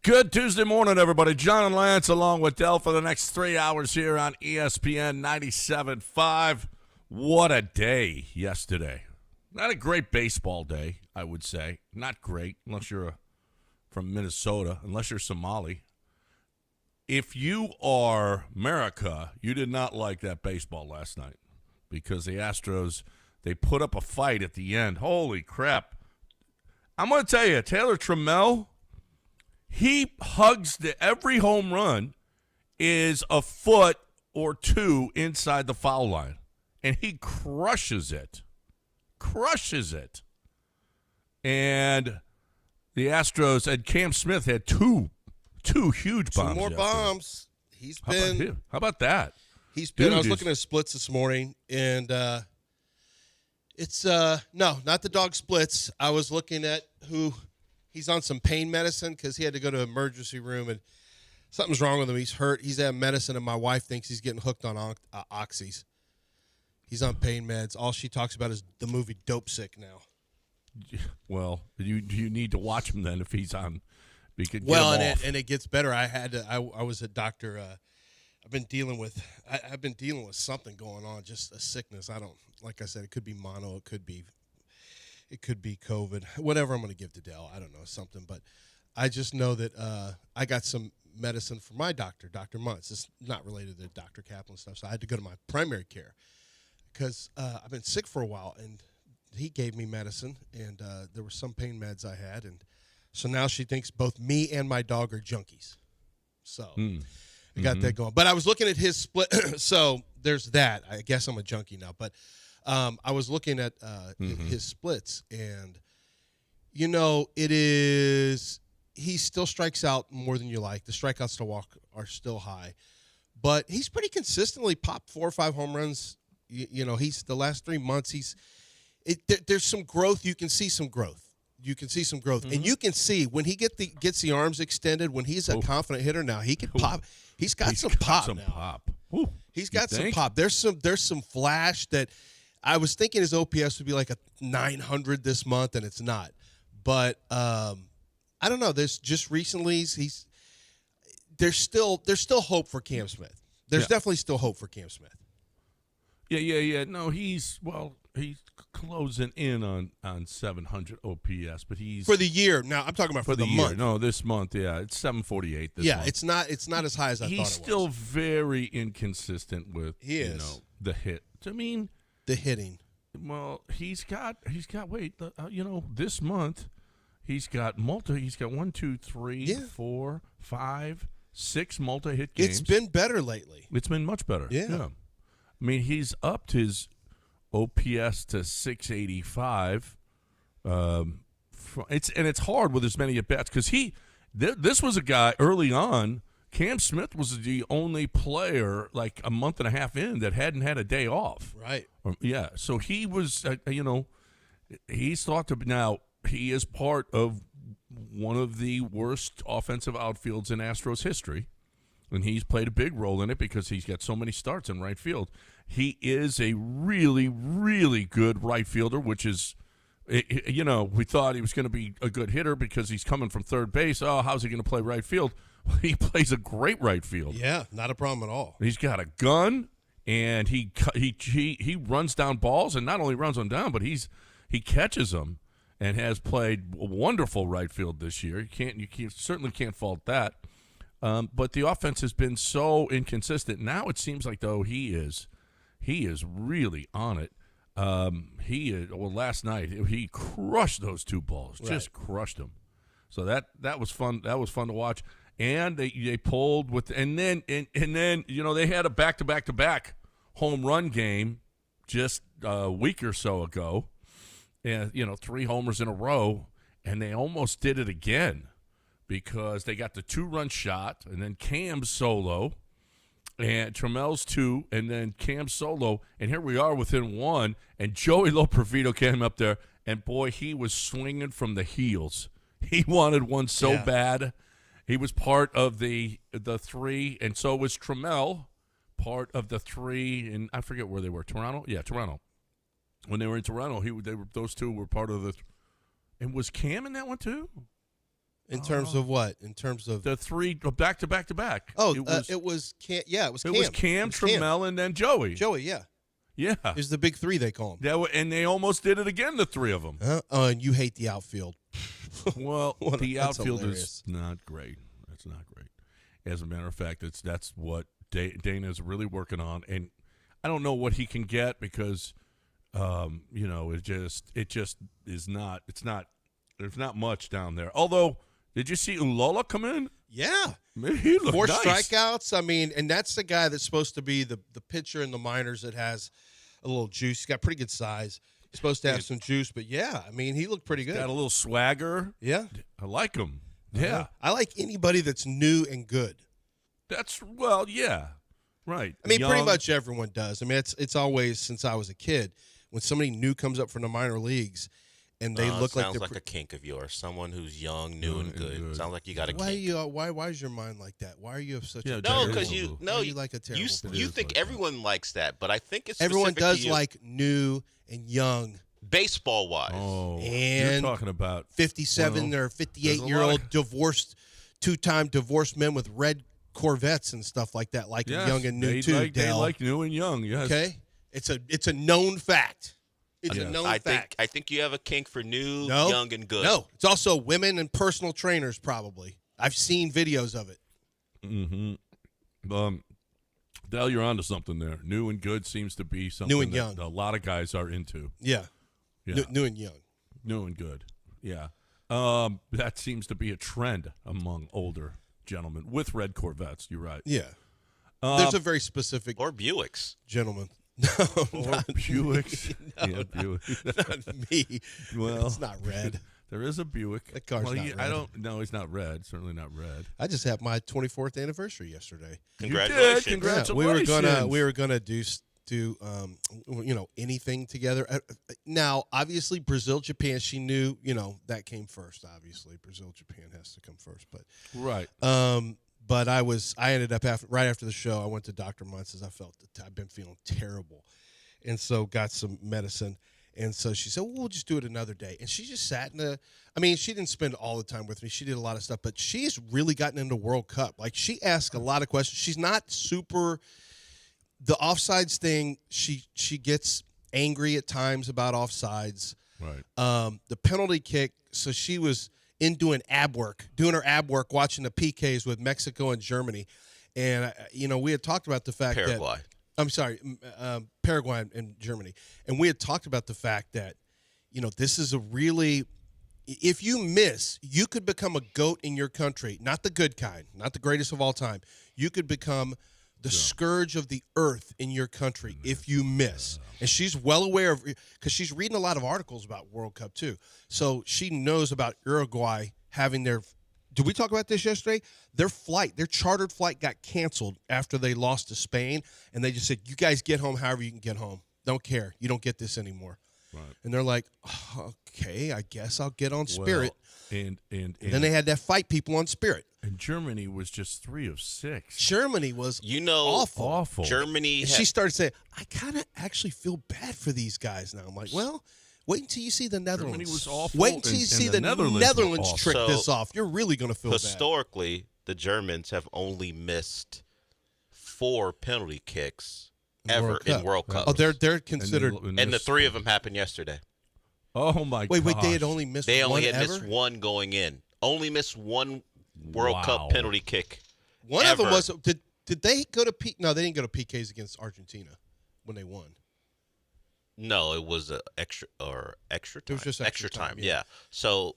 Good Tuesday morning, everybody. John and Lance along with Del for the next 3 hours here on ESPN 97.5. What a day yesterday. Not a great baseball day, I would say. Not great, unless you're from Minnesota, unless you're Somali. If you are America, you did not like that baseball last night because the Astros, they put up a fight at the end. Holy crap. I'm going to tell you, Taylor Trammell, he hugs every home run is a foot or two inside the foul line, and he crushes it. And the Astros, and Cam Smith had two huge bombs. Two more yesterday. Bombs. How about that? I was looking at splits this morning, and it's no, not the dog splits. I was looking at who he's on some pain medicine because he had to go to an emergency room and something's wrong with him. He's hurt. He's at medicine, and my wife thinks he's getting hooked on oxys. He's on pain meds. All she talks about is the movie Dope Sick now. Well, you need to watch him then if he's on. And it gets better. I was a doctor. I've been dealing with something going on, just a sickness. Like I said, it could be mono, it could be COVID, whatever I'm going to give to Dell. I don't know, something. But I just know that I got some medicine from my doctor, Dr. Muntz. It's not related to Dr. Kaplan stuff, so I had to go to my primary care because I've been sick for a while, and he gave me medicine, and there were some pain meds I had, and so now she thinks both me and my dog are junkies. So I got that going. But I was looking at his split, so there's that. I guess I'm a junkie now, but I was looking at his splits, and, he still strikes out more than you like. The strikeouts to walk are still high. But he's pretty consistently popped 4 or 5 home runs. He's the last 3 months, there's some growth. You can see some growth. And you can see when he gets the arms extended, when he's a confident hitter now, he can pop. He's got some pop now. He's got some pop. There's some flash that I was thinking his OPS would be like a 900 this month, and it's not. But I don't know. There's just recently there's still hope for Cam Smith. There's definitely still hope for Cam Smith. Yeah. No, he's closing in on 700 OPS, but he's for the year. Now I'm talking about for the month. No, this month, it's 748 this month. It's not as high as I thought it was. He's still very inconsistent with the hit. I mean, the hitting. Well, he's got this month he's got 1, 2, 3, 4, 5, 6 multi-hit games. It's been better lately. It's been much better. Yeah. I mean, he's upped his OPS to 685. It's hard with as many at bats because this was a guy early on. Cam Smith was the only player like a month and a half in that hadn't had a day off. Right. So he was, he's thought to now he is part of one of the worst offensive outfields in Astros history. And he's played a big role in it because he's got so many starts in right field. He is a really, really good right fielder, which is, we thought he was going to be a good hitter because he's coming from third base. Oh, how's he going to play right field? Well, he plays a great right field. Yeah, not a problem at all. He's got a gun, and he runs down balls, and not only runs them down, but he catches them, and has played wonderful right field this year. You certainly can't fault that. But the offense has been so inconsistent. Now it seems like, though, he is really on it. Last night he crushed those 2 balls, just crushed them. So that was fun. That was fun to watch. And they pulled with, and then they had a back home run game just a week or so ago, and 3 homers in a row, and they almost did it again. Because they got the 2-run shot, and then Cam's solo, and Trammell's 2, and then Cam's solo, and here we are within 1, and Joey Loperfido came up there, and boy, he was swinging from the heels. He wanted one so bad. He was part of the 3, and so was Trammell, part of the 3, and I forget where they were. Toronto? Yeah, Toronto. When they were in Toronto, those 2 were part of the. And was Cam in that one too? In terms of what? In terms of the three back to back to back. Oh, it was Cam. Yeah, it was Cam. It was Cam, Trammell, and then Joey. Joey, yeah. Yeah. It's the big three, they call them. And they almost did it again, the three of them. And you hate the outfield. Well, the outfield hilarious. is not great. It's not great. As a matter of fact, that's what Dana's really working on, and I don't know what he can get because, it just is not. It's not. There's not much down there. Although, did you see Ullola come in? Yeah, he looked 4 nice. strikeouts. I mean, and that's the guy that's supposed to be the pitcher in the minors that has a little juice. He's got pretty good size. He's supposed to have some juice, but yeah, I mean, he looked pretty good. Got a little swagger. Yeah, I like him. Yeah, I like anybody that's new and good. Yeah, right. I mean, Young. pretty much everyone does. I mean, it's always since I was a kid when somebody new comes up from the minor leagues. And they look like sounds like a kink of yours. Someone who's young, new, and good. Sounds like you got a why kink. Why is your mind like that? Why are you such a no? Because you like a terrible you think like everyone likes that, but I think it's everyone specific does to you. like new and young. Baseball wise. Oh, and you're talking about 57 or 58-year-old divorced, 2-time divorced men with red Corvettes and stuff like that, like young and new too. They like new and young. Yes. Okay, it's a known fact. It's a known fact. I think you have a kink for new, young, and good. No, it's also women and personal trainers. Probably, I've seen videos of it. Mm-hmm. Dale, you're onto something there. New and good seems to be something New and that young. a lot of guys are into. Yeah. New and young. New and good. Yeah. That seems to be a trend among older gentlemen with red Corvettes. You're right. Yeah. There's a very specific or Buicks. Gentleman. Or Buicks. No, Buick. Not me. Well, it's not red. There is a Buick. That car's not red. I don't. No, he's not red. Certainly not red. I just had my 24th anniversary yesterday. Congratulations! Congratulations! Yeah, we were gonna do anything together. Now, obviously, Brazil, Japan. She knew that came first. Obviously, Brazil, Japan has to come first. But right. But I ended up right after the show. I went to Dr. Muntz's. I've been feeling terrible, and so got some medicine. And so she said, well, we'll just do it another day. And she just sat she didn't spend all the time with me. She did a lot of stuff, but she's really gotten into World Cup. Like, she asked a lot of questions. She's not super – the offsides thing, she gets angry at times about offsides. Right. The penalty kick, so she was doing her ab work, watching the PKs with Mexico and Germany. And, we had talked about the fact Paraguay. I'm sorry, Paraguay and Germany. And we had talked about the fact that, this is a really – if you miss, you could become a GOAT in your country. Not the good kind, not the greatest of all time. You could become the scourge of the earth in your country if you miss. And she's well aware of – because she's reading a lot of articles about World Cup too. So she knows about Uruguay having their – did we talk about this yesterday? Their chartered flight got canceled after they lost to Spain, and they just said, you guys get home however you can get home. Don't care. You don't get this anymore. Right. And they're like, okay, I guess I'll get on Spirit. Well, and then they had to fight people on Spirit. And Germany was just 3 of 6. Germany was awful. Germany. She started saying, I kind of actually feel bad for these guys now. I'm like, well, wait until you see the Netherlands. Germany was awful. Wait until you see the Netherlands trick this off. You're really going to feel historically, the Germans have only missed 4 penalty kicks ever in World Cup. Oh, they're considered. And the 3 of them happened yesterday. Oh my! Wait, they had only missed. They only one had ever? missed one going in. Only missed one World Cup penalty kick. One of them was. Did they go to No, they didn't go to PKs against Argentina when they won. No, it was extra time. It was just extra time. Yeah. So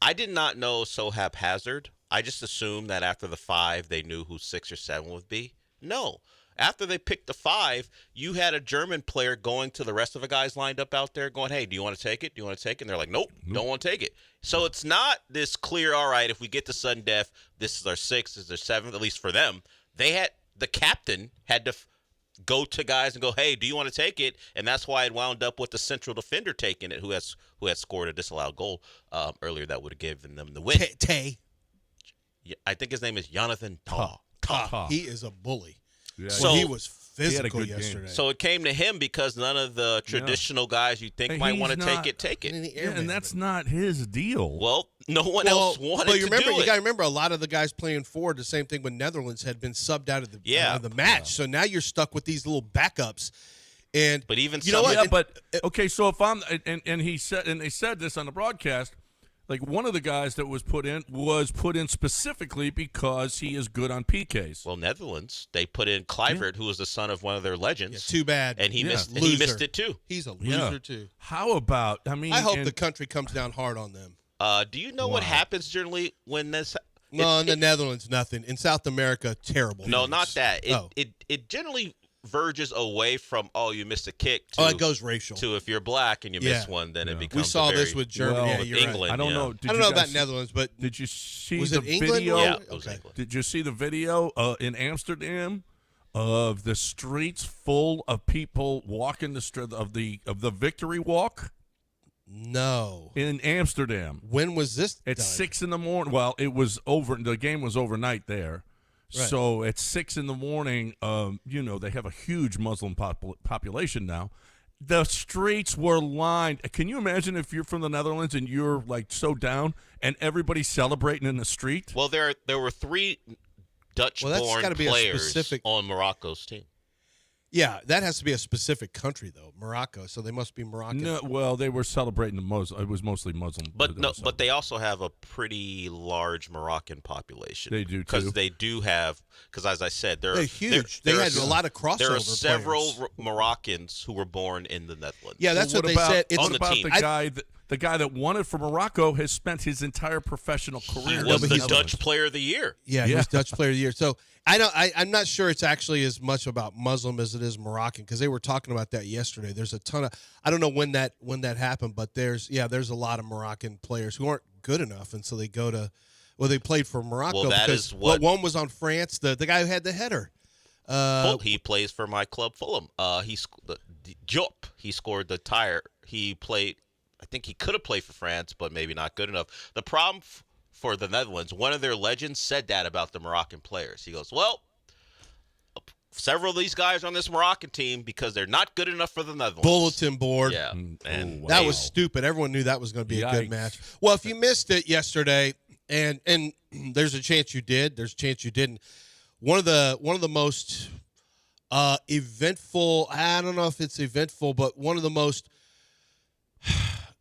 I did not know so haphazard. I just assumed that after the 5, they knew who 6 or 7 would be. No. After they picked the 5, you had a German player going to the rest of the guys lined up out there going, hey, do you want to take it? Do you want to take it? And they're like, nope, don't want to take it. So it's not this clear, all right, if we get to sudden death, this is our 6th, this is their 7th, at least for them. The captain had to go to guys and go, hey, do you want to take it? And that's why it wound up with the central defender taking it, who had scored a disallowed goal earlier that would have given them the win. Tay. I think his name is Jonathan Tah. He is a bully. Yeah. So he was physical good yesterday. game. So it came to him because none of the traditional guys you think might want to take it. And that's not his deal. Well, no one else wanted but to remember, do you it. got to remember, a lot of the guys playing forward, the same thing with Netherlands, had been subbed out of the match. So now you're stuck with these little backups. And But even you know what? Yeah, but okay. So if I'm and they said this on the broadcast, like one of the guys that was put in specifically because he is good on PKs. Well, Netherlands, they put in Kluivert, who was the son of one of their legends. Too bad. And he missed it too. He's a loser too. How about? I mean, I hope the country comes down hard on them. Do you know what happens generally when this? No, in the Netherlands, nothing. In South America, terrible. No, things. not that. It generally verges away from you missed a kick. To, it goes racial. To if you're black and you miss one, then it becomes. We saw this with Germany. with England. I don't know. I don't know about Netherlands, but did you see was the it England? video? Yeah, it was England. Did you see the video in Amsterdam of the streets full of people walking of the victory walk? No. In Amsterdam. When was this? At done? 6 a.m. Well, it was over. The game was overnight there. Right. So at 6 a.m, they have a huge Muslim population now. The streets were lined. Can you imagine if you're from the Netherlands and you're like so down and everybody's celebrating in the street? Well, there were 3 Dutch-born players on Morocco's team. Yeah, that has to be a specific country though, Morocco. So they must be Moroccan. No, well, they were celebrating the Muslim. It was mostly Muslim. But they also have a pretty large Moroccan population. They do too. Because they do have. Because as I said, they're huge. They had a lot of crossover. There are several players. Moroccans who were born in the Netherlands. Yeah, that's what they said. It's on the team. The guy that won it for Morocco has spent his entire professional career. He was the Dutch Player of the Year. Yeah, he was Dutch Player of the Year. So I'm not sure it's actually as much about Muslim as it is Moroccan, because they were talking about that yesterday. There's a ton of, I don't know when that happened, but there's a lot of Moroccan players who aren't good enough, and so they go to, they played for Morocco because one was on France, the guy who had the header. He plays for my club Fulham. Diop. He scored the tire. He played. I think he could have played for France, but maybe not good enough. The problem for the Netherlands, one of their legends said that about the Moroccan players. He goes, well, several of these guys are on this Moroccan team because they're not good enough for the Netherlands. Bulletin board. Yeah. And that was stupid. Everyone knew that was going to be a good match. Well, if you missed it yesterday, and there's a chance you did, there's a chance you didn't. One of the most eventful, I don't know if it's eventful, but one of the most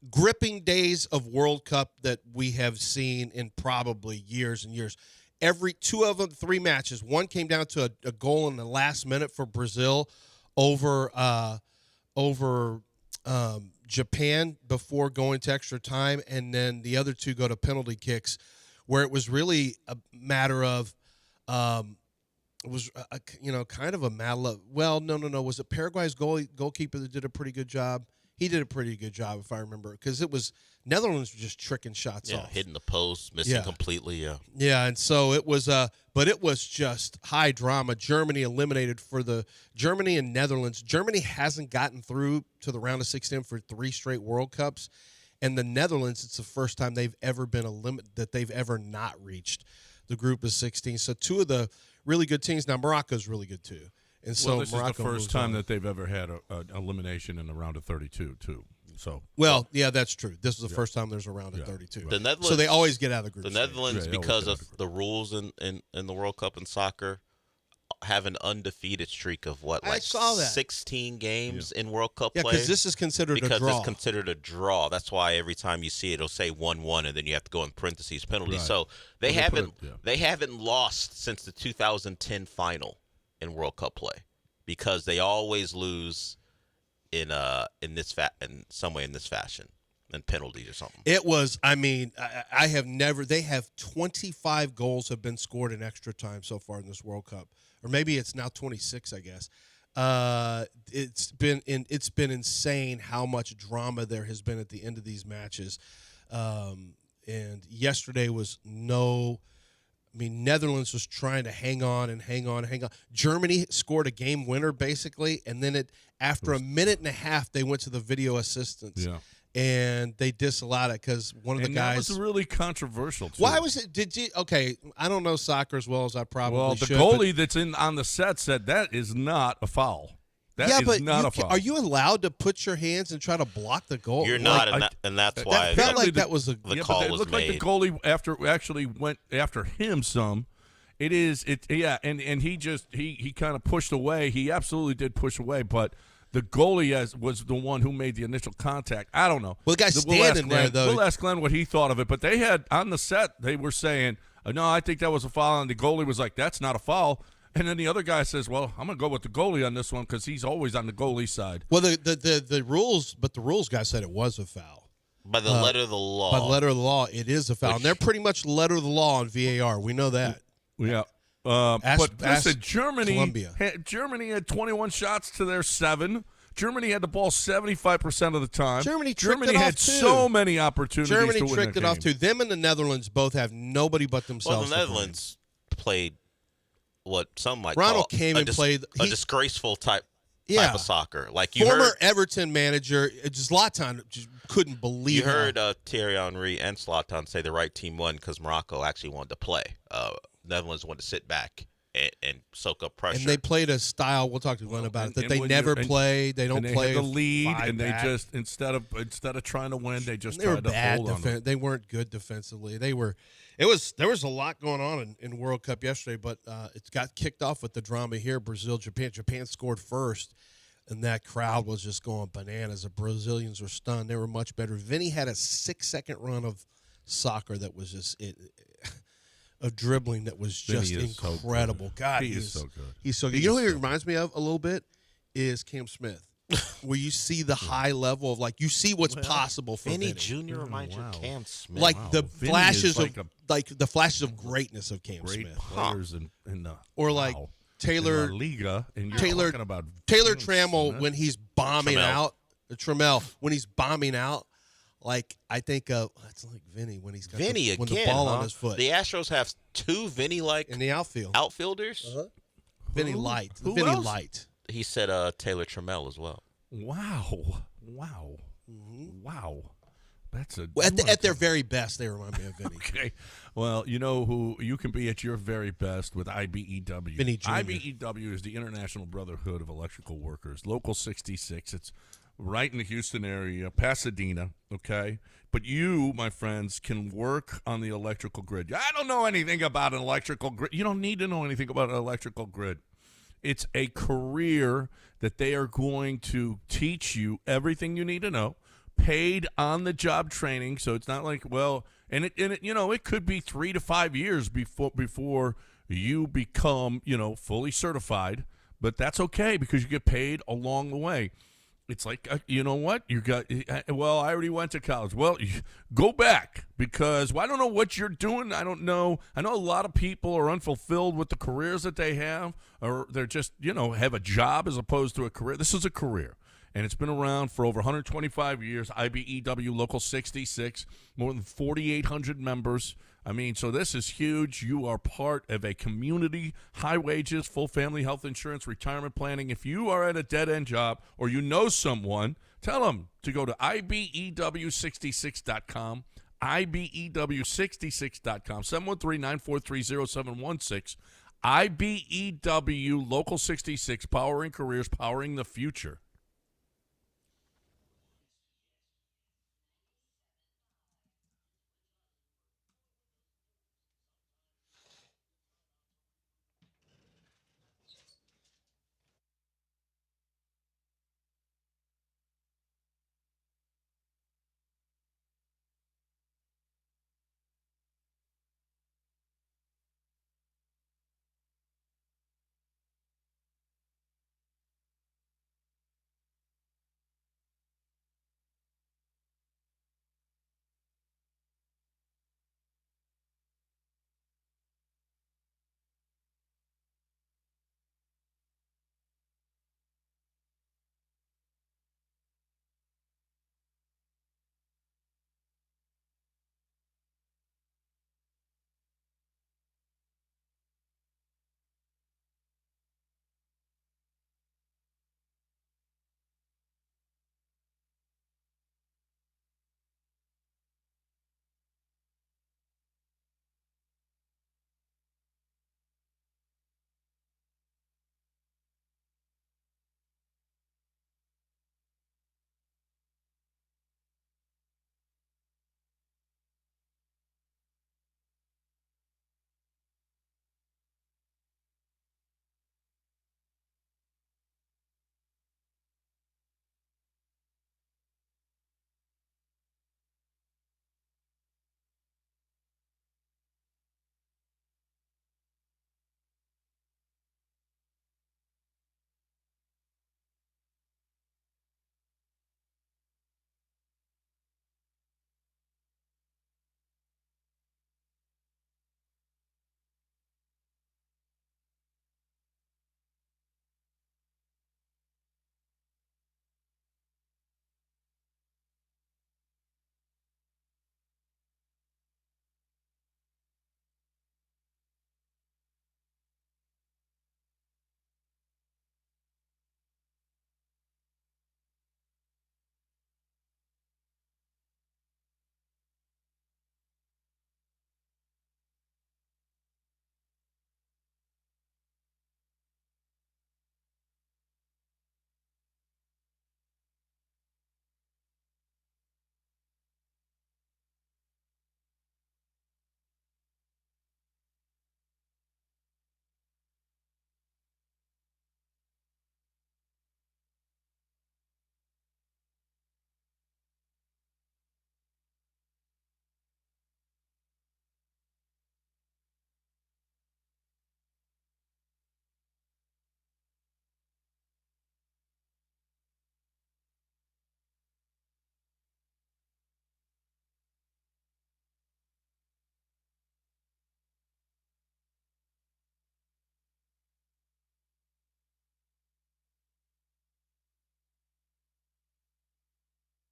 gripping days of World Cup that we have seen in probably years and years. Every 2 of them, 3 matches. One came down to a goal in the last minute for Brazil over Japan before going to extra time, and then the other 2 go to penalty kicks, where it was really a matter of it was kind of a matter of, well, no. Was it Paraguay's goalkeeper that did a pretty good job? He did a pretty good job, if I remember, because it was Netherlands were just tricking shots off. Hitting the post, missing completely, Yeah, and so it was but it was just high drama. Germany eliminated for Germany and Netherlands. Germany hasn't gotten through to the round of 16 for 3 straight World Cups, and the Netherlands, it's the first time they've ever been that they've ever not reached the group of 16. So 2 of the really good teams. Now Morocco's really good too. And so this Morocco is the first time that they've ever had an elimination in the round of 32, too. So, that's true. This is the first time there's a round of 32. The Netherlands, so they always get out of the group. The Netherlands, because of the rules in the World Cup in soccer, have an undefeated streak of 16 games in World Cup play. Yeah, because this is considered a draw. Because it's considered a draw. That's why every time you see it, it'll say 1-1, and then you have to go in parentheses penalty. Right. So they haven't lost since the 2010 final in World Cup play, because they always lose in some way in this fashion, in penalties or something. It was, I have never. They have 25 goals have been scored in extra time so far in this World Cup, or maybe it's now 26. I guess it's been insane how much drama there has been at the end of these matches, and yesterday was no. Netherlands was trying to hang on. Germany scored a game winner, basically, and then after a minute and a half, they went to the video assistance. Yeah. and they disallowed it because one of the guys. That was really controversial, too. Why was it? Did you? Okay, I don't know soccer as well as I probably should. Well, the goalie that's on the set said that is not a foul. That is not a foul. Are you allowed to put your hands and try to block the goal? You're not, and that's why. That felt like that was the call it was looked made. like the goalie actually went after him some. And he kind of pushed away. He absolutely did push away, but the goalie was the one who made the initial contact. I don't know. Well, the guy's standing there, though. We'll ask Glenn what he thought of it, but they had on the set, they were saying, no, I think that was a foul, and the goalie was like, that's not a foul. And then the other guy says, well, I'm going to go with the goalie on this one because he's always on the goalie side. Well, the rules guy said it was a foul. By the letter of the law. By the letter of the law, it is a foul. And they're pretty much letter of the law on VAR. We know that. Yeah. But listen, Germany had 21 shots to their 7. Germany had the ball 75% of the time. Germany had so many opportunities to win Germany tricked it game. off, too. Them and the Netherlands both have nobody but themselves. Well, the Netherlands played what some might Ronald call came and played a disgraceful type of soccer. Like former Everton manager Zlatan just couldn't believe. You heard Thierry Henry and Zlatan say the right team won because Morocco actually wanted to play. Netherlands wanted to sit back and soak up pressure. And they played a style. We'll talk to Glenn about it. That they never play. They don't play the lead, and they just instead of trying to win, they just were tried to bad hold on them. They weren't good defensively. There was a lot going on in World Cup yesterday, but it got kicked off with the drama here. Brazil, Japan. Japan scored first, and that crowd was just going bananas. The Brazilians were stunned. They were much better. Vinny had a 6-second run of soccer that was just of dribbling that was just incredible. So God, he is so good. He's so good. You know who he reminds me of a little bit is Cam Smith. Where you see the high level of you see what's possible for Vinny Vinny. Jr. reminds you of Cam Smith. Like the flashes of greatness of Cam great Smith. players in the Taylor in La Liga, and you're Taylor talking about Taylor Cam Trammell Smith. when he's bombing out. Trammell when he's bombing out. Like I think that's like Vinny when he's got Vinny when again, the ball on his foot. The Astros have 2 Vinny-like in the outfield outfielders. Vinny Light. Who Vinny else? Light. He said Taylor Trammell as well. Wow. That's At their very best, they remind me of Vinny. Okay. Well, you know who you can be at your very best with IBEW. Vinny Jr. IBEW is the International Brotherhood of Electrical Workers, Local 66. It's right in the Houston area, Pasadena, okay? But you, my friends, can work on the electrical grid. I don't know anything about an electrical grid. You don't need to know anything about an electrical grid. It's a career that they are going to teach you everything you need to know, paid on-the-job training. So it's not like, it could be 3 to 5 years before you become, fully certified. But that's okay because you get paid along the way. It's like, you know what? I already went to college. Well, go back because I don't know what you're doing. I don't know. I know a lot of people are unfulfilled with the careers that they have, or they're just, have a job as opposed to a career. This is a career, and it's been around for over 125 years. IBEW Local 66, more than 4,800 members. I mean, so this is huge. You are part of a community, high wages, full family health insurance, retirement planning. If you are at a dead-end job or you know someone, tell them to go to IBEW66.com, IBEW66.com, 713-943-0716. IBEW Local 66, powering careers, powering the future.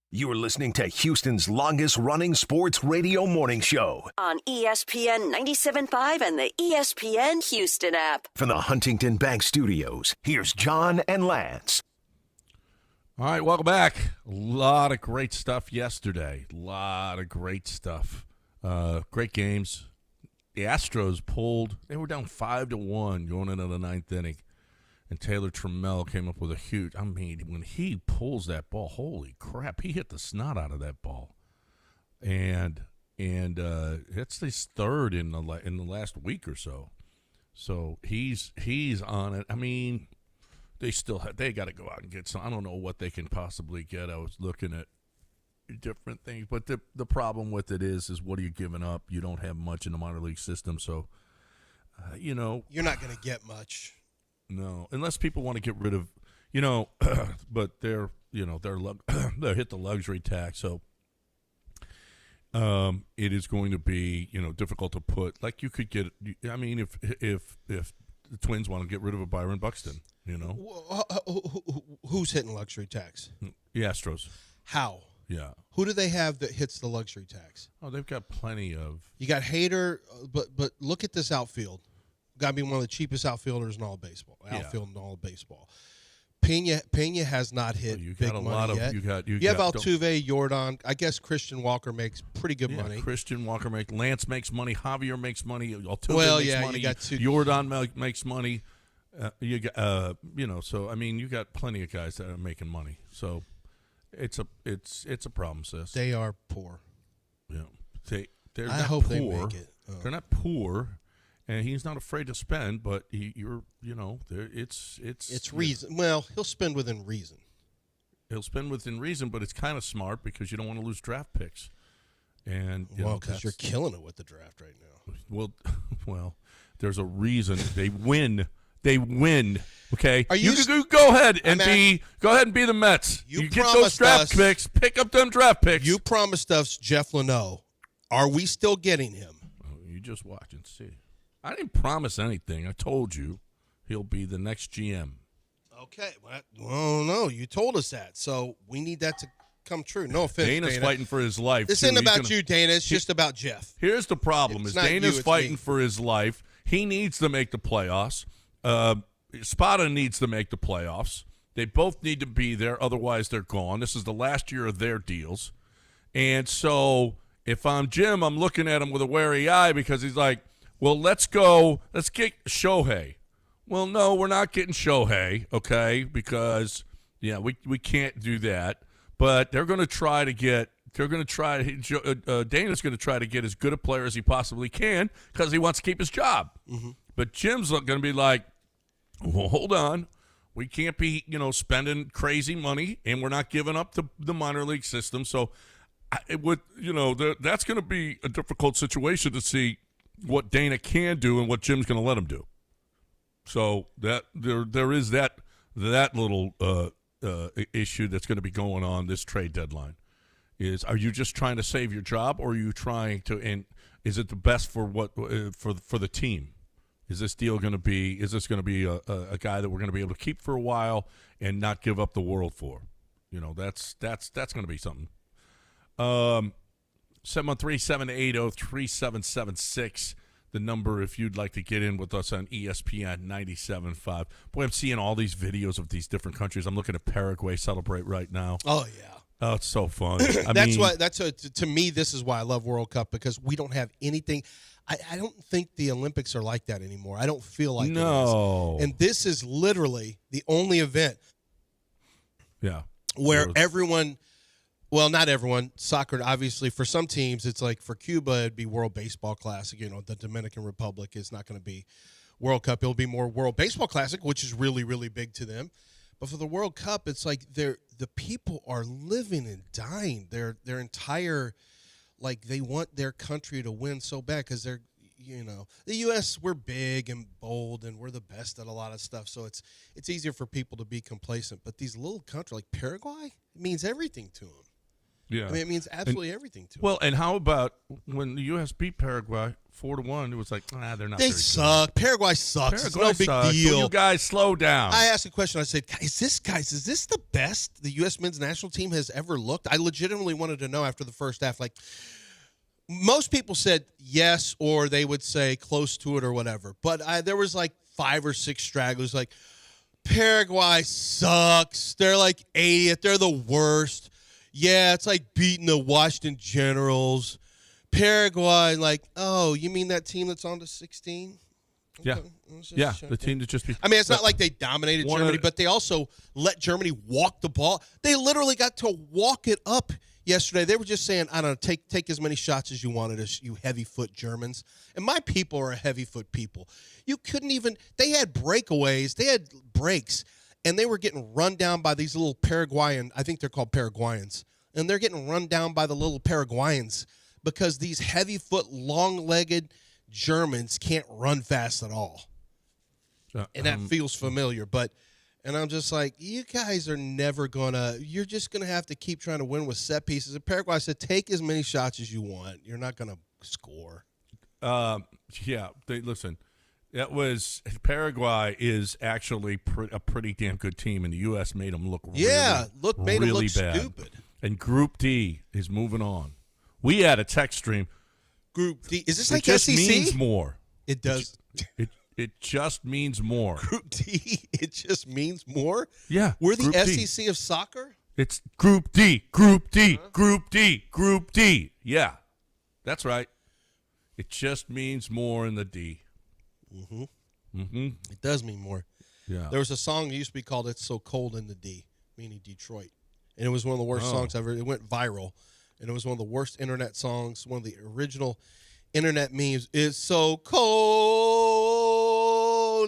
You're listening to Houston's longest-running sports radio morning show on ESPN 97.5 and the ESPN Houston app. From the Huntington Bank Studios, here's John and Lance. All right, welcome back. A lot of great stuff yesterday. A lot of great stuff. Great games. The Astros pulled. They were down 5-1 going into the ninth inning. And Taylor Trammell came up with a huge. I mean, when he pulls that ball, holy crap! He hit the snot out of that ball, and it's his third in the last week or so. So he's on it. I mean, they got to go out and get some. I don't know what they can possibly get. I was looking at different things, but the problem with it is what are you giving up? You don't have much in the minor league system, so you're not going to get much. No, unless people want to get rid of, but they're hit the luxury tax, so it is going to be difficult to put. Like you could get. I mean, if the Twins want to get rid of a Byron Buxton, who's hitting luxury tax? The Astros. How? Yeah. Who do they have that hits the luxury tax? Oh, they've got plenty of. You got Hader, but look at this outfield. Got to be one of the cheapest outfielders in all of baseball. Outfield in all of baseball. Pena has not hit big money yet. You have Altuve, Jordan. I guess Christian Walker makes pretty good money. Christian Walker makes. Lance makes money. Javier makes money. Altuve makes money. You got Jordan makes money. So I mean, you got plenty of guys that are making money. So it's a problem, sis. They are poor. Yeah, they're I not hope poor. they make it. They're not poor. And he's not afraid to spend, but it's reason. Well, he'll spend within reason. He'll spend within reason, but it's kind of smart because you don't want to lose draft picks. And because you're killing it with the draft right now. Well, there's a reason they win. They win. Okay, you go ahead and be the Mets. You get those draft picks. Pick up them draft picks. You promised us Jeff Leno. Are we still getting him? Oh, you just watch and see. I didn't promise anything. I told you he'll be the next GM. Okay. Well, no, you told us that. So we need that to come true. No offense, Dana's Dana. fighting for his life. This isn't about you, Dana. It's just about Jeff. Here's the problem: Dana's fighting for his life. He needs to make the playoffs. Spada needs to make the playoffs. They both need to be there. Otherwise, they're gone. This is the last year of their deals. And so if I'm Jim, I'm looking at him with a wary eye because he's like, well, let's get Shohei. Well, no, we're not getting Shohei, okay, because, we can't do that. But they're going to try to get – Dana's going to try to get as good a player as he possibly can because he wants to keep his job. Mm-hmm. But Jim's going to be like, well, hold on. We can't be, spending crazy money, and we're not giving up the minor league system. So that's going to be a difficult situation to see what Dana can do and what Jim's going to let him do. So that there is that little issue that's going to be going on this trade deadline. Are you just trying to save your job, or are you trying to? And is it the best for what for the team? Is this deal going to be? Is this going to be a guy that we're going to be able to keep for a while and not give up the world for? That's going to be something. 713-780-3776, the number if you'd like to get in with us on ESPN 97.5. Boy, I'm seeing all these videos of these different countries. I'm looking at Paraguay celebrate right now. Oh, yeah. Oh, it's so fun. To me, this is why I love World Cup, because we don't have anything. I don't think the Olympics are like that anymore. I don't feel like it is. And this is literally the only event where everyone – well, not everyone. Soccer, obviously, for some teams, it's like for Cuba, it'd be World Baseball Classic. The Dominican Republic is not going to be World Cup. It'll be more World Baseball Classic, which is really, really big to them. But for the World Cup, it's like the people are living and dying. Their entire, they want their country to win so bad because they're, the U.S., we're big and bold and we're the best at a lot of stuff. So it's easier for people to be complacent. But these little countries like Paraguay, it means everything to them. Yeah. I mean, it means absolutely everything to them. Well, and how about when the U.S. beat Paraguay 4-1. It was like, they're not. They very suck. Paraguay sucks. It's no big sucks. deal. Will you guys slow down? I asked a question. I said, is this the best the U.S. men's national team has ever looked? I legitimately wanted to know after the first half. Like, most people said yes, or they would say close to it or whatever. But there was like 5 or 6 stragglers. Like, Paraguay sucks. They're like 80th. They're the worst. Yeah, it's like beating the Washington Generals. Paraguay, like, oh, you mean that team that's on to 16? Yeah. Okay. Yeah, the team that just beat. I mean, it's not like they dominated Germany, but they also let Germany walk the ball. They literally got to walk it up yesterday. They were just saying, I don't know, take as many shots as you wanted, as you heavy foot Germans. And my people are a heavy foot people. You couldn't even, they had breakaways, they had breaks, and they were getting run down by these little Paraguayan, I think they're called Paraguayans, and they're getting run down by the little Paraguayans because these heavy foot, long-legged Germans can't run fast at all. And that feels familiar, and I'm just like, you guys are never you're just going to have to keep trying to win with set pieces. And Paraguay said, take as many shots as you want. You're not going to score. Yeah, listen, that was, Paraguay is actually a pretty damn good team, and the U.S. made them look made them look bad. stupid. And Group D is moving on. We had a text stream. Group D. Is this like SEC? It just SEC? means more. It does. It just means more. Group D, it just means more? Yeah. We're the Group SEC D. of soccer? It's Group D, Group D, Group D, Group D. Yeah, that's right. It just means more in the D. Mm-hmm. Mm-hmm. It does mean more. Yeah. There was a song that used to be called It's So Cold in the D, meaning Detroit. And it was one of the worst songs ever. It went viral. And it was one of the worst internet songs, one of the original internet memes. It's so cold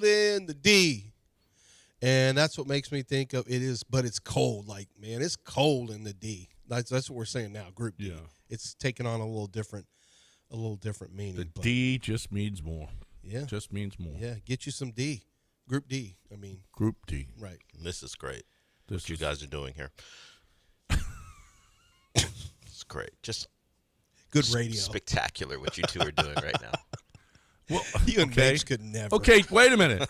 in the D. And that's what makes me think of it is, but it's cold. Like, man, it's cold in the D. That's what we're saying now, Group D. Yeah. It's taking on a little different meaning. The D just means more. Yeah. Just means more. Yeah, get you some D. Group D, I mean. Group D. Right. This is great. What you guys are doing here. It's great. Just good radio. Spectacular what you two are doing right now. Well, you and Mapes could never. Okay, wait a minute.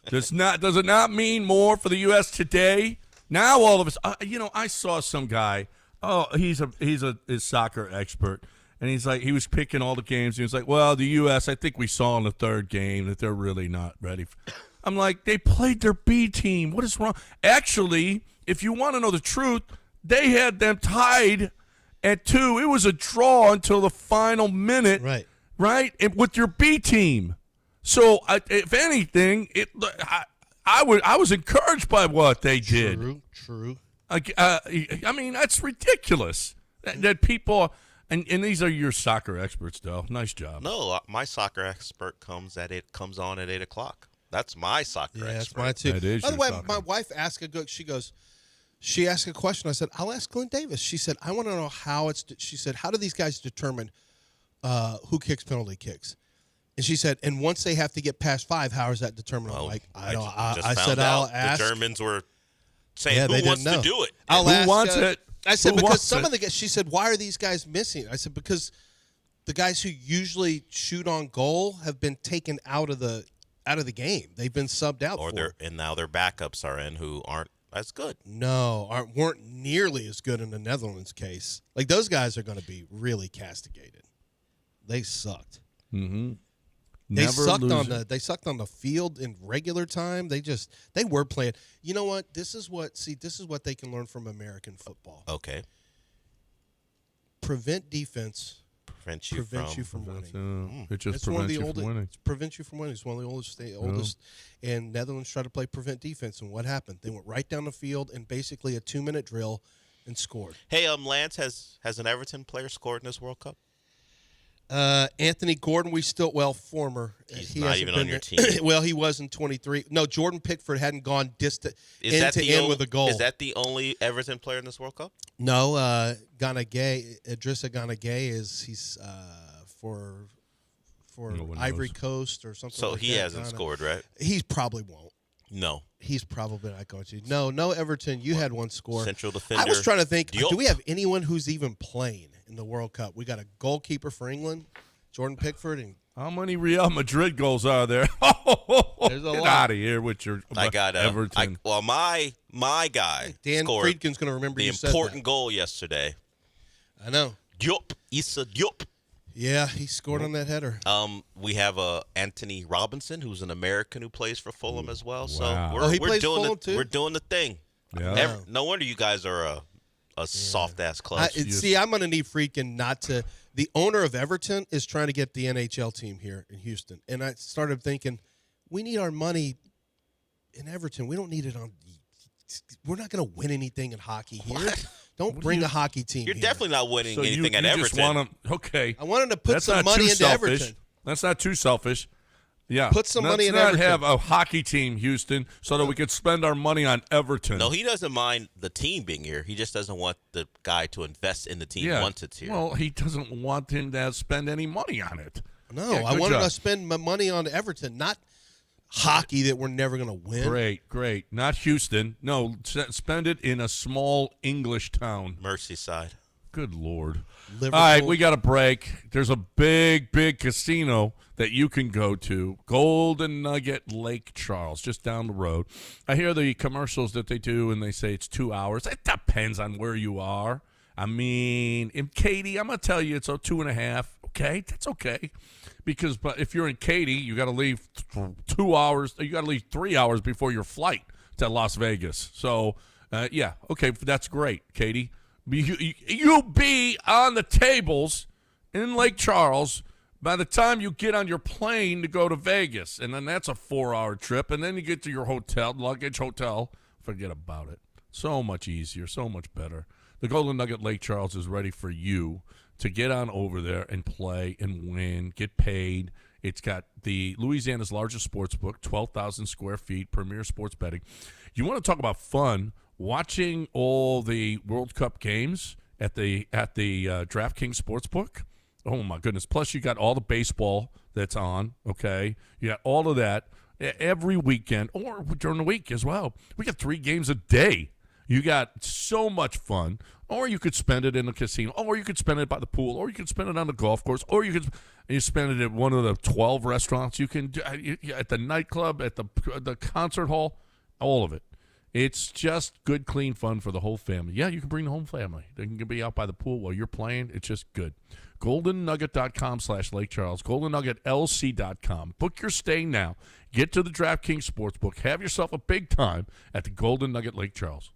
Does it not mean more for the U.S. today? Now all of us, I saw some guy. Oh, he's a soccer expert, and he was picking all the games. He was like, well, the U.S. I think we saw in the third game that they're really not ready. I'm like, they played their B team. What is wrong? Actually, if you want to know the truth, they had them tied at 2. It was a draw until the final minute. Right. Right? With your B team. So, if anything, I was encouraged by what they did. True. I mean, that's ridiculous. That people, and these are your soccer experts, though. Nice job. No, my soccer expert comes on at 8 o'clock. That's my soccer expert. That's mine too. That is By the your way, soccer. my wife asked she asked a question. I said, I'll ask Glenn Davis. She said, I want to know how she said, how do these guys determine who kicks penalty kicks? And she said, and once they have to get past 5, how is that determined? Well, I'm like, I said, I'll ask. The Germans were saying, who wants to do it? I'll Who ask, wants it? I said, Who because wants some it? of the guys, she said, why are these guys missing? I said, because the guys who usually shoot on goal have been taken out of the game. They've been subbed out. And now their backups are in who aren't as good. No, weren't nearly as good in the Netherlands case. Like, those guys are going to be really castigated. They sucked. Mm-hmm. They sucked on the field in regular time. They were playing. You know what? This is what they can learn from American football. Okay. Prevent defense. Prevents you from winning. It just prevents you from winning. Prevents you from winning. It's one of the oldest. And Netherlands tried to play prevent defense, and what happened? They went right down the field and basically a 2-minute drill and scored. Hey, Lance, has an Everton player scored in this World Cup? Anthony Gordon, former. He's he not hasn't even been on your there. team. Well, he was in 23. No, Jordan Pickford hadn't gone end to end with a goal. Is that the only Everton player in this World Cup? No, Idrissa Gana Gueye he's for Ivory Coast or something. So like he that. hasn't scored, right? He probably won't. No. He's probably not going to. No, Everton. You had one score. Central defender. I was trying to think. Diop. Do we have anyone who's even playing in the World Cup? We got a goalkeeper for England, Jordan Pickford, and How many Real Madrid goals are there? There's a Get lot. out of here with your I got Everton. my guy Dan scored Friedkin's going to remember the you said important goal yesterday. that. I know. Yup, Issa Yup. Yeah, he scored on that header. We have Anthony Robinson, who's an American who plays for Fulham as well. So Wow. He we're plays doing Fulham too? we're doing the thing. Yeah. No wonder you guys are a soft ass club. See, I'm going to need Friedkin not to. The owner of Everton is trying to get the NHL team here in Houston. And I started thinking, we need our money in Everton. We don't need it on. We're not going to win anything in hockey here. Don't bring a hockey team You're here. definitely not winning So anything at you Everton. just want 'em- okay. I wanted to put That's some not money too into selfish. Everton. That's not too selfish. Yeah. Put some money in Let's not Everton. have a hockey team, Houston, so that we could spend our money on Everton. No, he doesn't mind the team being here. He just doesn't want the guy to invest in the team once it's here. Well, he doesn't want him to spend any money on it. No, Yeah, I good wanted job. to spend my money on Everton, not hockey that we're never going to win. Great. Not Houston. No, spend it in a small English town. Merseyside. Good Lord. Liverpool. All right, we got a break. There's a big casino that you can go to, Golden Nugget Lake Charles, just down the road. I hear the commercials that they do, and they say it's 2 hours. It depends on where you are. I mean, in Katy, I'm going to tell you it's 2.5. Okay, that's okay. Because but if you're in Katy, you got to leave 2 hours. You got to leave 3 hours before your flight to Las Vegas. So, yeah, okay, that's great, Katy. You be on the tables in Lake Charles by the time you get on your plane to go to Vegas. And then that's a 4-hour trip. And then you get to your luggage hotel. Forget about it. So much easier, so much better. The Golden Nugget Lake Charles is ready for you to get on over there and play and win, get paid. It's got the Louisiana's largest sports book, 12,000 square feet, premier sports betting. You want to talk about fun? Watching all the World Cup games at the DraftKings Sportsbook. Oh my goodness! Plus, you got all the baseball that's on. Okay, you got all of that every weekend or during the week as well. We got 3 games a day. You got so much fun. Or you could spend it in a casino, or you could spend it by the pool, or you could spend it on the golf course, or you spend it at one of the 12 restaurants. You can do at the nightclub, at the concert hall, all of it. It's just good, clean fun for the whole family. Yeah, you can bring the whole family. They can be out by the pool while you're playing. It's just good. GoldenNugget.com/Lake Charles. GoldenNuggetLC.com. Book your stay now. Get to the DraftKings Sportsbook. Have yourself a big time at the Golden Nugget Lake Charles.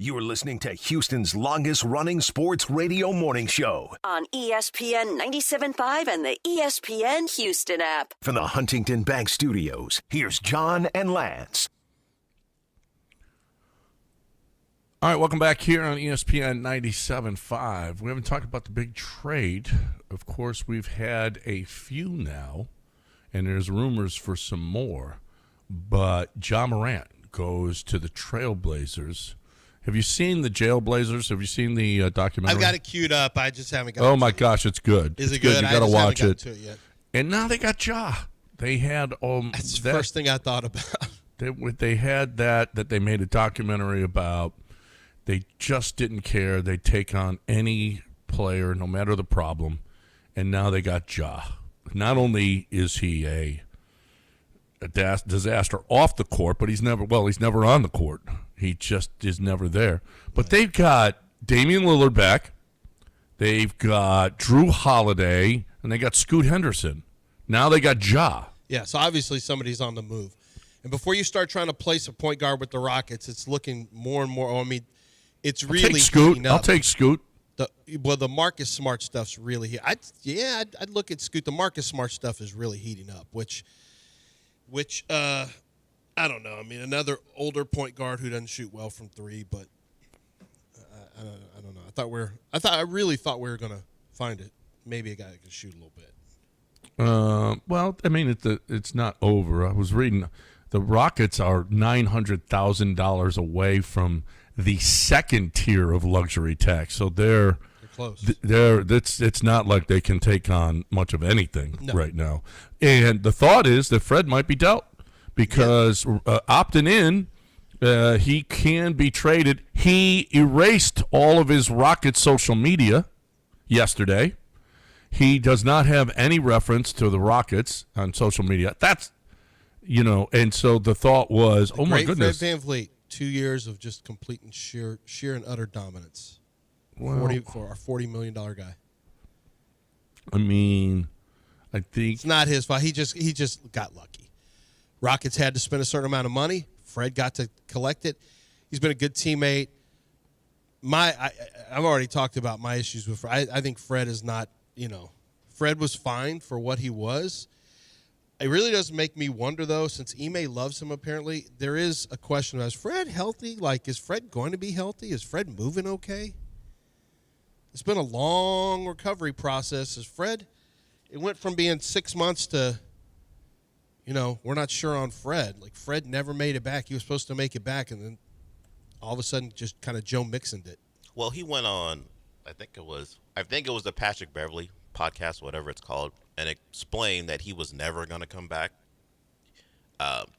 You're listening to Houston's longest-running sports radio morning show. On ESPN 97.5 and the ESPN Houston app. From the Huntington Bank Studios, here's John and Lance. All right, welcome back here on ESPN 97.5. We haven't talked about the big trade. Of course, we've had a few now, and there's rumors for some more. But Ja Morant goes to the Trailblazers. Have you seen the Jailblazers? Have you seen the documentary? I've got it queued up. I just haven't got Oh, my gosh, it's good. Is it's it good? You I got to just watch haven't it. gotten to it yet. And now they got Ja. They had That's the first thing I thought about. They had that they made a documentary about. They just didn't care. They take on any player, no matter the problem. And now they got Ja. Not only is he a disaster off the court, but he's never on the court. He just is never there. But they've got Damian Lillard back. They've got Drew Holiday, and they got Scoot Henderson. Now they got Ja. Yeah, so obviously somebody's on the move. And before you start trying to place a point guard with the Rockets, it's looking more and more. I mean, it's really I'll take Scoot. heating up. I'll take Scoot. The Marcus Smart stuff's really here. I'd look at Scoot. The Marcus Smart stuff is really heating up, which I don't know. I mean, another older point guard who doesn't shoot well from three, but I don't know. I really thought we were gonna find it. Maybe a guy that can shoot a little bit. Well, I mean, it's not over. I was reading the Rockets are $900,000 away from the second tier of luxury tax, so they're close. It's not like they can take on much of anything right now. And the thought is that Fred might be dealt because opting in, he can be traded. He erased all of his Rockets social media yesterday. He does not have any reference to the Rockets on social media. That's, and so the thought was, oh my goodness. Fred VanVleet, 2 years of just complete and sheer and utter dominance. Well, for our $40 million guy. I mean, I think it's not his fault. He just got lucky. Rockets had to spend a certain amount of money. Fred got to collect it. He's been a good teammate. I've already talked about my issues with Fred. I think Fred is not, Fred was fine for what he was. It really does make me wonder, though, since Ime loves him apparently, there is a question is Fred healthy? Like, is Fred going to be healthy? Is Fred moving okay? It's been a long recovery process. It went from being 6 months to, we're not sure on Fred. Like, Fred never made it back. He was supposed to make it back, and then all of a sudden just kind of Joe Mixon'd it. Well, he went on, I think it was the Patrick Beverley podcast, whatever it's called, and explained that he was never going to come back.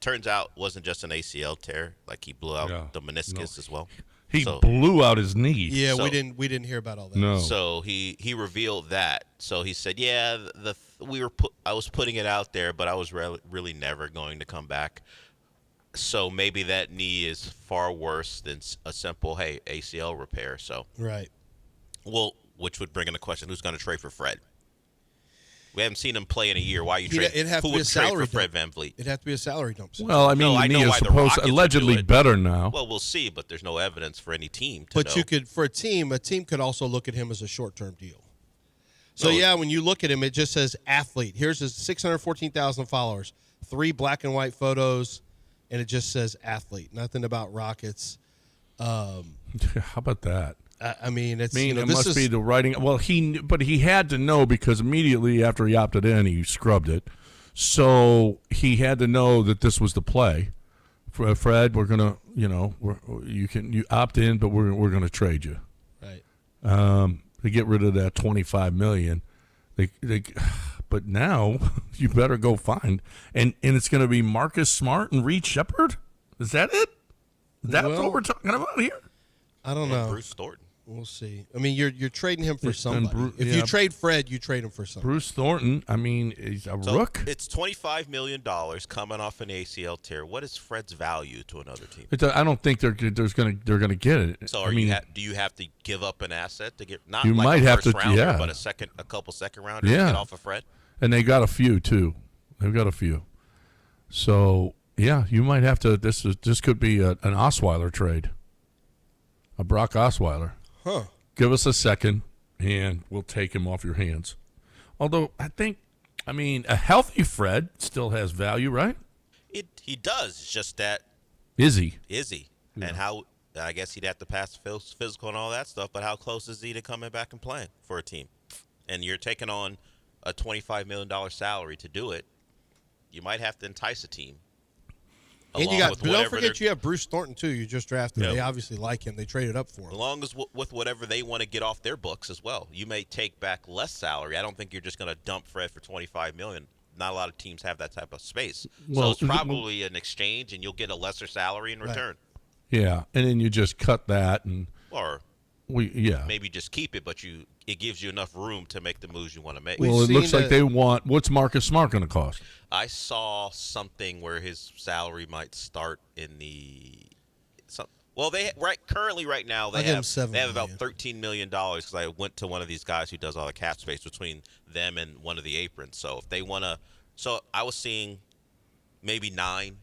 Turns out it wasn't just an ACL tear. Like, he blew out the meniscus as well. He blew out his knee. Yeah, so, we didn't hear about all that. No. So he revealed that. So he said, "Yeah, I was putting it out there, but I was really never going to come back. So maybe that knee is far worse than a simple ACL repair." So right. Well, which would bring in the question: who's going to trade for Fred? We haven't seen him play in a year. Why are you trading? Who would trade for Fred VanVleet? It'd have to be a salary dump. Well, I mean, the knee is allegedly better now. Well, we'll see, but there's no evidence for any team to But know. a team could also look at him as a short-term deal. So, when you look at him, it just says athlete. Here's his 614,000 followers, 3 black and white photos, and it just says athlete. Nothing about Rockets. How about that? I mean, it must be the writing. Well, he had to know because immediately after he opted in, he scrubbed it. So he had to know that this was the play. Fred, we're gonna, you opt in, but we're gonna trade you. Right. To get rid of that $25 million. But now you better go find and it's gonna be Marcus Smart and Reed Shepherd. Is that it? That's what we're talking about here. I don't know. Bruce Thornton. We'll see. I mean, you're trading him for somebody. If you trade Fred, you trade him for somebody. Bruce Thornton, I mean, he's a rook. It's $25 million coming off an ACL tear. What is Fred's value to another team? I don't think they're gonna get it. So do you have to give up an asset to get not you like might a have first to, rounder, but a couple second rounders to get off of Fred? And they got a few too. They've got a few. So you might have to. This could be an Osweiler trade. a Brock Osweiler. Huh. Give us a second, and we'll take him off your hands. Although, I mean, a healthy Fred still has value, right? He does. It's just that. Is he? Yeah. And how, I guess he'd have to pass physical and all that stuff, but how close is he to coming back and playing for a team? And you're taking on a $25 million salary to do it. You might have to entice a team. And you got, don't forget you have Bruce Thornton, too. You just drafted. Yeah. They obviously like him. They traded up for him. As long as with whatever they want to get off their books as well. You may take back less salary. I don't think you're just going to dump Fred for $25 million. Not a lot of teams have that type of space. Well, so it's probably an exchange, and you'll get a lesser salary in return. Yeah, and then you just cut that, and maybe just keep it, but it gives you enough room to make the moves you want to make. Well, it looks like they want. What's Marcus Smart going to cost? I saw something where his salary might start in the. Currently right now they have about $13 million because I went to one of these guys who does all the cap space between them and one of the aprons. So if they want to, I was seeing maybe 9.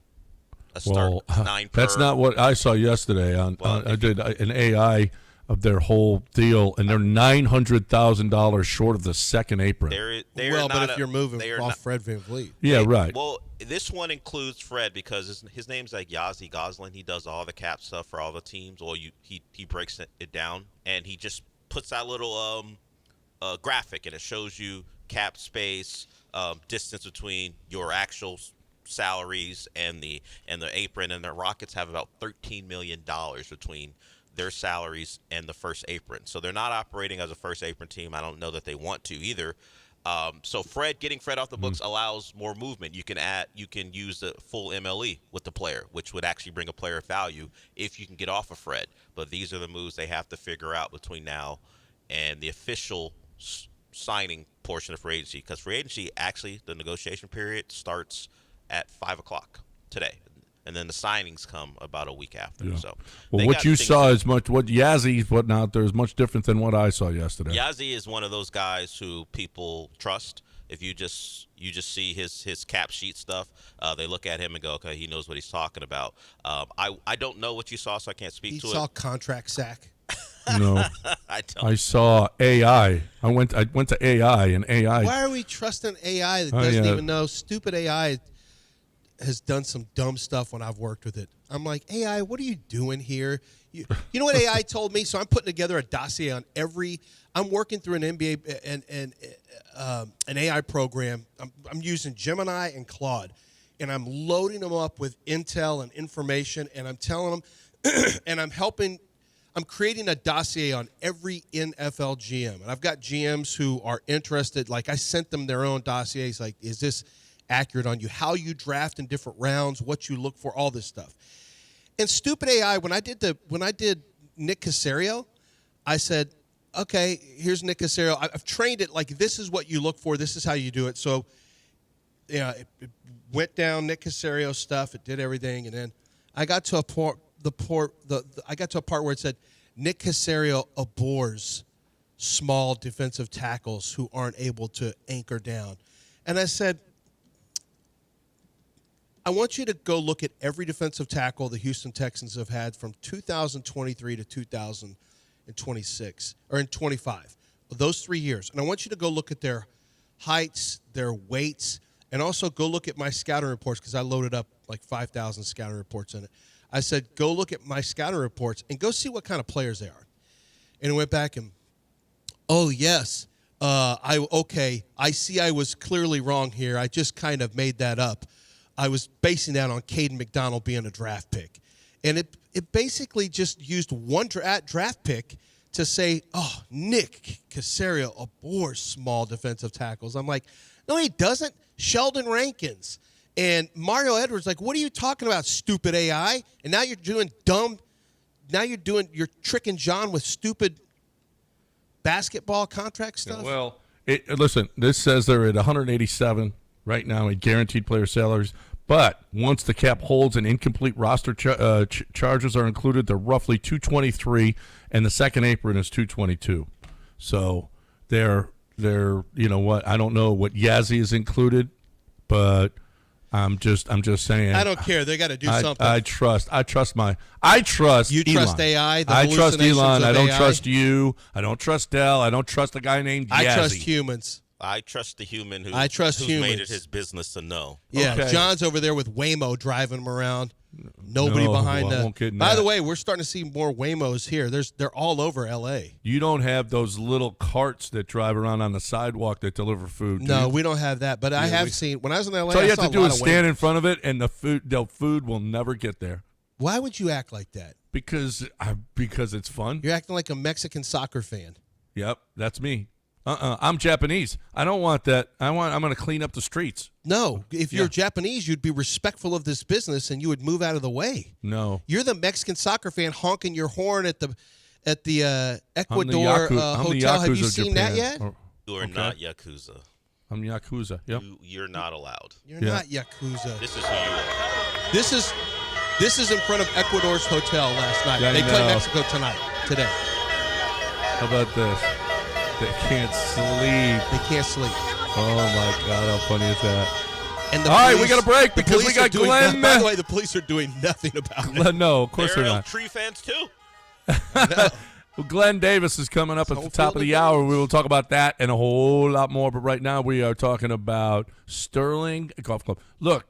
Start 9 per. That's not what I saw yesterday. I did an AI of their whole deal, and they're $900,000 short of the second apron. But if you're moving off Fred VanVleet. Yeah, right. Well, this one includes Fred because his name's like Yazzie Goslin. He does all the cap stuff for all the teams. Well, he breaks it down, and he just puts out a little graphic, and it shows you cap space, distance between your actual salaries and the apron, and the Rockets have about $13 million between their salaries and the first apron. So they're not operating as a first apron team. I don't know that they want to either. So getting Fred off the books allows more movement. You can use the full MLE with the player, which would actually bring a player value if you can get off of Fred. But these are the moves they have to figure out between now and the official signing portion of free agency, because free agency, actually, the negotiation period starts at 5 o'clock today. And then the signings come about a week after. Yeah. So, what you saw is what Yazzie putting out there is much different than what I saw yesterday. Yazzie is one of those guys who people trust. If you just see his cap sheet stuff, they look at him and go, okay, he knows what he's talking about. I don't know what you saw, so I can't speak to it. You saw contract sack. No, I don't. I saw AI. I went to AI, and AI. Why are we trusting AI that doesn't even know? Stupid AI has done some dumb stuff when I've worked with it. I'm like, AI, what are you doing here? You know what AI told me? So I'm putting together a dossier on I'm working through an MBA and an AI program. I'm using Gemini and Claude, and I'm loading them up with intel and information, and I'm telling them, and I'm creating a dossier on every NFL GM. And I've got GMs who are interested. Like, I sent them their own dossiers. Like, is this accurate on you, how you draft in different rounds, what you look for, all this stuff. And stupid AI, when I did Nick Caserio, I said, okay, here's Nick Caserio. I've trained it like this is what you look for, this is how you do it. So, it went down Nick Caserio stuff, it did everything, and then I got to a part where it said Nick Caserio abhors small defensive tackles who aren't able to anchor down. And I said, I want you to go look at every defensive tackle the Houston Texans have had from 2023 to 2026, or in 25, those 3 years. And I want you to go look at their heights, their weights, and also go look at my scouting reports, because I loaded up like 5,000 scouting reports in it. I said, go look at my scouting reports and go see what kind of players they are. And I went back and, oh, yes, I see I was clearly wrong here. I just kind of made that up. I was basing that on Caden McDonald being a draft pick. And it basically just used one draft pick to say, oh, Nick Caserio abhors small defensive tackles. I'm like, no, he doesn't. Sheldon Rankins and Mario Edwards, like, what are you talking about, stupid AI? And now you're doing you're tricking John with stupid basketball contract stuff? Well, listen, this says they're at 187 right now in guaranteed player salaries. But once the cap holds and incomplete roster charges are included, they're roughly 223, and the second apron is 222. So they're I don't know what Yazzie is included, but I'm just saying. I don't care. They got to do something. I trust You Elon. trust AI? I trust Elon. I don't AI? trust you. I don't trust Dell. I don't trust a guy named Yazzie. I trust humans. I trust the human who's humans. made it his business to know. Yeah, Okay. John's over there with Waymo driving him around. Nobody behind I won't get in By the that. way, we're starting to see more Waymos here. They're all over L.A. You don't have those little carts that drive around on the sidewalk that deliver food. do No, you? we don't have that. But I have seen when I was in L.A. So all you I have saw to do a lot is of stand Waymos. in front of it, and the food will never get there Why would you act like that? because it's fun. You're acting like a Mexican soccer fan. Yep, that's me. I'm Japanese. I don't want that. I'm going to clean up the streets. No, if you're Japanese, you'd be respectful of this business and you would move out of the way. No. You're the Mexican soccer fan honking your horn at the I'm the Ecuador I'm the hotel. Have you Yakuza seen Japan. that yet? You are not Yakuza. I'm Yakuza. Yep. You're not allowed. You're Yeah. not Yakuza. This is who you are. This is in front of Ecuador's hotel last night. Yeah, I they play know. Mexico today. How about this? They can't sleep. They can't sleep. Oh my God, how funny is that? And the All right, police, we got a break the because we police got are doing Glenn. By the way, the police are doing nothing about it. No, of course They're they're Elm not. Tree fans too. Well, Glenn Davis is coming up at the Home top field of the advantage. hour. We will talk about that and a whole lot more. But right now, we are talking about Sterling Golf Club. Look,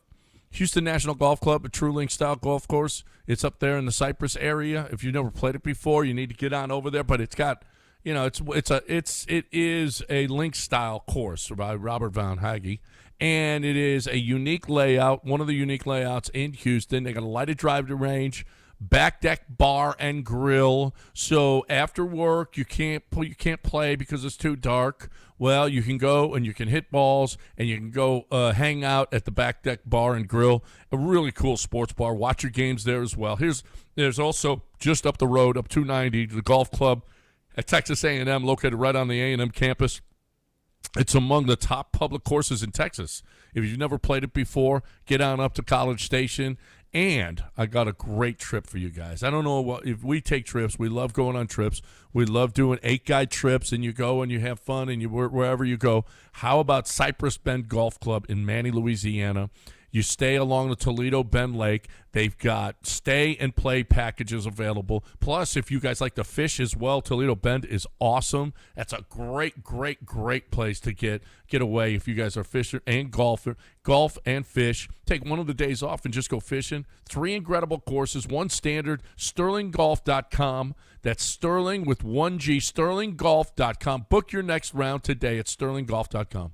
Houston National Golf Club, a true link style golf course. It's up there in the Cypress area. If you've never played it before, you need to get on over there. But it's got, it is a link style course by Robert Van Hagge. And it is a unique layout, one of the unique layouts in Houston. They got a lighted driving range, back deck bar and grill. So after work, you can't play because it's too dark. Well, you can go and you can hit balls and you can go hang out at the back deck bar and grill. A really cool sports bar. Watch your games there as well. There's also just up the road, up 290, the golf club at Texas A&M, located right on the A&M campus. It's among the top public courses in Texas. If you've never played it before, get on up to College Station. And I got a great trip for you guys. I don't know if we take trips. We love going on trips. We love doing 8-guy trips, and you go and you have fun, and you wherever you go. How about Cypress Bend Golf Club in Manny, Louisiana? You stay along the Toledo Bend Lake. They've got stay and play packages available. Plus, if you guys like to fish as well, Toledo Bend is awesome. That's a great, great, great place to get away if you guys are fisher and golfer. Golf and fish. Take one of the days off and just go fishing. 3 incredible courses, 1 standard, sterlinggolf.com. That's Sterling with 1G, sterlinggolf.com. Book your next round today at sterlinggolf.com.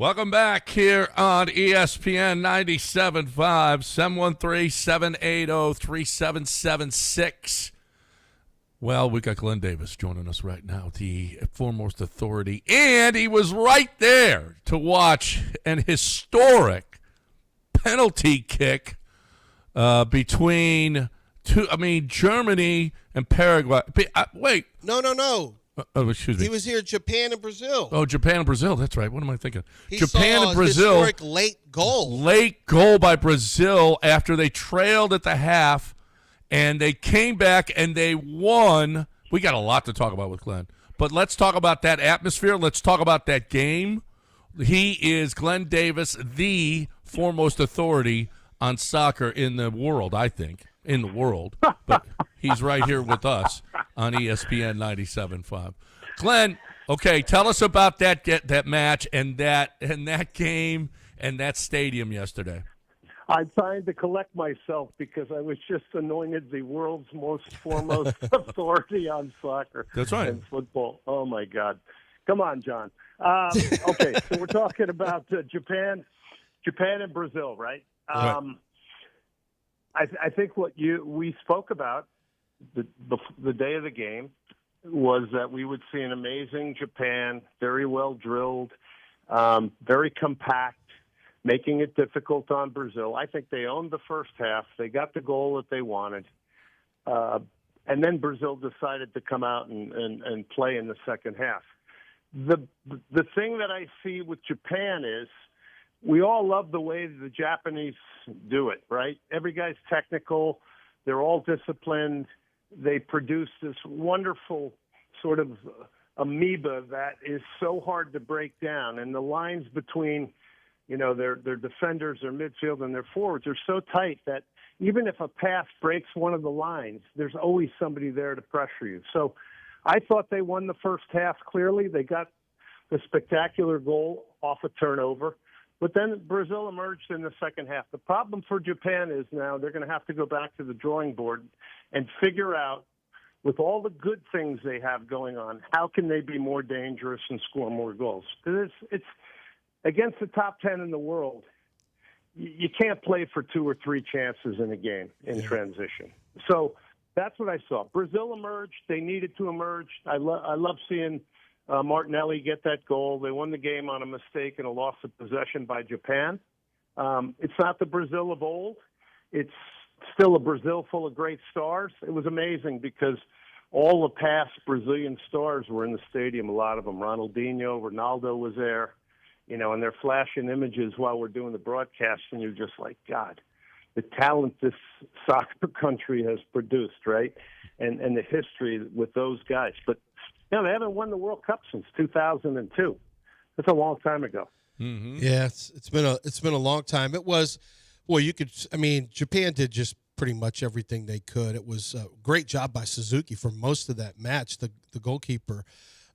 Welcome back here on ESPN 97.5, 713-780-3776. Well, we got Glenn Davis joining us right now, the foremost authority, and he was right there to watch an historic penalty kick between Germany and Paraguay. Wait. No. Oh, excuse me. He was here, Japan and Brazil. Oh, Japan and Brazil. That's right. What am I thinking? He Japan saw and Brazil. Historic late goal. Late goal by Brazil after they trailed at the half, and they came back and they won. We got a lot to talk about with Glenn, but let's talk about that atmosphere. Let's talk about that game. He is Glenn Davis, the foremost authority on soccer in the world, I think. In the world, but he's right here with us on ESPN 97.5. Glenn, okay, tell us about that match and that game and that stadium yesterday. I'm trying to collect myself because I was just anointed the world's most foremost authority on soccer. That's right. And football. Oh my God! Come on, John. Okay, so we're talking about Japan and Brazil, right? Right. I think what we spoke about the day of the game was that we would see an amazing Japan, very well drilled, very compact, making it difficult on Brazil. I think they owned the first half. They got the goal that they wanted. And then Brazil decided to come out and play in the second half. The thing that I see with Japan is we all love the way the Japanese do it, right? Every guy's technical. They're all disciplined. They produce this wonderful sort of amoeba that is so hard to break down. And the lines between, their defenders, their midfield, and their forwards are so tight that even if a pass breaks one of the lines, there's always somebody there to pressure you. So I thought they won the first half clearly. They got the spectacular goal off a turnover. But then Brazil emerged in the second half. The problem for Japan is now they're going to have to go back to the drawing board and figure out, with all the good things they have going on, how can they be more dangerous and score more goals? Because it's against the top 10 in the world. You can't play for 2 or 3 chances in a game in transition. So that's what I saw. Brazil emerged. They needed to emerge. I love seeing Martinelli get that goal. They won the game on a mistake and a loss of possession by Japan. It's not the Brazil of old. It's still a Brazil full of great stars. It was amazing because all the past Brazilian stars were in the stadium, a lot of them. Ronaldinho, Ronaldo was there, and they're flashing images while we're doing the broadcast, and you're just like, God, the talent this soccer country has produced, right? And the history with those guys. But they haven't won the World Cup since 2002. That's a long time ago. Mm-hmm. Yeah, it's been a long time. It was, Japan did just pretty much everything they could. It was a great job by Suzuki for most of that match. The goalkeeper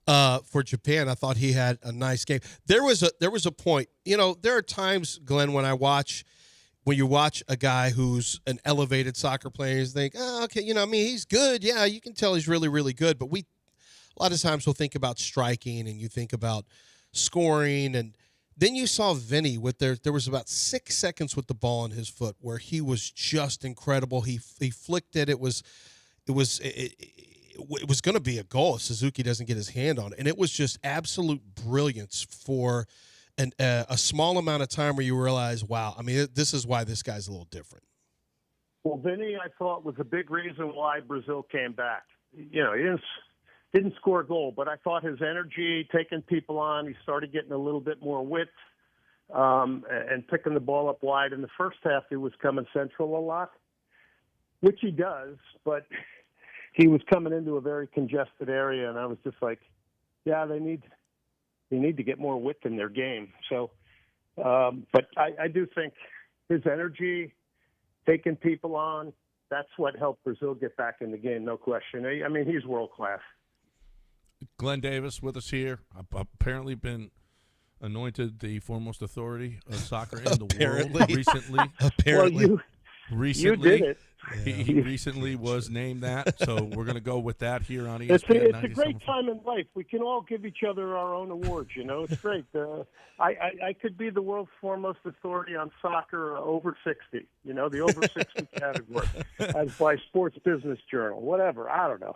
for Japan, I thought he had a nice game. There was a point. There are times, Glenn, when you watch a guy who's an elevated soccer player, you think, okay, he's good. Yeah, you can tell he's really, really good. But a lot of times we'll think about striking and you think about scoring. And then you saw Vinny there was about 6 seconds with the ball in his foot where he was just incredible. He flicked it. It was going to be a goal if Suzuki doesn't get his hand on it. And it was just absolute brilliance for a small amount of time where you realize, wow, this is why this guy's a little different. Well, Vinny, I thought, was a big reason why Brazil came back. He didn't score a goal, but I thought his energy, taking people on, he started getting a little bit more width and picking the ball up wide. In the first half, he was coming central a lot, which he does, but he was coming into a very congested area, and I was just like, yeah, they need to get more width in their game. So, but I do think his energy, taking people on, that's what helped Brazil get back in the game, no question. He's world-class. Glenn Davis with us here. Apparently been anointed the foremost authority of soccer in the world recently. Apparently. Well, you did it. He recently was named that, so we're going to go with that here on ESPN. It's a great time in life. We can all give each other our own awards. It's great. I could be the world's foremost authority on soccer over 60. The over 60 category, as by Sports Business Journal, whatever. I don't know.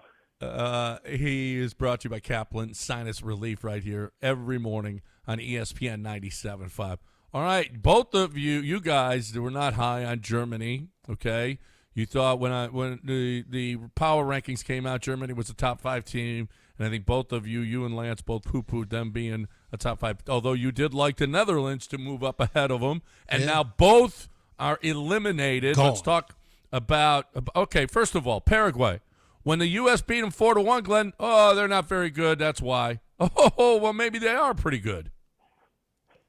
He is brought to you by Kaplan Sinus Relief right here every morning on ESPN 97.5. All right, both of you guys were not high on Germany. Okay, you thought when the power rankings came out, Germany was a top 5 team, and I think both of you and Lance both poo-pooed them being a top 5. Although you did like the Netherlands to move up ahead of them, and now both are eliminated. Gone. Let's talk about. Okay, first of all, Paraguay. When the U.S. beat them 4-1, Glenn, they're not very good. That's why. Oh, well, maybe they are pretty good.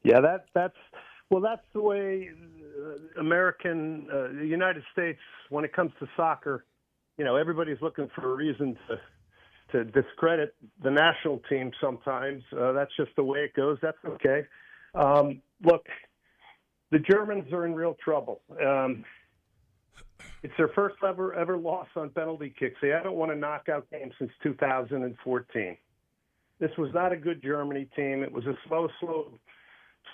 Yeah, that's the way the United States, when it comes to soccer, everybody's looking for a reason to discredit the national team sometimes. That's just the way it goes. That's okay. Look, the Germans are in real trouble. It's their first ever loss on penalty kicks. They haven't won a knockout game since 2014. This was not a good Germany team. It was a slow,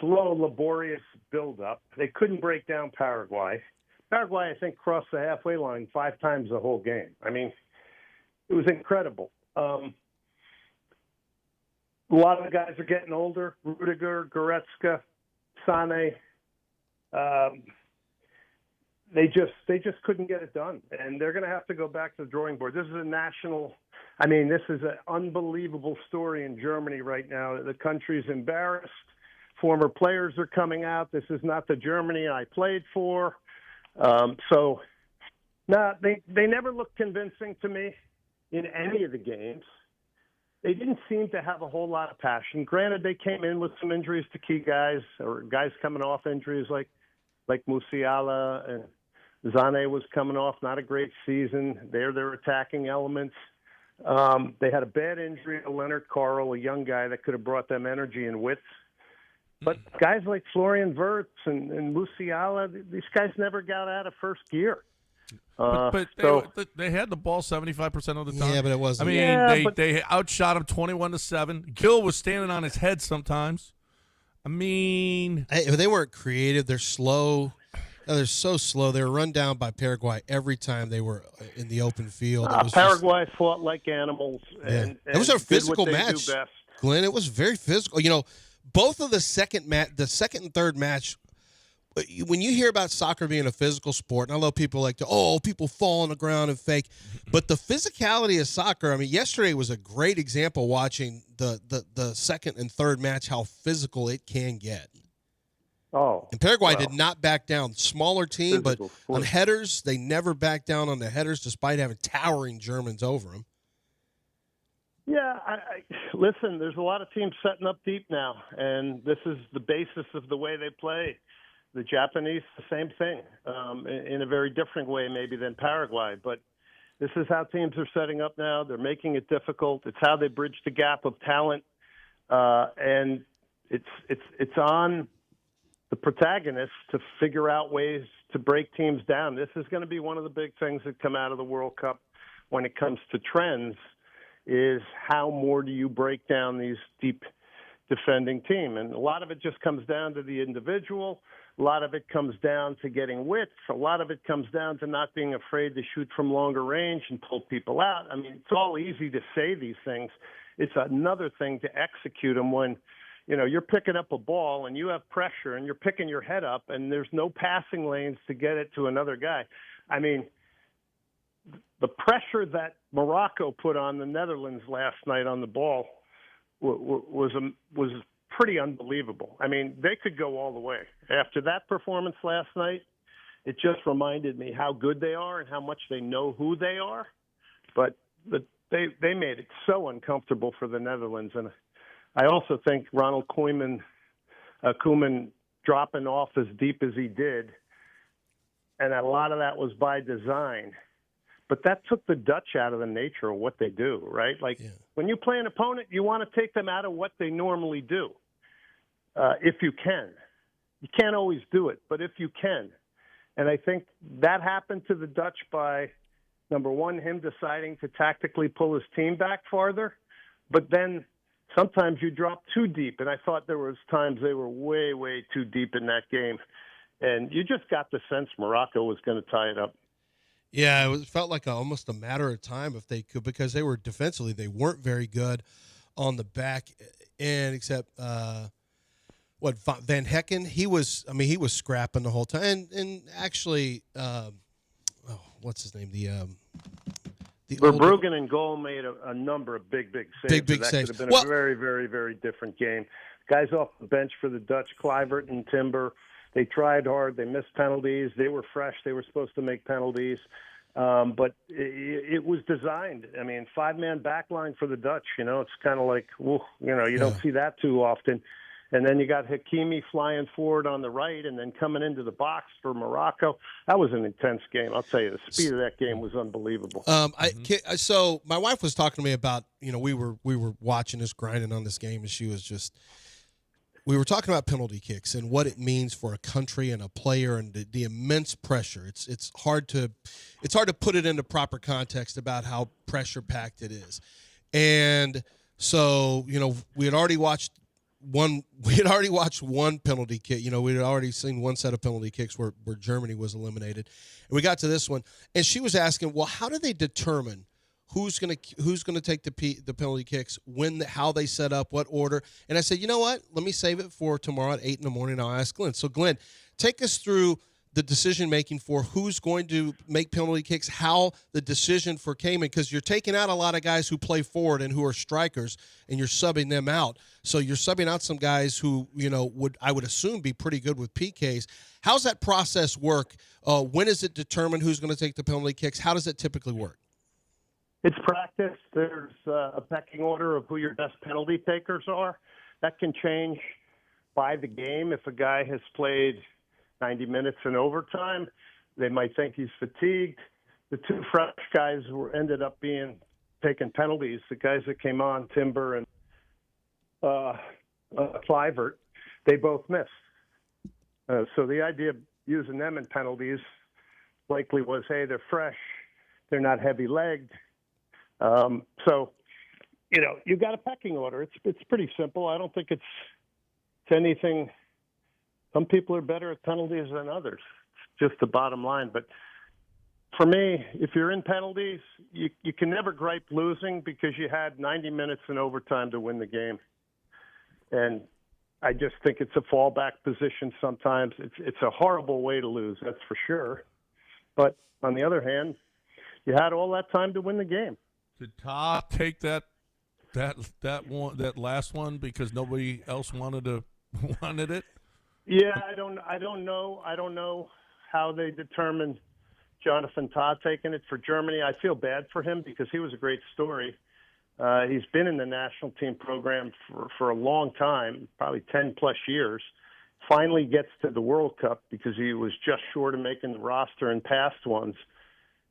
laborious build-up. They couldn't break down Paraguay. Paraguay, I think, crossed the halfway line 5 times the whole game. I mean, it was incredible. A lot of the guys are getting older. Rudiger, Goretzka, Sane. They just couldn't get it done, and they're going to have to go back to the drawing board. This is this is an unbelievable story in Germany right now. The country's embarrassed. Former players are coming out. This is not the Germany I played for. They never looked convincing to me in any of the games. They didn't seem to have a whole lot of passion. Granted, they came in with some injuries to key guys, or guys coming off injuries like Musiala, and Zane was coming off not a great season. They're their attacking elements. They had a bad injury to Leonard Carl, a young guy that could have brought them energy and width. But guys like Florian Wirtz and Musiala, these guys never got out of first gear. But they had the ball 75% of the time. Yeah, but it wasn't. I mean, they outshot him 21-7. Gill was standing on his head sometimes. I mean, they weren't creative. They're slow. They're so slow. They were run down by Paraguay every time they were in the open field. Paraguay fought like animals. And it was a physical match, best. Glenn. It was very physical. Both of the second and third match, when you hear about soccer being a physical sport, and I know people like people fall on the ground and fake, but the physicality of soccer, I mean, yesterday was a great example watching the second and third match, how physical it can get. Oh. And Paraguay did not back down. Smaller team, but on headers, they never backed down on the headers despite having towering Germans over them. Yeah, listen, there's a lot of teams setting up deep now, and this is the basis of the way they play. The Japanese, the same thing, in a very different way maybe than Paraguay. But this is how teams are setting up now. They're making it difficult. It's how they bridge the gap of talent, and it's on the protagonists to figure out ways to break teams down. This is going to be one of the big things that come out of the World Cup when it comes to trends, is how more do you break down these deep defending team? And a lot of it just comes down to the individual. A lot of it comes down to getting width. A lot of it comes down to not being afraid to shoot from longer range and pull people out. I mean, it's all easy to say these things. It's another thing to execute them when, you're picking up a ball and you have pressure and you're picking your head up and there's no passing lanes to get it to another guy. I mean, the pressure that Morocco put on the Netherlands last night on the ball was pretty unbelievable. I mean, they could go all the way. After that performance last night, it just reminded me how good they are and how much they know who they are. But they made it so uncomfortable for the Netherlands. And I also think Ronald Koeman dropping off as deep as he did, and a lot of that was by design. But that took the Dutch out of the nature of what they do, right? Like when you play an opponent, you want to take them out of what they normally do, if you can. You can't always do it, but if you can. And I think that happened to the Dutch by, number one, him deciding to tactically pull his team back farther. But then sometimes you drop too deep. And I thought there was times they were way, way too deep in that game. And you just got the sense Morocco was going to tie it up. Yeah, it felt like almost a matter of time if they could, because they were defensively, they weren't very good on the back end, except Van Hecken. He was scrapping the whole time, and actually, what's his name? The Verbruggen in goal made a number of big saves. Big that saves. Could have been a very, very, very different game. Guys off the bench for the Dutch, Kluivert and Timber. They tried hard. They missed penalties. They were fresh. They were supposed to make penalties. But it was designed. I mean, 5-man back line for the Dutch. It's kind of like, you don't see that too often. And then you got Hakimi flying forward on the right and then coming into the box for Morocco. That was an intense game. I'll tell you, the speed of that game was unbelievable. So my wife was talking to me about, we were watching this, grinding on this game, and she was just – we were talking about penalty kicks and what it means for a country and a player and the immense pressure. It's hard to put it into proper context about how pressure packed it is. And so, we had already watched one penalty kick. We had already seen one set of penalty kicks where Germany was eliminated. And we got to this one, and she was asking, well, how do they determine who's going to take the penalty kicks, how they set up, what order? And I said, you know what? Let me save it for tomorrow at 8 a.m. I'll ask Glenn. So, Glenn, take us through the decision-making for who's going to make penalty kicks, how the decision for Cayman, because you're taking out a lot of guys who play forward and who are strikers, and you're subbing them out. So you're subbing out some guys who, I would assume be pretty good with PKs. How's that process work? When is it determined who's going to take the penalty kicks? How does it typically work? It's practice. There's a pecking order of who your best penalty takers are. That can change by the game. If a guy has played 90 minutes in overtime, they might think he's fatigued. The two fresh guys ended up taking penalties. The guys that came on, Timber and Kluivert, they both missed. So the idea of using them in penalties likely was, hey, they're fresh, they're not heavy-legged. So, you got a pecking order. It's pretty simple. I don't think it's anything. Some people are better at penalties than others. It's just the bottom line. But for me, if you're in penalties, you can never gripe losing because you had 90 minutes in overtime to win the game. And I just think it's a fallback position sometimes. It's a horrible way to lose, that's for sure. But on the other hand, you had all that time to win the game. Did Todd take that last one because nobody else wanted it? Yeah, I don't know how they determined Jonathan Todd taking it for Germany. I feel bad for him because he was a great story. He's been in the national team program for a long time, probably 10 plus years. Finally gets to the World Cup because he was just short of making the roster in past ones.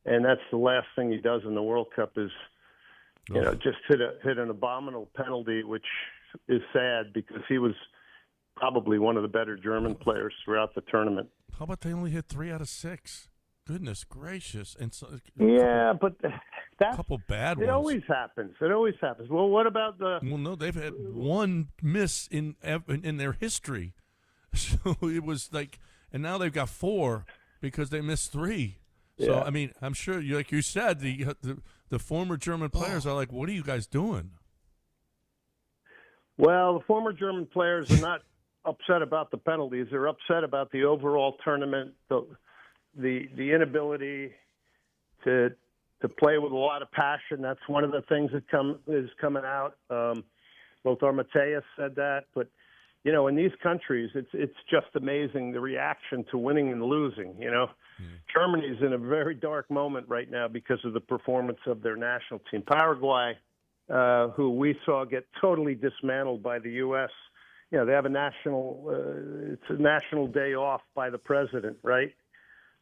And that's the last thing he does in the World Cup is, just hit an abominable penalty, which is sad because he was probably one of the better German players throughout the tournament. How about they only hit 3 out of 6? Goodness gracious! And so, but that's a couple bad ones. It always happens. Well, what about the? Well, no, they've had one miss in their history, so it was like, and now they've got 4 because they missed 3. So, Yeah. I mean, I'm sure, like you said, the former German players are like, what are you guys doing? Well, the former German players are not upset about the penalties. They're upset about the overall tournament, the inability to play with a lot of passion. That's one of the things that is coming out. Lothar Matthäus said that. But, in these countries, it's just amazing, the reaction to winning and losing, Germany's in a very dark moment right now because of the performance of their national team. Paraguay, who we saw get totally dismantled by the U.S., they have it's a national day off by the president, right?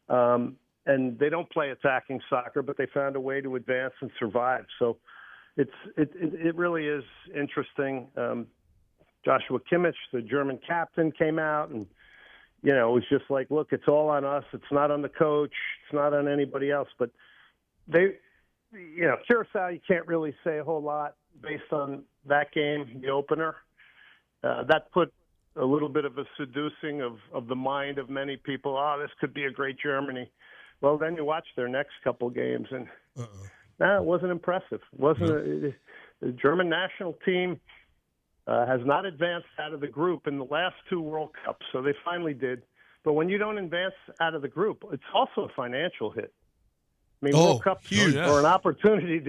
And they don't play attacking soccer, but they found a way to advance and survive. So it really is interesting. Joshua Kimmich, the German captain, came out and, it was just like, look, it's all on us. It's not on the coach. It's not on anybody else. But Curacao, you can't really say a whole lot based on that game, the opener. That put a little bit of a seducing of the mind of many people. Oh, this could be a great Germany. Well, then you watch their next couple games, and it wasn't impressive. The German national team has not advanced out of the group in the last 2 World Cups, so they finally did. But when you don't advance out of the group, it's also a financial hit. I mean, World Cups are an opportunity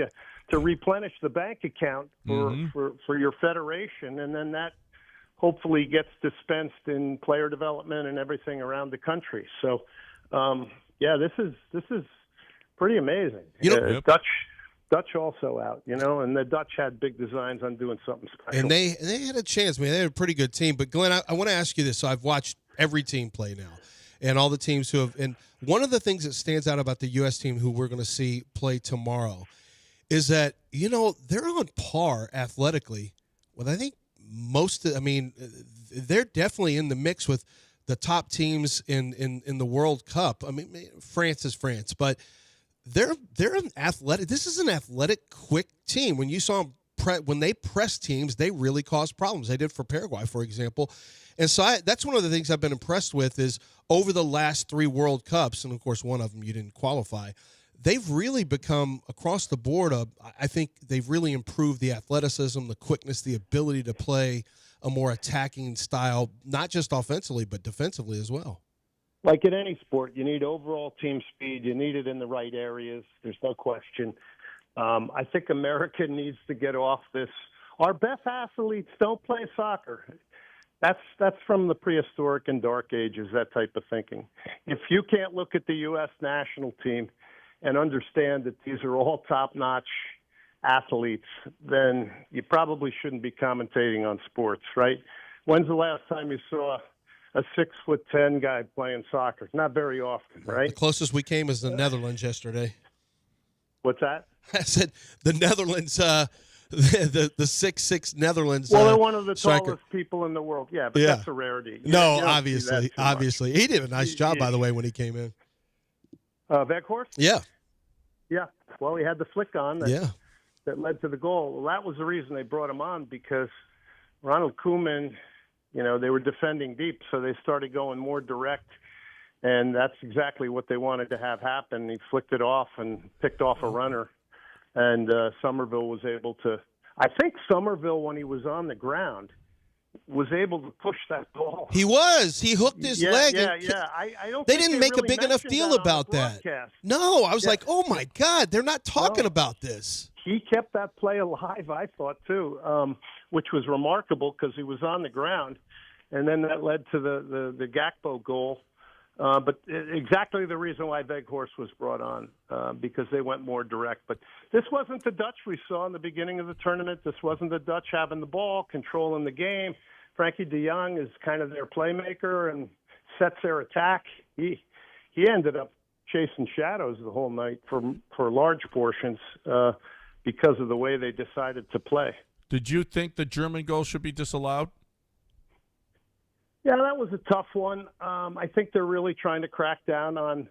to replenish the bank account for your federation, and then that hopefully gets dispensed in player development and everything around the country. So, this is pretty amazing. Dutch also out, and the Dutch had big designs on doing something special. And they had a chance, man. They had a pretty good team. But Glenn, I want to ask you this. So I've watched every team play now, and all the teams who have. And one of the things that stands out about the U.S. team who we're going to see play tomorrow is that they're on par athletically with I think they're definitely in the mix with the top teams in the World Cup. I mean, France is France, but they're an athletic. This is an athletic, quick team. When you saw them when they press teams, they really cause problems. They did for Paraguay, for example. And so that's one of the things I've been impressed with is over the last 3 World Cups, and of course one of them you didn't qualify, they've really become, across the board, I think they've really improved the athleticism, the quickness, the ability to play a more attacking style, not just offensively, but defensively as well. Like in any sport, you need overall team speed. You need it in the right areas. There's no question. I think America needs to get off this. Our best athletes don't play soccer. That's from the prehistoric and dark ages, that type of thinking. If you can't look at the U.S. national team and understand that these are all top-notch athletes, then you probably shouldn't be commentating on sports, right? When's the last time you saw a 6'10" guy playing soccer? Not very often, right? The closest we came is the Netherlands yesterday. What's that? I said the Netherlands, the 6'6" Netherlands. Well, they're one of the striker. tallest people in the world. Yeah, but that's a rarity. No, you don't obviously. He did a nice job, by the way, when he came in. Weghorst? Yeah. Yeah. Well, he had the flick on that led to the goal. Well, that was the reason they brought him on, because Ronald Koeman, they were defending deep, so they started going more direct, and that's exactly what they wanted to have happen. He flicked it off and picked off a runner, and Somerville was able to – I think Somerville, when he was on the ground, was able to push that ball. He was. He hooked his leg. Yeah. I don't. They didn't make a big enough deal about that. No, I was like, oh my God, they're not talking about this. He kept that play alive, I thought too, which was remarkable because he was on the ground, and then that led to the Gakpo goal. But exactly the reason why Weghorst was brought on, because they went more direct. But this wasn't the Dutch we saw in the beginning of the tournament. This wasn't the Dutch having the ball, controlling the game. Frankie de Jong is kind of their playmaker and sets their attack. He ended up chasing shadows the whole night for large portions because of the way they decided to play. Did you think the German goal should be disallowed? Yeah, that was a tough one. I think they're really trying to crack down on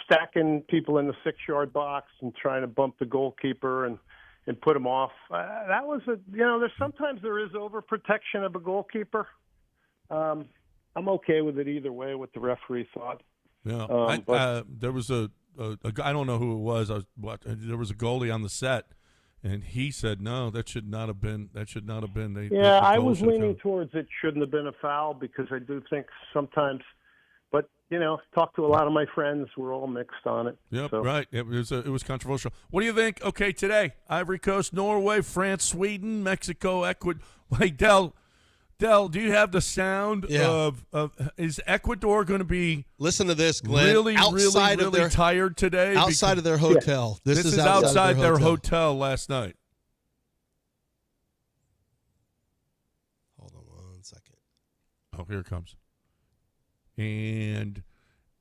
stacking people in the 6-yard box and trying to bump the goalkeeper and put him off. That was there's sometimes there is overprotection of a goalkeeper. I'm okay with it either way, what the referee thought. Yeah, there was a I don't know who it was. There was a goalie on the set, and he said no, that should not have been. I was leaning towards it shouldn't have been a foul, because I do think sometimes. But talk to a lot of my friends. We're all mixed on it. Yep, so. Right. It was controversial. What do you think? Okay, today Ivory Coast, Norway, France, Sweden, Mexico, Ecuador. Wait, Del, do you have the sound of is Ecuador going to be? Listen to this, Glenn. Really tired today. Outside of their hotel. Yeah. This is outside their hotel last night. Hold on 1 second. Oh, here it comes. And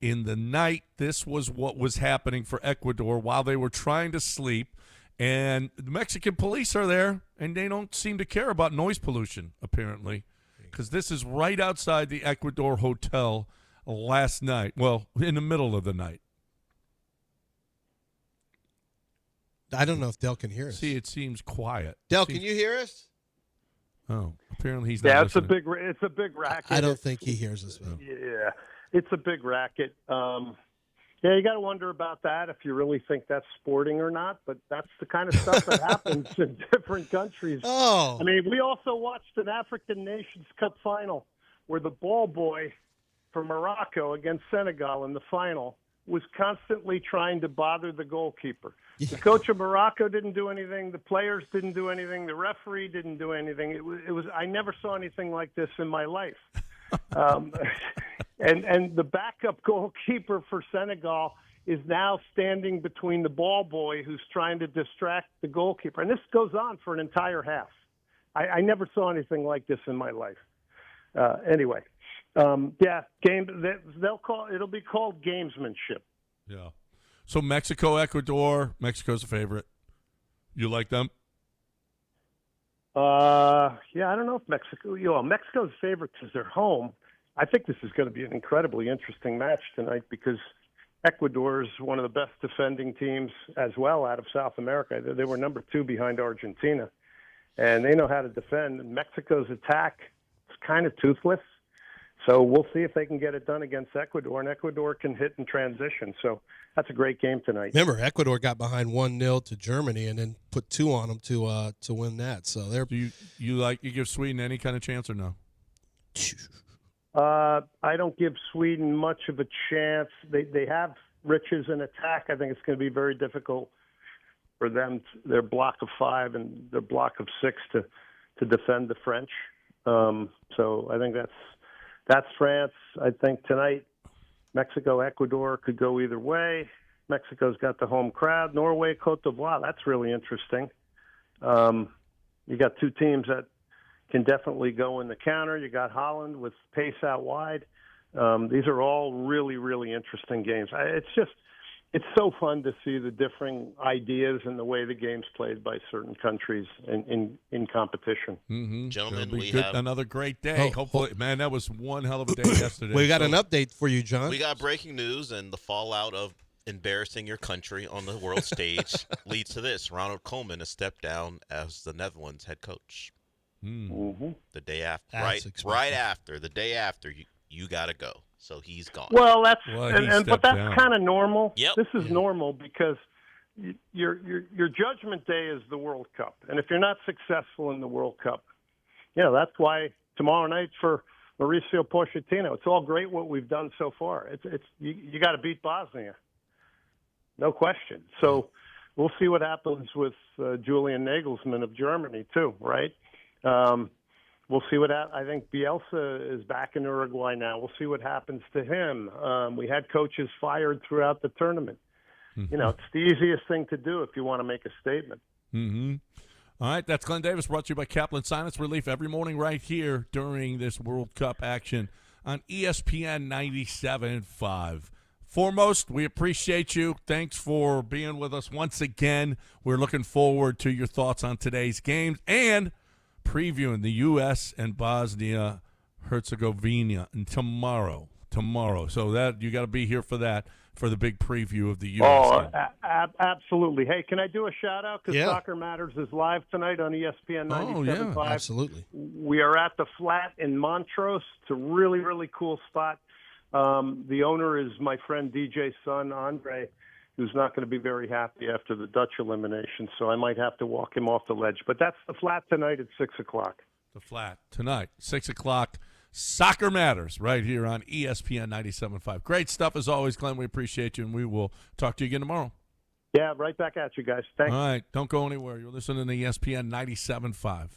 in the night, this was what was happening for Ecuador while they were trying to sleep. And the Mexican police are there, and they don't seem to care about noise pollution, apparently, because this is right outside the Ecuador hotel. last night. Well, in the middle of the night. I don't know if Dell can hear us. See, it seems quiet. Dell, can you hear us? Oh, apparently he's not Yeah, listening. it's a big racket. I don't think he hears us. Man. Yeah, it's a big racket. Yeah, you got to wonder about that if you really think that's sporting or not. But that's the kind of stuff that happens in different countries. Oh, I mean, we also watched an African Nations Cup final where the ball boy for Morocco against Senegal in the final was constantly trying to bother the goalkeeper. The coach of Morocco didn't do anything. The players didn't do anything. The referee didn't do anything. It was. I never saw anything like this in my life. And the backup goalkeeper for Senegal is now standing between the ball boy who's trying to distract the goalkeeper. And this goes on for an entire half. I never saw anything like this in my life. Anyway, it'll be called gamesmanship. Yeah. So Mexico, Ecuador. Mexico's a favorite. You like them? Yeah, I don't know if Mexico's a favorite because they're home. I think this is going to be an incredibly interesting match tonight because Ecuador is one of the best defending teams as well out of South America. They were number 2 behind Argentina, and they know how to defend. Mexico's attack is kind of toothless, so we'll see if they can get it done against Ecuador, and Ecuador can hit in transition. So that's a great game tonight. Remember, Ecuador got behind 1-0 to Germany and then put 2 on them to win that. So they're. Do you give Sweden any kind of chance or no? I don't give Sweden much of a chance. They have riches in attack. I think it's going to be very difficult for them, their block of 5 and their block of 6 to defend the French. So I think that's France. I think tonight Mexico, Ecuador could go either way. Mexico's got the home crowd. Norway, Cote d'Ivoire, that's really interesting. You got 2 teams that can definitely go in the counter. You got Holland with pace out wide. These are all really, really interesting games. It's so fun to see the differing ideas and the way the game's played by certain countries in competition. Mm-hmm. Gentlemen, we good. have Another great day. Hopefully, man, that was one hell of a day yesterday. We got an update for you, John. We got breaking news, and the fallout of embarrassing your country on the world stage leads to this. Ronald Koeman has stepped down as the Netherlands head coach. Mm-hmm. The day after, That's right after, the day after, you got to go. So he's gone. Well, Well, but that's kind of normal. Yep. This is normal because your judgment day is the World Cup, and if you're not successful in the World Cup, that's why tomorrow night for Mauricio Pochettino, it's all great what we've done so far. It's you got to beat Bosnia, no question. So we'll see what happens with Julian Nagelsmann of Germany too, right? We'll see what I think Bielsa is back in Uruguay now. We'll see what happens to him. We had coaches fired throughout the tournament. Mm-hmm. It's the easiest thing to do if you want to make a statement. Mm-hmm. All right, that's Glenn Davis, brought to you by Kaplan Sinus Relief every morning right here during this World Cup action on ESPN 97.5. Foremost, we appreciate you. Thanks for being with us once again. We're looking forward to your thoughts on today's games and previewing the U.S. and Bosnia-Herzegovina tomorrow. So that you got to be here for that, for the big preview of the U.S. Absolutely. Hey, can I do a shout-out? Because Yeah. Soccer Matters is live tonight on ESPN 97.5. yeah, absolutely. We are at the Flat in Montrose. It's a really, really cool spot. The owner is my friend DJ's son, Andre, who's not going to be very happy after the Dutch elimination, so I might have to walk him off the ledge. But that's the Flat tonight at 6 o'clock. The Flat tonight, 6 o'clock. Soccer Matters right here on ESPN 97.5. Great stuff as always, Glenn. We appreciate you, and we will talk to you again tomorrow. Yeah, right back at you guys. Thanks. All right, don't go anywhere. You're listening to ESPN 97.5.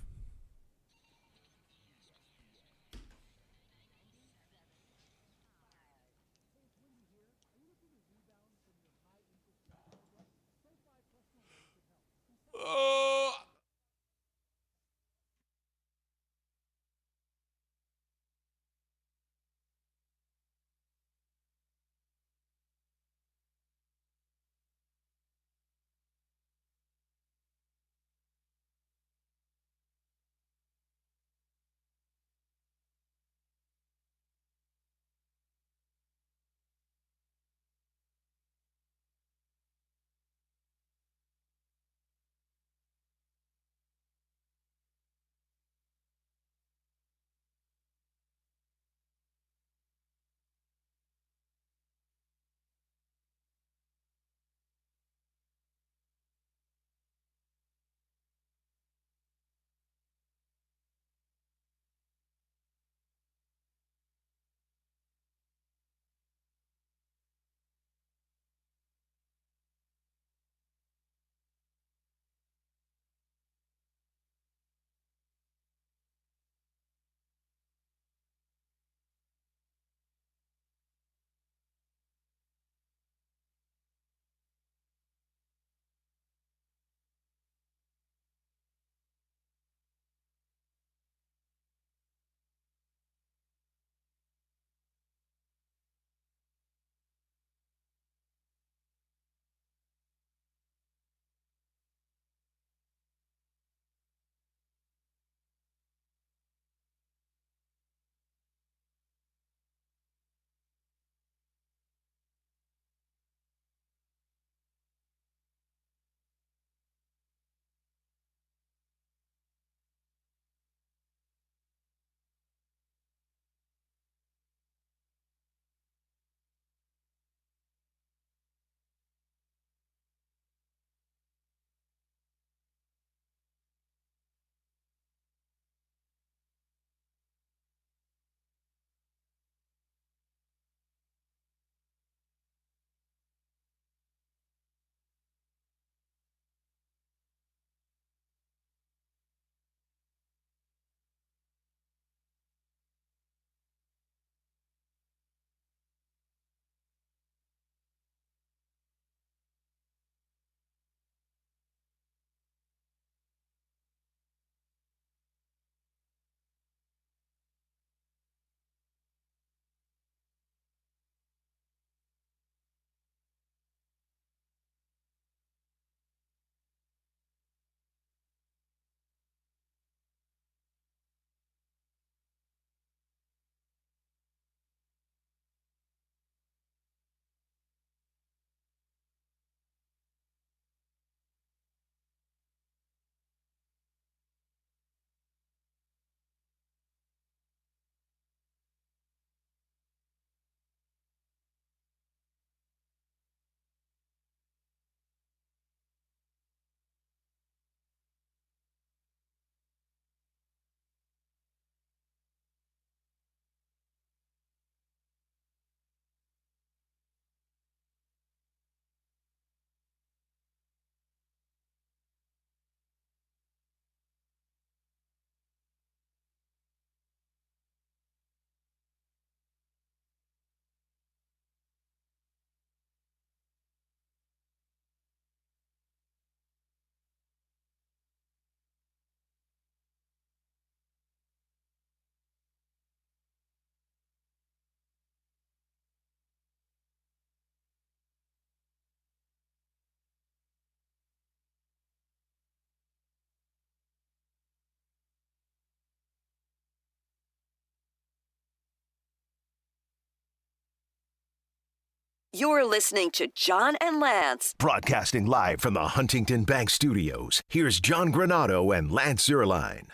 You're listening to John and Lance. Broadcasting live from the Huntington Bank Studios, here's John Granado and Lance Zierlein.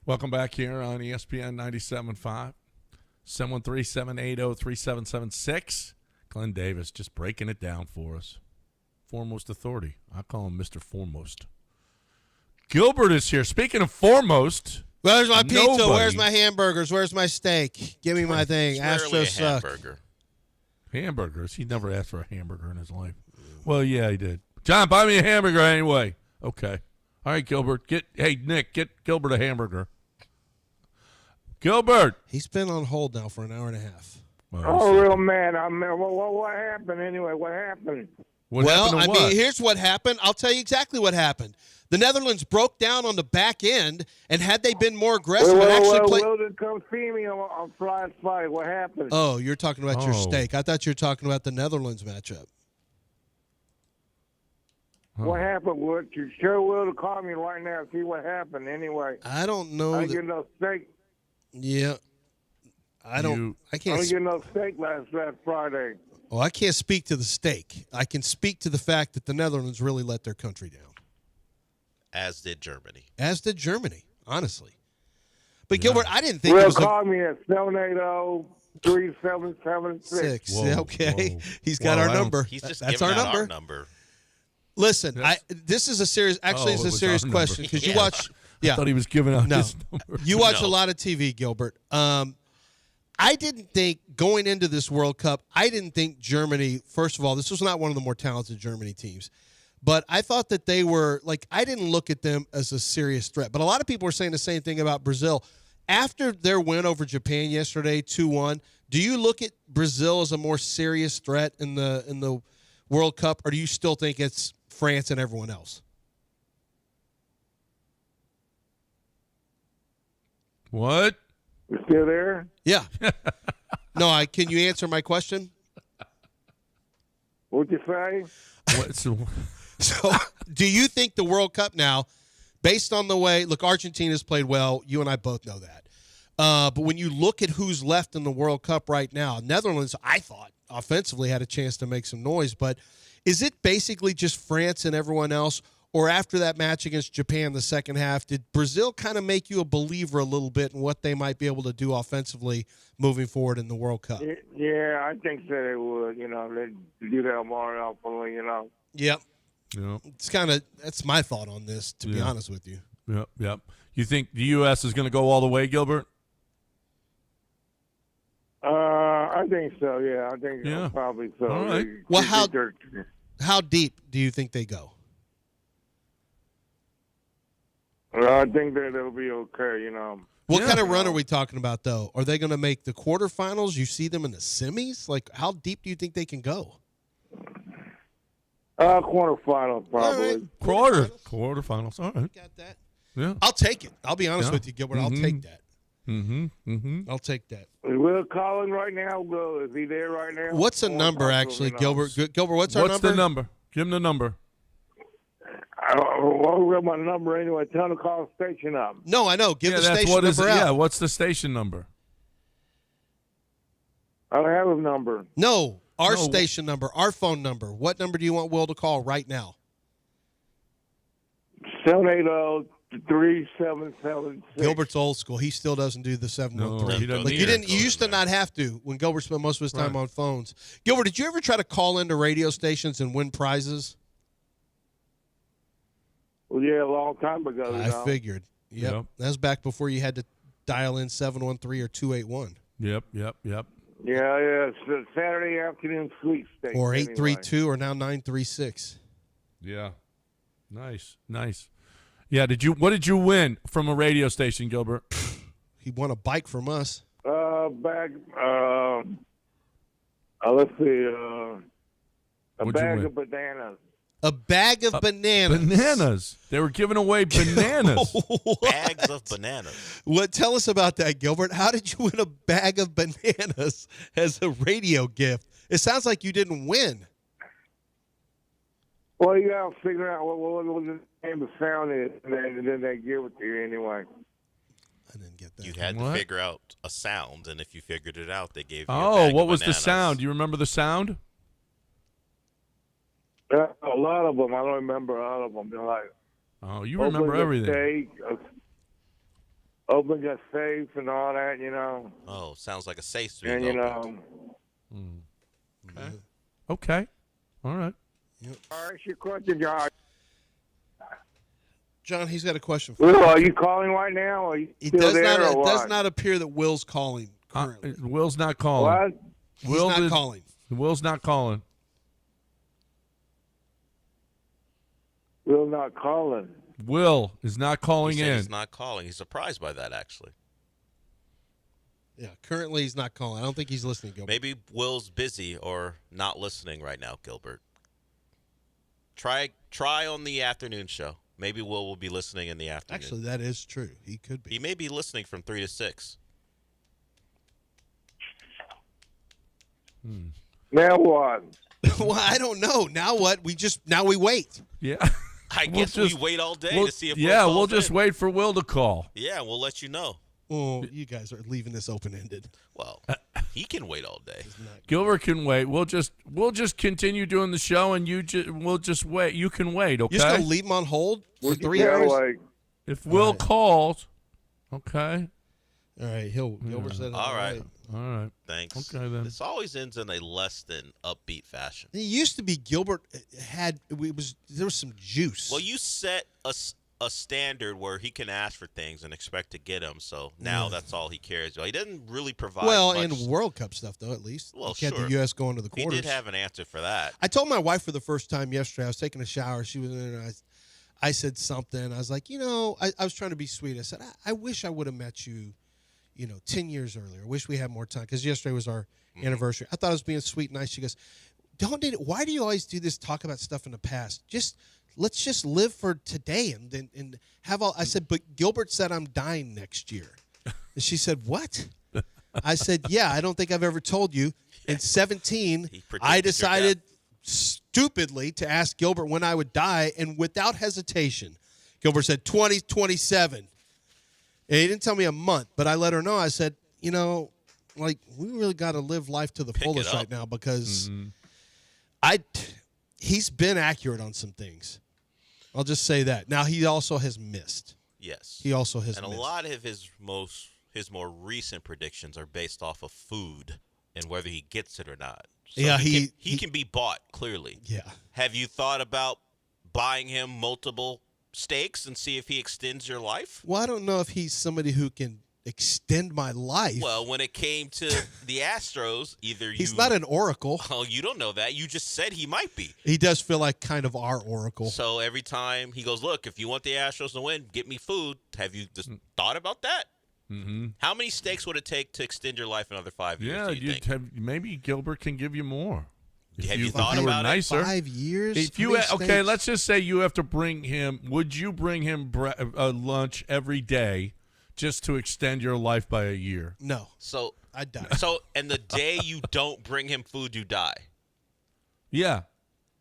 Welcome back here on ESPN 97.5, 713-780-3776. Glenn Davis just breaking it down for us. Foremost authority. I call him Mr. Foremost. Gilbert is here. Speaking of foremost, where's my pizza? nobody. Where's my hamburgers? Where's my steak? Give me my thing. Astros suck. Hamburgers. He never asked for a hamburger in his life. Well, yeah, he did. John, buy me a hamburger anyway. Okay. All right, Gilbert. Hey, Nick, get Gilbert a hamburger. Gilbert. He's been on hold now for an hour and a half. Well, real mad. What happened anyway? What happened? I mean, here's what happened. I'll tell you exactly what happened. The Netherlands broke down on the back end, and had they been more aggressive and actually played. Wilden, come see me on Friday. What happened? Oh, you're talking about your steak. I thought you were talking about the Netherlands matchup. What happened, Wood? You sure will to call me right now and see what happened anyway. I don't know. I didn't get no steak. Yeah. I can't. I didn't get no steak last Friday. Well, I can't speak to the steak. I can speak to the fact that the Netherlands really let their country down. As did Germany. Honestly. But, Gilbert, I didn't think it was call me at 780-3776. Okay. He's got our number. He's just That's giving our out number. our number. Listen, this is a serious. Actually, it's a serious question because you watch. I thought he was giving out his number. You watch a lot of TV, Gilbert. I didn't think going into this World Cup, I didn't think Germany. First of all, this was not one of the more talented Germany teams, but I thought that they were I didn't look at them as a serious threat. But a lot of people are saying the same thing about Brazil. After their win over Japan yesterday, 2-1, do you look at Brazil as a more serious threat in the World Cup, or do you still think it's France and everyone else? What? You still there? Yeah. No, can you answer my question? What'd you say? So, do you think the World Cup now, based on the way, look, Argentina's played well. You and I both know that. But when you look at who's left in the World Cup right now, Netherlands, I thought, offensively had a chance to make some noise. But is it basically just France and everyone else? Or after that match against Japan the second half, did Brazil kind of make you a believer a little bit in what they might be able to do offensively moving forward in the World Cup? Yeah, I think that they would. They do that more often, Yep. Yep. It's that's my thought on this, to be honest with you. Yep. You think the U.S. is going to go all the way, Gilbert? I think so, yeah. I think probably so. All right. Well, how deep do you think they go? I think that it'll be okay, What kind of run are we talking about, though? Are they going to make the quarterfinals? You see them in the semis? How deep do you think they can go? Quarterfinals, probably. Right. Quarterfinals. All right. Got that? Yeah. I'll take it. I'll be honest with you, Gilbert. I'll take that. I'll take that. Will Colin right now? Is he there right now? What's the number, actually, Gilbert? Gilbert, what's our number? What's the number? Give him the number. I'll read my number anyway. Tell him to call the station up. No, I know. Give the station number out. Yeah, what's the station number? I don't have a number. No, our station number, our phone number. What number do you want Will to call right now? 780-3776. Gilbert's old school. He still doesn't do the 713. No, he doesn't you used to not have to when Gilbert spent most of his time on phones. Gilbert, did you ever try to call into radio stations and win prizes? Well, yeah, a long time ago. I figured. Yep. That was back before you had to dial in 713 or 281. Yep. Yeah. It's a Saturday afternoon sweepstakes. Or 832 or now 936. Yeah. Nice. Yeah, what did you win from a radio station, Gilbert? He won a bike from us. Let's see, a bag of bananas. A bag of bananas. Bananas. They were giving away bananas. Bags of bananas. Tell us about that, Gilbert. How did you win a bag of bananas as a radio gift? It sounds like you didn't win. Well, you got to figure out what the name of the sound is, and then they give it to you anyway. I didn't get that. You had What? to figure out a sound, and if you figured it out, they gave you Oh, a bag what of was the bananas. sound? Do you remember the sound? Yeah, a lot of them. I don't remember all of them. They're like Oh, you remember opening everything. Opening a safe and all that, you know. Oh, sounds like a safe. And you know, Okay. All right. all right, your question, John. John, he's got a question for you. Will, are you calling right now? Or are you It still does there not. or It what? does not appear that Will's calling currently. Will's not calling. What? He's Will not did- calling. Will's not calling. Will not calling. Will is not calling He said in. he's not calling. He's surprised by that, actually. Yeah, currently he's not calling. I don't think he's listening, Gilbert. Maybe Will's busy or not listening right now, Gilbert. Try on the afternoon show. Maybe Will be listening in the afternoon. Actually, that is true. He could He be. may be listening from 3 to 6. Now what? Well, I don't know. Now what? Now we wait. Yeah. I We'll guess just- we wait all day We'll- to see if yeah, Will we'll calls just in. wait for Will to call. Yeah, we'll let you know. Oh, you guys are leaving this open-ended. Well, he can wait all day. Gilbert can wait. We'll just continue doing the show, and we'll just wait. You can wait, okay? You're just gonna leave him on hold for We 3 can hours? wait. If Will Right. calls, okay. All right, Gilbert said All right. All right. Thanks. Okay, then. This always ends in a less than upbeat fashion. It used to be Gilbert there was some juice. Well, you set a standard where he can ask for things and expect to get them. So now that's all he cares about. He doesn't really provide much. in World Cup stuff though, at least. Well, he had sure. the U.S. going to the He quarters. did have an answer for that. I told my wife for the first time yesterday. I was taking a shower. She was in there. And I said something. I was like, I was trying to be sweet. I said, I wish I would have met you, 10 years earlier. I wish we had more time because yesterday was our anniversary. I thought I was being sweet and nice. She goes, why do you always do this? Talk about stuff in the past. Let's just live for today and have all. I said, but Gilbert said I'm dying next year. And she said, what? I said, yeah, I don't think I've ever told you. In 17, He predicted I your decided death. stupidly to ask Gilbert when I would die, and without hesitation, Gilbert said 2027. And he didn't tell me a month, but I let her know. I said, we really got to live life to the Pick it fullest up. right now because he's been accurate on some things. I'll just say that. Now he also has missed. Yes. He also has And missed. a lot of his more recent predictions are based off of food and whether he gets it or not. So Yeah, he he- can be bought, clearly. Yeah. Have you thought about buying him multiple steaks and see if he extends your life? Well, I don't know if he's somebody who can extend my life. Well, when it came to the Astros, he's not an oracle. Oh, you don't know that. You just said he might be. He does feel like kind of our oracle. So every time he goes, look, if you want the Astros to win, get me food. Have you just thought about that? Mm-hmm. How many steaks would it take to extend your life another 5 years? Yeah, do you think? maybe Gilbert can give you more. Have you thought were about it? nicer. 5 years? If How you many okay, steaks? let's just say you have to bring him. Would you bring him lunch every day just to extend your life by a year? No, So, I'd die. and the day you don't bring him food, you die. Yeah.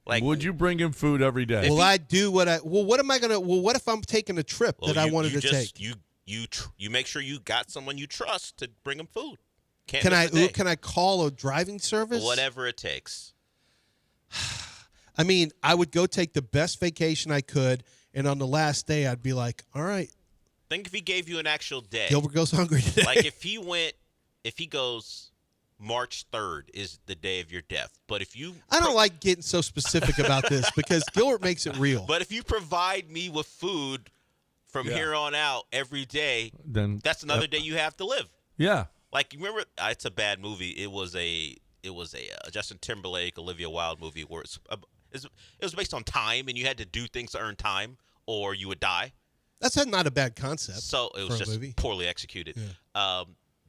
Like, Would you bring him food every day? Will I do what I? Well, what am I gonna? Well, what if I'm taking a trip well, that I you- wanted you to just- take? You make sure you got someone you trust to bring him food. Can't Can miss I? a day. Can I call a driving service? Whatever it takes. I mean, I would go take the best vacation I could, and on the last day, I'd be like, "All right, Think if he gave you an actual day. Gilbert goes hungry today." Like if he goes March 3rd is the day of your death. But if you I don't like getting so specific about this because Gilbert makes it real. But if you provide me with food from here on out every day, Then that's another day you have to live. Yeah. Like you remember, it's a bad movie. It was a Justin Timberlake, Olivia Wilde movie where it was based on time, and you had to do things to earn time, or you would die. That's not a bad concept. So it for was a just movie. poorly executed.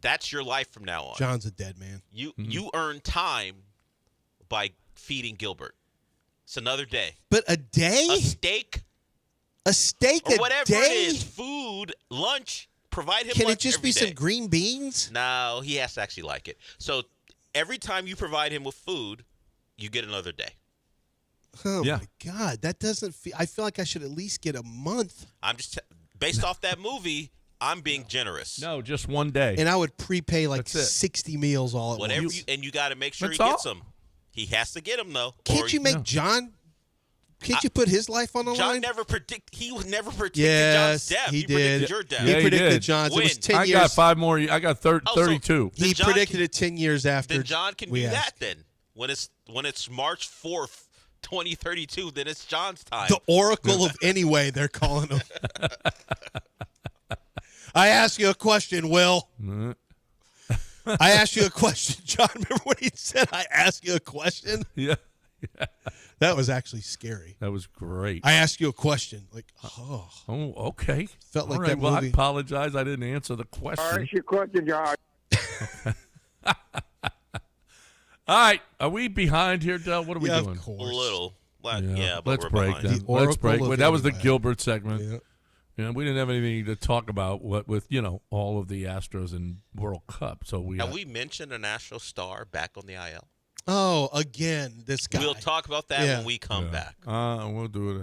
That's your life from now on. John's a dead man. You earn time by feeding Gilbert. It's another day. But a day, A steak a steak or a whatever day. it is, food, lunch. Provide him. Can lunch it just every be some day. green beans? No, he has to actually like it. So every time you provide him with food, you get another day. Oh Yeah. my God, that doesn't feel. I feel like I should at least get a month. I'm just based off that movie. I'm being generous. No, just one day. And I would prepay like That's it. 60 meals all at Whatever, once. and you got to make sure That's he gets all. them. He has to get them though. Can't you make John? Can't you put his life on the John line? never predict. He would never predict Yes, John's death. he predicted did. your death. Yeah, he he predicted did. John's. It was When? 10 I years. got 5 more. I got 32. Then He John predicted can- it 10 years after. Then John can we do asked. that. Then when it's March 4th, 2032, then it's John's time. The Oracle of Anyway, they're calling him. I ask you a question, Will. I asked you a question, John. Remember when he said, I asked you a question? Yeah. That was actually scary. That was great. I asked you a question. Like, Oh, okay. Felt like All right, that well, movie. I apologize. I didn't answer the question. Ask your question, John. All right. Are we behind here, Del? What are we yeah, doing? of course. A little. Yeah, but Let's we're break behind. then. The Let's Oracle break. of Well, that was the Anyway. Gilbert segment. Yeah. You know, we didn't have anything to talk about with all of the Astros and World Cup. So we Have we mentioned a national star back on the IL? Oh, again, this guy. We'll talk about that Yeah. when we come back. we'll do it.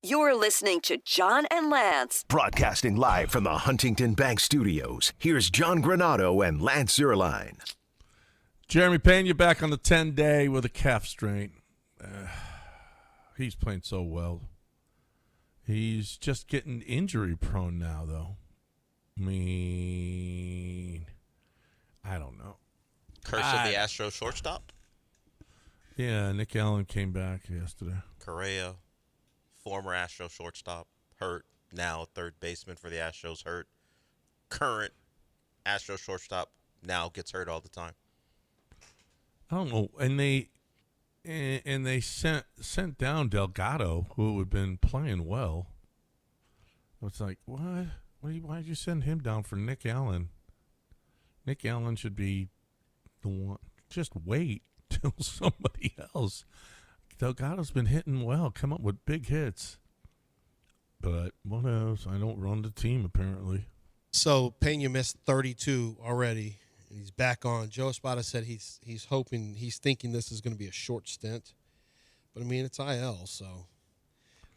You're listening to John and Lance. Broadcasting live from the Huntington Bank Studios, here's John Granado and Lance Zierlein. Jeremy Pena back on the 10-day with a calf strain. He's playing so well. He's just getting injury prone now, though. I mean, I don't know. Curse of the Astros shortstop? Yeah, Nick Allen came back yesterday. Correa, former Astros shortstop, hurt. Now third baseman for the Astros, hurt. Current Astros shortstop now gets hurt all the time. I don't know. And they sent down Delgado, who had been playing well. It's like, what? Why did you send him down for Nick Allen? Nick Allen should be the one. Just wait till somebody else. Delgado's been hitting well, come up with big hits. But what else? I don't run the team, apparently. So Pena missed 32 already. He's back on. Joe Espada said he's thinking this is going to be a short stint. But, I mean, it's IL, so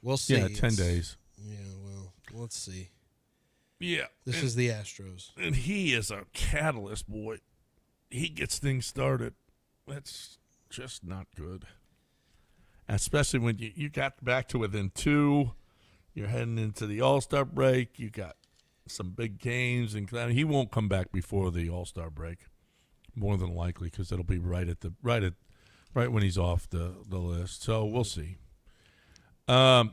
we'll see. Yeah, 10 days. Yeah, well, let's see. Yeah. This is the Astros. And he is a catalyst, boy. He gets things started. That's just not good. Especially when you got back to within 2. You're heading into the All-Star break. You got some big games, and he won't come back before the All-Star break, more than likely, because it'll be right when he's off the list. So we'll see. Yeah,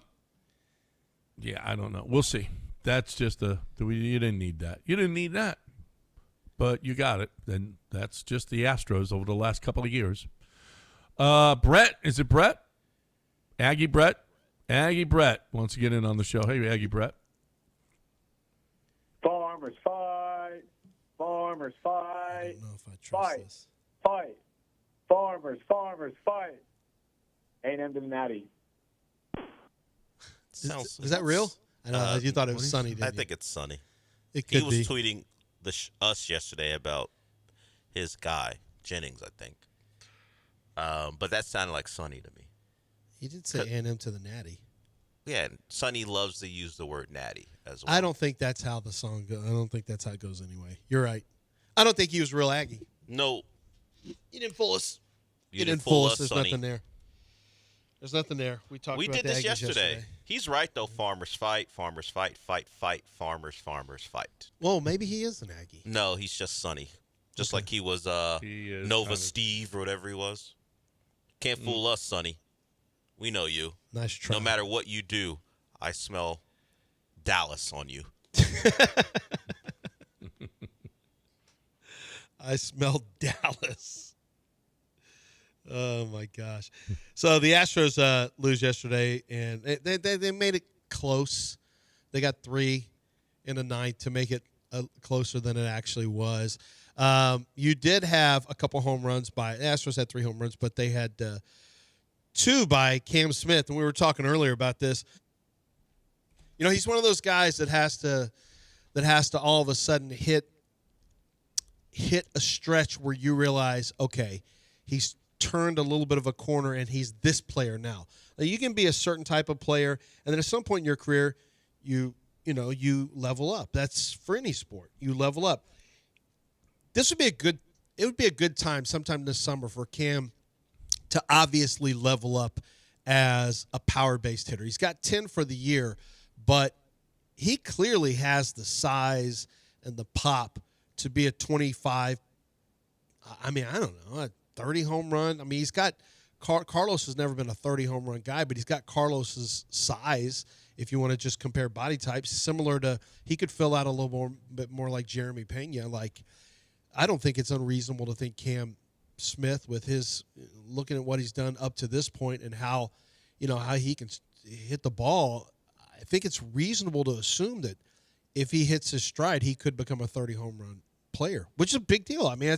I don't know. We'll see. That's just you didn't need that. You didn't need that, but you got it. And that's just the Astros over the last couple of years. Brett, is it Brett? Aggie Brett wants to get in on the show. Hey, Aggie Brett. Farmers fight. Farmers fight. I don't know if I trust this. Fight. Farmers fight. A&M to the Natty. Is that real? I know. You thought it was Sunny, didn't you? I think it's Sunny. It could be. He was tweeting us yesterday about his guy, Jennings, I think. But that sounded like Sunny to me. He did say A&M to the Natty. Yeah, Sonny loves to use the word natty as well. I don't think that's how the song goes. I don't think that's how it goes anyway. You're right. I don't think he was real Aggie. No. You didn't fool us. You didn't fool us, There's Sonny. nothing there. There's nothing there. We talked about did the this Aggies yesterday. He's right, though. Farmers fight, farmers fight, fight, farmers fight. Well, maybe he is an Aggie. No, he's just Sonny. Just like he was Nova Steve or whatever he was. Can't fool us, Sonny. We know you. Nice try. No matter what you do, I smell Dallas on you. I smell Dallas. Oh, my gosh. So the Astros lose yesterday, and they made it close. They got 3 in the 9th to make it closer than it actually was. You did have a couple home runs the Astros had 3 home runs, but they had 2 by Cam Smith, and we were talking earlier about this. You know, he's one of those guys that has to all of a sudden hit a stretch where you realize, okay, he's turned a little bit of a corner and he's this player now. Now, you can be a certain type of player, and then at some point in your career, you level up. That's for any sport. You level up. It would be a good time sometime this summer for Cam to obviously level up as a power-based hitter. He's got 10 for the year, but he clearly has the size and the pop to be a 25. I mean, I don't know, a 30 home run. I mean, he's got Carlos has never been a 30 home run guy, but he's got Carlos's size. If you want to just compare body types, similar to he could fill out a little bit more like Jeremy Pena. Like, I don't think it's unreasonable to think Cam Smith, with his looking at what he's done up to this point and how he can hit the ball, I think it's reasonable to assume that if he hits his stride, he could become a 30 home run player, which is a big deal. I mean,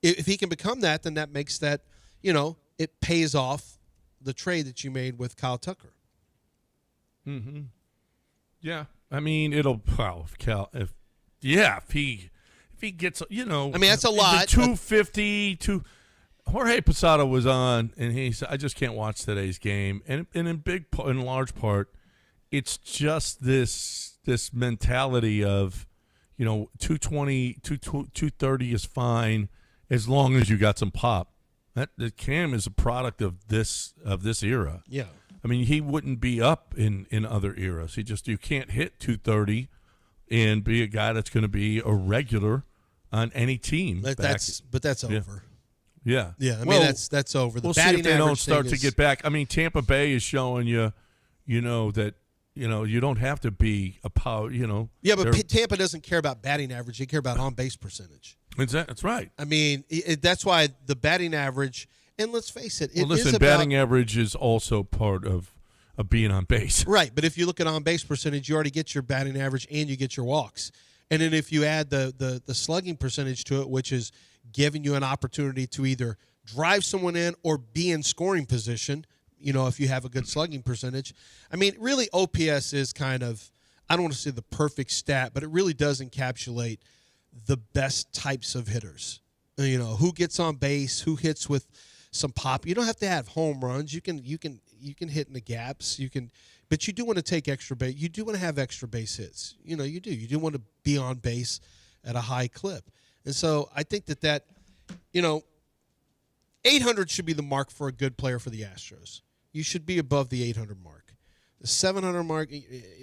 if he can become that, then that makes that, it pays off the trade that you made with Kyle Tucker. Mm-hmm. Yeah, I mean, if he gets, I mean, that's a lot. 250 to Jorge Posada was on, and he said, "I just can't watch today's game." And in large part, it's just this mentality of, 220, 230 is fine as long as you got some pop. The Cam is a product of this era. Yeah. I mean, he wouldn't be up in other eras. You can't hit 230 and be a guy that's going to be a regular on any team. But that's over. Yeah. Yeah, I mean, that's over. The We'll see batting if they don't average start thing to is- get back. I mean, Tampa Bay is showing you, that, you don't have to be a power, Yeah, but Tampa doesn't care about batting average. They care about on-base percentage. That's right. I mean, that's why the batting average, and let's face it, batting average is also part of being on base. Right, but if you look at on-base percentage, you already get your batting average and you get your walks. And then if you add the slugging percentage to it, which is giving you an opportunity to either drive someone in or be in scoring position, if you have a good slugging percentage. I mean, really, OPS is kind of, I don't want to say the perfect stat, but it really does encapsulate the best types of hitters. Who gets on base, who hits with some pop. You don't have to have home runs. You can hit in the gaps. But you do want to take extra base. You do want to have extra base hits. You do. You do want to be on base at a high clip. And so I think that 800 should be the mark for a good player for the Astros. You should be above the 800 mark. The 700 mark,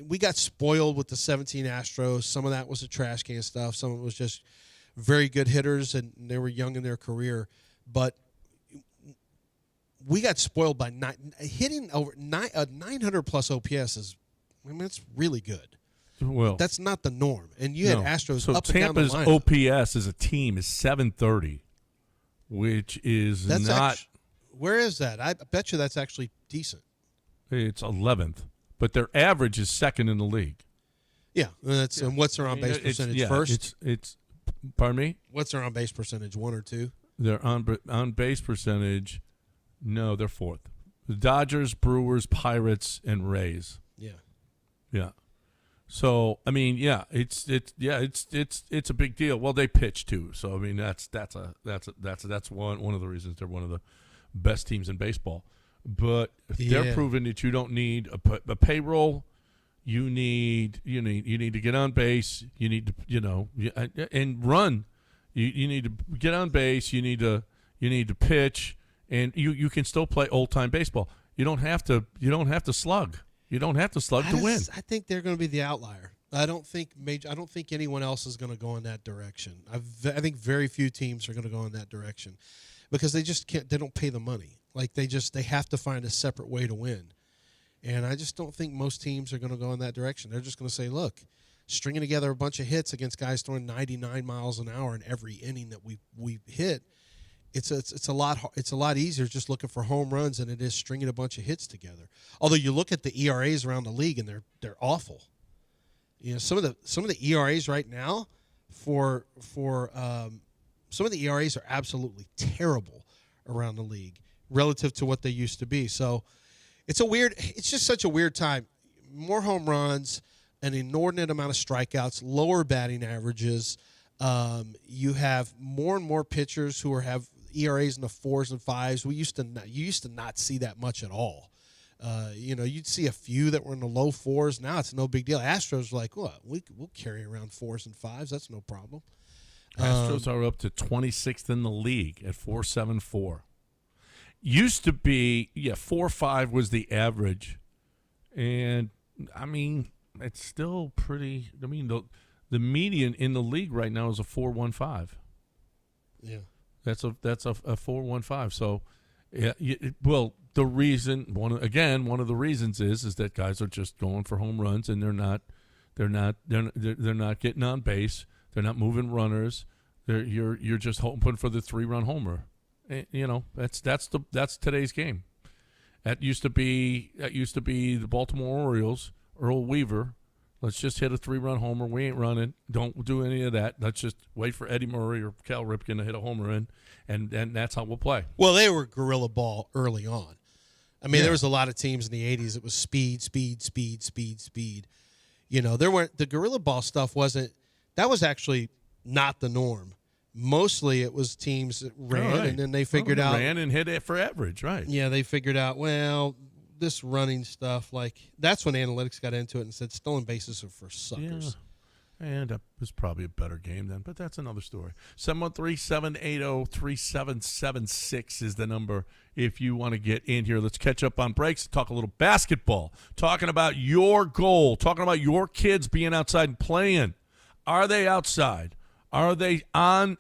we got spoiled with the 17 Astros. Some of that was the trash can stuff. Some of it was just very good hitters, and they were young in their career. But we got spoiled by hitting over 900-plus OPS is, it's really good. Well, that's not the norm. And you had Astros so up and down the Tampa's lineup. OPS as a team is 730, which is where is that? I bet you that's actually decent. It's 11th, but their average is second in the league. Yeah, and what's their on-base percentage first? It's pardon me? What's their on-base percentage, 1 or 2? Their on-base percentage, no, they're fourth. The Dodgers, Brewers, Pirates, and Rays. Yeah. So I mean, it's a big deal. Well, they pitch too, so I mean that's one of the reasons they're one of the best teams in baseball. But they're proving that you don't need a payroll. You need to get on base. You need to and run. You need to get on base. You need to pitch, and you can still play old time baseball. You don't have to slug. You don't have to slug to win. I think they're going to be the outlier. I don't think anyone else is going to go in that direction. I think very few teams are going to go in that direction because they just can't. They don't pay the money. Like they have to find a separate way to win. And I just don't think most teams are going to go in that direction. They're just going to say, look, stringing together a bunch of hits against guys throwing 99 miles an hour in every inning that we hit, it's a lot easier just looking for home runs than it is stringing a bunch of hits together. Although you look at the ERAs around the league and they're awful. Some of the ERAs right now for some of the ERAs are absolutely terrible around the league relative to what they used to be. So it's just such a weird time. More home runs, an inordinate amount of strikeouts, lower batting averages. You have more and more pitchers who have ERAs in the 4s and 5s. You used to not see that much at all. You'd see a few that were in the low 4s. Now it's no big deal. Astros are like, what? We'll carry around 4s and 5s. That's no problem. Astros are up to 26th in the league at 4.74. Used to be 4.5 was the average, and I mean it's still pretty. I mean the median in the league right now is a 4.15. Yeah, that's a 4.15. So the reason one of the reasons is that guys are just going for home runs and they're not getting on base. They're not moving runners. You're just hoping for the 3-run homer. That's today's game. That used to be the Baltimore Orioles, Earl Weaver. Let's just hit a 3-run homer. We ain't running. Don't do any of that. Let's just wait for Eddie Murray or Cal Ripken to hit a homer in, and that's how we'll play. Well, they were guerrilla ball early on. I mean, there was a lot of teams in the 80s. It was speed. The guerrilla ball stuff wasn't. That was actually not the norm. Mostly it was teams that ran, and then they figured out. Ran and hit it for average, right. Yeah, they figured out, well, this running stuff, like that's when analytics got into it and said stolen bases are for suckers. Yeah. And it was probably a better game then, but that's another story. 713-780-3776 is the number if you want to get in here. Let's catch up on breaks, talk a little basketball, talking about your goal, talking about your kids being outside and playing. Are they outside? Are they on,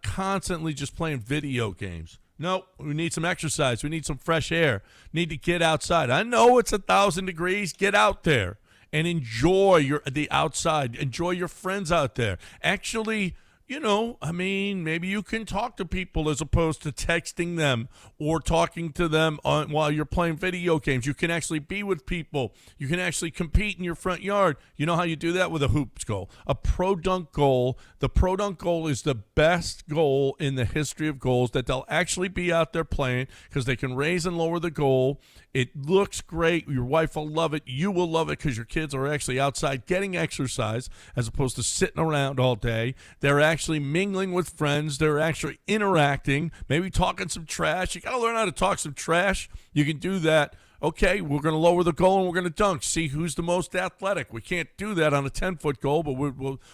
constantly just playing video games? No, we need some exercise. We need some fresh air. Need to get outside. I know it's 1,000 degrees. Get out there and enjoy the outside. Enjoy your friends out there. Actually, maybe you can talk to people as opposed to texting them or talking to them while you're playing video games. You can actually be with people. You can actually compete in your front yard. You know how you do that with a hoops goal, a pro dunk goal. The pro dunk goal is the best goal in the history of goals that they'll actually be out there playing because they can raise and lower the goal. It looks great. Your wife will love it. You will love it because your kids are actually outside getting exercise as opposed to sitting around all day. They're actually mingling with friends. They're actually interacting, maybe talking some trash. You got to learn how to talk some trash. You can do that. Okay, we're going to lower the goal and we're going to dunk. See who's the most athletic. We can't do that on a 10-foot goal, but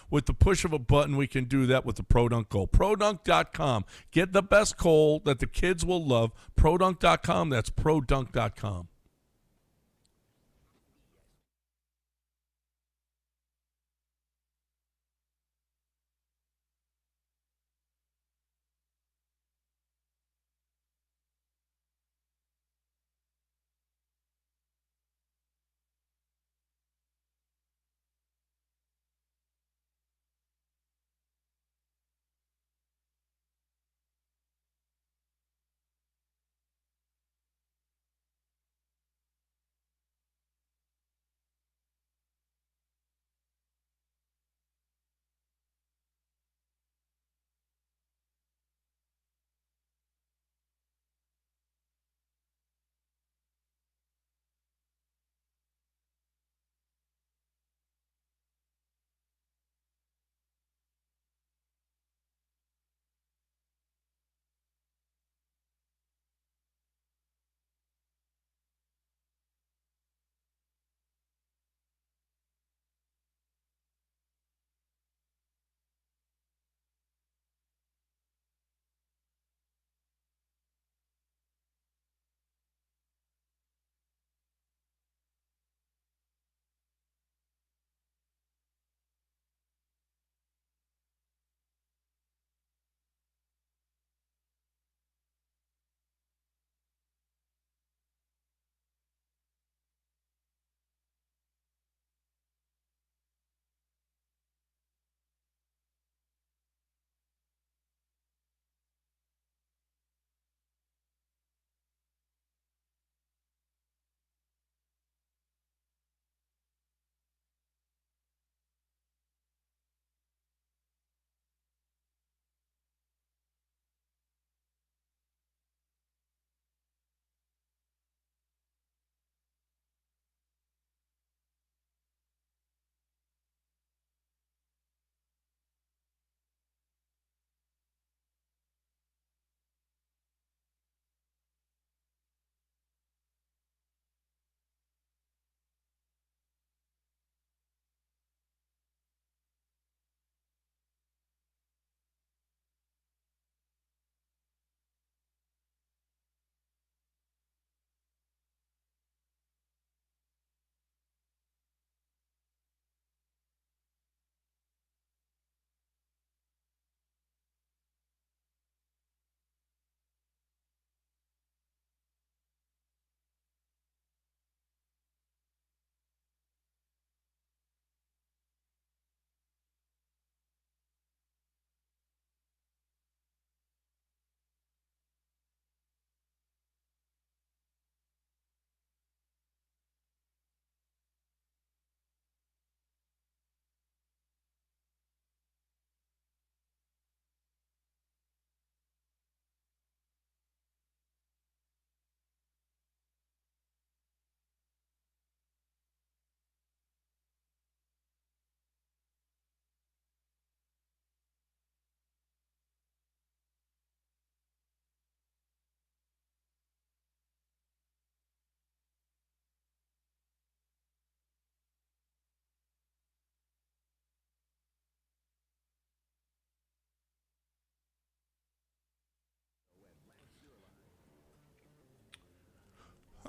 with the push of a button, we can do that with the Pro Dunk goal. ProDunk.com. Get the best goal that the kids will love. ProDunk.com. That's ProDunk.com.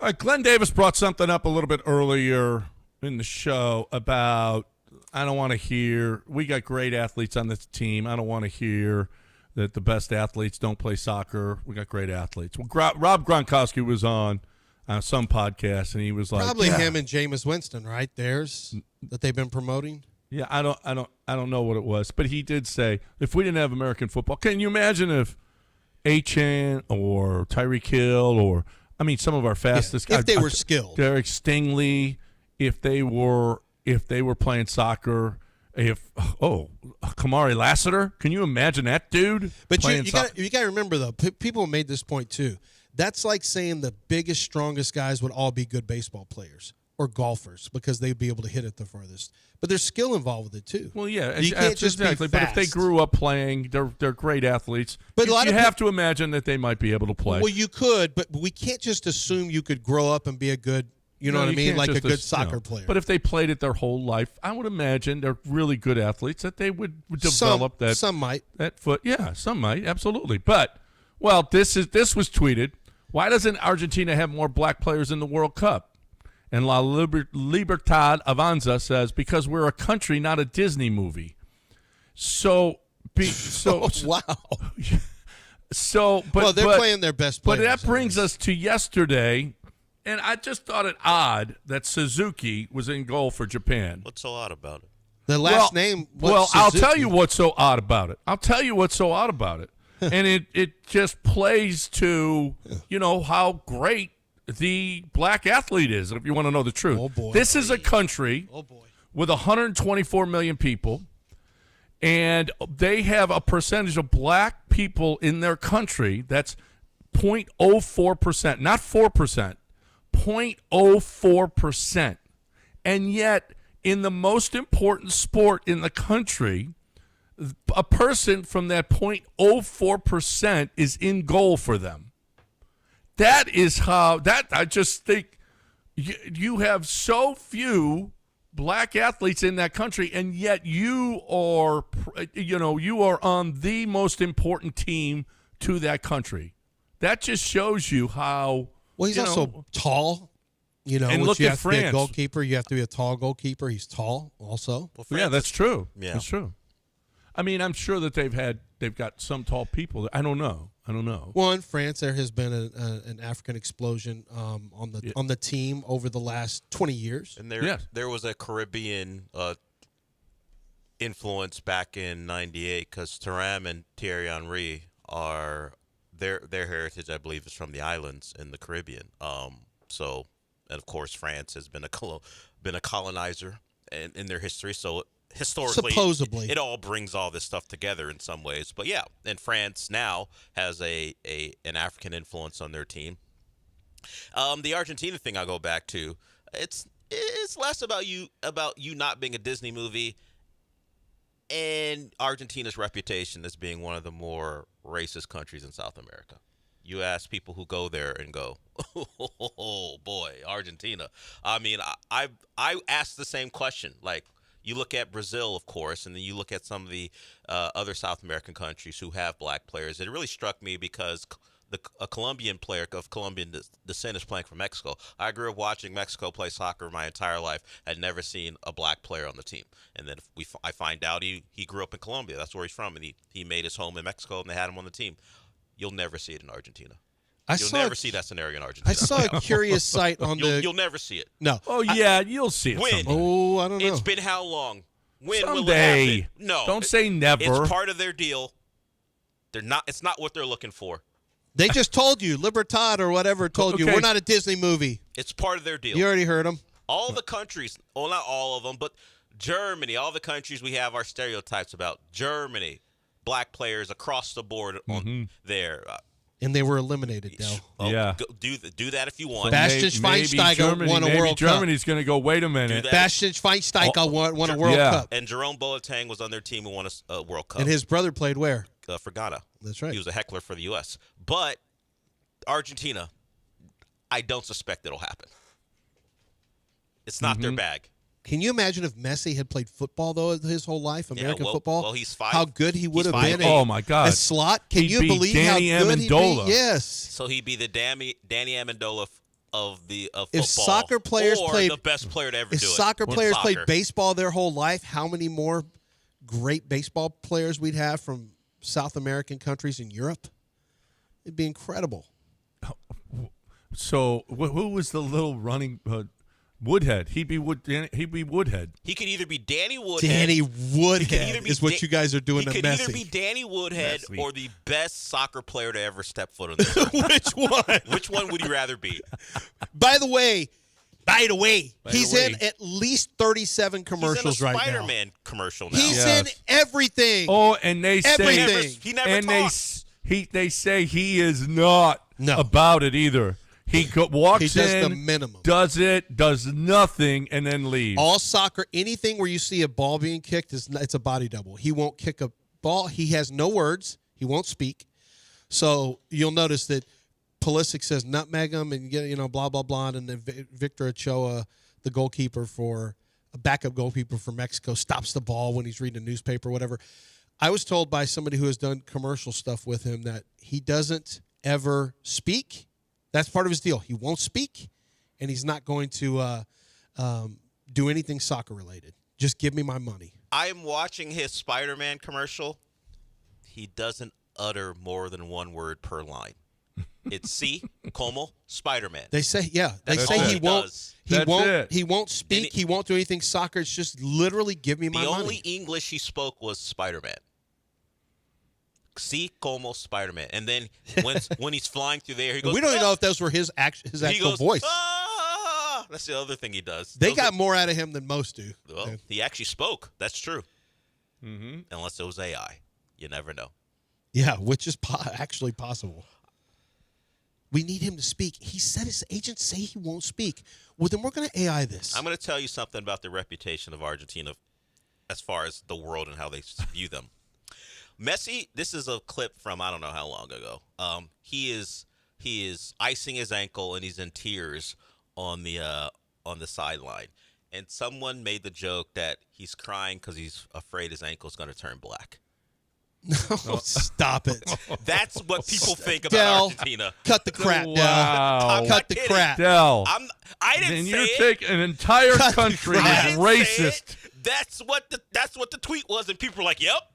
All right, Glenn Davis brought something up a little bit earlier in the show about I don't want to hear we got great athletes on this team. I don't want to hear that the best athletes don't play soccer. We got great athletes. Well, Rob Gronkowski was on some podcast, and he was like, probably him and Jameis Winston, right? Theirs that they've been promoting. Yeah, I don't know what it was, but he did say if we didn't have American football, can you imagine if Achan or Tyreek Hill or some of our fastest guys, if they were skilled, Derek Stingley, if they were playing soccer. Kamari Lassiter, can you imagine that dude? But you got to remember though, people made this point too. That's like saying the biggest, strongest guys would all be good baseball players or golfers because they'd be able to hit it the farthest. But there's skill involved with it too. Well, yeah, you can't just exactly. be fast. But if they grew up playing, they're great athletes. But you have to imagine that they might be able to play. Well, you could, but we can't just assume you could grow up and be a good. You know what I mean? Like a good soccer player. But if they played it their whole life, I would imagine they're really good athletes that they would develop that. Some might. That foot. Yeah, some might. Absolutely. But, this was tweeted. Why doesn't Argentina have more black players in the World Cup? And La Libertad Avanza says, because we're a country, not a Disney movie. Wow. But they're playing their best players. But that brings us to yesterday. And I just thought it odd that Suzuki was in goal for Japan. What's so odd about it? The last name was I'll Suzuki. tell you what's so odd about it. And it just plays to, how great the black athlete is, if you want to know the truth. Oh, boy. This is a country with 124 million people, and they have a percentage of black people in their country that's 0.04%, not 4%. 0.04%. And yet, in the most important sport in the country, a person from that 0.04% is in goal for them. That is how, I just think you have so few black athletes in that country, and yet you are on the most important team to that country. That just shows you how. Well, he's also tall. And look you at have France. to be a goalkeeper. You have to be a tall goalkeeper. He's tall also. Well, yeah, that's true. Yeah. That's true. I'm sure that they've got some tall people. I don't know. Well, in France, there has been an African explosion on the team over the last 20 years. And there was a Caribbean influence back in '98 because Thuram and Thierry Henry are their heritage, I believe, is from the islands in the Caribbean. And of course, France has been a colonizer in their history. So historically, supposedly, it all brings all this stuff together in some ways. But yeah, and France now has an African influence on their team. The Argentina thing I'll go back to. It's less about you not being a Disney movie and Argentina's reputation as being one of the more racist countries in South America. You ask people who go there and go, oh boy, Argentina. I asked the same question. Like, you look at Brazil, of course, and then you look at some of the other South American countries who have black players. It really struck me because a Colombian player of Colombian descent is playing for Mexico. I grew up watching Mexico play soccer my entire life. I'd never seen a black player on the team. And then I find out he grew up in Colombia. That's where he's from, and he made his home in Mexico, and they had him on the team. You'll never see it in Argentina. You'll never see that scenario in Argentina. I saw a curious site on You'll never see it. No. Oh, yeah, you'll see it When? someday. Oh, I don't know. It's been how long? When will it Someday. happen? No. Don't say never. It's part of their deal. It's not what they're looking for. They just told you, Libertad or whatever told you, Okay. we're not a Disney movie. It's part of their deal. You already heard them. All the countries, well, not all of them, but Germany, all the countries we have our stereotypes about. Germany, black players across the board on there. And they were eliminated, Del. Yeah. Do that if you want. Bastian Schweinsteiger won a World Cup. Germany's going to go, wait a minute. Bastian Schweinsteiger won a World Cup. And Jerome Boateng was on their team and won a World Cup. And his brother played where? For Ghana. That's right. He was a heckler for the U.S. But Argentina, I don't suspect it'll happen. It's not their bag. Can you imagine if Messi had played football, though, his whole life, American football? Well, he's 5. How good he would have been. Oh, my God. A slot? Can He'd you be believe Danny how good Amendola. he'd be? Yes. So he'd be the Danny Amendola football. If soccer players or played the best player to ever if do it. soccer players played Soccer. baseball their whole life, how many more great baseball players we'd have from South American countries and Europe? It'd be incredible. So who was the little running Woodhead? He'd be Woodhead. He could either be Danny Woodhead. Danny Woodhead is what you guys are doing to He could Messi. either be Danny Woodhead Messi. or the best soccer player to ever step foot on the field. Which one? Which one would you rather be? By the way, he's in at least 37 commercials He's in a right now. Spider-Man commercial now. He's Yes. in everything. Oh, and they say Everything. He never and talks. they say he is not No. about it either. He walks He does in, the minimum. does nothing, and then leaves. All soccer, anything where you see a ball being kicked, it's a body double. He won't kick a ball. He has no words. He won't speak. So you'll notice that Pulisic says nutmeg him and blah blah blah, and then Victor Ochoa, the goalkeeper for a backup goalkeeper for Mexico, stops the ball when he's reading a newspaper or whatever. I was told by somebody who has done commercial stuff with him that he doesn't ever speak. That's part of his deal. He won't speak, and he's not going to do anything soccer related. Just give me my money. I'm watching his Spider-Man commercial. He doesn't utter more than one word per line. It's C, como, Spider-Man. They say, yeah. They That's say all he he won't. does. He won't speak. He won't do anything soccer. It's just literally give me my The money. only English he spoke was Spider-Man. Si como Spider-Man. And then when he's flying through the air, he goes, we don't even know if those were his he actual goes, voice. "Ah!" That's the other thing he does. They got more out of him than most do. Well, he actually spoke. That's true. Mm-hmm. Unless it was AI. You never know. Yeah, which is actually possible. We need him to speak. He said his agents say he won't speak. Well, then we're going to AI this. I'm going to tell you something about the reputation of Argentina as far as the world and how they view them. Messi, this is a clip from I don't know how long ago. He is icing his ankle and he's in tears on the sideline. And someone made the joke that he's crying because he's afraid his ankle is going to turn black. No, stop it. That's what people think about Del, Argentina. Cut the crap, Del. Wow. I'm Cut not the kidding. crap. Del. I didn't Then say you're it. taking an entire Cut the country crap. I is didn't say racist. it. That's what the tweet was, and people were like, "Yup."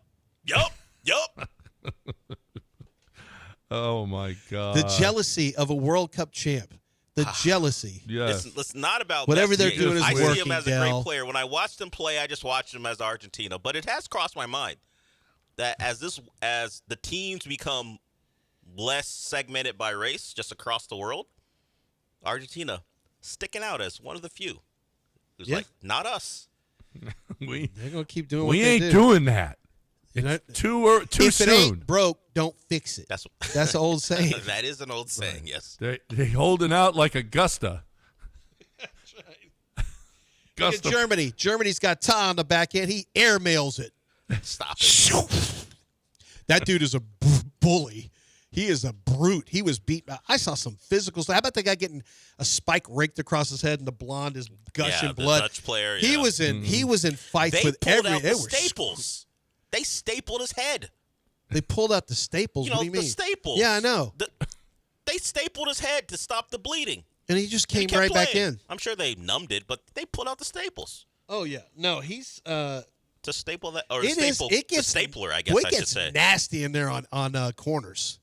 Oh my God. The jealousy of a World Cup champ. The jealousy. Yes. It's not about Whatever Messi. they're doing is I see working, him as a Del. great player. When I watched him play, I just watched him as Argentina. But it has crossed my mind that as the teams become less segmented by race just across the world, Argentina sticking out as one of the few who's like, not us. we They're going to keep doing what we they ain't do. doing that. You know, Too if soon. it ain't broke, don't fix it. That's That's the old saying. that is an old saying. Yes. They holding out like Augusta. Look at Germany. Germany's got Ta on the back end. He airmails it. Stop it. That dude is a bully. He is a brute. He was beat. I saw some physicals. How about the guy getting a spike raked across his head and the blonde is gushing The blood? Dutch player. He yeah. was in fights They with pulled every. out They the were staples. They stapled his head. They pulled out the staples. You know, what do you mean? the staples. Yeah, I know. They stapled his head to stop the bleeding. And he just And he came kept right back playing. in. I'm sure they numbed it, but they pulled out the staples Oh yeah. No, he's to staple that, or It is. staple It gets the stapler. I guess well, it I should gets say. nasty in there on corners.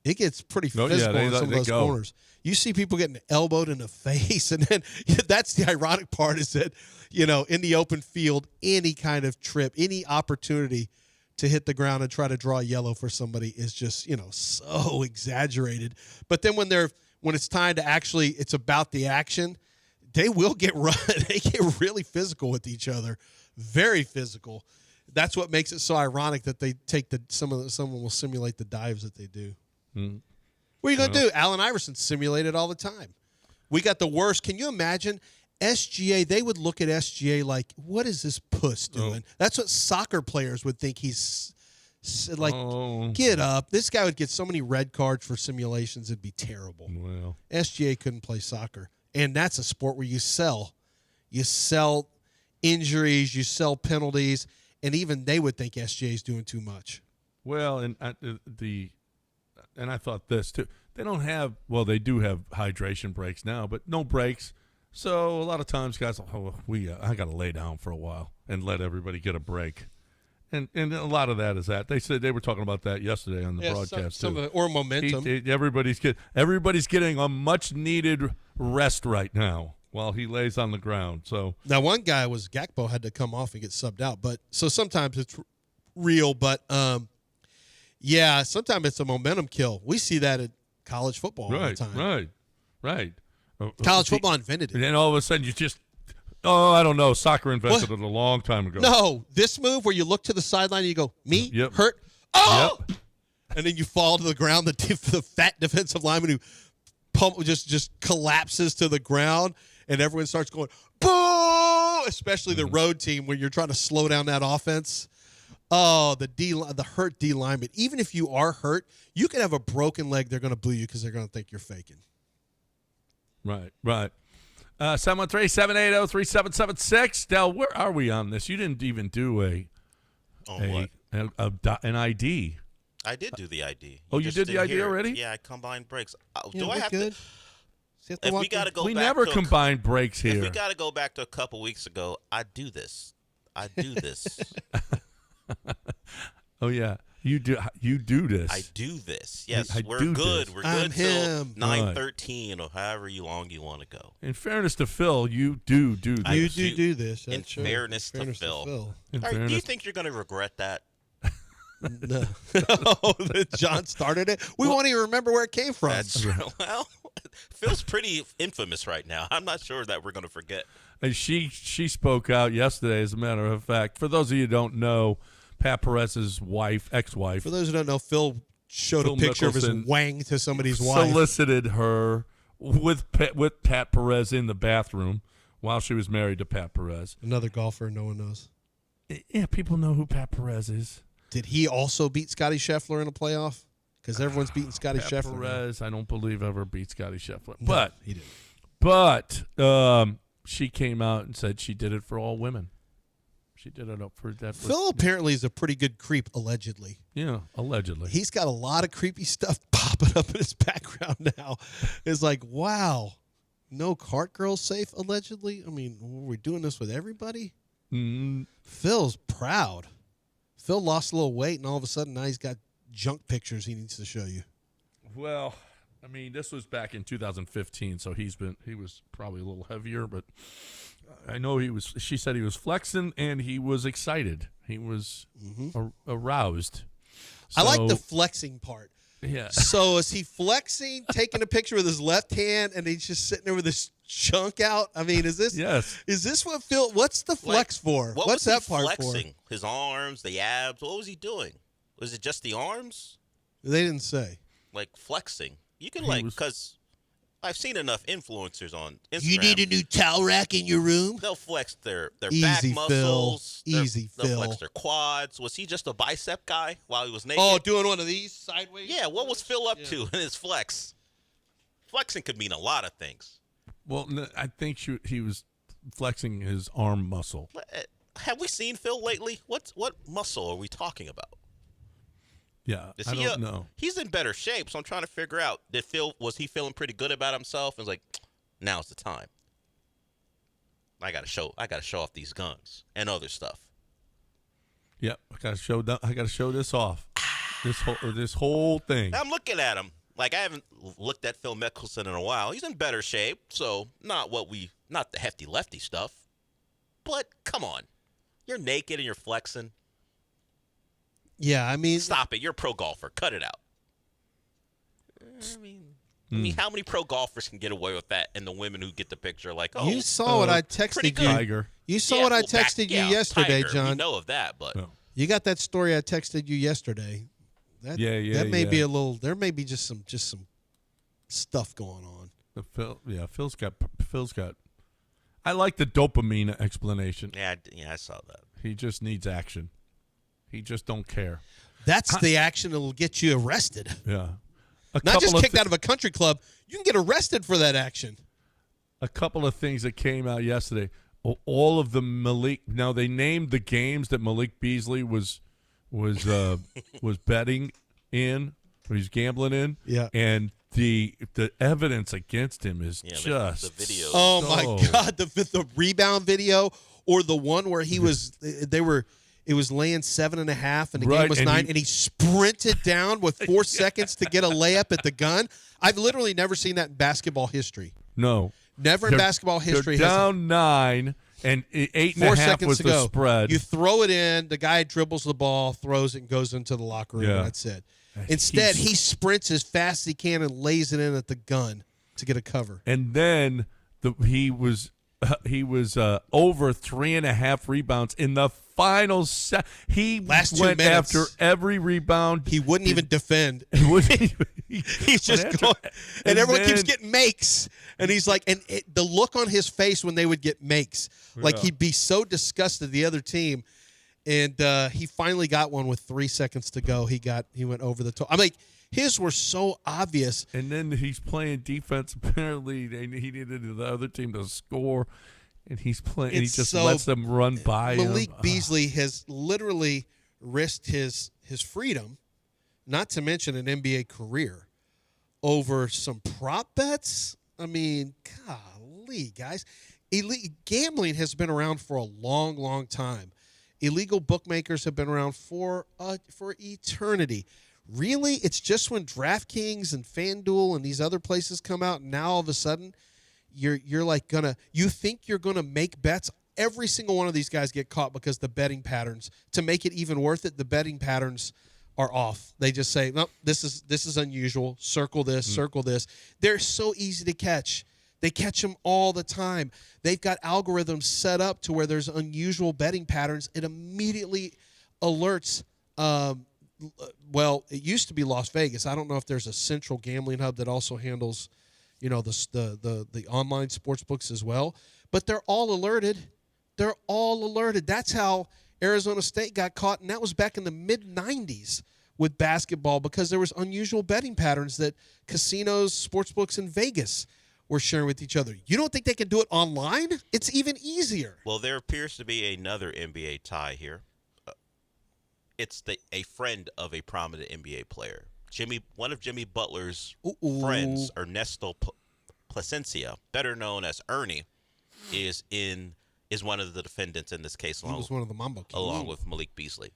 It gets pretty Oh, yeah, physical they in some of let it those go. corners. You see people getting elbowed in the face, and then that's the ironic part is that in the open field, any kind of trip, any opportunity to hit the ground and try to draw yellow for somebody is just so exaggerated. But then when it's time to actually, it's about the action. They will get run. They get really physical with each other, very physical. That's what makes it so ironic that they take someone will simulate the dives that they do. What are you going to do? Allen Iverson simulated all the time. We got the worst. Can you imagine SGA? They would look at SGA like, what is this puss doing? That's what soccer players would think he's like. Get up. This guy would get so many red cards for simulations. It'd be terrible. Well, SGA couldn't play soccer. And that's a sport where you sell. You sell injuries. You sell penalties. And even they would think SGA is doing too much. well, and and I thought this too. They don't have, well, they do have hydration breaks now, but no breaks. So a lot of times guys, I got to lay down for a while and let everybody get a break. And a lot of that is that. They said they were talking about that yesterday on the broadcast some too. of it, or momentum. Everybody's getting a much needed rest right now while he lays on the ground. So now one guy was Gakpo had to come off and get subbed out, but so sometimes it's real, but yeah, sometimes it's a momentum kill. We see that in college football all the time. Right. College football invented it. And then all of a sudden you just, I don't know, soccer invented it a long time ago. No, this move where you look to the sideline and you go, me, Yep. hurt, and then you fall to the ground. The fat defensive lineman who just collapses to the ground, and everyone starts going, boo! Especially the road team when you're trying to slow down that offense. Oh, the hurt D lineman. Even if you are hurt, you can have a broken leg. They're going to boo you because they're going to think you're faking. Right. 713-780-3776. Del, where are we on this? You didn't even do an ID. I did do the ID. You did the ID already? Yeah, I combined breaks. Yeah, do I have good. to? If we got to go We back never to combine breaks here. If we got to go back to a couple weeks ago, I do this. Oh yeah, you do this. I do this. Yes, I we're do good. this. We're I'm good till him. 9:13 or however long you want to go. In fairness to Phil, you do this. You do this. In fairness to Phil. In All right, do you fairness- think you're going to regret that? No. That John started it. We won't even remember where it came from. That's well, Phil's pretty infamous right now. I'm not sure that we're going to forget. And she spoke out yesterday, as a matter of fact. For those of you who don't know, Pat Perez's ex-wife, For those who don't know, Phil showed Phil a picture of his Mickelson wang to somebody's wife. solicited her with Pat Perez in the bathroom while she was married to Pat Perez. Another golfer no one knows. Yeah, people know who Pat Perez is. Did he also beat Scotty Scheffler in a playoff? Because everyone's beating Scotty Pat Scheffler. Perez, I don't believe ever beat Scotty Scheffler. No, But he didn't. she came out and said she did it for all women. She did it up for that. Phil apparently is a pretty good creep, allegedly. Yeah, allegedly. He's got a lot of creepy stuff popping up in his background now. It's like, wow, no cart girl safe, allegedly? I mean, were we doing this with everybody? Phil's proud. Phil lost a little weight, and all of a sudden now he's got junk pictures he needs to show you. Well, I mean, this was back in 2015, so he was probably a little heavier, but I know she said he was flexing and he was excited. He was aroused. I like the flexing part. Yeah. So is he flexing, taking a picture with his left hand, and he's just sitting there with his chunk out? I mean, is this what Phil? What's the flex for? What's that part flexing? for? His arms, the abs. What was he doing? Was it just the arms? They didn't say. Like flexing. You can because I've seen enough influencers on Instagram. You need a new towel rack in your room? They'll flex their Easy, back Phil. muscles. Easy, They'll Phil. flex their quads. Was he just a bicep guy while he was naked? Oh, doing one of these sideways? Yeah, what was Phil up to in his flex? Flexing could mean a lot of things. Well, I think he was flexing his arm muscle. Have we seen Phil lately? What muscle are we talking about? Yeah, I don't know. He's in better shape, so I'm trying to figure out, was he feeling pretty good about himself? And was like, now's the time. I gotta show off these guns and other stuff. Yep, I gotta show this off. This whole thing. I'm looking at him. Like, I haven't looked at Phil Mickelson in a while. He's in better shape, so not the hefty lefty stuff. But come on. You're naked and you're flexing. Yeah, I mean, stop it. You're a pro golfer. Cut it out. I mean, how many pro golfers can get away with that? And the women who get the picture, like, oh, you saw what I texted you. Tiger. You saw what I texted you yesterday, Tiger. John. We know of that, but you got that story I texted you yesterday. That may be a little. There may be just some stuff going on. Phil's got. I like the dopamine explanation. Yeah, I saw that. He just needs action. He just don't care. That's the action that will get you arrested. Yeah. Not just kicked out of a country club. You can get arrested for that action. A couple of things that came out yesterday. All of the Malik. Now they named the games that Malik Beasley was betting in. where he's gambling in. Yeah. And the evidence against him is just the video. Oh my God, the rebound video, or the one where it was laying 7.5 and the game was 9, and he sprinted down with 4 seconds to get a layup at the gun. I've literally never seen that in basketball history. No. Never in basketball history. They're down 9, and 8.5 was the spread. You throw it in, the guy dribbles the ball, throws it, and goes into the locker room, and that's it. Instead, he sprints as fast as he can and lays it in at the gun to get a cover. And then he was over 3.5 rebounds in the final set. He Last 2 went minutes. after every rebound. He wouldn't even defend. He wouldn't even, He's just going, and everyone keeps getting makes, and he's like, the look on his face when they would get makes, like he'd be so disgusted the other team. And he finally got one with 3 seconds to go. He went over the top. I'm like, his were so obvious. And then he's playing defense. Apparently, he needed the other team to score, and he's playing. And he just lets them run by Malik him. Beasley has literally risked his freedom, not to mention an NBA career, over some prop bets. I mean, golly, guys, gambling has been around for a long, long time. Illegal bookmakers have been around for eternity. Really, it's just when DraftKings and FanDuel and these other places come out, and now all of a sudden you're like you think you're gonna make bets. Every single one of these guys get caught because the betting patterns, to make it even worth it, the betting patterns are off. They just say, no, this is unusual. Circle this, circle this. They're so easy to catch. They catch them all the time. They've got algorithms set up to where there's unusual betting patterns. It immediately alerts. Well, it used to be Las Vegas. I don't know if there's a central gambling hub that also handles, the online sports books as well. But they're all alerted. They're all alerted. That's how Arizona State got caught, and that was back in the mid-'90s with basketball, because there was unusual betting patterns that casinos, sports books in Vegas were sharing with each other. You don't think they can do it online? It's even easier. Well, there appears to be another NBA tie here. It's a friend of a prominent NBA player. One of Jimmy Butler's friends, Ernesto Plasencia, better known as Ernie, is one of the defendants in this case. He was one of the Mambo Kings. Along with Malik Beasley.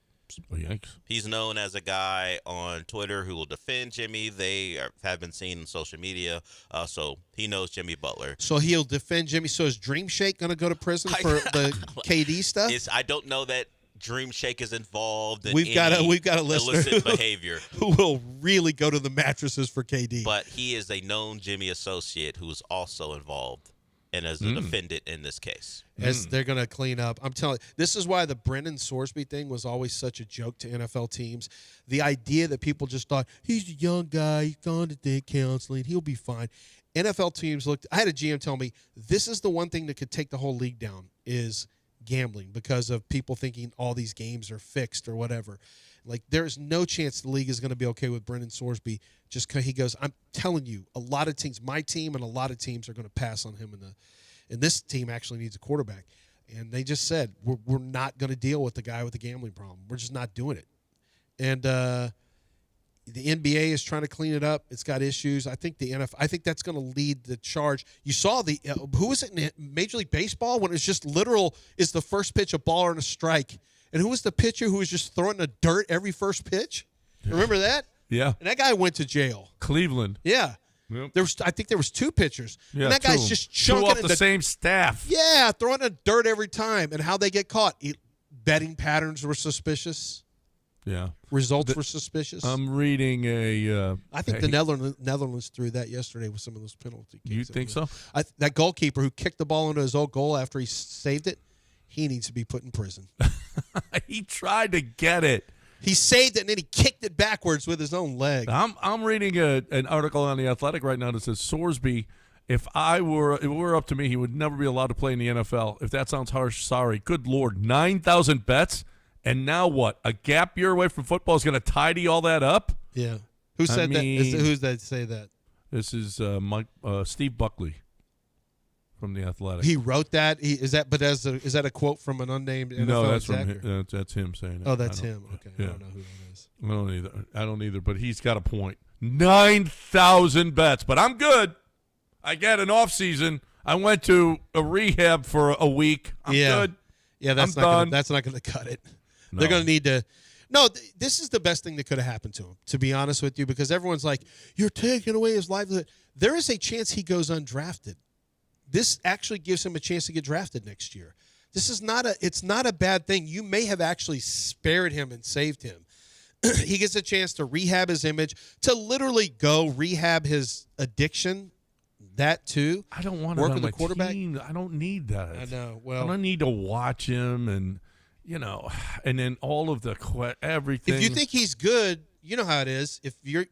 Oh, yikes. He's known as a guy on Twitter who will defend Jimmy. They have been seen on social media, so he knows Jimmy Butler. So he'll defend Jimmy. So is Dream Shake going to go to prison for the KD stuff? I don't know that Dream Shake is involved in we've got a listener illicit behavior. Who will really go to the mattresses for KD. But he is a known Jimmy associate who is also involved and as a defendant in this case. As they're going to clean up. I'm telling you, this is why the Brendan Sorsby thing was always such a joke to NFL teams. The idea that people just thought, he's a young guy, he's gone to think counseling, he'll be fine. NFL teams looked – I had a GM tell me, this is the one thing that could take the whole league down is gambling, because of people thinking all these games are fixed or whatever. Like, there's no chance the league is going to be okay with Brendan Sorsby. Just because he goes, I'm telling you, a lot of teams, my team and a lot of teams are going to pass on him. And this team actually needs a quarterback. And they just said, we're not going to deal with the guy with the gambling problem. We're just not doing it. And the NBA is trying to clean it up. It's got issues. I think the NFL, I think that's going to lead the charge. You saw who was it in Major League Baseball when it's just literal, is the first pitch a ball or a strike? And who was the pitcher who was just throwing the dirt every first pitch? Remember that? Yeah. And that guy went to jail. Cleveland. Yeah. Yep. I think there was 2 pitchers. Yeah, and that guy's just chunking off the same staff. Yeah, throwing the dirt every time. And how they get caught. Betting patterns were suspicious. Yeah. Results were suspicious. I'm reading I think the Netherlands threw that yesterday with some of those penalty kicks. You think so? That goalkeeper who kicked the ball into his own goal after he saved it, he needs to be put in prison. He tried to get it. He saved it, and then he kicked it backwards with his own leg. I'm reading an article on The Athletic right now that says Sorsby, if it were up to me, he would never be allowed to play in the NFL. If that sounds harsh, sorry. Good Lord, 9,000 bets, and now what? A gap year away from football is going to tidy all that up? Yeah. Who said that? Who's that say that? This is Steve Buckley from The Athletic. He wrote that. Is that a quote from an unnamed NFL No, that's exec, from him, that's him saying it. Oh, that's him. Okay, Yeah. I don't know who that is. I don't either. But he's got a point. 9,000 bets, but I'm good. I got an off season. I went to a rehab for a week. I'm good. Yeah, that's not going to cut it. No. They're going to need to. No, this is the best thing that could have happened to him, to be honest with you, because everyone's like, you're taking away his livelihood. There is a chance he goes undrafted. This actually gives him a chance to get drafted next year. It's not a bad thing. You may have actually spared him and saved him. He gets a chance to rehab his image, to literally go rehab his addiction. That too. I don't want to work on with my the quarterback. team. I don't need that. I know. I Well, don't need to watch him, and and then all of the everything. if you think he's good, you know how it is. If you're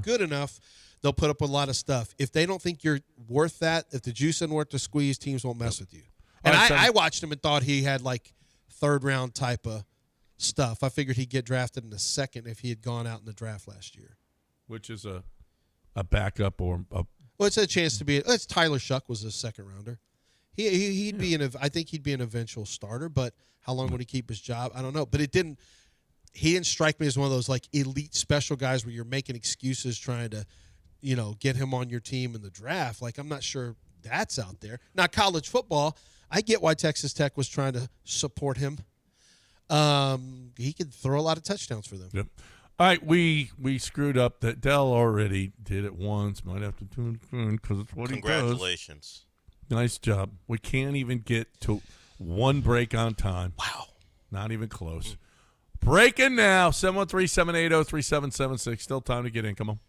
good enough, they'll put up with a lot of stuff. If they don't think you're worth that, if the juice isn't worth the squeeze, teams won't mess with you. And I watched him and thought he had like third round type of stuff. I figured he'd get drafted in the second if he had gone out in the draft last year. which is a backup or a. Well, it's a chance to be. It's Tyler Shuck was a second rounder. He'd be I think he'd be an eventual starter, but how long would he keep his job? I don't know. But he didn't strike me as one of those like elite special guys where you're making excuses trying to, get him on your team in the draft. Like, I'm not sure that's out there. Now, college football, I get why Texas Tech was trying to support him. He could throw a lot of touchdowns for them. Yep. All right, we screwed up. That Dell already did it once. Might have to tune because it's what he does. Congratulations. Nice job. We can't even get to one break on time. Wow. Not even close. Breaking now. 713-780-3776. Still time to get in. Come on.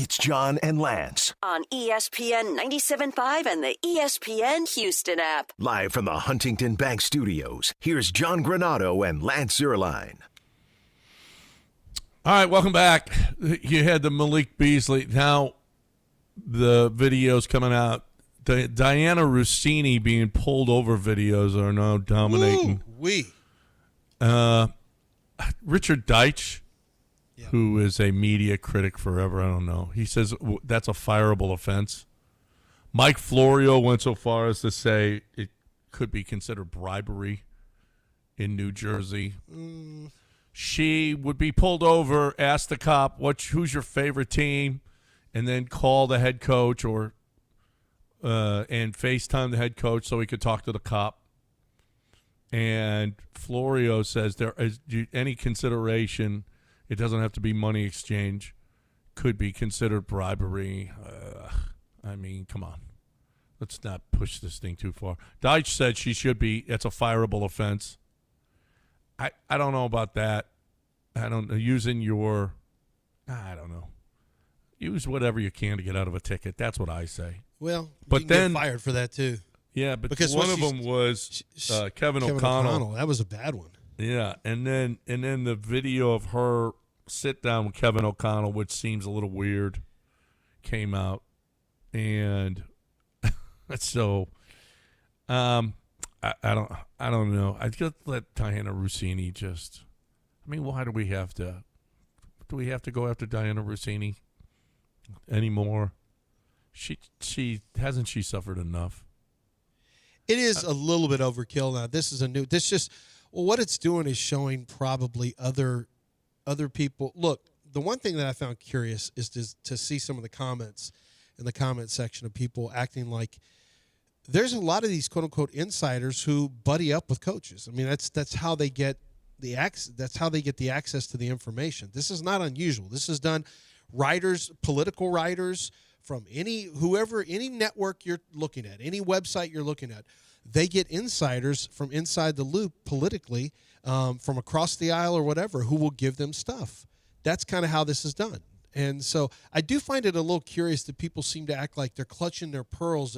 It's John and Lance. On ESPN 97.5 and the ESPN Houston app. Live from the Huntington Bank Studios, here's John Granado and Lance Zierlein. All right, welcome back. You had the Malik Beasley. Now the videos coming out. The Diana Rossini being pulled over videos are now dominating. Richard Deitch, who is a media critic forever, I don't know. He says that's a fireable offense. Mike Florio went so far as to say it could be considered bribery in New Jersey. She would be pulled over, ask the cop, who's your favorite team, and then call the head coach and FaceTime the head coach so he could talk to the cop. And Florio says there is any consideration, it doesn't have to be money exchange, could be considered bribery. I mean, come on. Let's not push this thing too far. Deitch said she should be, it's a fireable offense. I don't know about that. I don't know. I don't know. Use whatever you can to get out of a ticket. That's what I say. Well, but you can then get fired for that too. Yeah, but because one of them was Kevin O'Connell. That was a bad one. Yeah, and then the video of her sit down with Kevin O'Connell, which seems a little weird, came out, and so I don't know. I just let Diana Rossini just. I mean, why do we have to? Do we have to go after Diana Rossini anymore? She hasn't she suffered enough? It is a little bit overkill now. What it's doing is showing probably other people. Look, the one thing that I found curious is to see some of the comments in the comment section of people acting like there's a lot of these quote unquote insiders who buddy up with coaches. I mean, that's how they get the access. That's how they get the access to the information. This is not unusual. This is done. Writers, political writers from any network you're looking at, any website you're looking at, they get insiders from inside the loop politically, from across the aisle or whatever, who will give them stuff. That's kind of how this is done. And so I do find it a little curious that people seem to act like they're clutching their pearls,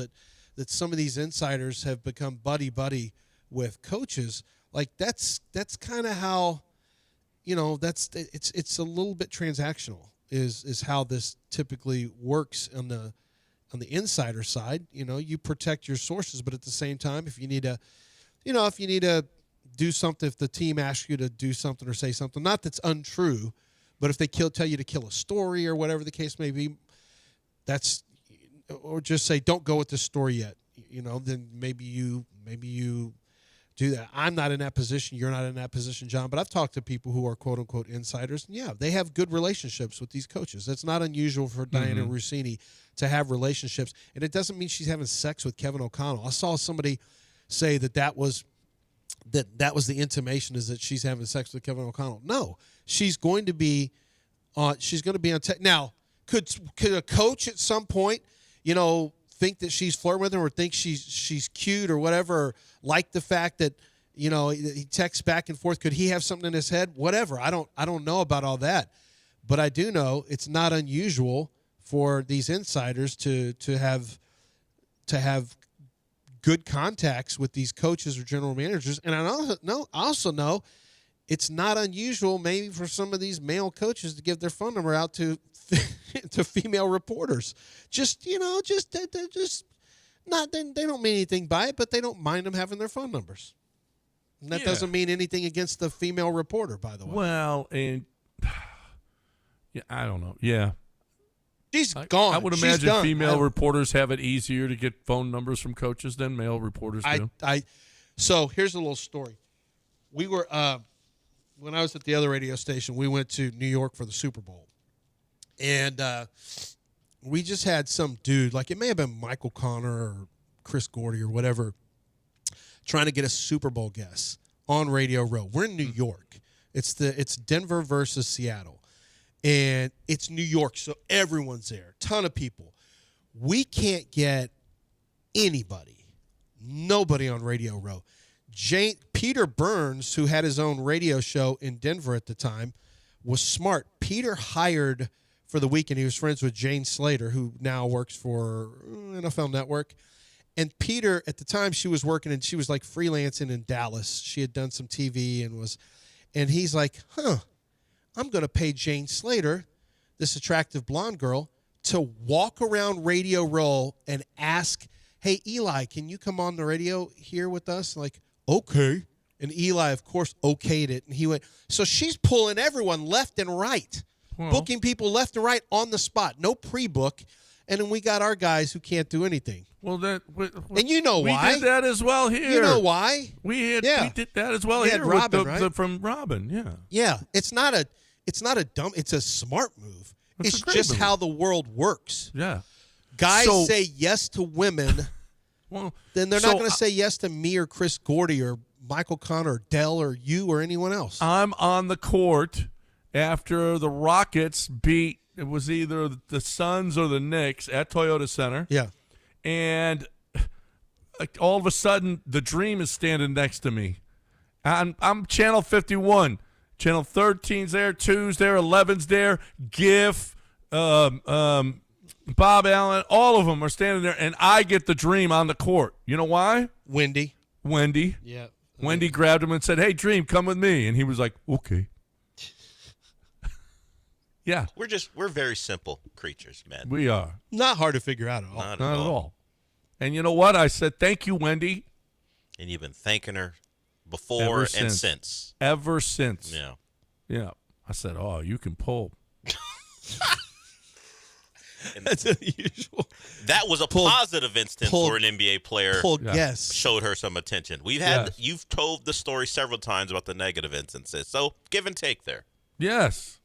that some of these insiders have become buddy with coaches. Like that's kind of how, it's a little bit transactional is how this typically works on the insider side. You protect your sources, but at the same time, if you need to do something, if the team asks you to do something or say something, not that's untrue, but if they tell you to kill a story or whatever the case may be, or just say, don't go with this story yet, then maybe you do that. I'm not in that position. You're not in that position, John, but I've talked to people who are quote unquote insiders. And yeah, they have good relationships with these coaches. It's not unusual for Diana Rossini to have relationships. And it doesn't mean she's having sex with Kevin O'Connell. I saw somebody say that was the intimation, is that she's having sex with Kevin O'Connell. No, she's going to be on now, could a coach at some point, think that she's flirting with him or think she's cute or whatever, or like the fact that, he texts back and forth. Could he have something in his head? Whatever. I don't know about all that. But I do know it's not unusual for these insiders to have good contacts with these coaches or general managers. And I also know it's not unusual maybe for some of these male coaches to give their phone number out to female reporters. They don't mean anything by it, but they don't mind them having their phone numbers. And that doesn't mean anything against the female reporter, by the way. Well, and I don't know. Yeah. She's gone. I would imagine female reporters have it easier to get phone numbers from coaches than male reporters do. So here's a little story. We were when I was at the other radio station, we went to New York for the Super Bowl. And we just had some dude, like it may have been Michael Connor or Chris Gordy or whatever, trying to get a Super Bowl guest on Radio Row. We're in New York. It's Denver versus Seattle. And it's New York, so everyone's there. Ton of people. We can't get nobody on Radio Row. Peter Burns, who had his own radio show in Denver at the time, was smart. Peter hired for the weekend. He was friends with Jane Slater, who now works for NFL Network. And Peter, at the time, she was working and she was like freelancing in Dallas. She had done some TV and he's like, I'm going to pay Jane Slater, this attractive blonde girl, to walk around Radio Row and ask, hey, Eli, can you come on the radio here with us? Like, okay. And Eli, of course, okayed it. And he went, so she's pulling everyone left and right, booking people left and right on the spot, no pre-book. And then we got our guys who can't do anything. Well, and you know why. We did that as well here. You know why? We did that as well we here had Robin, right? from Robin, yeah. Yeah, it's not a dumb, it's a smart move. It's just move. how the world works. Yeah. Guys say yes to women, well, then they're not going to say yes to me or Chris Gordy or Michael Connor or Dell or you or anyone else. I'm on the court after the Rockets beat, it was either the Suns or the Knicks at Toyota Center. Yeah. And all of a sudden, the Dream is standing next to me. I'm Channel 51. Channel 13's there, 2's there, 11's there, GIF, Bob Allen, all of them are standing there, and I get the Dream on the court. You know why? Wendy. Yeah. Wendy grabbed him and said, hey, Dream, come with me. And he was like, okay. Yeah. We're very simple creatures, man. We are. Not hard to figure out at all. Not at all. And you know what? I said, thank you, Wendy. And you've been thanking her before and since. Ever since. Yeah. Yeah. I said, oh, you can pull. That's unusual. That was a positive instance for an NBA player. Yes. Showed her some attention. You've told the story several times about the negative instances. So give and take there. Yes.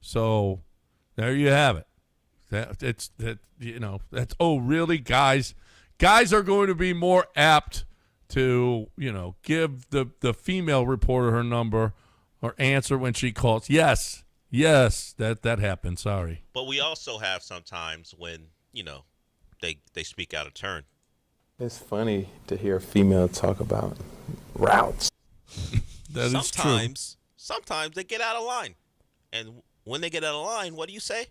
So there you have it. Really, guys are going to be more apt to, give the female reporter her number or answer when she calls. Yes, that happened. Sorry. But we also have sometimes when, they speak out of turn. It's funny to hear a female talk about routes. That is true. Sometimes they get out of line. And when they get out of line, what do you say?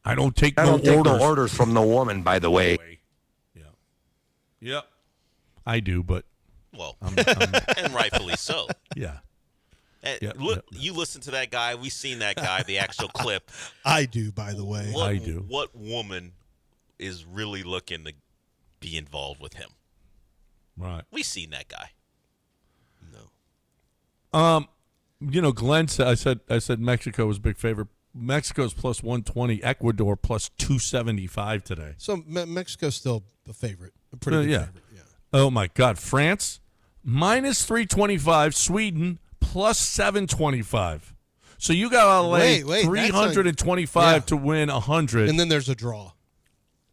I don't take no orders from the woman, by the way. Yeah. Yep. I do, but well, and rightfully so. Yeah. You listen to that guy. We've seen that guy, the actual clip. I do, by the way. I do. What woman is really looking to be involved with him? Right. We've seen that guy. No. Glenn said, I said Mexico was a big favorite. Mexico's plus 120, Ecuador plus 275 today. So Mexico's still a favorite, a pretty good favorite. Yeah. Oh my God, France minus 325, Sweden plus 725. So you got to lay 325 to win 100, and then there's a draw.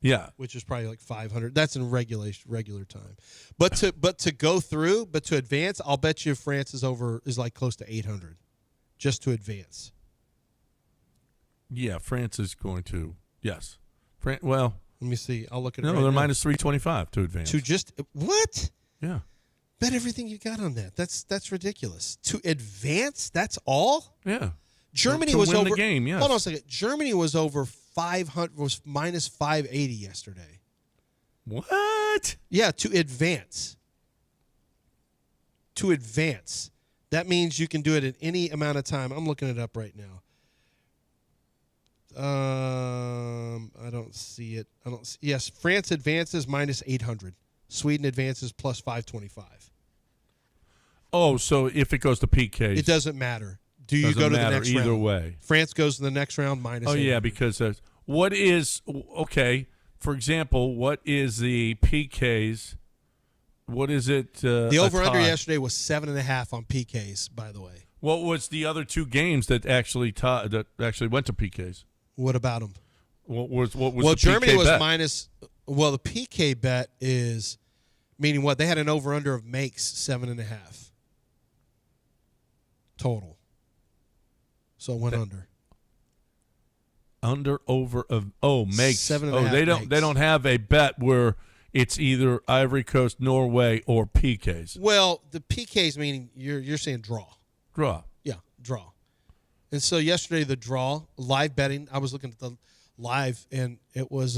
Yeah, which is probably like 500. That's in regular time. But to advance, I'll bet you France is like close to 800, just to advance. Yeah, France is going to. Yes, well, let me see. I'll look at it. No, right they're now. minus 325 to advance. To just what? Yeah. Bet everything you got on that. That's ridiculous. To advance, that's all? Yeah. Germany to was win over the game, yes. Hold on a second. Germany was over 500, was minus 580 yesterday. What? Yeah, to advance. To advance. That means you can do it in any amount of time. I'm looking it up right now. I don't see it. Yes, France advances minus 800. Sweden advances plus 525. Oh, so if it goes to PKs. It doesn't matter. Do you go to the next round? Either way. France goes to the next round minus 800. Yeah, because what is, okay, for example, what is the PKs? What is it? The over-under yesterday was 7.5 on PKs, by the way. What was the other two games that actually went to PKs? What about them? What was the Germany PK was bet? minus. Well, the PK bet is meaning what? They had an over-under of makes 7.5 total. So it went under. Under over of makes 7.5. They don't have a bet where it's either Ivory Coast, Norway, or PKs. Well, the PKs meaning you're saying draw. Draw. Yeah, draw. And so yesterday, the draw, live betting, I was looking at the live, and it was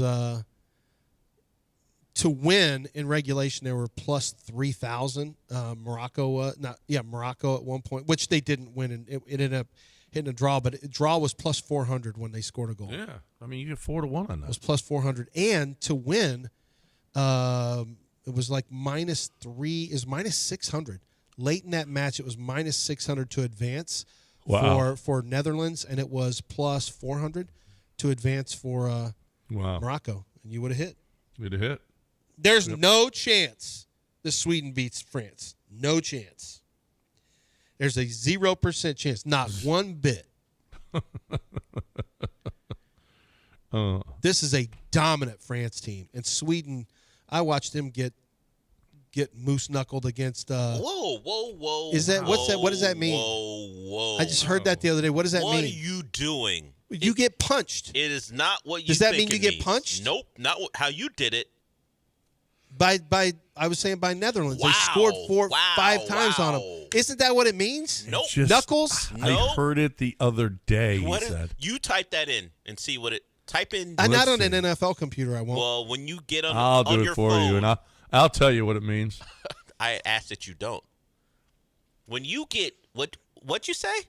to win in regulation, they were plus 3,000. Morocco at one point, which they didn't win, and it ended up hitting a draw, but draw was plus 400 when they scored a goal. Yeah, I mean, you get 4-1 on that. It was plus 400. And to win, it was like -3, is minus 600. Late in that match, it was minus 600 to advance for Netherlands, and it was plus 400 to advance for Morocco. And you would have hit. You'd have hit. There's no chance that Sweden beats France. No chance. There's a 0% chance, not one bit. This is a dominant France team, and Sweden. I watched them get moose knuckled against. Whoa! Is that what's that? What does that mean? Whoa! I just heard that the other day. What does that mean? What are you doing? You get punched. It is not what you. Does that think mean you it get means. punched? Nope, not how you did it. By I was saying by Netherlands. Wow. They scored 5 times on them. Isn't that what it means? Nope. Knuckles? I heard it the other day, he said. You type that in and see what it. Type in. Not on an NFL computer, I won't. Well, when you get on, I'll on do your it for phone, you, and I'll tell you what it means. I ask that you don't. When you get what you say?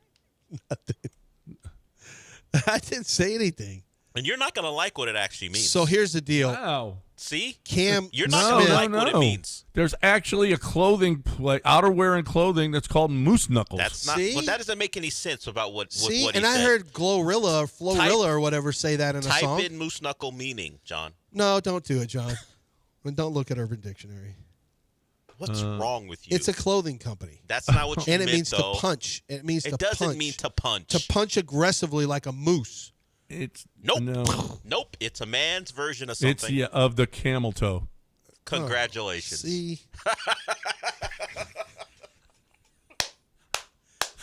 I didn't say anything. And you're not going to like what it actually means. So here's the deal. Wow. See? Cam, you're not going to like what it means. There's actually a outerwear and clothing that's called moose knuckles. That's not. See? Well, that doesn't make any sense about what he and I said. heard Glorilla or Florilla or whatever say that in a song. Type in moose knuckle meaning, John. No, don't do it, John. And don't look at Urban Dictionary. What's wrong with you? It's a clothing company. That's not what you and meant, it means though. to punch. It means to punch. It doesn't mean to punch. To punch aggressively like a moose. It's nope. No. Nope. It's a man's version of something. It's of the camel toe. Congratulations. See?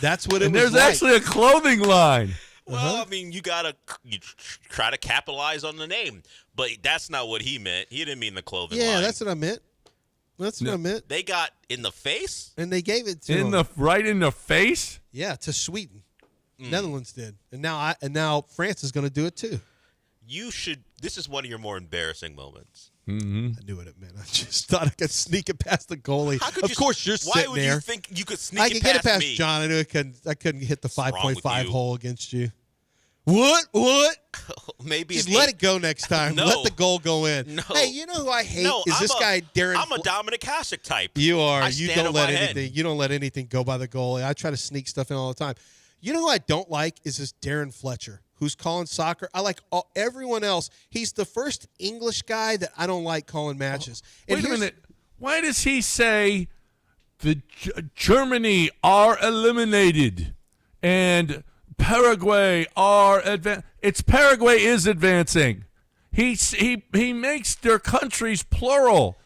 That's what it and was there's like. actually a clothing line. Well, I mean, you try to capitalize on the name, but that's not what he meant. He didn't mean the clothing line. Yeah, that's what I meant. That's what I meant. They got in the face? And they gave it to him. Right in the face? Yeah, to Sweden. Netherlands did. And now France is going to do it too. This is one of your more embarrassing moments. Mm-hmm. I knew what it meant. I just thought I could sneak it past the goalie. Of course, you're why sitting would there. you think you could sneak I it could past get it past me? John. I knew I couldn't hit the What's wrong with 5.5 you? hole against you. What? Maybe Just let it go next time. No. Let the goal go in. No. Hey, you know who I hate is I'm this guy Darren. I'm a Dominic Hasek type. You are. I You stand don't on let my head. anything. You don't let anything go by the goalie. I try to sneak stuff in all the time. You know who I don't like is this Darren Fletcher, who's calling soccer. I like everyone else. He's the first English guy that I don't like calling matches. Wait a minute. Why does he say the Germany are eliminated and Paraguay are It's Paraguay is advancing. He makes their countries plural.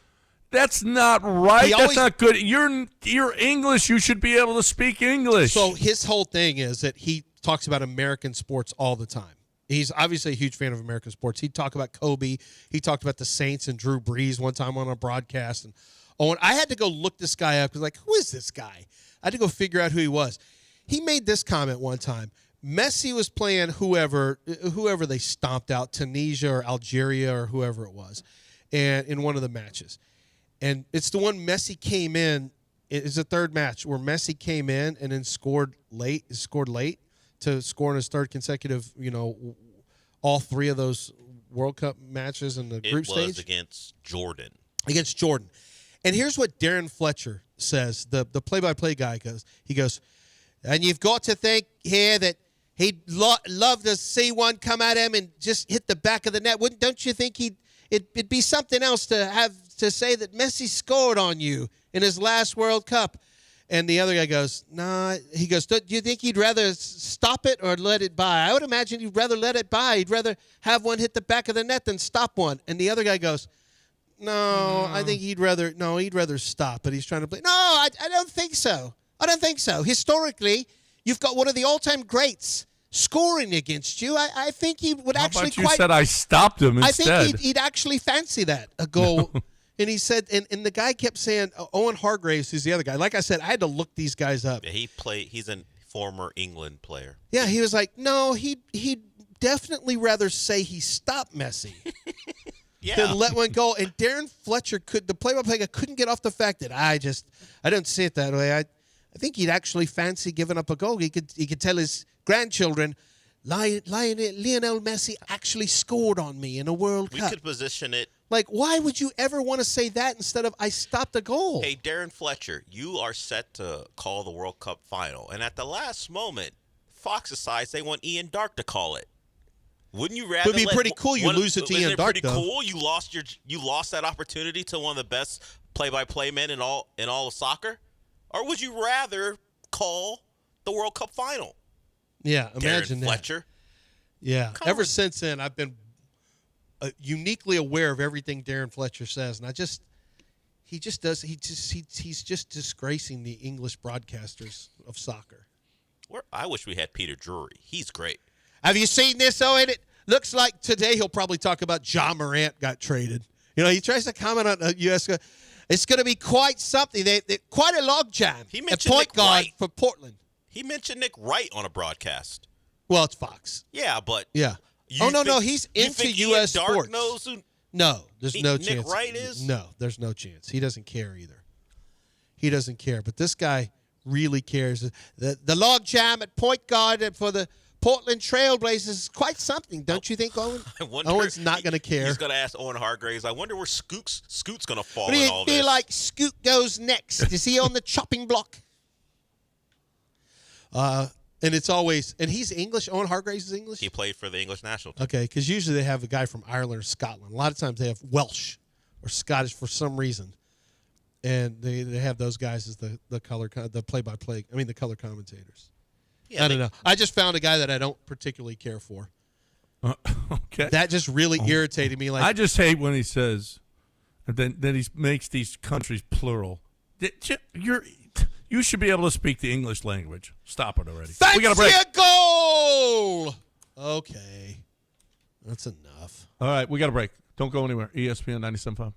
That's not right. That's not good. You're English. You should be able to speak English. So his whole thing is that he talks about American sports all the time. He's obviously a huge fan of American sports. He'd talk about Kobe. He talked about the Saints and Drew Brees one time on a broadcast. And I had to go look this guy up because, who is this guy? I had to go figure out who he was. He made this comment one time. Messi was playing whoever they stomped out, Tunisia or Algeria or whoever it was, and in one of the matches. And it's the one Messi came in. It's the third match where Messi came in and then scored late to score in his third consecutive, all 3 of those World Cup matches in the group stage. It was against Jordan. Against Jordan. And here's what Darren Fletcher says, the play-by-play guy goes. He goes, and you've got to think here that he'd love to see one come at him and just hit the back of the net. Don't you think it'd be something else to have to say that Messi scored on you in his last World Cup? And the other guy goes, nah. He goes, do you think he'd rather stop it or let it by? I would imagine he'd rather let it by. He'd rather have one hit the back of the net than stop one. And the other guy goes, no, I think he'd rather stop. But he's trying to play. No, I don't think so. I don't think so. Historically, you've got one of the all-time greats scoring against you. I think he would How actually about you said I stopped him instead? I think he'd actually fancy that, a goal. And he said, and the guy kept saying, Owen Hargraves, who's the other guy. Like I said, I had to look these guys up. Yeah, he's in former England player. Yeah, he was like, no, he'd definitely rather say he stopped Messi than let one go. And Darren Fletcher the play-by-play guy couldn't get off the fact that I don't see it that way. I think he'd actually fancy giving up a goal. He could tell his grandchildren, Lionel Messi actually scored on me in a World Cup. We could position it. Like, why would you ever want to say that instead of I stopped a goal? Hey, Darren Fletcher, you are set to call the World Cup final. And at the last moment, Fox decides they want Ian Dark to call it. Wouldn't you rather? It would be pretty cool. You lose it to Ian Dark, though. Pretty cool. You lost that opportunity to one of the best play-by-play men in all of soccer. Or would you rather call the World Cup final? Yeah, imagine Darren that. Fletcher. Yeah. Ever since then, I've been uniquely aware of everything Darren Fletcher says, and he's just disgracing the English broadcasters of soccer. I wish we had Peter Drury. He's great. Have you seen this, Owen? It looks like today he'll probably talk about John Morant got traded. You know, he tries to comment on U.S. It's going to be quite something. They quite a logjam at point guard for Portland. He mentioned Nick Wright on a broadcast. Well, it's Fox. Yeah, but yeah. No, he's into U.S. sports. Knows who no, there's no chance. Nick Wright is? No, there's no chance. He doesn't care either. He doesn't care. But this guy really cares. The logjam at point guard for the Portland Trailblazers is quite something, don't you think, Owen? Owen's not going to care. He's going to ask Owen Hargraves. I wonder where Scoot's going to fall in all this. Do you feel like Scoot goes next? Is he on the chopping block? And it's always – and he's English. Owen Hargraves is English? He played for the English national team. Okay, because usually they have a guy from Ireland or Scotland. A lot of times they have Welsh or Scottish for some reason. And they have those guys as the color commentators. Yeah, I don't know. I just found a guy that I don't particularly care for. Okay. That just really irritated me. Like I just hate when he says that he makes these countries plural. You should be able to speak the English language. Stop it already. Fancy We got a break. A goal! Okay. That's enough. All right, we got a break. Don't go anywhere. ESPN 97.5.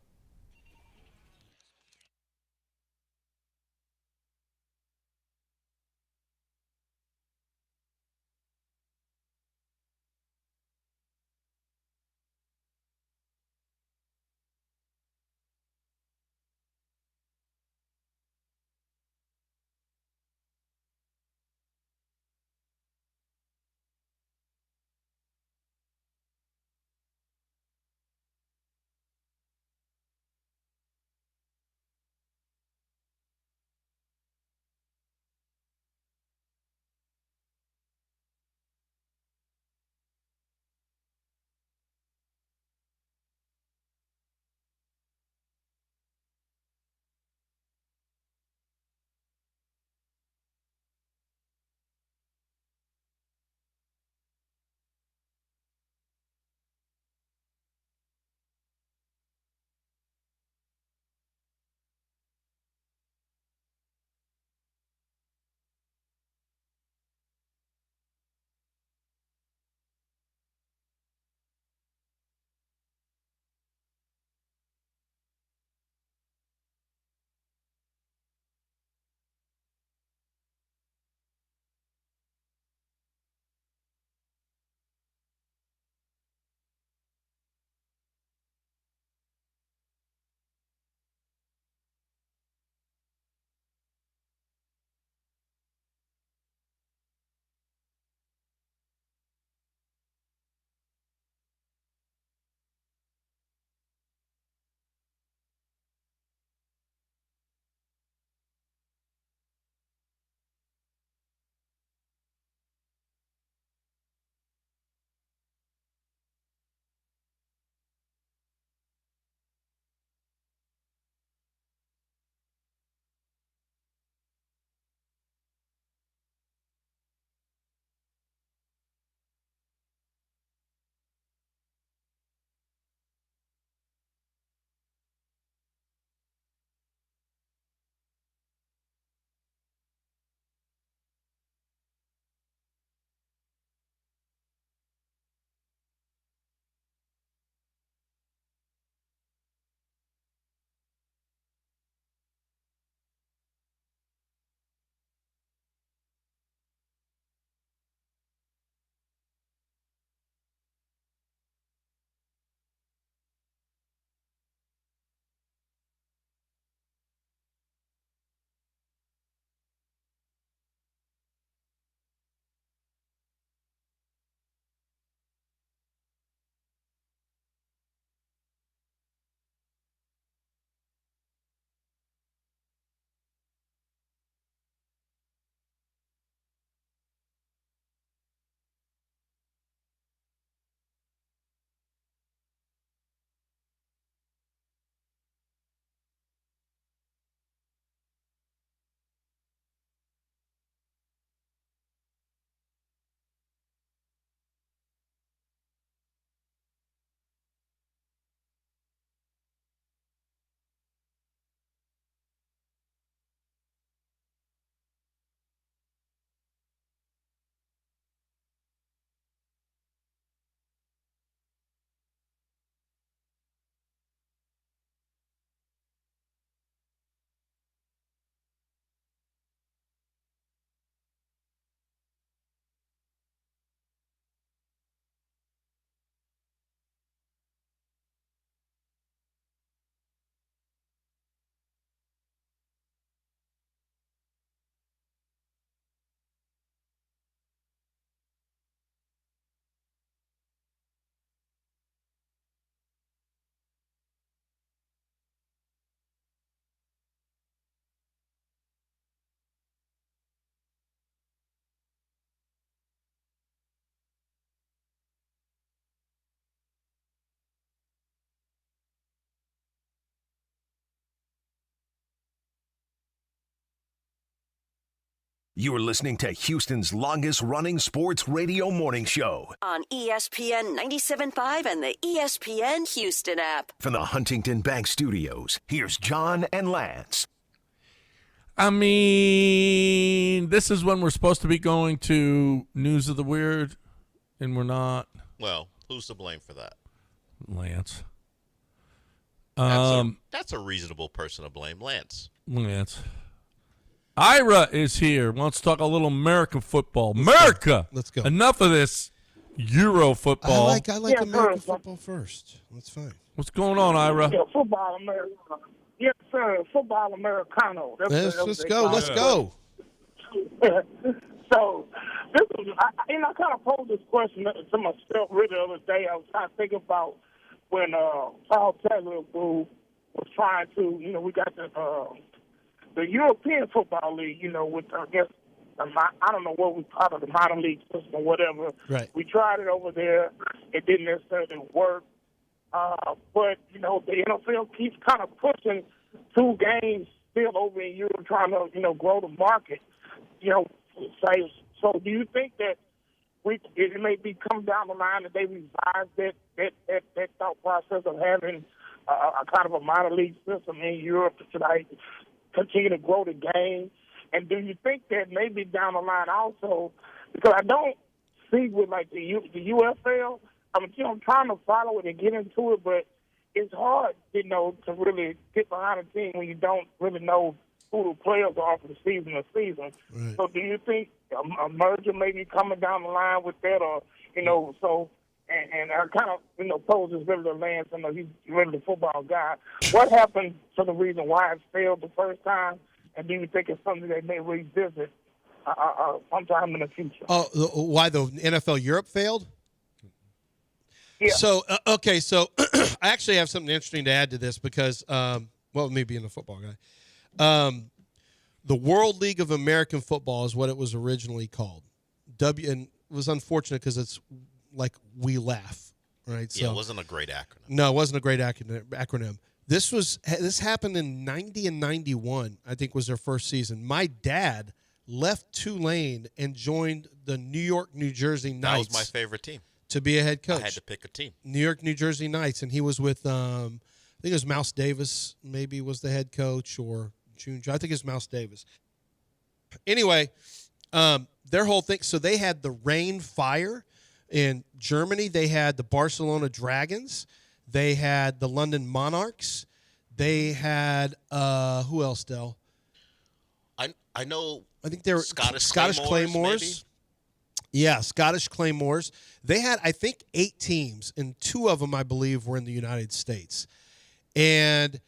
You're listening to Houston's longest-running sports radio morning show. On ESPN 97.5 and the ESPN Houston app. From the Huntington Bank Studios, here's John and Lance. I mean, this is when we're supposed to be going to News of the Weird, and we're not. Well, who's to blame for that? Lance. That's a reasonable person to blame, Lance. Ira is here. Wants to talk a little American football. America! Let's go. Enough of this Euro football. I like American football first. That's fine. What's going on, Ira? Yeah, football America. Yes, sir. Football Americano. Let's go. Let's go. So, this was, I kind of posed this question to myself really the other day. I was trying to think about when Paul Taylor was trying to, we got the European Football League, with, I guess, I don't know what we call it, the minor league system or whatever. Right. We tried it over there. It didn't necessarily work. But, the NFL keeps kind of pushing 2 games still over in Europe, trying to, grow the market. So do you think that it may be come down the line that they revise that thought process of having a kind of a minor league system in Europe to continue to grow the game? And do you think that maybe down the line also, because I don't see with the UFL, I'm trying to follow it and get into it, but it's hard, to really get behind a team when you don't really know who the players are for the season to season. Right. So do you think a merger may be coming down the line with that, or, and I kind of, pose this really to Lance. I know he's really the football guy. What happened to the reason why it failed the first time, and do you think it's something they may revisit sometime in the future? Why the NFL Europe failed? Yeah. So, okay, so I actually have something interesting to add to this because, me being a football guy, the World League of American Football is what it was originally called. And it was unfortunate because it's like we laugh, right? Yeah, it wasn't a great acronym. No, it wasn't a great acronym. This happened in 90 and 91, I think was their first season. My dad left Tulane and joined the New York, New Jersey Knights. That was my favorite team. To be a head coach. I had to pick a team. New York, New Jersey Knights, and he was with, I think it was Mouse Davis maybe was the head coach, or June. I think it was Mouse Davis. Anyway, their whole thing, so they had the Rain Fire in Germany. They had the Barcelona Dragons. They had the London Monarchs. They had, who else, Del? I know. I think they were Scottish Claymores. maybe? Yeah, Scottish Claymores. They had, I think, 8 teams, and 2 of them, I believe, were in the United States. And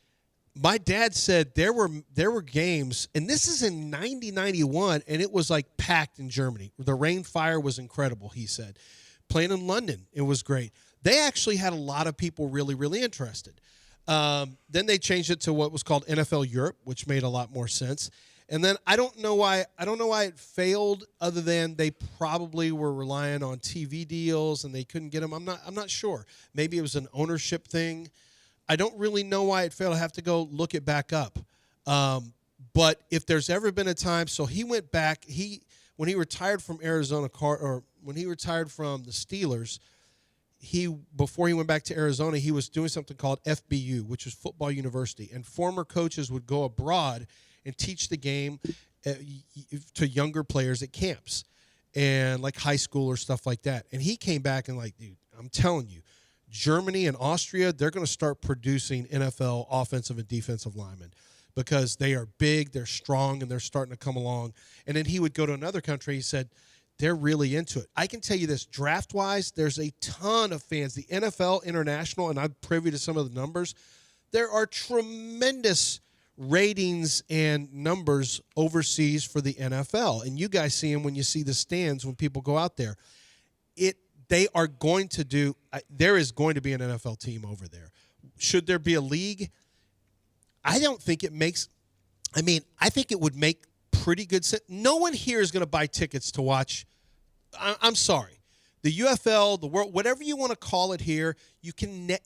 my dad said there were games, and this is in 90-91, and it was like packed in Germany. The Rain Fire was incredible, he said. Playing in London, it was great. They actually had a lot of people really, really interested. Then they changed it to what was called NFL Europe, which made a lot more sense. And then I don't know why it failed, other than they probably were relying on TV deals and they couldn't get them. I'm not sure. Maybe it was an ownership thing. I don't really know why it failed. I have to go look it back up. But if there's ever been a time, so he went back. When he retired from when he retired from the Steelers, before he went back to Arizona, he was doing something called FBU, which is Football University, and former coaches would go abroad and teach the game to younger players at camps and like high school or stuff like that. And he came back and like, dude, I'm telling you, Germany and Austria, they're going to start producing NFL offensive and defensive linemen because they are big, they're strong, and they're starting to come along. And then he would go to another country. He said, they're really into it. I can tell you this, draft-wise, there's a ton of fans. The NFL International, and I'm privy to some of the numbers, there are tremendous ratings and numbers overseas for the NFL. And you guys see them when you see the stands when people go out there. There is going to be an NFL team over there. Should there be a league? I don't think it makes – I think it would make pretty good sense. No one here is going to buy tickets to watch – I'm sorry. The UFL, the world, whatever you want to call it here, it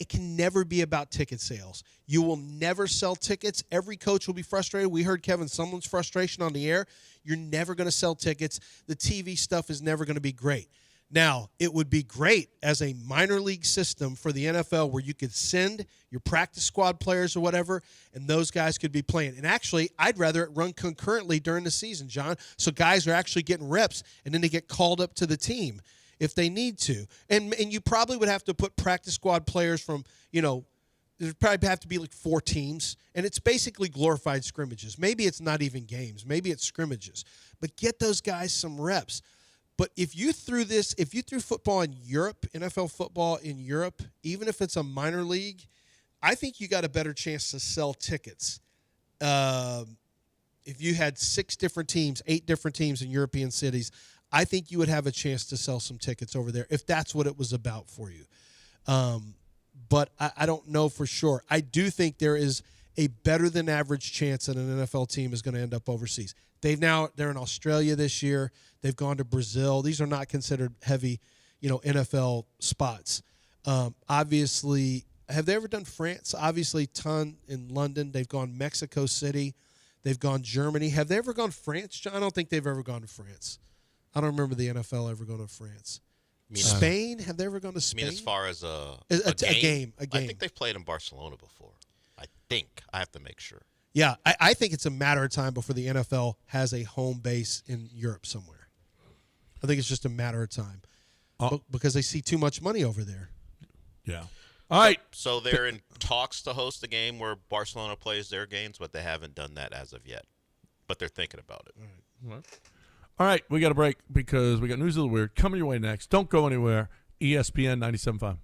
can never be about ticket sales. You will never sell tickets. Every coach will be frustrated. We heard Kevin Sumlin's frustration on the air. You're never going to sell tickets. The TV stuff is never going to be great. Now, it would be great as a minor league system for the NFL where you could send your practice squad players or whatever, and those guys could be playing. And actually, I'd rather it run concurrently during the season, John, so guys are actually getting reps, and then they get called up to the team if they need to. And you probably would have to put practice squad players from, there'd probably have to be like 4 teams, and it's basically glorified scrimmages. Maybe it's not even games. Maybe it's scrimmages. But get those guys some reps. But if you threw football in Europe, NFL football in Europe, even if it's a minor league, I think you got a better chance to sell tickets. If you had 6 different teams, 8 different teams in European cities, I think you would have a chance to sell some tickets over there if that's what it was about for you. But I don't know for sure. I do think there is a better than average chance that an NFL team is going to end up overseas. They're in Australia this year. They've gone to Brazil. These are not considered heavy, NFL spots. Obviously, have they ever done France? Obviously, ton in London. They've gone Mexico City. They've gone Germany. Have they ever gone France, John? I don't think they've ever gone to France. I don't remember the NFL ever going to France. Spain? Have they ever gone to Spain? I mean, as far as a game? I think they've played in Barcelona before. I think. I have to make sure. Yeah, I think it's a matter of time before the NFL has a home base in Europe somewhere. I think it's just a matter of time because they see too much money over there. Yeah. All right. So they're in talks to host a game where Barcelona plays their games, but they haven't done that as of yet. But they're thinking about it. All right, we got a break because we got News of the Weird coming your way next. Don't go anywhere. ESPN 97.5.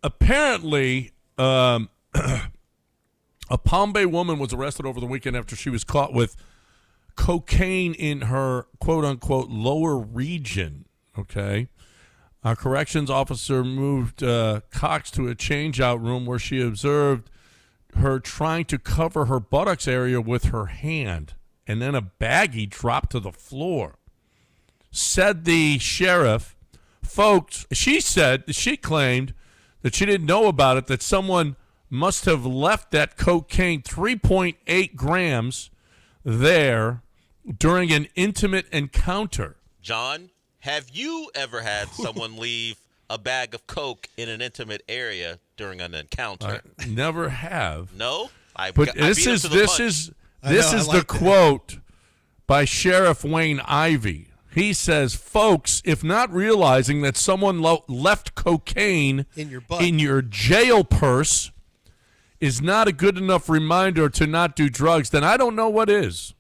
Apparently, a Palm Bay woman was arrested over the weekend after she was caught with cocaine in her quote-unquote lower region, okay? Our corrections officer moved Cox to a change-out room where she observed her trying to cover her buttocks area with her hand, and then a baggie dropped to the floor. Said the sheriff, folks, she claimed that she didn't know about it, that someone must have left that cocaine 3.8 grams there during an intimate encounter. John, have you ever had someone leave a bag of coke in an intimate area during an encounter? I never have. No? This is the quote by Sheriff Wayne Ivey. He says, folks, if not realizing that someone left cocaine in your butt, in your jail purse is not a good enough reminder to not do drugs, then I don't know what is.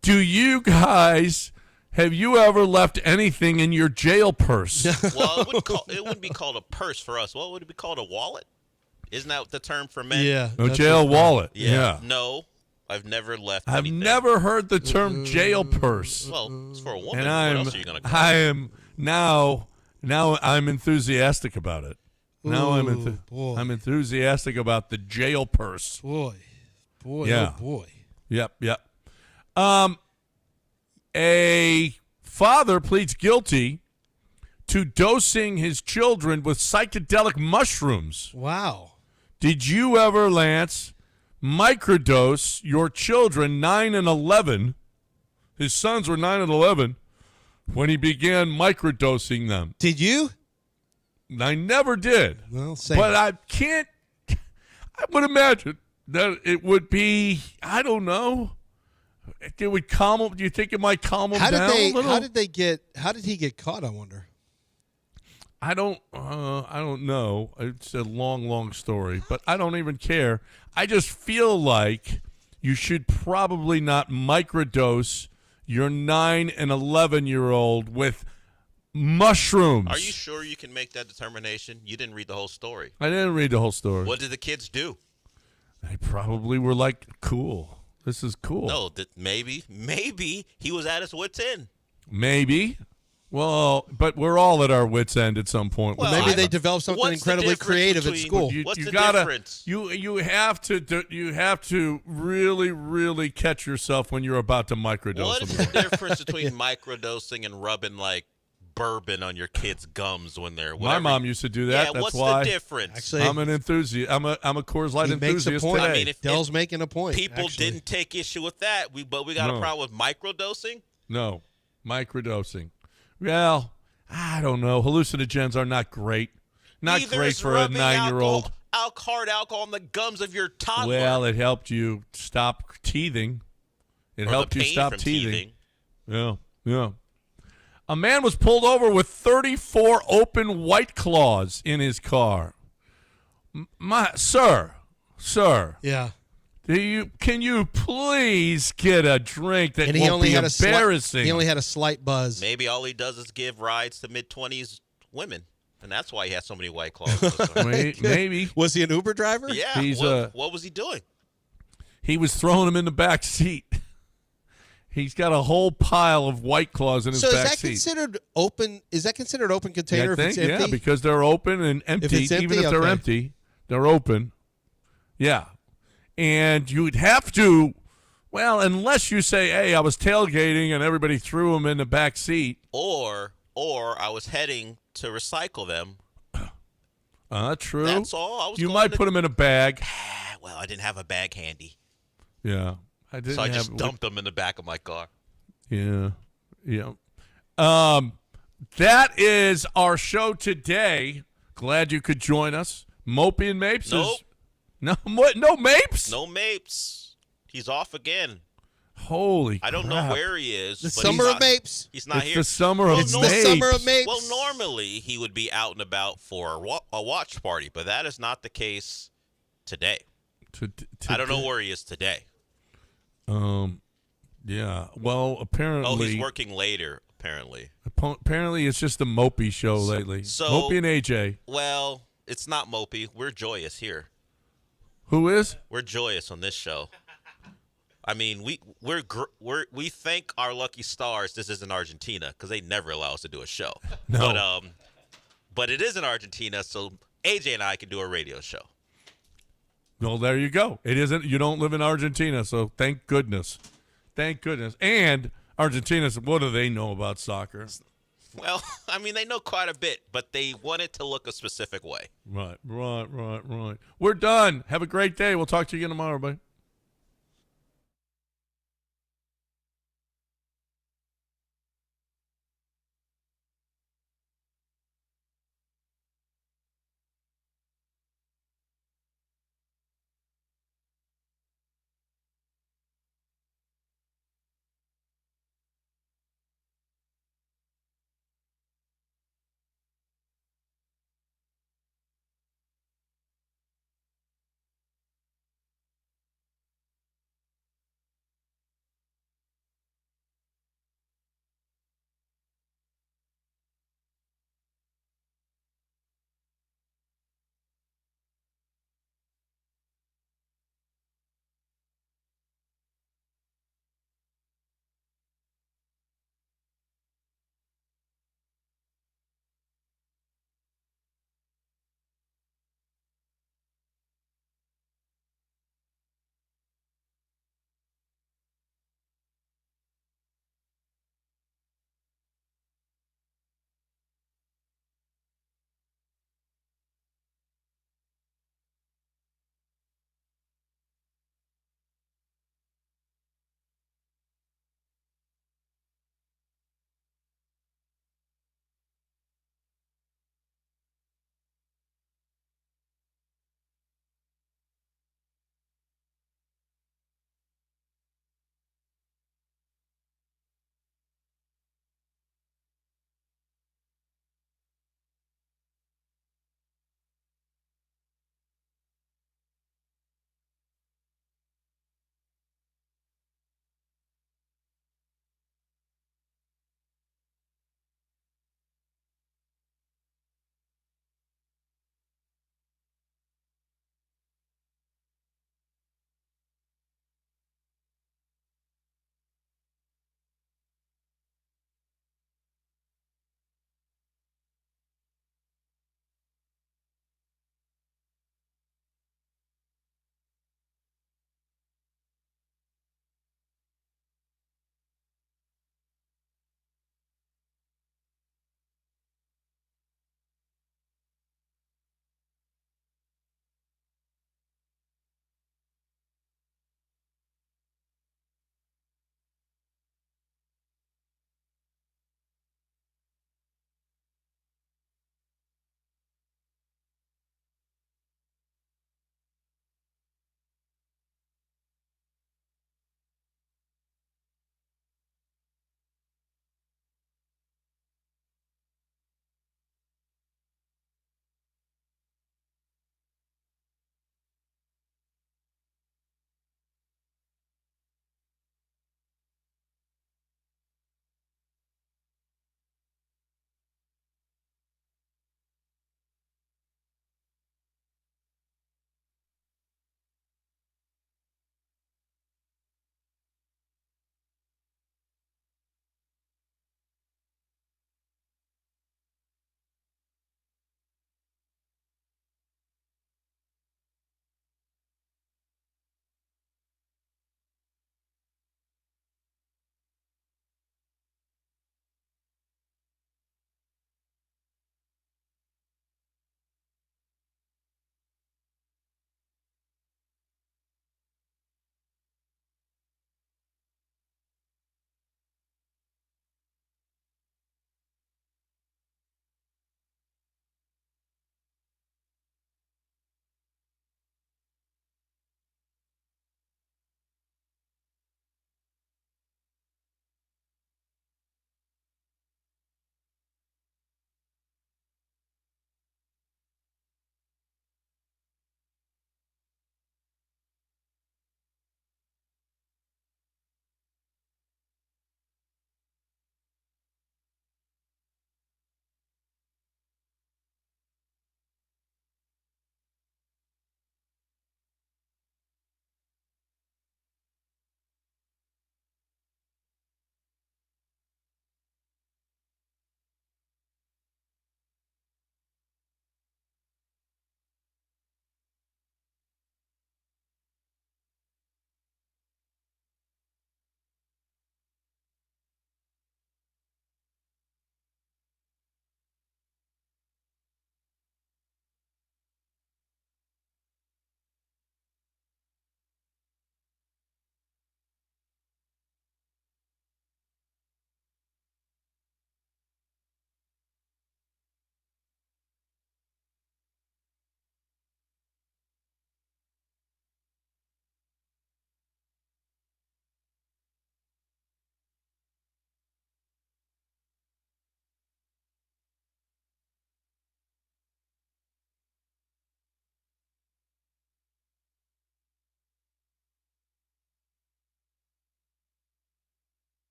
Do you guys, have you ever left anything in your jail purse? Well, it wouldn't be called a purse for us. What would it be called? A wallet? Isn't that the term for men? Yeah. No, jail wallet. Yeah. No, I've never left I've anything. never heard the term jail purse. Well, it's for a woman. And what else are you going to call it? now I'm enthusiastic about it. Now I'm enthusiastic about the jail purse. Boy, yeah. Oh boy. Yep. A father pleads guilty to dosing his children with psychedelic mushrooms. Wow. Did you ever, Lance, microdose your children 9 and 11? His sons were 9 and 11 when he began microdosing them. Did you? I never did. Well, same. But I would imagine that it would be, I don't know. It would calm him. Do you think it might calm him down a little? How did he get caught, I wonder? I don't know. It's a long story, but I don't even care. I just feel like you should probably not microdose your 9 and 11-year-old with mushrooms. Are you sure you can make that determination? You didn't read the whole story. I didn't read the whole story. What did the kids do? They probably were like, cool. This is cool. No, maybe he was at his wit's end. Maybe. Well, but we're all at our wits' end at some point. Well, maybe they developed something incredibly creative at school. What's the difference? You have to really, really catch yourself when you're about to microdose. What is the difference between microdosing and rubbing like bourbon on your kids' gums when they're whatever? My mom used to do that. Yeah, that's what's why the difference? Actually, I'm an enthusiast. I'm a Coors Light enthusiast makes a point. today. I mean, if Dell's making a point. People didn't take issue with that, but we got a problem with microdosing? No, microdosing. Well, I don't know. Hallucinogens are not great. Not Neither great is for a rubbing 9-year-old. hard alcohol on the gums of your toddler. Well, it helped you stop teething. It Or helped the you pain stop from teething. Yeah. A man was pulled over with 34 open White Claws in his car. Sir. Yeah. Can you please get a drink that And won't be embarrassing? He only had a slight buzz. Maybe all he does is give rides to mid-20s women, and that's why he has so many White Claws. Maybe. Was he an Uber driver? Yeah. What was he doing? He was throwing them in the back seat. He's got a whole pile of White Claws in his back seat. So is that considered open? Is that considered open container if it's empty? Yeah, because they're open and empty. If it's empty, even if they're okay. empty, they're open. Yeah. And you'd have to, well, unless you say, hey, I was tailgating and everybody threw them in the back seat. Or I was heading to recycle them. True. That's all. You might put them in a bag. Well, I didn't have a bag handy. Yeah. I just dumped them in the back of my car. Yeah. That is our show today. Glad you could join us. Mopey and Mapes Nope. No Mapes? No Mapes. He's off again. Holy I don't crap. know where he is. The but summer of Mapes. He's not It's here. the summer of It's Mapes. the summer of Mapes. Well, normally he would be out and about for a watch party, but that is not the case today. I don't know where he is today. Yeah. Well, apparently. Oh, he's working later. apparently. Apparently, it's just the Mopey show lately. So Mopey and AJ. Well, it's not Mopey. We're joyous here. Who is? We're joyous on this show. I mean, we thank our lucky stars this isn't Argentina because they never allow us to do a show. No. But it is in Argentina, so AJ and I can do a radio show. Well, there you go. It isn't. You don't live in Argentina, so thank goodness. Thank goodness. And Argentina, what do they know about soccer? Well, I mean, they know quite a bit, but they want it to look a specific way. Right. We're done. Have a great day. We'll talk to you again tomorrow, everybody.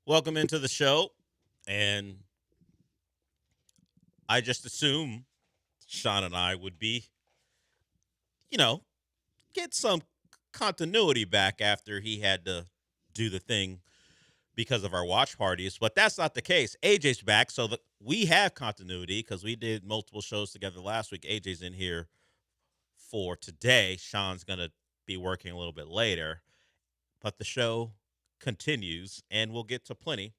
Welcome into the show. And I just assume Sean and I would be, get some continuity back after he had to do the thing because of our watch parties. But that's not the case. AJ's back, so that we have continuity because we did multiple shows together last week. AJ's in here for today. Sean's going to be working a little bit later. But the show continues, and we'll get to plenty,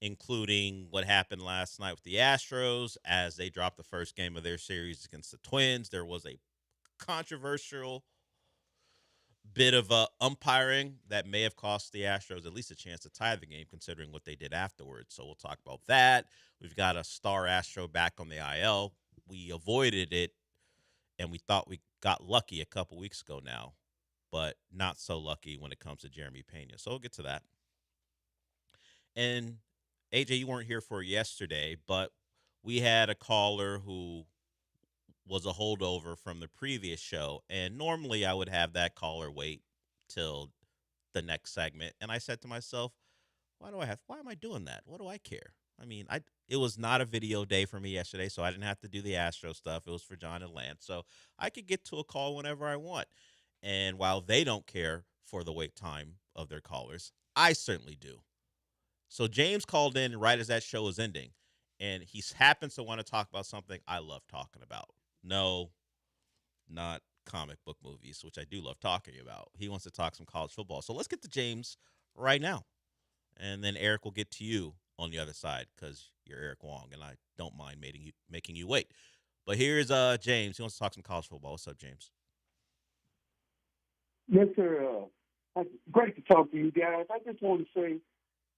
including what happened last night with the Astros as they dropped the first game of their series against the Twins. There was a controversial bit of umpiring that may have cost the Astros at least a chance to tie the game, considering what they did afterwards. So we'll talk about that. We've got a star Astro back on the IL. We avoided it, and we thought we got lucky a couple weeks ago now, but not so lucky when it comes to Jeremy Pena. So we'll get to that. And AJ, you weren't here for yesterday, but we had a caller who was a holdover from the previous show, and normally I would have that caller wait till the next segment. And I said to myself, why am I doing that? What do I care? I mean, it was not a video day for me yesterday, so I didn't have to do the Astro stuff. It was for John and Lance, so I could get to a call whenever I want. And while they don't care for the wait time of their callers, I certainly do. So James called in right as that show was ending, and he happens to want to talk about something I love talking about. No, not comic book movies, which I do love talking about. He wants to talk some college football. So let's get to James right now, and then Eric will get to you on the other side because you're Eric Wong, and I don't mind making you wait. But here's James. He wants to talk some college football. What's up, James? Yes, sir. Great to talk to you guys. I just want to say,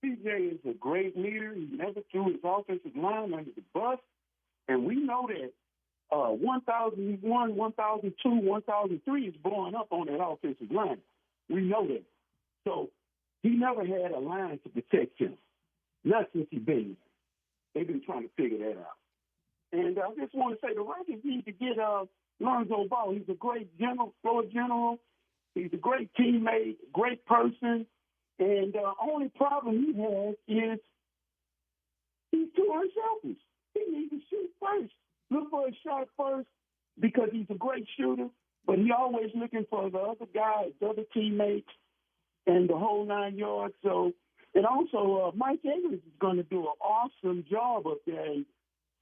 CJ is a great leader. He never threw his offensive line under the bus. And we know that 1001, 1002, 1003 is blowing up on that offensive line. We know that. So he never had a line to protect him. Not since he's been here. They've been trying to figure that out. And I just want to say the Rams need to get Lonzo Ball. He's a great floor general. He's a great teammate, great person. And the only problem he has is he's too unselfish. He needs to shoot first. Look for a shot first because he's a great shooter, but he always looking for the other guy, the other teammates, and the whole 9 yards. So, and also Mike Evans is going to do an awesome job up there in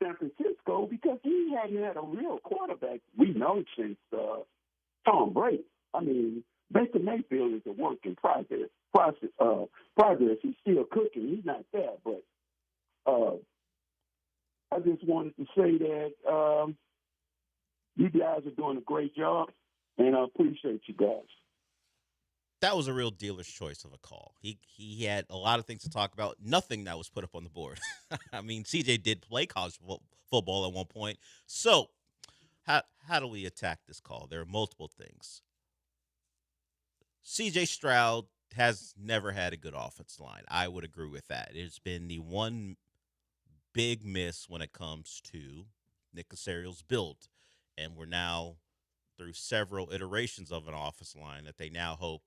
San Francisco because he hadn't had a real quarterback. We know since Tom Brady. I mean, Baker Mayfield is a work in progress. He's still cooking. He's not there, but I just wanted to say that you guys are doing a great job, and I appreciate you guys. That was a real dealer's choice of a call. He had a lot of things to talk about. Nothing that was put up on the board. I mean, CJ did play college football at one point. So how do we attack this call? There are multiple things. CJ Stroud has never had a good offensive line. I would agree with that. It's been the one big miss when it comes to Nick Casario's build. And we're now through several iterations of an offensive line that they now hope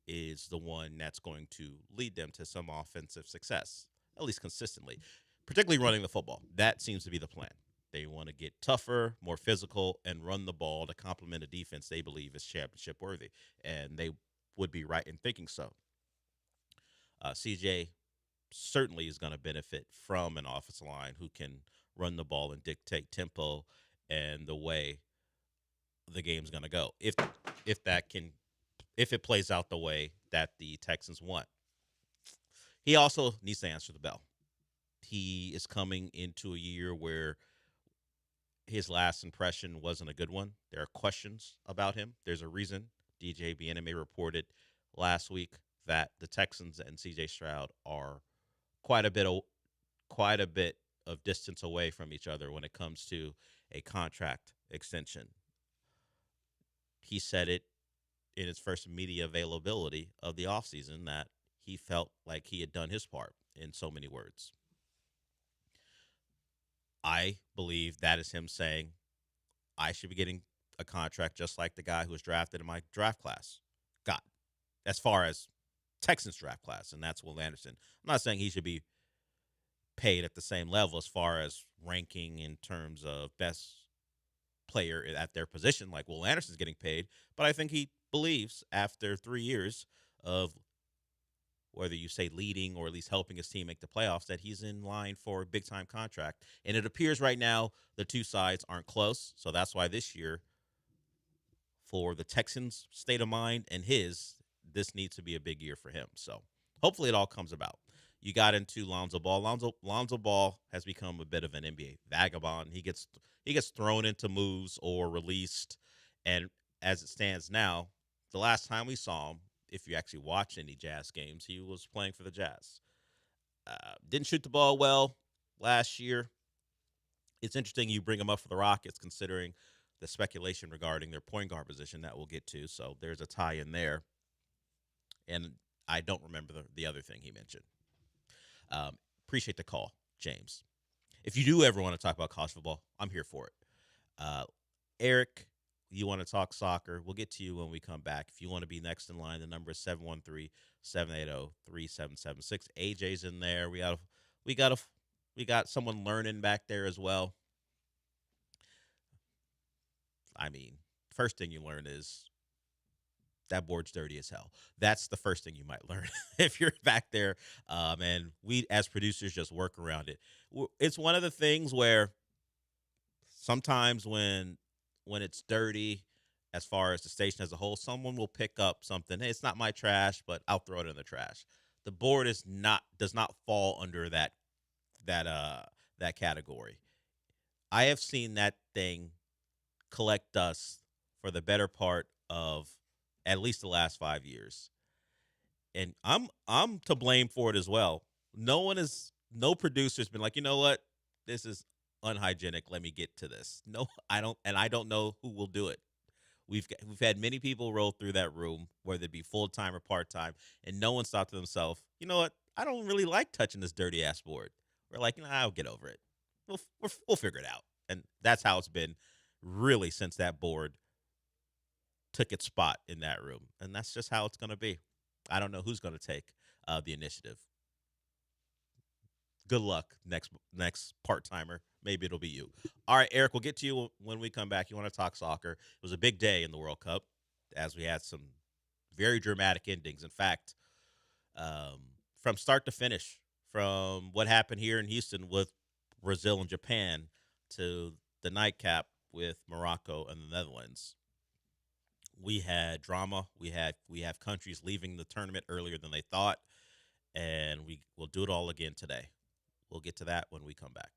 is the one that's going to lead them to some offensive success, at least consistently, particularly running the football. That seems to be the plan. They want to get tougher, more physical, and run the ball to complement a defense they believe is championship worthy. And they would be right in thinking so. CJ certainly is going to benefit from an offensive line who can run the ball and dictate tempo and the way the game's going to go. If it plays out the way that the Texans want. He also needs to answer the bell. He is coming into a year where his last impression wasn't a good one. There are questions about him. There's a reason DJ Bieniemy reported last week that the Texans and CJ Stroud are quite a bit of distance away from each other when it comes to a contract extension. He said it in his first media availability of the offseason that he felt like he had done his part in so many words. I believe that is him saying, I should be getting a contract just like the guy who was drafted in my draft class got, as far as Texans draft class, and that's Will Anderson. I'm not saying he should be paid at the same level as far as ranking in terms of best player at their position, like Will Anderson's getting paid, but I think he believes after 3 years of whether you say leading or at least helping his team make the playoffs, that he's in line for a big-time contract. And it appears right now the two sides aren't close, so that's why this year, for the Texans' state of mind and his, this needs to be a big year for him. So hopefully it all comes about. You got into Lonzo Ball. Lonzo Ball has become a bit of an NBA vagabond. He gets thrown into moves or released, and as it stands now, the last time we saw him, if you actually watch any Jazz games, he was playing for the Jazz. Didn't shoot the ball well last year. It's interesting you bring him up for the Rockets, considering the speculation regarding their point guard position that we'll get to. So there's a tie in there. And I don't remember the other thing he mentioned. Appreciate the call, James. If you do ever want to talk about college football, I'm here for it. Eric, you want to talk soccer? We'll get to you when we come back. If you want to be next in line, the number is 713-780-3776. AJ's in there. We got someone learning back there as well. I mean, first thing you learn is that board's dirty as hell. That's the first thing you might learn if you're back there. And we, as producers, just work around it. It's one of the things where sometimes when it's dirty, as far as the station as a whole, someone will pick up something. Hey, it's not my trash, but I'll throw it in the trash. The board does not fall under that category. I have seen that thing collect dust for the better part of at least the last 5 years. And I'm to blame for it as well. No producer's been like, you know what? This is unhygienic. Let me get to this. No, I don't know who will do it. We've had many people roll through that room, whether it be full-time or part-time, and no one's thought to themselves, you know what? I don't really like touching this dirty ass board. We're like, I'll get over it. We'll figure it out. And that's how it's been really since that board took its spot in that room. And that's just how it's going to be. I don't know who's going to take the initiative. Good luck, next part-timer. Maybe it'll be you. All right, Eric, we'll get to you when we come back. You want to talk soccer. It was a big day in the World Cup as we had some very dramatic endings. In fact, from start to finish, from what happened here in Houston with Brazil and Japan to the nightcap with Morocco and the Netherlands, we had drama. We have countries leaving the tournament earlier than they thought, and we will do it all again today. We'll get to that when we come back.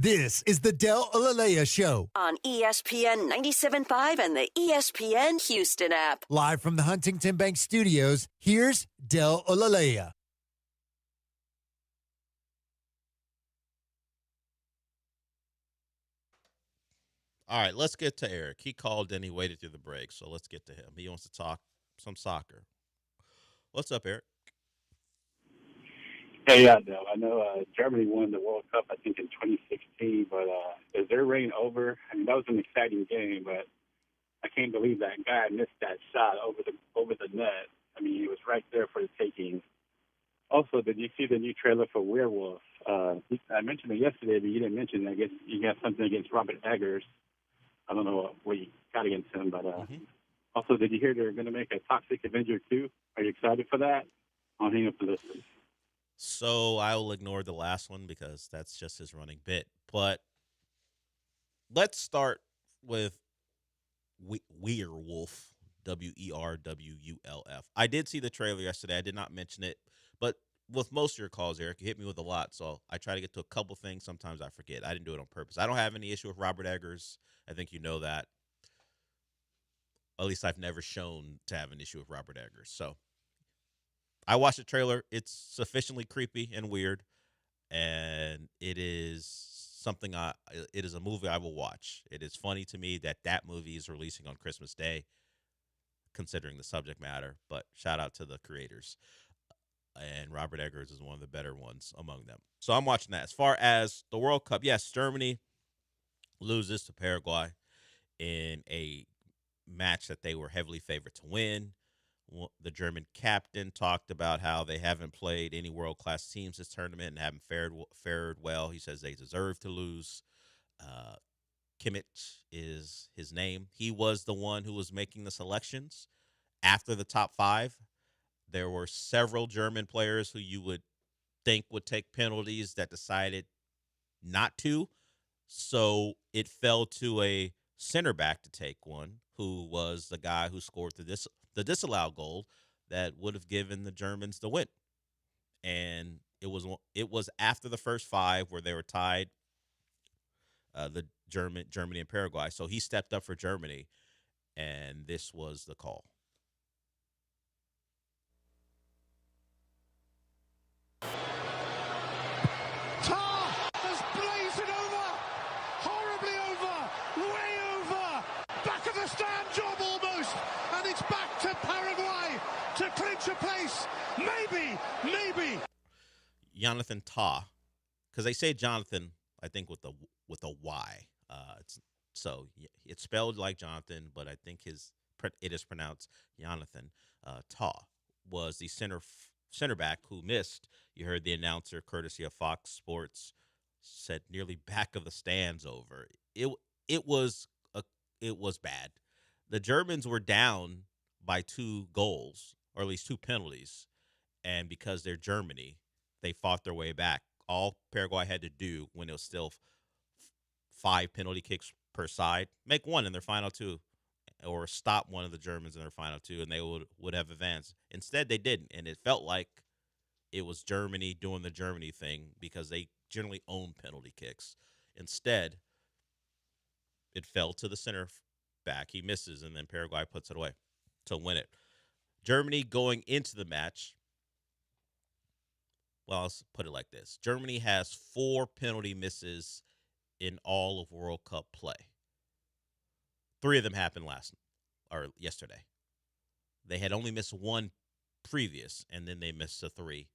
This is the Del Alalea Show. On ESPN 97.5 and the ESPN Houston app. Live from the Huntington Bank Studios, here's Del Alalea. All right, let's get to Eric. He called in. He waited through the break, so let's get to him. He wants to talk some soccer. What's up, Eric? Hey, yeah, Dale. I know Germany won the World Cup, I think, in 2016, but is their reign over? I mean, that was an exciting game, but I can't believe that guy missed that shot over the net. I mean, it was right there for the taking. Also, did you see the new trailer for Werewolf? I mentioned it yesterday, but you didn't mention it. I guess you got something against Robert Eggers. I don't know what you got against him, but also, did you hear they're going to make a Toxic Avenger 2? Are you excited for that? I'll hang up the listen. So I will ignore the last one because that's just his running bit. But let's start with Werewolf, Werwulf. I did see the trailer yesterday. I did not mention it, but with most of your calls, Eric, you hit me with a lot, so I try to get to a couple things. Sometimes I forget. I didn't do it on purpose. I don't have any issue with Robert Eggers. I think you know that. At least I've never shown to have an issue with Robert Eggers. So I watched the trailer. It's sufficiently creepy and weird, and it is something it is a movie I will watch. It is funny to me that movie is releasing on Christmas Day, considering the subject matter, but shout out to the creators. And Robert Eggers is one of the better ones among them. So I'm watching that. As far as the World Cup, yes, Germany loses to Paraguay in a match that they were heavily favored to win. The German captain talked about how they haven't played any world-class teams this tournament and haven't fared well. He says they deserve to lose. Kimmich is his name. He was the one who was making the selections after the top five. There were several German players who you would think would take penalties that decided not to. So it fell to a center back to take one, who was the guy who scored the disallowed goal that would have given the Germans the win. And it was after the first five where they were tied, Germany and Paraguay. So he stepped up for Germany, and this was the call. Jonathan Tah, because they say Jonathan, I think with a Y. It's spelled like Jonathan, but I think it is pronounced Jonathan. Tah was the center back who missed. You heard the announcer, courtesy of Fox Sports, said nearly back of the stands over. It was bad. The Germans were down by 2 goals, or at least 2 penalties, and because they're Germany, they fought their way back. All Paraguay had to do when it was still 5 penalty kicks per side, make one in their final 2, or stop one of the Germans in their final 2, and they would have advanced. Instead, they didn't, and it felt like it was Germany doing the Germany thing because they generally own penalty kicks. Instead, it fell to the center back. He misses, and then Paraguay puts it away to win it. Germany going into the match, well, let's put it like this. Germany has 4 penalty misses in all of World Cup play. 3 of them happened yesterday. They had only missed 1 previous, and then they missed the 3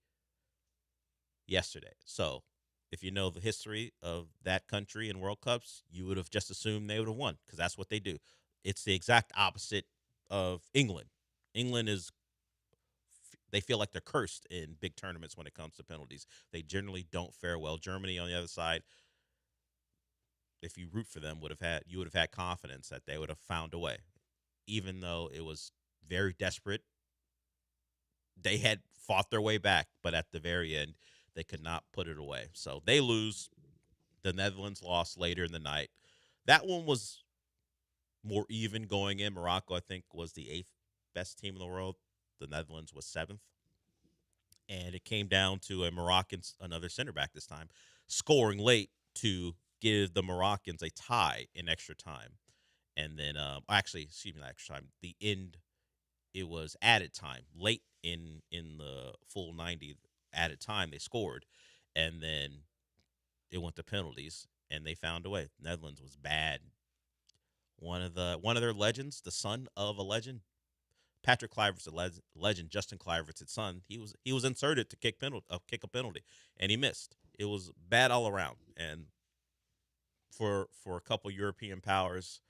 yesterday. So if you know the history of that country in World Cups, you would have just assumed they would have won because that's what they do. It's the exact opposite of England. England they feel like they're cursed in big tournaments when it comes to penalties. They generally don't fare well. Germany, on the other side, if you root for them, you would have had confidence that they would have found a way. Even though it was very desperate, they had fought their way back, but at the very end, they could not put it away. So they lose. The Netherlands lost later in the night. That one was more even going in. Morocco, I think, was the 8th best team in the world. The Netherlands was 7th. And it came down to a Moroccan, another center back this time, scoring late to give the Moroccans a tie in extra time. And then, actually, excuse me, not extra time. The end, it was added time. Late in the full 90 added time, they scored. And then it went to penalties, and they found a way. Netherlands was bad. One of their legends, the son of a legend, Patrick Kluivert's a legend. Justin Kluivert's son. He was inserted to kick a penalty, and he missed. It was bad all around. And for a couple European powers,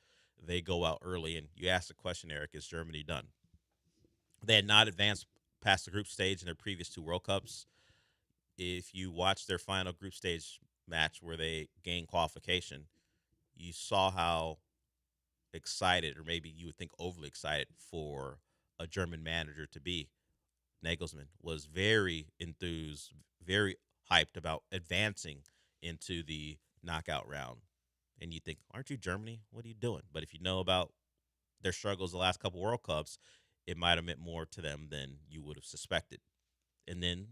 they go out early. And you asked the question, Eric, is Germany done? They had not advanced past the group stage in their previous 2 World Cups. If you watch their final group stage match where they gained qualification, you saw how excited, or maybe you would think overly excited, for a German manager to be. Nagelsmann was very enthused, very hyped about advancing into the knockout round. And you think, aren't you Germany? What are you doing? But if you know about their struggles the last couple World Cups, it might have meant more to them than you would have suspected. And then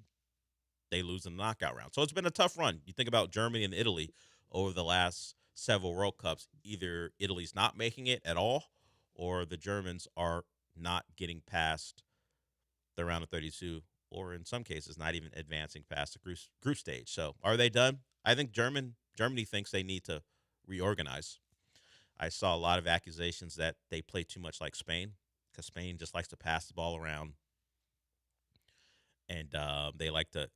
they lose in the knockout round. So it's been a tough run. You think about Germany and Italy over the last several World Cups. Either Italy's not making it at all, or the Germans are not getting past the round of 32, or in some cases not even advancing past the group stage. So are they done? I think Germany thinks they need to reorganize. I saw a lot of accusations that they play too much like Spain, because Spain just likes to pass the ball around, and they like to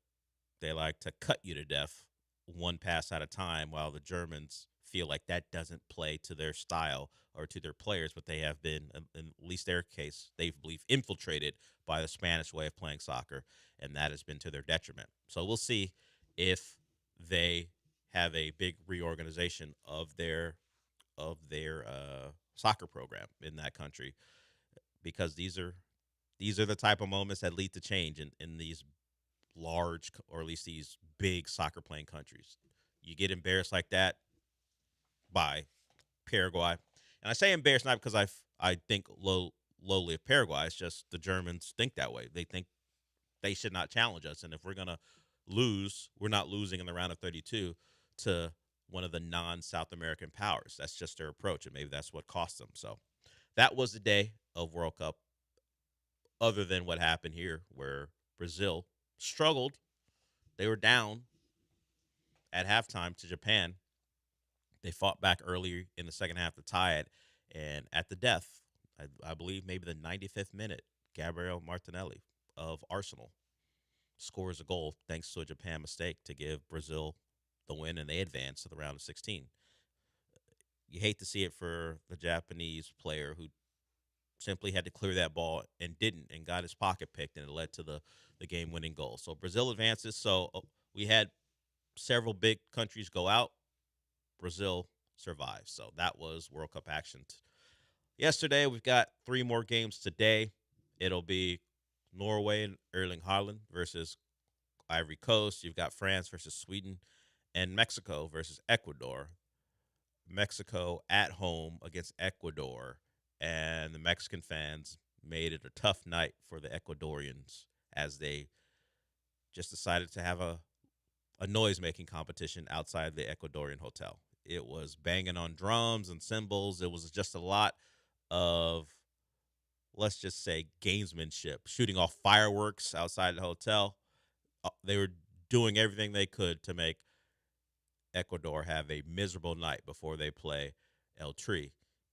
cut you to death one pass at a time, while the Germans feel like that doesn't play to their style or to their players. But they have been, in at least their case, they believe, infiltrated by the Spanish way of playing soccer, and that has been to their detriment. So we'll see if they have a big reorganization of their soccer program in that country, because these are the type of moments that lead to change in these large, or at least these big soccer playing countries. You get embarrassed like that by Paraguay, and I say embarrassed not because I think lowly of Paraguay. It's just the Germans think that way. They think they should not challenge us, and if we're gonna lose, we're not losing in the round of 32 to one of the non-South American powers. That's just their approach, and maybe that's what cost them. So that was the day of World Cup, other than what happened here, where Brazil struggled. They were down at halftime to Japan. They fought back early in the second half to tie it, and at the death, I believe maybe the 95th minute, Gabriel Martinelli of Arsenal scores a goal thanks to a Japan mistake to give Brazil the win, and they advance to the round of 16. You hate to see it for the Japanese player who simply had to clear that ball and didn't, and got his pocket picked, and it led to the game-winning goal. So Brazil advances. So we had several big countries go out. Brazil survives. So that was World Cup action yesterday. We've got 3 more games today. It'll be Norway and Erling Haaland versus Ivory Coast. You've got France versus Sweden, and Mexico versus Ecuador. Mexico at home against Ecuador, and the Mexican fans made it a tough night for the Ecuadorians as they just decided to have a noise-making competition outside the Ecuadorian hotel. It was banging on drums and cymbals. It was just a lot of, let's just say, gamesmanship, shooting off fireworks outside the hotel. They were doing everything they could to make Ecuador have a miserable night before they play El Tri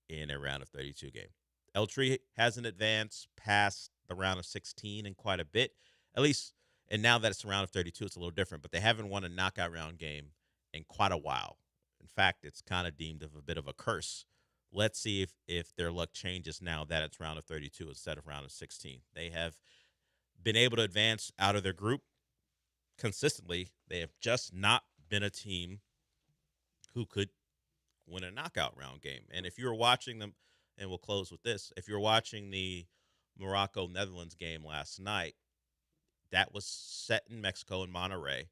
in a round of 32 game. El Tri hasn't advanced past the round of 16 in quite a bit, at least, and now that it's a round of 32, it's a little different, but they haven't won a knockout round game in quite a while. In fact, it's kind of deemed of a bit of a curse. Let's see if their luck changes now that it's round of 32 instead of round of 16. They have been able to advance out of their group consistently. They have just not been a team who could win a knockout round game. And if you were watching them, and we'll close with this, if you're watching the Morocco-Netherlands game last night, that was set in Mexico in Monterrey.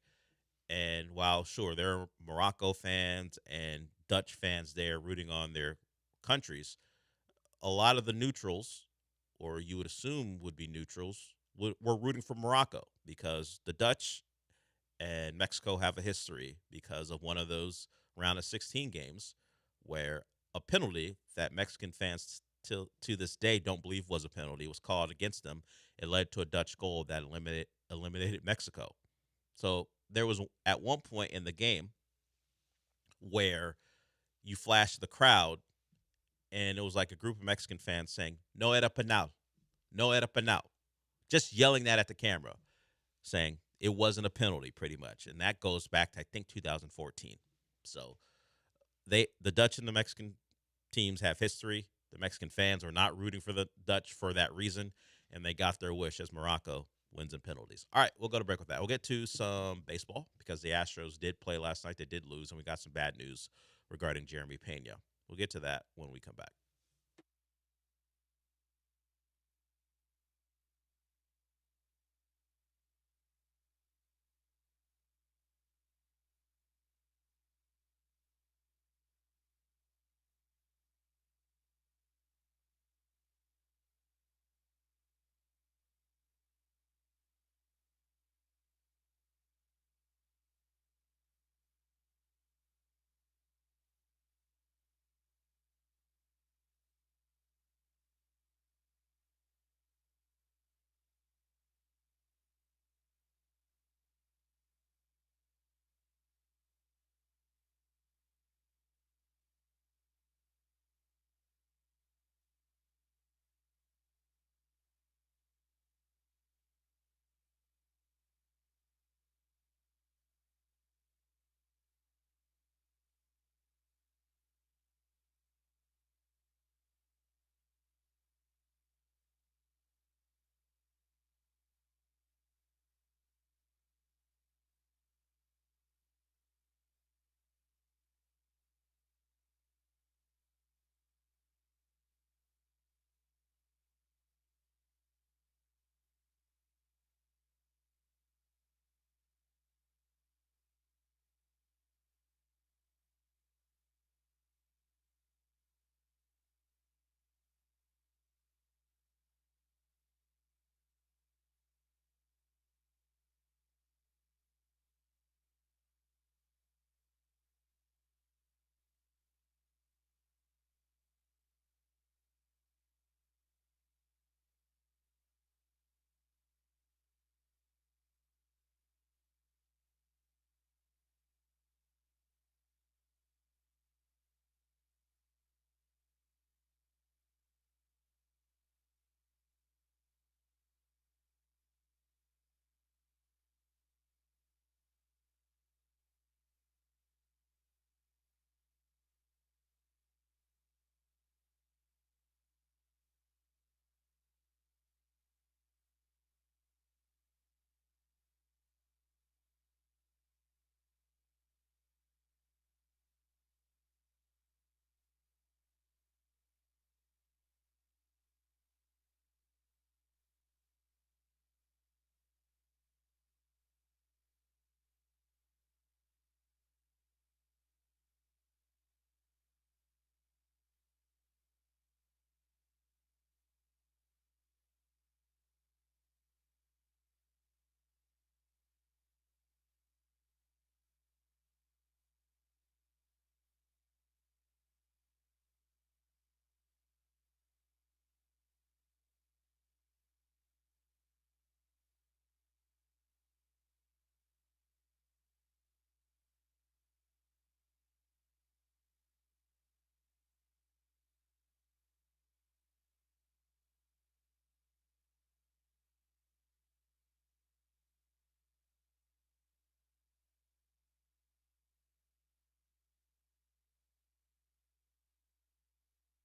And while, sure, there are Morocco fans and Dutch fans there rooting on their countries, a lot of the neutrals, or you would assume would be neutrals, were rooting for Morocco, because the Dutch and Mexico have a history because of one of those round of 16 games where a penalty that Mexican fans to this day don't believe was a penalty was called against them. It led to a Dutch goal that eliminated Mexico. So there was at one point in the game where you flashed the crowd, and it was like a group of Mexican fans saying, "No era penal, no era penal," just yelling that at the camera, saying it wasn't a penalty, pretty much. And that goes back to, I think, 2014. So the Dutch and the Mexican teams have history. The Mexican fans are not rooting for the Dutch for that reason, and they got their wish as Morocco wins in penalties. All right, we'll go to break with that. We'll get to some baseball because the Astros did play last night. They did lose, and we got some bad news regarding Jeremy Pena. We'll get to that when we come back.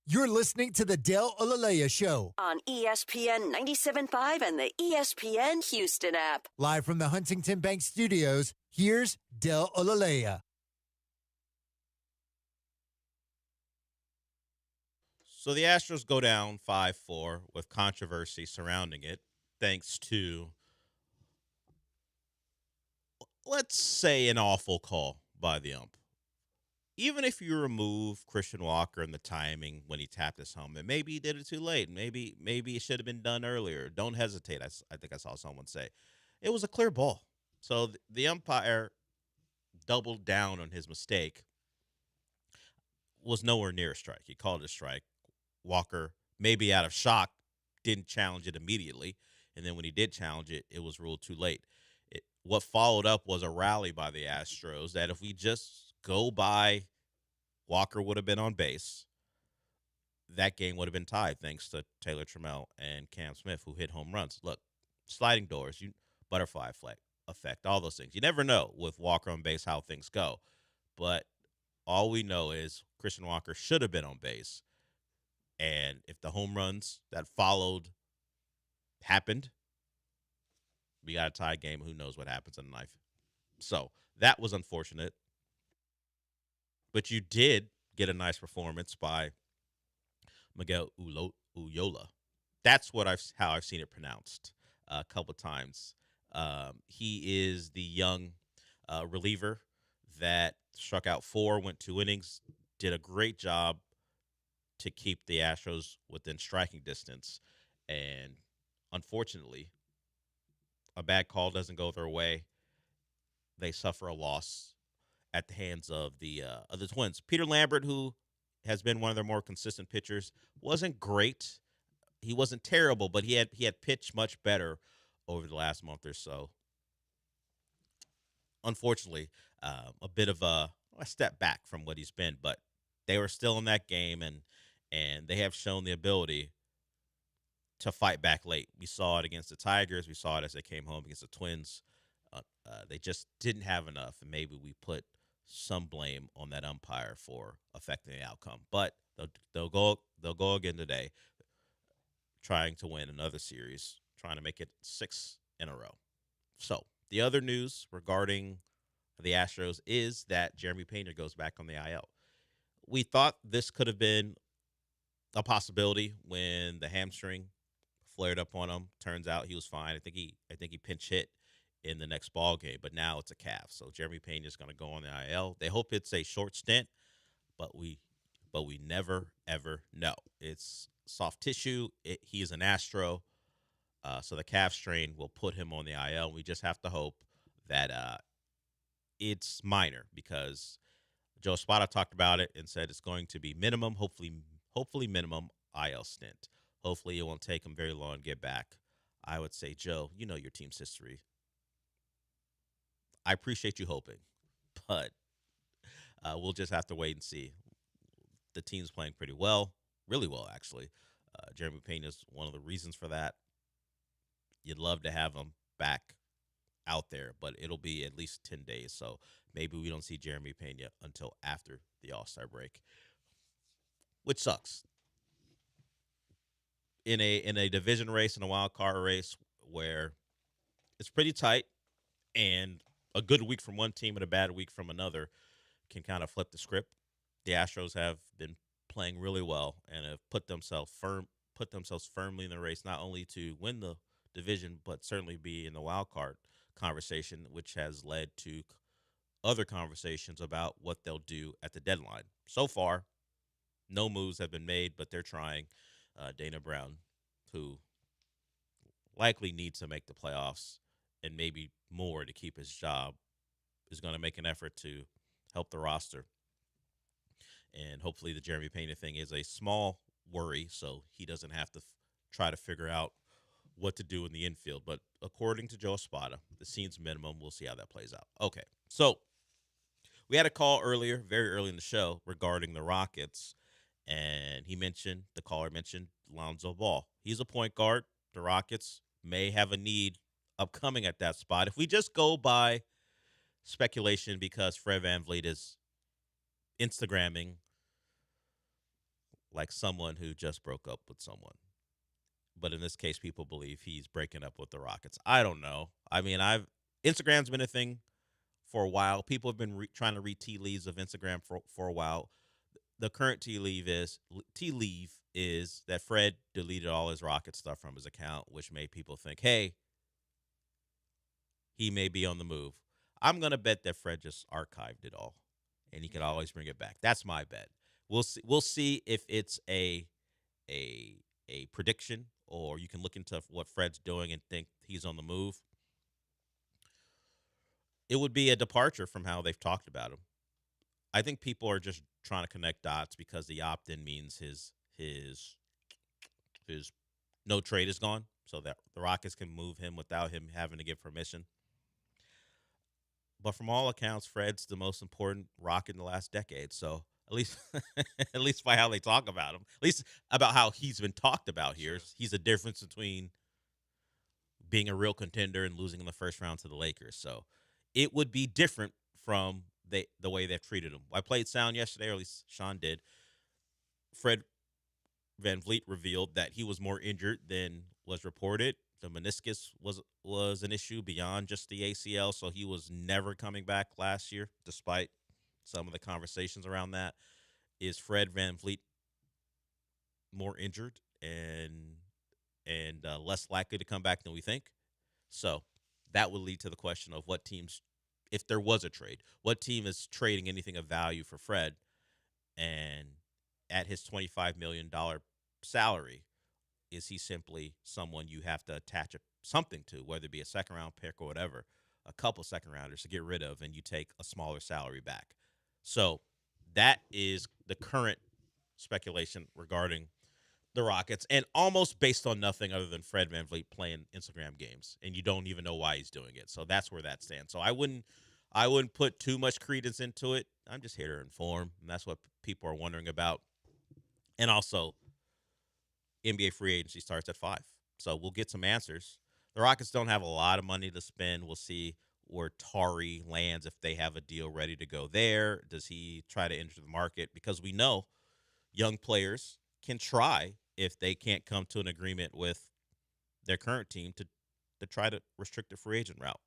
You're listening to the Del Olaleya Show on ESPN 97.5 and the ESPN Houston app. Live from the Huntington Bank Studios, here's Del Olaleya. So the Astros go down 5-4 with controversy surrounding it, thanks to, let's say, an awful call by the ump. Even if you remove Christian Walker and the timing when he tapped his helmet, maybe he did it too late. Maybe it should have been done earlier. Don't hesitate. I think I saw someone say. It was a clear ball. So the umpire doubled down on his mistake was nowhere near a strike. He called it a strike. Walker, maybe out of shock, didn't challenge it immediately. And then when he did challenge it, it was ruled too late. What followed up was a rally by the Astros that if we just go by, Walker would have been on base. That game would have been tied thanks to Taylor Trammell and Cam Smith, who hit home runs. Look, sliding doors, butterfly effect, all those things. You never know with Walker on base how things go. But all we know is Christian Walker should have been on base. And if the home runs that followed happened, we got a tie game. Who knows what happens in the ninth? So that was unfortunate. But you did get a nice performance by Miguel Uyola. That's how I've seen it pronounced a couple times. He is the young reliever that struck out 4, went 2 innings, did a great job to keep the Astros within striking distance. And unfortunately, a bad call doesn't go their way. They suffer a loss at the hands of the Twins. Peter Lambert, who has been one of their more consistent pitchers, wasn't great. He wasn't terrible, but he had pitched much better over the last month or so. Unfortunately, a bit of a step back from what he's been, but they were still in that game, and they have shown the ability to fight back late. We saw it against the Tigers. We saw it as they came home against the Twins. They just didn't have enough, and maybe we put some blame on that umpire for affecting the outcome. But they'll go again today, trying to win another series, trying to make it 6 in a row. So the other news regarding the Astros is that Jeremy Pena goes back on the IL. We thought this could have been a possibility when the hamstring flared up on him. Turns out he was fine. I think he pinch hit in the next ball game, but now it's a calf. So Jeremy Pena is going to go on the IL. They hope it's a short stint, but we never ever know. It's soft tissue. He is an Astro, so the calf strain will put him on the IL. We just have to hope that it's minor, because Joe Espada talked about it and said it's going to be minimum, hopefully minimum IL stint. Hopefully it won't take him very long to get back. I would say, Joe, you know your team's history. I appreciate you hoping, but we'll just have to wait and see. The team's playing pretty well, really well, actually. Jeremy Pena is one of the reasons for that. You'd love to have him back out there, but it'll be at least 10 days. So maybe we don't see Jeremy Pena until after the All-Star break, which sucks. In a division race, in a wild card race where it's pretty tight, and a good week from one team and a bad week from another can kind of flip the script. The Astros have been playing really well and have put themselves firmly in the race, not only to win the division, but certainly be in the wild card conversation, which has led to other conversations about what they'll do at the deadline. So far, no moves have been made, but they're trying. Dana Brown, who likely needs to make the playoffs and maybe more to keep his job, is going to make an effort to help the roster. And hopefully the Jeremy Pena thing is a small worry, so he doesn't have to try to figure out what to do in the infield. But according to Joe Espada, the seems minimum. We'll see how that plays out. Okay, so we had a call earlier, very early in the show, regarding the Rockets, and the caller mentioned Lonzo Ball. He's a point guard. The Rockets may have a need upcoming at that spot. If we just go by speculation, because Fred VanVleet is Instagramming like someone who just broke up with someone. But in this case, people believe he's breaking up with the Rockets. I don't know. I mean, Instagram's been a thing for a while. People have been trying to read tea leaves of Instagram for a while. The current tea leaf is that Fred deleted all his Rocket stuff from his account, which made people think, hey, he may be on the move. I'm going to bet that Fred just archived it all, and he can always bring it back. That's my bet. We'll see if it's a prediction, or you can look into what Fred's doing and think he's on the move. It would be a departure from how they've talked about him. I think people are just trying to connect dots because the opt-in means his no trade is gone, so that the Rockets can move him without him having to give permission. But from all accounts, Fred's the most important Rocket in the last decade. So at least, at least by how they talk about him, at least about how he's been talked about here, he's a difference between being a real contender and losing in the first round to the Lakers. So it would be different from the way they've treated him. I played sound yesterday, or at least Sean did. Fred VanVleet revealed that he was more injured than was reported. The meniscus was an issue beyond just the ACL, so he was never coming back last year, despite some of the conversations around that. Is Fred VanVleet more injured and less likely to come back than we think? So that would lead to the question of what teams, if there was a trade, what team is trading anything of value for Fred? And at his $25 million salary, is he simply someone you have to attach something to, whether it be a second-round pick or whatever, a couple second-rounders to get rid of, and you take a smaller salary back? So that is the current speculation regarding the Rockets, and almost based on nothing other than Fred VanVleet playing Instagram games, and you don't even know why he's doing it. So that's where that stands. So I wouldn't put too much credence into it. I'm just here to inform, and that's what people are wondering about. And also, NBA free agency starts at 5. So we'll get some answers. The Rockets don't have a lot of money to spend. We'll see where Tari lands, if they have a deal ready to go there. Does he try to enter the market? Because we know young players can try, if they can't come to an agreement with their current team, to try to restrict the free agent route.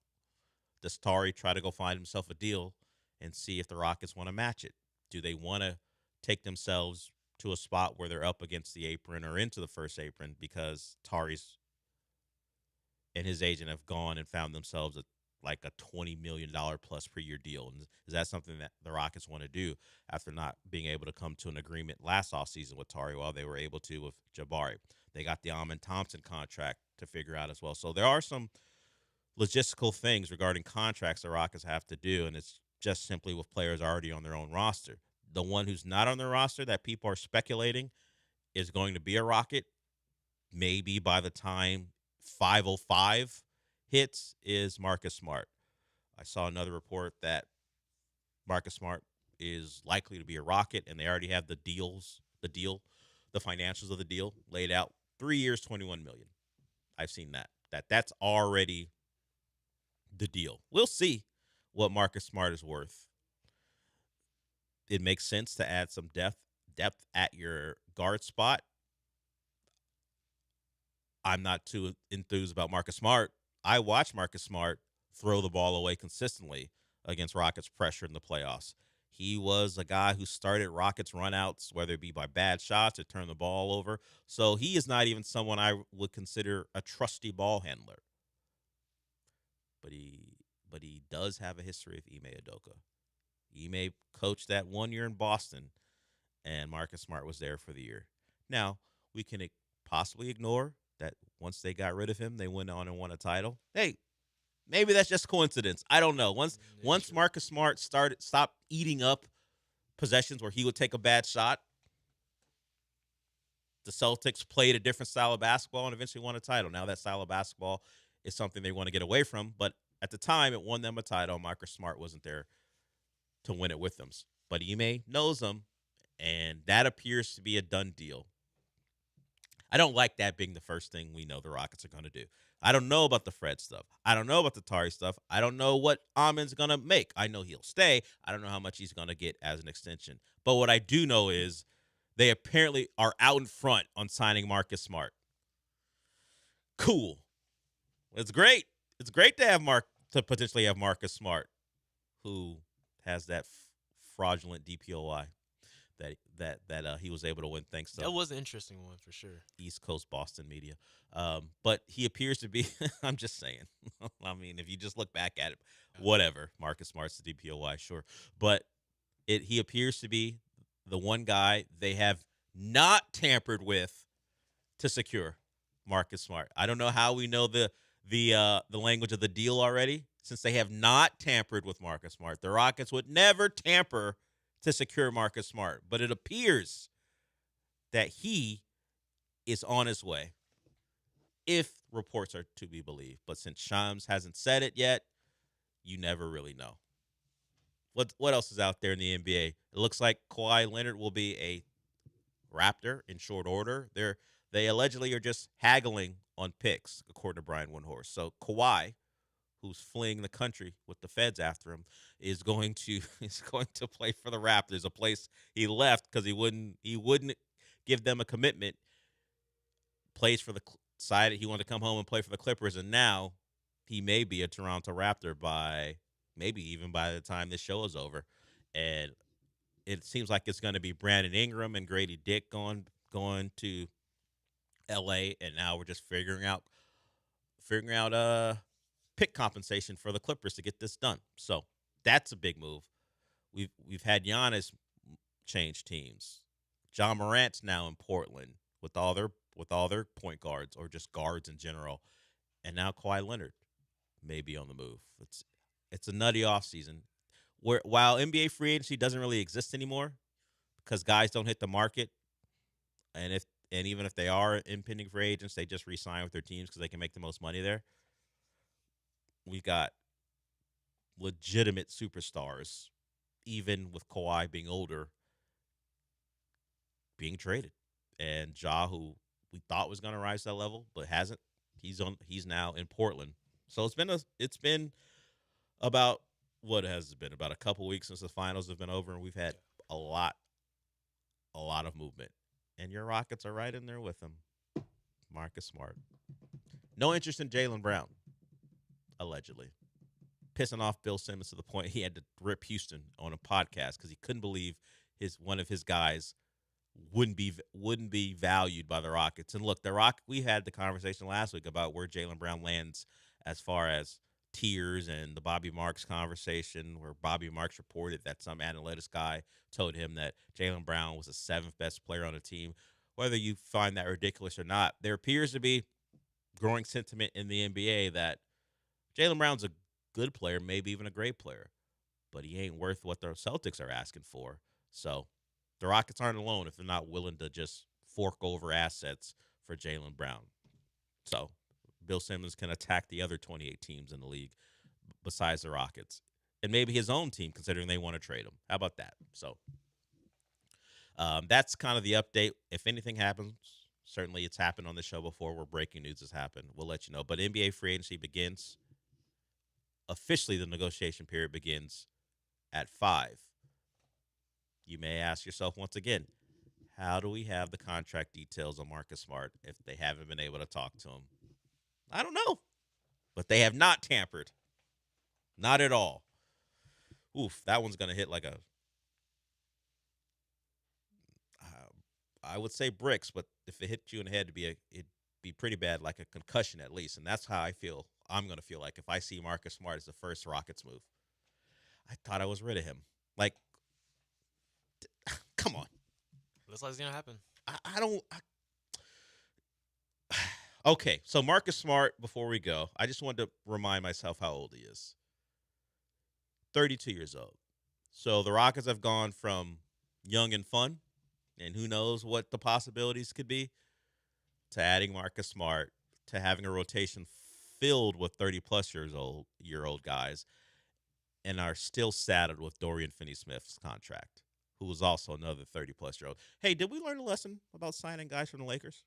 Does Tari try to go find himself a deal and see if the Rockets want to match it? Do they want to take themselves to a spot where they're up against the apron or into the first apron because Tari's and his agent have gone and found themselves like a $20 million plus per year deal? And is that something that the Rockets want to do after not being able to come to an agreement last offseason with Tari while they were able to with Jabari? They got the Amin Thompson contract to figure out as well. So there are some logistical things regarding contracts the Rockets have to do, and it's just simply with players already on their own roster. The one who's not on their roster that people are speculating is going to be a Rocket, maybe by the time 505 hits, is Marcus Smart. I saw another report that Marcus Smart is likely to be a Rocket, and they already have the financials of the deal laid out. 3 years, $21 million. I've seen that's already the deal. We'll see what Marcus Smart is worth. It makes sense to add some depth at your guard spot. I'm not too enthused about Marcus Smart. I watched Marcus Smart throw the ball away consistently against Rockets pressure in the playoffs. He was a guy who started Rockets runouts, whether it be by bad shots or turn the ball over. So he is not even someone I would consider a trusty ball handler. But he does have a history of Ime Udoka. Ime coached that 1 year in Boston, and Marcus Smart was there for the year. Now, we can possibly ignore that once they got rid of him, they went on and won a title. Hey, maybe that's just coincidence. I don't know. Once Marcus Smart stopped eating up possessions where he would take a bad shot, the Celtics played a different style of basketball and eventually won a title. Now that style of basketball is something they want to get away from, but at the time it won them a title. Marcus Smart wasn't there to win it with them. But Ime knows them, and that appears to be a done deal. I don't like that being the first thing we know the Rockets are going to do. I don't know about the Fred stuff. I don't know about the Tari stuff. I don't know what Amin's going to make. I know he'll stay. I don't know how much he's going to get as an extension. But what I do know is they apparently are out in front on signing Marcus Smart. Cool. It's great. It's great to potentially have Marcus Smart, who has that fraudulent DPOI that he was able to win thanks to. That was an interesting one for sure. East Coast Boston media. But he appears to be, I'm just saying. I mean, if you just look back at it, whatever. Marcus Smart's the DPOI, sure. But he appears to be the one guy they have not tampered with to secure Marcus Smart. I don't know how we know the language of the deal already, since they have not tampered with Marcus Smart. The Rockets would never tamper to secure Marcus Smart. But it appears that he is on his way, if reports are to be believed. But since Shams hasn't said it yet, you never really know. What else is out there in the NBA? It looks like Kawhi Leonard will be a Raptor in short order. They allegedly are just haggling on picks, according to Brian Windhorst. So Kawhi, who's fleeing the country with the feds after him, is going to play for the Raptors, a place he left because he wouldn't give them a commitment. Plays for the side he wanted to come home and play for the Clippers, and now he may be a Toronto Raptor maybe even by the time this show is over. And it seems like it's going to be Brandon Ingram and Grady Dick going to L.A., and now we're just figuring out pick compensation for the Clippers to get this done. So that's a big move. We've had Giannis change teams. John Morant's now in Portland with all their point guards or just guards in general, and now Kawhi Leonard may be on the move. It's a nutty offseason. While NBA free agency doesn't really exist anymore because guys don't hit the market, and even if they are impending free agents, they just re-sign with their teams because they can make the most money there. We've got legitimate superstars, even with Kawhi being older, being traded. And Ja, who we thought was going to rise to that level, but hasn't. He's now in Portland. So it's been about what has it been? About a couple weeks since the finals have been over, and we've had a lot of movement. And your Rockets are right in there with them. Marcus Smart. No interest in Jaylen Brown, allegedly. Pissing off Bill Simmons to the point he had to rip Houston on a podcast because he couldn't believe one of his guys wouldn't be valued by the Rockets. And look, we had the conversation last week about where Jaylen Brown lands as far as tiers and the Bobby Marks conversation, where Bobby Marks reported that some analytics guy told him that Jaylen Brown was the 7th best player on the team. Whether you find that ridiculous or not, there appears to be growing sentiment in the NBA that Jaylen Brown's a good player, maybe even a great player, but he ain't worth what the Celtics are asking for. So the Rockets aren't alone if they're not willing to just fork over assets for Jaylen Brown. So Bill Simmons can attack the other 28 teams in the league besides the Rockets, and maybe his own team, considering they want to trade him. How about that? So that's kind of the update. If anything happens, certainly it's happened on the show before where breaking news has happened. We'll let you know. But NBA free agency begins. Officially, the negotiation period begins at 5. You may ask yourself once again, how do we have the contract details on Marcus Smart if they haven't been able to talk to him? I don't know. But they have not tampered. Not at all. Oof, that one's going to hit like I would say bricks, but if it hit you in the head, it'd be pretty bad, like a concussion at least. And that's how I'm going to feel like if I see Marcus Smart as the first Rockets move. I thought I was rid of him. Like, come on. Looks like it's going to happen. Okay, so Marcus Smart, before we go, I just wanted to remind myself how old he is. 32 years old. So the Rockets have gone from young and fun, and who knows what the possibilities could be, to adding Marcus Smart, to having a rotation filled with 30-plus-year-old guys, and are still saddled with Dorian Finney-Smith's contract, who was also another 30-plus-year-old. Hey, did we learn a lesson about signing guys from the Lakers?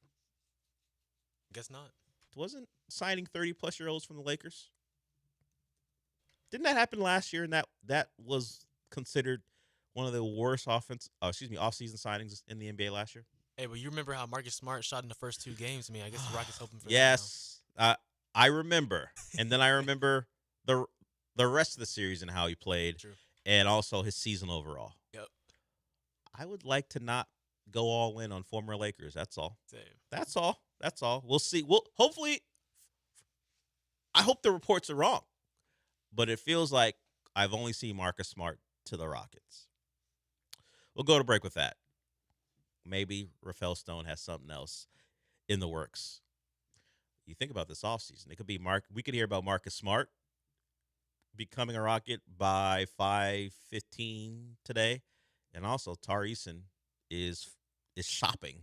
Guess not. Wasn't signing 30-plus-year-olds from the Lakers? Didn't that happen last year, and that was considered one of the worst off-season signings in the NBA last year? Hey, but you remember how Marcus Smart shot in the first 2 games? I mean, I guess the Rockets hoping for yes, I remember. And then I remember the rest of the series and how he played. True. And also his season overall. Yep. I would like to not go all in on former Lakers. That's all. Same. That's all. We'll see. Hopefully, I hope the reports are wrong. But it feels like I've only seen Marcus Smart to the Rockets. We'll go to break with that. Maybe Rafael Stone has something else in the works. You think about this offseason. It could be we could hear about Marcus Smart becoming a Rocket by 5:15 today. And also, Tar Eason is shopping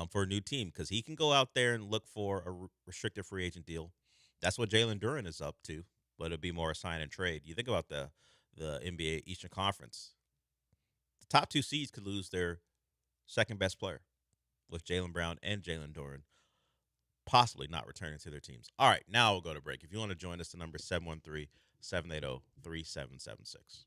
for a new team because he can go out there and look for a restricted free agent deal. That's what Jalen Duren is up to, but it'll be more a sign and trade. You think about the NBA Eastern Conference. The top two seeds could lose their second best player with Jaylen Brown and Jalen Duren possibly not returning to their teams. All right, now we'll go to break. If you want to join us, the number is 713-780-3776.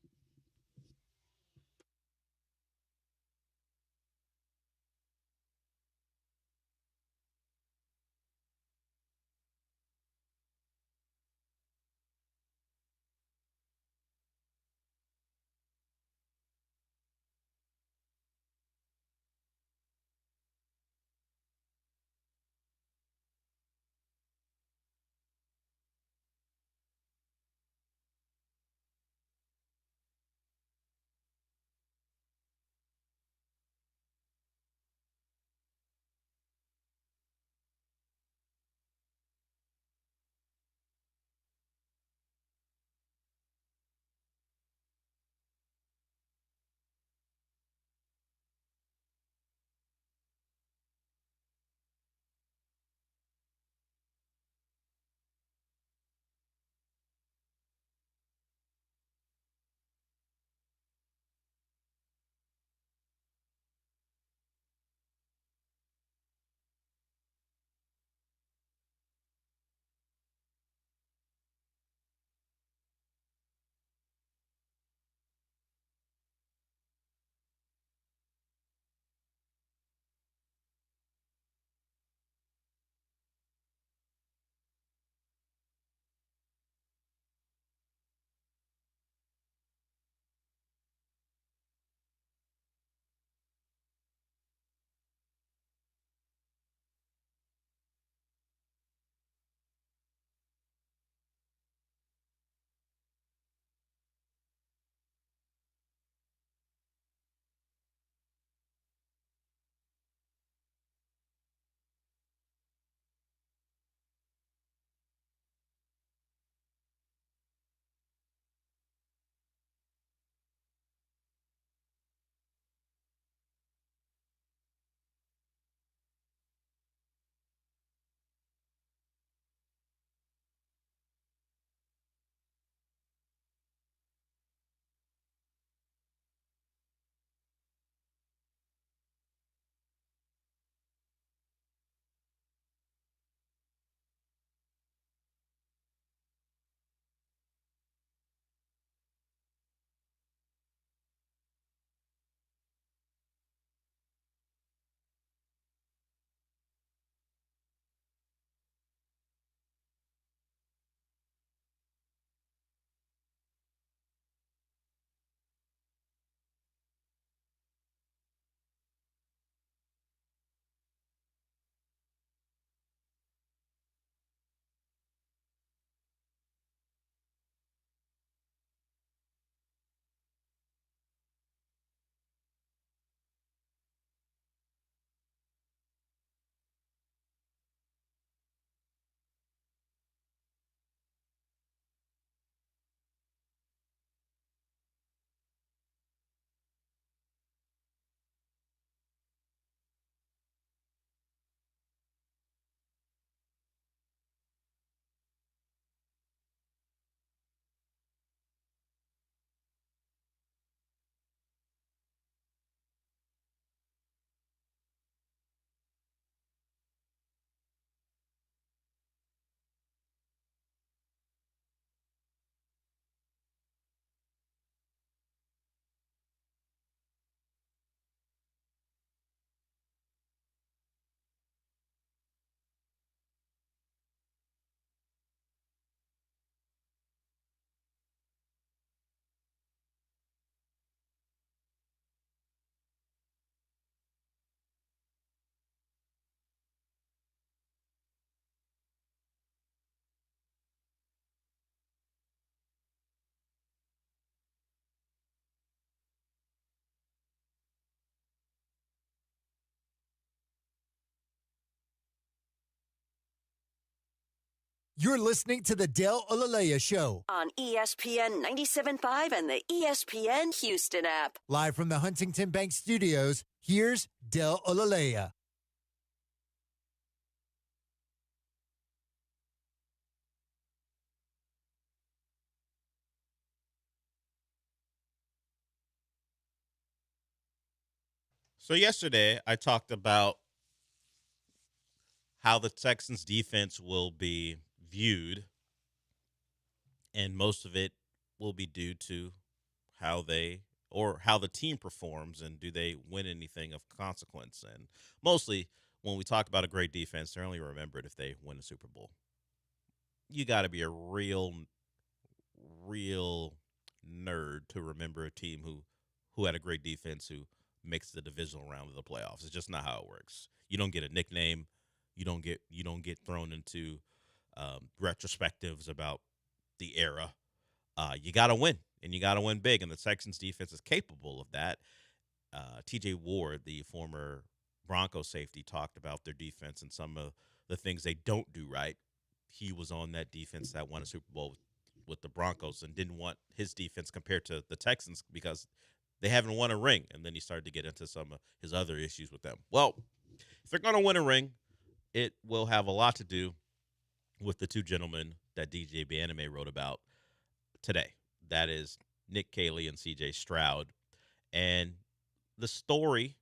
You're listening to the Del Olaleya Show. On ESPN 97.5 and the ESPN Houston app. Live from the Huntington Bank Studios, here's Del Olaleya. So yesterday, I talked about how the Texans' defense will be viewed, and most of it will be due to how the team performs and do they win anything of consequence. And mostly, when we talk about a great defense, they're only remembered if they win a Super Bowl. You got to be a real nerd to remember a team who had a great defense who makes the divisional round of the playoffs. It's just not how it works. You don't get a nickname. You don't get thrown into retrospectives about the era. You got to win, and you got to win big. And the Texans' defense is capable of that. T.J. Ward, the former Broncos safety, talked about their defense and some of the things they don't do right. He was on that defense that won a Super Bowl with the Broncos and didn't want his defense compared to the Texans because they haven't won a ring. And then he started to get into some of his other issues with them. Well, if they're going to win a ring, it will have a lot to do with the two gentlemen that DJ Baname wrote about today. That is Nick Caley and CJ Stroud. And the story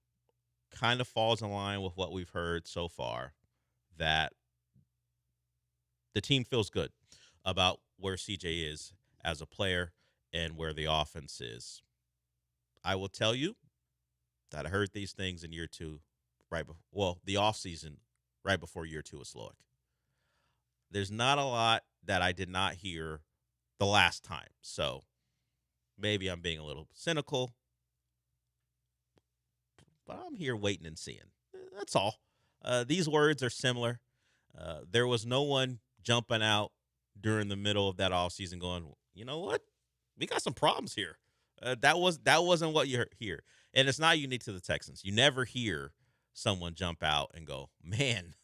kind of falls in line with what we've heard so far, that the team feels good about where CJ is as a player and where the offense is. I will tell you that I heard these things in year two, the offseason, right before year two of Slowick. There's not a lot that I did not hear the last time. So maybe I'm being a little cynical, but I'm here waiting and seeing. That's all. These words are similar. There was no one jumping out during the middle of that offseason going, you know what? We got some problems here. That wasn't what you hear. And it's not unique to the Texans. You never hear someone jump out and go, man,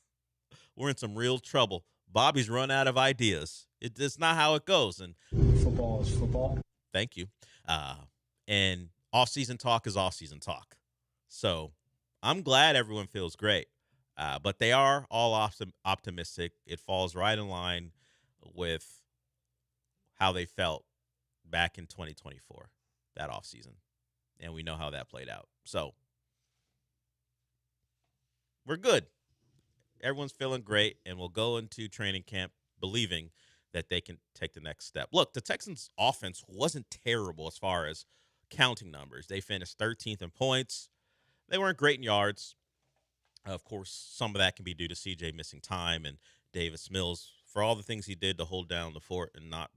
we're in some real trouble. Bobby's run out of ideas. It's not how it goes. And football is football. Thank you. And off-season talk is off-season talk. So I'm glad everyone feels great. But they are all optimistic. It falls right in line with how they felt back in 2024, that offseason. And we know how that played out. So we're good. Everyone's feeling great, and we'll go into training camp believing that they can take the next step. Look, the Texans' offense wasn't terrible as far as counting numbers. They finished 13th in points. They weren't great in yards. Of course, some of that can be due to CJ missing time and Davis Mills for all the things he did to hold down the fort and not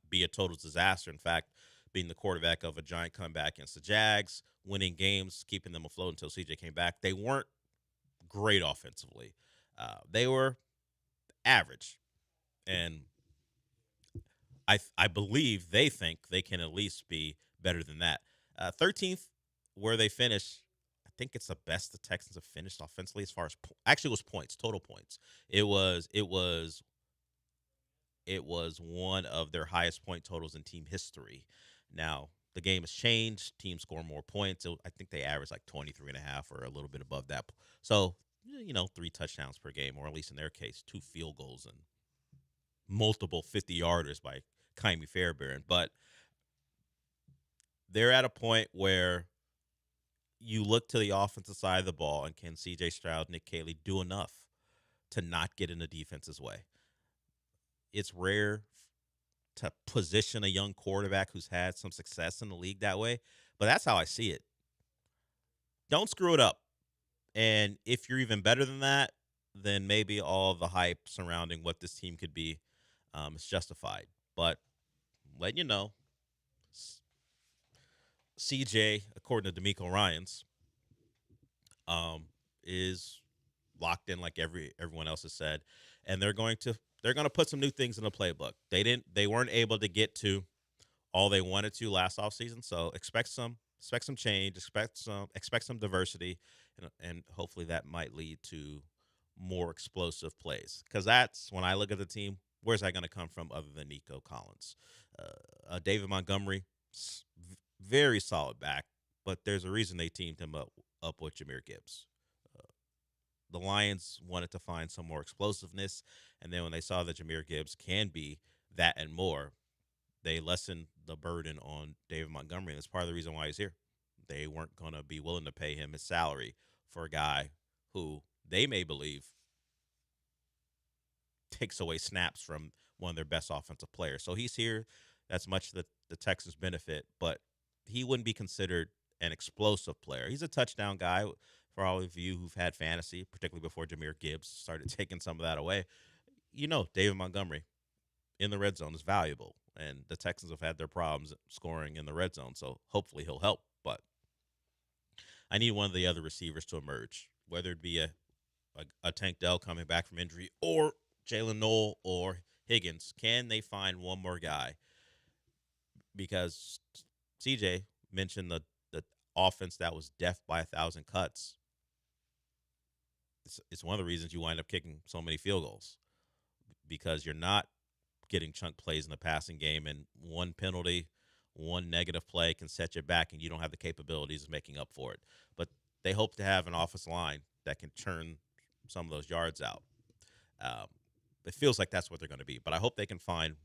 be a total disaster. In fact, being the quarterback of a giant comeback against the Jags, winning games, keeping them afloat until CJ came back. They weren't great offensively. They were average. And I believe they think they can at least be better than that. 13th, where they finish, I think it's the best the Texans have finished offensively as far as actually it was points, total points. It was one of their highest point totals in team history. Now, the game has changed. Teams score more points. I think they average like 23.5 or a little bit above that. So, 3 touchdowns per game, or at least in their case, 2 field goals and multiple 50-yarders by Kaimi Fairbairn. But they're at a point where you look to the offensive side of the ball, and can C.J. Stroud, Nick Caley do enough to not get in the defense's way? It's rare to position a young quarterback who's had some success in the league that way, but that's how I see it. Don't screw it up. And if you're even better than that, then maybe all the hype surrounding what this team could be is justified. But letting you know, CJ, according to D'Amico Ryans, is locked in like everyone else has said, and they're going to put some new things in the playbook. They weren't able to get to all they wanted to last offseason, so expect some change, expect some diversity, and hopefully that might lead to more explosive plays. Because that's when I look at the team, where's that going to come from other than Nico Collins? David Montgomery, very solid back, but there's a reason they teamed him up with Jahmyr Gibbs. The Lions wanted to find some more explosiveness, and then when they saw that Jahmyr Gibbs can be that and more, they lessened the burden on David Montgomery, and that's part of the reason why he's here. They weren't going to be willing to pay him his salary for a guy who they may believe takes away snaps from one of their best offensive players. So he's here. That's much the Texans' benefit, but he wouldn't be considered an explosive player. He's a touchdown guy for all of you who've had fantasy, particularly before Jahmyr Gibbs started taking some of that away. You know, David Montgomery in the red zone is valuable, and the Texans have had their problems scoring in the red zone, so hopefully he'll help. But I need one of the other receivers to emerge, whether it be a Tank Dell coming back from injury or Jalen Noel or Higgins. Can they find one more guy? Because CJ mentioned the offense that was death by 1,000 cuts. It's one of the reasons you wind up kicking so many field goals, because you're not getting chunk plays in the passing game, and one penalty, one negative play can set you back, and you don't have the capabilities of making up for it. But they hope to have an offensive line that can churn some of those yards out. It feels like that's what they're going to be, but I hope they can find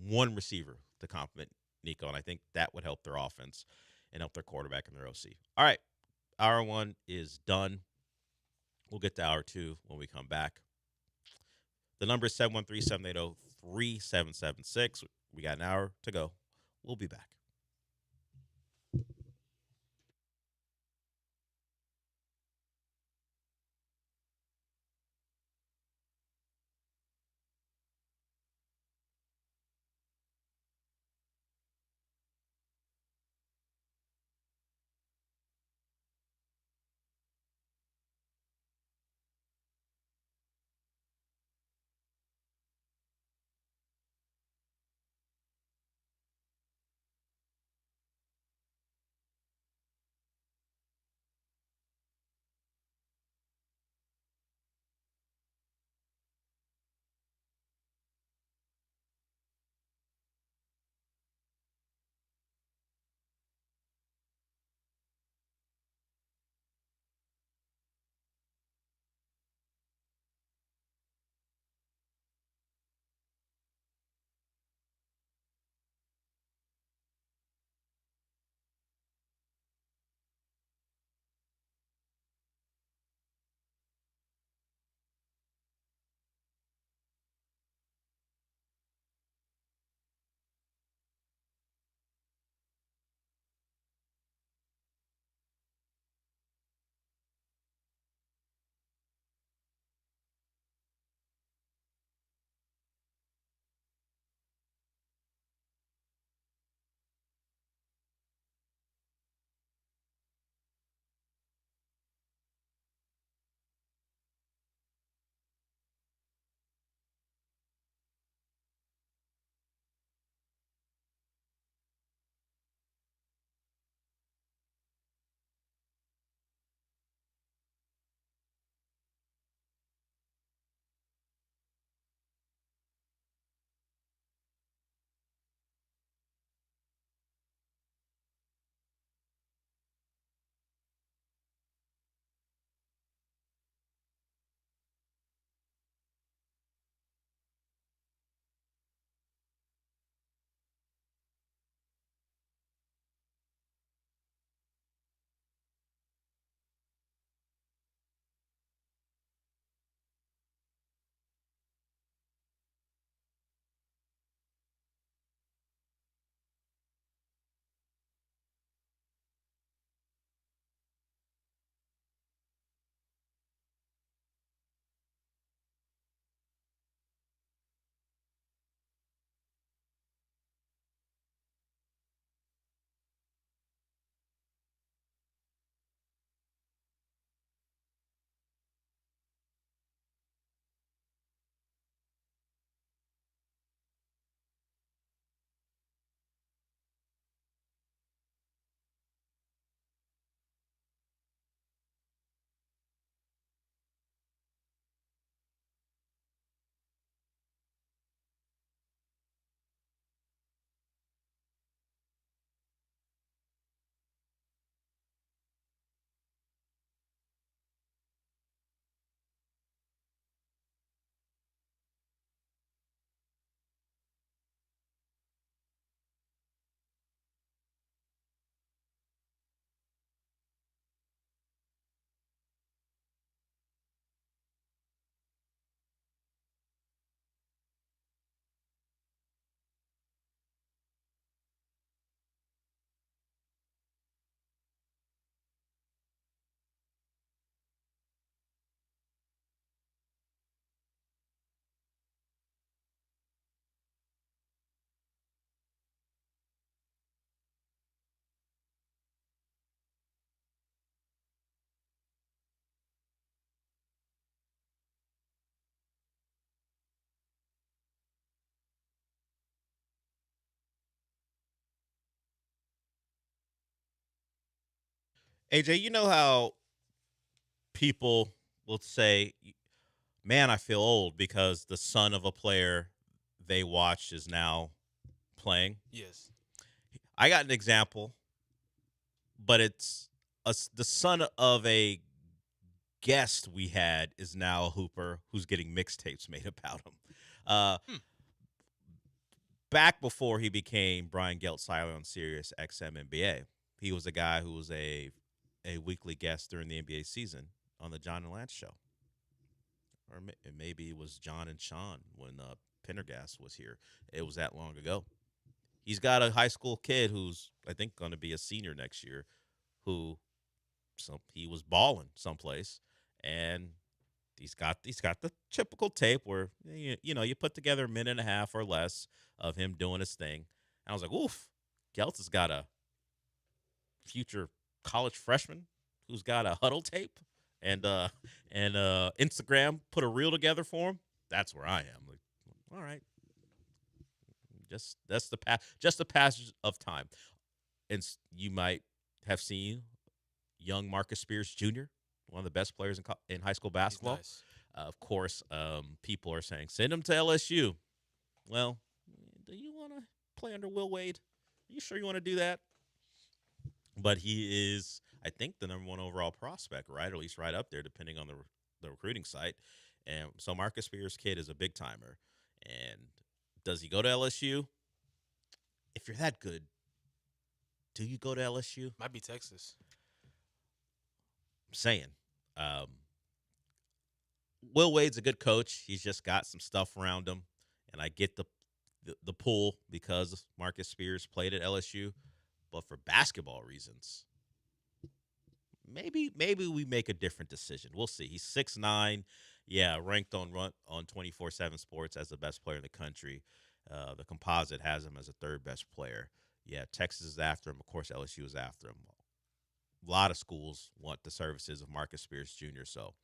one receiver to complement Nico, and I think that would help their offense and help their quarterback and their OC. All right, hour one is done. We'll get to hour two when we come back. The number is 713-780-3776. We got an hour to go. We'll be back. AJ, you know how people will say, man, I feel old because the son of a player they watched is now playing? Yes. I got an example, but it's the son of a guest we had is now a hooper who's getting mixtapes made about him. Back before he became Brian Geltziler on Sirius XM NBA, he was a guy who was a weekly guest during the NBA season on the John and Lance show. Or maybe it was John and Sean when Pendergast was here. It was that long ago. He's got a high school kid who's, I think, going to be a senior next year, who he was balling someplace, and he's got the typical tape where you put together a minute and a half or less of him doing his thing. And I was like, oof, Geltz has got a future college freshman who's got a huddle tape and Instagram put a reel together for him. That's where I am. Like, all right, that's the passage of time. And you might have seen young Marcus Spears Jr., one of the best players in high school basketball. Nice. Of course, people are saying, send him to LSU. Well, do you want to play under Will Wade? Are you sure you want to do that? But he is, I think, the number one overall prospect, right? Or at least right up there, depending on the recruiting site. And so Marcus Spears' kid is a big-timer. And does he go to LSU? If you're that good, do you go to LSU? Might be Texas. I'm saying. Will Wade's a good coach. He's just got some stuff around him. And I get the pull because Marcus Spears played at LSU. But for basketball reasons, maybe we make a different decision. We'll see. He's 6'9", ranked on 24/7 Sports as the best player in the country. The composite has him as a third best player. Yeah, Texas is after him. Of course, LSU is after him. A lot of schools want the services of Marcus Spears Jr. So,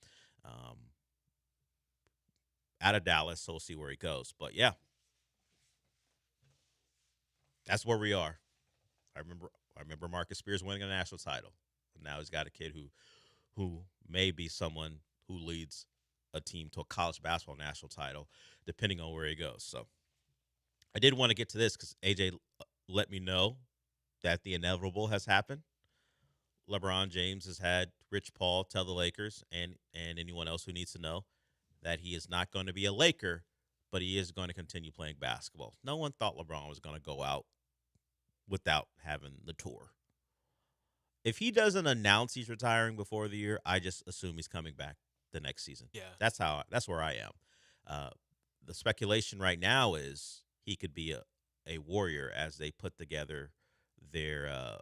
out of Dallas, so we'll see where he goes. But yeah, that's where we are. I remember Marcus Spears winning a national title. Now he's got a kid who may be someone who leads a team to a college basketball national title, depending on where he goes. So I did want to get to this because AJ let me know that the inevitable has happened. LeBron James has had Rich Paul tell the Lakers and anyone else who needs to know that he is not going to be a Laker, but he is going to continue playing basketball. No one thought LeBron was going to go out without having the tour. If he doesn't announce he's retiring before the year, I just assume he's coming back the next season. Yeah. That's where I am. The speculation right now is he could be a Warrior as they put together their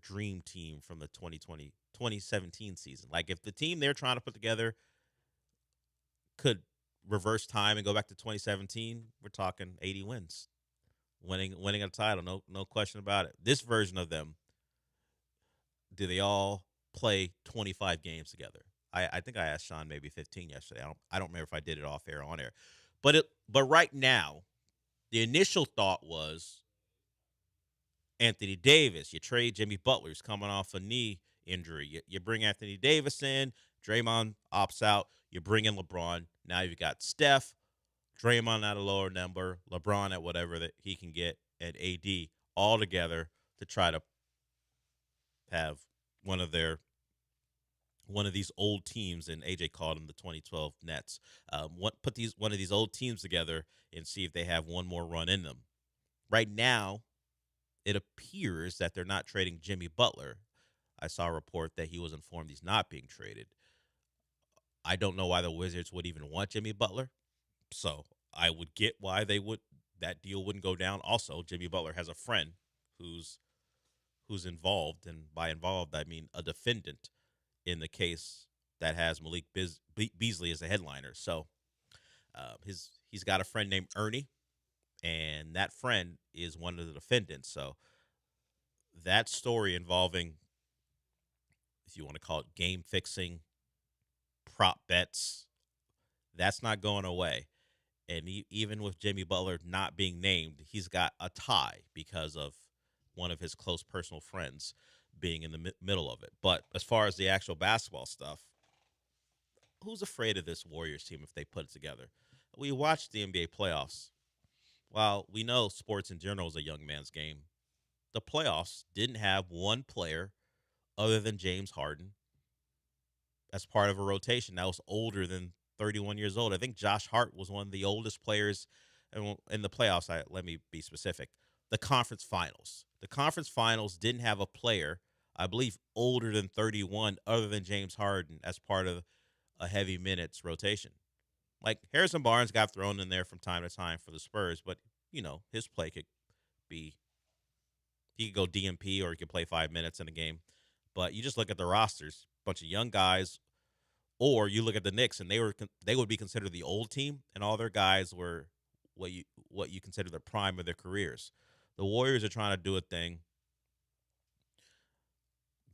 dream team from the 2017 season. Like if the team they're trying to put together could reverse time and go back to 2017, we're talking 80 wins. Winning a title, no question about it. This version of them, do they all play 25 games together? I think I asked Sean maybe 15 yesterday. I don't remember if I did it off air or on air. But right now, the initial thought was Anthony Davis. You trade Jimmy Butler, who's coming off a knee injury. You bring Anthony Davis in. Draymond opts out. You bring in LeBron. Now you've got Steph, Draymond at a lower number, LeBron at whatever that he can get, and AD all together to try to have one of these old teams, and AJ called them the 2012 Nets. Put one of these old teams together and see if they have one more run in them. Right now, it appears that they're not trading Jimmy Butler. I saw a report that he was informed he's not being traded. I don't know why the Wizards would even want Jimmy Butler. So I would get why that deal wouldn't go down. Also, Jimmy Butler has a friend who's involved, and by involved I mean a defendant in the case that has Malik Beasley as a headliner. So he's got a friend named Ernie, and that friend is one of the defendants. So that story involving, if you want to call it game fixing, prop bets, that's not going away. And even with Jimmy Butler not being named, he's got a tie because of one of his close personal friends being in the middle of it. But as far as the actual basketball stuff, who's afraid of this Warriors team if they put it together? We watched the NBA playoffs. While we know sports in general is a young man's game, the playoffs didn't have one player other than James Harden as part of a rotation that was older than 31 years old. I think Josh Hart was one of the oldest players in the playoffs. Let me be specific. The conference finals. The conference finals didn't have a player, I believe, older than 31 other than James Harden as part of a heavy minutes rotation. Like Harrison Barnes got thrown in there from time to time for the Spurs, but, his play could be, he could go DMP or he could play 5 minutes in a game. But you just look at the rosters, bunch of young guys, or you look at the Knicks and they would be considered the old team, and all their guys were what you consider the prime of their careers. The Warriors are trying to do a thing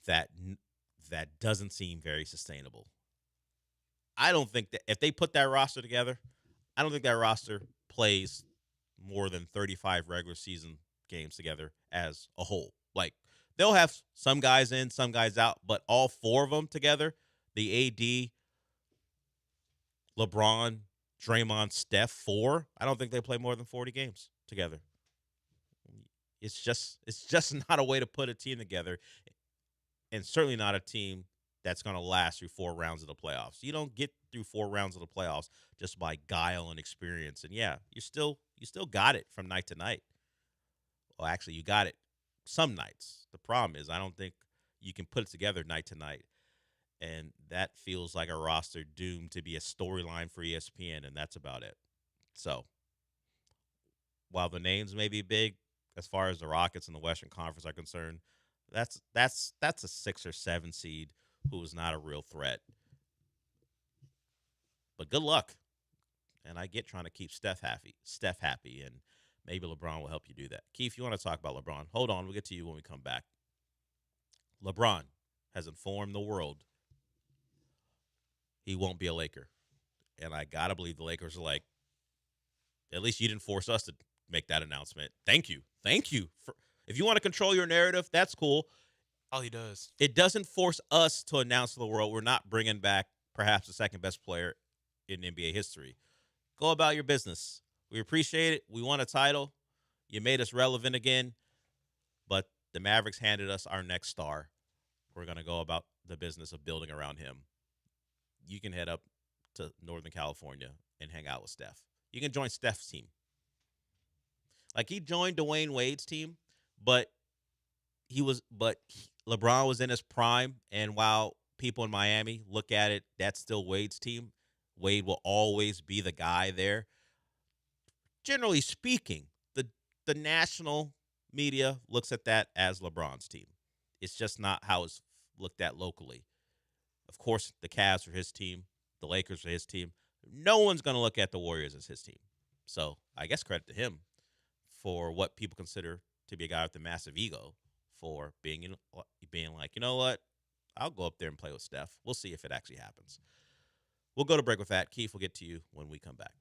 that doesn't seem very sustainable. I don't think that if they put that roster together, I don't think that roster plays more than 35 regular season games together as a whole. Like, they'll have some guys in, some guys out, but all four of them together, the AD, LeBron, Draymond, Steph, four, I don't think they play more than 40 games together. It's just not a way to put a team together, and certainly not a team that's going to last through 4 rounds of the playoffs. You don't get through 4 rounds of the playoffs just by guile and experience. And yeah, you still got it from night to night. Well, actually, you got it some nights. The problem is I don't think you can put it together night to night. And that feels like a roster doomed to be a storyline for ESPN, and that's about it. So while the names may be big, as far as the Rockets and the Western Conference are concerned, that's a 6 or 7 seed who is not a real threat. But good luck. And I get trying to keep Steph happy, and maybe LeBron will help you do that. Keith, you want to talk about LeBron? Hold on, we'll get to you when we come back. LeBron has informed the world he won't be a Laker. And I got to believe the Lakers are like, at least you didn't force us to make that announcement. Thank you. If you want to control your narrative, that's cool. All he does. It doesn't force us to announce to the world we're not bringing back perhaps the second best player in NBA history. Go about your business. We appreciate it. We won a title. You made us relevant again. But the Mavericks handed us our next star. We're going to go about the business of building around him. You can head up to Northern California and hang out with Steph. You can join Steph's team. Like, he joined Dwayne Wade's team, but LeBron was in his prime, and while people in Miami look at it, that's still Wade's team. Wade will always be the guy there. Generally speaking, the national media looks at that as LeBron's team. It's just not how it's looked at locally. Of course, the Cavs are his team. The Lakers are his team. No one's going to look at the Warriors as his team. So I guess credit to him for what people consider to be a guy with a massive ego, for being like, you know what? I'll go up there and play with Steph. We'll see if it actually happens. We'll go to break with that. Keith, we'll get to you when we come back.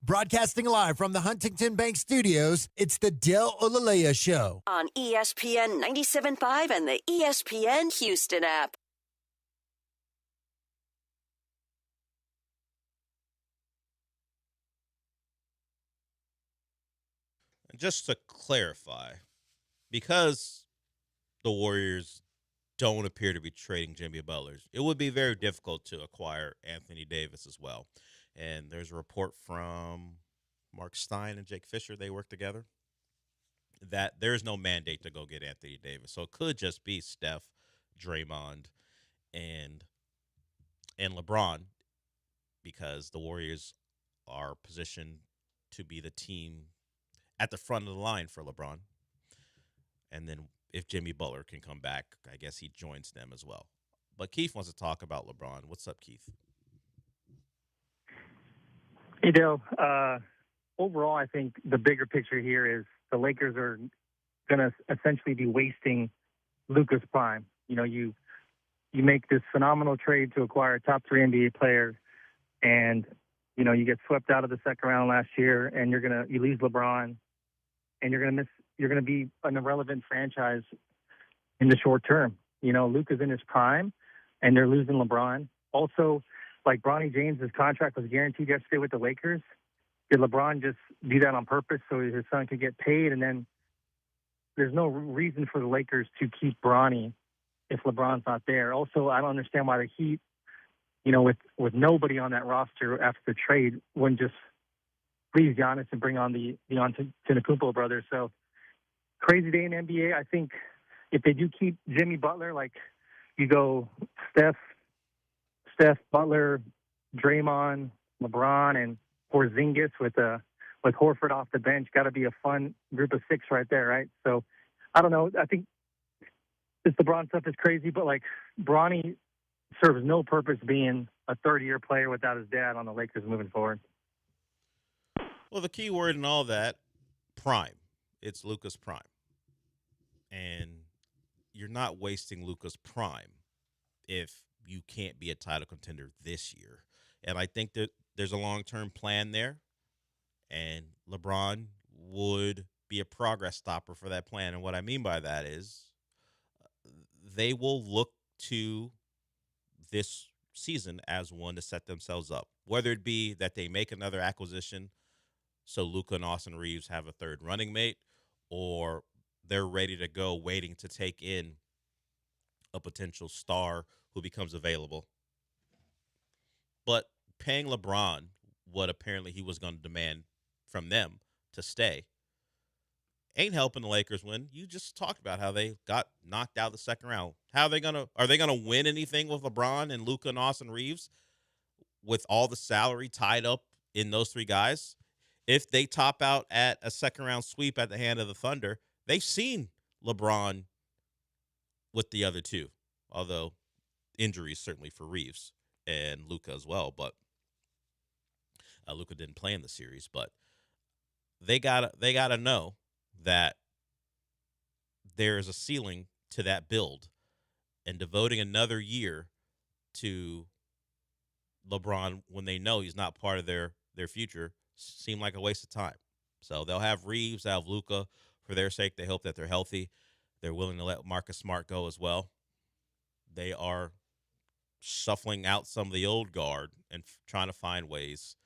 Broadcasting live from the Huntington Bank Studios, it's the Del Olaleya Show. On ESPN 97.5 and the ESPN Houston app. Just to clarify, because the Warriors don't appear to be trading Jimmy Butler, it would be very difficult to acquire Anthony Davis as well. And there's a report from Mark Stein and Jake Fisher, they work together, that there's no mandate to go get Anthony Davis. So it could just be Steph, Draymond, and LeBron, because the Warriors are positioned to be the team at the front of the line for LeBron. And then if Jimmy Butler can come back, I guess he joins them as well. But Keith wants to talk about LeBron. What's up, Keith? Hey, Dale. Overall, I think the bigger picture here is the Lakers are going to essentially be wasting Luka's prime. You know, you make this phenomenal trade to acquire a top 3 NBA player, and you know you get swept out of the second round last year, and you lose LeBron, and you're gonna be an irrelevant franchise in the short term. You know, Luka's in his prime, and they're losing LeBron. Also, like Bronny James' contract was guaranteed yesterday with the Lakers. Did LeBron just do that on purpose so his son could get paid? And then there's no reason for the Lakers to keep Bronny if LeBron's not there. Also, I don't understand why the Heat, you know, with nobody on that roster after the trade, wouldn't just please Giannis and bring on the Antetokounmpo brothers. So crazy day in the NBA. I think if they do keep Jimmy Butler, like you go Steph, Butler, Draymond, LeBron, and Porzingis with Horford off the bench, got to be a fun group of 6 right there, right? So I don't know. I think this LeBron stuff is crazy, but like Bronny serves no purpose being a 30-year player without his dad on the Lakers moving forward. Well, the key word in all that, prime. It's Luka's prime. And you're not wasting Luka's prime if you can't be a title contender this year. And I think that there's a long-term plan there, and LeBron would be a progress stopper for that plan. And what I mean by that is they will look to this season as one to set themselves up, whether it be that they make another acquisition so Luka and Austin Reeves have a third running mate, or they're ready to go waiting to take in a potential star who becomes available. But paying LeBron what apparently he was going to demand from them to stay ain't helping the Lakers win. You just talked about how they got knocked out the second round. Are they gonna win anything with LeBron and Luka and Austin Reeves with all the salary tied up in those 3 guys? If they top out at a second round sweep at the hand of the Thunder, they've seen LeBron with the other 2, although injuries certainly for Reeves and Luka as well. But Luka didn't play in the series, but they gotta know that there is a ceiling to that build, and devoting another year to LeBron when they know he's not part of their future seem like a waste of time. So they'll have Reeves, they'll have Luka. For their sake, they hope that they're healthy. They're willing to let Marcus Smart go as well. They are shuffling out some of the old guard and trying to find ways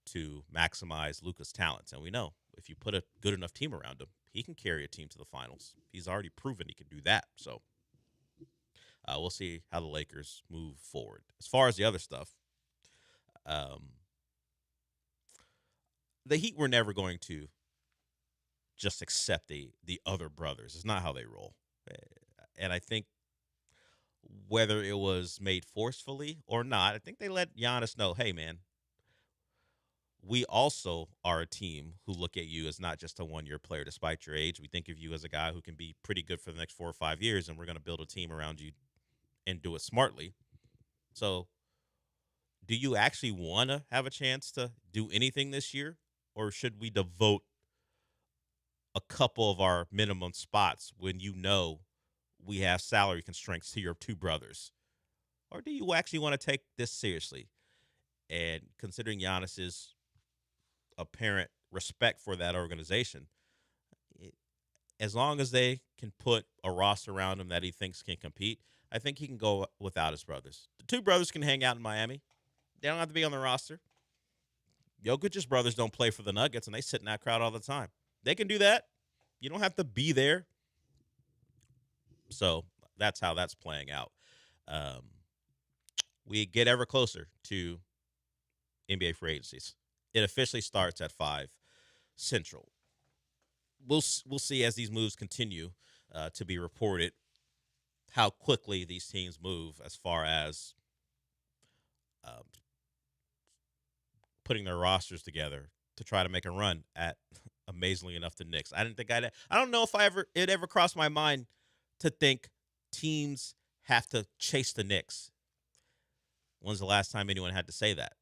to maximize Luka's talents. And we know if you put a good enough team around him, he can carry a team to the finals. He's already proven he can do that. So we'll see how the Lakers move forward. As far as the other stuff, the Heat were never going to just accept the other brothers. It's not how they roll. And I think whether it was made forcefully or not, I think they let Giannis know, hey, man, we also are a team who look at you as not just a one-year player despite your age. We think of you as a guy who can be pretty good for the next 4 or 5 years, and we're going to build a team around you and do it smartly. So do you actually want to have a chance to do anything this year, or should we devote a couple of our minimum spots when you know we have salary constraints to your 2 brothers? Or do you actually want to take this seriously? And considering Giannis's apparent respect for that organization. As long as they can put a roster around him that he thinks can compete, I think he can go without his brothers. The two brothers can hang out in Miami. They don't have to be on the roster. Jokic's brothers don't play for the Nuggets, and they sit in that crowd all the time. They can do that. You don't have to be there. So that's how that's playing out. We get ever closer to NBA free agencies. It officially starts at 5 Central. We'll see as these moves continue to be reported how quickly these teams move as far as putting their rosters together to try to make a run at, amazingly enough, the Knicks. I don't know if it ever crossed my mind to think teams have to chase the Knicks. When's the last time anyone had to say that?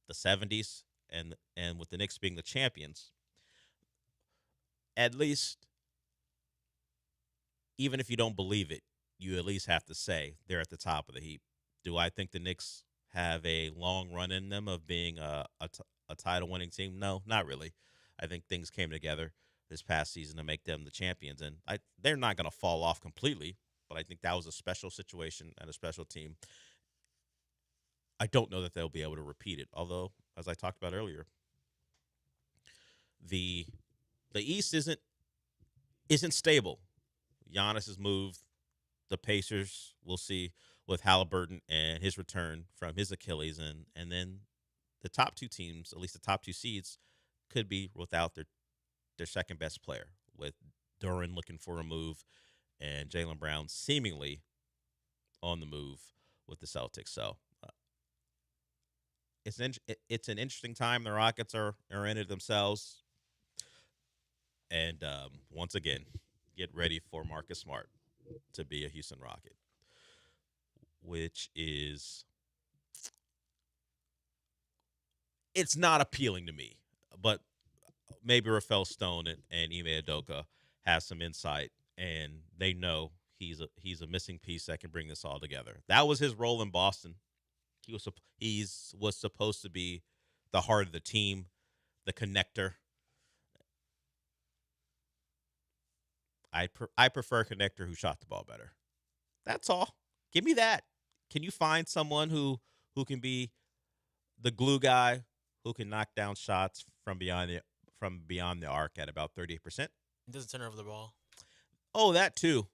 The 70s, and with the Knicks being the champions. At least, even if you don't believe it, you at least have to say they're at the top of the heap. Do I think the Knicks have a long run in them of being a title-winning team? No, not really. I think things came together this past season to make them the champions, and they're not going to fall off completely, but I think that was a special situation and a special team. I don't know that they'll be able to repeat it, although, as I talked about earlier, the East isn't stable. Giannis has moved. The Pacers, we'll see with Halliburton and his return from his Achilles, and then the top two teams, at least the top two seeds, could be without their second best player, with Duran looking for a move and Jaylen Brown seemingly on the move with the Celtics. So it's an interesting time. The Rockets are in it themselves. And once again, get ready for Marcus Smart to be a Houston Rocket, which is, it's not appealing to me, but maybe Rafael Stone and Ime Udoka have some insight, and they know he's a missing piece that can bring this all together. That was his role in Boston. He was supposed to be the heart of the team, the connector. I prefer a connector who shot the ball better. That's all. Give me that. Can you find someone who can be the glue guy, who can knock down shots from beyond the arc at about 38%? He doesn't turn over the ball. Oh, that too.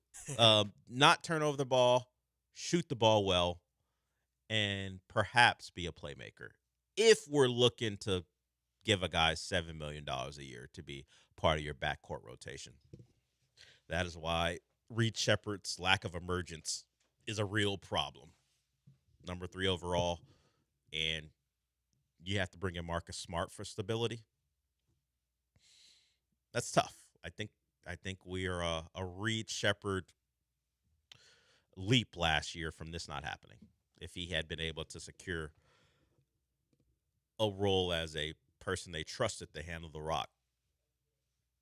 Not turn over the ball, shoot the ball well, and perhaps be a playmaker. If we're looking to give a guy $7 million a year to be part of your backcourt rotation. That is why Reed Shepherd's lack of emergence is a real problem. Number 3 overall, and you have to bring in Marcus Smart for stability. That's tough. I think we are a Reed Shepherd leap last year from this not happening. If he had been able to secure a role as a person they trusted to handle the rock,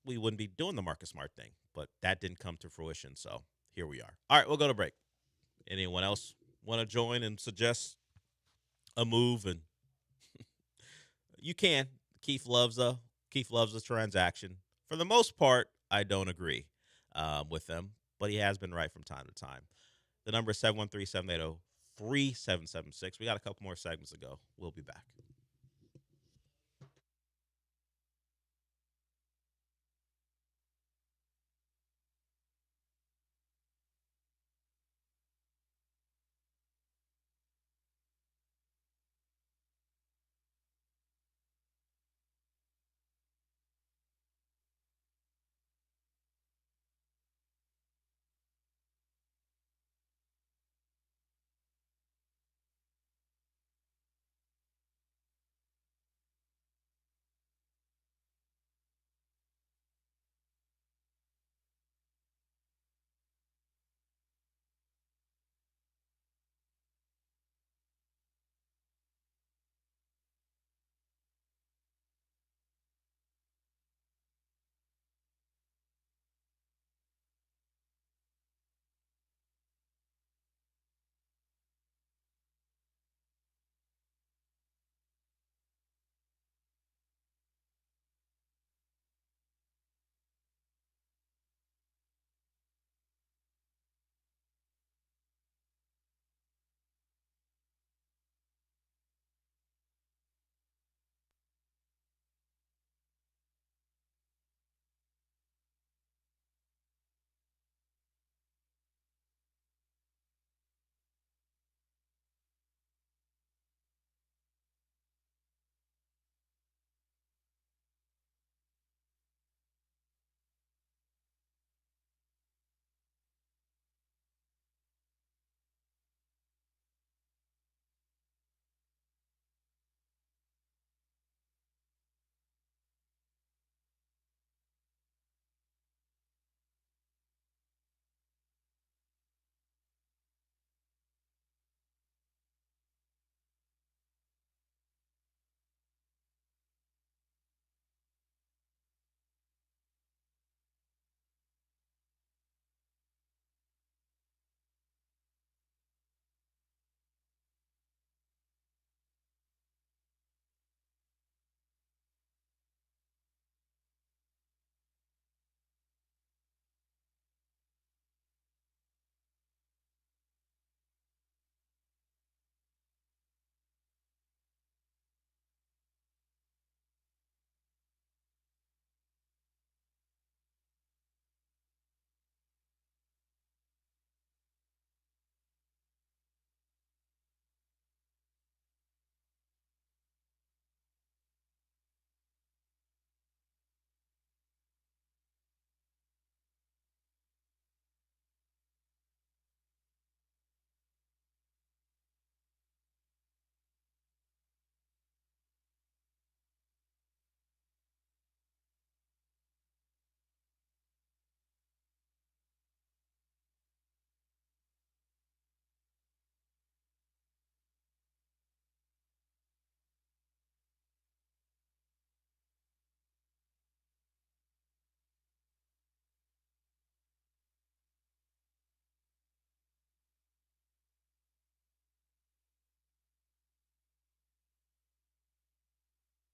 we wouldn't be doing the Marcus Smart thing. But that didn't come to fruition, so here we are. All right, we'll go to break. Anyone else want to join and suggest a move? And you can. Keith loves a transaction. For the most part, I don't agree with them, but he has been right from time to time. The number is 713-780-3776. We got a couple more segments to go. We'll be back.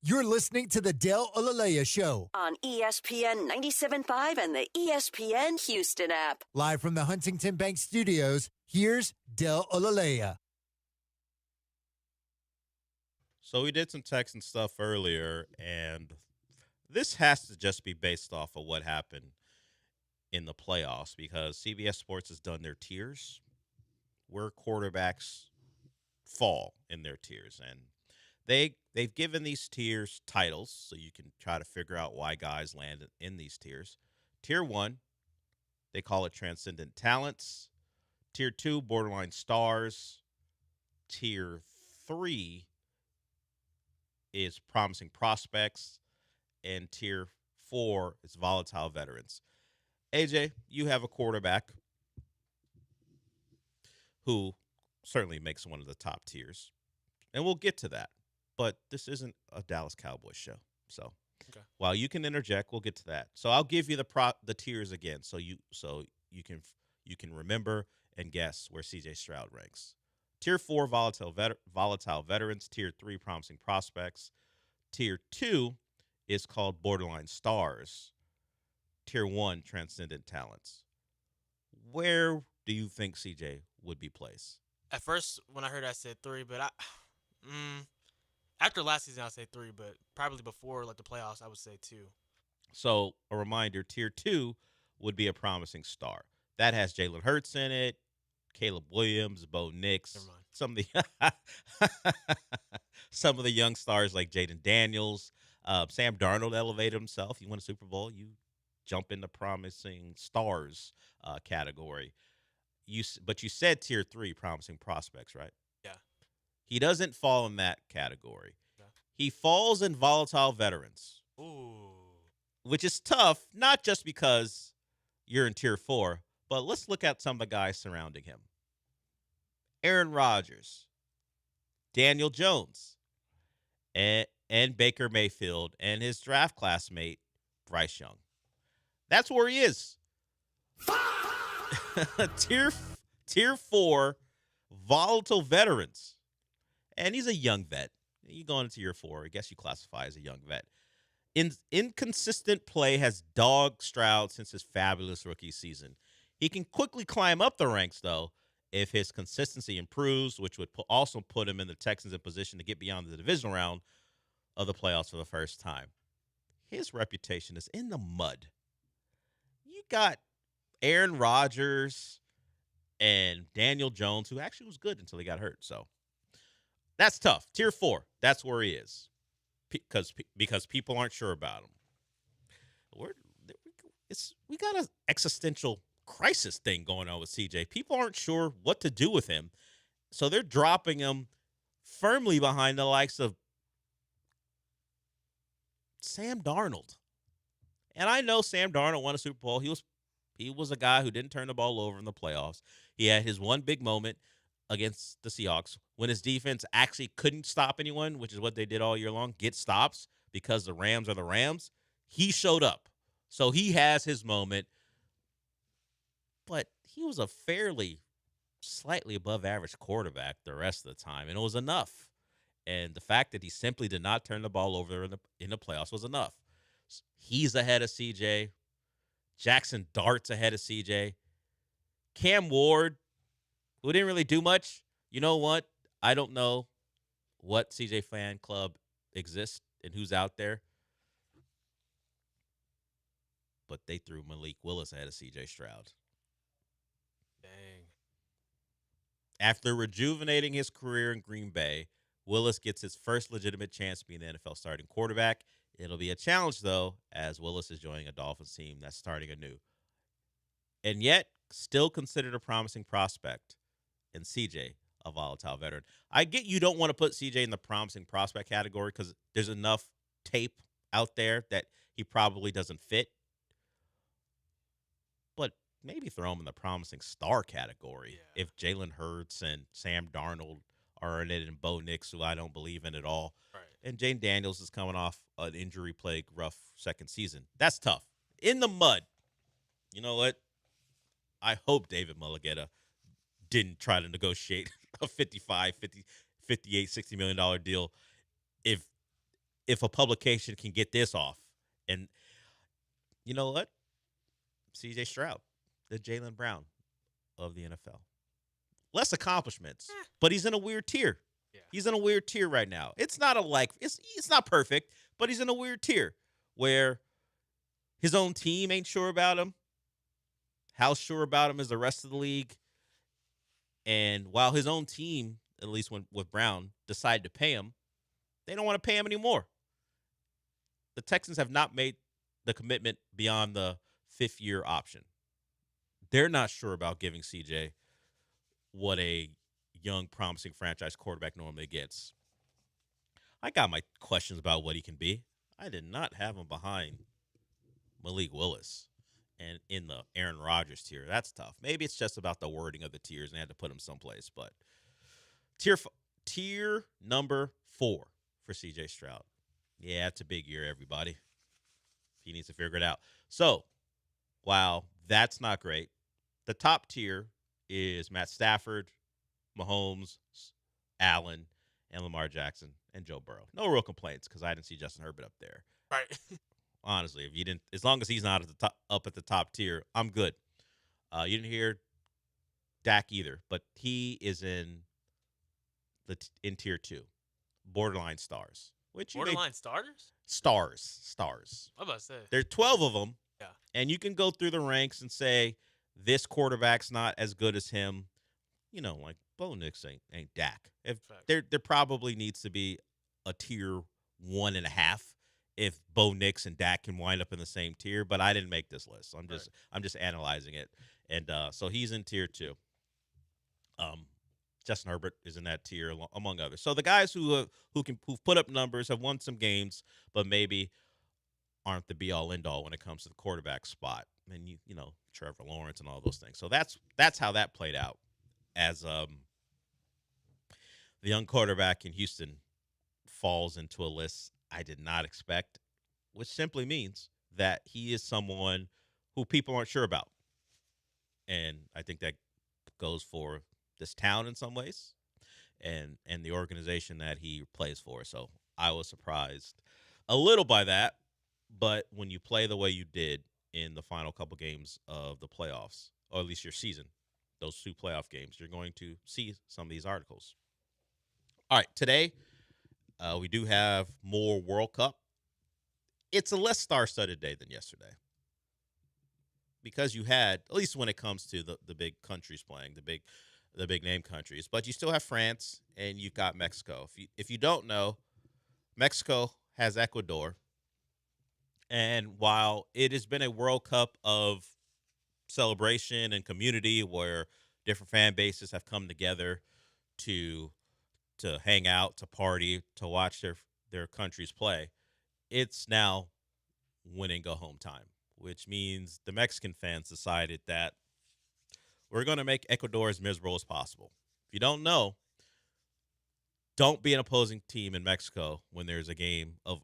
You're listening to the Del Olaleya Show. On ESPN 97.5 and the ESPN Houston app. Live from the Huntington Bank Studios, here's Del Olaleya. So we did some text and stuff earlier, and this has to just be based off of what happened in the playoffs because CBS Sports has done their tiers where quarterbacks fall in their tiers. And they've given these tiers titles so you can try to figure out why guys land in these tiers. Tier 1, they call it transcendent talents. Tier 2, borderline stars. Tier 3 is promising prospects. And tier 4 is volatile veterans. AJ, you have a quarterback who certainly makes one of the top tiers. And we'll get to that. But this isn't a Dallas Cowboys show. So while you can interject, we'll get to that. So I'll give you the tiers again so you can remember and guess where CJ Stroud ranks. Tier 4, volatile veterans. Tier 3, promising prospects. Tier 2 is called borderline stars. Tier 1, transcendent talents. Where do you think CJ would be placed? At first, when I heard, I said 3, but after last season, I'd say 3, but probably before the playoffs, I would say 2. So a reminder, Tier 2 would be a promising star. That has Jalen Hurts in it, Caleb Williams, Bo Nix, some of the young stars like Jaden Daniels. Sam Darnold elevated himself. You win a Super Bowl, you jump in the promising stars category. But you said Tier 3, promising prospects, right? Yeah. He doesn't fall in that category. Okay. He falls in volatile veterans. Ooh. Which is tough, not just because you're in Tier 4, but let's look at some of the guys surrounding him. Aaron Rodgers, Daniel Jones, and Baker Mayfield, and his draft classmate, Bryce Young. That's where he is. Tier 4, volatile veterans. And he's a young vet. You go into Tier 4, I guess you classify as a young vet. Inconsistent play has dogged Stroud since his fabulous rookie season. He can quickly climb up the ranks, though, if his consistency improves, which would also put him in the Texans in position to get beyond the divisional round of the playoffs for the first time. His reputation is in the mud. You got Aaron Rodgers and Daniel Jones, who actually was good until he got hurt. So that's tough. Tier 4, that's where he is, because people aren't sure about him. We got an existential crisis thing going on with CJ. People aren't sure what to do with him, so they're dropping him firmly behind the likes of Sam Darnold. And I know Sam Darnold won a Super Bowl. He was a guy who didn't turn the ball over in the playoffs. He had his one big moment against the Seahawks when his defense actually couldn't stop anyone, which is what they did all year long, get stops because the Rams are the Rams. He showed up. So he has his moment. But he was a fairly slightly above average quarterback the rest of the time, and it was enough. And the fact that he simply did not turn the ball over in the playoffs was enough. He's ahead of CJ. Jackson Dart's ahead of CJ. Cam Ward, who didn't really do much. You know what? I don't know what CJ fan club exists and who's out there. But they threw Malik Willis ahead of CJ Stroud. Dang. After rejuvenating his career in Green Bay, Willis gets his first legitimate chance to be the NFL starting quarterback. It'll be a challenge, though, as Willis is joining a Dolphins team that's starting anew. And yet, still considered a promising prospect, and CJ, a volatile veteran. I get you don't want to put CJ in the promising prospect category because there's enough tape out there that he probably doesn't fit. But maybe throw him in the promising star category if Jalen Hurts and Sam Darnold are in it, and Bo Nix, who I don't believe in at all. Right. And Jane Daniels is coming off an injury-plagued, rough second season. That's tough. In the mud. You know what? I hope David Mulligetta didn't try to negotiate a $58, $60 million deal if if a publication can get this off. And you know what? C.J. Stroud, the Jaylen Brown of the NFL. Less accomplishments, but he's in a weird tier. Yeah. He's in a weird tier right now. It's not it's not perfect, but he's in a weird tier where his own team ain't sure about him. How sure about him is the rest of the league? And while his own team, at least with Brown, decided to pay him, they don't want to pay him anymore. The Texans have not made the commitment beyond the 5th-year option. They're not sure about giving CJ what a young, promising franchise quarterback normally gets. I got my questions about what he can be. I did not have him behind Malik Willis and in the Aaron Rodgers tier. That's tough. Maybe it's just about the wording of the tiers and I had to put him someplace. But tier number 4 for C.J. Stroud. Yeah, it's a big year, everybody. He needs to figure it out. So, while that's not great, the top tier is Matt Stafford, Mahomes, Allen, and Lamar Jackson, and Joe Burrow. No real complaints because I didn't see Justin Herbert up there. Right. Honestly, if you didn't, as long as he's not at the top, up at the top tier, I'm good. You didn't hear Dak either, but he is in tier 2, borderline stars. Borderline starters? Stars. I'm about to say. There's 12 of them. Yeah. And you can go through the ranks and say this quarterback's not as good as him. You know, like Bo Nix ain't Dak. If there probably needs to be a tier 1.5 if Bo Nix and Dak can wind up in the same tier. But I didn't make this list. I'm just analyzing it. And so he's in tier 2. Justin Herbert is in that tier among others. So the guys who've put up numbers, have won some games, but maybe aren't the be all end all when it comes to the quarterback spot. And you know, Trevor Lawrence and all those things. So that's how that played out as the young quarterback in Houston falls into a list I did not expect, which simply means that he is someone who people aren't sure about. And I think that goes for this town in some ways and the organization that he plays for. So I was surprised a little by that, but when you play the way you did in the final couple games of the playoffs, or at least your season, those 2 playoff games, you're going to see some of these articles. All right, today we do have more World Cup. It's a less star-studded day than yesterday because you had, at least when it comes to the big countries playing, the big name countries, but you still have France and you've got Mexico. If you don't know, Mexico has Ecuador. And while it has been a World Cup of celebration and community where different fan bases have come together to hang out, to party, to watch their countries play, it's now win and go home time, which means the Mexican fans decided that we're going to make Ecuador as miserable as possible. If you don't know, don't be an opposing team in Mexico when there's a game of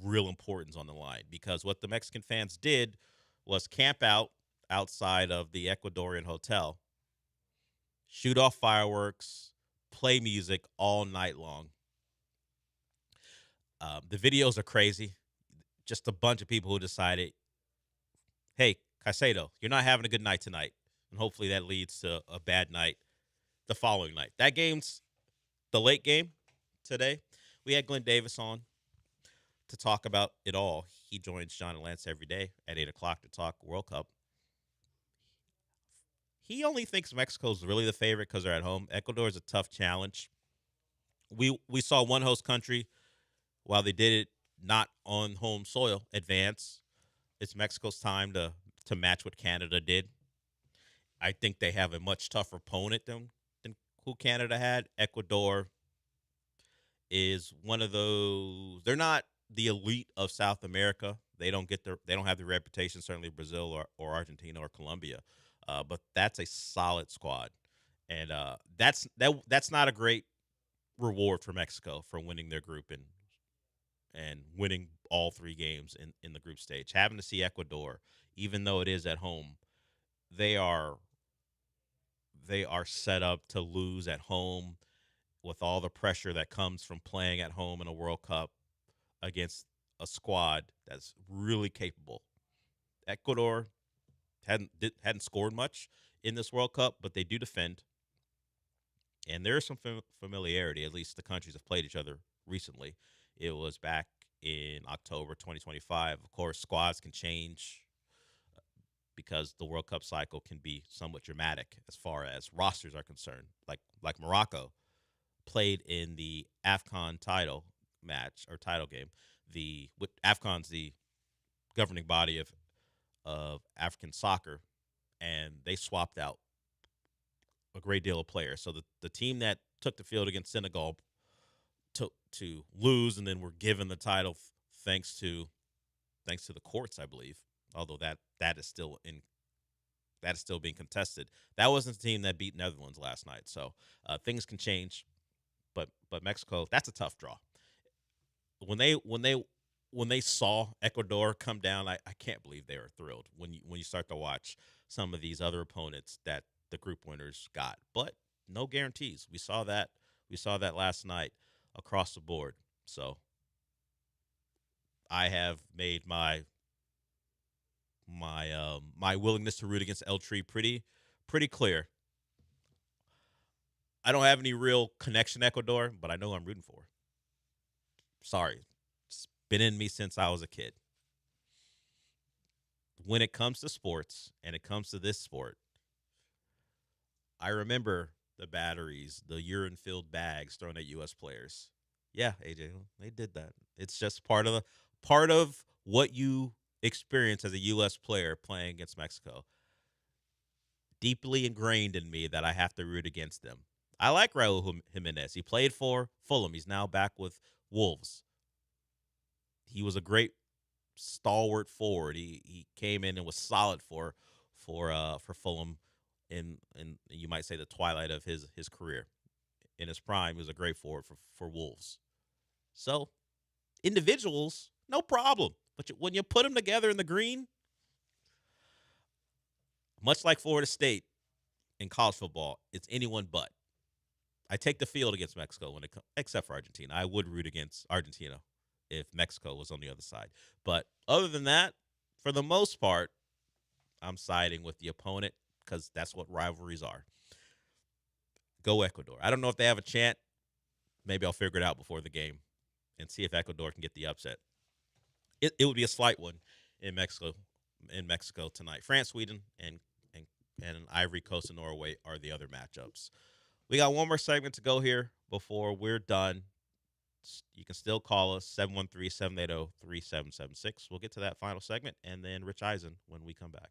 real importance on the line, because what the Mexican fans did was camp out outside of the Ecuadorian hotel, shoot off fireworks, play music all night long. The videos are crazy. Just a bunch of people who decided, hey, Caicedo, you're not having a good night tonight. And hopefully that leads to a bad night the following night. That game's the late game today. We had Glenn Davis on to talk about it all. He joins John and Lance every day at 8 o'clock to talk World Cup. He only thinks Mexico's really the favorite because they're at home. Ecuador is a tough challenge. We saw one host country, while they did it not on home soil, advance. It's Mexico's time to match what Canada did. I think they have a much tougher opponent than who Canada had. Ecuador is one of those. They're not the elite of South America. They don't have the reputation, certainly Brazil or Argentina or Colombia. But that's a solid squad, and that's not a great reward for Mexico for winning their group and winning all 3 games in the group stage. Having to see Ecuador, even though it is at home, they are set up to lose at home with all the pressure that comes from playing at home in a World Cup against a squad that's really capable. Ecuador hadn't scored much in this World Cup, but they do defend, and there is some familiarity. At least the countries have played each other recently. It was back in October 2025. Of course, squads can change because the World Cup cycle can be somewhat dramatic as far as rosters are concerned. Like Morocco played in the AFCON title match or title game. AFCON's the governing body of African soccer, and they swapped out a great deal of players. So the team that took the field against Senegal took to lose, and then were given the title thanks to the courts, I believe. Although that is still being contested. That wasn't the team that beat Netherlands last night. So things can change, but Mexico, that's a tough draw. When they saw Ecuador come down, I can't believe they were thrilled when you start to watch some of these other opponents that the group winners got. But no guarantees. We saw that last night across the board. So I have made my willingness to root against El Tri pretty clear. I don't have any real connection to Ecuador, but I know who I'm rooting for. Sorry. It's been in me since I was a kid. When it comes to sports, and it comes to this sport, I remember the batteries, the urine-filled bags thrown at U.S. players. Yeah, AJ, they did that. It's just part of what you experience as a U.S. player playing against Mexico. Deeply ingrained in me that I have to root against them. I like Raul Jimenez. He played for Fulham. He's now back with Wolves. He was a great stalwart forward. He came in and was solid for Fulham in you might say the twilight of his career. In his prime, he was a great forward for Wolves. So individuals, no problem. But when you put them together in the green, much like Florida State in college football, it's anyone but. I take the field against Mexico except for Argentina. I would root against Argentina if Mexico was on the other side. But other than that, for the most part, I'm siding with the opponent because that's what rivalries are. Go Ecuador. I don't know if they have a chant. Maybe I'll figure it out before the game and see if Ecuador can get the upset. It would be a slight one in Mexico tonight. France, Sweden, and Ivory Coast and Norway are the other matchups. We got one more segment to go here before we're done. You can still call us 713-780-3776. We'll get to that final segment and then Rich Eisen when we come back.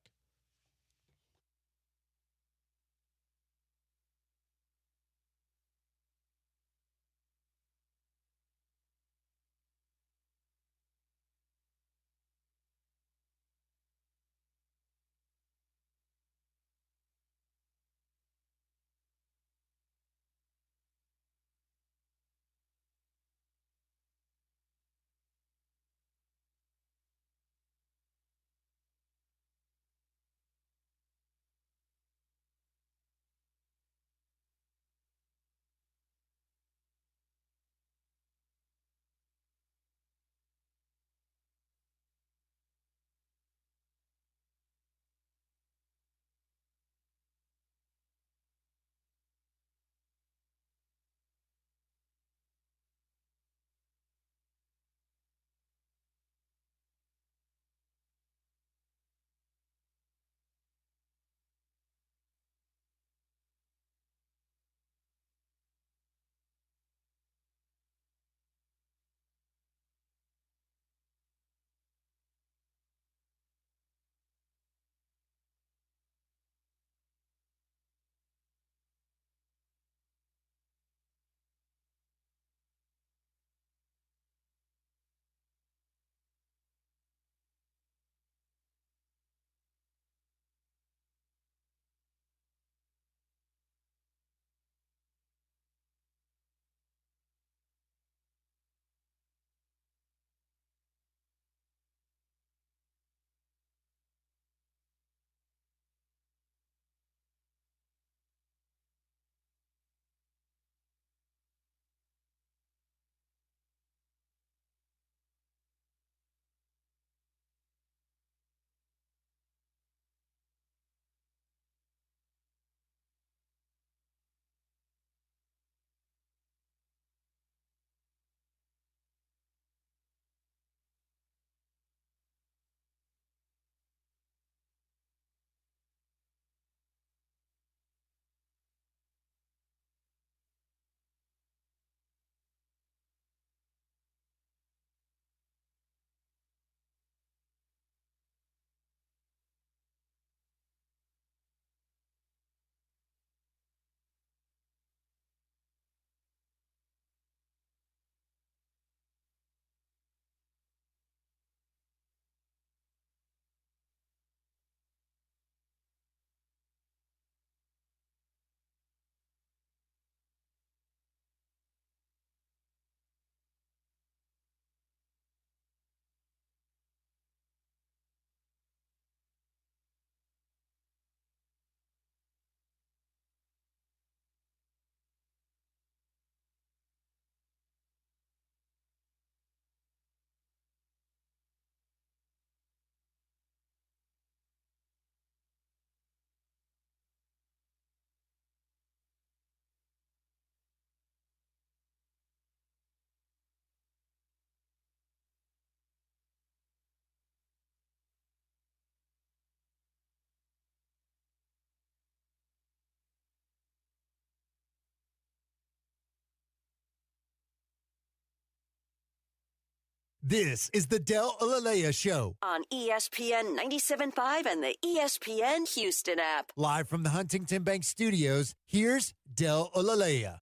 This is the Del Alalea Show. On ESPN 97.5 and the ESPN Houston app. Live from the Huntington Bank Studios, here's Del Alalea.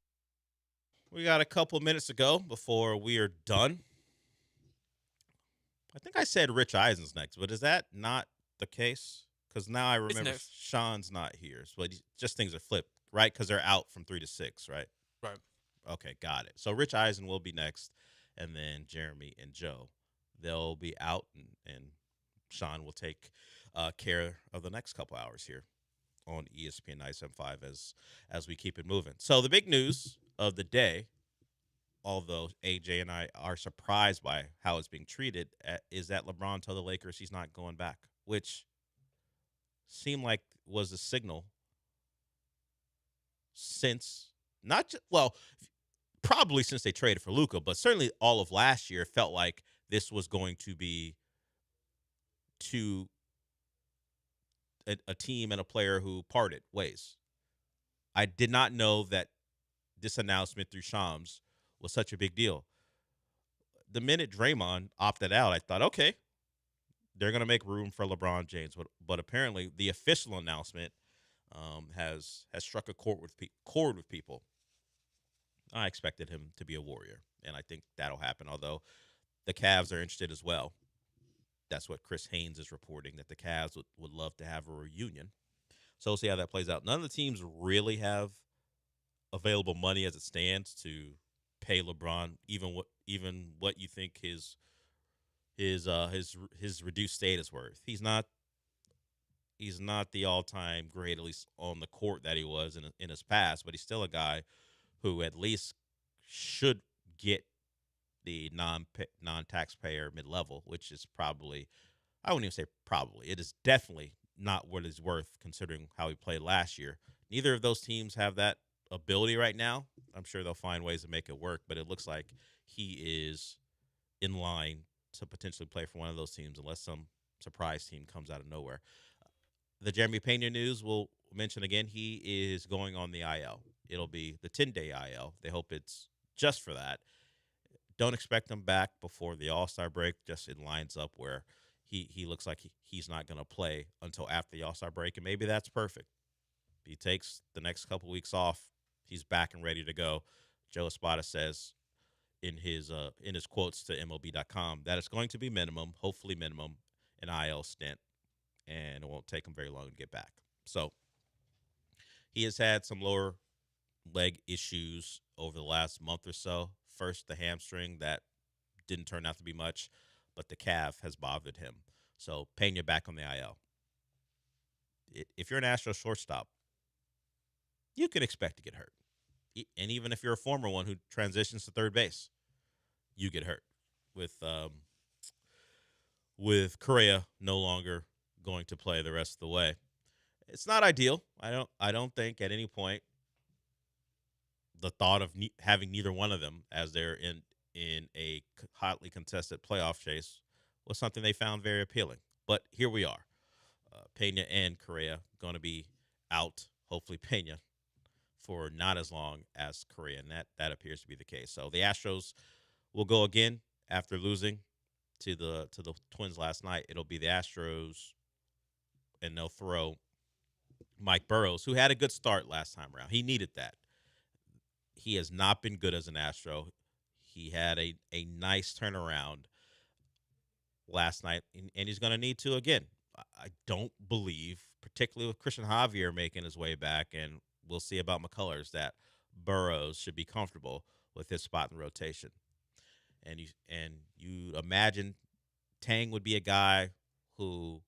We got a couple minutes to go before we are done. I think I said Rich Eisen's next, but is that not the case? Because now I remember Sean's not here. So just things are flipped, right? Because they're out from 3 to 6, right? Right. Okay, got it. So Rich Eisen will be next, and then Jeremy and Joe. They'll be out, and Sean will take care of the next couple hours here on ESPN 97.5 as we keep it moving. So the big news of the day, although AJ and I are surprised by how it's being treated, is that LeBron told the Lakers he's not going back, which seemed like was a signal since probably since they traded for Luka, but certainly all of last year felt like this was going to be a team and a player who parted ways. I did not know that this announcement through Shams was such a big deal. The minute Draymond opted out, I thought, okay, they're going to make room for LeBron James. But apparently the official announcement has struck a chord with people. I expected him to be a Warrior, and I think that'll happen, although the Cavs are interested as well. That's what Chris Haynes is reporting, that the Cavs would love to have a reunion. So we'll see how that plays out. None of the teams really have available money as it stands to pay LeBron even what you think his reduced state is worth. He's not the all-time great, at least on the court, that he was in his past, but he's still a guy who at least should get the non-taxpayer mid-level, which is probably, I wouldn't even say probably, it is definitely not what he's worth considering how he played last year. Neither of those teams have that ability right now. I'm sure they'll find ways to make it work, but it looks like he is in line to potentially play for one of those teams unless some surprise team comes out of nowhere. The Jeremy Pena news we'll mention again. He is going on the IL. It'll be the 10-day IL. They hope it's just for that. Don't expect him back before the All-Star break. Just it lines up where he looks like he's not going to play until after the All-Star break, and maybe that's perfect. He takes the next couple weeks off. He's back and ready to go. Joe Espada says in his quotes to MLB.com that it's going to be hopefully minimum, an IL stint, and it won't take him very long to get back. So he has had some lower leg issues over the last month or so. First, the hamstring that didn't turn out to be much, but the calf has bothered him. So Pena back on the IL. If you're an Astros shortstop, you can expect to get hurt. And even if you're a former one who transitions to third base, you get hurt. With Correa no longer going to play the rest of the way, it's not ideal. I don't think at any point the thought of having neither one of them as they're in a hotly contested playoff chase was something they found very appealing. But here we are. Pena and Correa going to be out. Hopefully Pena for not as long as Correa, and that appears to be the case. So the Astros will go again after losing to the Twins last night. It'll be the Astros, and they'll throw Mike Burrows, who had a good start last time around. He needed that. He has not been good as an Astro. He had a nice turnaround last night, and he's going to need to again. I don't believe, particularly with Christian Javier making his way back, and we'll see about McCullers, that Burrows should be comfortable with his spot in the rotation. And you imagine Tang would be a guy who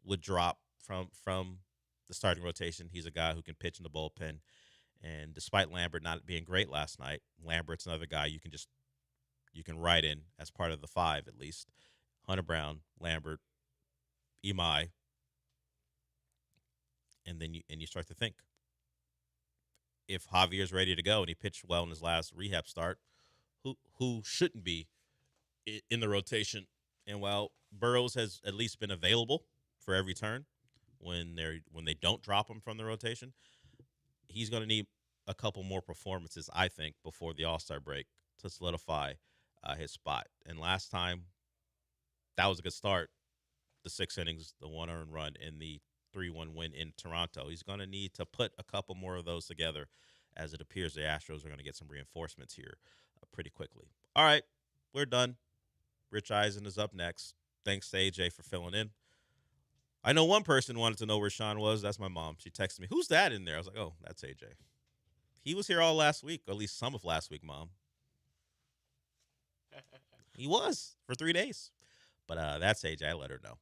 would drop from the starting rotation. He's a guy who can pitch in the bullpen. And despite Lambert not being great last night, Lambert's another guy you can write in as part of the five at least. Hunter Brown, Lambert, Imai, and then you start to think, if Javier's ready to go and he pitched well in his last rehab start, who shouldn't be in the rotation? And while Burrows has at least been available for every turn when they don't drop him from the rotation, he's going to need a couple more performances, I think, before the All-Star break to solidify his spot. And last time, that was a good start. The 6 innings, the 1 earned run, and the 3-1 win in Toronto. He's going to need to put a couple more of those together, as it appears the Astros are going to get some reinforcements here pretty quickly. All right, we're done. Rich Eisen is up next. Thanks to AJ for filling in. I know one person wanted to know where Sean was. That's my mom. She texted me, "Who's that in there?" I was like, "Oh, that's AJ. He was here all last week, or at least some of last week, Mom." He was for 3 days. But that's AJ. I let her know.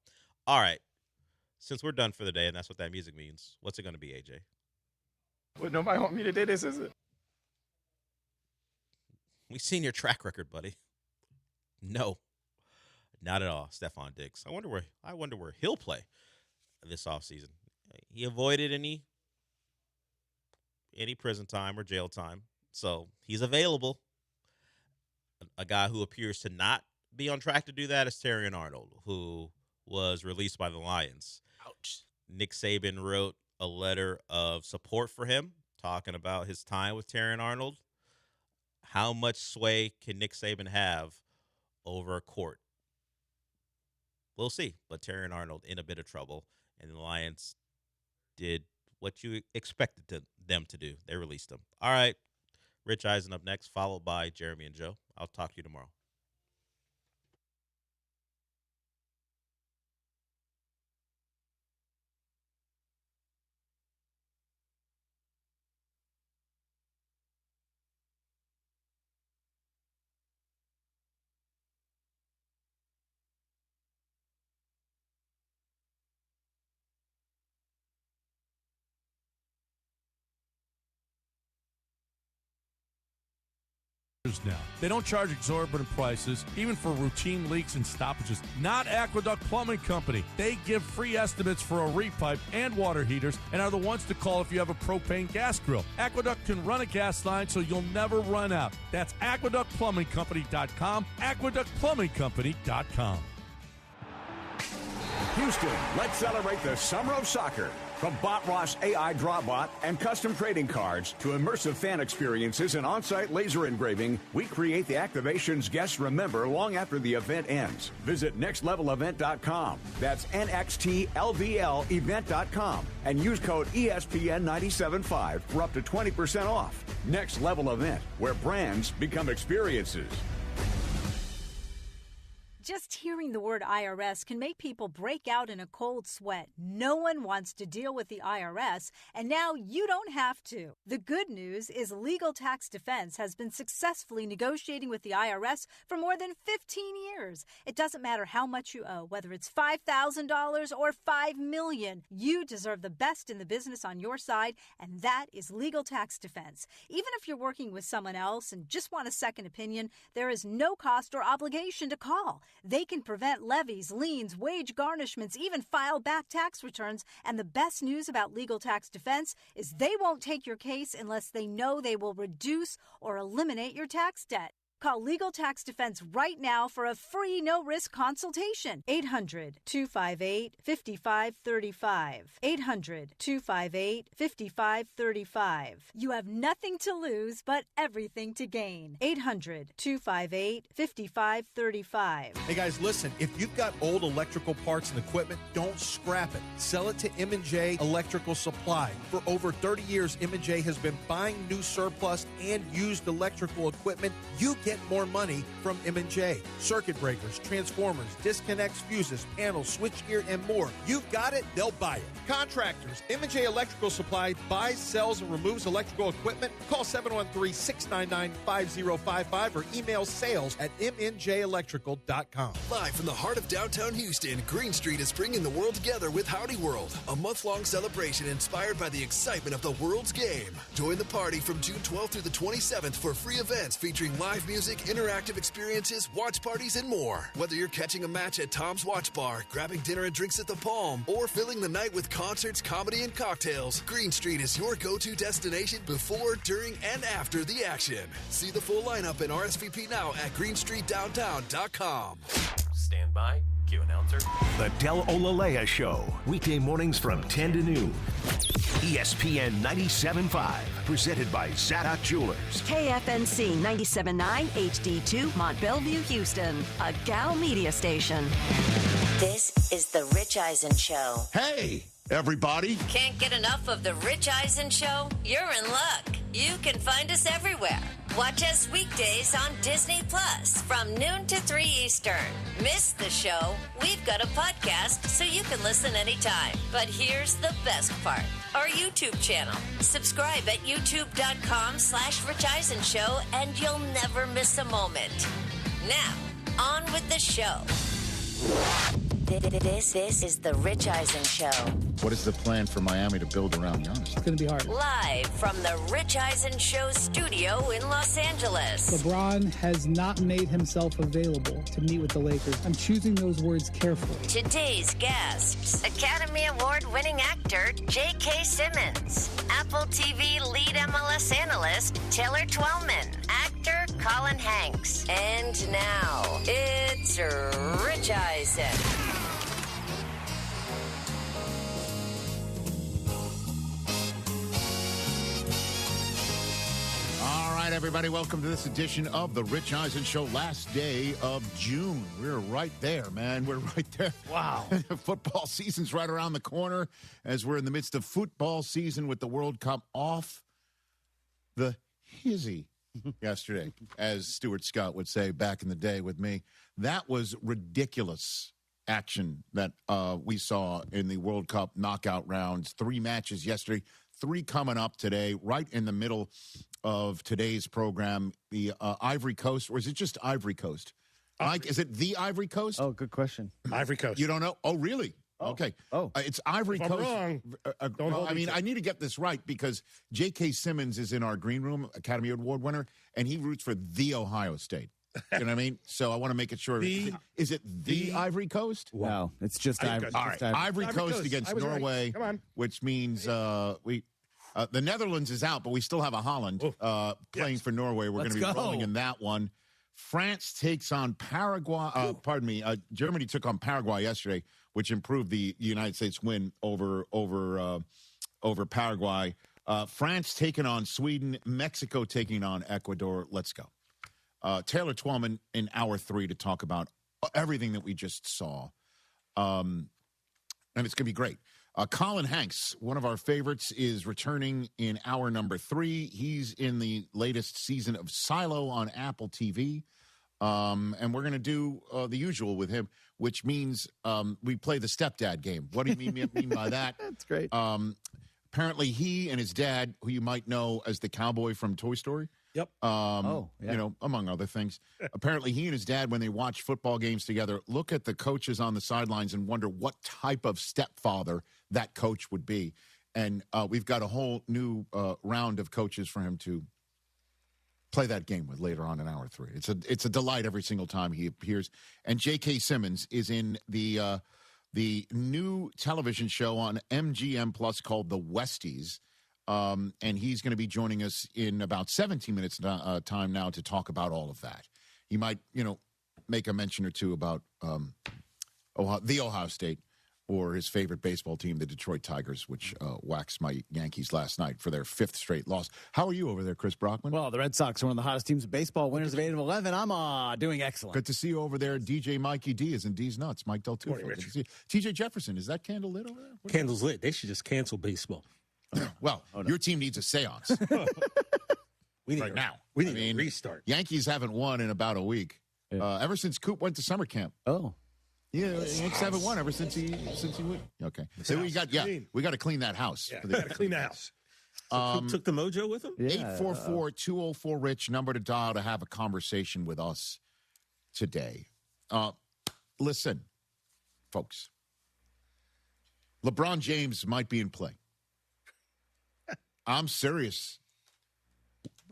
All right. Since we're done for the day, and that's what that music means, what's it going to be, AJ? Well, nobody want me to do this, is it? We've seen your track record, buddy. No, not at all. Stephon Diggs. I wonder where he'll play this offseason. He avoided any prison time or jail time, so he's available. A guy who appears to not be on track to do that is Terrion Arnold, who was released by the Lions. Ouch. Nick Saban wrote a letter of support for him, talking about his time with Terrion Arnold. How much sway can Nick Saban have over a court? We'll see. But Terrion Arnold in a bit of trouble, and the Lions did what you expected them to do. They released him. All right. Rich Eisen up next, followed by Jeremy and Joe. I'll talk to you tomorrow. Now. They don't charge exorbitant prices, even for routine leaks and stoppages. Not Aqueduct Plumbing Company. They give free estimates for a repipe and water heaters and are the ones to call if you have a propane gas grill. Aqueduct can run a gas line so you'll never run out. That's aqueductplumbingcompany.com, aqueductplumbingcompany.com. Houston, let's celebrate the summer of soccer. From BotRoss AI Drawbot and custom trading cards to immersive fan experiences and on-site laser engraving, we create the activations guests remember long after the event ends. Visit nextlevelevent.com. That's NXTLVL event.com and use code ESPN975 for up to 20% off. Next Level Event, where brands become experiences. Just hearing the word IRS can make people break out in a cold sweat. No one wants to deal with the IRS, and now you don't have to. The good news is Legal Tax Defense has been successfully negotiating with the IRS for more than 15 years. It doesn't matter how much you owe, whether it's $5,000 or $5 million. You deserve the best in the business on your side, and that is Legal Tax Defense. Even if you're working with someone else and just want a second opinion, there is no cost or obligation to call. They can prevent levies, liens, wage garnishments, even file back tax returns. And the best news about Legal Tax Defense is they won't take your case unless they know they will reduce or eliminate your tax debt. Call Legal Tax Defense right now for a free no-risk consultation. 800-258-5535. 800-258-5535. You have nothing to lose but everything to gain. 800-258-5535. Hey guys, listen, if you've got old electrical parts and equipment, don't scrap it. Sell it to M&J Electrical Supply. For over 30 years, M&J has been buying new surplus and used electrical equipment. You get more money from M&J. Circuit breakers, transformers, disconnects, fuses, panels, switchgear, and more. You've got it, they'll buy it. Contractors, M&J Electrical Supply buys, sells, and removes electrical equipment. Call 713-699-5055 or email sales@mnjelectrical.com. Live from the heart of downtown Houston, Green Street is bringing the world together with Howdy World, a month-long celebration inspired by the excitement of the world's game. Join the party from June 12th through the 27th for free events featuring live music, interactive experiences, watch parties, and more. Whether you're catching a match at Tom's Watch Bar, grabbing dinner and drinks at the Palm, or filling the night with concerts, comedy, and cocktails, Green Street is your go-to destination before, during, and after the action. See the full lineup and RSVP now at greenstreetdowntown.com. Stand by. you, announcer. The Del Olalea Show, weekday mornings from 10 to noon. ESPN 97.5, presented by Zadok Jewelers. KFNC 97.9 HD2 Mont Bellevue, Houston, a Gal media station. This is the Rich Eisen Show. Hey, everybody. Can't get enough of the Rich Eisen Show? You're in luck. You can find us everywhere. Watch us weekdays on Disney Plus from noon to 3 Eastern. Miss the show? We've got a podcast so you can listen anytime. But here's the best part. Our YouTube channel. Subscribe at youtube.com/Rich Eisen Show and you'll never miss a moment. Now, on with the show. This is the Rich Eisen Show. What is the plan for Miami to build around Giannis? It's going to be hard. Live from the Rich Eisen Show studio in Los Angeles. LeBron has not made himself available to meet with the Lakers. I'm choosing those words carefully. Today's guests, Academy Award-winning actor JK Simmons, Apple TV lead MLS analyst Taylor Twellman, actor Colin Hanks, and now it's Rich Eisen. All right, everybody, welcome to this edition of the Rich Eisen Show, last day of June. We're right there, man. We're right there. Wow. Football season's right around the corner as we're in the midst of football season with the World Cup off the hizzy yesterday, as Stuart Scott would say back in the day with me. That was ridiculous action that we saw in the World Cup knockout rounds. 3 matches yesterday, 3 coming up today, right in the middle of today's program. The Ivory Coast, or is it just Ivory Coast? Mike, is it the Ivory Coast? Oh, good question. Ivory Coast. You don't know? Oh, really? Okay. Oh. It's Ivory If I'm Coast. wrong, don't hold me to it. I need to get this right because JK Simmons is in our green room, Academy Award winner, and he roots for the Ohio State. You know what I mean? So I want to make it sure. Is it the Ivory Coast? Wow. It's just Ivory. All right. Ivory Coast against Norway, right. Come on. which means the Netherlands is out, but we still have a Holland playing for Norway. We're going to be rolling in that one. France takes on Paraguay. Germany took on Paraguay yesterday, which improved the United States win over Paraguay. France taking on Sweden. Mexico taking on Ecuador. Let's go. Taylor Twellman in hour 3 to talk about everything that we just saw. And it's going to be great. Colin Hanks, one of our favorites, is returning in hour number 3. He's in the latest season of Silo on Apple TV. And we're going to do the usual with him, which means we play the stepdad game. What do you mean by that? That's great. Apparently, he and his dad, who you might know as the cowboy from Toy Story. Yep. You know, among other things. Apparently, he and his dad, when they watch football games together, look at the coaches on the sidelines and wonder what type of stepfather that coach would be. And we've got a whole new round of coaches for him to play that game with later on in hour 3. It's a delight every single time he appears. And J.K. Simmons is in the new television show on MGM Plus called The Westies. And he's going to be joining us in about 17 minutes time now to talk about all of that. He might, make a mention or two about the Ohio State or his favorite baseball team, the Detroit Tigers, which waxed my Yankees last night for their 5th straight loss. How are you over there, Chris Brockman? Well, the Red Sox are one of the hottest teams of baseball, winners of 8 of 11. I'm doing excellent. Good to see you over there. DJ Mikey D is in D's Nuts. Mike Del Tufo. Good to see you. TJ Jefferson, is that candle lit over there? Candle's lit. They should just cancel baseball. Well, your team needs a seance. We need a restart. Yankees haven't won in about a week. Ever since Coop went to summer camp. Oh. Yeah, Yankees haven't won ever since he went. Okay. So we got to clean that house. Yeah, we got to clean the house. So Coop took the mojo with him? 844-204-RICH, number to dial to have a conversation with us today. Listen, folks. LeBron James might be in play. I'm serious.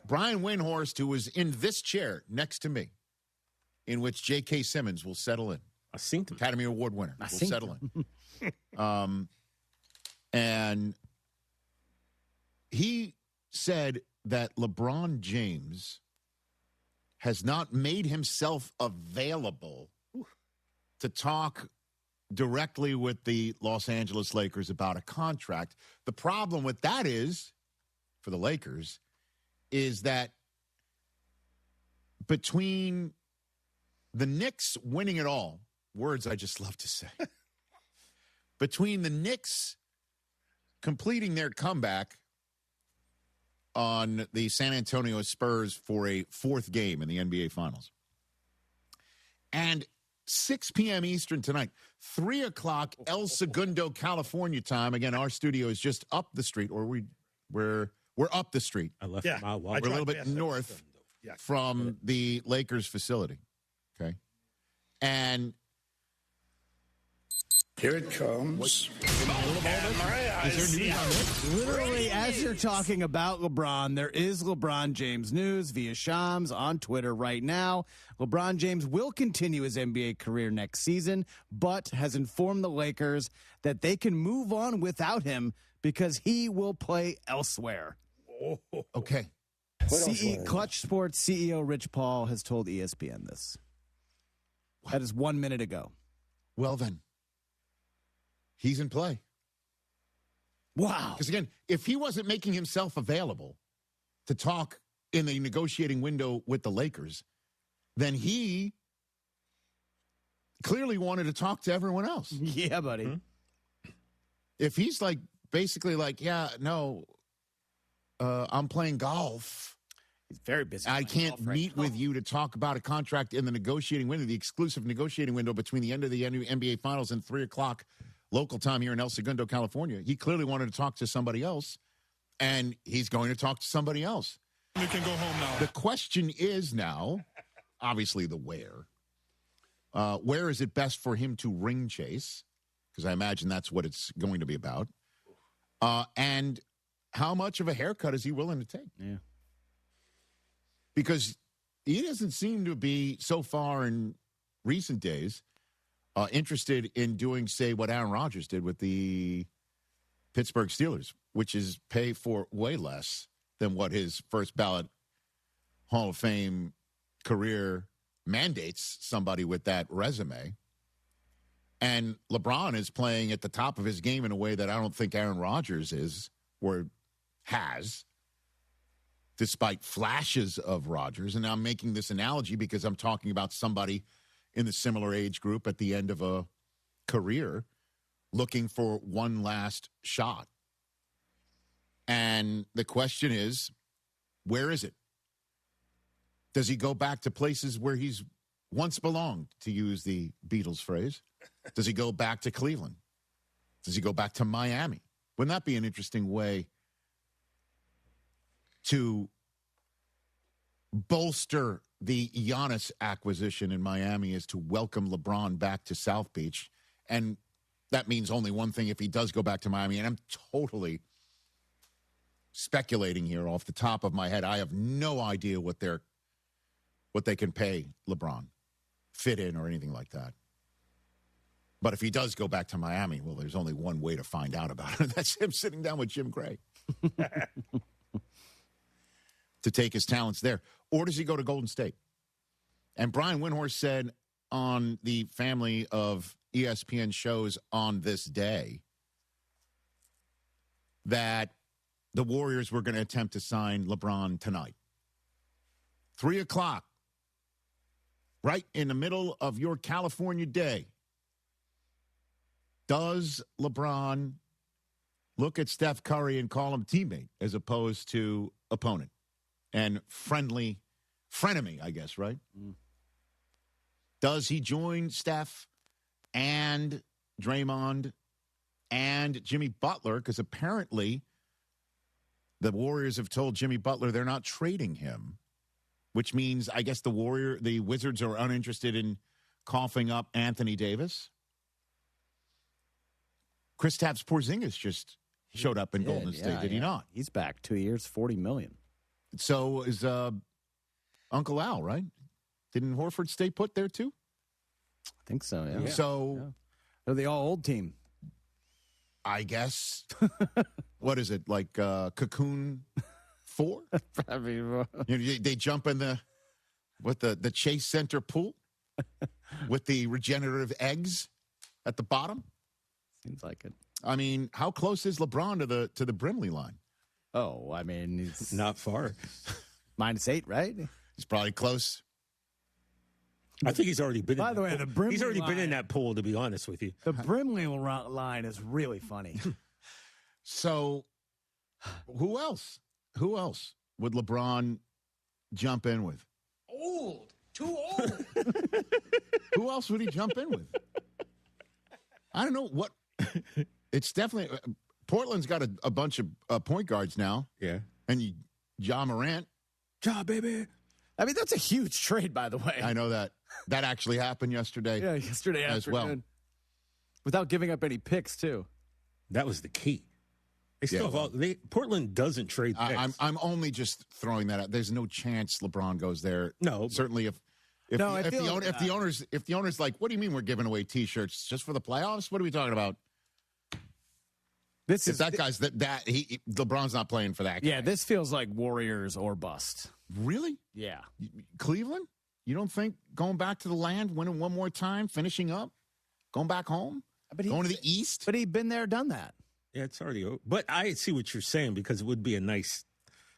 Brian Windhorst, who is in this chair next to me, in which J.K. Simmons will settle in. Academy Award winner will settle in. And he said that LeBron James has not made himself available to talk directly with the Los Angeles Lakers about a contract. The problem with that is, for the Lakers, is that between the Knicks winning it all, words I just love to say, between the Knicks completing their comeback on the San Antonio Spurs for a fourth game in the NBA Finals, and 6 p.m. Eastern tonight, 3 o'clock El Segundo, California time. Again, our studio is just up the street, or we're up the street. I left We're a little bit north from the Lakers facility. Okay. And here it comes. Literally, as you're talking about LeBron, there is LeBron James news via Shams on Twitter right now. LeBron James will continue his NBA career next season, but has informed the Lakers that they can move on without him because he will play elsewhere. Okay. Clutch Sports CEO Rich Paul has told ESPN this. That is 1 minute ago. Well, then, he's in play. Wow. Because, again, if he wasn't making himself available to talk in the negotiating window with the Lakers, then he clearly wanted to talk to everyone else. Yeah, buddy. Mm-hmm. If he's like, basically like, yeah, no, I'm playing golf. He's very busy. I can't meet with you to talk about a contract in the negotiating window, the exclusive negotiating window between the end of the NBA Finals and 3 o'clock local time here in El Segundo, California. He clearly wanted to talk to somebody else, and he's going to talk to somebody else. You can go home now. The question is now, obviously, the where. Where is it best for him to ring chase? Because I imagine that's what it's going to be about. And how much of a haircut is he willing to take? Yeah. Because he doesn't seem to be, so far in recent days, interested in doing, say, what Aaron Rodgers did with the Pittsburgh Steelers, which is pay for way less than what his first ballot Hall of Fame career mandates somebody with that resume. And LeBron is playing at the top of his game in a way that I don't think Aaron Rodgers is or has, despite flashes of Rodgers. And I'm making this analogy because I'm talking about somebody in the similar age group at the end of a career looking for one last shot. And the question is, where is it? Does he go back to places where he's once belonged, to use the Beatles phrase? Does he go back to Cleveland? Does he go back to Miami? Wouldn't that be an interesting way to bolster the Giannis acquisition in Miami, is to welcome LeBron back to South Beach? And that means only one thing if he does go back to Miami. And I'm totally speculating here off the top of my head. I have no idea what they can pay LeBron, fit in or anything like that. But if he does go back to Miami, well, there's only one way to find out about it. That's him sitting down with Jim Gray to take his talents there. Or does he go to Golden State? And Brian Windhorst said on the family of ESPN shows on this day that the Warriors were going to attempt to sign LeBron tonight. 3 o'clock, right in the middle of your California day. Does LeBron look at Steph Curry and call him teammate as opposed to opponent and frenemy, I guess, right? Mm. Does he join Steph and Draymond and Jimmy Butler? Because apparently the Warriors have told Jimmy Butler they're not trading him, which means I guess the Wizards are uninterested in coughing up Anthony Davis. Kristaps Porzingis just showed up in Golden State, did he not? He's back 2 years, $40 million. So is Uncle Al, right? Didn't Horford stay put there too? I think so, yeah. So they're the all-old team. I guess. What is it, like Cocoon 4? I mean, they jump in the Chase Center pool? with the regenerative eggs at the bottom? Seems like it. I mean, how close is LeBron to the Brimley line? Oh, I mean, he's not far. -8, right? He's probably close. I think he's already been. By the way, the Brimley he's already been in line- that pool. To be honest with you, The Brimley line is really funny. So, who else? Who else would LeBron jump in with? old, too old. Who else would he jump in with? I don't know what. It's definitely Portland's got a bunch of point guards now. Yeah, and Ja Morant. Ja, baby. I mean, that's a huge trade, by the way. I know that actually happened yesterday. Yeah, yesterday as afternoon. well. Without giving up any picks, too. That was the key. They still Portland doesn't trade picks. I'm only just throwing that out. There's no chance LeBron goes there. No, certainly if the owner's like, what do you mean we're giving away T-shirts just for the playoffs? What are we talking about? LeBron's not playing for that guy. Yeah, this feels like Warriors or bust. Really? Yeah. Cleveland? You don't think going back to the land, winning one more time, finishing up, going back home, going to the East? But he'd been there, done that. Yeah, it's already over. But I see what you're saying because it would be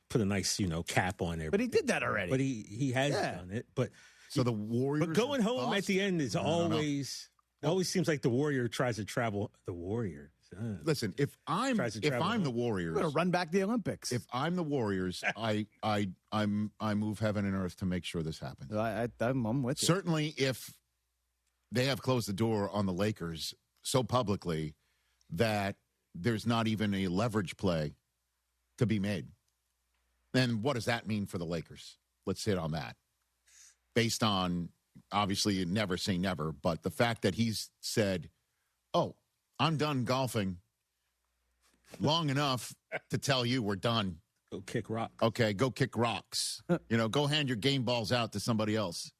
put a nice, cap on there. But he did that already. But he has done it. But so the Warriors. But going home at the end is always seems like the Warrior tries to travel. The Warrior. Listen, if I'm the Warriors, we're gonna run back the Olympics. If I'm the Warriors, I move heaven and earth to make sure this happens. I'm with you. Certainly, if they have closed the door on the Lakers so publicly that there's not even a leverage play to be made, then what does that mean for the Lakers? Let's hit on that. Based on, obviously, never say never, but the fact that he's said, oh, I'm done golfing long enough to tell you we're done. Go kick rocks. Okay, go kick rocks. Go hand your game balls out to somebody else.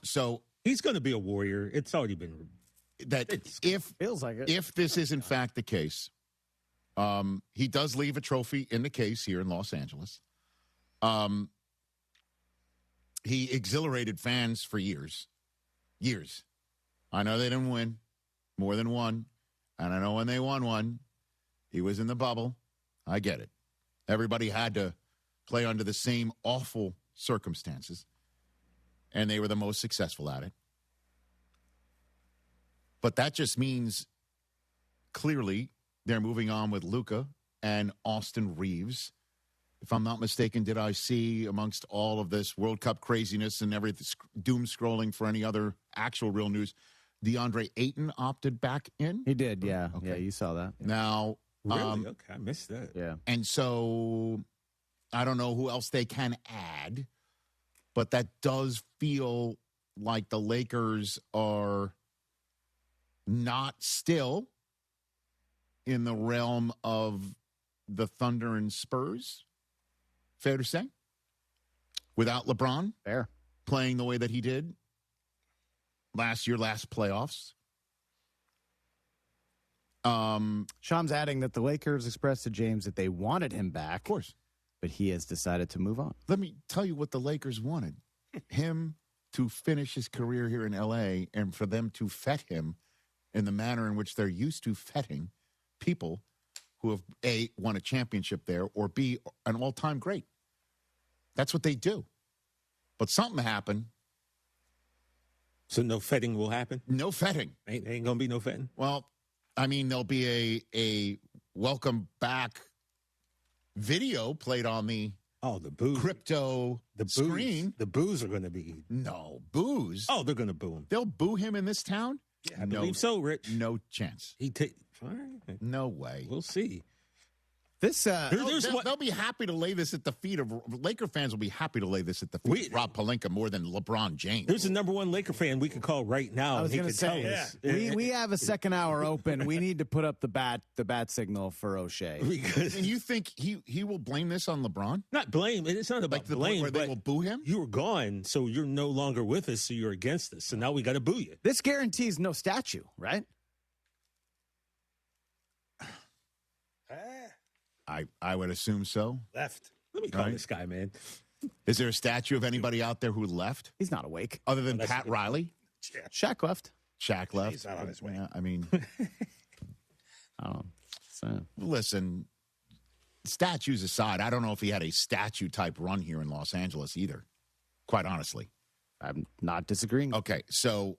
So he's going to be a Warrior. It's already been that. Feels like it. If this is in fact the case, he does leave a trophy in the case here in Los Angeles. He exhilarated fans for years. I know they didn't win. More than one. And I know when they won one, he was in the bubble. I get it. Everybody had to play under the same awful circumstances. And they were the most successful at it. But that just means clearly they're moving on with Luka and Austin Reeves. If I'm not mistaken, did I see amongst all of this World Cup craziness and everything, doom scrolling for any other actual real news, DeAndre Ayton opted back in? He did, yeah. Okay. Yeah, you saw that. Now, really? Okay, I missed that. Yeah. And so I don't know who else they can add, but that does feel like the Lakers are not still in the realm of the Thunder and Spurs. Fair to say? Without LeBron? Fair. Playing the way that he did last playoffs. Sham's adding that the Lakers expressed to James that they wanted him back. Of course. But he has decided to move on. Let me tell you what the Lakers wanted. Him to finish his career here in L.A. and for them to fet him in the manner in which they're used to fetting people who have, A, won a championship there, or B, an all-time great. That's what they do. But something happened. So no fetting will happen? No fetting. Ain't going to be no fetting? Well, I mean, there'll be a welcome back video played on the booze. Crypto screen. The boos are going to be. No, boos. Oh, they're going to boo him. They'll boo him in this town? Yeah, I believe so, Rich. No chance. No way. We'll see. This they'll be happy to lay this at the feet of Laker fans. Will be happy to lay this at the feet of Rob Pelinka more than LeBron James. There's a number one Laker fan we could call right now. I was going to say, we have a second hour open. We need to put up the bat signal for O'Shea. And you think he will blame this on LeBron? Not blame. It's not about the blame. Where they will boo him. You were gone, so you're no longer with us. So you're against us. So now we got to boo you. This guarantees no statue, right? I would assume so. Left. Let me call this guy, man. Is there a statue of anybody out there who left? He's not awake. Other than Pat Riley? Shaq left. Shaq left. He's not on his way. Yeah, I mean, I don't know. So, listen, statues aside, I don't know if he had a statue-type run here in Los Angeles either, quite honestly. I'm not disagreeing. Okay, so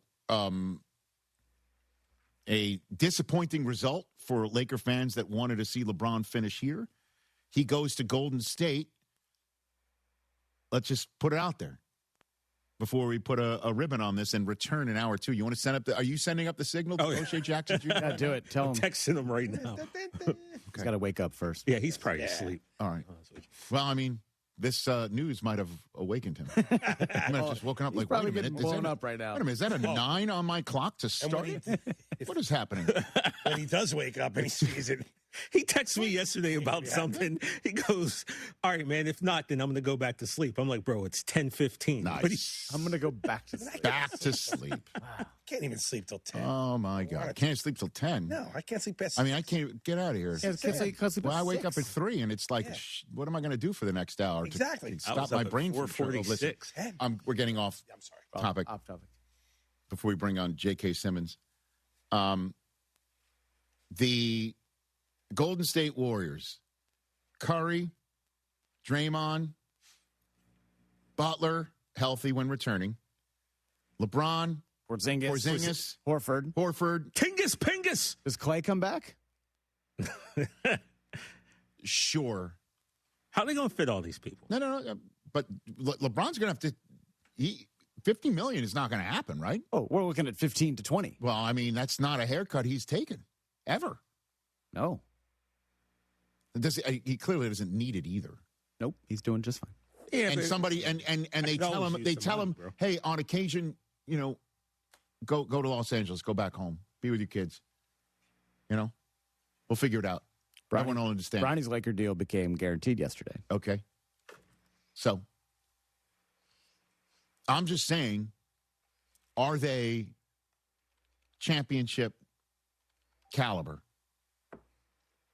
a disappointing result for Laker fans that wanted to see LeBron finish here. He goes to Golden State. Let's just put it out there before we put a ribbon on this and return in hour 2. You want to send up are you sending up the signal to O'Shea Jackson Jr.? Yeah, do it. Tell him. I'm texting him right now. He's got to wake up first. Yeah, he's probably asleep. All right. Well, I mean, this news might have awakened him. He might have just woken up He's like, wait a probably minute. getting blown up right now. Wait a minute, is that a 9 on my clock to start? What is happening? When he does wake up and he sees it. He texted me yesterday about something. He goes, all right, man, if not, then I'm going to go back to sleep. I'm like, bro, it's 10:15. Nice. I'm going to go back to sleep. Back to sleep. Can't even sleep till 10. Oh, my God. Can't sleep till 10. No, I can't sleep past I mean, I can't get out of here. Yeah, can't sleep Well, I at wake up 6. at 3, and it's like, what am I going to do for the next hour? Exactly. To stop my brain from 4:46. We're getting off topic. Off topic. Before we bring on JK Simmons. The Golden State Warriors, Curry, Draymond, Butler, healthy when returning, LeBron, Porzingis, Horford, Tingus Pingus. Does Clay come back? Sure. How are they going to fit all these people? No. But LeBron's going to have to. $50 million is not going to happen, right? Oh, we're looking at 15 to 20. Well, I mean, that's not a haircut he's taken ever. No. He clearly doesn't need it either. Nope, he's doing just fine. Yeah, and somebody and they tell him, hey, on occasion, go to Los Angeles, go back home, be with your kids. We'll figure it out. Everyone will understand. Bronny's Laker deal became guaranteed yesterday. Okay. So I'm just saying, are they championship caliber?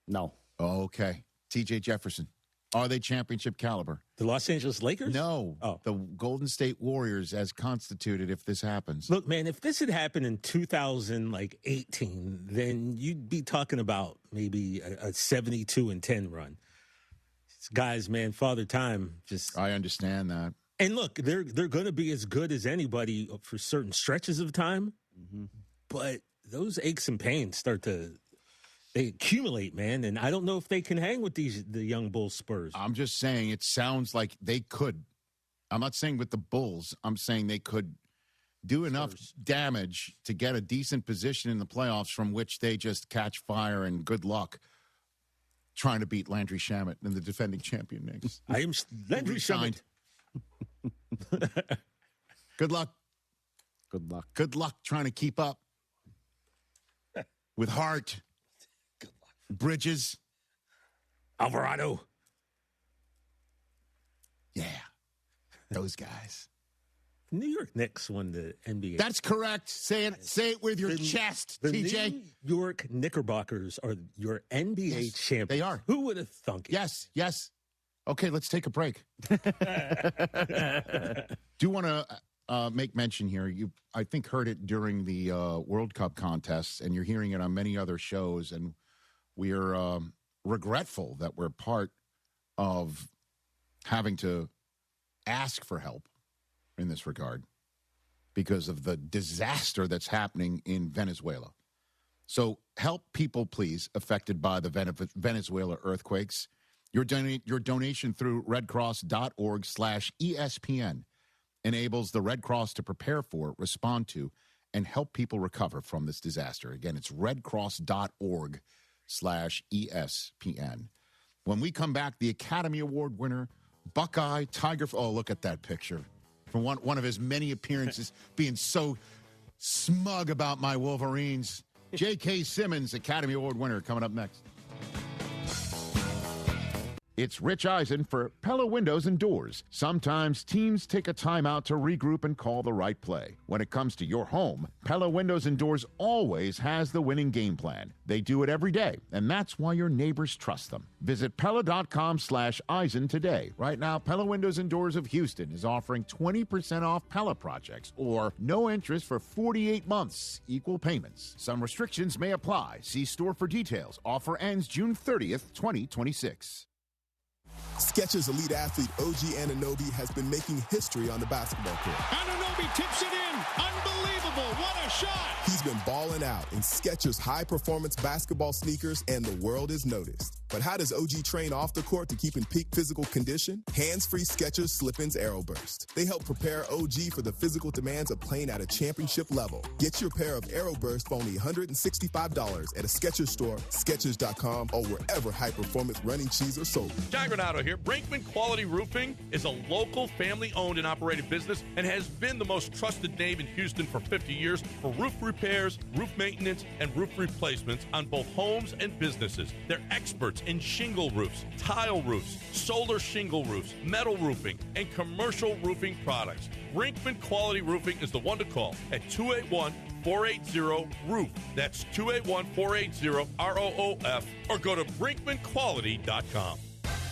No. Okay. TJ Jefferson. Are they championship caliber? The Los Angeles Lakers? No. Oh. The Golden State Warriors as constituted if this happens. Look, man, if this had happened in 2018, then you'd be talking about maybe a 72-10 run. These guys, man, Father Time just... I understand that. And look, they're going to be as good as anybody for certain stretches of time, but those aches and pains they accumulate, man, and I don't know if they can hang with the young Bulls Spurs. I'm just saying it sounds like they could. I'm not saying with the Bulls. I'm saying they could do enough damage to get a decent position in the playoffs from which they just catch fire and good luck trying to beat Landry Shamet and the defending champion Knicks. I am Landry Shamet. Good luck. Good luck. Good luck trying to keep up with Hart. Bridges. Alvarado. Yeah. Those guys. New York Knicks won the NBA. That's correct. Say it with your chest, TJ. New York Knickerbockers are your NBA champions. They are. Who would have thunk it? Yes. Okay, let's take a break. Do want to make mention here. You, I think, heard it during the World Cup contests, and you're hearing it on many other shows, and we're regretful that we're part of having to ask for help in this regard because of the disaster that's happening in Venezuela. So help people, please, affected by the Venezuela earthquakes. Your donation through redcross.org/ESPN enables the Red Cross to prepare for, respond to, and help people recover from this disaster. Again, it's redcross.org/ESPN. When we come back, the Academy Award winner, Buckeye Tiger. Oh, look at that picture from one of his many appearances, being so smug about my Wolverines. JK Simmons, Academy Award winner, coming up next. It's Rich Eisen for Pella Windows and Doors. Sometimes teams take a timeout to regroup and call the right play. When it comes to your home, Pella Windows and Doors always has the winning game plan. They do it every day, and that's why your neighbors trust them. Visit Pella.com/Eisen today. Right now, Pella Windows and Doors of Houston is offering 20% off Pella projects or no interest for 48 months, equal payments. Some restrictions may apply. See store for details. Offer ends June 30th, 2026. Skechers elite athlete OG Anunoby has been making history on the basketball court. Anunoby tips it in. Unbelievable. What a shot. He's been balling out in Skechers high-performance basketball sneakers, and the world is noticed. But how does OG train off the court to keep in peak physical condition? Hands-free Skechers Slip-ins Aeroburst. They help prepare OG for the physical demands of playing at a championship level. Get your pair of Aeroburst for only $165 at a Skechers store, Skechers.com, or wherever high-performance running shoes are sold. John Granado here. Brinkman Quality Roofing is a local family-owned and operated business and has been the most trusted name in Houston for 50 years for roof repairs, roof maintenance, and roof replacements on both homes and businesses. They're experts in shingle roofs, tile roofs, solar shingle roofs, metal roofing, and commercial roofing products. Brinkman Quality Roofing is the one to call at 281-480-ROOF. That's 281-480-ROOF, or go to brinkmanquality.com.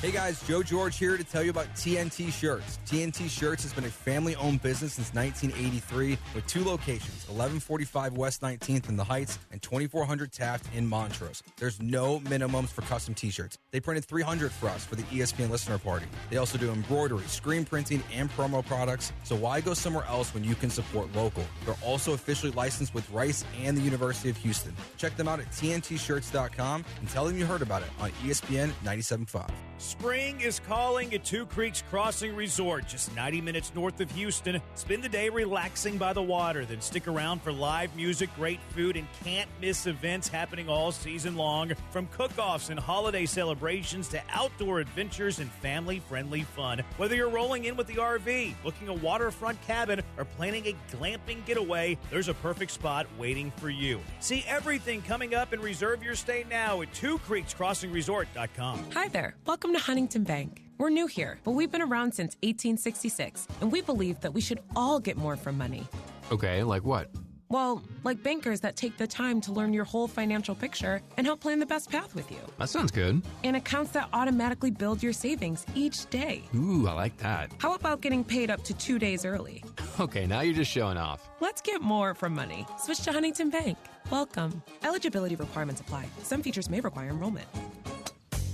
Hey guys, Joe George here to tell you about TNT Shirts. TNT Shirts has been a family-owned business since 1983 with 2 locations, 1145 West 19th in the Heights and 2400 Taft in Montrose. There's no minimums for custom t-shirts. They printed 300 for us for the ESPN listener party. They also do embroidery, screen printing, and promo products, so why go somewhere else when you can support local? They're also officially licensed with Rice and the University of Houston. Check them out at tntshirts.com and tell them you heard about it on ESPN 97.5. Spring is calling at Two Creeks Crossing Resort, just 90 minutes north of Houston. Spend the day relaxing by the water, then stick around for live music, great food, and can't-miss events happening all season long. From cook-offs and holiday celebrations to outdoor adventures and family-friendly fun. Whether you're rolling in with the RV, booking a waterfront cabin, or planning a glamping getaway, there's a perfect spot waiting for you. See everything coming up and reserve your stay now at twocreekscrossingresort.com. Hi there. Welcome to Huntington Bank. We're new here, but we've been around since 1866, and we believe that we should all get more from money. Okay, like what? Well, like bankers that take the time to learn your whole financial picture and help plan the best path with you. That sounds good. And accounts that automatically build your savings each day. Ooh, I like that. How about getting paid up to 2 days early? Okay, now you're just showing off. Let's get more from money. Switch to Huntington Bank. Welcome. Eligibility requirements apply. Some features may require enrollment.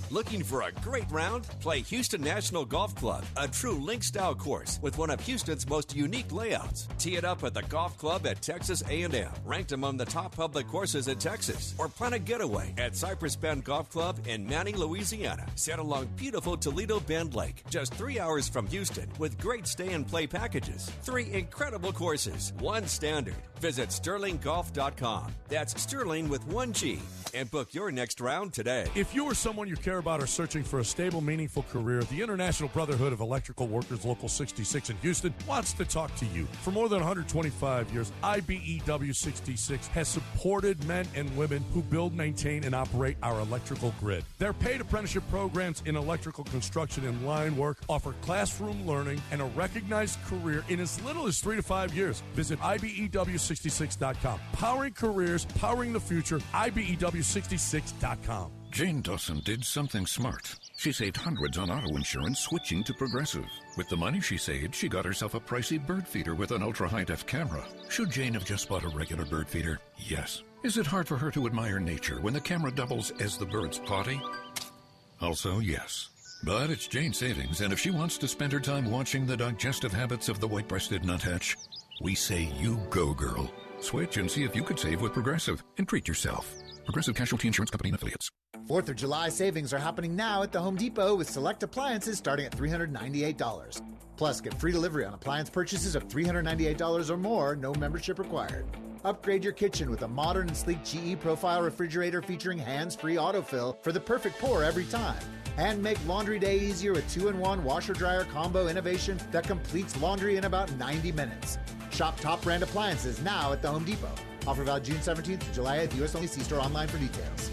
Looking for a great round? Play Houston National Golf Club, a true link-style course with one of Houston's most unique layouts. Tee it up at the golf club at Texas A&M, ranked among the top public courses in Texas. Or plan a getaway at Cypress Bend Golf Club in Manning, Louisiana, set along beautiful Toledo Bend Lake, just 3 hours from Houston, with great stay-and-play packages. 3 incredible courses, 1 standard. Visit SterlingGolf.com. That's Sterling with 1 G. And book your next round today. If you or someone you care about are searching for a stable, meaningful career, the International Brotherhood of Electrical Workers Local 66 in Houston wants to talk to you. For more than 125 years, IBEW 66 has supported men and women who build, maintain, and operate our electrical grid. Their paid apprenticeship programs in electrical construction and line work offer classroom learning and a recognized career in as little as 3 to 5 years. Visit IBEW66.com. Powering careers, powering the future, IBEW66.com. Jane Dawson did something smart. She saved hundreds on auto insurance switching to Progressive. With the money she saved, she got herself a pricey bird feeder with an ultra-high-def camera. Should Jane have just bought a regular bird feeder? Yes. Is it hard for her to admire nature when the camera doubles as the bird's potty? Also, yes. But it's Jane's savings, and if she wants to spend her time watching the digestive habits of the white-breasted nuthatch, we say you go, girl. Switch and see if you could save with Progressive and treat yourself. Progressive Casualty Insurance Company and Affiliates. 4th of July savings are happening now at the Home Depot with select appliances starting at $398. Plus, get free delivery on appliance purchases of $398 or more, no membership required. Upgrade your kitchen with a modern and sleek GE Profile refrigerator featuring hands-free autofill for the perfect pour every time. And make laundry day easier with 2-in-1 washer-dryer combo innovation that completes laundry in about 90 minutes. Shop top brand appliances now at the Home Depot. Offer valid June 17th to July 8th. U.S. only. See store online for details.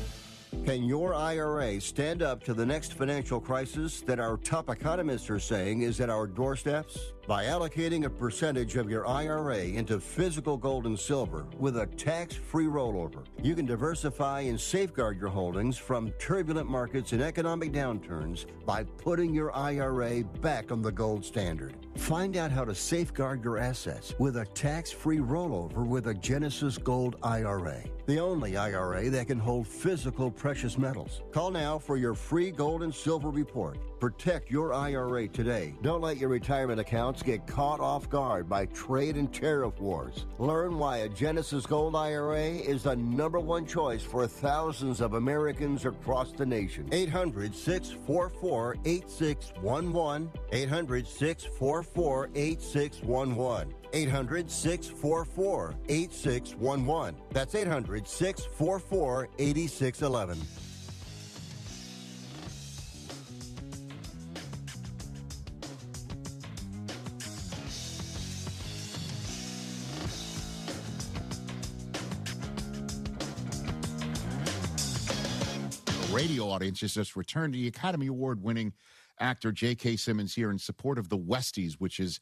Can your IRA stand up to the next financial crisis that our top economists are saying is at our doorsteps? By allocating a percentage of your IRA into physical gold and silver with a tax-free rollover, you can diversify and safeguard your holdings from turbulent markets and economic downturns by putting your IRA back on the gold standard. Find out how to safeguard your assets with a tax-free rollover with a Genesis Gold IRA, the only IRA that can hold physical precious metals. Call now for your free gold and silver report. Protect your IRA today. Don't let your retirement accounts get caught off guard by trade and tariff wars. Learn why a Genesis Gold IRA is the #1 choice for thousands of Americans across the nation. 800-644-8611. 800-644-8611. 800-644-8611. That's 800-644-8611. Radio audience has just returned to the Academy Award-winning actor JK Simmons here in support of The Westies, which is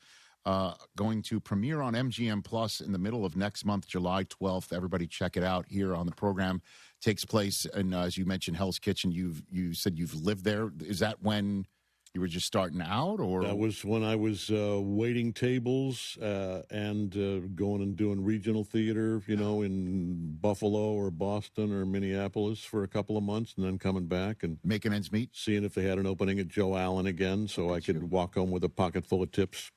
going to premiere on MGM Plus in the middle of next month, July 12th. Everybody check it out here on the program. Takes place, and as you mentioned, Hell's Kitchen. You said you've lived there. Is that when you were just starting out, or that was when I was waiting tables and going and doing regional theater, in Buffalo or Boston or Minneapolis for a couple of months, and then coming back and making ends meet, seeing if they had an opening at Joe Allen again, so I could walk home with a pocket full of tips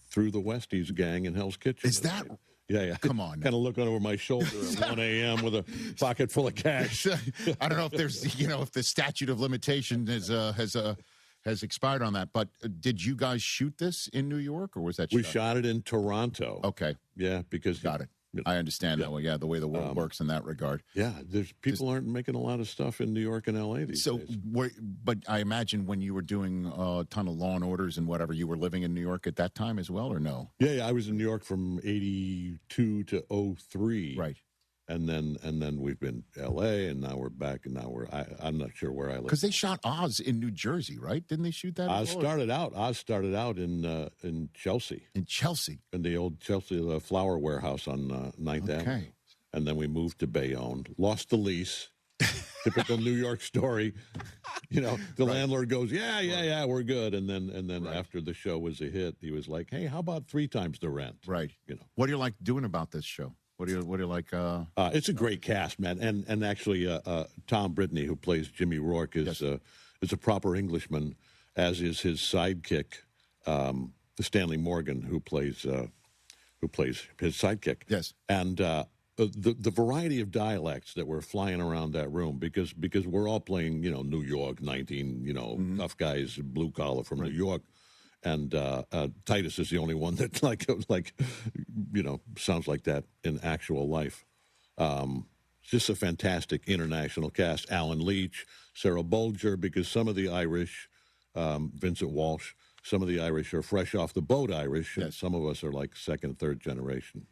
through the Westies gang in Hell's Kitchen. Is that? Yeah. Come on. Kind of looking over my shoulder at 1 a.m. with a pocket full of cash. I don't know if there's, if the statute of limitation has expired on that. But did you guys shoot this in New York, or was that? We shot it in Toronto. Okay. Yeah, because got it. I understand that. Well, yeah, the way the world works in that regard. Yeah, people aren't making a lot of stuff in New York and L.A. these days. But I imagine when you were doing a ton of Law and Orders and whatever, you were living in New York at that time as well, or no? Yeah, I was in New York from '82 to '03. Right. And then we've been L.A. and now we're back, and now I'm not sure where I live. Because they shot Oz in New Jersey, right? Didn't they shoot that? Oz started out in Chelsea. In Chelsea, in the old Chelsea flower warehouse on 9th Avenue. And then we moved to Bayonne, lost the lease. Typical New York story. The landlord goes, yeah, we're good. And then after the show was a hit, he was like, hey, how about 3 times the rent? Right. What do you like doing about this show? What do you like? It's a great cast, man, and actually, Tom Brittany, who plays Jimmy Rourke, is a proper Englishman, as is his sidekick, Stanley Morgan, who plays his sidekick. Yes, and the variety of dialects that were flying around that room, because we're all playing, New York 19, tough guys, blue collar from New York. And Titus is the only one that sounds like that in actual life. Just a fantastic international cast. Alan Leach, Sarah Bolger, because some of the Irish, Vincent Walsh, some of the Irish are fresh off the boat Irish, and some of us are like second, third generation.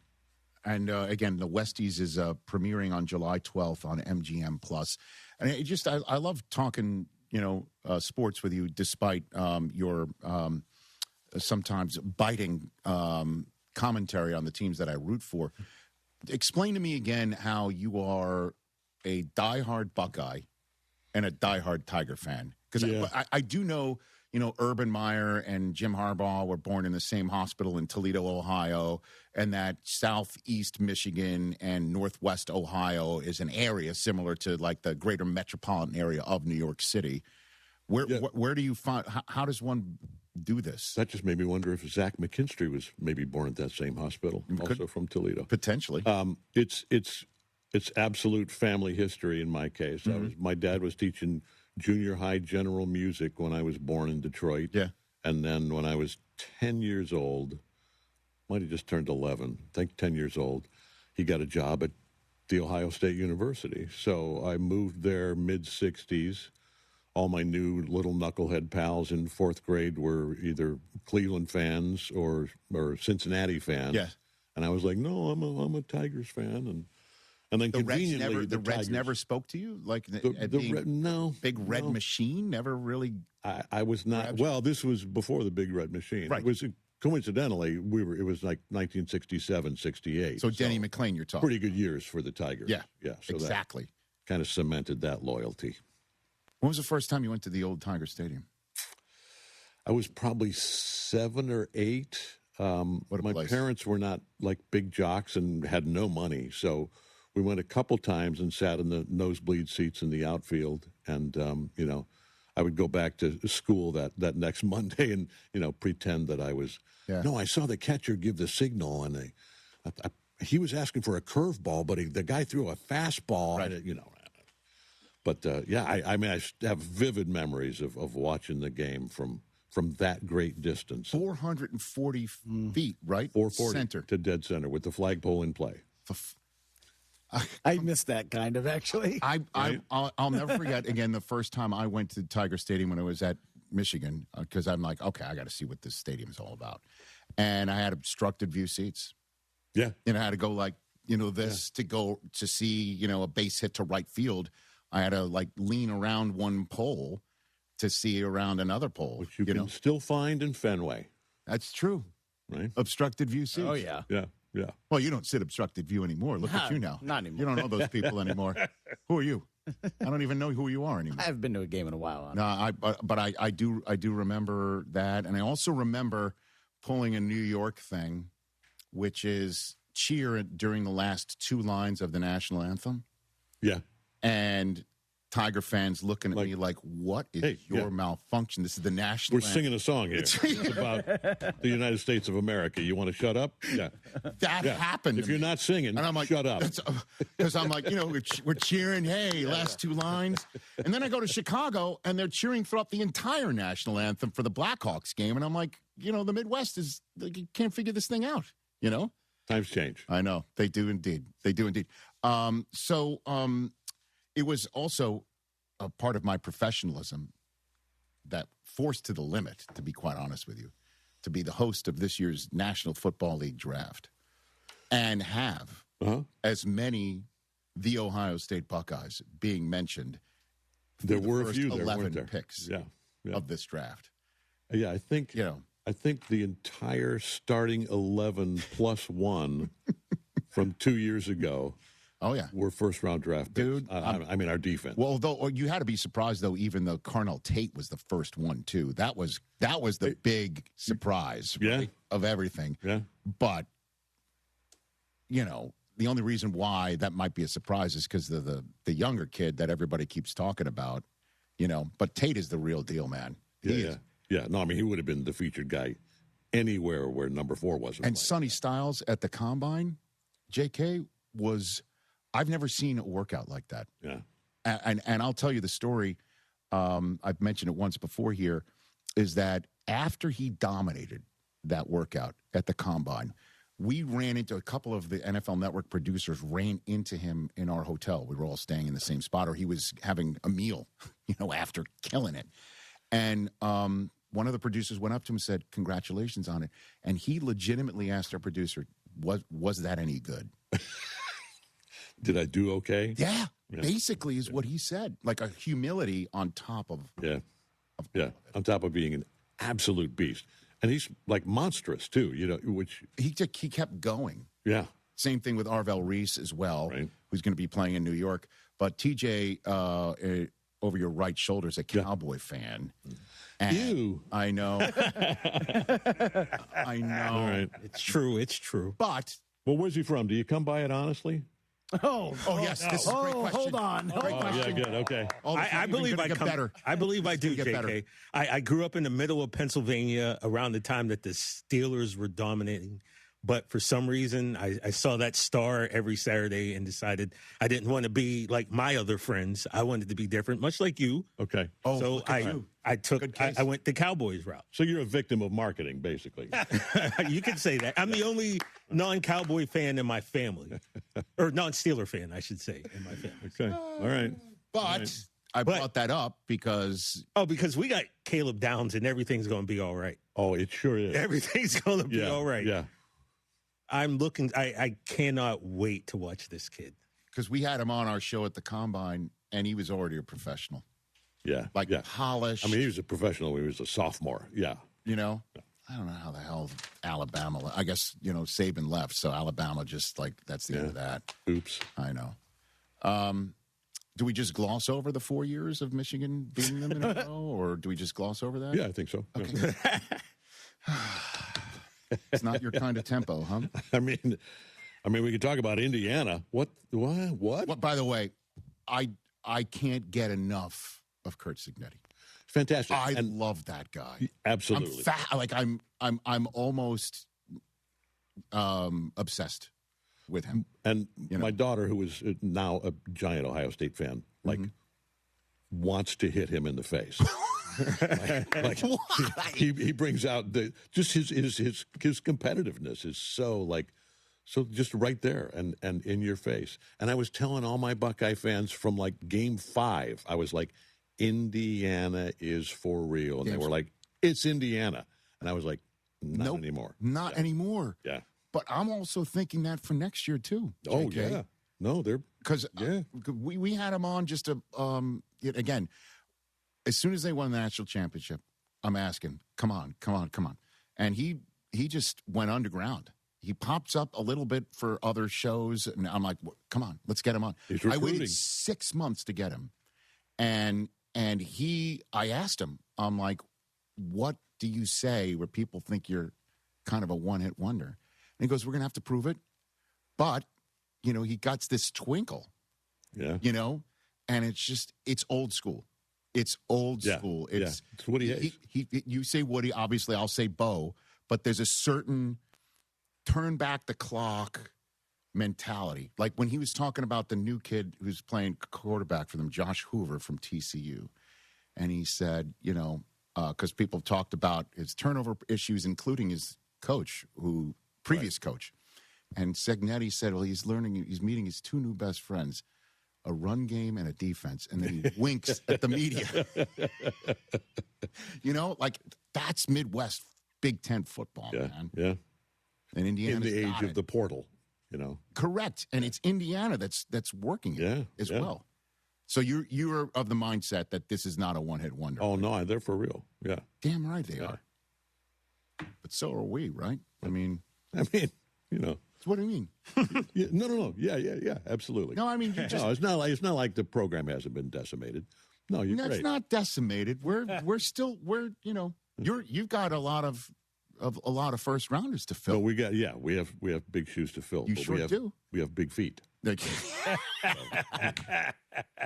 And again, The Westies is premiering on July 12th on MGM Plus. And I love talking, sports with you, despite your sometimes biting commentary on the teams that I root for. Explain to me again how you are a diehard Buckeye and a diehard Tiger fan. Because I do know, Urban Meyer and Jim Harbaugh were born in the same hospital in Toledo, Ohio, and that southeast Michigan and northwest Ohio is an area similar to like the greater metropolitan area of New York City. Where do you find, how does one do this? That just made me wonder if Zach McKinstry was maybe born at that same hospital, also from Toledo. Potentially. It's absolute family history in my case. My dad was teaching junior high general music when I was born in Detroit. Yeah. And then when I was 10 years old, might have just turned 11, I think 10 years old, he got a job at the Ohio State University. So I moved there mid-'60s. All my new little knucklehead pals in 4th grade were either Cleveland fans or Cincinnati fans. Yeah. And I was like, no, I'm a Tigers fan. And then The Reds conveniently, the Reds Tigers. never spoke to you? Like no. Big Red Machine never really. I was not. Well, this was before the Big Red Machine. Right. It was coincidentally it was like 1967, 68. So Denny McClain, you're talking. Pretty good years for the Tigers. Yeah. Yeah. So exactly. That kind of cemented that loyalty. When was the first time you went to the old Tiger Stadium? I was probably 7 or 8. My parents were not like big jocks and had no money, so we went a couple times and sat in the nosebleed seats in the outfield. And I would go back to school that next Monday and pretend that I was. Yeah. No, I saw the catcher give the signal, and he was asking for a curveball, but the guy threw a fastball. Right. And But I have vivid memories of watching the game from that great distance. 440 feet, right? 440 center to dead center with the flagpole in play. I missed that kind of actually. I'll never forget again the first time I went to Tiger Stadium when I was at Michigan because I'm like, okay, I got to see what this stadium is all about, and I had obstructed view seats. Yeah, and I had to go to go to see a base hit to right field. I had to lean around one pole to see around another pole, which you can still find in Fenway. That's true, right? Obstructed view seats. Oh yeah, yeah. Yeah. Well, you don't sit obstructed view anymore. Look at you now. Not anymore. You don't know those people anymore. Who are you? I don't even know who you are anymore. I haven't been to a game in a while. No, I do remember that, and I also remember pulling a New York thing, which is cheer during the last 2 lines of the national anthem. Yeah, and Tiger fans looking at me like, what is your malfunction? This is the national We're singing a song here. It's about the United States of America. You want to shut up? Yeah. That happened. If you're not singing, and I'm like, shut up. Because I'm like, we're cheering, hey, last 2 lines. And then I go to Chicago, and they're cheering throughout the entire national anthem for the Blackhawks game. And I'm like, the Midwest you can't figure this thing out, Times change. I know. They do indeed. They do indeed. It was also a part of my professionalism that forced to the limit, to be quite honest with you, to be the host of this year's National Football League draft and have as many the Ohio State Buckeyes being mentioned. There were the a few 11 there. picks Yeah. of this draft. Yeah, I think I think the entire starting 11 plus 1 from 2 years ago. Oh, yeah. We're first-round draft picks. Dude. I mean, our defense. Well, you had to be surprised, though, even though Carnell Tate was the first one, too. That was the big surprise of everything. Yeah. But, the only reason why that might be a surprise is because the younger kid that everybody keeps talking about, But Tate is the real deal, man. Yeah. No, I mean, he would have been the featured guy anywhere where number 4 wasn't. And Sonny Styles at the Combine, JK, I've never seen a workout like that. Yeah. And I'll tell you the story. I've mentioned it once before here, is that after he dominated that workout at the Combine, we ran into a couple of the NFL Network producers ran into him in our hotel. We were all staying in the same spot, or he was having a meal, after killing it. And one of the producers went up to him and said, "Congratulations on it." And he legitimately asked our producer, was that any good? Did I do okay? Yeah. Basically is what he said. Like a humility on top of. Yeah. On top of being an absolute beast. And he's like monstrous too, which. He kept going. Yeah. Same thing with Arvell Reese as well, who's going to be playing in New York. But TJ, over your right shoulder is a Cowboy fan. And Ew. I know. I know. All right. It's true. But. Well, where's he from? Do you come by it honestly? Oh yes. This is a great question. Hold on. Yeah, good. Okay. I believe I come. Better. I believe I do, JK. I grew up in the middle of Pennsylvania around the time that the Steelers were dominating. But for some reason, I saw that star every Saturday and decided I didn't want to be like my other friends. I wanted to be different, much like you. Okay. Oh, so I went the Cowboys route. So you're a victim of marketing, basically. You could say that. I'm the only non-Cowboy fan in my family, or non-Steeler fan, I should say, in my family. Okay. All right. But I brought that up because we got Caleb Downs and everything's going to be all right. Oh, it sure is. Everything's going to be all right. Yeah. I'm looking. I cannot wait to watch this kid. because we had him on our show at the Combine, and he was already a professional. Yeah. Like polished. I mean, he was a professional when he was a sophomore. Yeah. You know? I don't know how the hell Alabama, I guess, Saban left, so Alabama just that's the end of that. Oops. I know. Do we just gloss over the 4 years of Michigan beating them in a row, or do we just gloss over that? Yeah, I think so. Okay. It's not your kind of tempo, huh? I mean, we could talk about Indiana. What? By the way, I can't get enough of Kurt Cignetti. Fantastic. I love that guy. Absolutely. I'm almost obsessed with him. And my daughter, who is now a giant Ohio State fan, wants to hit him in the face. He brings out his competitiveness is so just right there and in your face. And I was telling all my Buckeye fans from game 5, I was like, Indiana is for real. And they were like, it's Indiana. And I was like, not anymore. Not anymore. Yeah. But I'm also thinking that for next year, too. JK. Oh, yeah. No, they're... Because we had him on just to, again, as soon as they won the national championship, I'm asking, come on. And he just went underground. He pops up a little bit for other shows, and I'm like, come on, let's get him on. He's recruiting. I waited 6 months to get him. And I asked him, I'm like, what do you say where people think you're kind of a one-hit wonder? And he goes, we're going to have to prove it. But, he got this twinkle. Yeah. And it's old school. It's old school. It's Woody Hayes. You say Woody, obviously I'll say Bo, but there's a certain turn back the clock mentality. Like when he was talking about the new kid who's playing quarterback for them, Josh Hoover from TCU. And he said, because people talked about his turnover issues, including his coach, previous coach. And Cignetti said, well, he's meeting his 2 new best friends, a run game and a defense. And then he winks at the media. That's Midwest Big Ten football, man. Yeah. And Indiana in the age of the portal, Correct. And it's Indiana that's working it as well. So you're of the mindset that this is not a one-hit wonder. Oh, no, they're for real. Yeah. Damn right they are. But so are we, right? I mean. What do you mean? No. Yeah, absolutely. No, I mean, it's not like the program hasn't been decimated. No, you're great. It's not decimated. You've got a lot of first rounders to fill. No, we have big shoes to fill. You sure do. We have big feet.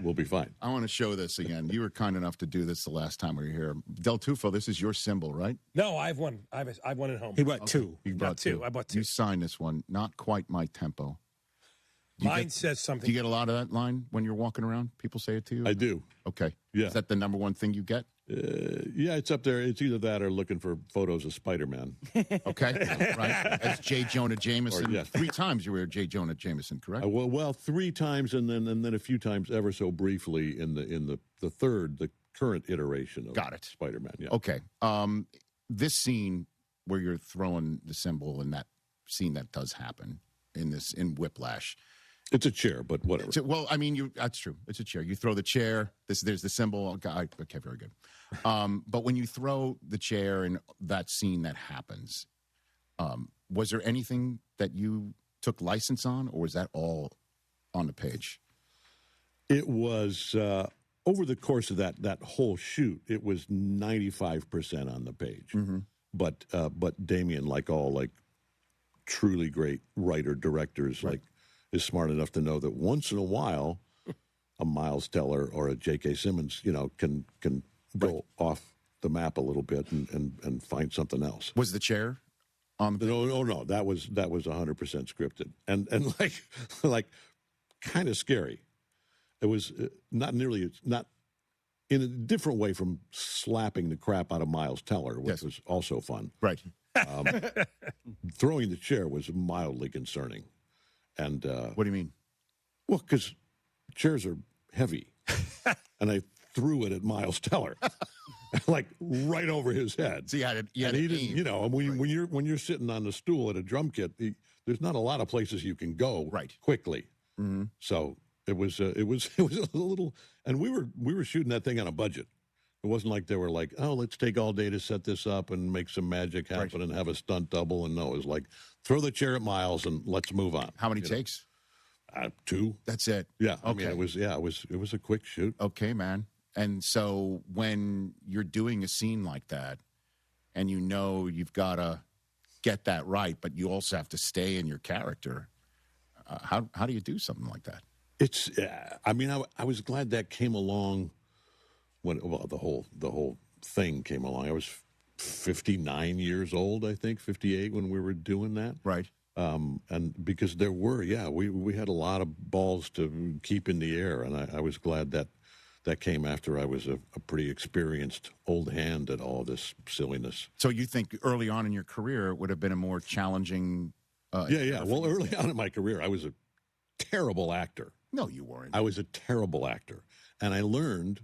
We'll be fine. I want to show this again. You were kind enough to do this the last time we were here. Del Tufo, this is your symbol, right? No, I've won. I've won at home. He bought 2. You bought 2. I bought 2. You signed this one. Not quite my tempo. Mine says something. Do you get a lot of that line when you're walking around? People say it to you? I do. Okay. Yeah. Is that the number one thing you get? Yeah, it's up there. It's either that or looking for photos of Spider-Man. Okay, right. As J. Jonah Jameson. 3 times you were J. Jonah Jameson, correct? Well, 3 times, and then a few times, ever so briefly, in the current iteration of Spider-Man. Yeah. Okay. This scene where you're throwing the symbol, and that scene that does happen in Whiplash. It's a chair, but whatever. That's true. It's a chair. You throw the chair. There's the symbol. Okay, very good. But when you throw the chair in that scene that happens, was there anything that you took license on, or was that all on the page? It was over the course of that whole shoot. It was 95% on the page. Mm-hmm. But Damien, like all truly great writer directors, is smart enough to know that once in a while, a Miles Teller or a JK Simmons, can go off the map a little bit and find something else. Was the chair on the page? No. That was 100% scripted and like kind of scary. It was not in a different way from slapping the crap out of Miles Teller, which was also fun. Right. Throwing the chair was mildly concerning. And what do you mean? Well, because chairs are heavy, and I threw it at Miles Teller, right over his head. So he didn't. When you're sitting on the stool at a drum kit, there's not a lot of places you can go quickly. Mm-hmm. So It was a little, and we were shooting that thing on a budget. It wasn't like they were like, oh, let's take all day to set this up and make some magic happen and have a stunt double. And no, it was like, throw the chair at Miles and let's move on. How many takes? 2. That's it. Yeah. Okay. I mean, it was a quick shoot. Okay, man. And so when you're doing a scene like that, and you know you've got to get that right, but you also have to stay in your character, how do you do something like that? It's. I mean, I was glad that came along. The whole thing came along. I was 59 years old, I think, 58 when we were doing that. Right. And because there were, we had a lot of balls to keep in the air, and I was glad that came after I was a pretty experienced old hand at all this silliness. So you think early on in your career it would have been a more challenging? Yeah. Well, early on in my career, I was a terrible actor. No, you weren't. I was a terrible actor, and I learned,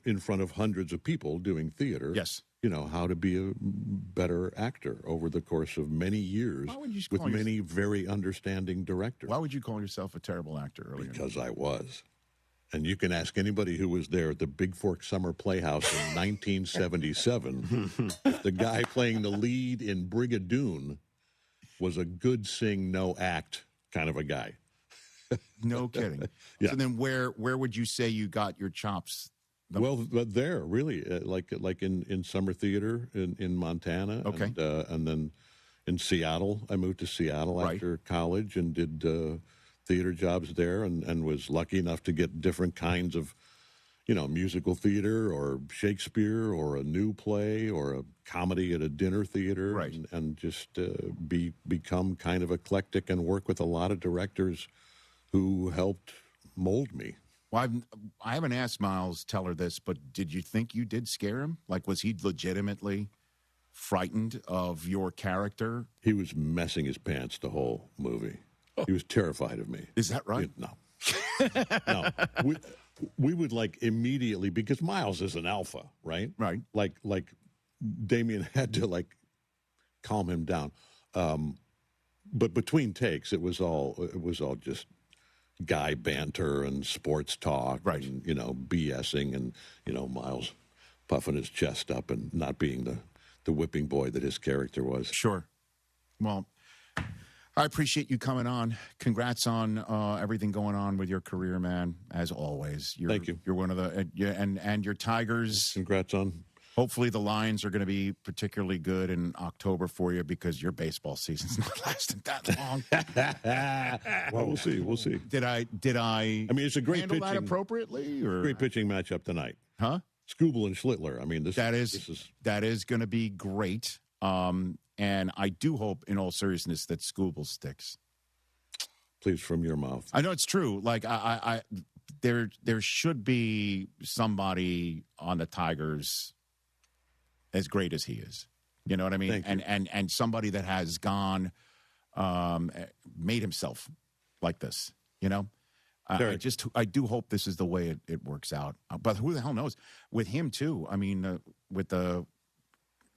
in front of hundreds of people doing theater. Yes. How to be a better actor over the course of many years with many very understanding directors. Why would you call yourself a terrible actor earlier? Because I was. And you can ask anybody who was there at the Big Fork Summer Playhouse in 1977 if the guy playing the lead in Brigadoon was a good sing, no act kind of a guy. No kidding. Yeah. So then where would you say you got your chops? Well, there, really, like in summer theater in Montana. Okay. And then in Seattle. I moved to Seattle after college and did theater jobs there and was lucky enough to get different kinds of, musical theater or Shakespeare or a new play or a comedy at a dinner theater. Right. And just become kind of eclectic and work with a lot of directors who helped mold me. Well, I haven't asked Miles Teller this, but did you think you did scare him? Like, was he legitimately frightened of your character? He was messing his pants the whole movie. He was terrified of me. Is that right? No. No. We would immediately, because Miles is an alpha, right? Right. Like Damien had to calm him down. But between takes, it was all just guy banter and sports talk, right? And, BSing and Miles puffing his chest up and not being the whipping boy that his character was. Sure. Well, I appreciate you coming on. Congrats on everything going on with your career, man. As always, Thank you. You're one of the and your Tigers. Congrats on. Hopefully the Lions are going to be particularly good in October for you because your baseball season's not lasting that long. Well, we'll see. We'll see. Did I? I mean, it's a great handle pitching that appropriately, or great pitching matchup tonight, huh? Skubal and Schlittler. I mean, that is going to be great. And I do hope, in all seriousness, that Skubal sticks. Please, from your mouth. I know it's true. Like there should be somebody on the Tigers as great as he is. You know what I mean? And somebody that has gone, made himself like this. I do hope this is the way it works out. But who the hell knows? With him too. I mean, with the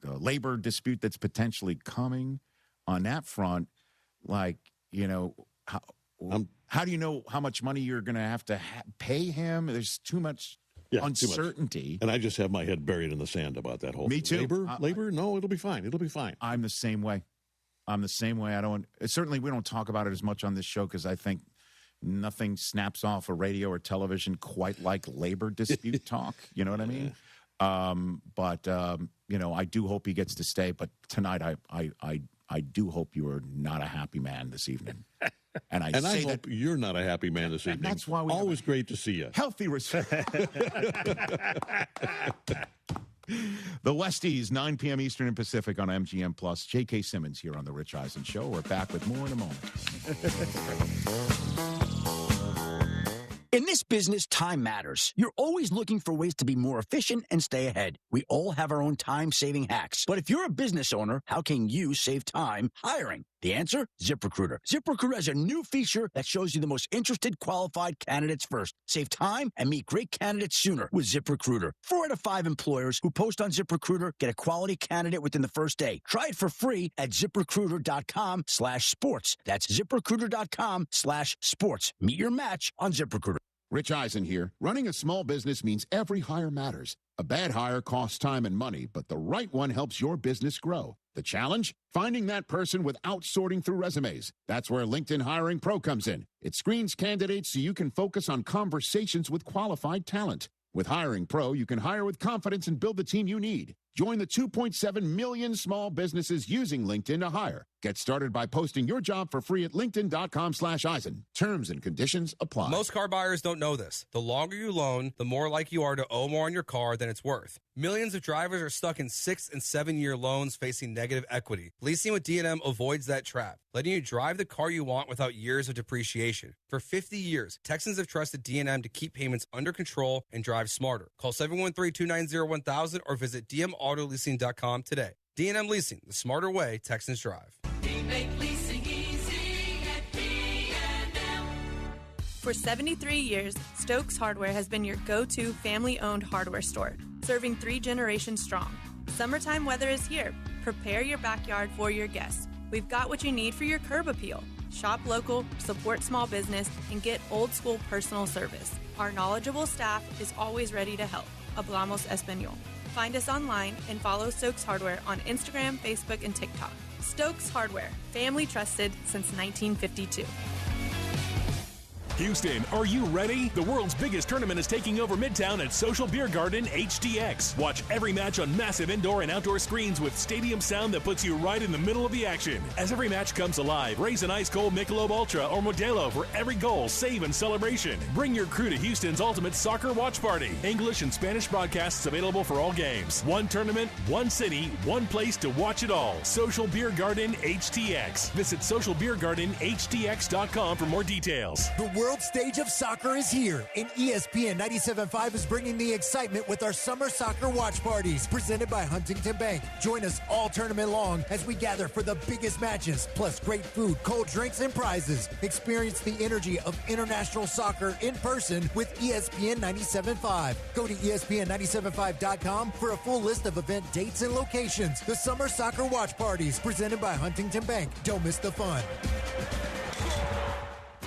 labor dispute that's potentially coming on that front, how do you know how much money you're going to have to pay him? There's too much uncertainty. Too much. And I just have my head buried in the sand about that whole Me thing. too. Labor? No, it'll be fine. It'll be fine. I'm the same way. Certainly we don't talk about it as much on this show because I think nothing snaps off a radio or television quite like labor dispute talk. You know what I mean? I do hope he gets to stay. But tonight, I do hope you are not a happy man this evening. And I hope you're not a happy man this evening. That's why always great to see you. Healthy respect. The Westies, 9 p.m. Eastern and Pacific on MGM Plus. JK Simmons here on the Rich Eisen Show. We're back with more in a moment. In this business, time matters. You're always looking for ways to be more efficient and stay ahead. We all have our own time-saving hacks. But if you're a business owner, how can you save time hiring? The answer? ZipRecruiter. ZipRecruiter has a new feature that shows you the most interested qualified candidates first. Save time and meet great candidates sooner with ZipRecruiter. 4 out of 5 employers who post on ZipRecruiter get a quality candidate within the first day. Try it for free at ZipRecruiter.com/sports. That's ZipRecruiter.com/sports. Meet your match on ZipRecruiter. Rich Eisen here. Running a small business means every hire matters. A bad hire costs time and money, but the right one helps your business grow. The challenge? Finding that person without sorting through resumes. That's where LinkedIn Hiring Pro comes in. It screens candidates so you can focus on conversations with qualified talent. With Hiring Pro, you can hire with confidence and build the team you need. Join the 2.7 million small businesses using LinkedIn to hire. Get started by posting your job for free at linkedin.com/Eisen. Terms and conditions apply. Most car buyers don't know this. The longer you loan, the more likely you are to owe more on your car than it's worth. Millions of drivers are stuck in 6- and 7-year loans facing negative equity. Leasing with D&M avoids that trap, letting you drive the car you want without years of depreciation. For 50 years, Texans have trusted D&M to keep payments under control and drive smarter. Call 713-290-1000 or visit dmautololeasing.com today. D&M Leasing, the smarter way Texans drive. We make leasing easy at D&M. For 73 years, Stokes Hardware has been your go-to family-owned hardware store, serving 3 generations strong. Summertime weather is here. Prepare your backyard for your guests. We've got what you need for your curb appeal. Shop local, support small business, and get old-school personal service. Our knowledgeable staff is always ready to help. Hablamos Español. Find us online and follow Stokes Hardware on Instagram, Facebook, and TikTok. Stokes Hardware, family trusted since 1952. Houston, are you ready? The world's biggest tournament is taking over Midtown at Social Beer Garden HDX. Watch every match on massive indoor and outdoor screens with stadium sound that puts you right in the middle of the action. As every match comes alive, raise an ice cold Michelob Ultra or Modelo for every goal, save, and celebration. Bring your crew to Houston's ultimate soccer watch party. English and Spanish broadcasts available for all games. One tournament, one city, one place to watch it all. Social Beer Garden HDX. Visit socialbeergardenhdx.com for more details. The world stage of soccer is here, and ESPN 97.5 is bringing the excitement with our summer soccer watch parties presented by Huntington Bank. Join us all tournament long as we gather for the biggest matches, plus great food, cold drinks, and prizes. Experience the energy of international soccer in person with ESPN 97.5. Go to ESPN975.com for a full list of event dates and locations. The summer soccer watch parties presented by Huntington Bank. Don't miss the fun.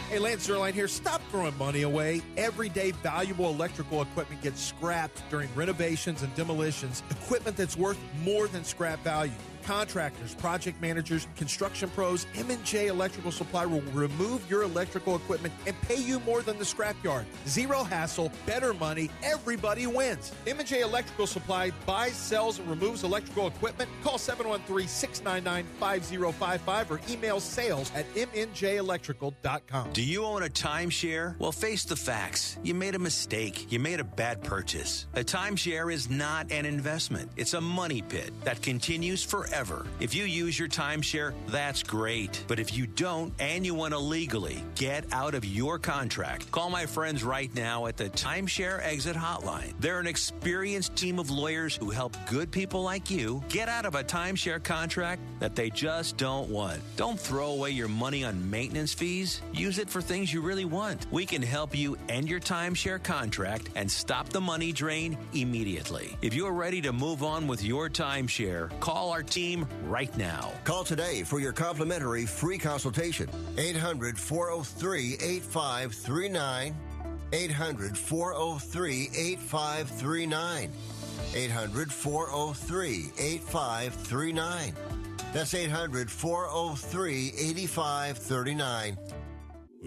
Hey, Lance Zerline here. Stop throwing money away. Everyday valuable electrical equipment gets scrapped during renovations and demolitions. Equipment that's worth more than scrap value. Contractors, project managers, construction pros, M&J Electrical Supply will remove your electrical equipment and pay you more than the scrapyard. Zero hassle, better money, everybody wins. M&J Electrical Supply buys, sells, and removes electrical equipment. Call 713-699-5055 or email sales@mnjelectrical.com. Do you own a timeshare? Well, face the facts. You made a mistake. You made a bad purchase. A timeshare is not an investment. It's a money pit that continues forever. If you use your timeshare, that's great. But if you don't and you want to legally get out of your contract, call my friends right now at the Timeshare Exit Hotline. They're an experienced team of lawyers who help good people like you get out of a timeshare contract that they just don't want. Don't throw away your money on maintenance fees. Use it for things you really want. We can help you end your timeshare contract and stop the money drain immediately. If you're ready to move on with your timeshare, call our team right now. Call today for your complimentary free consultation. 800-403-8539. 800-403-8539. 800-403-8539. That's 800-403-8539.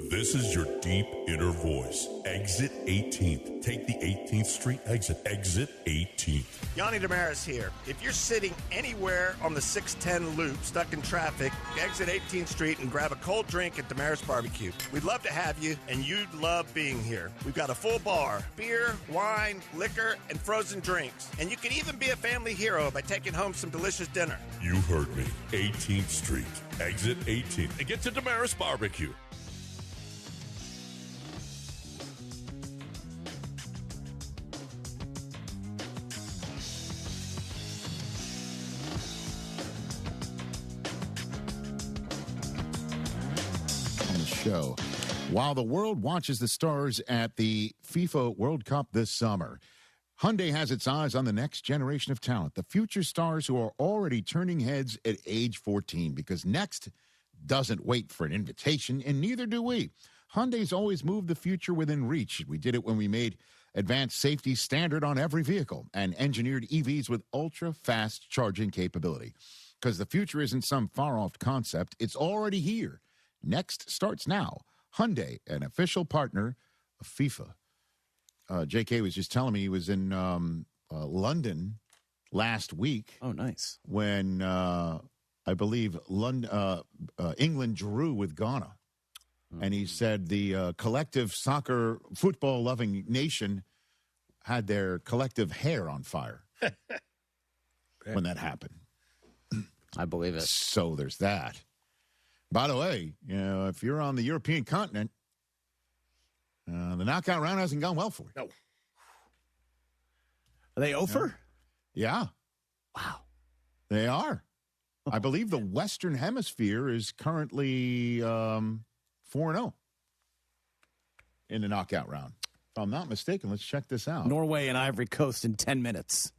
This is your deep inner voice. Exit 18th. Take the 18th Street exit. Exit 18th. Yanni Damaris here. If you're sitting anywhere on the 610 loop, stuck in traffic, exit 18th Street and grab a cold drink at Damaris Barbecue. We'd love to have you, and you'd love being here. We've got a full bar, beer, wine, liquor, and frozen drinks. And you can even be a family hero by taking home some delicious dinner. You heard me. 18th Street. Exit 18th. And get to Damaris Barbecue. Show. While the world watches the stars at the FIFA World Cup this summer, Hyundai has its eyes on the next generation of talent, the future stars who are already turning heads at age 14, because next doesn't wait for an invitation, and neither do we. Hyundai's always moved the future within reach. We did it when we made advanced safety standard on every vehicle and engineered EVs with ultra-fast charging capability. Because the future isn't some far-off concept, it's already here. Next starts now. Hyundai, an official partner of FIFA. JK was just telling me he was in London last week. Oh, nice. When I believe England drew with Ghana. And he said the collective football-loving nation had their collective hair on fire when that happened. I believe it. So there's that. By the way, if you're on the European continent, the knockout round hasn't gone well for you. No. Are they over? Yeah. Wow. They are. I believe the Western Hemisphere is currently 4-0 in the knockout round. If I'm not mistaken, let's check this out. Norway and Ivory Coast in 10 minutes.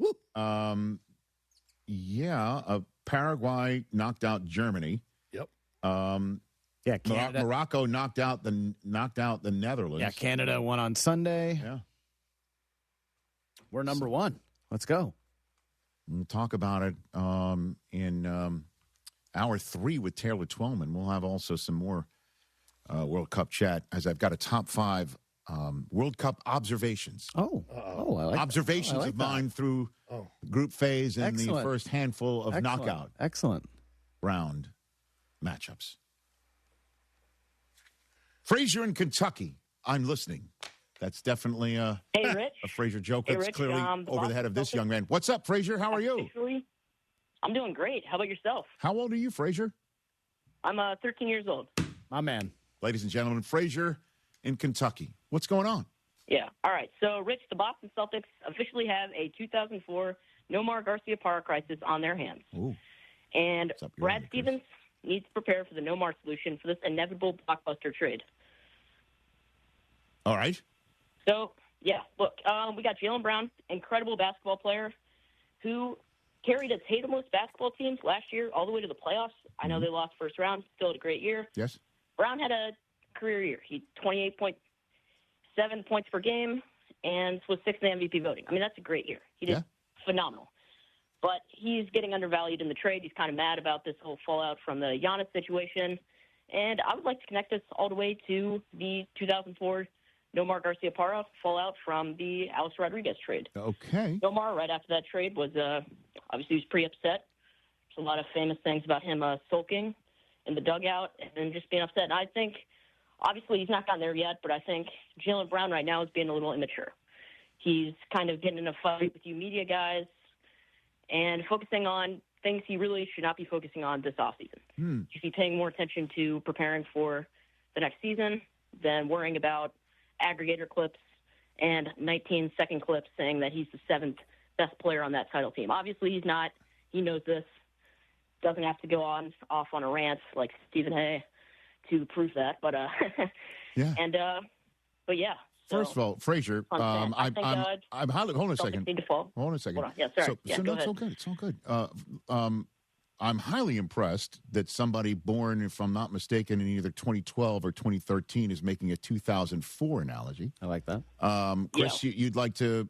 Paraguay knocked out Germany. Yep. Canada. Morocco knocked out the Netherlands. Yeah, Canada won on Sunday. Yeah. We're number one. Let's go. We'll talk about it in hour 3 with Taylor Twellman. We'll have also some more World Cup chat, as I've got a top 5 World Cup observations. I like observations that. I like of mine that. through group phase and the Excellent. first handful of Excellent. knockout Excellent. round matchups. Frazier in Kentucky. I'm listening. That's definitely Hey, Rich. a Frazier joke Hey, that's Rich, clearly over the head of this young man. What's up, Frazier? How are you? I'm doing great. How about yourself? How old are you, Frazier? I'm 13 years old. My man. Ladies and gentlemen, Frazier in Kentucky. What's going on? Yeah. All right. So, Rich, the Boston Celtics officially have a 2004 Nomar Garciaparra crisis on their hands. Ooh. And Brad Stevens needs to prepare for the Nomar solution for this inevitable blockbuster trade. All right. So, yeah, look, we got Jaylen Brown, incredible basketball player, who carried a Tatumless basketball teams last year all the way to the playoffs. I know they lost first round, still had a great year. Yes. Brown had a career year. He 28.7 points per game and was 6th in the MVP voting. I mean, that's a great year. He did phenomenal. But he's getting undervalued in the trade. He's kind of mad about this whole fallout from the Giannis situation. And I would like to connect this all the way to the 2004 Nomar Garciaparra fallout from the Alex Rodriguez trade. Okay. Nomar, right after that trade, was obviously he was pretty upset. There's a lot of famous things about him sulking in the dugout and just being upset. And I think, obviously, he's not gotten there yet, but I think Jaylen Brown right now is being a little immature. He's kind of getting in a fight with you media guys and focusing on things he really should not be focusing on this offseason. He should be paying more attention to preparing for the next season than worrying about aggregator clips and 19-second clips saying that he's the 7th best player on that title team. Obviously, he's not. He knows this. Doesn't have to go off on a rant like Stephen A. to prove that. But yeah. And but yeah. First of all, Frazier, I'm highly. Hold on a second. Hold on a second. Hold on. Yeah, sorry. So it's all good. It's all good. I'm highly impressed that somebody born, if I'm not mistaken, in either 2012 or 2013 is making a 2004 analogy. I like that. Chris, you'd like to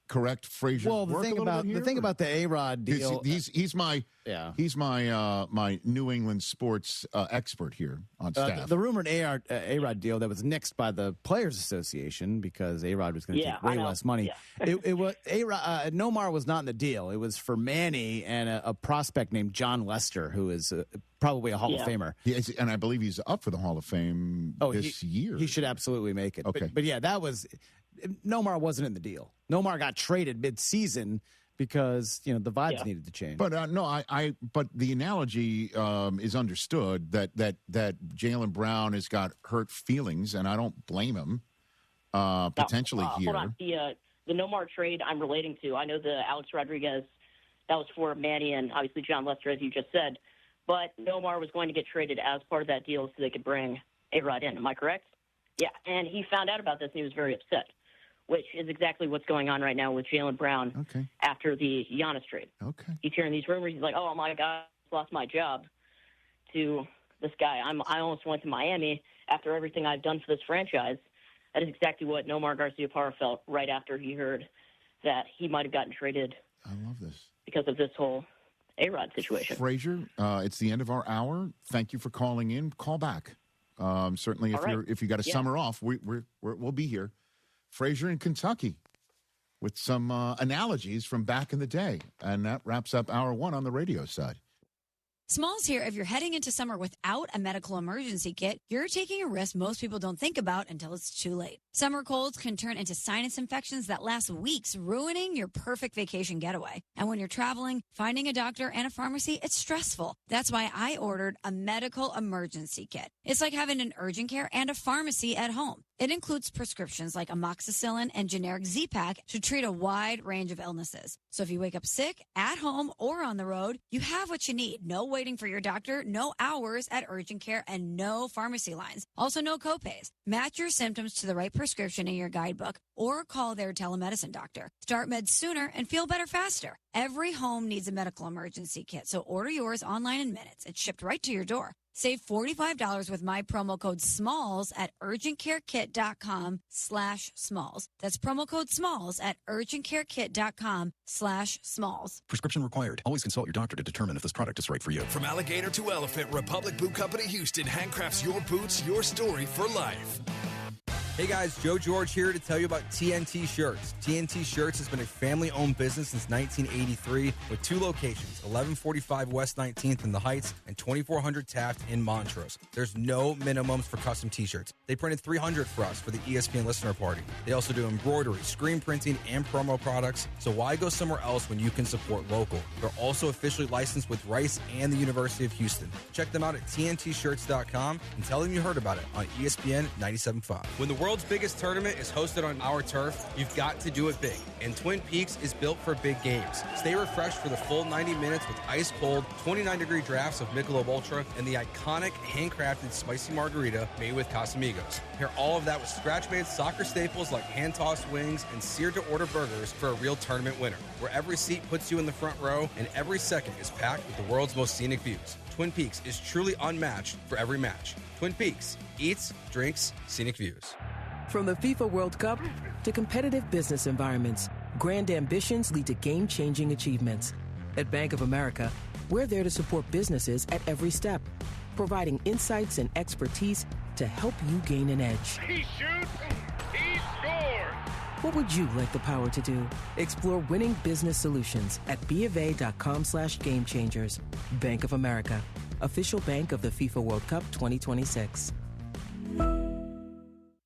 correct Frazier? Well, the thing about the A-Rod deal, he's my my New England sports expert here on staff. The rumored A-Rod deal that was nixed by the Players Association because A-Rod was going to take way less money. Yeah. It was A-Rod, Nomar was not in the deal. It was for Manny and a prospect named John Lester, who is probably a Hall of Famer. And I believe he's up for the Hall of Fame this year. He should absolutely make it. Okay. But yeah, that was Nomar wasn't in the deal. Nomar got traded mid-season because the vibes needed to change. But but the analogy is understood that Jaylen Brown has got hurt feelings, and I don't blame him potentially here. Hold on, the Nomar trade I'm relating to. I know the Alex Rodriguez that was for Manny and obviously John Lester, as you just said. but Nomar was going to get traded as part of that deal so they could bring A-Rod in. Am I correct? Yeah, and he found out about this and he was very upset, which is exactly what's going on right now with Jaylen Brown after the Giannis trade. Okay. He's hearing these rumors. He's like, oh, my God, I lost my job to this guy. I almost went to Miami after everything I've done for this franchise. That is exactly what Nomar Garciaparra felt right after he heard that he might have gotten traded. I love this. Because of this whole A-Rod situation. Frazier, it's the end of our hour. Thank you for calling in. Call back. Certainly, if you got a summer off, we'll be here. Frazier in Kentucky with some analogies from back in the day. And that wraps up hour one on the radio side. Smalls here. If you're heading into summer without a medical emergency kit, you're taking a risk most people don't think about until it's too late. Summer colds can turn into sinus infections that last weeks, ruining your perfect vacation getaway. And when you're traveling, finding a doctor and a pharmacy, it's stressful. That's why I ordered a medical emergency kit. It's like having an urgent care and a pharmacy at home. It includes prescriptions like amoxicillin and generic Z-Pak to treat a wide range of illnesses. So if you wake up sick, at home, or on the road, you have what you need. No waiting for your doctor, no hours at urgent care, and no pharmacy lines. Also, no copays. Match your symptoms to the right prescription in your guidebook or call their telemedicine doctor. Start meds sooner and feel better faster. Every home needs a medical emergency kit, so order yours online in minutes. It's shipped right to your door. Save $45 with my promo code SMALLS at urgentcarekit.com/smalls. That's promo code SMALLS at urgentcarekit.com/smalls. Prescription required. Always consult your doctor to determine if this product is right for you. From alligator to elephant, Republic Boot Company Houston handcrafts your boots, your story for life. Hey guys, Joe George here to tell you about TNT Shirts. TNT Shirts has been a family-owned business since 1983 with 2 locations, 1145 West 19th in the Heights and 2400 Taft in Montrose. There's no minimums for custom t-shirts. They printed 300 for us for the ESPN listener party. They also do embroidery, screen printing, and promo products, so why go somewhere else when you can support local? They're also officially licensed with Rice and the University of Houston. Check them out at tntshirts.com and tell them you heard about it on ESPN 97.5. When the world's biggest tournament is hosted on our turf, you've got to do it big. And Twin Peaks is built for big games. Stay refreshed for the full 90 minutes with ice-cold, 29-degree drafts of Michelob Ultra and the iconic handcrafted spicy margarita made with Casamigos. Pair all of that with scratch-made soccer staples like hand-tossed wings and seared-to-order burgers for a real tournament winner, where every seat puts you in the front row and every second is packed with the world's most scenic views. Twin Peaks is truly unmatched for every match. Twin Peaks. Eats, drinks, scenic views. From the FIFA World Cup to competitive business environments, grand ambitions lead to game-changing achievements. At Bank of America, we're there to support businesses at every step, providing insights and expertise to help you gain an edge. He shoots, he scores! What would you like the power to do? Explore winning business solutions at BofA.com/gamechangers. Bank of America, official bank of the FIFA World Cup 2026.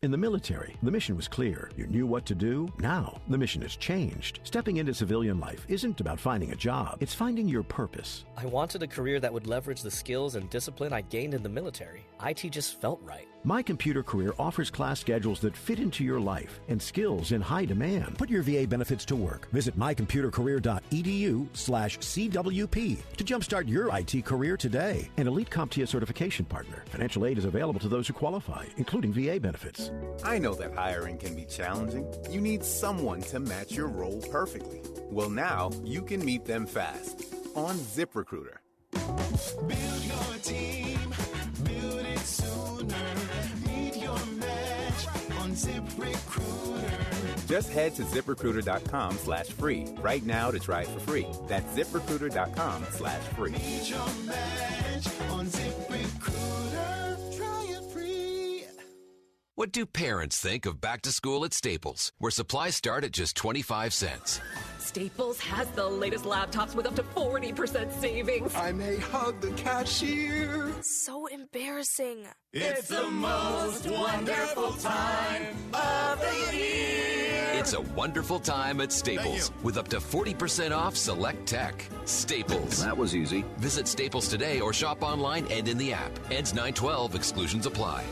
In the military, the mission was clear. You knew what to do. Now, the mission has changed. Stepping into civilian life isn't about finding a job. It's finding your purpose. I wanted a career that would leverage the skills and discipline I gained in the military. IT just felt right. My Computer Career offers class schedules that fit into your life and skills in high demand. Put your VA benefits to work. Visit mycomputercareer.edu/CWP to jumpstart your IT career today. An elite CompTIA certification partner. Financial aid is available to those who qualify, including VA benefits. I know that hiring can be challenging. You need someone to match your role perfectly. Well, now you can meet them fast on ZipRecruiter. Build your team, build it sooner. Meet your match on ZipRecruiter. Just head to ZipRecruiter.com/free right now to try it for free. That's ZipRecruiter.com/free. Meet your match on ZipRecruiter. Try it free. What do parents think of back to school at Staples, where supplies start at just 25 cents? Staples has the latest laptops with up to 40% savings. I may hug the cashier. So embarrassing. It's the most wonderful time of the year. It's a wonderful time at Staples with up to 40% off select tech. Staples. That was easy. Visit Staples today or shop online and in the app. Ends 9/12. Exclusions apply.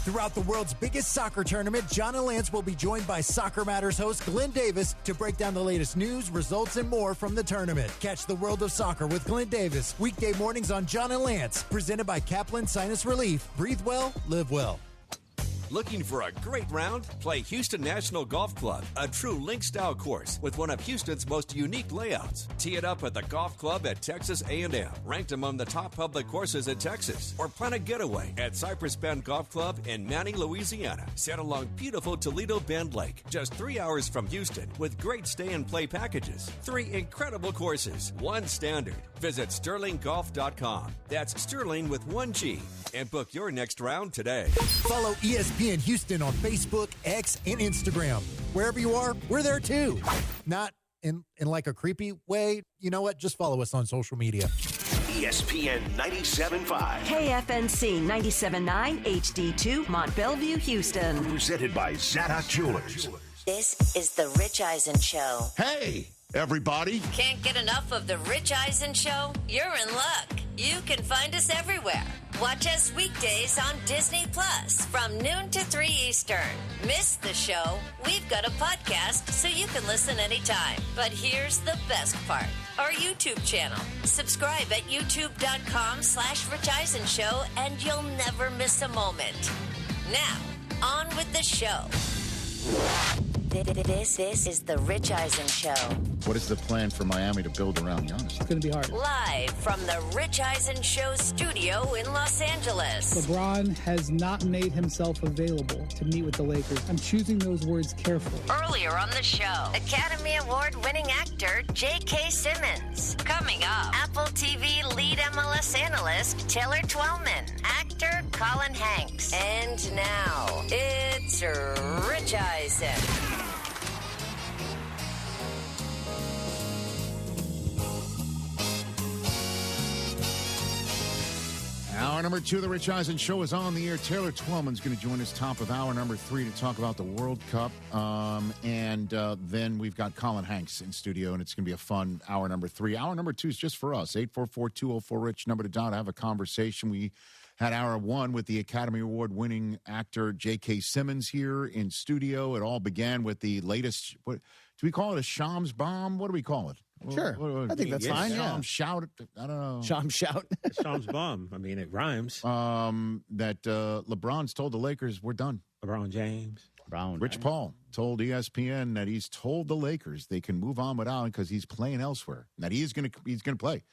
Throughout the world's biggest soccer tournament, John and Lance will be joined by Soccer Matters host Glenn Davis to break down the latest news, results, and more from the tournament. Catch the world of soccer with Glenn Davis, weekday mornings on John and Lance, presented by Kaplan Sinus Relief. Breathe well, live well. Looking for a great round? Play Houston National Golf Club, a true link-style course with one of Houston's most unique layouts. Tee it up at the golf club at Texas A&M, ranked among the top public courses in Texas. Or plan a getaway at Cypress Bend Golf Club in Manning, Louisiana, set along beautiful Toledo Bend Lake, just 3 hours from Houston, with great stay-and-play packages. 3 incredible courses, 1 standard. Visit SterlingGolf.com. That's Sterling with 1 G. And book your next round today. Follow ESPN Houston on Facebook, X, and Instagram. Wherever you are, we're there too. Not in like a creepy way. You know what? Just follow us on social media. ESPN 97.5. KFNC 97.9 HD2 Mont Bellevue, Houston. Presented by Zadok Jewelers. This is the Rich Eisen Show. Hey, everybody. Can't get enough of the Rich Eisen Show? You're in luck. You can find us everywhere. Watch us weekdays on Disney Plus from noon to 3 Eastern. Miss the show? We've got a podcast so you can listen anytime. But here's the best part. Our YouTube channel. Subscribe at youtube.com/Rich Eisen Show and you'll never miss a moment. Now, on with the show. This is the Rich Eisen Show. What is the plan for Miami to build around Giannis? It's going to be hard. Live from the Rich Eisen Show studio in Los Angeles. LeBron has not made himself available to meet with the Lakers. I'm choosing those words carefully. Earlier on the show, Academy Award-winning actor JK Simmons. Coming up, Apple TV lead MLS analyst Taylor Twellman. Actor Colin Hanks. And now, it's Rich Eisen. Hour number 2 of the Rich Eisen Show is on the air. Taylor Twellman's going to join us top of hour number 3 to talk about the World Cup. And then we've got Colin Hanks in studio, and it's going to be a fun hour number 3. Hour number 2 is just for us. 844-204-RICH, number to dial to have a conversation. We had hour 1 with the Academy Award-winning actor JK Simmons here in studio. It all began with the latest, what do we call it, a Shams bomb? What do we call it? Sure. I think that's fine. Yeah. Shams shout. I don't know. Shams shout. Shams bomb. I mean, it rhymes. That LeBron's told the Lakers, we're done. LeBron James. Rich Paul told ESPN that he's told the Lakers they can move on without him because he's playing elsewhere. That he's going to play.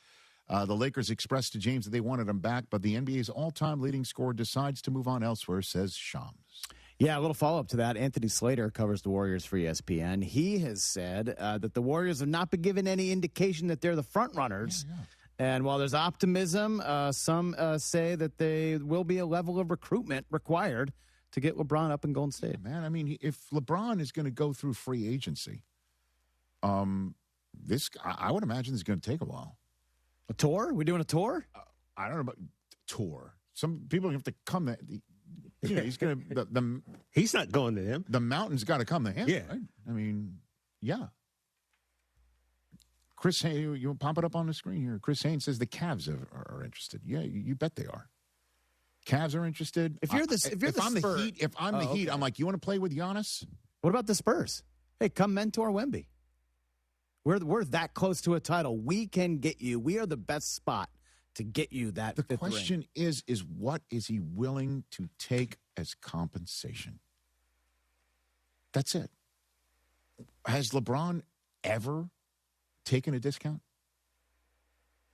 The Lakers expressed to James that they wanted him back, but the NBA's all-time leading scorer decides to move on elsewhere, says Shams. Yeah, a little follow-up to that. Anthony Slater covers the Warriors for ESPN. He has said that the Warriors have not been given any indication that they're the front runners. Yeah. And while there's optimism, some say that there will be a level of recruitment required to get LeBron up in Golden State. Yeah, man, I mean, if LeBron is going to go through free agency, I would imagine it's going to take a while. A tour? We doing a tour? I don't know about tour. Some people have to come. You know, he's going to. He's not going to them. The mountain's got to come to him. Yeah, right? I mean, yeah. Chris Haynes, you pop it up on the screen here. Chris Haynes says the Cavs are interested. Yeah, you bet they are. Cavs are interested. If I'm the Heat, I'm like, you want to play with Giannis? What about the Spurs? Hey, come mentor Wemby. We're that close to a title. We can get you. We are the best spot to get you that. The question is what is he willing to take as compensation? That's it. Has LeBron ever taken a discount?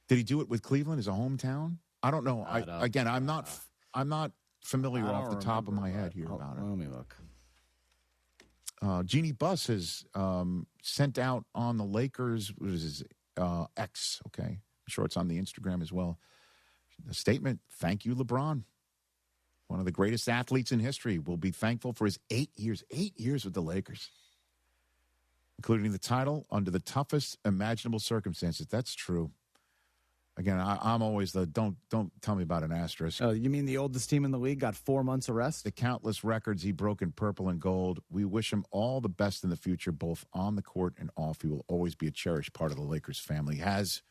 Did he do it with Cleveland as a hometown? I don't know. I'm not familiar off the top of my head here about it. Let me look. Jeannie Buss has sent out on the Lakers, what is his X, okay? I'm sure it's on the Instagram as well. The statement, thank you, LeBron. One of the greatest athletes in history will be thankful for his 8 years with the Lakers, including the title under the toughest imaginable circumstances. That's true. Again, I'm always don't tell me about an Astros. Oh, you mean the oldest team in the league got 4 months of rest? The countless records he broke in purple and gold. We wish him all the best in the future, both on the court and off. He will always be a cherished part of the Lakers family. Has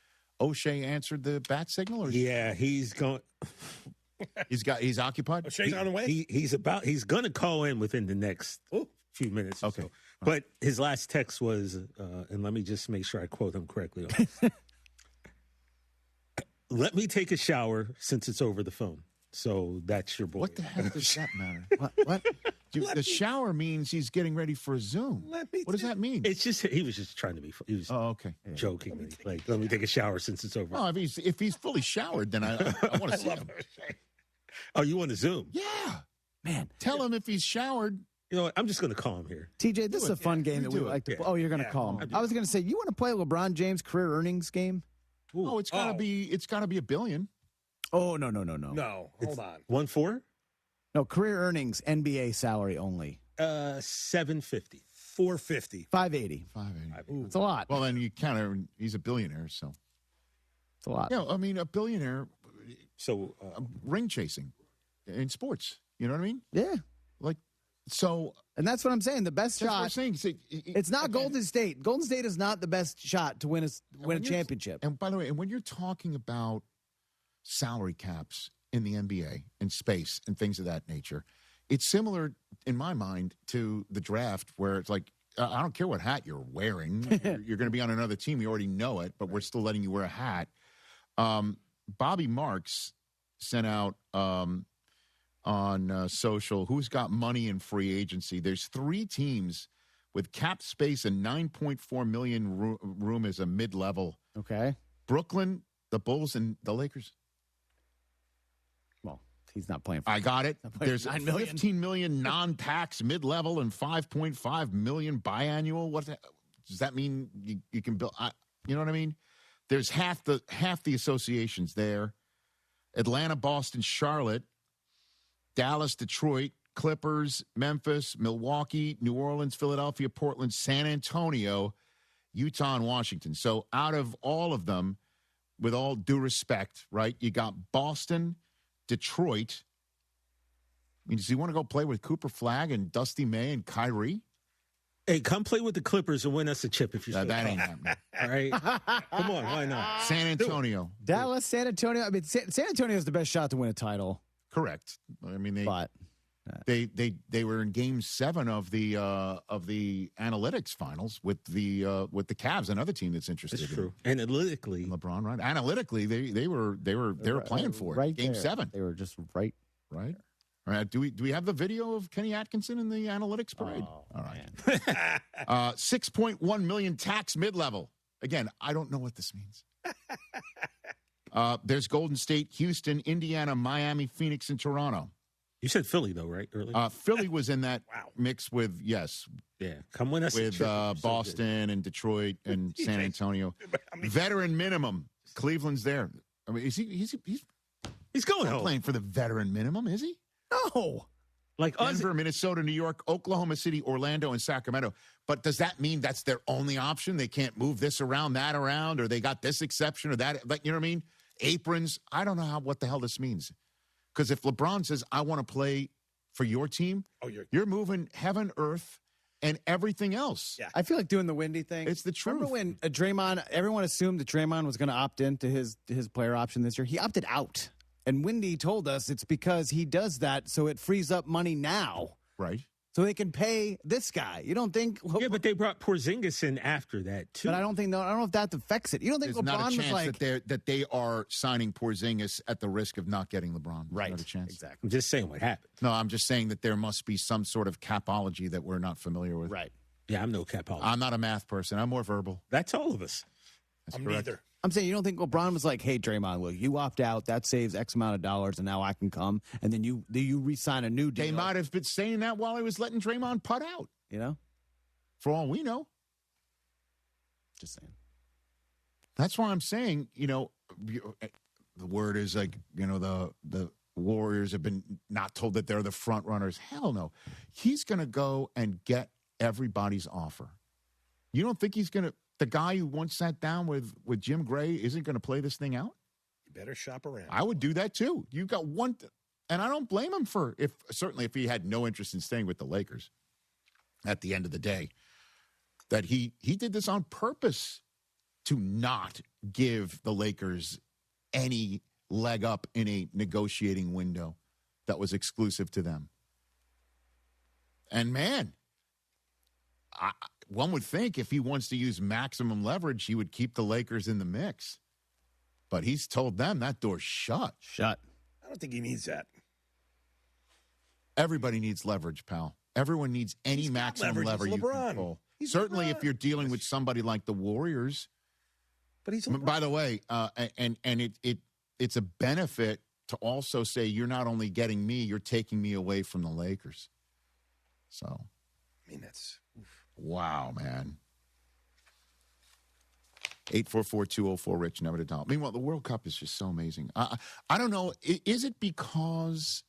O'Shea answered the bat signal? Yeah, he's going. He's occupied. Shay's on the way. He's going to call in within the next few minutes. Okay. So. But his last text was, and let me just make sure I quote him correctly. Let me take a shower since it's over the phone. So that's your boy. What the heck does that matter? What? The shower means he's getting ready for a Zoom. What does that mean? It's just he was just trying to be. He was joking. Let me take a shower since it's over. Oh, if he's fully showered, then I want to see him. Oh, you want to Zoom? Yeah, man. Tell him if he's showered. You know what? I'm just going to call him here. TJ, this is a fun game that we like to. Oh, you're going to call him. I was going to say, you want to play a LeBron James career earnings game? Ooh. Oh, it's got to be. It's got to be $1 billion. Oh no! No, hold on. 1-4? No, career earnings, NBA salary only. $750. $450. $580. It's a lot. Well, then he's a billionaire, so it's a lot. Yeah, I mean, a billionaire. So ring chasing in sports. You know what I mean? Yeah. And that's what I'm saying. The best shot. What I'm saying. It's not Golden State. Golden State is not the best shot to win a championship. And by the way, and when you're talking about salary caps in the NBA and space and things of that nature, it's similar in my mind to the draft, where it's like, I don't care what hat you're wearing. You're going to be on another team. You already know it, but we're still letting you wear a hat. Bobby Marks sent out on social, who's got money in free agency. There's 3 teams with cap space and $9.4 million room as a mid-level. Okay. Brooklyn, the Bulls, and the Lakers. Well, he's not playing for I got it. There's $9 million. $15 million non-tax mid-level and $5.5 million biannual. What does that mean? You can build. You know what I mean? There's half the associations there. Atlanta, Boston, Charlotte, Dallas, Detroit, Clippers, Memphis, Milwaukee, New Orleans, Philadelphia, Portland, San Antonio, Utah, and Washington. So out of all of them, with all due respect, right, you got Boston, Detroit. I mean, does he want to go play with Cooper Flagg and Dusty May and Kyrie? Hey, come play with the Clippers and win us a chip if you're that ain't happening. All right? Come on, why not? San Antonio. Dallas, San Antonio. I mean, San Antonio is the best shot to win a title. Correct. I mean, they were in Game 7 of the analytics finals with the Cavs, another team that's interested. That's true. Analytically, LeBron, right? Analytically, they were playing for it. Right Game there. 7. They were just right. All right. Do we have the video of Kenny Atkinson in the analytics parade? Oh, all right. 6.1 million tax mid-level. Again, I don't know what this means. There's Golden State, Houston, Indiana, Miami, Phoenix, and Toronto. You said Philly, though, right? Earlier? Philly was in that mix with, come win us a with chip. Boston and Detroit and San Antonio. Veteran minimum. Cleveland's there. I mean, he's going not home. Playing for the veteran minimum, is he? No. Like Denver, Minnesota, New York, Oklahoma City, Orlando, and Sacramento. But does that mean that's their only option? They can't move this around, that around, or they got this exception or that? Like, you know what I mean? Aprons. I don't know what the hell this means. Because if LeBron says, I want to play for your team, you're moving heaven, earth, and everything else. Yeah. I feel like doing the Windy thing. It's the truth. Remember when Draymond, everyone assumed that Draymond was going to opt into his player option this year? He opted out. And Windy told us it's because he does that so it frees up money now. Right. So they can pay this guy. You don't think? Yeah, but they brought Porzingis in after that too. But I don't know if that affects it. You don't think There's LeBron not a chance was like that they are signing Porzingis at the risk of not getting LeBron? Right. Not a chance. Exactly. I'm just saying what happened. No, I'm just saying that there must be some sort of capology that we're not familiar with. Right. Yeah, I'm no capologist. I'm not a math person. I'm more verbal. That's all of us. That's I'm correct. neither. I'm saying you don't think LeBron was like, hey, Draymond, look, you opt out. That saves X amount of dollars, and now I can come. And then you re-sign a new deal. They might have been saying that while he was letting Draymond putt out. You know? For all we know. Just saying. That's why I'm saying, the word is like, the Warriors have been not told that they're the front runners. Hell no. He's going to go and get everybody's offer. You don't think he's going to, the guy who once sat down with Jim Gray isn't going to play this thing out? You better shop around. I would do that too. You got one, and I don't blame him for, certainly if he had no interest in staying with the Lakers at the end of the day, that he did this on purpose to not give the Lakers any leg up in a negotiating window that was exclusive to them. And, man, one would think if he wants to use maximum leverage, he would keep the Lakers in the mix. But he's told them that door's shut. Shut. I don't think he needs that. Everybody needs leverage, pal. Everyone needs any maximum lever you can pull. Certainly if you're dealing with somebody like the Warriors. But he's by the way, it's a benefit to also say you're not only getting me, you're taking me away from the Lakers. So, I mean, that's wow, man. 844-204-RICH, never to dial. Meanwhile, the World Cup is just so amazing. I don't know. Is it because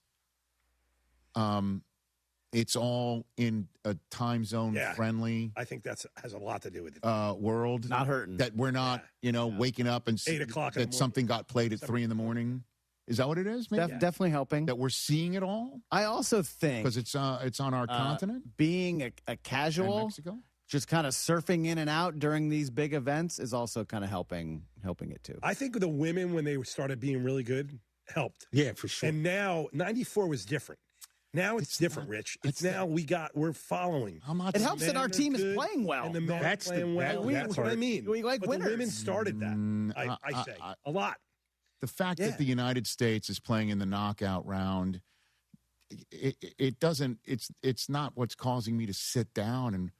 it's all in a time zone friendly? I think that has a lot to do with it. World. Not hurting. That we're not, waking up and 8 o'clock that something got played at 3 a.m. Is that what it is? Maybe? Definitely helping. That we're seeing it all? I also think. Because it's on our continent? Being a casual. Mexico? Just kind of surfing in and out during these big events is also kind of helping it too. I think the women, when they started being really good, helped. Yeah, for sure. And now, 94 was different. Now it's different, Rich. It's now we're following. It helps that our team is playing well. And the men are playing well. That's what I mean. We like but winners. The women started that, I say, a lot. The fact that the United States is playing in the knockout round, it doesn't. It's not what's causing me to sit down and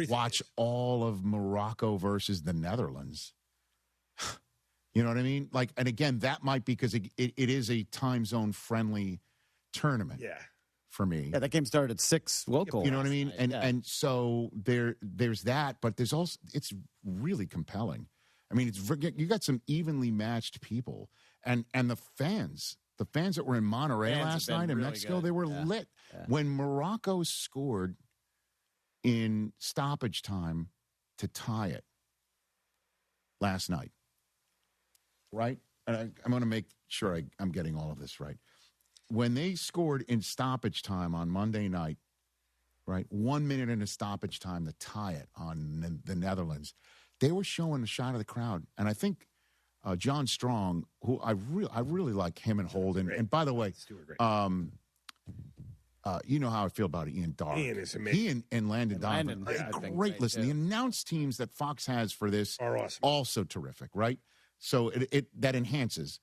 watch all of Morocco versus the Netherlands. You know what I mean? And again, that might be because it is a time zone friendly tournament. Yeah. For me. Yeah, that game started at 6 local. You know what I mean? And so there's that, but there's also, it's really compelling. I mean, you got some evenly matched people, and the fans that were in Monterrey last night in Mexico, they were lit. Yeah. When Morocco scored in stoppage time to tie it last night, right? And I'm going to make sure I'm getting all of this right. When they scored in stoppage time on Monday night, right, 1 minute into stoppage time to tie it on the Netherlands, they were showing a shot of the crowd. And I think John Strong, who I really like him and Holden. And by the way, you know how I feel about Ian Dark. Ian is amazing. He and Landon Donovan are great. Listen, the announce teams that Fox has for this are awesome. Also terrific, right? So that enhances.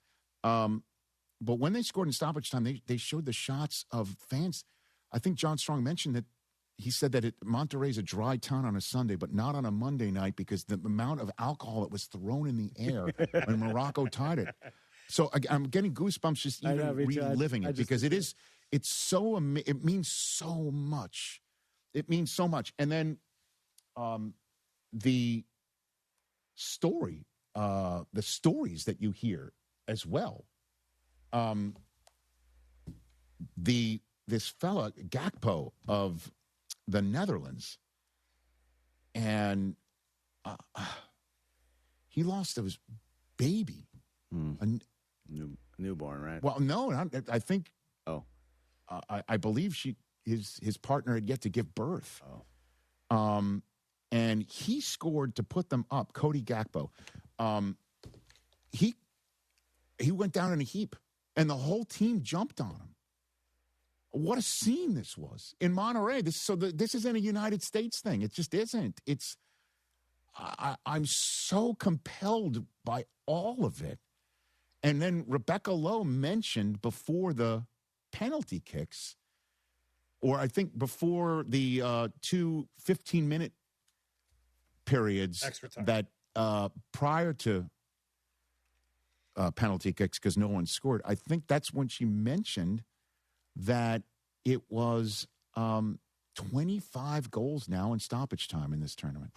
But when they scored in stoppage time, they showed the shots of fans. I think John Strong mentioned that he said that Monterrey's a dry town on a Sunday, but not on a Monday night because the amount of alcohol that was thrown in the air when Morocco tied it. So I'm getting goosebumps just even reliving it because it means so much. It means so much. And then the stories that you hear as well. This fella Gakpo of the Netherlands, and he lost his baby, newborn, right? Well, no, I think. Oh, I believe his partner had yet to give birth. Oh, and he scored to put them up. Cody Gakpo, he went down in a heap. And the whole team jumped on him. What a scene this was in Monterrey. This isn't a United States thing. It just isn't. I'm so compelled by all of it. And then Rebecca Lowe mentioned before the penalty kicks, or I think before the 2 15-minute periods that prior to penalty kicks because no one scored. I think that's when she mentioned that it was 25 goals now in stoppage time in this tournament.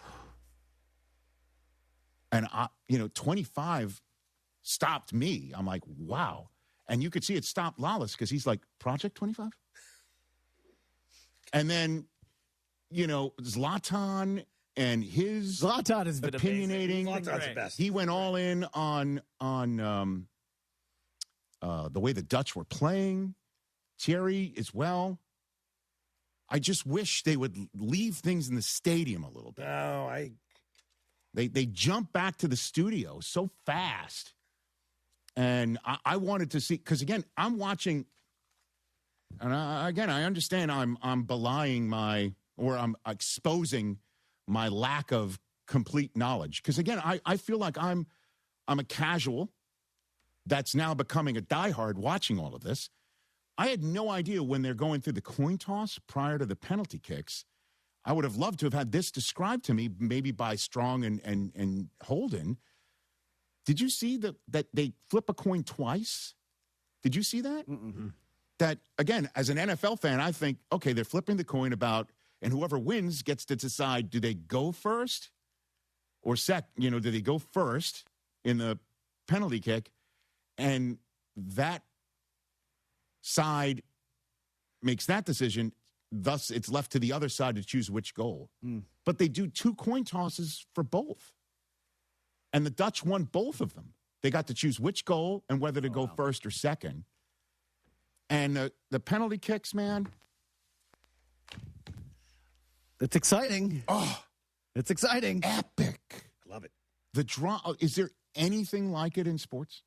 And 25 stopped me. I'm like, wow. And you could see it stopped Lawless because he's like, Project 25? And then, Zlatan and his Zlatan has been opinionating. Zlatan's the best. He went all in on the way the Dutch were playing. Thierry as well. I just wish they would leave things in the stadium a little bit. No, They jump back to the studio so fast. And I wanted to see, because again, I'm watching, and I understand I'm belying I'm exposing my lack of complete knowledge. Because again, I feel like I'm a casual that's now becoming a diehard watching all of this. I had no idea when they're going through the coin toss prior to the penalty kicks. I would have loved to have had this described to me, maybe by Strong and Holden. Did you see that they flip a coin twice? Did you see that? Mm-hmm. That, again, as an NFL fan, I think, okay, they're flipping the coin and whoever wins gets to decide, do they go first or do they go first in the penalty kick? And that side makes that decision. Thus, it's left to the other side to choose which goal. But they do 2 coin tosses for both. And the Dutch won both of them. They got to choose which goal and whether to go first or second. And the penalty kicks, man. It's exciting. Oh, it's exciting. Epic. I love it. The draw. Is there anything like it in sports?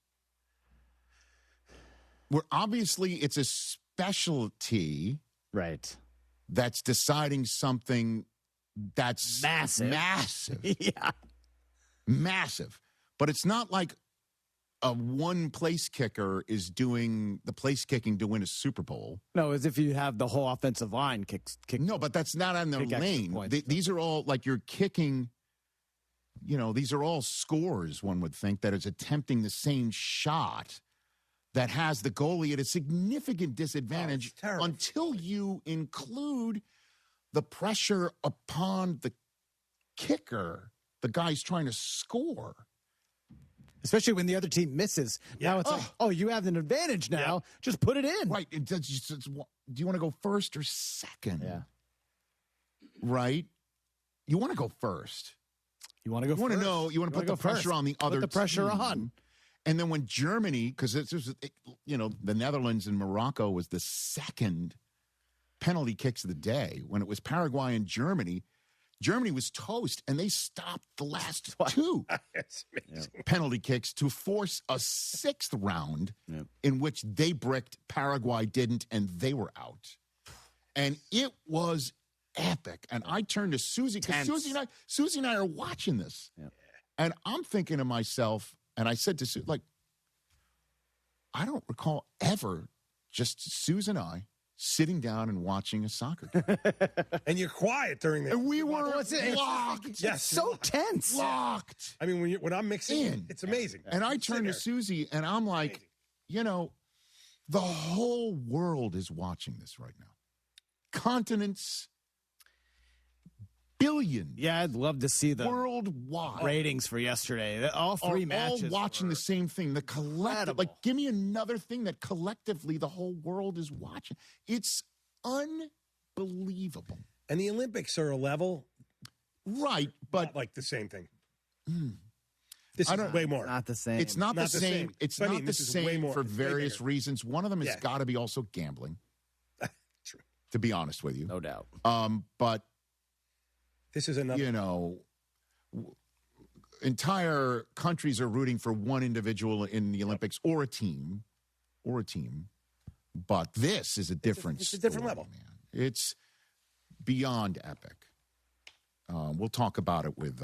Where obviously it's a specialty. Right. That's deciding something that's massive. Yeah. Massive. But it's not like a one place kicker is doing the place kicking to win a Super Bowl. No, as if you have the whole offensive line kick. No, but that's not on their lane. These are all like you're kicking, these are all scores, one would think, that is attempting the same shot that has the goalie at a significant disadvantage until you include the pressure upon the kicker, the guy's trying to score. Especially when the other team misses. Yeah. Now it's like, you have an advantage now. Yeah. Just put it in. Right. Do you want to go first or second? Yeah. Right? You want to go first. You want to go first. You want to put the pressure on the other team. Put the pressure on. And then when Germany, because the Netherlands and Morocco was the second penalty kicks of the day. When it was Paraguay and Germany was toast, and they stopped the last 2 penalty kicks to force a 6th round in which they bricked, Paraguay didn't, and they were out. And it was epic. And I turned to Susie, because Susie and I are watching this. Yeah. And I'm thinking to myself, and I said to Sue, I don't recall ever just Suze and I sitting down and watching a soccer game. And you're quiet during that. And we were locked. It's so tense. Locked. I mean, when I'm mixing, it's amazing. And I turn to Susie, and I'm like, the whole world is watching this right now. Continents, billions. Yeah, I'd love to see the worldwide ratings for yesterday. All 3 matches. All watching the same thing. The collective. Give me another thing that collectively the whole world is watching. It's unbelievable. And the Olympics are a level. Right, but. Not like the same thing. This is way more. Not the same. It's not the same. It's not the same for various bigger. Reasons. One of them has got to be also gambling. True. To be honest with you. No doubt. But. This is another. Entire countries are rooting for one individual in the Olympics or a team. But this is a different It's a different level. Man. It's beyond epic. We'll talk about it with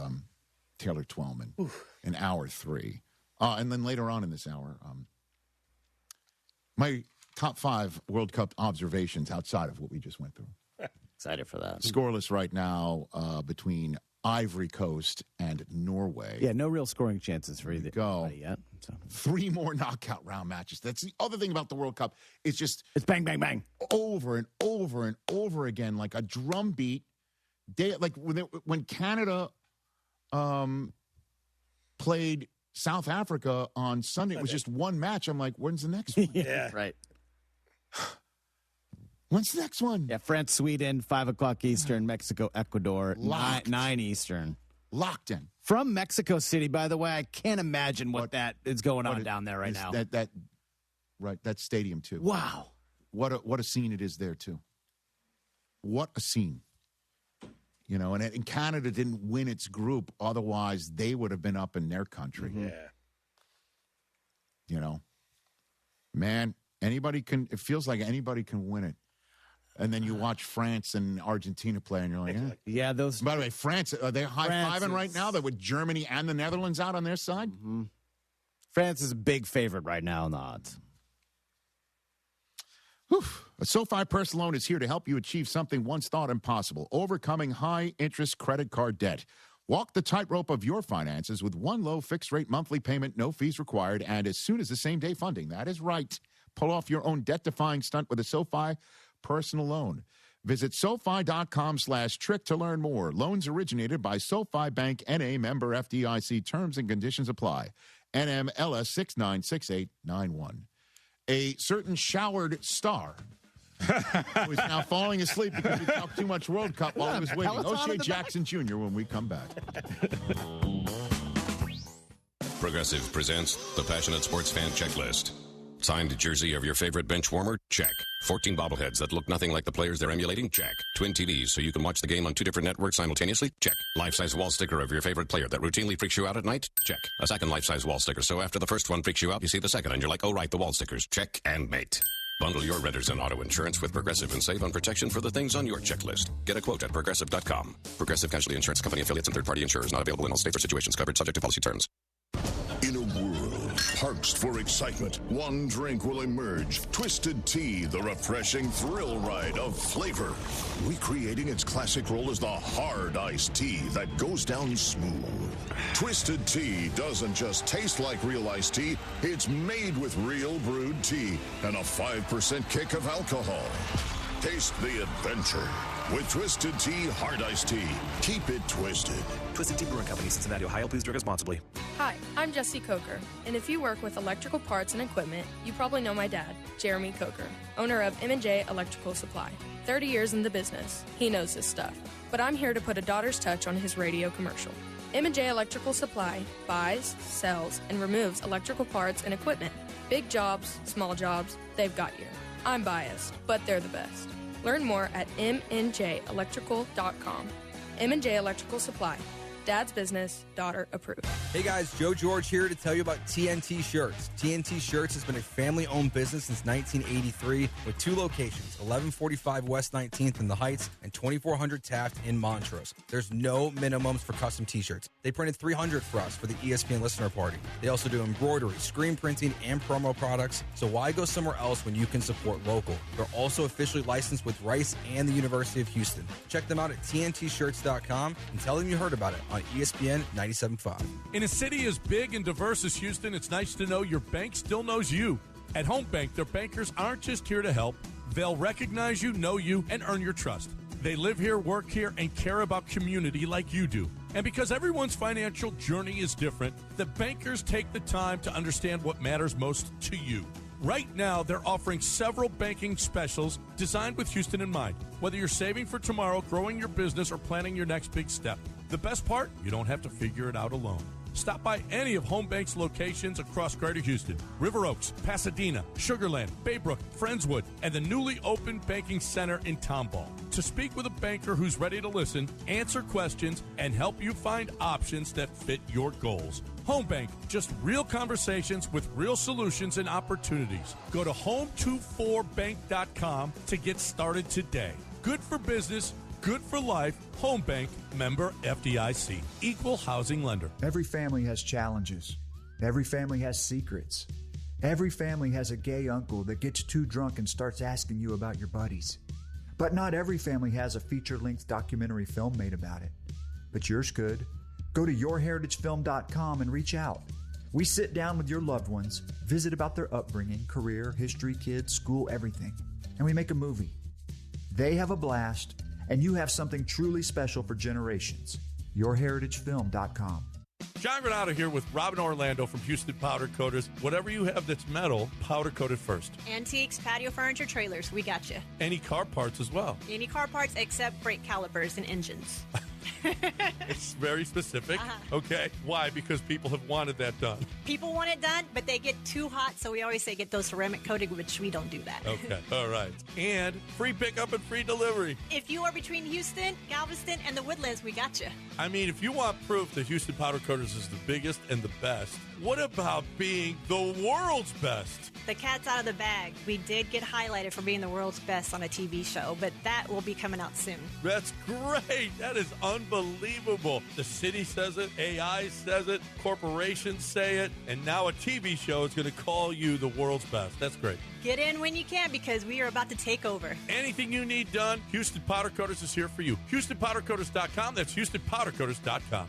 Taylor Twellman in hour 3. And then later on in this hour, my top 5 World Cup observations outside of what we just went through. Excited for that. Scoreless right now between Ivory Coast and Norway. Yeah, no real scoring chances for either yet. So. 3 more knockout round matches. That's the other thing about the World Cup. It's bang, bang, bang. Over and over and over again, like a drum beat. Like when Canada played South Africa on Sunday, it was just one match. I'm like, when's the next one? Yeah. Right. When's the next one? Yeah, France, Sweden, 5 o'clock Eastern, Mexico, Ecuador, 9 Eastern. Locked in. From Mexico City, by the way, I can't imagine what that is going on down there right now. That stadium, too. Wow. What a scene it is there, too. What a scene. And Canada didn't win its group. Otherwise, they would have been up in their country. Yeah. Man, it feels like anybody can win it. And then you watch France and Argentina play, and you're like, yeah, those. By the way, France, are they high-fiving right now? That with Germany and the Netherlands out on their side? Mm-hmm. France is a big favorite right now in the odds. Whew. A SoFi personal loan is here to help you achieve something once thought impossible, overcoming high-interest credit card debt. Walk the tightrope of your finances with one low fixed-rate monthly payment, no fees required, and as soon as the same-day funding. That is right. Pull off your own debt-defying stunt with a SoFi personal loan. Visit SoFi.com/trick to learn more. Loans originated by SoFi Bank N.A. member FDIC. Terms and conditions apply. NMLS 696891. A certain showered star who is now falling asleep because he talked too much World Cup while he was waiting. O'Shea Jackson Jr. when we come back. Progressive presents the Passionate Sports Fan Checklist. Signed jersey of your favorite bench warmer? Check. 14 bobbleheads that look nothing like the players they're emulating? Check. Twin TVs so you can watch the game on 2 different networks simultaneously? Check. Life-size wall sticker of your favorite player that routinely freaks you out at night? Check. A second life-size wall sticker so after the first one freaks you out, you see the second and you're like, oh right, the wall stickers. Check and mate. Bundle your renters and auto insurance with Progressive and save on protection for the things on your checklist. Get a quote at Progressive.com. Progressive Casualty Insurance Company affiliates and third-party insurers not available in all states or situations covered subject to policy terms. In a world parched for excitement, one drink will emerge. Twisted Tea, the refreshing thrill ride of flavor. Recreating its classic role as the hard iced tea that goes down smooth. Twisted Tea doesn't just taste like real iced tea, it's made with real brewed tea and a 5% kick of alcohol. Taste the adventure with Twisted Tea Hard Iced Tea. Keep it twisted. Twisted Tea Brewing Company, Cincinnati, Ohio. Please drink responsibly. Hi, I'm Jesse Coker, and if you work with electrical parts and equipment, you probably know my dad, Jeremy Coker, owner of M&J Electrical Supply. 30 years in the business. He knows his stuff. But I'm here to put a daughter's touch on his radio commercial. M&J Electrical Supply buys, sells, and removes electrical parts and equipment. Big jobs, small jobs, they've got you. I'm biased, but they're the best. Learn more at mnjelectrical.com. M&J Electrical Supply. Dad's business, daughter approved. Hey guys, Joe George here to tell you about TNT Shirts. TNT Shirts has been a family-owned business since 1983 with 2 locations, 1145 West 19th in the Heights and 2400 Taft in Montrose. There's no minimums for custom t-shirts. They printed 300 for us for the ESPN listener party. They also do embroidery, screen printing, and promo products, so why go somewhere else when you can support local? They're also officially licensed with Rice and the University of Houston. Check them out at tntshirts.com and tell them you heard about it on ESPN 97.5. In a city as big and diverse as Houston, it's nice to know your bank still knows you. At Home Bank, their bankers aren't just here to help. They'll recognize you, know you, and earn your trust. They live here, work here, and care about community like you do. And because everyone's financial journey is different, the bankers take the time to understand what matters most to you. Right now, they're offering several banking specials designed with Houston in mind. Whether you're saving for tomorrow, growing your business, or planning your next big step. The best part, you don't have to figure it out alone. Stop by any of Home Bank's locations across Greater Houston, River Oaks, Pasadena, Sugar Land, Baybrook, Friendswood, and the newly opened banking center in Tomball. To speak with a banker who's ready to listen, answer questions, and help you find options that fit your goals. Home Bank, just real conversations with real solutions and opportunities. Go to home24bank.com to get started today. Good for business, good for life. Home Bank, member FDIC, equal housing lender. Every family has challenges. Every family has secrets. Every family has a gay uncle that gets too drunk and starts asking you about your buddies. But not every family has a feature-length documentary film made about it. But yours could. Go to yourheritagefilm.com and reach out. We sit down with your loved ones, visit about their upbringing, career, history, kids, school, everything. And we make a movie. They have a blast, and you have something truly special for generations. yourheritagefilm.com. John Granado here with Robin Orlando from Houston Powder Coaters. Whatever you have that's metal, powder coated first. Antiques, patio furniture, trailers, we got you. Any car parts as well. Any car parts except brake calipers and engines. It's very specific. Okay. Why? Because people have wanted that done. People want it done, but they get too hot, so we always say get those ceramic coated, which we don't do that. Okay. All right. And free pickup and free delivery. If you are between Houston, Galveston, and the Woodlands, we got you. I mean, if you want proof that Houston Powder Coaters is the biggest and the best, what about being the world's best? The cat's out of the bag. We did get highlighted for being the world's best on a TV show, but that will be coming out soon. That's great. That is unbelievable. The city says it, AI says it, corporations say it, and now a TV show is going to call you the world's best. That's great. Get in when you can because we are about to take over. Anything you need done, Houston Powder Coaters is here for you. HoustonPowderCoaters.com. That's HoustonPowderCoaters.com.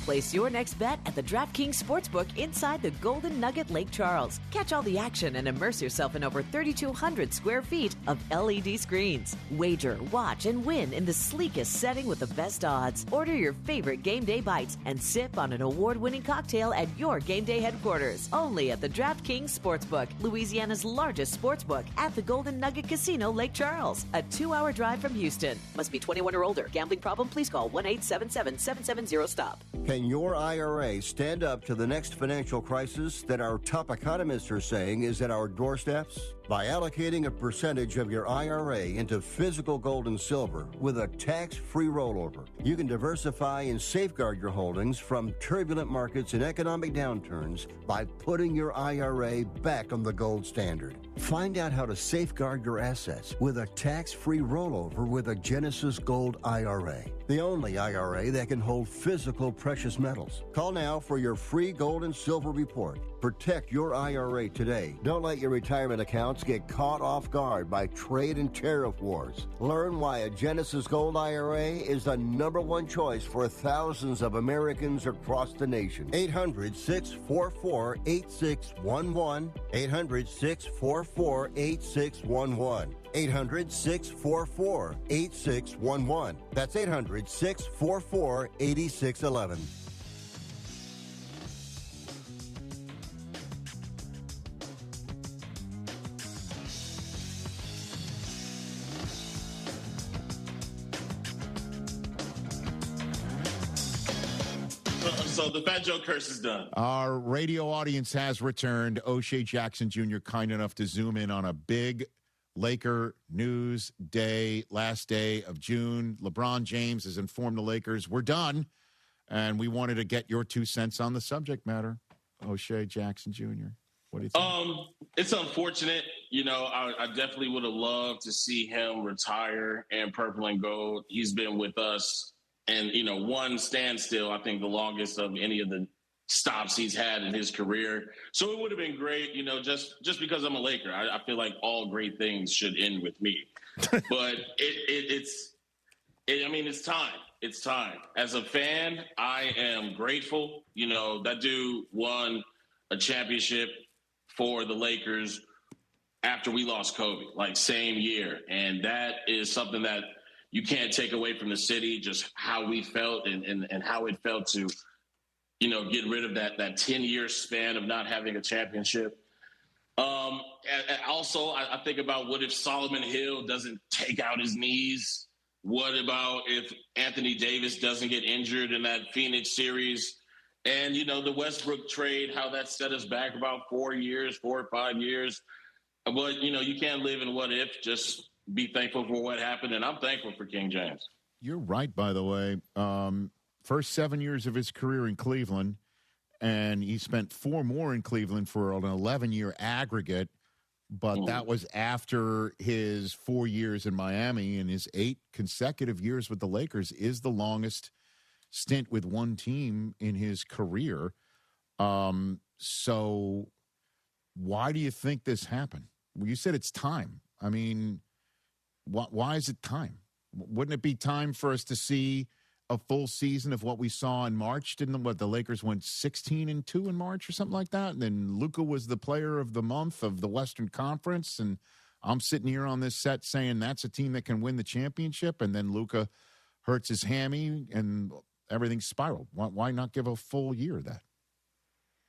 Place your next bet at the DraftKings Sportsbook inside the Golden Nugget Lake Charles. Catch all the action and immerse yourself in over 3,200 square feet of LED screens. Wager, watch, and win in the sleekest setting with the best odds. Order your favorite game day bites and sip on an award-winning cocktail at your game day headquarters. Only at the DraftKings Sportsbook, Louisiana's largest sportsbook at the Golden Nugget Casino, Lake Charles. A 2-hour drive from Houston. Must be 21 or older. Gambling problem? Please call 1-877-770-STOP. Can your IRA stand up to the next financial crisis that our top economists are saying is at our doorsteps? By allocating a percentage of your IRA into physical gold and silver with a tax-free rollover, you can diversify and safeguard your holdings from turbulent markets and economic downturns by putting your IRA back on the gold standard. Find out how to safeguard your assets with a tax-free rollover with a Genesis Gold IRA, the only IRA that can hold physical precious metals. Call now for your free gold and silver report. Protect your IRA today. Don't let your retirement accounts get caught off guard by trade and tariff wars. Learn why a Genesis Gold IRA is the #1 choice for thousands of Americans across the nation. 800-644-8611. 800-644-8611. 800-644-8611. That's 800-644-8611. So the Fat Joe curse is done. Our radio audience has returned. O'Shea Jackson Jr. kind enough to zoom in on a big Laker news day, last day of June. LeBron James has informed the Lakers, we're done. And we wanted to get your 2 cents on the subject matter. O'Shea Jackson Jr., what do you think? It's unfortunate. You know, I definitely would have loved to see him retire in purple and gold. He's been with us. And, you know, one standstill, I think the longest of any of the stops he's had in his career. So it would have been great, you know, just because I'm a Laker. I feel like all great things should end with me. But it's time. It's time. As a fan, I am grateful. You know, that dude won a championship for the Lakers after we lost Kobe, like same year. And that is something that you can't take away from the city, just how we felt and how it felt to, you know, get rid of that 10-year span of not having a championship. Also, I think about what if Solomon Hill doesn't take out his knees? What about if Anthony Davis doesn't get injured in that Phoenix series? And, you know, the Westbrook trade, how that set us back about 4 or 5 years. But, you know, you can't live in what if, just be thankful for what happened, and I'm thankful for King James. You're right, by the way. First 7 years of his career in Cleveland, and he spent 4 more in Cleveland for an 11-year aggregate, but that was after his 4 years in Miami, and his 8 consecutive years with the Lakers is the longest stint with one team in his career. So why do you think this happened? Well, you said it's time. I mean, why is it time? Wouldn't it be time for us to see a full season of what we saw in March? Didn't the Lakers went 16-2 in March or something like that? And then Luka was the player of the month of the Western Conference. And I'm sitting here on this set saying that's a team that can win the championship. And then Luka hurts his hammy and everything spiraled. Why not give a full year of that?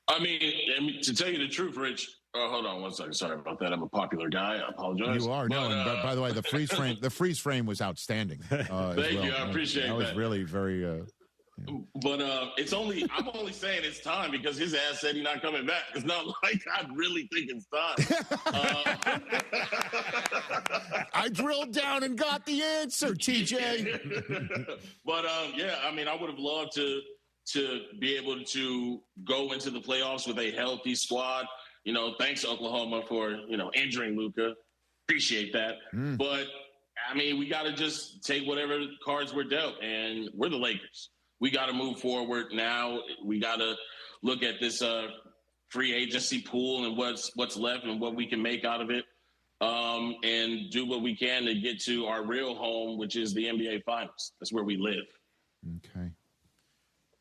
I mean, to tell you the truth, Rich, hold on 1 second. Sorry about that. I'm a popular guy. I apologize. You are. And by the way, the freeze frame was outstanding. Thank you. I appreciate that. That was really very But I'm only saying it's time because his ass said he's not coming back. It's not like I really think it's time. I drilled down and got the answer, TJ. But I would have loved to be able to go into the playoffs with a healthy squad. Thanks Oklahoma for injuring Luka. Appreciate that. But we got to just take whatever cards we're dealt, and we're the Lakers. We got to move forward now. We got to look at this free agency pool and what's left and what we can make out of it, and do what we can to get to our real home, which is the NBA Finals. That's where we live. Okay.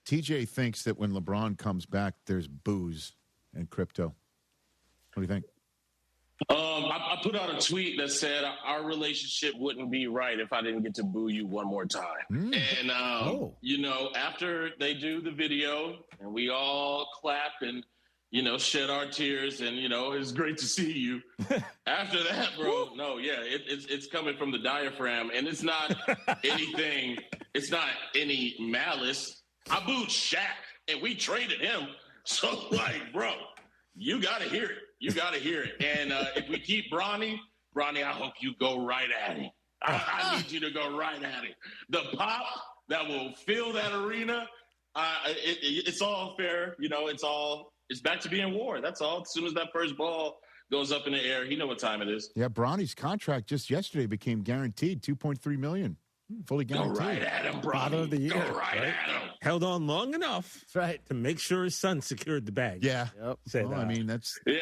TJ thinks that when LeBron comes back, there's booze and crypto. What do you think? I put out a tweet that said our relationship wouldn't be right if I didn't get to boo you one more time. And, after they do the video and we all clap and, shed our tears and, it's great to see you. After that, bro, it's coming from the diaphragm, and it's not anything. It's not any malice. I booed Shaq and we traded him. So, bro, you got to hear it. You got to hear it. And if we keep Bronny, I hope you go right at him. I need you to go right at him. The pop that will fill that arena, it's all fair. It's back to being war. That's all. As soon as that first ball goes up in the air, you know what time it is. Yeah, Bronny's contract just yesterday became guaranteed, $2.3 million. Fully guaranteed. Go right at him, Bronny. Bottom of the year. Go right at him. Held on long enough to make sure his son secured the bag. Yeah. Yep. That's... Yeah,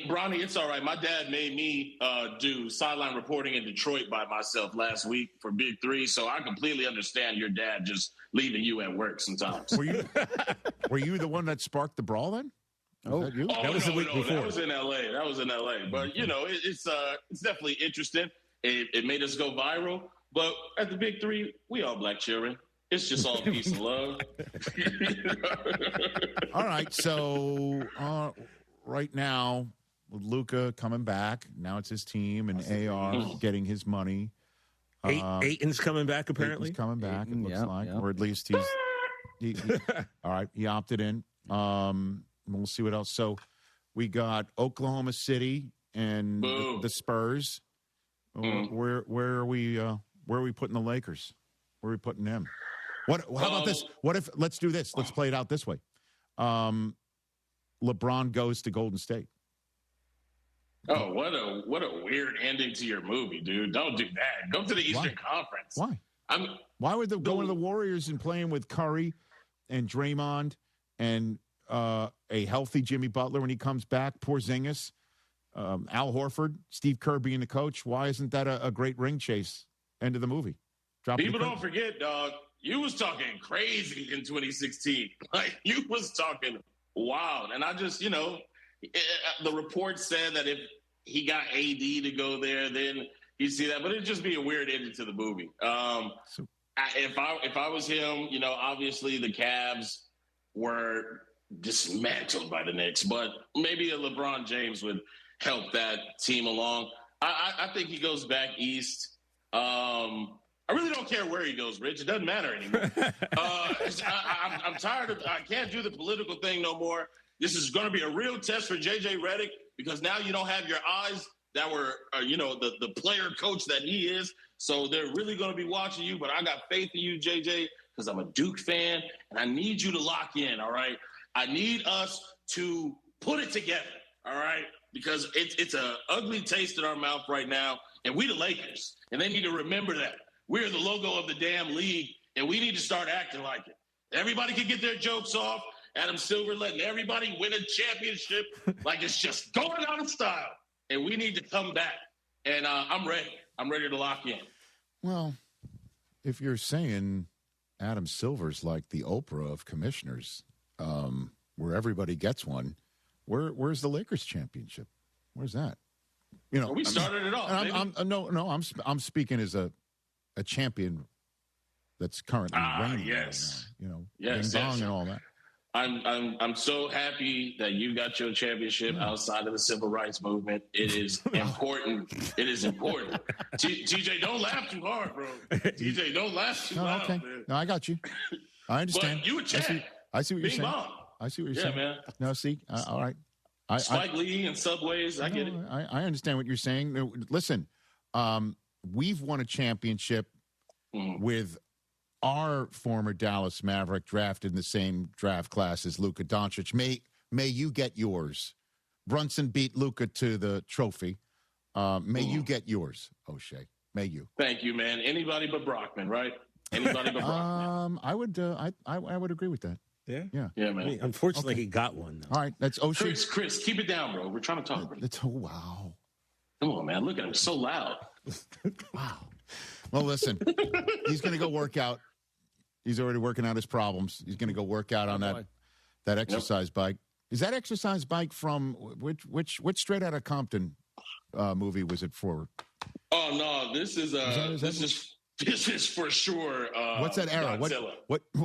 Bronny, it's all right. My dad made me do sideline reporting in Detroit by myself last week for Big Three, so I completely understand your dad just leaving you at work sometimes. Were you the one that sparked the brawl then? Was that you? That was the week before. That was in L.A. But, it's definitely interesting. It made us go viral. But at the Big Three, we all black children. It's just all peace and love. All right. So right now, with Luka coming back, now it's his team, and AR getting his money. Ayton's coming back, apparently. He's coming back, it looks like. Or at least he all right, he opted in. We'll see what else. So we got Oklahoma City and the Spurs. Where are we? Where are we putting the Lakers? Where are we putting them? How about this? What if, let's do this. Let's play it out this way. LeBron goes to Golden State. Oh, what a weird ending to your movie, dude. Don't do that. Go to the Eastern Conference. Why? Why would they go to the Warriors and playing with Curry and Draymond and a healthy Jimmy Butler when he comes back, Porzingis, Al Horford, Steve Kerr being the coach? Why isn't that a great ring chase? End of the movie. People don't forget, dog. You was talking crazy in 2016. You was talking wild. And I just, the report said that if he got AD to go there, then he'd see that. But it'd just be a weird ending to the movie. If I was him, obviously the Cavs were dismantled by the Knicks. But maybe a LeBron James would help that team along. I think he goes back east. I really don't care where he goes, Rich. It doesn't matter anymore. I'm tired of. I can't do the political thing no more. This is going to be a real test for JJ Redick because now you don't have your eyes that were, the player coach that he is. So they're really going to be watching you. But I got faith in you, JJ, because I'm a Duke fan, and I need you to lock in. All right, I need us to put it together. All right, because it's a ugly taste in our mouth right now, and we the Lakers, and they need to remember that. We're the logo of the damn league, and we need to start acting like it. Everybody can get their jokes off. Adam Silver letting everybody win a championship like it's just going out of style. And we need to come back. And I'm ready. I'm ready to lock in. Well, if you're saying Adam Silver's like the Oprah of commissioners, where everybody gets one, where's the Lakers championship? Where's that? We started it off. I'm speaking as a champion that's currently reigning. Yes. Right now, yes, and all that. I'm so happy that you got your championship outside of the civil rights movement. It is important. It is important. TJ, don't laugh too hard, bro. TJ, don't laugh too loud, okay. man. No, I got you. I understand. But you would check. I see what you're Bing saying. bong. I see what you're saying. Man. No, see, all right. Spike Lee and Subways, I get it. I understand what you're saying. Listen, we've won a championship with our former Dallas Maverick drafted in the same draft class as Luka Doncic. May you get yours. Brunson beat Luka to the trophy. May you get yours, O'Shea. May you. Thank you, man. Anybody but Brockman, right? Anybody but Brockman. I would agree with that. Yeah, yeah, man. I mean, unfortunately, he got one. Though. All right, that's O'Shea. Chris, keep it down, bro. We're trying to talk. Wow. Come on, man. Look at him, so loud. Wow. Well, listen, he's going to go work out. He's already working out his problems. He's going to go work out on that exercise bike. Is that exercise bike from which Straight Outta Compton movie was it for? Oh no, this is this is for sure. What's that era? Godzilla.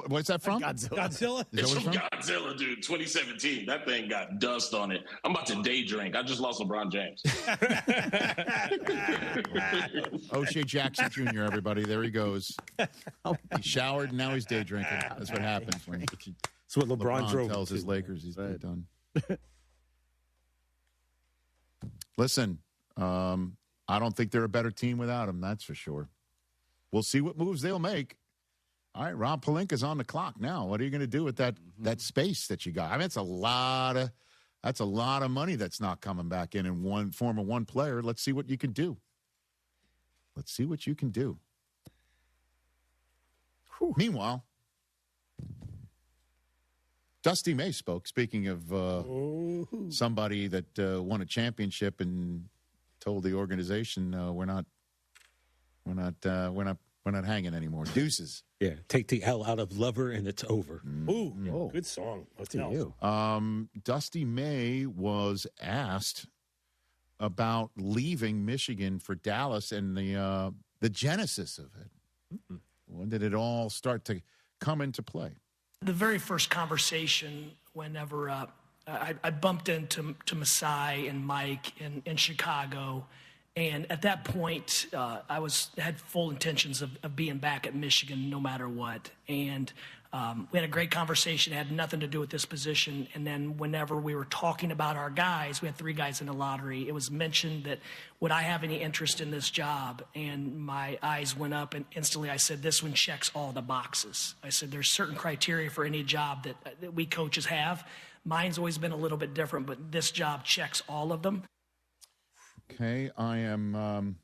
What's that from? Godzilla. It's from Godzilla, dude. 2017. That thing got dust on it. I'm about to day drink. I just lost LeBron James. O'Shea Jackson Jr. Everybody, there he goes. He showered and now he's day drinking. That's what happens when that's what LeBron drove tells his Lakers he's done. Listen, I don't think they're a better team without him. That's for sure. We'll see what moves they'll make. All right, Rob Pelinka's on the clock now. What are you going to do with that space that you got? I mean, that's a lot of money that's not coming back in one form of one player. Let's see what you can do. Let's see what you can do. Meanwhile, Dusty May spoke. Speaking of somebody that won a championship and told the organization, we're not hanging anymore. Deuces. Yeah, take the L out of lover and it's over. Ooh, good song. Dusty May was asked about leaving Michigan for Dallas and the genesis of it. When did it all start to come into play? The very first conversation, whenever I bumped into Masai and Mike in Chicago. And at that point, I had full intentions of being back at Michigan no matter what. And we had a great conversation. It had nothing to do with this position. And then whenever we were talking about our guys, we had 3 guys in the lottery. It was mentioned that, would I have any interest in this job? And my eyes went up, and instantly I said, this one checks all the boxes. I said, there's certain criteria for any job that we coaches have. Mine's always been a little bit different, but this job checks all of them. Okay, I am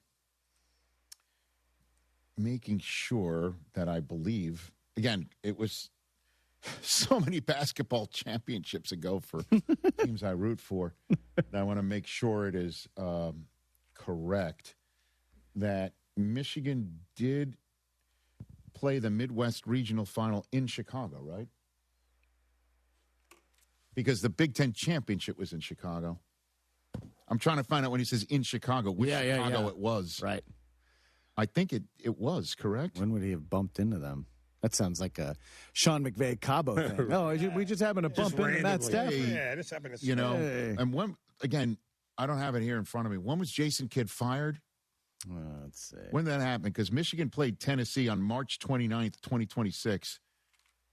making sure that I believe. Again, it was so many basketball championships ago for teams I root for that I want to make sure it is correct that Michigan did play the Midwest Regional Final in Chicago, right? Because the Big Ten Championship was in Chicago. I'm trying to find out when he says in Chicago, which Chicago it was. Right. I think it was, correct? When would he have bumped into them? That sounds like a Sean McVay Cabo thing. No, we just happened to bump into Matt Stafford. Yeah, this happened to and when, again, I don't have it here in front of me. When was Jason Kidd fired? Let's see. When did that happen? Because Michigan played Tennessee on March 29th, 2026.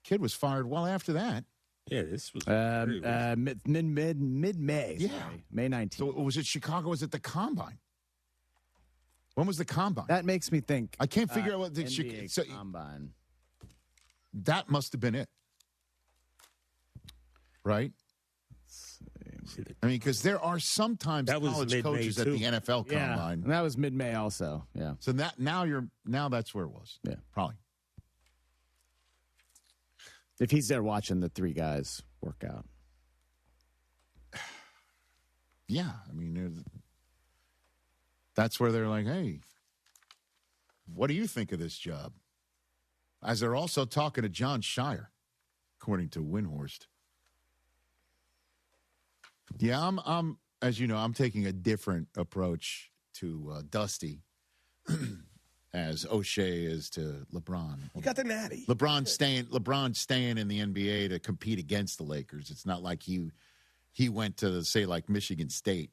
Kidd was fired well after that. Yeah, this was mid-May. Yeah. Sorry. May 19th. So was it Chicago? Was it the Combine? When was the Combine? That makes me think. I can't figure out what the NBA Combine. That must have been it. Right? I mean, because there are sometimes college coaches at the NFL Combine. And that was mid-May also. Yeah. So now that's where it was. Yeah. Probably. If he's there watching the 3 guys work out. Yeah, I mean, that's where they're like, hey, what do you think of this job? As they're also talking to John Shire, according to Windhorst. Yeah, I'm as you know, I'm taking a different approach to Dusty as O'Shea is to LeBron. You got the natty. LeBron's staying in the NBA to compete against the Lakers. It's not like he went to, say, like Michigan State.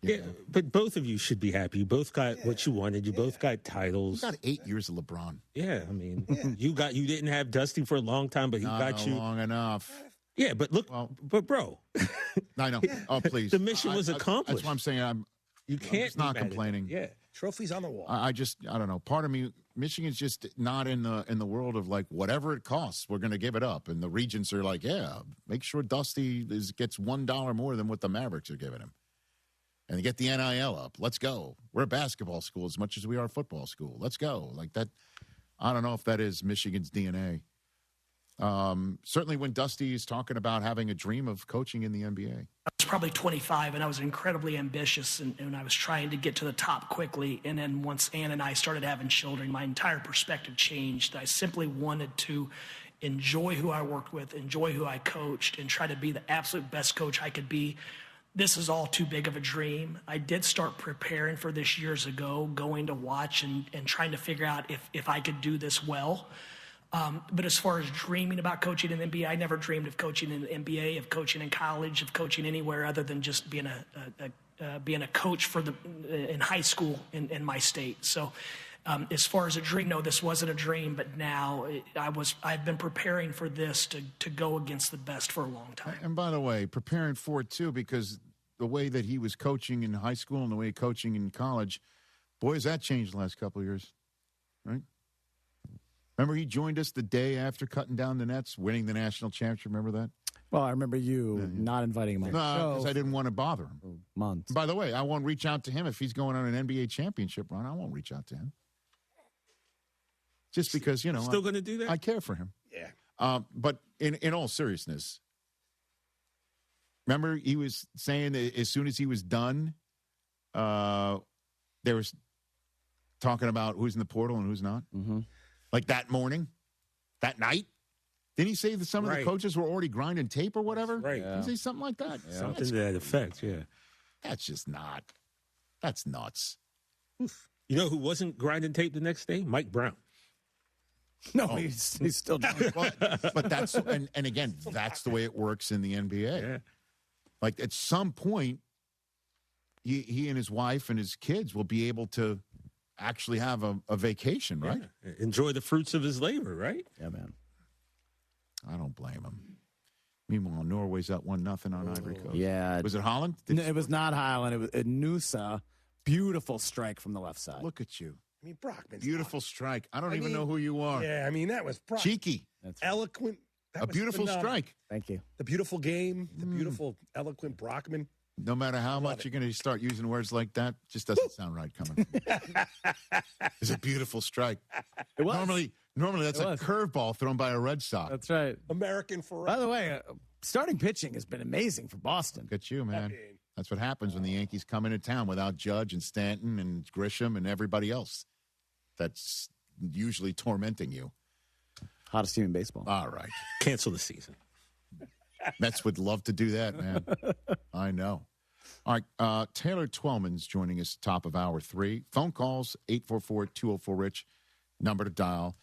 Yeah, but both of you should be happy. You both got what you wanted. You both got titles. You got 8 years of LeBron. Yeah, I mean, you didn't have Dusty for a long time, but he got you long enough. Yeah, but look, but bro, I know. Oh, please, the mission was accomplished. That's what I'm saying. I'm just not complaining. Yeah, trophies on the wall. I don't know. Part of me, Michigan's just not in the world of like whatever it costs, we're going to give it up. And the Regents are like, yeah, make sure Dusty gets $1 more than what the Mavericks are giving him, and get the NIL up. Let's go. We're a basketball school as much as we are a football school. Let's go. Like that. I don't know if that is Michigan's DNA. Certainly when Dusty is talking about having a dream of coaching in the NBA. I was probably 25, and I was incredibly ambitious, and I was trying to get to the top quickly. And then once Ann and I started having children, my entire perspective changed. I simply wanted to enjoy who I worked with, enjoy who I coached, and try to be the absolute best coach I could be. This is all too big of a dream. I did start preparing for this years ago, going to watch and trying to figure out if I could do this well. But as far as dreaming about coaching in the NBA, I never dreamed of coaching in the NBA, of coaching in college, of coaching anywhere other than just being a coach in high school in my state. So as far as a dream, no, this wasn't a dream, but now I've been preparing for this to go against the best for a long time. And by the way, preparing for it too, because the way that he was coaching in high school and the way coaching in college, boy, has that changed the last couple of years, right? Remember, he joined us the day after cutting down the nets, winning the national championship. Remember that? Well, I remember you not inviting him on the show. Because I didn't want to bother him. For months. By the way, I won't reach out to him if he's going on an NBA championship run. I won't reach out to him. Just because, Still going to do that? I care for him. Yeah. But in all seriousness, remember he was saying that as soon as he was done, there was talking about who's in the portal and who's not. Mm-hmm. Like that morning, that night. Didn't he say that some of the coaches were already grinding tape or whatever? Right. Did he say something like that? Yeah. Something to that effect, yeah. That's just not. That's nuts. Oof. You know who wasn't grinding tape the next day? Mike Brown. No, he's still doing but that's, and again, that's the way it works in the NBA. Yeah. Like at some point, he and his wife and his kids will be able to actually have a vacation, right? Yeah. Enjoy the fruits of his labor, right? Yeah, man. I don't blame him. Meanwhile, Norway's up 1-0 on Ivory Coast. Yeah. Was it Holland? No, it was not Holland. It was Nusa. Beautiful strike from the left side. Look at you. I mean, Brockman's beautiful strike. I don't even know who you are. Yeah, I mean, that was cheeky. That's eloquent. That a was beautiful phenomenal. strike. Thank you. The beautiful game, the beautiful, eloquent Brockman. No matter how much you're going to start using words like that, just doesn't sound right coming from you. It's a beautiful strike. It was. Normally that's a curveball thrown by a Red Sox. That's right. American forever. By the way, starting pitching has been amazing for Boston. Look at you, man. That's what happens when the Yankees come into town without Judge and Stanton and Grisham and everybody else that's usually tormenting you. Hottest team in baseball. All right. Cancel the season. Mets would love to do that, man. I know. All right. Taylor Twellman's joining us top of hour 3. Phone calls, 844-204-RICH. Number to dial.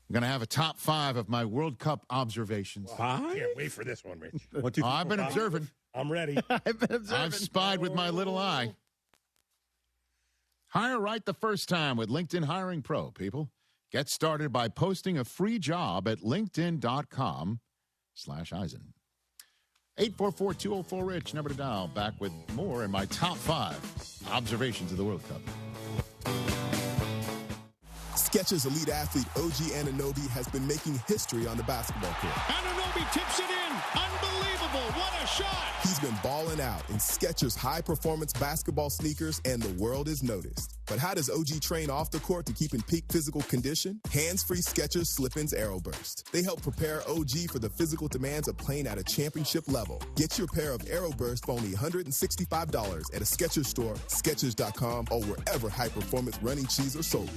I'm going to have a top 5 of my World Cup observations. I can't wait for this one, Rich. 1, 2, 3, I've been 4, 5. observing. I'm ready. I've spied with my little eye. Hire right the first time with LinkedIn Hiring Pro, people. Get started by posting a free job at linkedin.com/Eisen. 844-204-RICH, number to dial. Back with more in my top 5 observations of the World Cup. Skechers elite athlete OG Anunoby has been making history on the basketball court. Anunoby tips it in. Unbelievable. What a shot. He's been balling out in Skechers high-performance basketball sneakers, and the world has noticed. But how does OG train off the court to keep in peak physical condition? Hands-free Skechers Slip-ins Aeroburst. They help prepare OG for the physical demands of playing at a championship level. Get your pair of Aeroburst for only $165 at a Skechers store, Skechers.com, or wherever high-performance running shoes are sold.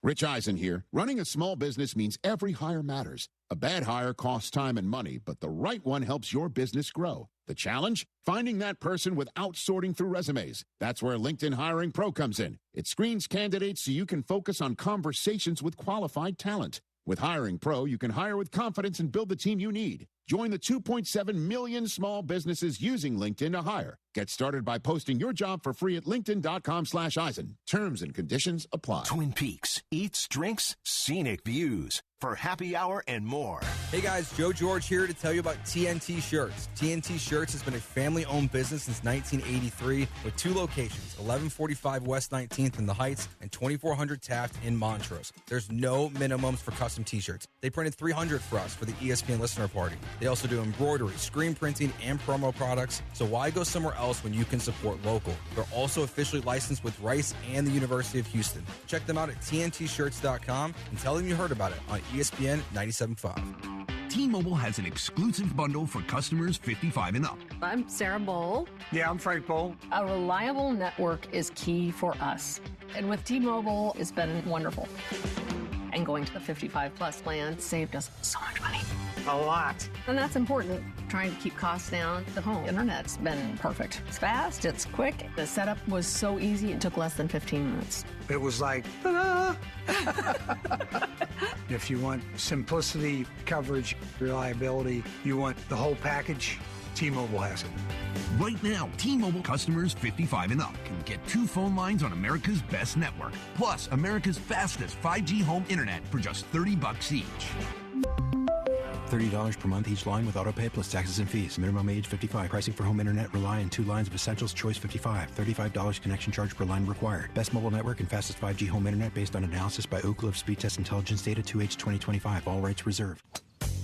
Rich Eisen here. Running a small business means every hire matters. A bad hire costs time and money, but the right one helps your business grow. The challenge? Finding that person without sorting through resumes. That's where LinkedIn Hiring Pro comes in. It screens candidates so you can focus on conversations with qualified talent. With Hiring Pro, you can hire with confidence and build the team you need. Join the 2.7 million small businesses using LinkedIn to hire. Get started by posting your job for free at linkedin.com/Eisen. Terms and conditions apply. Twin Peaks. Eats, drinks, scenic views. For happy hour and more. Hey guys, Joe George here to tell you about TNT Shirts. TNT Shirts has been a family-owned business since 1983 with 2 locations, 1145 West 19th in the Heights and 2400 Taft in Montrose. There's no minimums for custom t-shirts. They printed 300 for us for the ESPN listener party. They also do embroidery, screen printing, and promo products, so why go somewhere else when you can support local? They're also officially licensed with Rice and the University of Houston. Check them out at tntshirts.com and tell them you heard about it on ESPN 97.5. T-Mobile has an exclusive bundle for customers 55 and up. I'm Sarah Bowl. Yeah, I'm Frank Bowl. A reliable network is key for us. And with T-Mobile, it's been wonderful. And going to the 55-plus plan saved us so much money. A lot. And that's important. Trying to keep costs down. The home internet's been perfect. It's fast, it's quick. The setup was so easy, it took less than 15 minutes. It was like, ta-da! If you want simplicity, coverage, reliability, you want the whole package, T-Mobile has it. Right now, T-Mobile customers 55 and up can get 2 phone lines on America's best network, plus America's fastest 5G home internet for just $30 each. $30 per month each line with autopay plus taxes and fees. Minimum age 55. Pricing for home internet rely on 2 lines of essentials. Choice 55. $35 connection charge per line required. Best mobile network and fastest 5G home internet based on analysis by Ookla of Speed Test Intelligence Data 2H 2025. All rights reserved.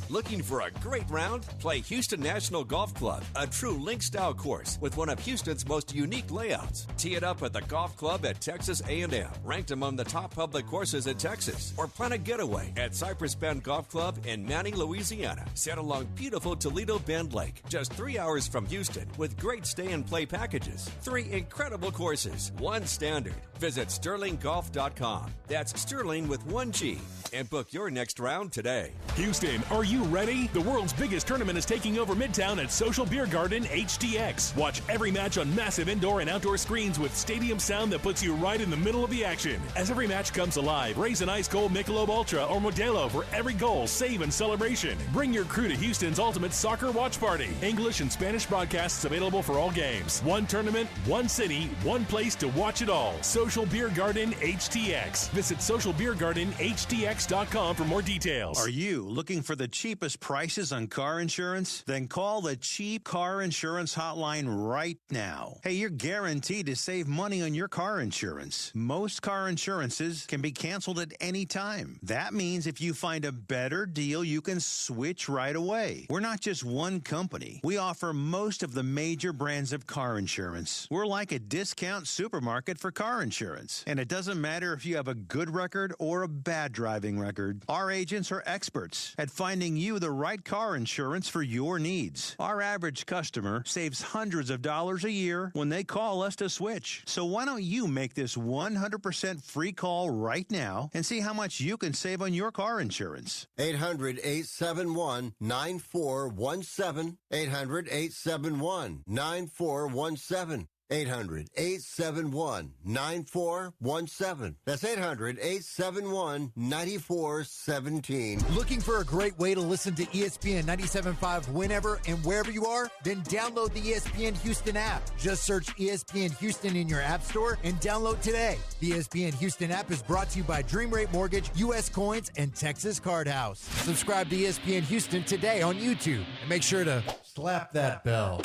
Looking for a great round? Play Houston National Golf Club, a true link-style course with one of Houston's most unique layouts. Tee it up at the golf club at Texas A&M, ranked among the top public courses in Texas. Or plan a getaway at Cypress Bend Golf Club in Manning, Louisiana, set along beautiful Toledo Bend Lake, just 3 hours from Houston, with great stay-and-play packages. 3 incredible courses, 1 standard. Visit SterlingGolf.com. That's Sterling with 1 G. And book your next round today. Houston, are you ready? The world's biggest tournament is taking over Midtown at Social Beer Garden HDX. Watch every match on massive indoor and outdoor screens with stadium sound that puts you right in the middle of the action. As every match comes alive, raise an ice cold Michelob Ultra or Modelo for every goal, save, and celebration. Bring your crew to Houston's ultimate soccer watch party. English and Spanish broadcasts available for all games. 1 tournament, 1 city, 1 place to watch it all. Social Beer Garden HDX. Visit socialbeergardenhdx.com for more details. Are you looking for the cheapest prices on car insurance? Then call the Cheap Car Insurance Hotline right now. Hey, you're guaranteed to save money on your car insurance. Most car insurances can be canceled at any time. That means if you find a better deal, you can switch right away. We're not just one company. We offer most of the major brands of car insurance. We're like a discount supermarket for car insurance. And it doesn't matter if you have a good record or a bad driving record. Our agents are experts at finding you the right car insurance for your needs. Our average customer saves hundreds of dollars a year when they call us to switch. So why don't you make this 100% free call right now and see how much you can save on your car insurance? 800-871-9417. 800-871-9417. 800-871-9417. That's 800-871-9417. Looking for a great way to listen to ESPN 97.5 whenever and wherever you are? Then download the ESPN Houston app. Just search ESPN Houston in your app store and download today. The ESPN Houston app is brought to you by Dream Rate Mortgage, U.S. Coins, and Texas Card House. Subscribe to ESPN Houston today on YouTube and make sure to slap that bell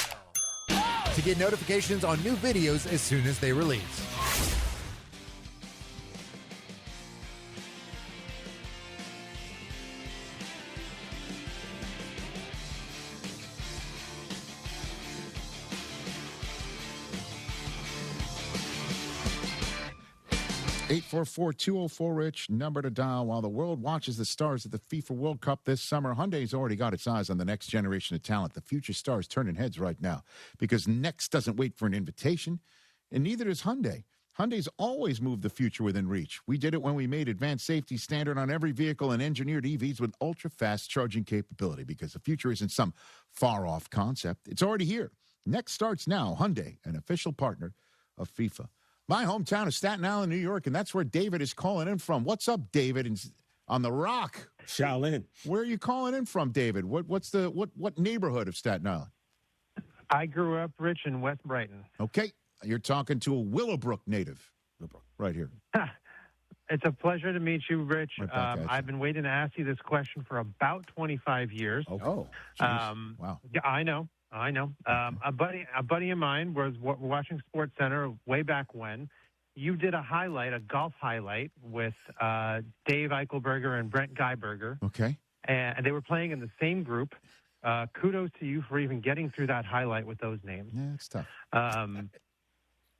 to get notifications on new videos as soon as they release. Eight 844-204-RICH, number to dial. While the world watches the stars at the FIFA World Cup this summer, Hyundai's already got its eyes on the next generation of talent. The future stars turning heads right now because Next doesn't wait for an invitation, and neither does Hyundai. Hyundai's always moved the future within reach. We did it when we made advanced safety standard on every vehicle and engineered EVs with ultra-fast charging capability because the future isn't some far-off concept. It's already here. Next starts now. Hyundai, an official partner of FIFA. My hometown is Staten Island, New York, and that's where David is calling in from. What's up, David? And on the Rock. Shaolin. Where are you calling in from, David? What neighborhood of Staten Island? I grew up, Rich, in West Brighton. Okay. You're talking to a Willowbrook native right here. It's a pleasure to meet you, Rich. I've been waiting to ask you this question for about 25 years. Oh, wow. Yeah, I know. A buddy of mine was watching Sports Center way back when. You did a golf highlight with Dave Eichelberger and Brent Geiberger. Okay. And they were playing in the same group. Kudos to you for even getting through that highlight with those names. Yeah, it's tough.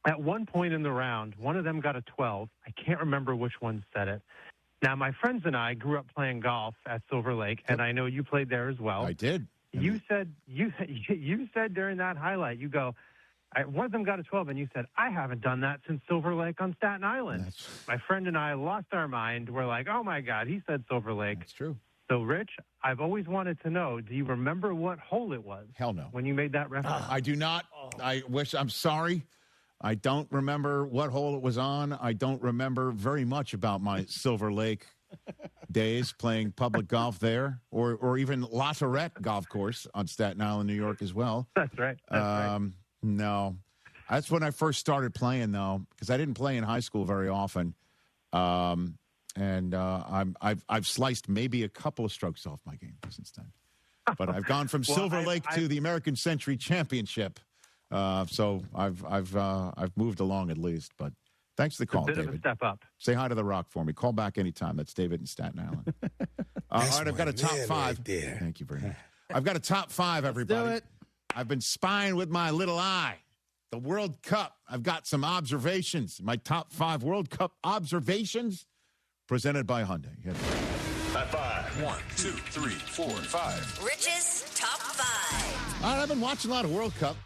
At one point in the round, one of them got a 12. I can't remember which one said it. Now, my friends and I grew up playing golf at Silver Lake, and I know you played there as well. I did. You said during that highlight, you go, one of them got a 12, and you said, I haven't done that since Silver Lake on Staten Island. My friend and I lost our mind. We're like, oh, my God, he said Silver Lake. That's true. So, Rich, I've always wanted to know, do you remember what hole it was? Hell no. When you made that reference? I do not. I'm sorry. I don't remember what hole it was on. I don't remember very much about my Silver Lake days playing public golf there, or even La Tourette Golf Course on Staten Island, New York as well. That's right. No. That's when I first started playing, though, because I didn't play in high school very often. And I've sliced maybe a couple of strokes off my game since then. But I've gone from Silver Lake to the American Century Championship. So I've moved along at least. But thanks for the call, David. David. Of a step up. Say hi to the Rock for me. Call back anytime. That's David in Staten Island. All right, I've got a top five. There. Thank you very much. I've got a top five, everybody. do it. I've been spying with my little eye. The World Cup. I've got some observations. My top five World Cup observations presented by Hyundai. High five. 1, 2, 3, 4, 5. Rich's top five. All right, I've been watching a lot of World Cup.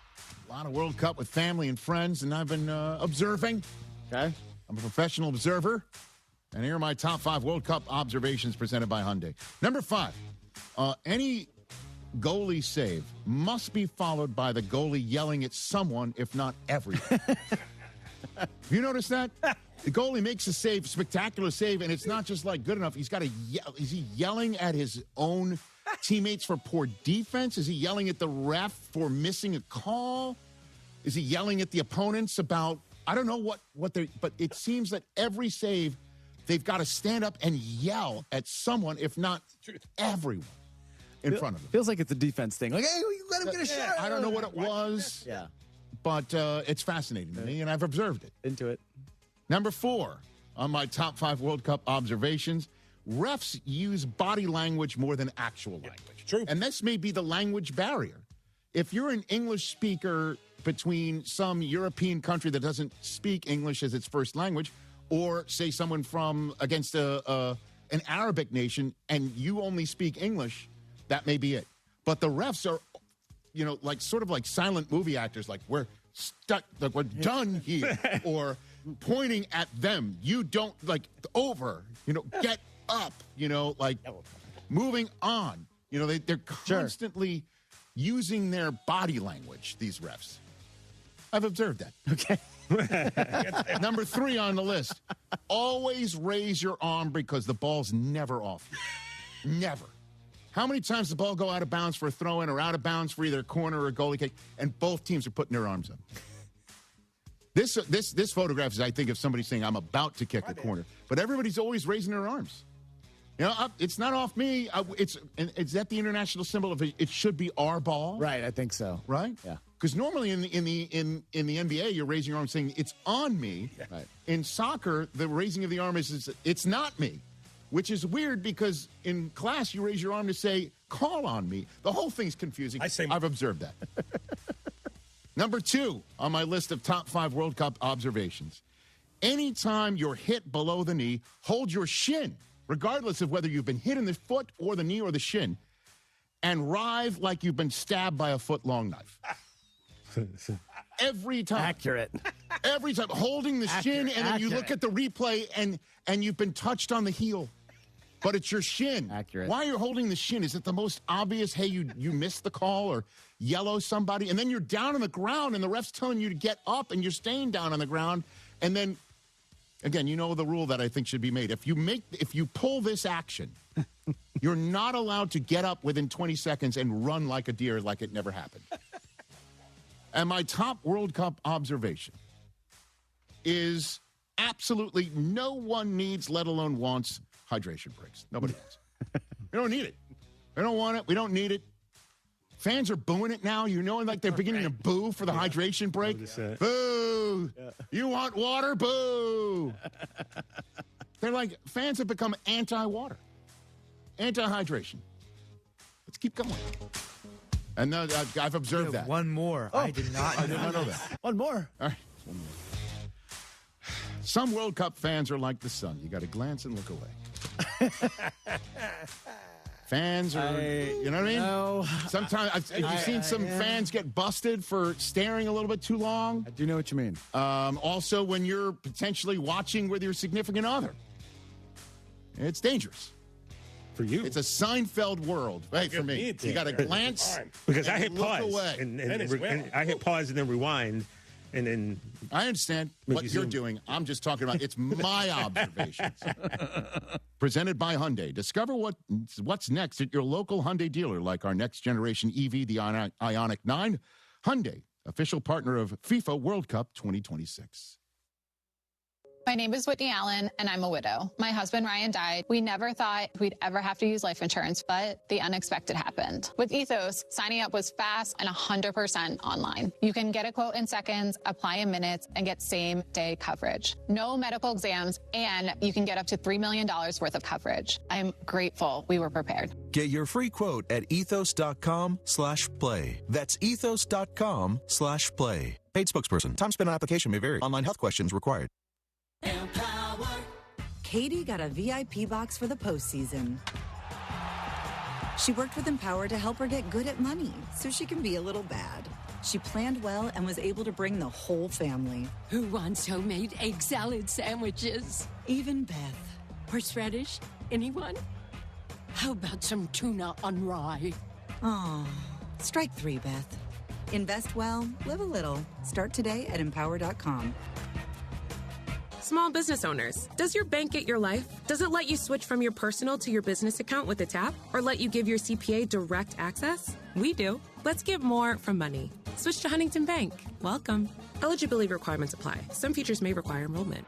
With family and friends, and I've been observing. Okay. I'm a professional observer. And here are my top five World Cup observations presented by Hyundai. Number 5, any goalie save must be followed by the goalie yelling at someone, if not everyone. Have you noticed that? The goalie makes a save, spectacular save, and it's not just like good enough. He's got to yell. Is he yelling at his own teammates for poor defense? Is he yelling at the ref for missing a call? Is he yelling at the opponents about, I don't know what they're, but it seems that every save, they've got to stand up and yell at someone, if not everyone, in front of them. Feels like it's a defense thing. Like, hey, you let him get a shot. I don't know what it was. Yeah. But it's fascinating to me, and I've observed it. Into it. Number 4 on my top 5 World Cup observations, refs use body language more than actual language. True. And this may be the language barrier. If you're an English speaker between some European country that doesn't speak English as its first language, or say someone from against an Arabic nation, and you only speak English, that may be it. But the refs are, like sort of like silent movie actors, like we're stuck, like we're done here, or pointing at them. You don't over, get up, like moving on. They're constantly using their body language, these refs. I've observed that. Okay. Number 3 on the list. Always raise your arm because the ball's never off you. Never. How many times does the ball go out of bounds for a throw-in or out of bounds for either a corner or a goalie kick, and both teams are putting their arms up? This photograph is, I think, of somebody saying, I'm about to kick a corner. But everybody's always raising their arms. It's not off me. Is that the international symbol of it should be our ball? Right, I think so. Right? Yeah. Because normally in the NBA, you're raising your arm saying, it's on me. Yeah. Right. In soccer, the raising of the arm is it's not me, which is weird because in class, you raise your arm to say, call on me. The whole thing's confusing. I've observed that. Number 2 on my list of top 5 World Cup observations. Anytime you're hit below the knee, hold your shin, regardless of whether you've been hit in the foot or the knee or the shin, and writhe like you've been stabbed by a foot-long knife. Every time. Accurate. Every time. Holding the shin, and then you look at the replay, and you've been touched on the heel. But it's your shin. Accurate. Why you're holding the shin? Is it the most obvious, hey, you missed the call or yellow somebody, and then you're down on the ground, and the ref's telling you to get up, and you're staying down on the ground, and then Again, you know the rule that I think should be made. If you pull this action, you're not allowed to get up within 20 seconds and run like a deer like it never happened. And my top World Cup observation is absolutely no one needs, let alone wants, hydration breaks. Nobody wants it. We don't need it. We don't want it. We don't need it. Fans are booing it now. You know, like they're beginning to boo for the hydration break. Boo! Yeah. You want water? Boo! They're like, fans have become anti-water, anti-hydration. Let's keep going. And I've observed that. One more. I did not know that. One more. All right. One more. Some World Cup fans are like the sun. You got to glance and look away. Fans are, you know what I mean? No. Sometimes, have you seen some fans get busted for staring a little bit too long? I do know what you mean. Also, when you're potentially watching with your significant other. It's dangerous. For you. It's a Seinfeld world. Right, for me. You got to glance because and I hit look pause. away. And I hit pause and then rewind. And then I understand what you're doing. I'm just talking about it's my observations. Presented by Hyundai. Discover what's next at your local Hyundai dealer, like our next generation EV, the Ioniq 9. Hyundai, official partner of FIFA World Cup 2026. My name is Whitney Allen, and I'm a widow. My husband, Ryan, died. We never thought we'd ever have to use life insurance, but the unexpected happened. With Ethos, signing up was fast and 100% online. You can get a quote in seconds, apply in minutes, and get same-day coverage. No medical exams, and you can get up to $3 million worth of coverage. I'm grateful we were prepared. Get your free quote at ethos.com/play. That's ethos.com/play. Paid spokesperson. Time spent on application may vary. Online health questions required. Katie got a VIP box for the postseason. She worked with Empower to help her get good at money so she can be a little bad. She planned well and was able to bring the whole family. Who wants homemade egg salad sandwiches? Even Beth. Horseradish? Anyone? How about some tuna on rye? Aw, strike three, Beth. Invest well, live a little. Start today at Empower.com. Small business owners, does your bank get your life? Does it let you switch from your personal to your business account with a tap? Or let you give your CPA direct access? We do. Let's give more from money. Switch to Huntington Bank. Welcome. Eligibility requirements apply. Some features may require enrollment.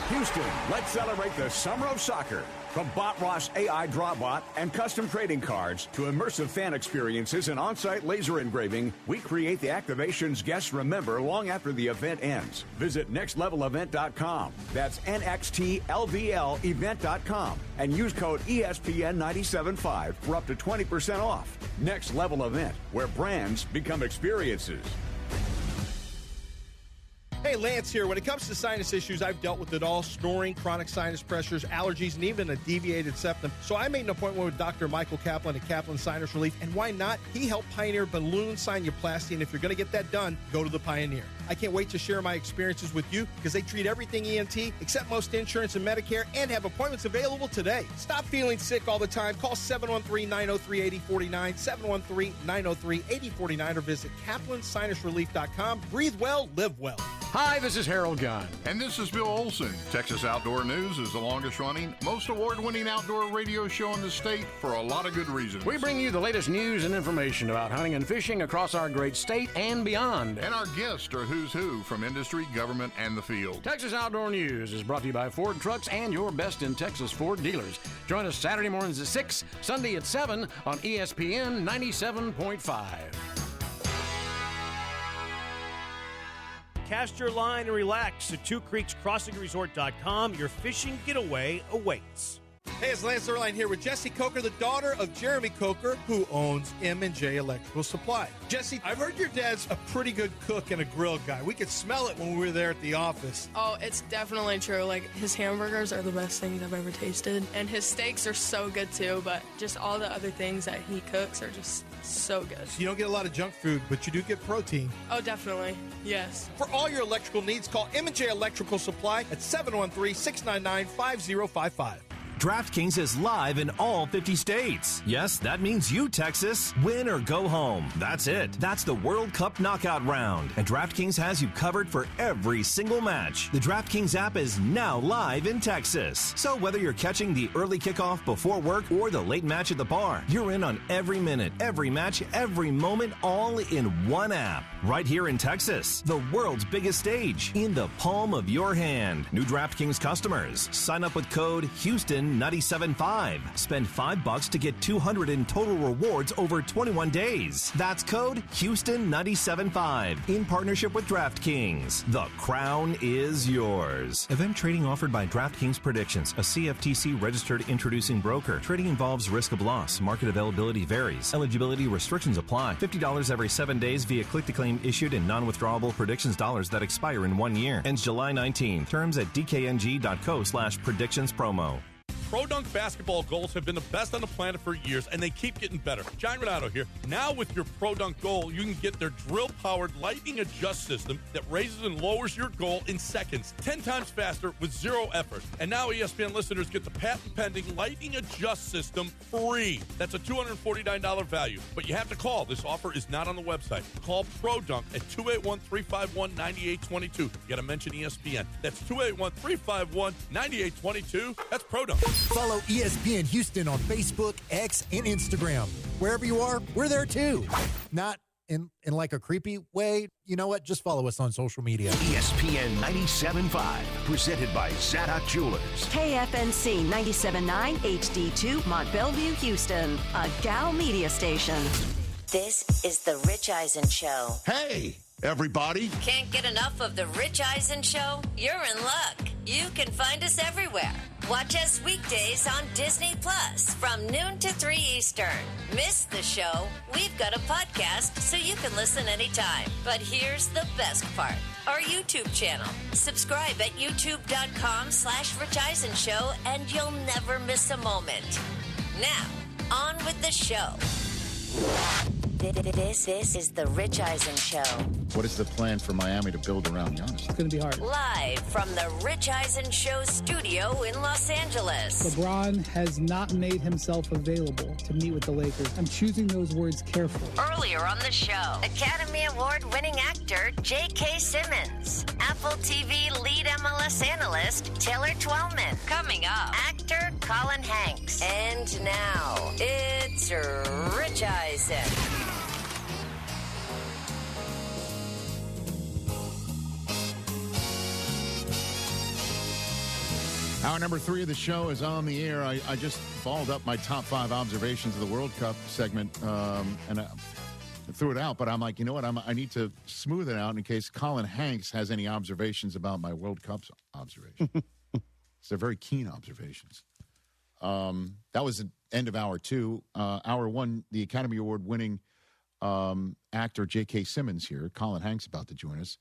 Houston, let's celebrate the summer of soccer. From Bot Ross AI Drawbot and custom trading cards to immersive fan experiences and on-site laser engraving, we create the activations guests remember long after the event ends. Visit nextlevelevent.com. That's NXTLVL event.com and use code ESPN975 for up to 20% off. Next Level Event, where brands become experiences. Hey, Lance here. When it comes to sinus issues, I've dealt with it all. Snoring, chronic sinus pressures, allergies, and even a deviated septum. So I made an appointment with Dr. Michael Kaplan at Kaplan Sinus Relief. And why not? He helped pioneer balloon sinuplasty. And if you're going to get that done, go to the Pioneer. I can't wait to share my experiences with you because they treat everything ENT, accept most insurance and Medicare, and have appointments available today. Stop feeling sick all the time. Call 713-903-8049, 713-903-8049, or visit kaplansinusrelief.com. Breathe well, live well. Hi, this is Harold Gunn. And this is Bill Olson. Texas Outdoor News is the longest-running, most award-winning outdoor radio show in the state for a lot of good reasons. We bring you the latest news and information about hunting and fishing across our great state and beyond. And our guests are who's who from industry, government, and the field. Texas Outdoor News is brought to you by Ford Trucks and your best in Texas Ford dealers. Join us Saturday mornings at 6, Sunday at 7 on ESPN 97.5. Cast your line and relax at twocreekscrossingresort.com. Your fishing getaway awaits. Hey, it's Lance Erline here with Jessie Coker, the daughter of Jeremy Coker, who owns M&J Electrical Supply. Jessie, I've heard your dad's a pretty good cook and a grill guy. We could smell it when we were there at the office. Oh, it's definitely true. Like, his hamburgers are the best things I've ever tasted. And his steaks are so good, too. But just all the other things that he cooks are just so good. So you don't get a lot of junk food, but you do get protein. Oh, definitely. Yes. For all your electrical needs, call M&J Electrical Supply at 713-699-5055. DraftKings is live in all 50 states. Yes, that means you, Texas. Win or go home. That's it. That's the World Cup knockout round. And DraftKings has you covered for every single match. The DraftKings app is now live in Texas. So whether you're catching the early kickoff before work or the late match at the bar, you're in on every minute, every match, every moment, all in one app. Right here in Texas, the world's biggest stage, in the palm of your hand. New DraftKings customers, sign up with code HOUSTON975. Spend $5 to get $200 in total rewards over 21 days. That's code HOUSTON975 in partnership with DraftKings. The crown is yours. Event trading offered by DraftKings Predictions, a CFTC registered introducing broker. Trading involves risk of loss. Market availability varies. Eligibility restrictions apply. $50 every 7 days via click-to-claim issued in non-withdrawable predictions dollars that expire in 1 year. Ends July 19. Terms at dkng.co/predictions promo. Pro Dunk basketball goals have been the best on the planet for years, and they keep getting better. John Renato here. Now with your Pro Dunk goal, you can get their drill-powered lightning adjust system that raises and lowers your goal in seconds, 10 times faster with zero effort. And now ESPN listeners get the patent-pending lightning adjust system free. That's a $249 value, but you have to call. This offer is not on the website. Call Pro Dunk at 281-351-9822. You got to mention ESPN. That's 281-351-9822. That's Pro Dunk. Follow ESPN Houston on Facebook, X, and Instagram. Wherever you are, we're there too. Not in like a creepy way. You know what? Just follow us on social media. ESPN 97.5, presented by Zata Jewelers. KFNC 97.9 HD2 Mont Bellevue, Houston, a Gal media station. This is the Rich Eisen Show. Hey, everybody. Can't get enough of the Rich Eisen Show? You're in luck. You can find us everywhere. Watch us weekdays on Disney Plus from noon to 3 Eastern. Miss the show? We've got a podcast so you can listen anytime. But here's the best part. Our YouTube channel. Subscribe at youtube.com/Rich Eisen Show and you'll never miss a moment. Now, on with the show. This is the Rich Eisen Show. What is the plan for Miami to build around Giannis? It's going to be hard. Live from the Rich Eisen Show studio in Los Angeles. LeBron has not made himself available to meet with the Lakers. I'm choosing those words carefully. Earlier on the show, Academy Award-winning actor JK Simmons. Apple TV lead MLS analyst Taylor Twellman. Coming up, actor Colin Hanks. And now, it's Rich Eisen. Hour number 3 of the show is on the air. I just followed up my top 5 observations of the World Cup segment, and I threw it out. But I'm like, you know what? I need to smooth it out in case Colin Hanks has any observations about my World Cup observation. So they're very keen observations. That was the end of hour 2. Hour 1, the Academy Award-winning actor JK Simmons here. Colin Hanks about to join us.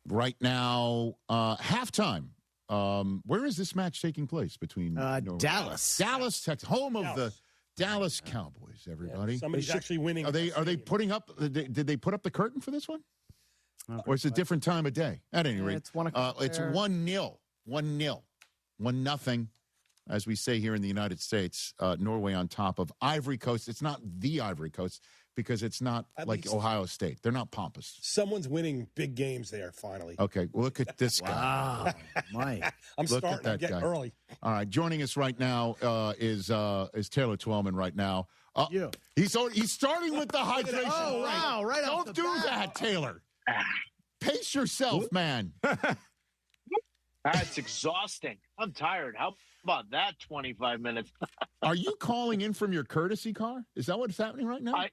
Right now, halftime. Where is this match taking place between Dallas, Texas, home of the Dallas Cowboys? Everybody, somebody's actually winning. Are they putting up? Did they put up the curtain for this one, or it's a different time of day? At any rate, it's 1 o'clock. It's 1-0, 1-0, as we say here in the United States. Norway on top of Ivory Coast. It's not the Ivory Coast because it's not like Ohio State. They're not pompous. Someone's winning big games there, finally. Okay, look at this guy. Wow, Mike. I'm starting to get early. All right, joining us right now is Taylor Twellman right now. He's starting with the hydration. Oh, wow, right off Don't the do bat. that, Taylor. Pace yourself, man. That's exhausting. I'm tired. How about that 25 minutes? Are you calling in from your courtesy car? Is that what's happening right now?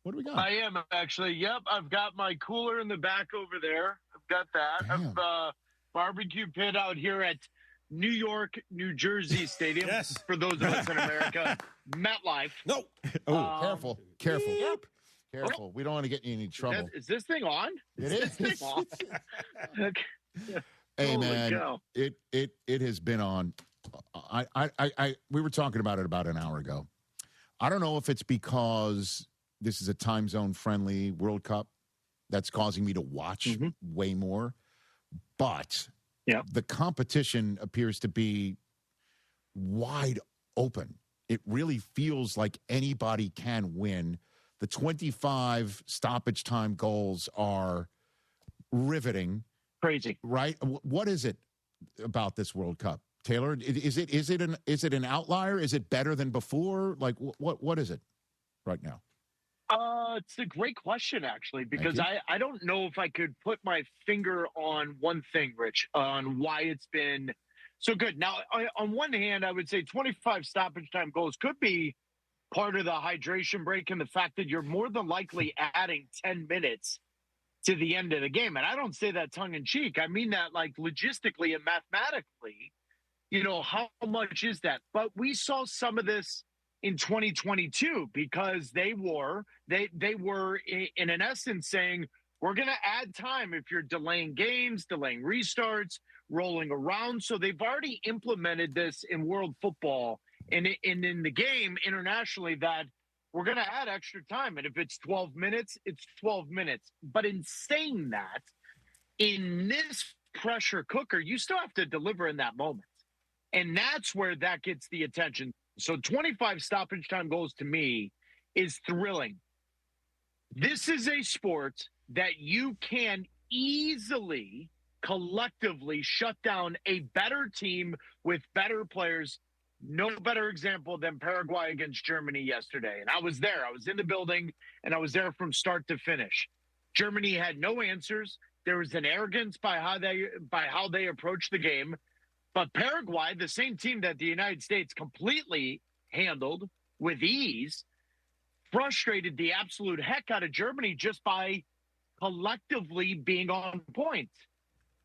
What do we got? I am actually. Yep, I've got my cooler in the back over there. I've got that. Damn. I've barbecue pit out here at New York, New Jersey Stadium. Yes. For those of us in America, MetLife. No. Careful. Yep. Careful. We don't want to get you in any trouble. Is this thing on? It is. This thing on? Okay. Hey, Holy man, cow. it has been on. We were talking about it about an hour ago. I don't know if it's because this is a time zone friendly World Cup that's causing me to watch way more, but the competition appears to be wide open. It really feels like anybody can win. The 25 stoppage time goals are riveting. Crazy. Right? What is it about this World Cup, Taylor? Is it an outlier? Is it better than before? Like what is it right now? It's a great question, actually, because I don't know if I could put my finger on one thing, Rich, on why it's been so good. Now, on one hand, I would say 25 stoppage time goals could be part of the hydration break and the fact that you're more than likely adding 10 minutes to the end of the game. And I don't say that tongue in cheek. I mean that like logistically and mathematically, how much is that? But we saw some of this in 2022 because they were in an essence saying, we're going to add time if you're delaying games, delaying restarts, rolling around. So they've already implemented this in world football and in the game internationally that we're going to add extra time. And if it's 12 minutes, it's 12 minutes. But in saying that, in this pressure cooker, you still have to deliver in that moment. And that's where that gets the attention. So 25 stoppage time goals to me is thrilling. This is a sport that you can easily, collectively shut down a better team with better players. No better example than Paraguay against Germany yesterday. And I was there. I was in the building, and I was there from start to finish. Germany had no answers. There was an arrogance by how they approached the game. But Paraguay, the same team that the United States completely handled with ease, frustrated the absolute heck out of Germany just by collectively being on point.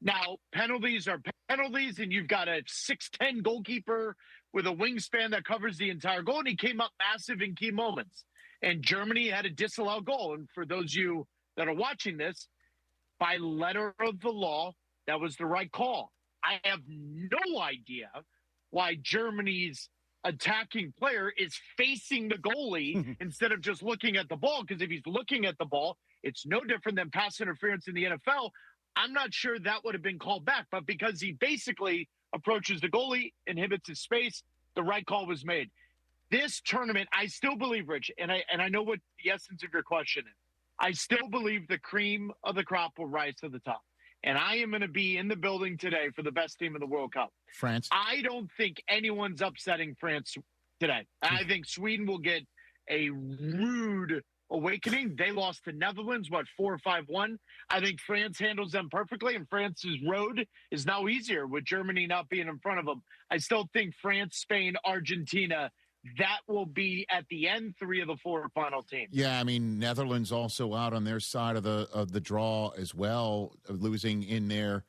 Now, penalties are penalties, and you've got a 6'10" goalkeeper with a wingspan that covers the entire goal, and he came up massive in key moments. And Germany had a disallowed goal. And for those of you that are watching this, by letter of the law, that was the right call. I have no idea why Germany's attacking player is facing the goalie instead of just looking at the ball, because if he's looking at the ball, it's no different than pass interference in the NFL. I'm not sure that would have been called back, but because he basically approaches the goalie, inhibits his space, the right call was made. This tournament, I still believe, Rich, and I know what the essence of your question is. I still believe the cream of the crop will rise to the top. And I am going to be in the building today for the best team in the World Cup. France. I don't think anyone's upsetting France today. I think Sweden will get a rude awakening. They lost to Netherlands, 4-5-1. I think France handles them perfectly, and France's road is now easier with Germany not being in front of them. I still think France, Spain, Argentina, that will be at the end 3 of the 4 final teams. Yeah, I mean, Netherlands also out on their side of the draw as well, losing in their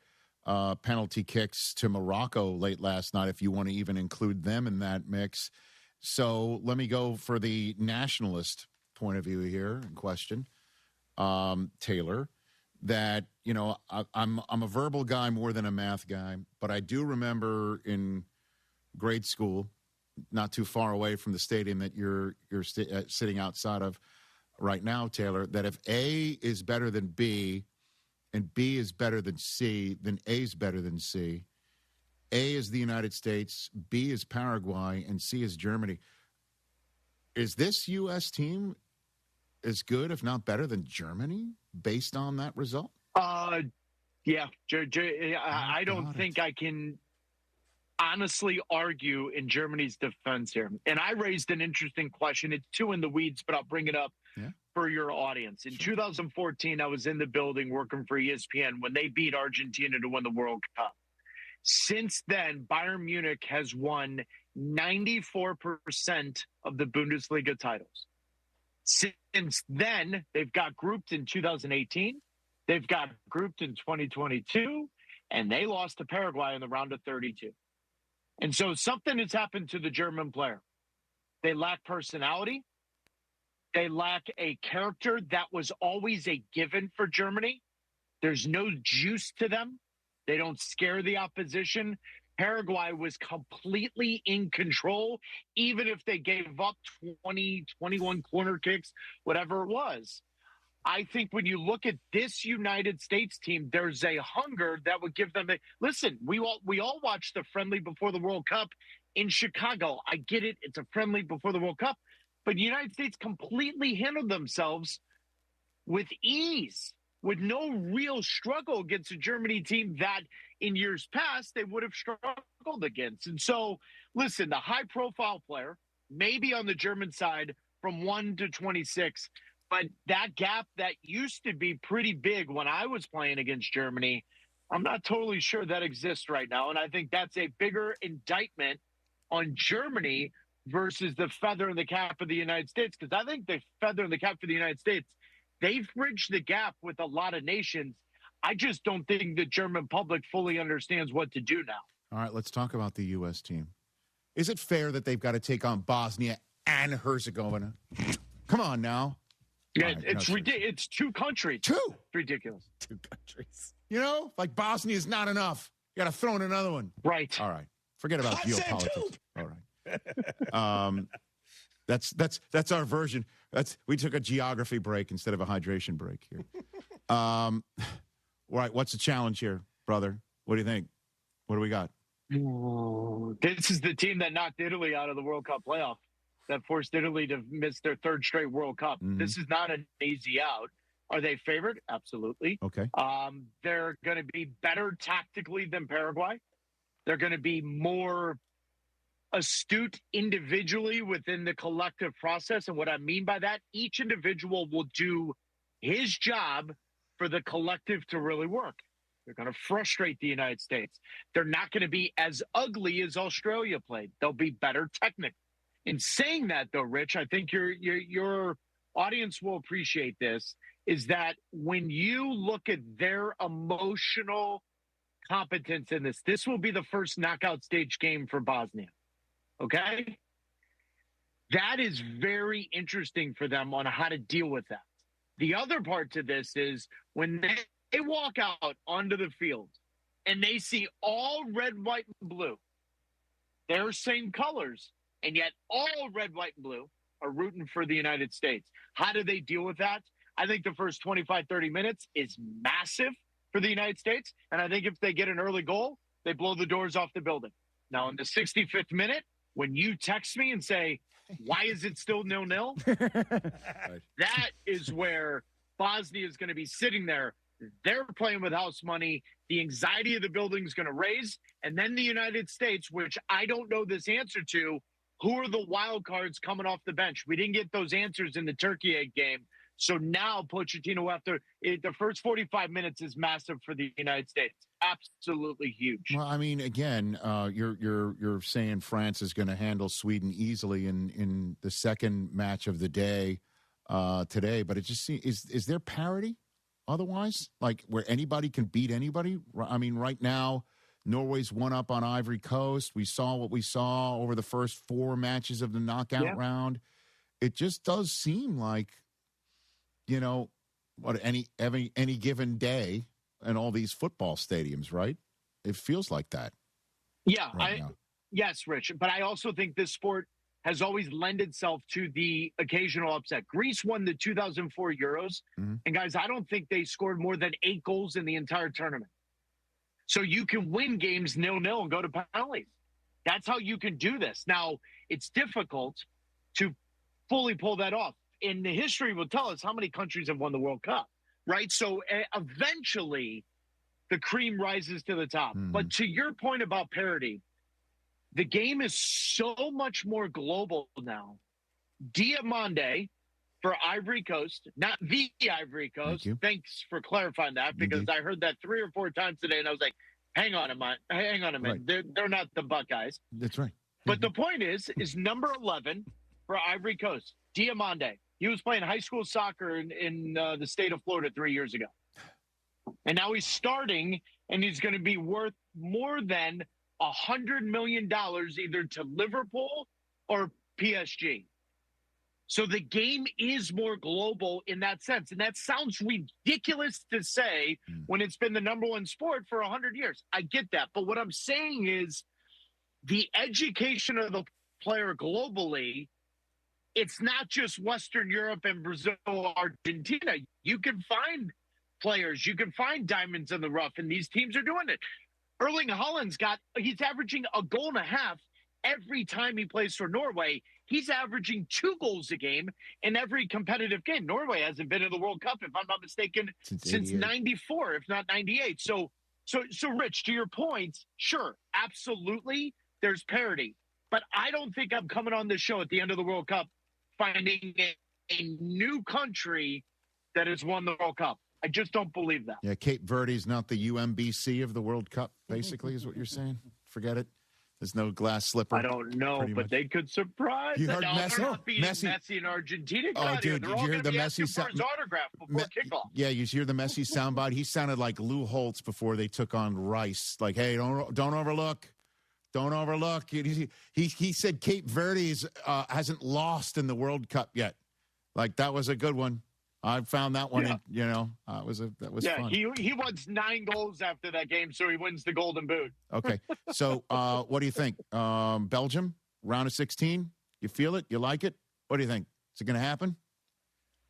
penalty kicks to Morocco late last night, if you want to even include them in that mix. So let me go for the nationalist point of view here in question, Taylor, that, I'm a verbal guy more than a math guy, but I do remember in grade school, not too far away from the stadium that you're sitting outside of right now, Taylor, that if A is better than B and B is better than C, then A is better than C. A is the United States, B is Paraguay, and C is Germany. Is this U.S. team as good, if not better, than Germany based on that result? Yeah. I don't think I can honestly argue in Germany's defense here. And I raised an interesting question. It's too in the weeds, but I'll bring it up for your audience. In 2014, I was in the building working for ESPN when they beat Argentina to win the World Cup. Since then, Bayern Munich has won 94% of the Bundesliga titles. Since then, they've got grouped in 2018. They've got grouped in 2022, and they lost to Paraguay in the round of 32. And so something has happened to the German player. They lack personality. They lack a character that was always a given for Germany. There's no juice to them. They don't scare the opposition. Paraguay was completely in control, even if they gave up 20, 21 corner kicks, whatever it was. I think when you look at this United States team, there's a hunger that would give them listen, we all watched the friendly before the World Cup. in Chicago. I get it. It's a friendly before the World Cup. But the United States completely handled themselves with ease, with no real struggle against a Germany team that in years past they would have struggled against. And so, listen, the high-profile player, maybe on the German side from 1 to 26, but that gap that used to be pretty big when I was playing against Germany, I'm not totally sure that exists right now. And I think that's a bigger indictment on Germany versus the feather in the cap of the United States. Because I think the feather in the cap for the United States, they've bridged the gap with a lot of nations. I just don't think the German public fully understands what to do now. All right, let's talk about the U.S. team. Is it fair that they've got to take on Bosnia and Herzegovina? Come on now. Yeah, right, it's ridiculous. It's two countries. Two. It's ridiculous. Two countries. You know, like Bosnia is not enough. You got to throw in another one. Right. All right. Forget about geopolitics. All right. That's our version. We took a geography break instead of a hydration break here. Right. What's the challenge here, brother? What do you think? What do we got? Ooh, this is the team that knocked Italy out of the World Cup playoff, that forced Italy to miss their third straight World Cup. Mm-hmm. This is not an easy out. Are they favored? Absolutely. Okay. They're going to be better tactically than Paraguay. They're going to be more astute individually within the collective process. And what I mean by that, each individual will do his job for the collective to really work. They're going to frustrate the United States. They're not going to be as ugly as Australia played. They'll be better technically. In saying that, though, Rich, I think your audience will appreciate this, is that when you look at their emotional competence in this will be the first knockout stage game for Bosnia. Okay? That is very interesting for them on how to deal with that. The other part to this is when they walk out onto the field and they see all red, white, and blue, their same colors, and yet all red, white, and blue are rooting for the United States. How do they deal with that? I think the first 25, 30 minutes is massive for the United States. And I think if they get an early goal, they blow the doors off the building. Now, in the 65th minute, when you text me and say, why is it still 0-0? That is where Bosnia is going to be sitting there. They're playing with house money. The anxiety of the building is going to raise. And then the United States, which I don't know this answer to, who are the wild cards coming off the bench? We didn't get those answers in the Turkey egg game. So now Pochettino, after the first 45 minutes, is massive for the United States. Absolutely huge. Well, I mean, again, you're saying France is going to handle Sweden easily in the second match of the day today, but it just seems, is there parity otherwise, like where anybody can beat anybody? I mean, right now, Norway's one up on Ivory Coast. We saw what we saw over the first 4 matches of the knockout round. It just does seem like, you know, what any given day in all these football stadiums, right? It feels like that. Yeah, yes, Rich. But I also think this sport has always lent itself to the occasional upset. Greece won the 2004 Euros. Mm-hmm. And guys, I don't think they scored more than 8 goals in the entire tournament. So you can win games 0-0 and go to penalties. That's how you can do this. Now, it's difficult to fully pull that off. And the history will tell us how many countries have won the World Cup, right? So eventually the cream rises to the top. Mm. But to your point about parity, the game is so much more global now. Diamande for Ivory Coast, not the Ivory Coast. Thanks for clarifying that, because I heard that 3 or 4 times today, and I was like, hang on a minute. Right. They're not the Buckeyes. That's right. But the point is number 11 for Ivory Coast, Diamande. He was playing high school soccer in the state of Florida 3 years ago. And now he's starting, and he's going to be worth more than $100 million either to Liverpool or PSG. So the game is more global in that sense. And that sounds ridiculous to say when it's been the number one sport for 100 years. I get that. But what I'm saying is the education of the player globally, it's not just Western Europe and Brazil, Argentina. You can find players. You can find diamonds in the rough, and these teams are doing it. Erling Haaland's he's averaging 1.5 goals every time he plays for Norway, he's averaging 2 goals a game in every competitive game. Norway hasn't been in the World Cup, if I'm not mistaken, since 94, if not 98. So, Rich, to your point, sure, absolutely, there's parity. But I don't think I'm coming on this show at the end of the World Cup finding a new country that has won the World Cup. I just don't believe that. Yeah, Cape Verde is not the UMBC of the World Cup, basically, is what you're saying. Forget it. There's no glass slipper. I don't know, but they could surprise. You heard no, Messi? they're not beating Messi. Messi in Argentina. Oh, dude, they're did all you hear gonna the be Messi asking for his autograph before kickoff. Yeah, you hear the Messi soundbite? He sounded like Lou Holtz before they took on Rice. Like, hey, don't overlook. Don't overlook. He said Cape Verde hasn't lost in the World Cup yet. Like, that was a good one. I found that one. Yeah. That was fun. He wants 9 goals after that game, so he wins the Golden Boot. Okay, so what do you think? Belgium, round of 16. You feel it? You like it? What do you think? Is it going to happen?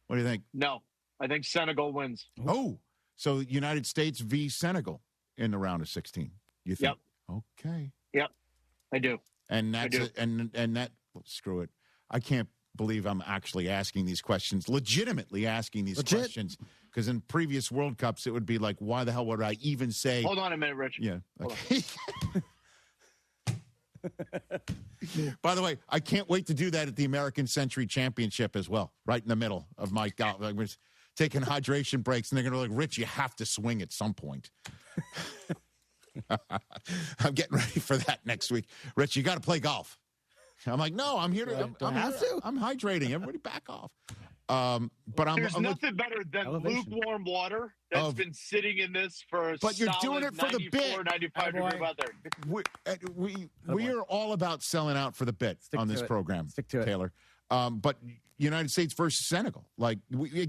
What do you think? No, I think Senegal wins. Oh, so United States v. Senegal in the round of 16. You think? Yep. Okay. Yep, I do. And that's and that. Well, screw it. I can't believe I'm actually asking these questions, legitimately asking these questions, because in previous World Cups it would be like, why the hell would I even say? Hold on a minute, Rich. Yeah. Okay. By the way, I can't wait to do that at the American Century Championship as well, right in the middle of my golf. I was taking hydration breaks, and they're going to be like, Rich, you have to swing at some point. I'm getting ready for that next week. Rich, you got to play golf. I'm like, no, I'm here to. I'm hydrating. Everybody back off. But there's nothing better than lukewarm water that's been sitting in this for. But you're doing it for the bit. 95 degree weather. We are all about selling out for the bit on this program. Stick to it, Taylor. But United States versus Senegal. Like we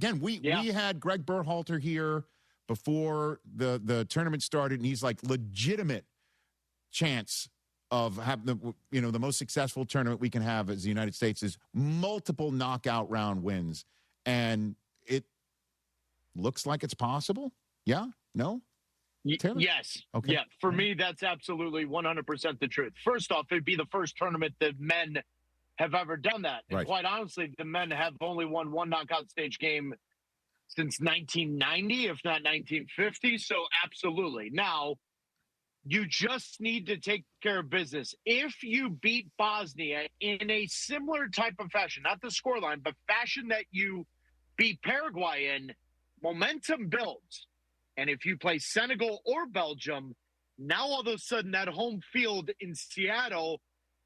had Greg Berhalter here before the tournament started, and he's like legitimate chance of having the most successful tournament we can have as the United States is multiple knockout round wins. And it looks like it's possible. Yeah? No? Yes. Okay. Yeah. For me, that's absolutely 100% the truth. First off, it'd be the first tournament that men have ever done that. And quite honestly, the men have only won one knockout stage game since 1990, if not 1950. So absolutely. Now, you just need to take care of business. If you beat Bosnia in a similar type of fashion, not the scoreline, but fashion that you beat Paraguay in, momentum builds. And if you play Senegal or Belgium, now all of a sudden that home field in Seattle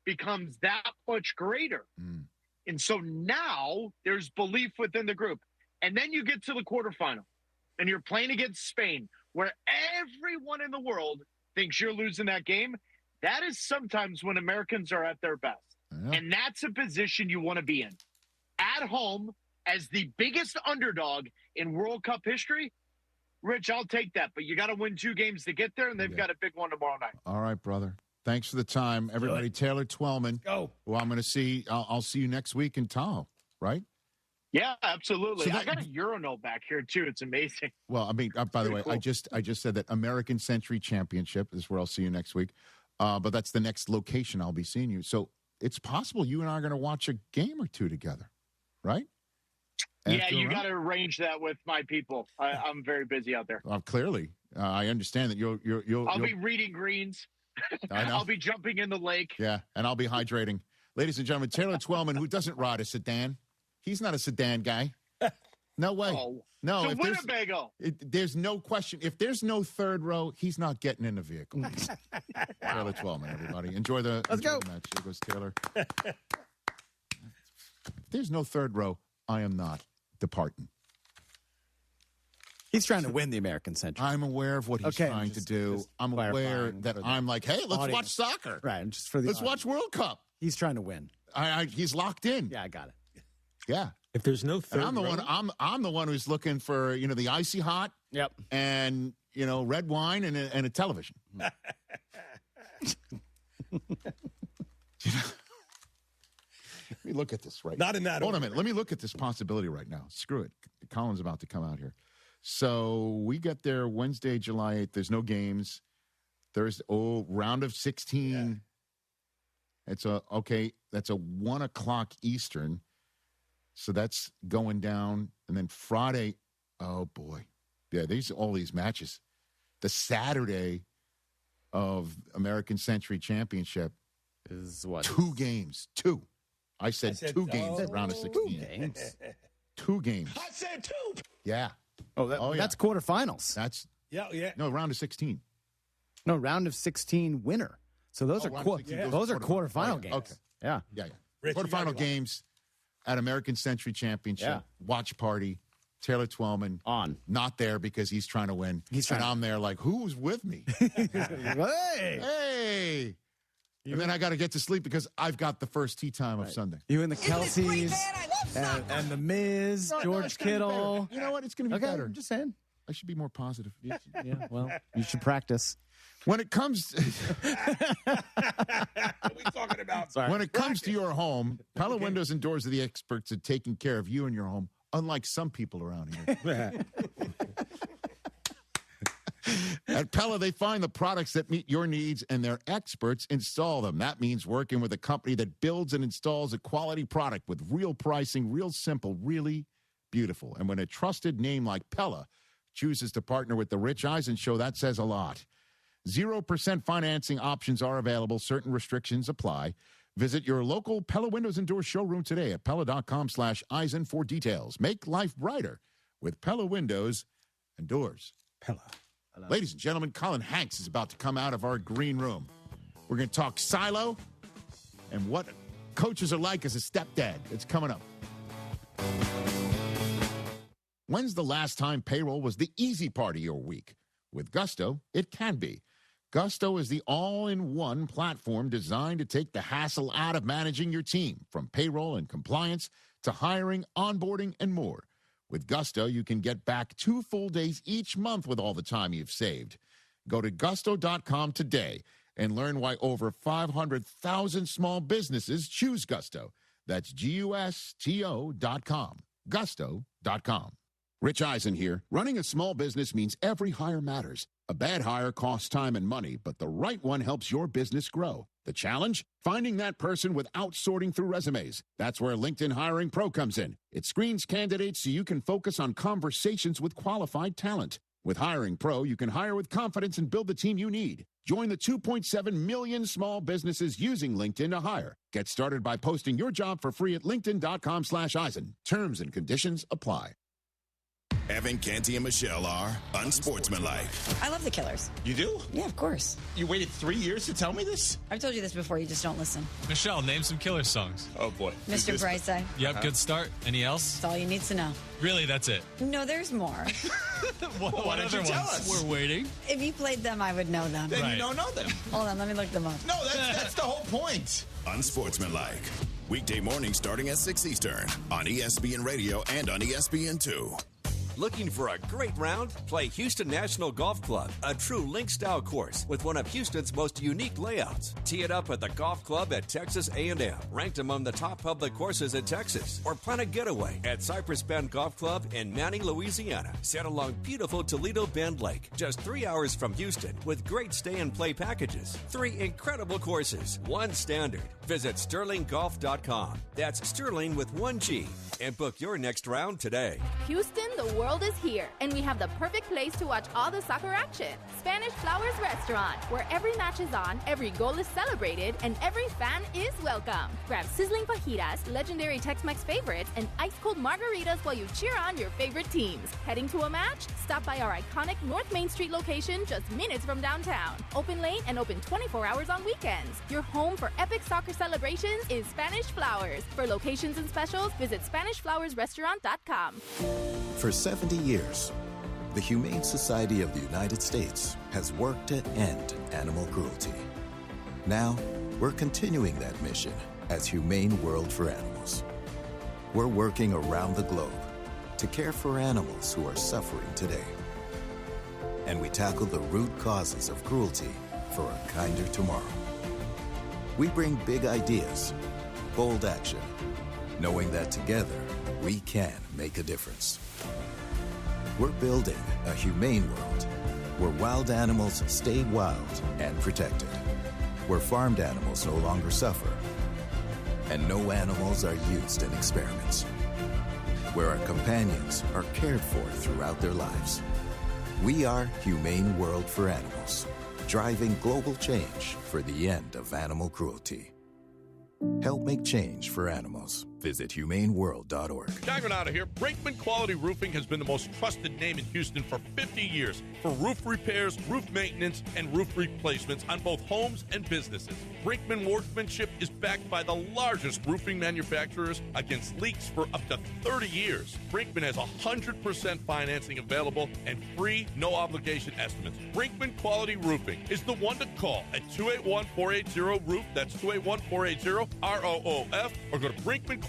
becomes that much greater. And so now there's belief within the group. And then you get to the quarterfinal and you're playing against Spain, where everyone in the world thinks you're losing that game. That is sometimes when Americans are at their best. Yeah. And that's a position you want to be in. At home, as the biggest underdog in World Cup history, Rich, I'll take that. But you got to win 2 games to get there, and they've got a big one tomorrow night. All right, brother. Thanks for the time, everybody. Taylor Twellman. Go. Well, I'm going to see. I'll see you next week in Tahoe, right? Yeah, absolutely. I got a urinal back here too. It's amazing. Well, I mean, by the way, cool. I just said that American Century Championship is where I'll see you next week. But that's the next location I'll be seeing you. So it's possible you and I are going to watch a game or two together, right? Yeah, you got to arrange that with my people. I'm very busy out there. Clearly, I understand that you'll. I'll be reading greens. I'll be jumping in the lake. Yeah, and I'll be hydrating. Ladies and gentlemen, Taylor Twellman, who doesn't ride a sedan. He's not a sedan guy. No way. No. So Winnebago. There's no question. If there's no third row, he's not getting in the vehicle. Taylor Twellman, everybody. Enjoy the match. Here goes Taylor. If there's no third row, I am not departing. He's trying to win the American Century. I'm aware of what he's trying to do. I'm aware that I'm like, hey, let's watch soccer. Right. Just for the let's watch World Cup. He's trying to win. He's locked in. Yeah, I got it. Yeah. If there's no third I'm the one. I'm the one who's looking for the icy hot. Yep. And red wine and a television. Let me look at this right now. Not in that. Hold on a minute. Let me look at this possibility right now. Screw it. Colin's about to come out here. So we get there Wednesday, July 8th. There's no games. There's round of 16. That's a 1 o'clock Eastern. So that's going down. And then Friday, oh boy. Yeah, all these matches. The Saturday of American Century Championship is what? 2 games. 2. I said 2 games at round of 16. 2 games. 2 games. I said 2. Yeah. That's quarterfinals. That's yeah. No, round of 16. No, round of 16 winner. So those are quarterfinal games. Okay. Yeah. Rich, quarterfinal games at American Century Championship. Yeah. Watch party. Taylor Twellman on. Not there because he's trying to win. I'm there like, who's with me? Hey. And then I got to get to sleep because I've got the first tea time of Sunday. You and the Kelseys and the Miz, George Kittle. You know what? It's going to be better. I'm just saying. I should be more positive. Yeah, well, you should practice. When it comes What are we talking about? When it comes to your home, Pella Windows and Doors are the experts at taking care of you and your home, unlike some people around here. At Pella, they find the products that meet your needs, and their experts install them. That means working with a company that builds and installs a quality product with real pricing, real simple, really beautiful. And when a trusted name like Pella chooses to partner with the Rich Eisen Show, that says a lot. 0% financing options are available. Certain restrictions apply. Visit your local Pella Windows and Doors showroom today at Pella.com/Eisen for details. Make life brighter with Pella Windows and Doors. Pella. Ladies and gentlemen, Colin Hanks is about to come out of our green room. We're going to talk silo and what coaches are like as a stepdad. It's coming up. When's the last time payroll was the easy part of your week? With Gusto, it can be. Gusto is the all-in-one platform designed to take the hassle out of managing your team, from payroll and compliance to hiring, onboarding, and more. With Gusto, you can get back 2 full days each month with all the time you've saved. Go to gusto.com today and learn why over 500,000 small businesses choose Gusto. That's GUSTO.com. Gusto.com. Rich Eisen here. Running a small business means every hire matters. A bad hire costs time and money, but the right one helps your business grow. The challenge? Finding that person without sorting through resumes. That's where LinkedIn Hiring Pro comes in. It screens candidates so you can focus on conversations with qualified talent. With Hiring Pro, you can hire with confidence and build the team you need. Join the 2.7 million small businesses using LinkedIn to hire. Get started by posting your job for free at linkedin.com/Eisen. Terms and conditions apply. Evan, Canty, and Michelle are unsportsmanlike. I love the Killers. You do? Yeah, of course. You waited 3 years to tell me this? I've told you this before, you just don't listen. Michelle, name some Killers songs. Oh, boy. Mr. Brightside. Yep, good start. Any else? That's all you need to know. Really, that's it? No, there's more. What did you other tell ones? us? We're waiting. If you played them, I would know them. Then you don't know them. Hold on, let me look them up. No, that's the whole point. Unsportsmanlike. Weekday morning starting at 6 Eastern on ESPN Radio and on ESPN2. Looking for a great round? Play Houston National Golf Club, a true link-style course with one of Houston's most unique layouts. Tee it up at the golf club at Texas A&M, ranked among the top public courses in Texas. Or plan a getaway at Cypress Bend Golf Club in Manning, Louisiana, set along beautiful Toledo Bend Lake, just 3 hours from Houston, with great stay-and-play packages. 3 incredible courses, 1 standard. Visit SterlingGolf.com. That's Sterling with 1 G. And book your next round today. Houston, the world is here, and we have the perfect place to watch all the soccer action. Spanish Flowers Restaurant, where every match is on, every goal is celebrated, and every fan is welcome. Grab sizzling fajitas, legendary Tex-Mex favorites, and ice-cold margaritas while you cheer on your favorite teams. Heading to a match? Stop by our iconic North Main Street location just minutes from downtown. Open late and open 24 hours on weekends. Your home for epic soccer celebrations is Spanish Flowers. For locations and specials, visit SpanishFlowersRestaurant.com. For 70 years, the Humane Society of the United States has worked to end animal cruelty. Now, we're continuing that mission as Humane World for Animals. We're working around the globe to care for animals who are suffering today. And we tackle the root causes of cruelty for a kinder tomorrow. We bring big ideas, bold action, knowing that together we can make a difference. We're building a humane world where wild animals stay wild and protected. where farmed animals no longer suffer, and no animals are used in experiments, where our companions are cared for throughout their lives. We are Humane World for Animals, driving global change for the end of animal cruelty. Help make change for animals. Visit humaneworld.org. Jagging out of here, Brinkman Quality Roofing has been the most trusted name in Houston for 50 years for roof repairs, roof maintenance, and roof replacements on both homes and businesses. Brinkman workmanship is backed by the largest roofing manufacturers against leaks for up to 30 years. Brinkman has 100% financing available and free, no-obligation estimates. Brinkman Quality Roofing is the one to call at 281-480-ROOF. That's 281-480-ROOF, or go to brinkmanquality.com.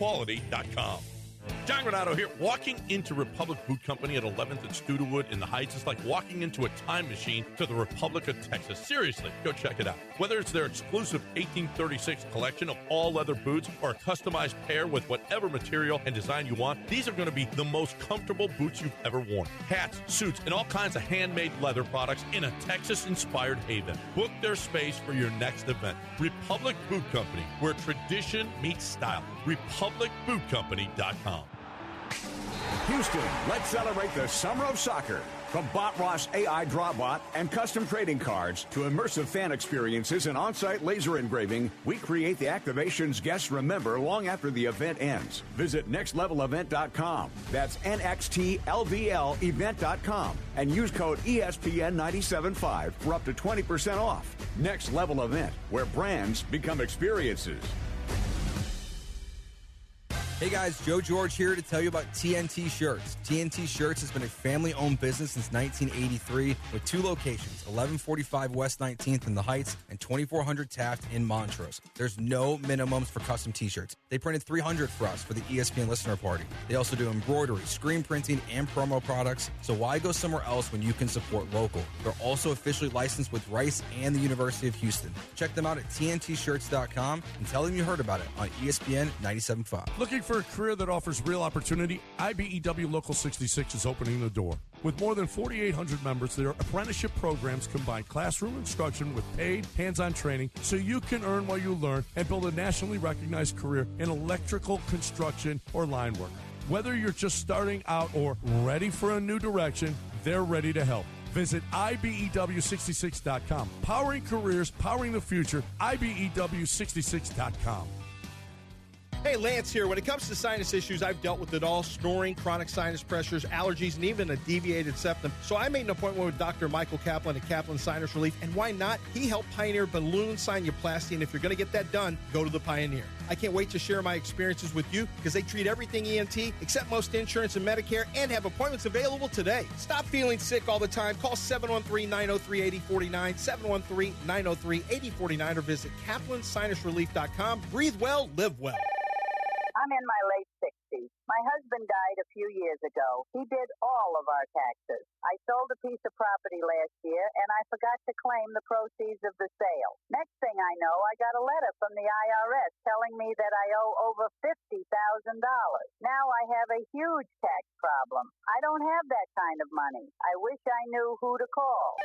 John Renato here. Walking into Republic Boot Company at 11th and Studewood in the Heights is like walking into a time machine to the Republic of Texas. Seriously, go check it out. Whether it's their exclusive 1836 collection of all leather boots or a customized pair with whatever material and design you want, these are going to be the most comfortable boots you've ever worn. Hats, suits, and all kinds of handmade leather products in a Texas-inspired haven. Book their space for your next event. Republic Boot Company, where tradition meets style. RepublicBootCompany.com. Houston, let's celebrate the summer of soccer. From Bot Ross AI Drawbot and custom trading cards to immersive fan experiences and on-site laser engraving, we create the activations guests remember long after the event ends. Visit nextlevelevent.com. That's NXTLVL event.com and use code ESPN975 for up to 20% off. Next Level Event, where brands become experiences. Hey guys, Joe George here to tell you about TNT Shirts. TNT Shirts has been a family-owned business since 1983 with 2 locations, 1145 West 19th in the Heights and 2400 Taft in Montrose. There's no minimums for custom t-shirts. They printed 300 for us for the ESPN listener party. They also do embroidery, screen printing, and promo products, so why go somewhere else when you can support local? They're also officially licensed with Rice and the University of Houston. Check them out at tntshirts.com and tell them you heard about it on ESPN 97.5. Looking for a career that offers real opportunity? IBEW Local 66 is opening the door. With more than 4,800 members, their apprenticeship programs combine classroom instruction with paid, hands-on training so you can earn while you learn and build a nationally recognized career in electrical, construction, or line work. Whether you're just starting out or ready for a new direction, they're ready to help. Visit IBEW66.com. Powering careers, powering the future, IBEW66.com. Hey, Lance here. When it comes to sinus issues, I've dealt with it all: snoring, chronic sinus pressures, allergies, and even a deviated septum. So I made an appointment with Dr. Michael Kaplan at Kaplan Sinus Relief. And why not? He helped pioneer balloon sinuplasty. And if you're going to get that done, go to the Pioneer. I can't wait to share my experiences with you because they treat everything ENT, accept most insurance and Medicare, and have appointments available today. Stop feeling sick all the time. Call 713-903-8049, 713-903-8049, or visit kaplansinusrelief.com. Breathe well, live well. I'm in my late 60s. My husband died a few years ago. He did all of our taxes. I sold a piece of property last year, and I forgot to claim the proceeds of the sale. Next thing I know, I got a letter from the IRS telling me that I owe over $50,000. Now I have a huge tax problem. I don't have that kind of money. I wish I knew who to call.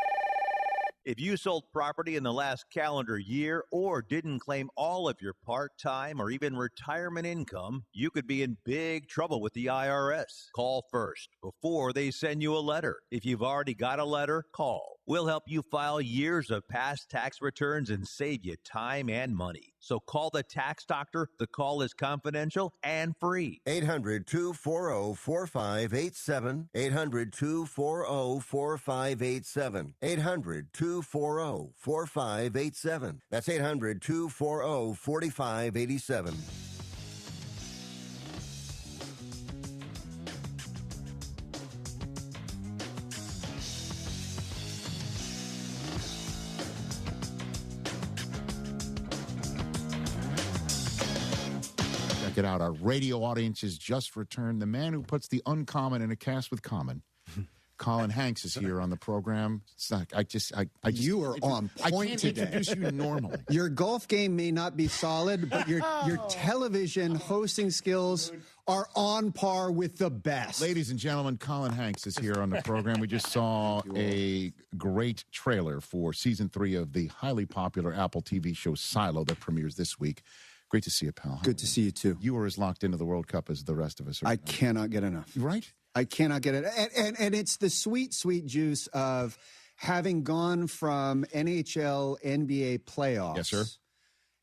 If you sold property in the last calendar year or didn't claim all of your part-time or even retirement income, you could be in big trouble with the IRS. Call first before they send you a letter. If you've already got a letter, call. We'll help you file years of past tax returns and save you time and money. So call the tax doctor. The call is confidential and free. 800-240-4587. 800-240-4587. 800-240-4587. That's 800-240-4587. Check it out. Our radio audience has just returned. The man who puts the uncommon in a cast with common. Colin Hanks is here on the program. It's not, you are on point I can't today. introduce you normally. Your golf game may not be solid, but your television hosting skills are on par with the best. Ladies and gentlemen, Colin Hanks is here on the program. We just saw a great trailer for season 3 of the highly popular Apple TV show Silo that premieres this week. Great to see you, pal. Good to see you, too. You are as locked into the World Cup as the rest of us are. I cannot get enough. Right? I cannot get it. And it's the sweet, sweet juice of having gone from NHL, NBA playoffs. Yes, sir.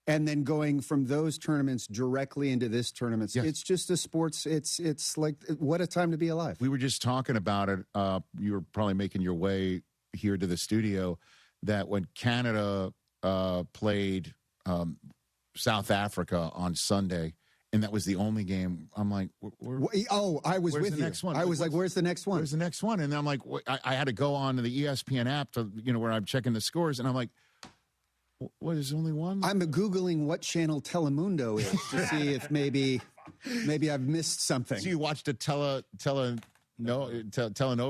And then going from those tournaments directly into this tournament. Yes. It's just a sports. It's like, what a time to be alive. We were just talking about it. You were probably making your way here to the studio, that when Canada played South Africa on Sunday, and that was the only game, I'm like, I was with the you. Next one? I was like, where's the next one? Where's the next one? And I'm like, I had to go on to the ESPN app to, where I'm checking the scores, and I'm like, what, is there only one? I'm Googling what channel Telemundo is to see if maybe I've missed something. So you watched a Telenova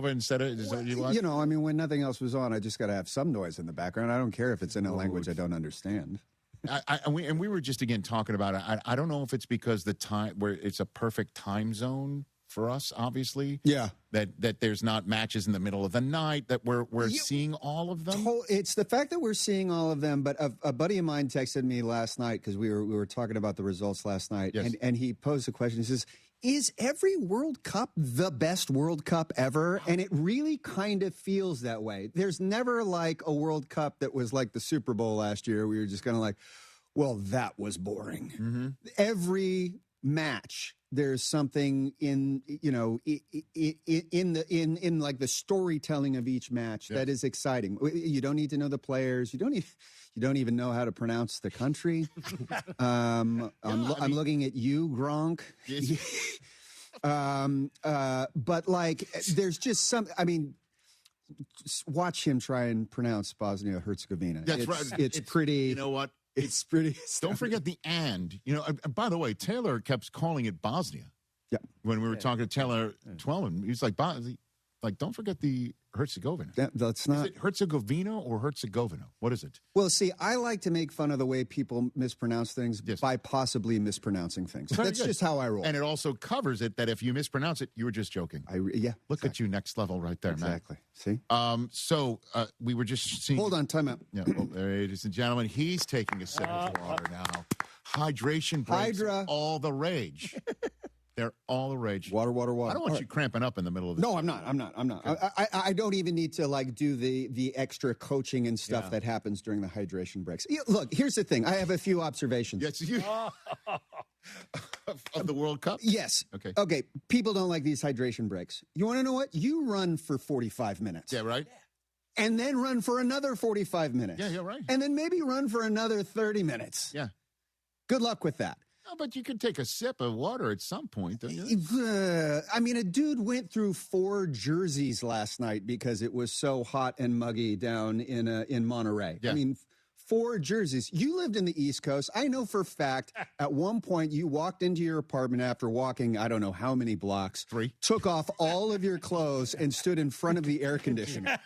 instead of, is that what you watched? I mean, when nothing else was on, I just got to have some noise in the background. I don't care if it's in a language I don't understand. We were just again talking about it. I don't know if it's because the time where it's a perfect time zone for us, obviously. Yeah. That there's not matches in the middle of the night, that we're seeing all of them. It's the fact that we're seeing all of them. But a buddy of mine texted me last night because we were talking about the results last night, yes. and he posed a question. He says, is every World Cup the best World Cup ever? And it really kind of feels that way. There's never like a World Cup that was like the Super Bowl last year. We were just kind of like, well, that was boring. Mm-hmm. Every match, there's something in like the storytelling of each match that is exciting. You don't need to know the players. You don't even know how to pronounce the country. I'm looking at you, Gronk. But like, there's just some. I mean, watch him try and pronounce Bosnia-Herzegovina. That's right. It's pretty. You know what? It's pretty. Don't forget the and. By the way, Taylor kept calling it Bosnia. Yeah. When we were talking to Taylor Twellman, he was like, don't forget the Herzegovina. That's not. Is it Herzegovina or Herzegovina? What is it? Well, see, I like to make fun of the way people mispronounce things by possibly mispronouncing things. That's just how I roll. And it also covers it that if you mispronounce it, you were just joking. Look at you, next level right there, exactly. man. See? So we were just seeing. Hold on, time out. Yeah, ladies and gentlemen, he's taking a sip of water now. Hydration breaks all the rage. They're all the rage. Water. I don't want you cramping up in the middle of this. No, I'm not. Okay. I don't even need to like do the extra coaching and stuff that happens during the hydration breaks. Look, here's the thing. I have a few observations. Yes, you of the World Cup? Yes. Okay. People don't like these hydration breaks. You want to know what? You run for 45 minutes. Yeah, right. And then run for another 45 minutes. Yeah, right. And then maybe run for another 30 minutes. Yeah. Good luck with that. No, but you can take a sip of water at some point, don't you? I mean, a dude went through 4 jerseys last night because it was so hot and muggy down in Monterey. Yeah. I mean, 4 jerseys. You lived in the East Coast. I know for a fact at one point you walked into your apartment after walking, I don't know how many blocks. 3. Took off all of your clothes and stood in front of the air conditioner.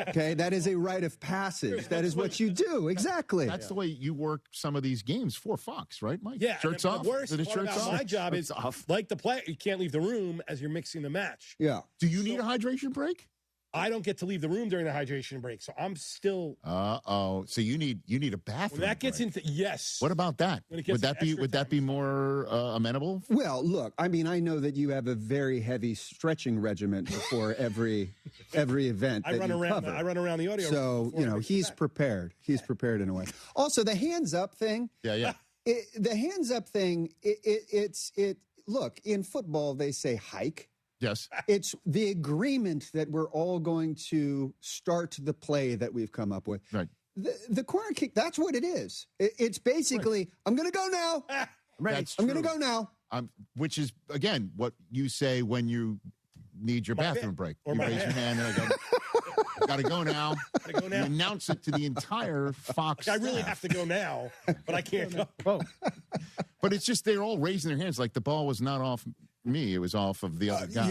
Okay, that is a rite of passage. That is what you do. Exactly. That's the way you work some of these games for Fox, right, Mike? Yeah. Shirts and off. The worst part about my job is, like the player, you can't leave the room as you're mixing the match. Yeah. Do you need a hydration break? I don't get to leave the room during the hydration break, so I'm still. So you need a bathroom. When that gets break. into yes. What about that? When it gets Would that be more amenable? Well, look, I mean, I know that you have a very heavy stretching regimen before every event. I run around the audio. So he's prepared. He's prepared in a way. Also, the hands up thing. Yeah. The hands up thing. Look, in football they say hike. Yes. It's the agreement that we're all going to start the play that we've come up with. Right. The corner kick, that's what it is. It's basically, I'm going to go now. I'm going to go now. Which is, again, what you say when you need your bathroom break. You raise your hand and I go, got to go now. You announce it to the entire Fox I really staff. have to go now, but I can't go. But it's just they're all raising their hands like the ball was not off me. It was off of the other guy.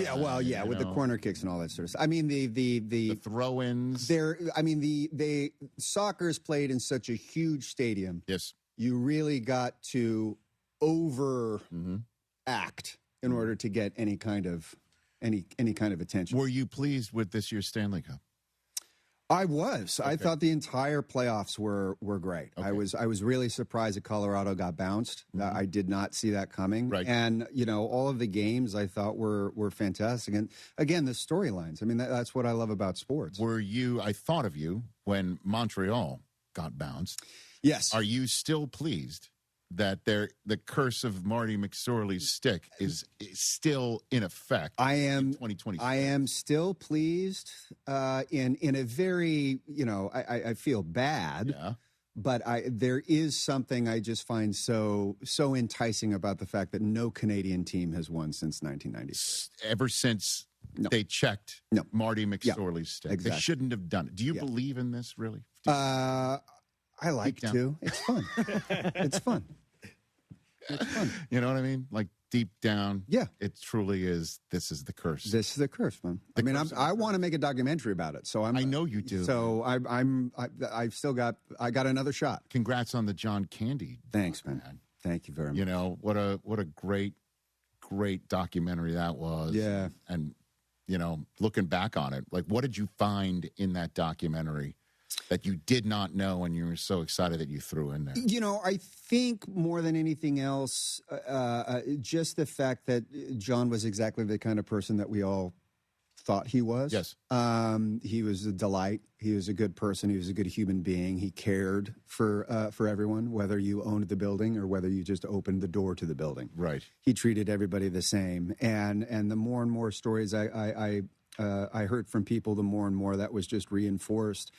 With the corner kicks and all that sort of stuff. I mean, the throw-ins. The soccer's played in such a huge stadium. Yes. You really got to overact in order to get any kind of attention. Were you pleased with this year's Stanley Cup? I was. Okay. I thought the entire playoffs were great. Okay. I was really surprised that Colorado got bounced. Mm-hmm. I did not see that coming. Right. And all of the games I thought were fantastic. And again, the storylines. I mean, that's what I love about sports. I thought of you when Montreal got bounced. Yes. Are you still pleased that the curse of Marty McSorley's stick is still in effect? I am. In 2026? I am still pleased. In a very, I feel bad. Yeah. But there is something I just find so enticing about the fact that no Canadian team has won since 1990. Ever since they checked Marty McSorley's stick, exactly. They shouldn't have done it. Do you believe in this, really? I like to. It's fun. It's fun. It's fun. You know what I mean? Like deep down, it truly is. This is the curse. This is the curse, man. I want to make a documentary about it. So I know you do. So I've still got. I got another shot. Congrats on the John Candy. Thanks, man. Thank you very much. What a great documentary that was. Yeah. And looking back on it, like, what did you find in that documentary that you did not know and you were so excited that you threw in there? I think more than anything else, just the fact that John was exactly the kind of person that we all thought he was. Yes. He was a delight. He was a good person. He was a good human being. He cared for everyone, whether you owned the building or whether you just opened the door to the building. Right. He treated everybody the same. And the more and more stories I heard from people, the more and more that was just reinforced.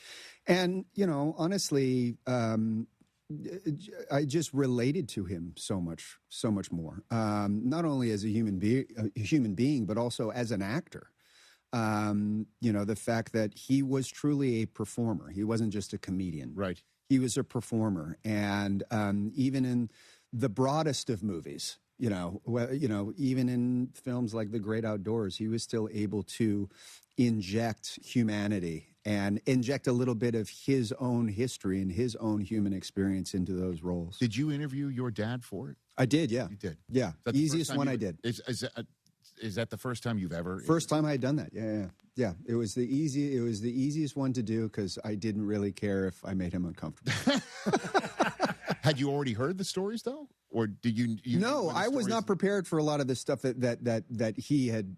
And, honestly, I just related to him so much more. Not only as a human being, but also as an actor. The fact that he was truly a performer. He wasn't just a comedian. Right. He was a performer. And even in the broadest of movies, even in films like The Great Outdoors, he was still able to inject humanity and inject a little bit of his own history and his own human experience into those roles. Did you interview your dad for it? I did, yeah. You did? Yeah. Easiest one I did. Is that the first time you've ever? First time I had done that. Yeah. It was the easiest one to do because I didn't really care if I made him uncomfortable. Had you already heard the stories though, or did you? No, I was not prepared for a lot of the stuff that he had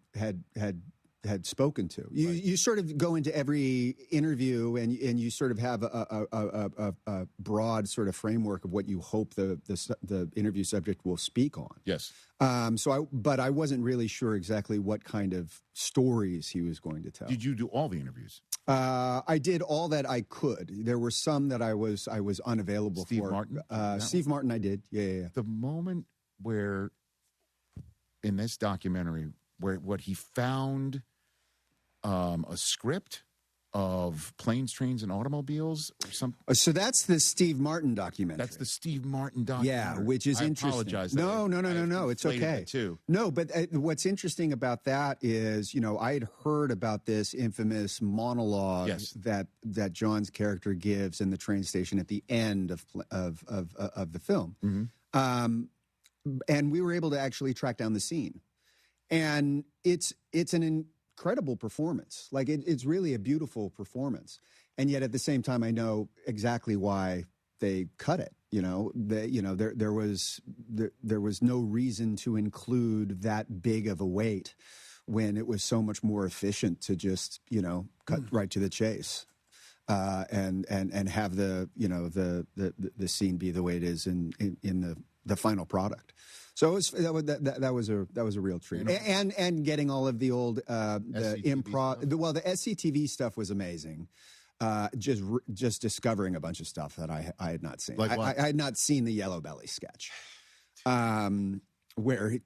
spoken to. You sort of go into every interview and you sort of have a broad sort of framework of what you hope the interview subject will speak on. Yes. But I wasn't really sure exactly what kind of stories he was going to tell. Did you do all the interviews? I did all that I could. There were some that I was unavailable for. Steve Martin? Steve Martin, I did. Yeah. The moment where, in this documentary, where what he found a script of Planes, Trains, and Automobiles or something. So that's the Steve Martin documentary. That's the Steve Martin documentary. Yeah, which is interesting. I apologize. No. It's okay. Too. No, but what's interesting about that is, I had heard about this infamous monologue that John's character gives in the train station at the end of the film, and we were able to actually track down the scene, and it's an incredible performance. Like it's really a beautiful performance, and yet at the same time, I know exactly why they cut it. There was no reason to include that big of a weight when it was so much more efficient to just cut right to the chase, and have the scene be the way it is in the final product. So that was a real treat, and getting all of the old the improv. The SCTV stuff was amazing. Just discovering a bunch of stuff that I had not seen. Like what? I had not seen the Yellow Belly sketch, where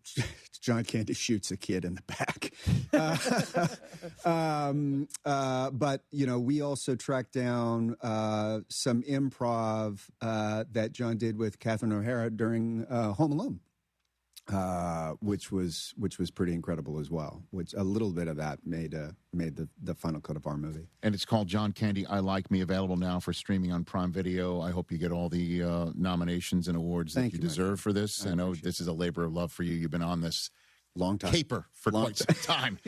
John Candy shoots a kid in the back. But we also tracked down some improv that John did with Catherine O'Hara during Home Alone. Which was pretty incredible as well. Which a little bit of that made the final cut of our movie. And it's called John Candy, I Like Me, available now for streaming on Prime Video. I hope you get all the nominations and awards that you deserve for this. I know this is a labor of love for you. You've been on this Long time. caper for quite some time.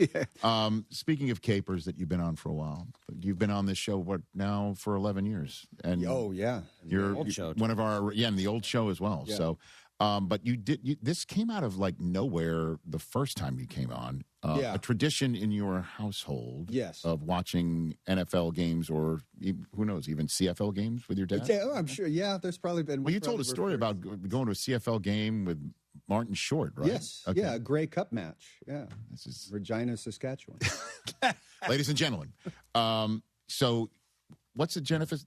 Speaking of capers that you've been on for a while, you've been on this show, for 11 years. And you're old show. one of our, in the old show as well. Yeah. So, but this came out of like nowhere the first time you came on. A tradition in your household of watching NFL games or who knows, even CFL games with your dad? I'm sure. Yeah, there's probably been. Well, you told a story about going to a CFL game with Martin Short, right? Yes. Okay. Yeah, a Grey Cup match. Yeah. This is Regina, Saskatchewan. Ladies and gentlemen. So what's the genesis?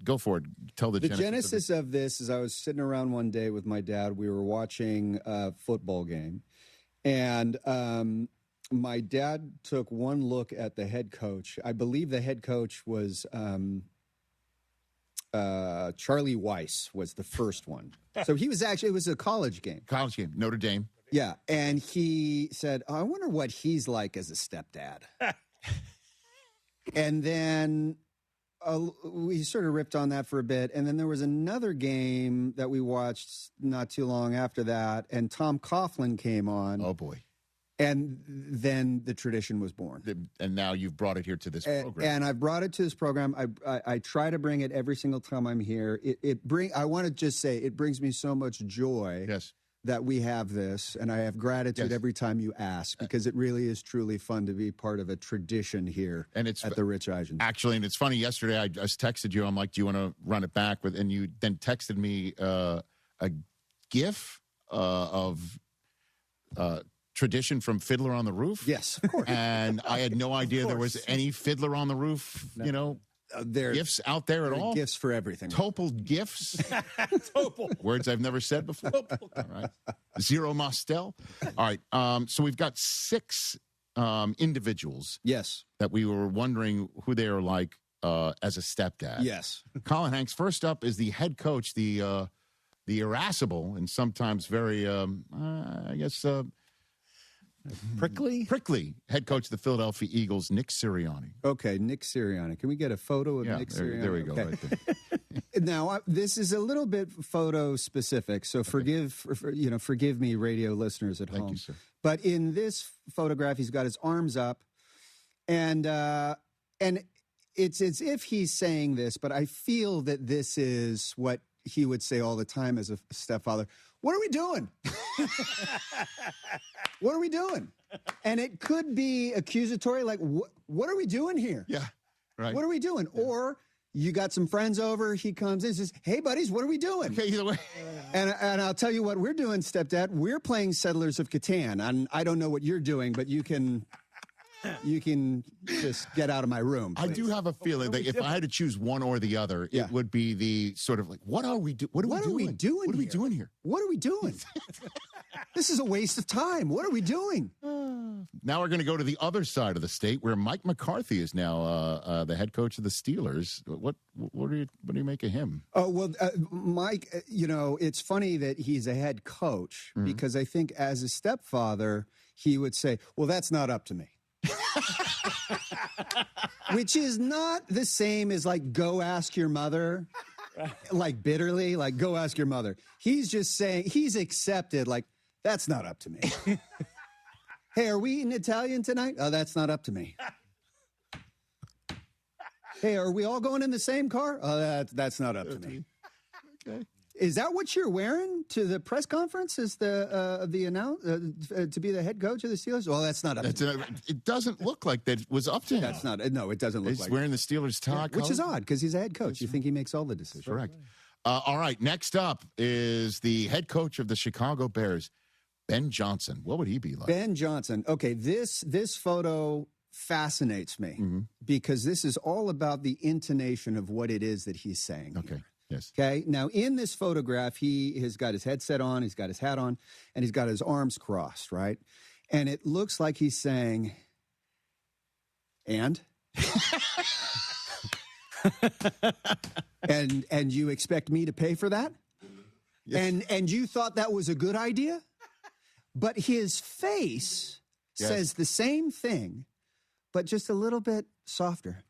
Go for it. Tell the genesis of this is I was sitting around one day with my dad. We were watching a football game. And my dad took one look at the head coach. I believe the head coach was Charlie Weiss was the first one. So he was it was a college game. Notre Dame. Yeah. And he said, I wonder what he's like as a stepdad. And then we sort of ripped on that for a bit. And then there was another game that we watched not too long after that. And Tom Coughlin came on. Oh, boy. And then the tradition was born. And now you've brought it here to this program. And I brought it to this program. I try to bring it every single time I'm here. I want to just say it brings me so much joy that we have this. And I have gratitude every time you ask, because it really is truly fun to be part of a tradition here at the Rich Eisen. Actually, and it's funny, yesterday I just texted you. I'm like, do you want to run it back? And you then texted me a GIF of tradition from Fiddler on the Roof. Yes, of course. And I had no idea there was any Fiddler on the Roof, gifts out there at all. Gifts for everything. Topol gifts. Topol. Words I've never said before. All right. Zero Mostel. All right. So we've got 6 individuals. Yes. That we were wondering who they are like as a stepdad. Yes. Colin Hanks. First up is the head coach, the irascible and sometimes very, prickly head coach of the Philadelphia Eagles, Nick Sirianni. Okay, Nick Sirianni. Can we get a photo of Nick Sirianni? There we go. Okay. Right there. Now, this is a little bit photo specific, so forgive me, radio listeners at home. Thank you, sir. But in this photograph, he's got his arms up, and it's as if he's saying this, but I feel that this is what he would say all the time as a stepfather. What are we doing? What are we doing? And it could be accusatory, like, what are we doing here? Yeah, right. What are we doing? Yeah. Or you got some friends over, he comes in and says, hey, buddies, what are we doing? Okay, either way. And I'll tell you what we're doing, stepdad. We're playing Settlers of Catan. And I don't know what you're doing, but you can just get out of my room, please. I do have a feeling that if I had to choose one or the other, it would be the sort of like, what are we doing? What are we doing here? What are we doing? This is a waste of time. What are we doing? Now we're going to go to the other side of the state where Mike McCarthy is now the head coach of the Steelers. What do you make of him? Oh, well, Mike, it's funny that he's a head coach because I think as a stepfather, he would say, well, that's not up to me. Which is not the same as like, go ask your mother, like bitterly, like go ask your mother. He's just saying, he's accepted, like, that's not up to me. Hey, are we eating Italian tonight? Oh, that's not up to me. Hey, are we all going in the same car? Oh, that's not up to me. Okay. Is that what you're wearing to the press conference? Is to be the head coach of the Steelers? Well, that's not up to me. It doesn't look like that was up to him. That's not. No, it doesn't look like. He's wearing the Steelers tie, which is odd because he's a head coach. You think he makes all the decisions? Correct. All right. Next up is the head coach of the Chicago Bears, Ben Johnson. What would he be like? Ben Johnson. Okay, this photo fascinates me because this is all about the intonation of what it is that he's saying. Okay. Here. Yes. Okay. Now, in this photograph, he has got his headset on, he's got his hat on, and he's got his arms crossed, right? And it looks like he's saying, and you expect me to pay for that? Yes. And you thought that was a good idea? But his face says the same thing, but just a little bit softer.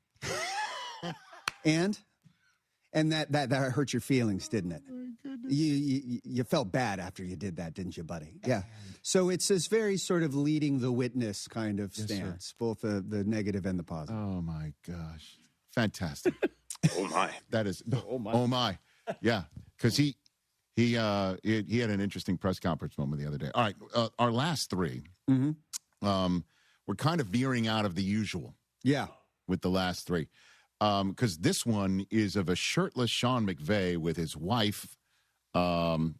And that hurt your feelings, didn't it? Oh, my You felt bad after you did that, didn't you, buddy? Yeah. So it's this very sort of leading the witness kind of stance, both the negative and the positive. Oh, my gosh. Fantastic. Oh, my. That is, oh, my. Yeah, because he had an interesting press conference moment the other day. All right, our last three, we're kind of veering out of the usual. Yeah. With the last three. Because this one is of a shirtless Sean McVay with his wife, and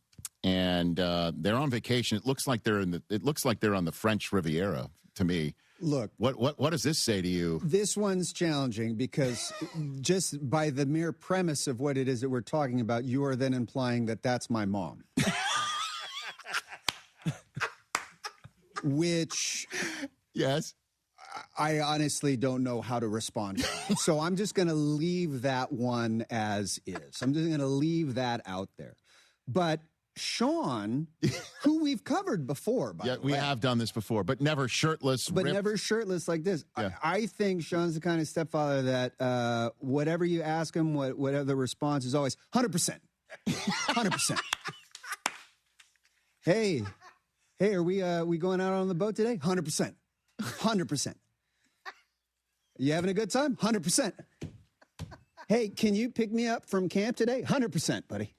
they're on vacation. It looks like they're on the French Riviera to me. Look, what does this say to you? This one's challenging because just by the mere premise of what it is that we're talking about, you are then implying that that's my mom. Which, yes, I honestly don't know how to respond to. So I'm just going to leave that one as is. I'm just going to leave that out there. But Sean, who we've covered before, by the way. We have done this before, but never shirtless. But never shirtless like this. Yeah. I think Sean's the kind of stepfather that whatever you ask him, whatever the response is always 100%. 100%. Hey, are we going out on the boat today? 100%. 100%. You having a good time? 100%. Hey, can you pick me up from camp today? 100%, buddy.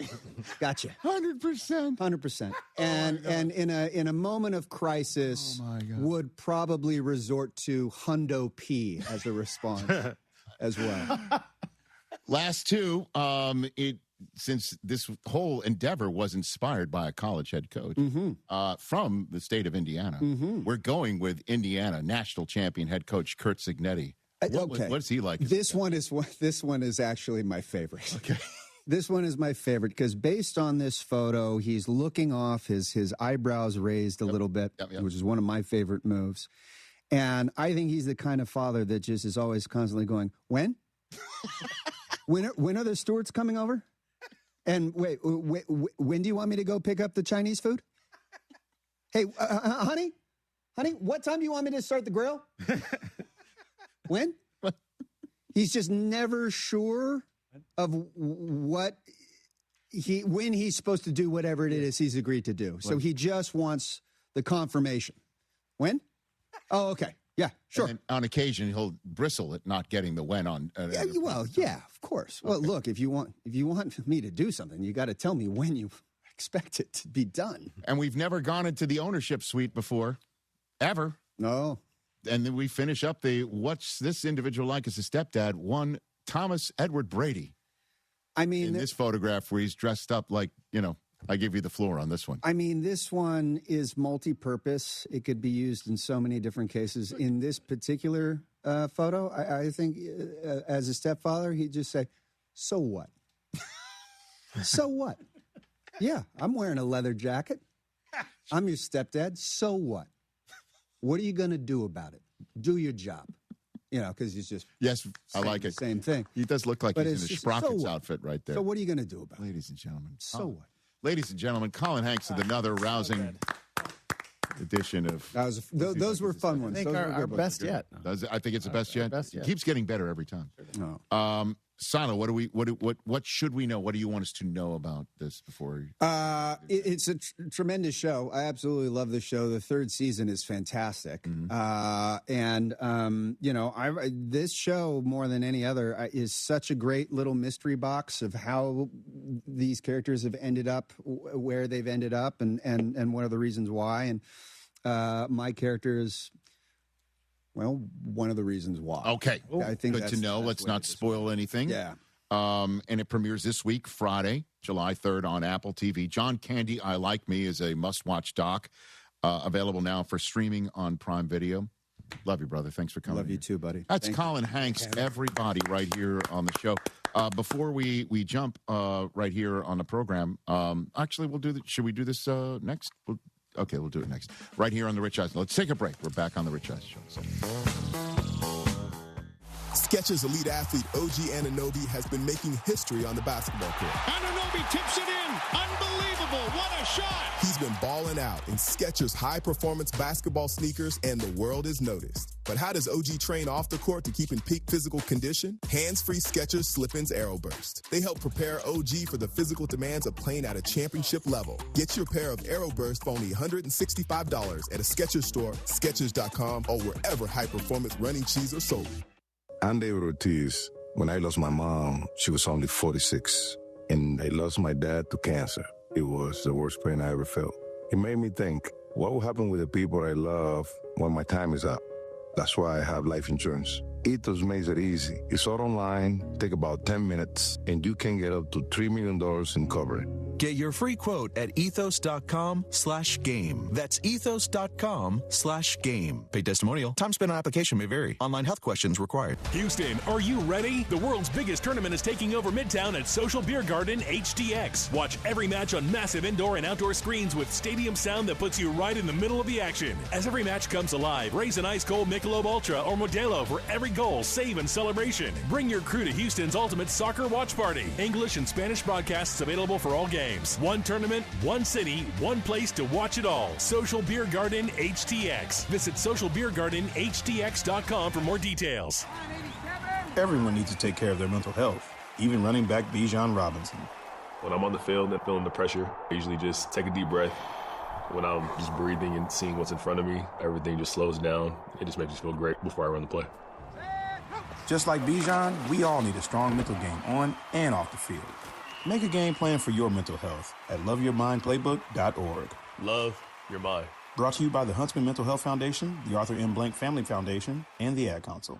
Gotcha. 100%. 100%. And in a moment of crisis, would probably resort to Hundo P as a response as well. Last two, since this whole endeavor was inspired by a college head coach from the state of Indiana, we're going with Indiana national champion head coach Curt Cignetti. What's he like? This one is actually my favorite. Okay. This one is my favorite because based on this photo, he's looking off, his eyebrows raised a little bit, which is one of my favorite moves. And I think he's the kind of father that just is always constantly going, when? When are the stewards coming over? And wait, when do you want me to go pick up the Chinese food? Hey, honey, what time do you want me to start the grill? When? He's just never sure of when he's supposed to do whatever it is he's agreed to do. So he just wants the confirmation. When? Oh, okay. Yeah, sure. And on occasion, he'll bristle at not getting the when on. Yeah, of course. Well, look, if you want me to do something, you got to tell me when you expect it to be done. And we've never gone into the ownership suite before, ever. No. And then we finish up what's this individual like as a stepdad? One, Thomas Edward Brady. I mean, in this photograph where he's dressed up like, I give you the floor on this one. I mean, this one is multi-purpose. It could be used in so many different cases. In this particular photo, I think as a stepfather, he'd just say, so what? So what? Yeah, I'm wearing a leather jacket. I'm your stepdad. So what? What are you going to do about it? Do your job. Because he's just I like it. Same thing. He does look like he's in a Sprockets outfit right there. So what are you going to do about it? Ladies and gentlemen. So what? Ladies and gentlemen, Colin Hanks with another rousing edition of... Those were fun ones. I think our best yet. I think it's the best yet. It keeps getting better every time. No. Sano, what should we know? What do you want us to know about this before? It's a tremendous show. I absolutely love the show. The third season is fantastic. This show more than any other is such a great little mystery box of how these characters have ended up where they've ended up and what are the reasons why. And my character is... Well, one of the reasons why. Okay. I think good to know. Let's not spoil anything. Yeah. And it premieres this week, Friday, July 3rd on Apple TV. John Candy, I Like Me is a must-watch doc, available now for streaming on Prime Video. Love you, brother. Thanks for coming. Love you too, buddy. That's Colin Hanks, everybody right here on the show. Before we jump right here on the program, actually, should we do this next? Okay, we'll do it next. Right here on The Rich Eisen. Let's take a break. We're back on The Rich Eisen Show. Skechers elite athlete OG Anunoby has been making history on the basketball court. Anunoby tips it in. Unbelievable. What a shot. He's been balling out in Skechers high-performance basketball sneakers, and the world has noticed. But how does OG train off the court to keep in peak physical condition? Hands-free Skechers Slip-ins Aeroburst. They help prepare OG for the physical demands of playing at a championship level. Get your pair of Aeroburst for only $165 at a Skechers store, Skechers.com, or wherever high-performance running shoes are sold. I'm David Ortiz. When I lost my mom, she was only 46. And I lost my dad to cancer. It was the worst pain I ever felt. It made me think, what will happen with the people I love when my time is up? That's why I have life insurance. Ethos makes it easy. It's all online, take about 10 minutes, and you can get up to $3 million in coverage. Get your free quote at ethos.com/game. That's ethos.com/game. Paid testimonial. Time spent on application may vary. Online health questions required. Houston, are you ready? The world's biggest tournament is taking over Midtown at Social Beer Garden HDX. Watch every match on massive indoor and outdoor screens with stadium sound that puts you right in the middle of the action. As every match comes alive, raise an ice cold Michelob Ultra or Modelo for every goal, save, and celebration. Bring your crew to Houston's ultimate soccer watch party. English and Spanish broadcasts available for all games. One tournament, one city, one place to watch it all. Social Beer Garden HTX. Visit socialbeergardenhtx.com for more details. Everyone needs to take care of their mental health, even running back Bijan Robinson. When I'm on the field and feeling the pressure, I usually just take a deep breath. When I'm just breathing and seeing what's in front of me, everything just slows down. It just makes me feel great before I run the play. Just like Bijan, we all need a strong mental game on and off the field. Make a game plan for your mental health at loveyourmindplaybook.org. Love your mind. Brought to you by the Huntsman Mental Health Foundation, the Arthur M. Blank Family Foundation, and the Ad Council.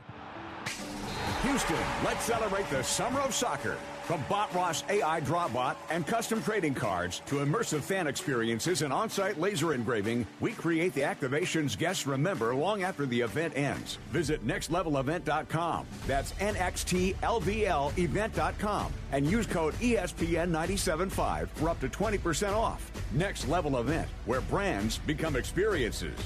Houston, let's celebrate the summer of soccer. From Bot Ross AI Drawbot and custom trading cards to immersive fan experiences and on-site laser engraving, we create the activations guests remember long after the event ends. Visit nextlevelevent.com. That's NXTLVL event.com and use code ESPN975 for up to 20% off. Next Level Event, where brands become experiences.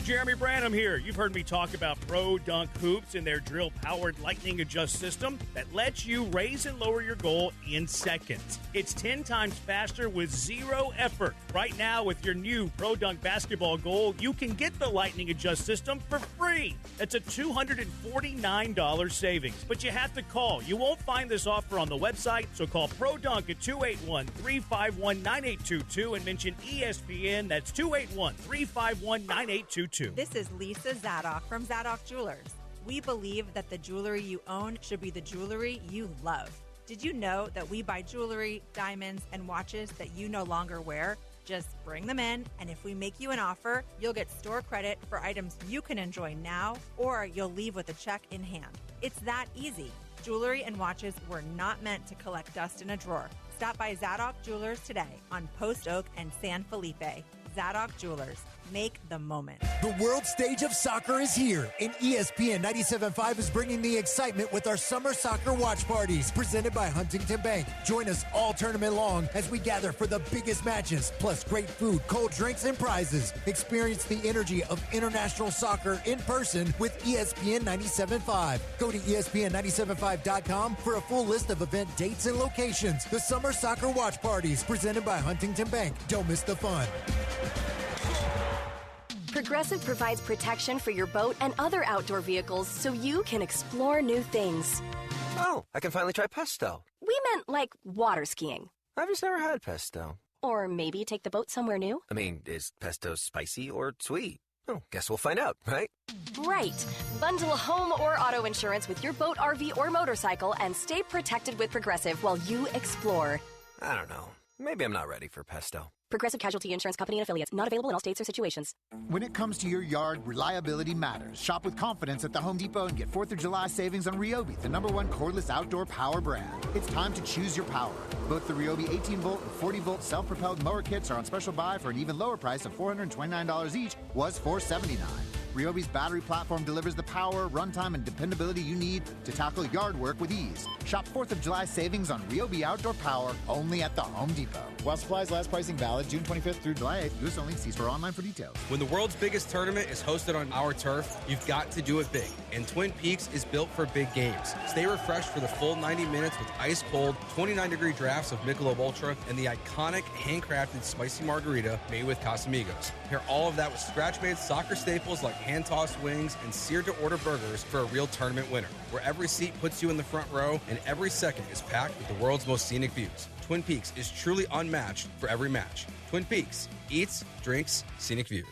Jeremy Branham here. You've heard me talk about Pro Dunk Hoops and their drill-powered lightning adjust system that lets you raise and lower your goal in seconds. It's 10 times faster with zero effort. Right now, with your new Pro Dunk basketball goal, you can get the lightning adjust system for free. That's a $249 savings, but you have to call. You won't find this offer on the website, so call Pro Dunk at 281-351-9822 and mention ESPN. That's 281-351-9822. This is Lisa Zadok from Zadok Jewelers. We believe that the jewelry you own should be the jewelry you love. Did you know that we buy jewelry, diamonds, and watches that you no longer wear? Just bring them in, and if we make you an offer, you'll get store credit for items you can enjoy now, or you'll leave with a check in hand. It's that easy. Jewelry and watches were not meant to collect dust in a drawer. Stop by Zadok Jewelers today on Post Oak and San Felipe. Zadok Jewelers. Make the moment. The world stage of soccer is here, and ESPN 97.5 is bringing the excitement with our summer soccer watch parties presented by Huntington Bank. Join us all tournament long as we gather for the biggest matches, plus great food, cold drinks, and prizes. Experience the energy of international soccer in person with ESPN 97.5. Go to ESPN975.com for a full list of event dates and locations. The summer soccer watch parties presented by Huntington Bank. Don't miss the fun. Progressive provides protection for your boat and other outdoor vehicles so you can explore new things. Oh, I can finally try pesto. We meant like water skiing. I've just never had pesto. Or maybe take the boat somewhere new. I mean, is pesto spicy or sweet? Oh, guess we'll find out, right? Right. Bundle home or auto insurance with your boat, RV, or motorcycle and stay protected with Progressive while you explore. I don't know. Maybe I'm not ready for pesto. Progressive Casualty Insurance Company and Affiliates. Not available in all states or situations. When it comes to your yard, reliability matters. Shop with confidence at the Home Depot and get 4th of July savings on Ryobi, the #1 cordless outdoor power brand. It's time to choose your power. Both the Ryobi 18-volt and 40-volt self-propelled mower kits are on special buy for an even lower price of $429 each, was $479. Ryobi's battery platform delivers the power, runtime, and dependability you need to tackle yard work with ease. Shop 4th of July savings on Ryobi outdoor power only at the Home Depot. While supplies last, pricing valid June 25th through July 8th. U.S. only. See store online for details. When the world's biggest tournament is hosted on our turf, you've got to do it big. And Twin Peaks is built for big games. Stay refreshed for the full 90 minutes with ice-cold, 29-degree drafts of Michelob Ultra and the iconic handcrafted spicy margarita made with Casamigos. Pair all of that with scratch-made soccer staples like hand-tossed wings and seared-to-order burgers for a real tournament winner, where every seat puts you in the front row and every second is packed with the world's most scenic views. Twin Peaks is truly unmatched for every match. Twin Peaks. Eats, drinks, scenic views.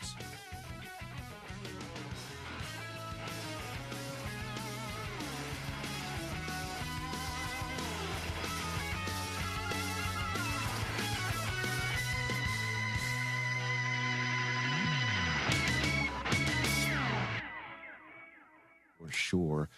For sure.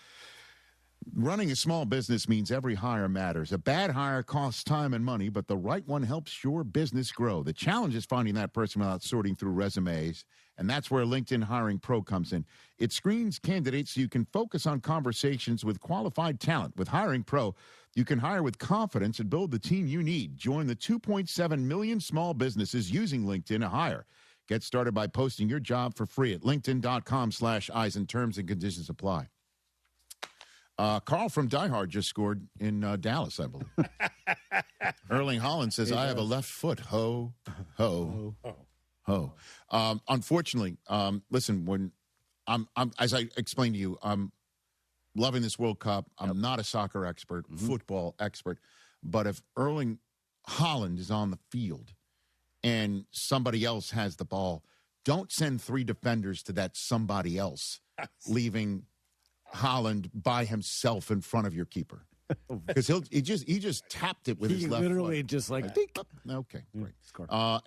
Running a small business means every hire matters. A bad hire costs time and money, but the right one helps your business grow. The challenge is finding that person without sorting through resumes, and that's where LinkedIn Hiring Pro comes in. It screens candidates so you can focus on conversations with qualified talent. With Hiring Pro, you can hire with confidence and build the team you need. Join the 2.7 million small businesses using LinkedIn to hire. Get started by posting your job for free at linkedin.com/Eisen. Terms and conditions apply. Carl from Die Hard just scored in Dallas, I believe. Erling Haaland says, I have a left foot. Ho, ho, ho. Unfortunately, listen, when I'm as I explained to you, I'm loving this World Cup. I'm not a soccer expert, football expert. But if Erling Haaland is on the field and somebody else has the ball, don't send 3 defenders to that somebody else, leaving Haaland by himself in front of your keeper, because he just tapped it with his left literally foot. just like okay, great.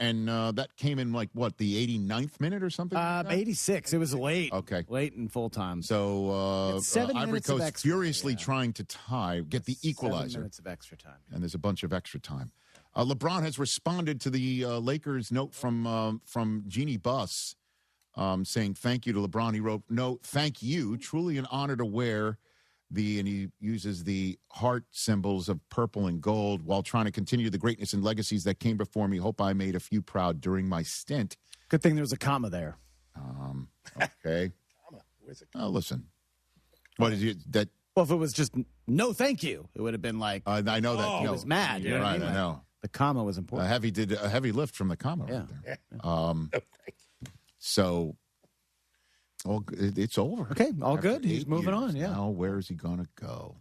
And that came in like what, the 89th minute or something? 86. It was late. Okay, late in full time. So 7 Ivory minutes of Coast extra, furiously trying to get the equalizer. 7 minutes of extra time, and there's a bunch of extra time. LeBron has responded to the Lakers note from Jeannie Buss. Saying thank you to LeBron. He wrote, "No, thank you. Truly an honor to wear and he uses the heart symbols of purple and gold while trying to continue the greatness and legacies that came before me. Hope I made a few proud during my stint." Good thing there was a comma there. Okay. Where's it? Listen. What is it that? Well, if it was just no, thank you, it would have been like. I know that. He was mad. You're right. I know. The comma was important. A heavy lift from the comma right there. So, it's over. Okay, all After good. He's 8 moving years, on, yeah. Now, where is he going to go?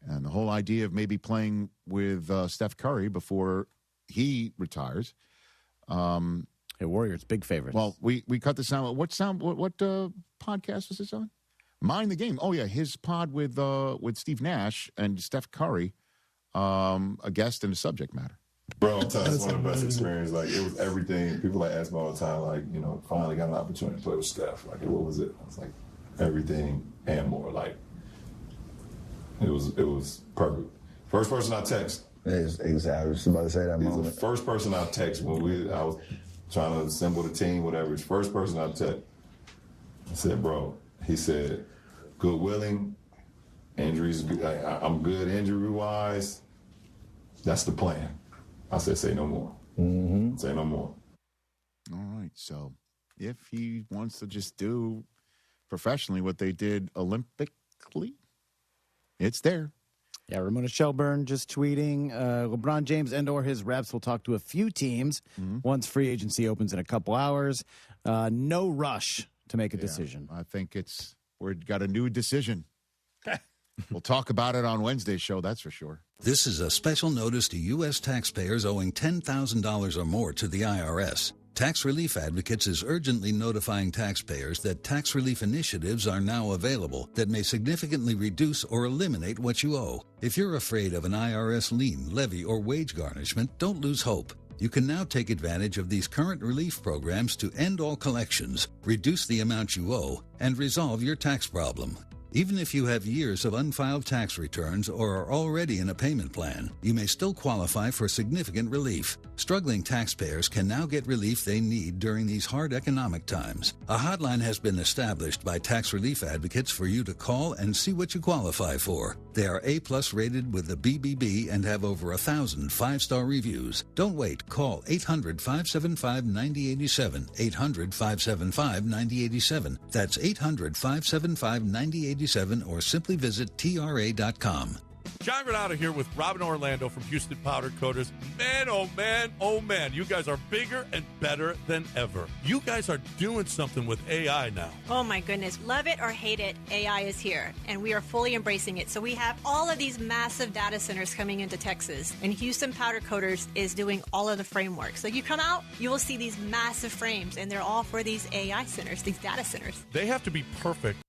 And the whole idea of maybe playing with Steph Curry before he retires. Warriors, big favorites. Well, we cut the sound. What podcast was this on? Mind the Game. Oh, yeah, his pod with Steve Nash and Steph Curry, a guest and a subject matter. Bro, I'm telling you, it's one of the best experiences. Like, it was everything. People ask me all the time, like, finally got an opportunity to play with Steph. Like, what was it? It's like everything and more. Like, it was perfect. First person I text. Exactly. I was about to say that moment. The first person I text when I was trying to assemble the team, whatever. It's first person I text. I said, bro. He said, good willing. Injuries. I'm good injury-wise. That's the plan. I said, say no more. Mm-hmm. Say no more. All right. So if he wants to just do professionally what they did Olympically, it's there. Yeah, Ramona Shelburne just tweeting, LeBron James and or his reps will talk to a few teams once free agency opens in a couple hours. No rush to make a decision. I think we've got a new decision. We'll talk about it on Wednesday's show, that's for sure. This is a special notice to U.S. taxpayers owing $10,000 or more to the IRS. Tax Relief Advocates is urgently notifying taxpayers that tax relief initiatives are now available that may significantly reduce or eliminate what you owe. If you're afraid of an IRS lien, levy, or wage garnishment, don't lose hope. You can now take advantage of these current relief programs to end all collections, reduce the amount you owe, and resolve your tax problem. Even if you have years of unfiled tax returns or are already in a payment plan, you may still qualify for significant relief. Struggling taxpayers can now get relief they need during these hard economic times. A hotline has been established by tax relief advocates for you to call and see what you qualify for. They are A-plus rated with the BBB and have over 1,000 5-star reviews. Don't wait. Call 800-575-9087. 800-575-9087. That's 800-575-9087 or simply visit TRA.com. John Granado here with Robin Orlando from Houston Powder Coaters. Man, oh man, oh man, you guys are bigger and better than ever. You guys are doing something with AI now. Oh my goodness. Love it or hate it, AI is here, and we are fully embracing it. So we have all of these massive data centers coming into Texas, and Houston Powder Coaters is doing all of the framework. So you come out, you will see these massive frames, and they're all for these AI centers, these data centers. They have to be perfect.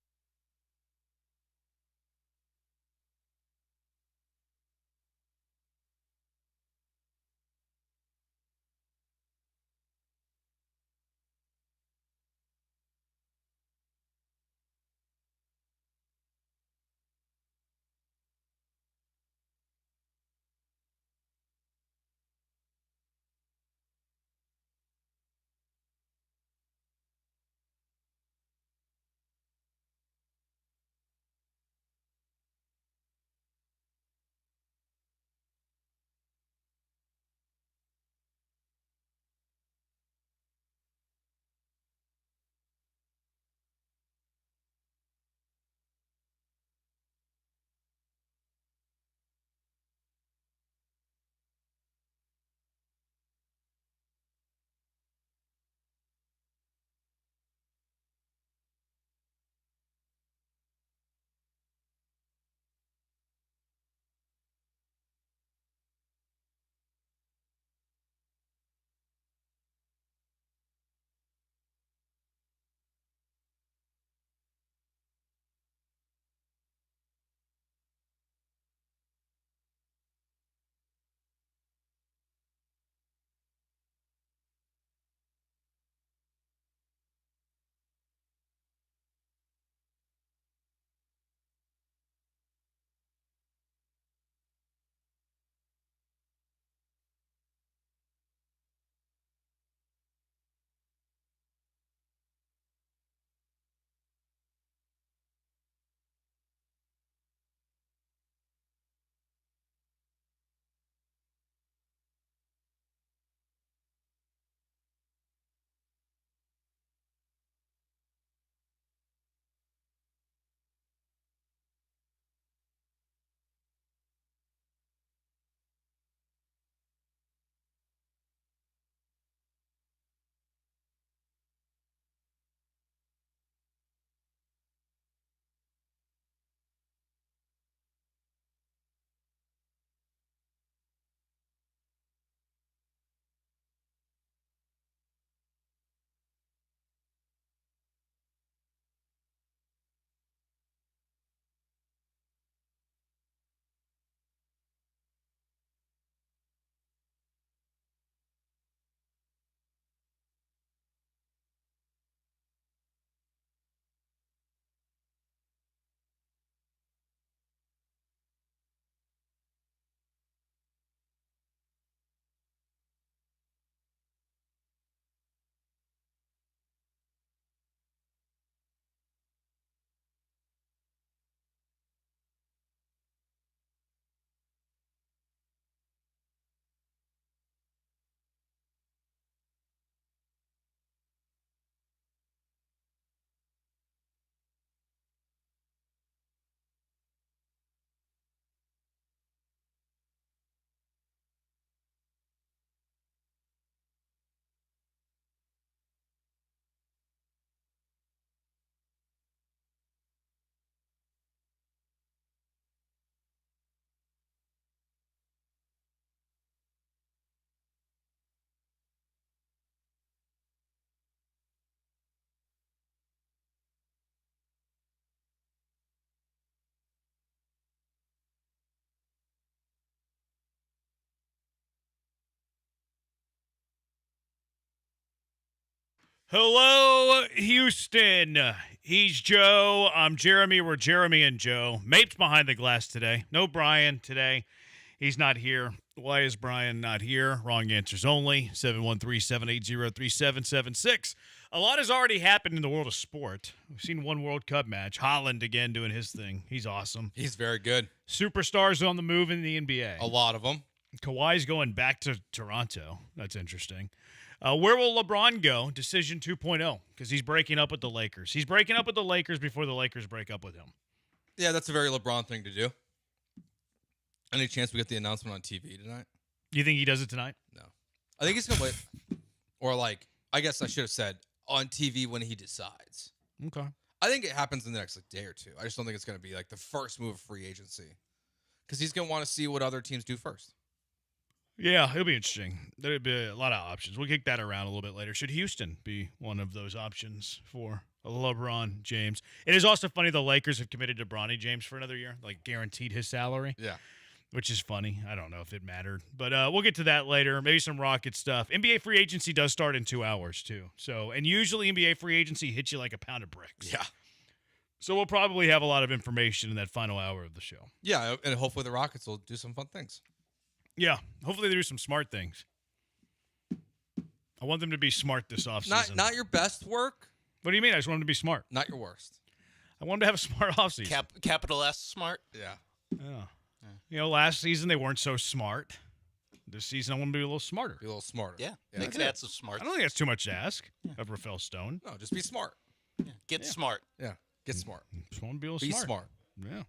Hello, Houston. He's Joe. I'm Jeremy. We're Jeremy and Joe. Mapes behind the glass today. No Brian today. He's not here. Why is Brian not here? Wrong answers only. 713-780-3776. A lot has already happened in the world of sport. We've seen one World Cup match. Haaland again doing his thing. He's awesome. He's very good. Superstars on the move in the NBA. A lot of them. Kawhi's going back to Toronto. That's interesting. Where will LeBron go? Decision 2.0, because he's breaking up with the Lakers. He's breaking up with the Lakers before the Lakers break up with him. Yeah, that's a very LeBron thing to do. Any chance we get the announcement on TV tonight? You think he does it tonight? No. I think he's going to wait. Or, I guess I should have said on TV when he decides. Okay. I think it happens in the next day or two. I just don't think it's going to be the first move of free agency. Because he's going to want to see what other teams do first. Yeah, it'll be interesting. There'll be a lot of options. We'll kick that around a little bit later. Should Houston be one of those options for LeBron James? It is also funny the Lakers have committed to Bronny James for another year, guaranteed his salary. Yeah. Which is funny. I don't know if it mattered. But we'll get to that later. Maybe some Rocket stuff. NBA free agency does start in 2 hours, too. And usually NBA free agency hits you like a pound of bricks. Yeah. So we'll probably have a lot of information in that final hour of the show. Yeah, and hopefully the Rockets will do some fun things. Yeah, hopefully they do some smart things. I want them to be smart this offseason. Not your best work. What do you mean? I just want them to be smart. Not your worst. I want them to have a smart offseason. Capital S smart? Yeah. Yeah. Last season they weren't so smart. This season I want them to be a little smarter. Be a little smarter. Yeah. They could add some smart. I don't think that's too much to ask of Rafael Stone. No, just be smart. Yeah. Get smart. Yeah. Get smart. Just want to be a little Be smart. smart. Yeah.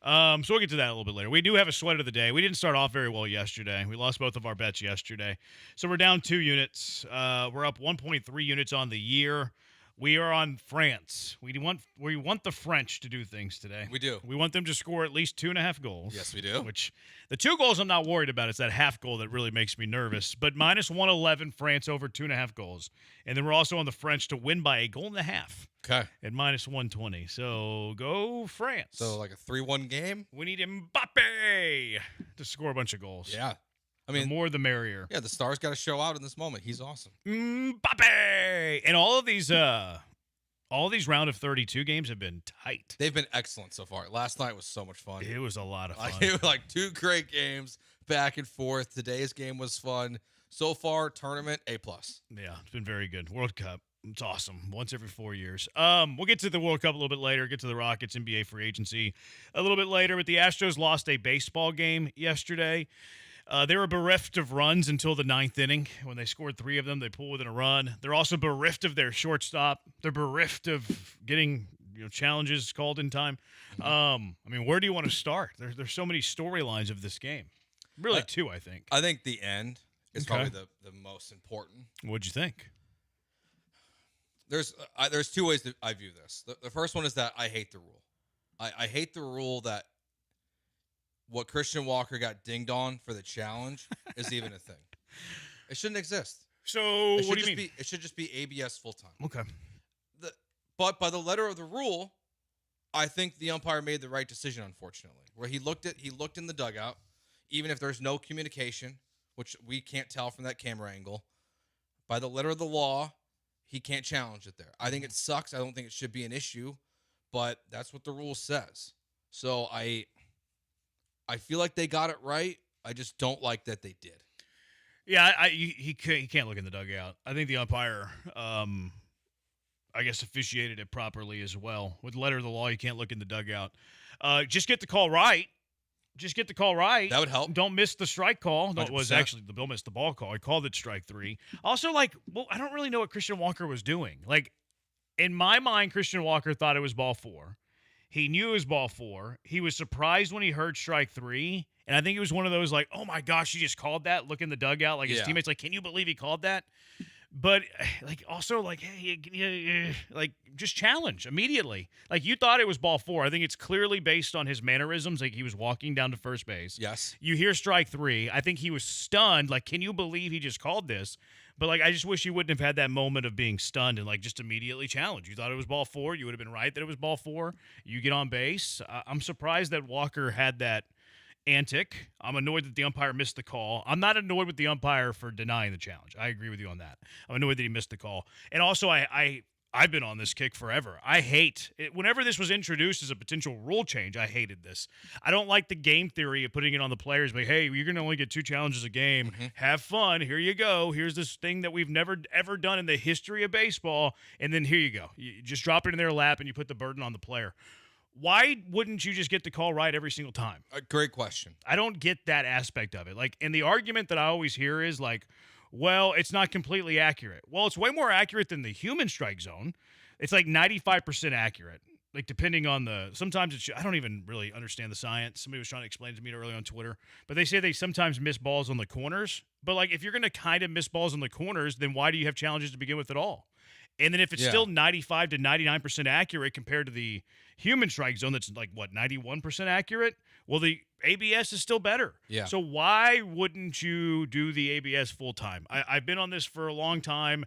So we'll get to that a little bit later. We do have a sweat of the day. We didn't start off very well yesterday. We lost both of our bets yesterday. So we're down 2 units. We're up 1.3 units on the year. We are on France. We want the French to do things today. We do. We want them to score at least 2.5 goals. Yes, we do. Which the 2 goals I'm not worried about. It's that half goal that really makes me nervous. But minus 111 France over 2.5 goals. And then we're also on the French to win by 1.5 goals. Okay. At minus 120. So go France. So a 3-1 game? We need Mbappe to score a bunch of goals. Yeah. I mean, the more the merrier. Yeah, the star's got to show out in this moment. He's awesome. Mbappe! And all of these round of 32 games have been tight. They've been excellent so far. Last night was so much fun. It was a lot of fun. It was 2 great games back and forth. Today's game was fun. So far, tournament, A+. Yeah, it's been very good. World Cup. It's awesome. Once every 4 years. We'll get to the World Cup a little bit later. Get to the Rockets, NBA free agency a little bit later. But the Astros lost a baseball game yesterday. They were bereft of runs until the 9th inning. When they scored 3 of them, they pulled within a run. They're also bereft of their shortstop. They're bereft of getting challenges called in time. Where do you want to start? There's so many storylines of this game. Really, 2, I think. I think the end is probably the most important. What'd you think? There's 2 ways that I view this. The first one is that I hate the rule. I hate the rule that what Christian Walker got dinged on for the challenge is even a thing. It shouldn't exist. So what do you mean? It should just be ABS full-time. Okay. But by the letter of the rule, I think the umpire made the right decision, unfortunately, where he looked in the dugout, even if there's no communication, which we can't tell from that camera angle. By the letter of the law, he can't challenge it there. I think it sucks. I don't think it should be an issue, but that's what the rule says. So I feel like they got it right. I just don't like that they did. Yeah, he can't look in the dugout. I think the umpire, officiated it properly as well. With the letter of the law, you can't look in the dugout. Just get the call right. Just get the call right. That would help. Don't miss the strike call. No, it was 100%. actually the Bill missed the ball call. He called it strike 3. Also, I don't really know what Christian Walker was doing. In my mind, Christian Walker thought it was ball 4. He knew it was ball 4. He was surprised when he heard strike 3. And I think it was one of those oh my gosh, he just called that. Look in the dugout. His teammates can you believe he called that? But hey, just challenge immediately. You thought it was ball 4. I think it's clearly based on his mannerisms. He was walking down to first base. Yes. You hear strike 3. I think he was stunned. Can you believe he just called this? But I just wish he wouldn't have had that moment of being stunned and just immediately challenge. You thought it was ball 4. You would have been right that it was ball 4. You get on base. I'm surprised that Walker had that antic. I'm annoyed that the umpire missed the call. I'm not annoyed with the umpire for denying the challenge. I agree with you on that. I'm annoyed that he missed the call. And also, I I've been on this kick forever. I hate it. Whenever this was introduced as a potential rule change, I hated this. I don't like the game theory of putting it on the players. Like, hey, you're going to only get 2 challenges a game. Have fun. Here you go. Here's this thing that we've never, ever done in the history of baseball. And then here you go. You just drop it in their lap and you put the burden on the player. Why wouldn't you just get the call right every single time? A great question. I don't get that aspect of it. Like, and the argument that I always hear is like, well, it's not completely accurate. Well, it's way more accurate than the human strike zone. It's like 95% accurate. Like, depending on sometimes it's, I don't even really understand the science. Somebody was trying to explain it to me earlier on Twitter. But they say they sometimes miss balls on the corners. But, like, if you're going to kind of miss balls on the corners, then why do you have challenges to begin with at all? And then if it's still 95 to 99% accurate compared to the human strike zone that's like, 91% accurate? Well, the ABS is still better. Yeah. So why wouldn't you do the ABS full time? I've been on this for a long time.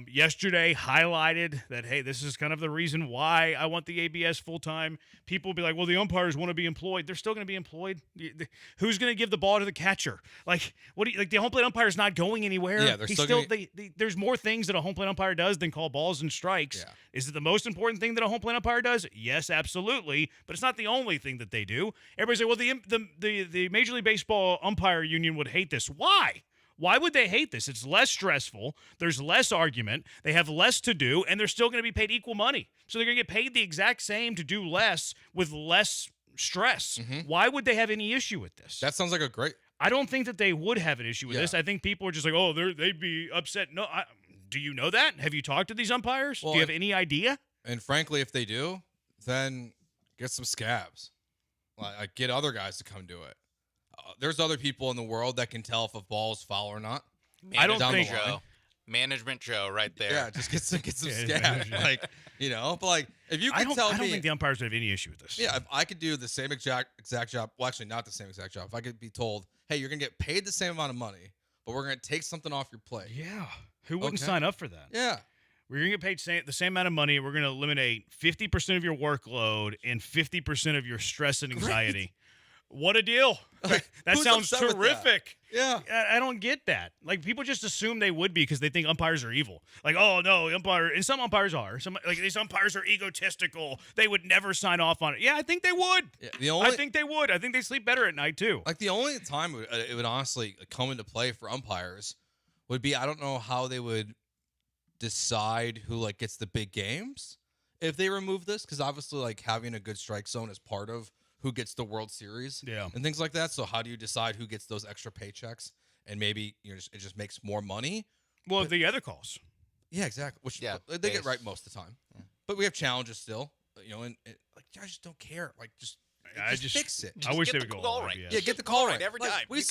Yesterday highlighted that, hey, this is kind of the reason why I want the ABS full time. People will be like, well, the umpires want to be employed. They're still going to be employed. Who's going to give the ball to the catcher? Like, the home plate umpire is not going anywhere. Yeah, they're still there's more things that a home plate umpire does than call balls and strikes. Yeah. Is it the most important thing that a home plate umpire does? Yes, absolutely. But it's not the only thing that they do. Everybody's like, well, the Major League Baseball umpire union would hate this. Why? Why would they hate this? It's less stressful. There's less argument. They have less to do, and they're still going to be paid equal money. So they're going to get paid the exact same to do less with less stress. Why would they have any issue with this? That sounds like a great... I don't think that they would have an issue with this. I think people are just like, oh, they'd be upset. No, do you know that? Have you talked to these umpires? Well, do you have any idea? And frankly, if they do, then get some scabs. Like, get other guys to come do it. There's other people in the world that can tell if a ball is foul or not. I don't think Management Joe right there. Yeah, just get some scabs. Like, but like, if you can tell me... I don't think the umpires would have any issue with this. Yeah, if I could do the same exact job, well, actually not the same exact job. If I could be told, hey, you're going to get paid the same amount of money, but we're going to take something off your plate. Yeah. Who wouldn't sign up for that? Yeah. We're going to get paid the same amount of money. We're going to eliminate 50% of your workload and 50% of your stress and anxiety. Great. What a deal. That sounds terrific. Yeah. I don't get that. Like, people just assume they would be because they think umpires are evil. Like, oh, no, and some umpires are. These umpires are egotistical. They would never sign off on it. Yeah, I think they would. Yeah, I think they would. I think they sleep better at night, too. Like, the only time it would honestly come into play for umpires would be, I don't know how they would decide who, like, gets the big games if they remove this, because obviously, like, having a good strike zone is part of who gets the World Series and things like that. So how do you decide who gets those extra paychecks? And maybe it just makes more money. Well, the other calls. Yeah, exactly. Which they get right most of the time. Yeah. But we have challenges still, and like, I just don't care. Like, just fix it. I wish they would go all right. Yeah, get the call right every time. We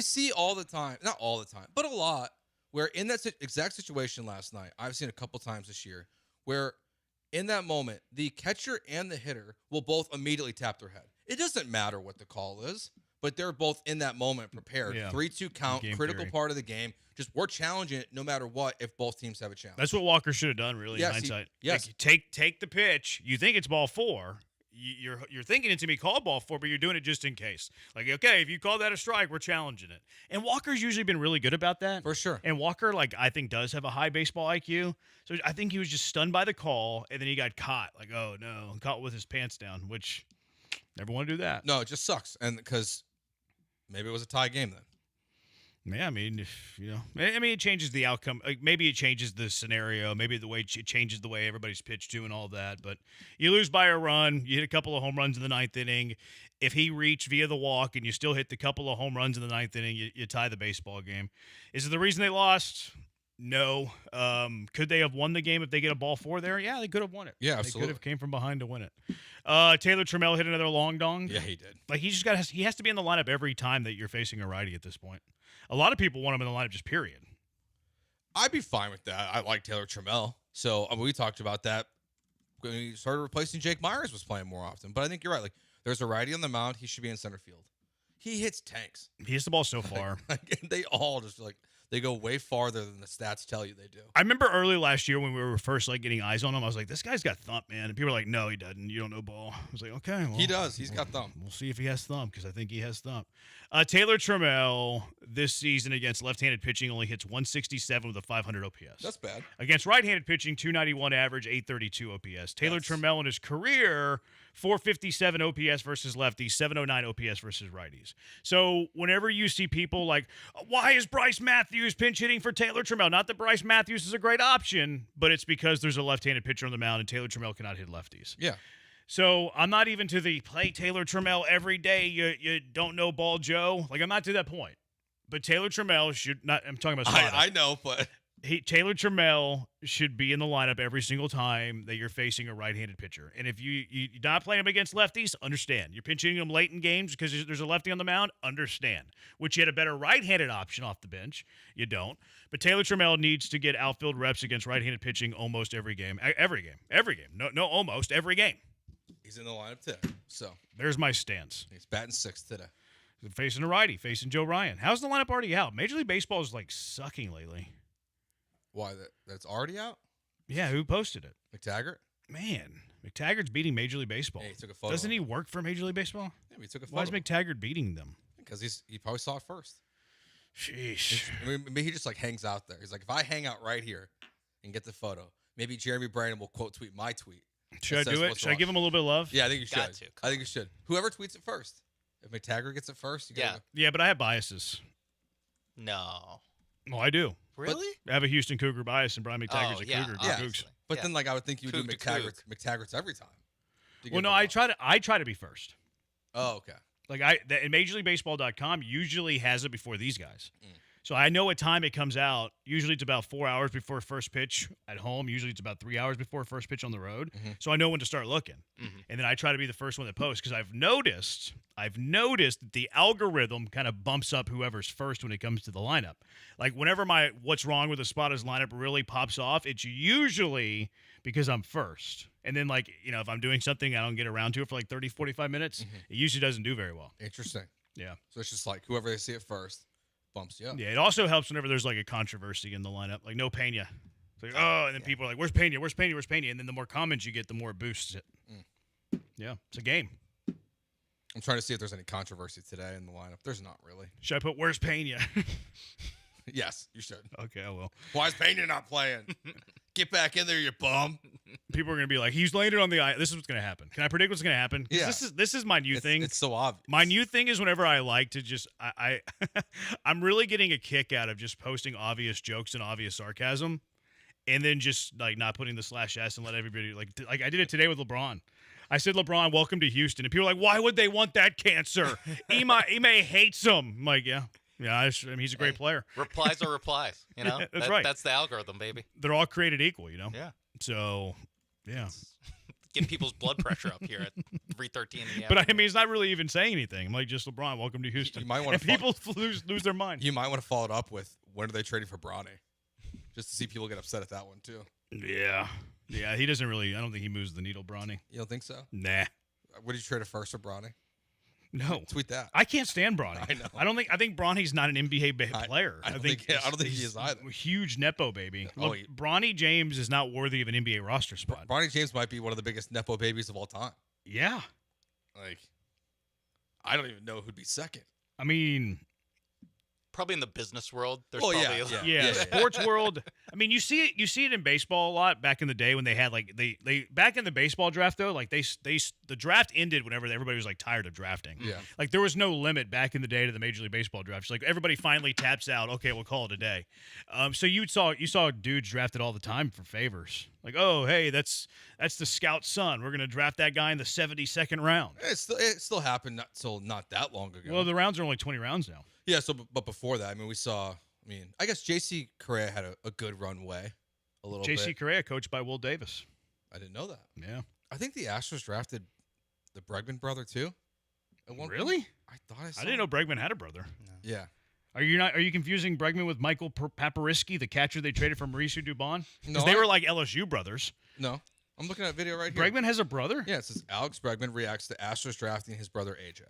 see all the time, not all the time, but a lot, where in that exact situation last night, I've seen a couple times this year, where in that moment, the catcher and the hitter will both immediately tap their head. It doesn't matter what the call is, but they're both in that moment prepared. Yeah. 3-2 count, critical part of the game. Just we're challenging it no matter what if both teams have a challenge. That's what Walker should have done, really, in hindsight. Yes. Like, take the pitch. You think it's ball 4. You're thinking it's going to be called ball 4, but you're doing it just in case. Like, okay, if you call that a strike, we're challenging it. And Walker's usually been really good about that. For sure. And Walker, like, I think does have a high baseball IQ. So I think he was just stunned by the call, and then he got caught. Like, oh, no, caught with his pants down, which never want to do that. No, it just sucks. And because maybe it was a tie game then. Yeah, I mean, it changes the outcome. Like, maybe it changes the scenario. Maybe it changes the way everybody's pitched to and all that. But you lose by a run. You hit a couple of home runs in the 9th inning. If he reached via the walk and you still hit the couple of home runs in the 9th inning, you tie the baseball game. Is it the reason they lost? No. Could they have won the game if they get a ball 4 there? Yeah, they could have won it. Yeah, absolutely. They could have came from behind to win it. Taylor Trammell hit another long dong. Yeah, he did. Like, he has to be in the lineup every time that you're facing a righty at this point. A lot of people want him in the lineup just period. I'd be fine with that. I like Taylor Trammell. So we talked about that when he started replacing Jake Myers was playing more often. But I think you're right. Like, there's a righty on the mound. He should be in center field. He hits tanks. He hits the ball so far. And they all just like, They go way farther than the stats tell you they do. I remember early last year when we were first like getting eyes on him, I was like, this guy's got thump, man. And people were like, no, he doesn't. You don't know ball. I was like, okay. Well, He does. He's got thump. We'll see if he has thump because I think he has thump. Taylor Trammell this season against left-handed pitching only hits 167 with a 500 OPS. That's bad. Against right-handed pitching, 291 average, 832 OPS. Taylor Trammell in his career, 457 OPS versus lefties, 709 OPS versus righties. So whenever you see people like, why is Bryce Matthews pinch hitting for Taylor Trammell? Not that Bryce Matthews is a great option, but it's because there's a left-handed pitcher on the mound and Taylor Trammell cannot hit lefties. Yeah. So I'm not even to the play Taylor Trammell every day. You don't know ball Joe. Like I'm not to that point. But Taylor Trammell should not. I'm talking about. I know, but Taylor Trammell should be in the lineup every single time that you're facing a right-handed pitcher. And if you're not playing him against lefties, understand. You're pinch hitting him late in games because there's a lefty on the mound, understand. Which you had a better right-handed option off the bench. You don't. But Taylor Trammell needs to get outfield reps against right-handed pitching almost every game. Every game. No, almost every game. He's in the lineup today. So there's my stance. He's batting sixth today. Facing a righty, facing Joe Ryan. How's the lineup already out? Major League Baseball is like sucking lately. Why? That's already out? Yeah, who posted it? McTaggart? Man, McTaggart's beating Major League Baseball. Yeah, he took a photo. Doesn't he work for Major League Baseball? Yeah, he took a photo. Why is McTaggart beating them? Because he probably saw it first. Sheesh. Maybe he just like hangs out there. He's like, if I hang out right here and get the photo, maybe Jeremy Brandon will quote tweet my tweet. Should I do it? Should I give him a little bit of love? Yeah, I think you should. I think you should. Whoever tweets it first. If McTaggart gets it first, you gotta. Yeah, but I have biases. No. Well, I do. Really? I have a Houston Cougar bias, and Brian McTaggart's a Cougar. Cougs. But then, like, I would think you would do McTaggart's every time. Well, no, I try to be first. Oh, okay. Like MajorLeagueBaseball.com usually has it before these guys. So I know what time it comes out. Usually it's about 4 hours before first pitch at home. Usually it's about 3 hours before first pitch on the road. So I know when to start looking. And then I try to be the first one that posts because I've noticed that the algorithm kind of bumps up whoever's first when it comes to the lineup. Like whenever my what's wrong with the Spotters lineup really pops off, it's usually because I'm first. And then if I'm doing something I don't get around to it for like 30, 45 minutes, it usually doesn't do very well. Interesting. Yeah. So it's just like whoever they see it first bumps you up. Yeah, it also helps whenever there's like a controversy in the lineup, like no Pena. It's like, and then people are like, "Where's Pena? Where's Pena? Where's Pena?" And then the more comments you get, the more it boosts it. Yeah, it's a game. I'm trying to see if there's any controversy today in the lineup. There's not really. Should I put "Where's Pena"? Yes, you should. Okay, I will. Why is Pena not playing? Get back in there, you bum. People are going to be like, he's landed on the eye. This is what's going to happen. Can I predict what's going to happen? Yeah. This is my new thing. It's so obvious. My new thing is whenever I like to just I'm really getting a kick out of just posting obvious jokes and obvious sarcasm, and then just like not putting the /s and let everybody like I did it today with LeBron. I said, LeBron, welcome to Houston, and people are like, why would they want that cancer? Ime hates him. I'm like, yeah. Yeah, I mean, he's a great player. Replies are replies, you know? That's right. That's the algorithm, baby. They're all created equal, you know? Yeah. So, yeah. Getting people's blood pressure up here at 3:13 in the afternoon. But, I mean, he's not really even saying anything. I'm like, just LeBron, welcome to Houston. You might want and people lose their mind. You might want to follow it up with, when are they trading for Bronny? Just to see people get upset at that one, too. Yeah. Yeah, he doesn't really – I don't think he moves the needle, Bronny. You don't think so? Nah. Would you trade a first for Bronny? No. Tweet that. I can't stand Bronny. I know. I think Bronny's not an NBA player. I don't think he is either. Huge Nepo baby. Oh, Look, Bronny James is not worthy of an NBA roster spot. Bronny James might be one of the biggest Nepo babies of all time. Yeah. Like, I don't even know who'd be second. I mean, probably in the business world. There's yeah, sports world. I mean, you see it in baseball a lot back in the day when they had like they back in the baseball draft though, like the draft ended whenever everybody was like tired of drafting. Yeah. Like there was no limit back in the day to the Major League Baseball draft. Like everybody finally taps out. Okay, we'll call it a day. So you saw dudes drafted all the time for favors. Like, oh, hey, that's the scout's son. We're gonna draft that guy in the 72nd round. It still happened not that long ago. Well, the rounds are only 20 rounds now. Yeah, but before that, I mean, I guess JC Correa had a good runway a little bit. JC Correa, coached by Will Davis. I didn't know that. Yeah. I think the Astros drafted the Bregman brother, too. Really? I thought I saw I didn't know Bregman had a brother. No. Yeah. Are you confusing Bregman with Michael Papariski, the catcher they traded from Mauricio Dubon? Because No, they were like LSU brothers. No. I'm looking at a video right here. Bregman has a brother? Yeah, it says Alex Bregman reacts to Astros drafting his brother AJ.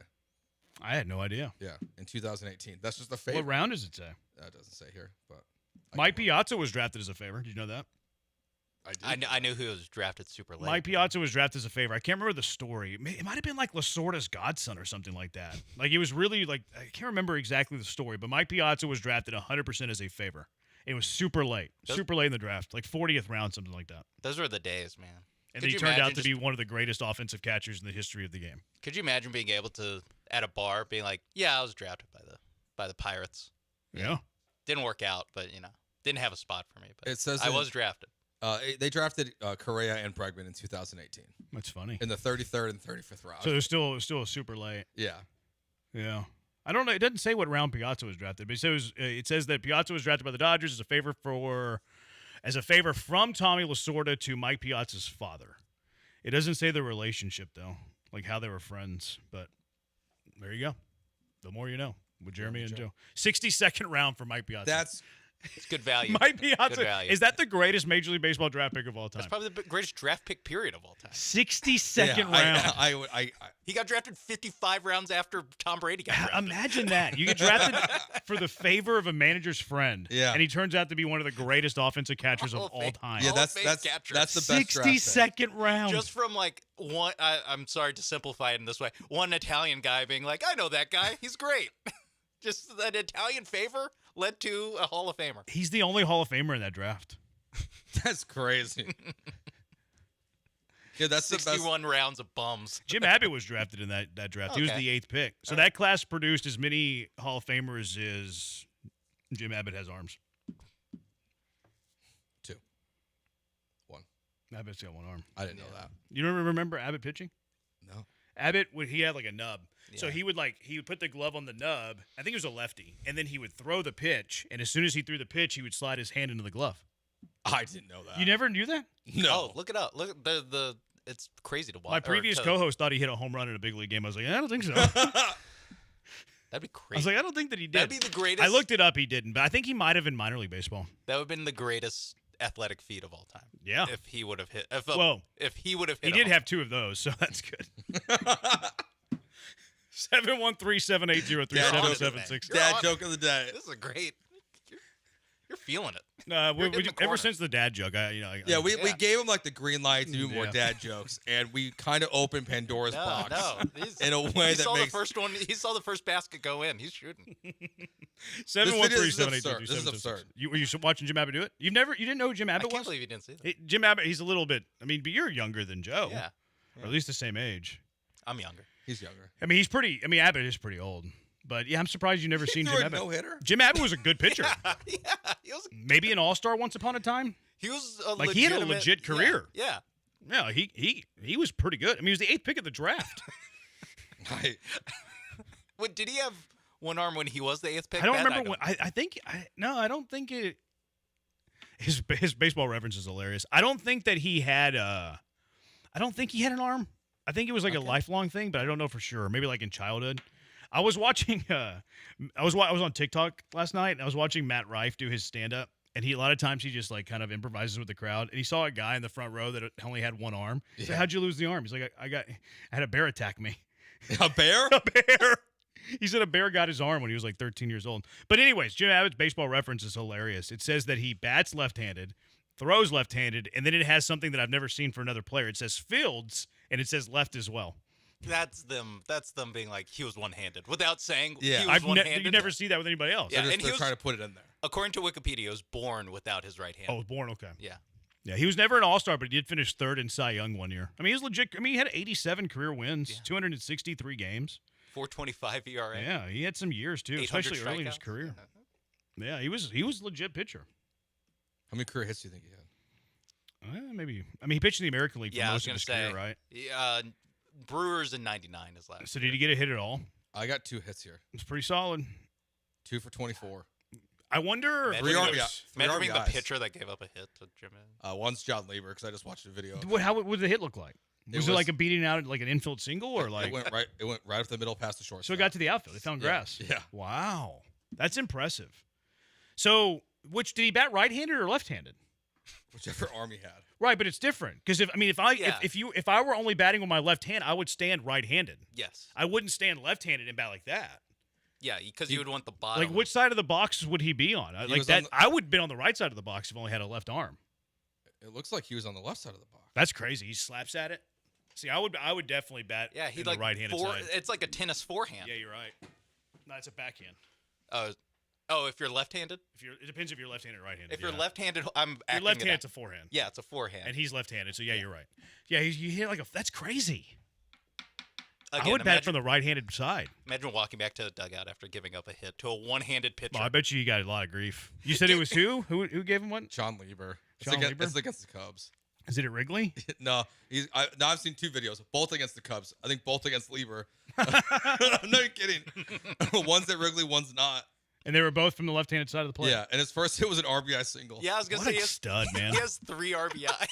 I had no idea. Yeah, in 2018. That's just a favor. What round does it say? It doesn't say here, but Mike Piazza was drafted as a favor. Did you know that? I knew who was drafted super late. Mike Piazza was drafted as a favor. I can't remember the story. It might have been like Lasorda's godson or something like that. Like it was really like I can't remember exactly the story, but Mike Piazza was drafted 100% as a favor. It was super late in the draft, like 40th round, something like that. Those were the days, man. And he turned out to be one of the greatest offensive catchers in the history of the game. Could you imagine being able to at a bar being like, "Yeah, I was drafted by the Pirates." Yeah. Didn't work out, but didn't have a spot for me. But it says I was drafted. They drafted Correa and Bregman in 2018. That's funny. In the 33rd and 35th round. So it was still super late. Yeah. Yeah. I don't know. It doesn't say what round Piazza was drafted, but it says that Piazza was drafted by the Dodgers as a favor from Tommy Lasorda to Mike Piazza's father. It doesn't say the relationship though, like how they were friends. But there you go. The more you know with Jeremy and Joe. 62nd round for Mike Piazza. It's good value. Mike Piazza. Is that the greatest Major League Baseball draft pick of all time? That's probably the greatest draft pick period of all time. 62nd round. He got drafted 55 rounds after Tom Brady got drafted. Imagine that. You get drafted for the favor of a manager's friend. Yeah. And he turns out to be one of the greatest offensive catchers of all time. Yeah, that's the best 62nd round. Just from like one, I'm sorry to simplify it in this way, one Italian guy being like, I know that guy. He's great. Just an Italian favor led to a Hall of Famer. He's the only Hall of Famer in that draft. That's crazy. Yeah, that's 61 rounds of bums. Jim Abbott was drafted in that draft. He was the 8th pick. So that class produced as many Hall of Famers as Jim Abbott has arms. 2. 1. Abbott's got one arm. I didn't know that. You remember Abbott pitching? No. Abbott, he had like a nub. So he would put the glove on the nub. I think it was a lefty. And then he would throw the pitch. And as soon as he threw the pitch, he would slide his hand into the glove. I didn't know that. You never knew that? No. Oh, look it up. Look at the it's crazy to watch. My previous co-host thought he hit a home run in a big league game. I was like, I don't think so. That'd be crazy. I was like, I don't think that he did. That'd be the greatest. I looked it up. He didn't. But I think he might have in minor league baseball. That would have been the greatest athletic feat of all time. Yeah. If he would have hit. If he would have hit. He did have 2 of those, so that's good. 713-780-3776. Dad joke of the day. This is great. You're feeling it. Ever since the dad joke, we gave him like the green light to do more dad jokes, and we kind of opened Pandora's box in a way that makes. He saw the first basket go in. He's shooting. 713-780-3776. This is absurd. Were you watching Jim Abbott do it? You didn't know who Jim Abbott was? I can't believe you didn't see that. Jim Abbott, he's a little bit. I mean, but you're younger than Joe. Yeah. Or at least the same age. I'm younger. He's younger. I mean, Abbott is pretty old. But yeah, I'm surprised you've never seen Jim Abbott. No-hitter? Jim Abbott was a good pitcher. He was maybe an all-star once upon a time. He was he had a legit career. Yeah. Yeah, he was pretty good. I mean, he was the 8th pick of the draft. Wait, did he have one arm when he was the 8th pick? I don't remember when. I don't think it. His baseball reference is hilarious. I don't think that he had. I don't think he had an arm. I think it was like a lifelong thing, but I don't know for sure. Maybe like in childhood. I was watching. I was on TikTok last night, and I was watching Matt Rife do his stand-up, and a lot of times he just like kind of improvises with the crowd. And he saw a guy in the front row that only had one arm. He's like, "How'd you lose the arm?" He's like, I had a bear attack me." A bear? A bear. He said a bear got his arm when he was like 13 years old. But anyways, Jim Abbott's baseball reference is hilarious. It says that he bats left-handed, throws left-handed, and then it has something that I've never seen for another player. It says Fields, and it says left as well. That's them being like he was one-handed without saying he was one-handed. You never see that with anybody else. Yeah, and they're trying to put it in there. According to Wikipedia, he was born without his right hand. Oh, born, okay. Yeah. Yeah, he was never an all-star, but he did finish 3rd in Cy Young one year. I mean, he was legit. I mean, he had 87 career wins, 263 games. 4.25 ERA. Yeah, he had some years too, especially early in his career. Yeah, he was a legit pitcher. How many career hits do you think he had? Maybe. I mean, he pitched in the American League for most of his career, right? Brewers in '99 is last. So did he get a hit at all? I got 2 hits here. It's pretty solid. 2 for 24. I wonder. Imagine being the pitcher that gave up a hit to Jim. One's John Lieber because I just watched a video. What would the hit look like? Was it like a beating out like an infield single or like it went right up the middle past the shortstop. So it got to the outfield. They found grass. Yeah. Wow. That's impressive. So, did he bat right-handed or left-handed? Whichever arm he had. Right, but it's different because if I were only batting with my left hand, I would stand right-handed. Yes. I wouldn't stand left-handed and bat like that. Yeah, because you would want the bottom. Like, which side of the box would he be on? I would have been on the right side of the box if I only had a left arm. It looks like he was on the left side of the box. That's crazy. He slaps at it. See, I would definitely bat. Yeah, he the right-handed side. It's like a tennis forehand. Yeah, you're right. No, it's a backhand. Oh, if you're left-handed? It depends if you're left-handed or right-handed. If you're left-handed, I'm acting. You're left-handed, it's a forehand. Yeah, it's a forehand. And he's left-handed, so yeah, you're right. Yeah, you hit like that's crazy. Again, I would bat from the right-handed side. Imagine walking back to the dugout after giving up a hit to a one-handed pitcher. Well, I bet you got a lot of grief. You said it was who? Who gave him one? Sean Lieber. Lieber? It's against the Cubs. Is it at Wrigley? No, I've seen 2 videos, both against the Cubs. I think both against Lieber. I'm not kidding. One's at Wrigley, one's not. And they were both from the left-handed side of the plate. Yeah, and his first hit was an RBI single. Yeah, I was gonna say he has stud, man. He has 3 RBI.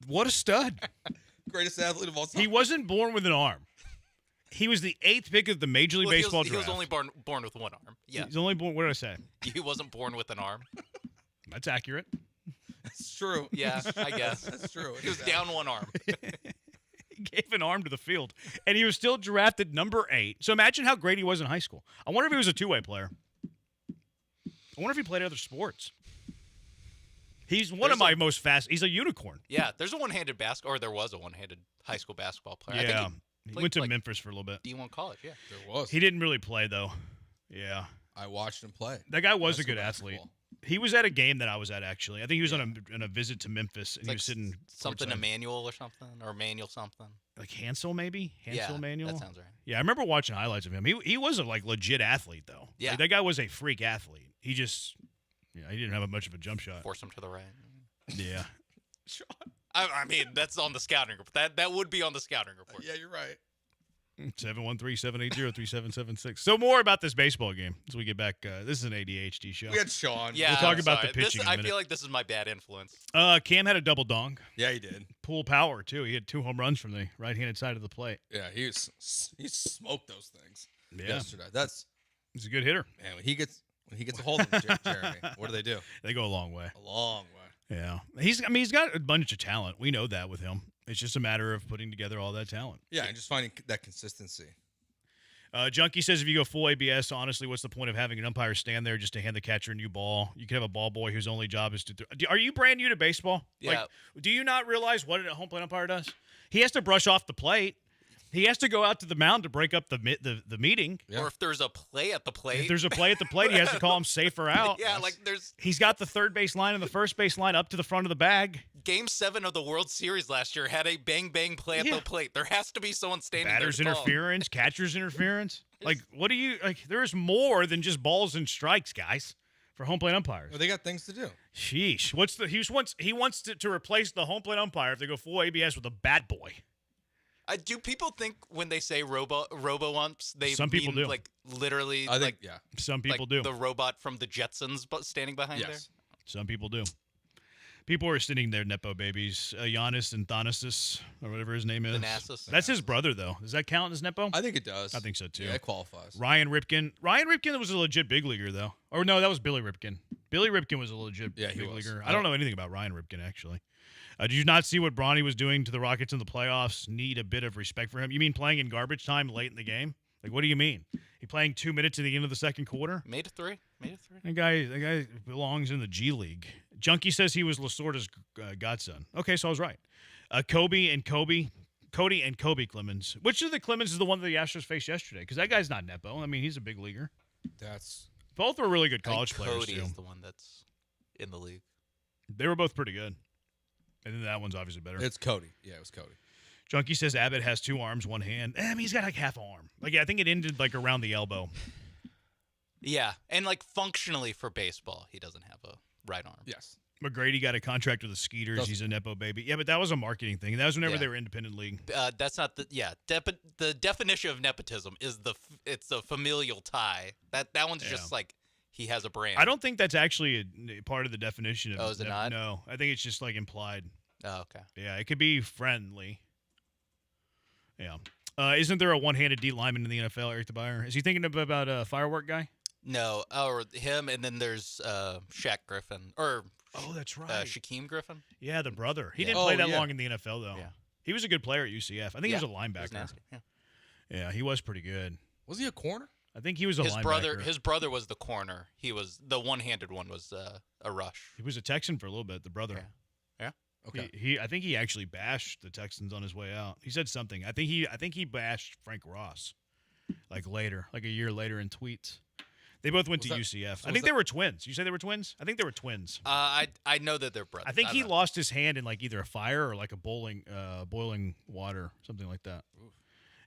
What a stud! Greatest athlete of all time. He wasn't born with an arm. He was the 8th pick of the Major League Baseball draft. He was only born with one arm. Yeah, he's only born. What did I say? He wasn't born with an arm. That's accurate. That's true. Yeah, I guess that's true. He was down one arm. He gave an arm to the field, and he was still drafted number 8. So imagine how great he was in high school. I wonder if he was a two-way player. I wonder if he played other sports. He's one of my most fast. He's a unicorn. Yeah, there's a one-handed there was a one-handed high school basketball player. Yeah, I think he went to Memphis for a little bit. D1 college. Yeah, there was. He didn't really play though. Yeah, I watched him play. That guy was a good athlete. He was at a game that I was at actually. I think he was on a visit to Memphis, and he was sitting something courtside. Emmanuel or something, or Emmanuel something. Like Hansel, maybe Hansel Emmanuel. That sounds right. Yeah, I remember watching highlights of him. He was a legit athlete though. Yeah, that guy was a freak athlete. He just. Yeah, he didn't have much of a jump shot. Force him to the right. Yeah. I mean, that's on the scouting report. That would be on the scouting report. Yeah, you're right. 713-780-3776. So more about this baseball game as we get back. This is an ADHD show. We had Sean. Yeah, we'll talk about the pitching. I feel like this is my bad influence. Cam had a double dong. Yeah, he did. Pool power too. He had 2 home runs from the right-handed side of the plate. Yeah, he smoked those things yesterday. He's a good hitter. Man, when he gets a hold of him, Jeremy, what do? They go a long way. A long way. Yeah. He's got a bunch of talent. We know that with him. It's just a matter of putting together all that talent. Yeah, and just finding that consistency. Junkie says if you go full ABS, honestly, what's the point of having an umpire stand there just to hand the catcher a new ball? You could have a ball boy whose only job is to are you brand new to baseball? Yeah. Do you not realize what a home plate umpire does? He has to brush off the plate. He has to go out to the mound to break up the meeting. Yeah. Or if there's a play at the plate. If there's a play at the plate, he has to call him safe or out. Yeah, like there's... He's got the third base line and the first base line up to the front of the bag. Game 7 of the World Series last year had a bang-bang play at the plate. There has to be someone standing Batter's there to interference, catcher's interference. Like, what do you... Like, there's more than just balls and strikes, guys, for home plate umpires. Well, they got things to do. Sheesh. He wants to replace the home plate umpire if they go full ABS with a bat boy. Do people think when they say robo umps, they Some people do. Like literally? I think, yeah. Some people like do. The robot from the Jetsons standing behind there? Some people do. People are sitting there, Nepo babies. Giannis and Thanasis, or whatever his name is. Thanasis. That's his brother, though. Does that count as Nepo? I think it does. I think so, too. Yeah, it qualifies. Ryan Ripken. Ryan Ripken was a legit big leaguer, though. Or no, that was Billy Ripken. Billy Ripken was a legit big leaguer. I don't know anything about Ryan Ripken, actually. Did you not see what Bronny was doing to the Rockets in the playoffs? Need a bit of respect for him. You mean playing in garbage time late in the game? Like, what do you mean? He playing 2 minutes at the end of the second quarter? Made it 3. That guy belongs in the G League. Junkie says he was Lasorda's godson. Okay, so I was right. Cody and Kobe Clemens. Which of the Clemens is the one that the Astros faced yesterday? Because that guy's not Nepo. I mean, he's a big leaguer. Both were really good college players, Cody too. is the one that's in the league. They were both pretty good. And then that one's obviously better. It's Cody. Yeah, it was Cody. Junkie says Abbott has 2 arms, 1 hand. I mean, he's got like half an arm. Like, I think it ended like around the elbow. Yeah, and like functionally for baseball, he doesn't have a right arm. Yes. McGrady got a contract with the Skeeters. He's a Nepo baby. Yeah, but that was a marketing thing. That was whenever they were independent league. That's not the definition of nepotism is it's a familial tie. That one's just like he has a brand. I don't think that's actually a part of the definition of is it not? No, I think it's just like implied. Oh, okay. Yeah, it could be friendly. Yeah. Isn't there a one-handed D lineman in the NFL, Eric DeBuyer? Is he thinking about a firework guy? No, or him, and then there's Shaq Griffin, or Oh, that's right. Shaquem Griffin. Yeah, the brother. He Yeah. didn't play Oh, that yeah. long in the NFL, though. Yeah. He was a good player at UCF. I think he was a He linebacker. was nasty, yeah. Yeah, he was pretty good. Was he a corner? I think he was a His linebacker. His brother was the corner. He was the one-handed one. Was a rush. He was a Texan for a little bit. The brother. Yeah. Okay. I think he actually bashed the Texans on his way out. He said something. I think he bashed Frank Ross, like a year later in tweets. They both went to UCF. I think they were twins. You say they were twins? I think they were twins. I know that they're brothers. I think he lost his hand in like either a fire or like a boiling water, something like that.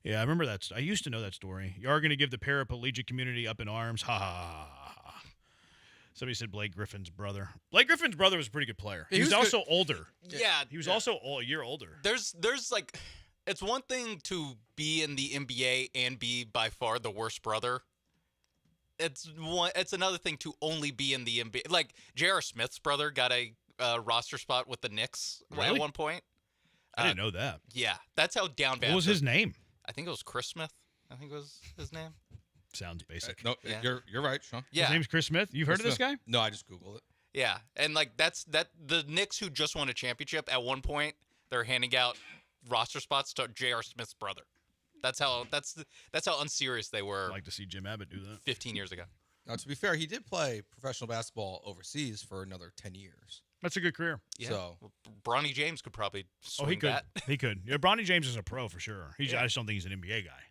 Yeah, I remember that. I used to know that story. You are going to give the paraplegic community up in arms. Ha ha ha ha. Somebody said Blake Griffin's brother. Blake Griffin's brother was a pretty good player. He was also older. Yeah, He was also a year older. There's like, it's one thing to be in the NBA and be by far the worst brother. It's another thing to only be in the NBA. Like J.R. Smith's brother got a roster spot with the Knicks at one point. I didn't know that. Yeah, that's how down bad. What was his name? I think it was Chris Smith. I think was his name. Sounds basic. No, Yeah. you're right, Sean. Yeah. His name's Chris Smith. You've heard of this guy? No, I just Googled it. Yeah, and like the Knicks who just won a championship at one point, they're handing out roster spots to J.R. Smith's brother. That's how unserious they were. I'd like to see Jim Abbott do that 15 years ago. Now, to be fair, he did play professional basketball overseas for another 10 years. That's a good career. Yeah. So, Bronny James could probably swing he could. that. He could. Yeah, Bronny James is a pro for sure. I Yeah. just don't think he's an NBA guy.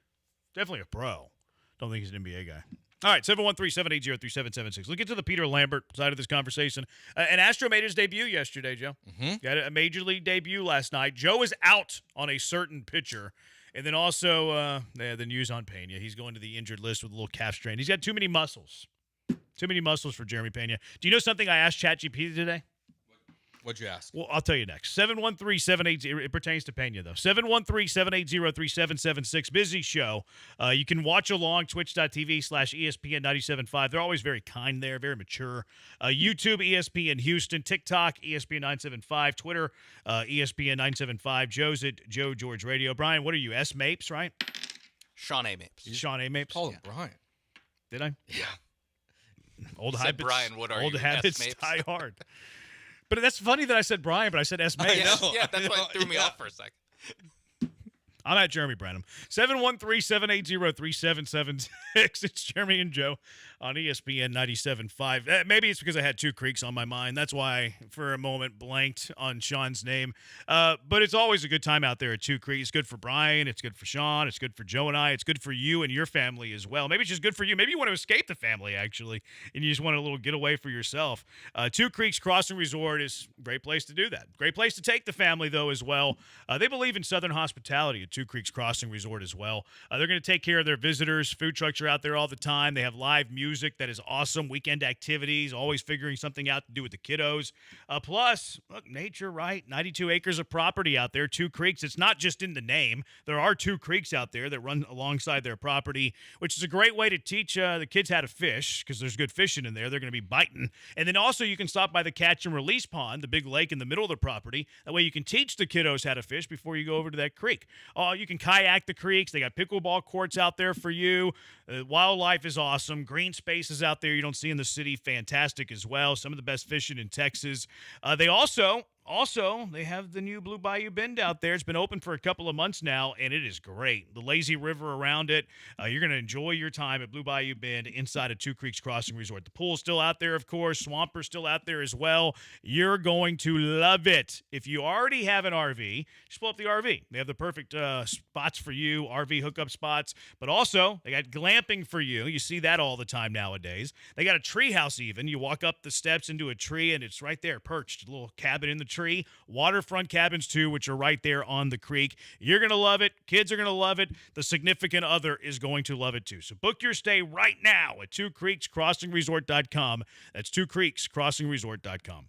Definitely a pro. Don't think he's an NBA guy. All right, 713-780-3776. Let's get to the Peter Lambert side of this conversation. An Astro made his debut yesterday, Joe. Got a major league debut last night. Joe is out on a certain pitcher. And then also the news on Pena. He's going to the injured list with a little calf strain. He's got too many muscles. Too many muscles for Jeremy Pena. Do you know something I asked ChatGPT today? what'd you ask? Well, I'll tell you next. 713-780. It pertains to Pena, though. 713-780-3776. Busy show. You can watch along, twitch.tv/ESPN 97.5. They're always very kind there, very mature. YouTube, ESPN Houston. TikTok, ESPN 975. Twitter, ESPN 975. Joe's at Joe George Radio. Brian, what are you? S. Mapes, right? Sean A. Mapes. Sean A. Mapes? Call him Brian. Did I? Yeah. Old Said habits. Brian, what are old you, habits S. Mapes? die hard. But that's funny that I said Brian, but I said S. Mapes. Yeah, that's why it threw me off for a second. I'm at Jeremy Branham. 713-780-3776. It's Jeremy and Joe on ESPN 97.5. Maybe it's because I had Two Creeks on my mind. That's why I, for a moment, blanked on Sean's name. But it's always a good time out there at Two Creeks. It's good for Brian. It's good for Sean. It's good for Joe and I. It's good for you and your family as well. Maybe it's just good for you. Maybe you want to escape the family, actually, and you just want a little getaway for yourself. Two Creeks Crossing Resort is a great place to do that. Great place to take the family, though, as well. They believe in Southern hospitality at Two Creeks Crossing Resort as well. They're going to take care of their visitors. Food trucks are out there all the time. They have live music that is awesome. Weekend activities, always figuring something out to do with the kiddos. Plus, look, nature, right? 92 acres of property out there, Two Creeks. It's not just in the name. There are two creeks out there that run alongside their property, which is a great way to teach the kids how to fish because there's good fishing in there. They're going to be biting. And then also you can stop by the catch and release pond, the big lake in the middle of the property. That way you can teach the kiddos how to fish before you go over to that creek. You can kayak the creeks. They got pickleball courts out there for you. Wildlife is awesome. Green spaces out there you don't see in the city. Fantastic as well. Some of the best fishing in Texas. They also, they have the new Blue Bayou Bend out there. It's been open for a couple of months now, and it is great. The lazy river around it. You're going to enjoy your time at Blue Bayou Bend inside of Two Creeks Crossing Resort. The pool's still out there, of course. Swamper's still out there as well. You're going to love it. If you already have an RV, just pull up the RV. They have the perfect spots for you, RV hookup spots. But also, they got glamping for you. You see that all the time nowadays. They got a tree house even. You walk up the steps into a tree, and it's right there, perched. A little cabin in the tree. Waterfront cabins, too, which are right there on the creek. You're going to love it. Kids are going to love it. The significant other is going to love it, too. So book your stay right now at twocreekscrossingresort.com. That's twocreekscrossingresort.com.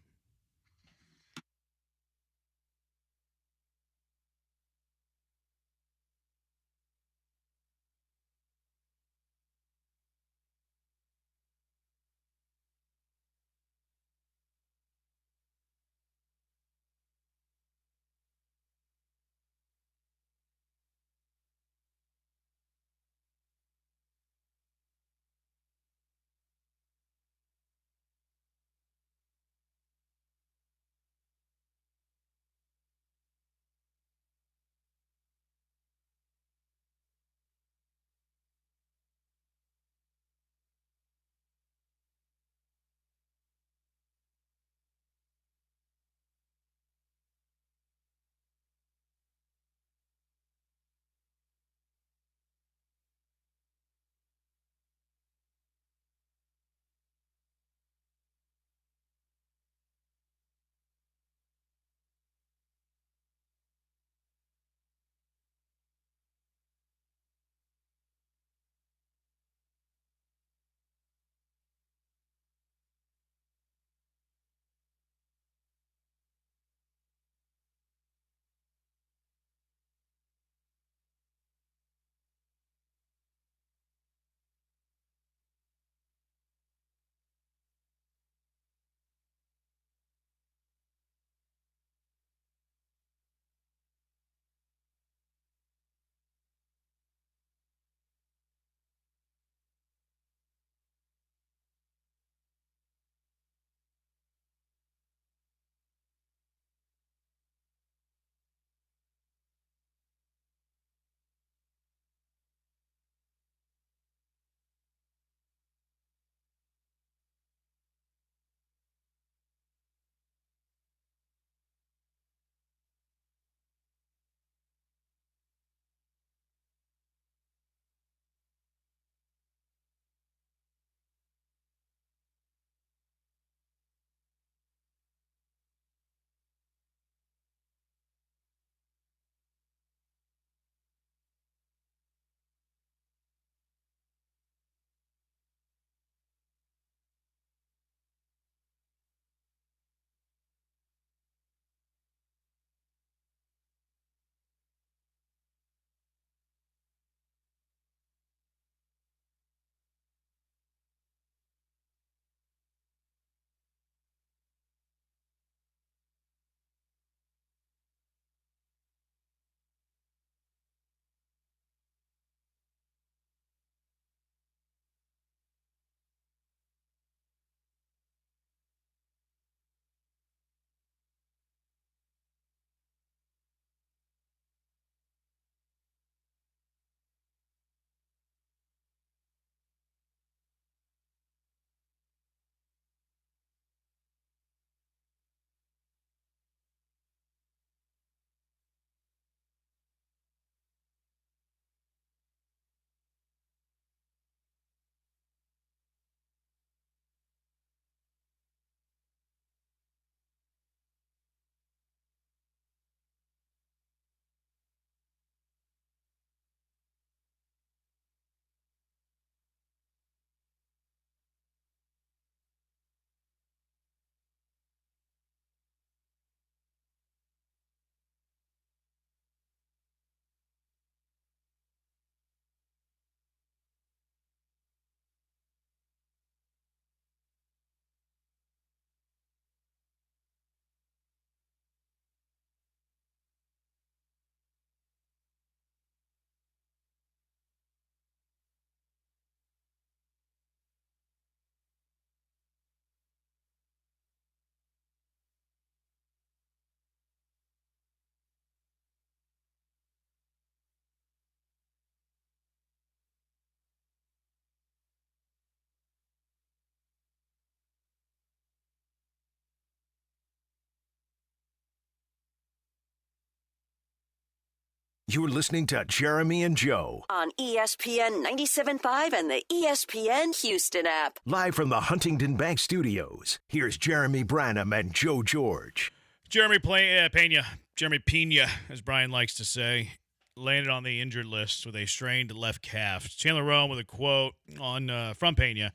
You're listening to Jeremy and Joe. On ESPN 97.5 and the ESPN Houston app. Live from the Huntington Bank Studios, here's Jeremy Branham and Joe George. Jeremy Pena, as Brian likes to say, landed on the injured list with a strained left calf. Chandler Rome with a quote from Pena.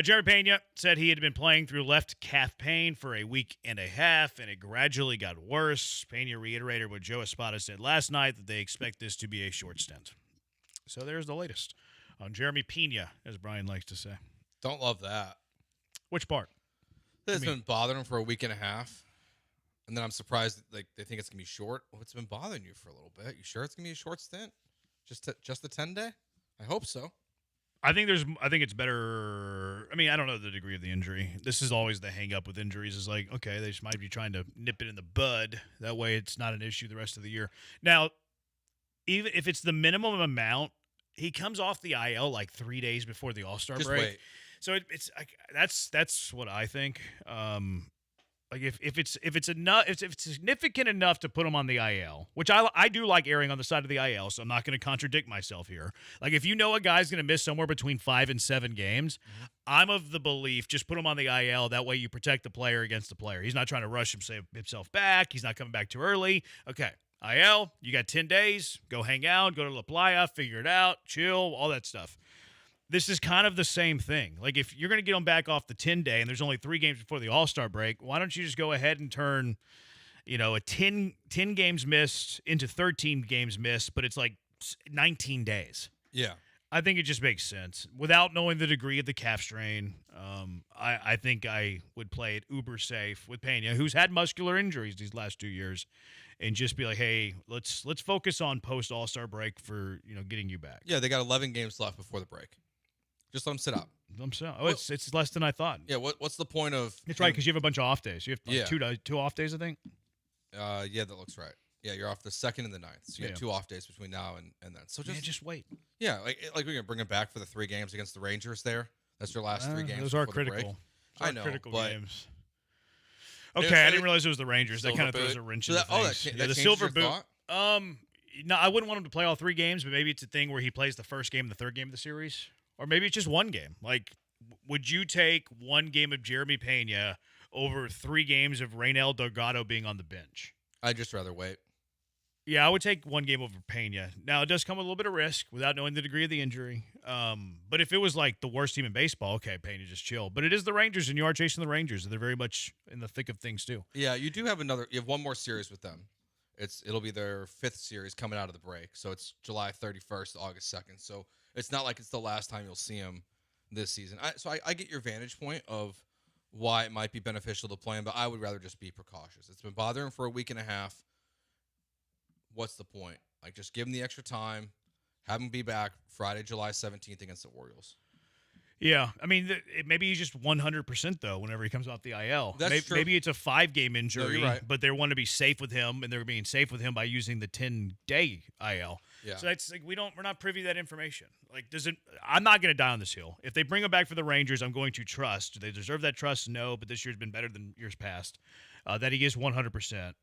Jeremy Pena said he had been playing through left calf pain for a week and a half, and it gradually got worse. Pena reiterated what Joe Espada said last night, that they expect this to be a short stint. So there's the latest on Jeremy Pena, as Brian likes to say. Don't love that. Which part? It's been bothering him for a week and a half, and then I'm surprised they think it's going to be short. Well, it's been bothering you for a little bit. You sure it's going to be a short stint? Just the 10-day? I hope so. I think it's better. I mean, I don't know the degree of the injury. This is always the hang up with injuries, is like, okay, they just might be trying to nip it in the bud. That way it's not an issue the rest of the year. Now, even if it's the minimum amount, he comes off the IL like 3 days before the All-Star break. Wait. So it's that's what I think. Like if it's enough, if it's significant enough to put him on the IL, which I do like erring on the side of the IL, so I'm not going to contradict myself here. Like if you know a guy's going to miss somewhere between 5 and 7 games, I'm of the belief just put him on the IL. That way you protect the player against the player. He's not trying to rush himself back. He's not coming back too early. Okay, IL, you got 10 days. Go hang out. Go to La Playa. Figure it out. Chill. All that stuff. This is kind of the same thing. Like, if you're going to get them back off the 10-day and there's only 3 games before the All-Star break, why don't you just go ahead and turn, a 10 games missed into 13 games missed, but it's like 19 days. Yeah. I think it just makes sense. Without knowing the degree of the calf strain, I think I would play it uber safe with Pena, who's had muscular injuries these last 2 years, and just be like, hey, let's focus on post-All-Star break for, getting you back. Yeah, they got 11 games left before the break. Just let them sit out. It's less than I thought. Yeah, what's the point of... It's right, because you have a bunch of off days. You have two off days, I think. Yeah, that looks right. Yeah, you're off the 2nd and the 9th. So you have 2 off days between now and then. So just wait. Yeah, like we're going to bring him back for the 3 games against the Rangers there. That's your last 3 games. Those are critical. I know, critical but games. Okay, I didn't realize it was the Rangers. That kind of throws a wrench in the things. The silver boot. No, I wouldn't want him to play all 3 games, but maybe it's a thing where he plays the first game and the 3rd game of the series. Or maybe it's just 1 game. Like, would you take 1 game of Jeremy Pena over 3 games of Reynel Delgado being on the bench? I'd just rather wait. Yeah, I would take 1 game over Pena. Now, it does come with a little bit of risk without knowing the degree of the injury. But if it was like the worst team in baseball, okay, Pena, just chill. But it is the Rangers, and you are chasing the Rangers, and they're very much in the thick of things, too. Yeah, you do have you have 1 more series with them. It'll be their 5th series coming out of the break. So it's July 31st, August 2nd. So it's not like it's the last time you'll see him this season. I get your vantage point of why it might be beneficial to play him, but I would rather just be precautious. It's been bothering him for a week and a half. What's the point? Like, just give him the extra time. Have him be back Friday, July 17th against the Orioles. Yeah, I mean, maybe he's just 100% though. Whenever he comes off the IL, That's true. Maybe it's a 5-game injury, No, you're right. but they want to be safe with him, and they're being safe with him by using the 10-day IL. Yeah. So that's like we're not privy to that information. Like, I'm not going to die on this hill. If they bring him back for the Rangers, I'm going to trust. Do they deserve that trust? No, but this year's been better than years past. That he is 100%.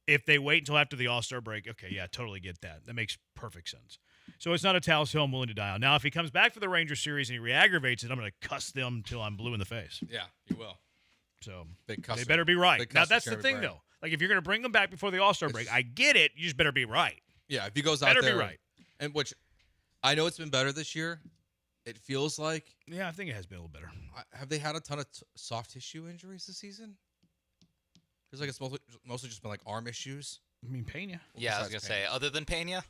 If they wait until after the All-Star break, okay, yeah, totally get that. That makes perfect sense. So it's not a Taos Hill I'm willing to die on. Now, if he comes back for the Ranger series and he re-aggravates it, I'm going to cuss them till I'm blue in the face. Yeah, you will. So they better be right. Now, that's the thing, though. Like, if you're going to bring them back before the All-Star break, I get it. You just better be right. Yeah, if he goes out there. Better be right. And which I know it's been better this year. It feels like. Yeah, I think it has been a little better. Have they had a ton of soft tissue injuries this season? Feels like it's mostly just been like arm issues. I mean, Pena. Yeah, I was going to say, other than Pena?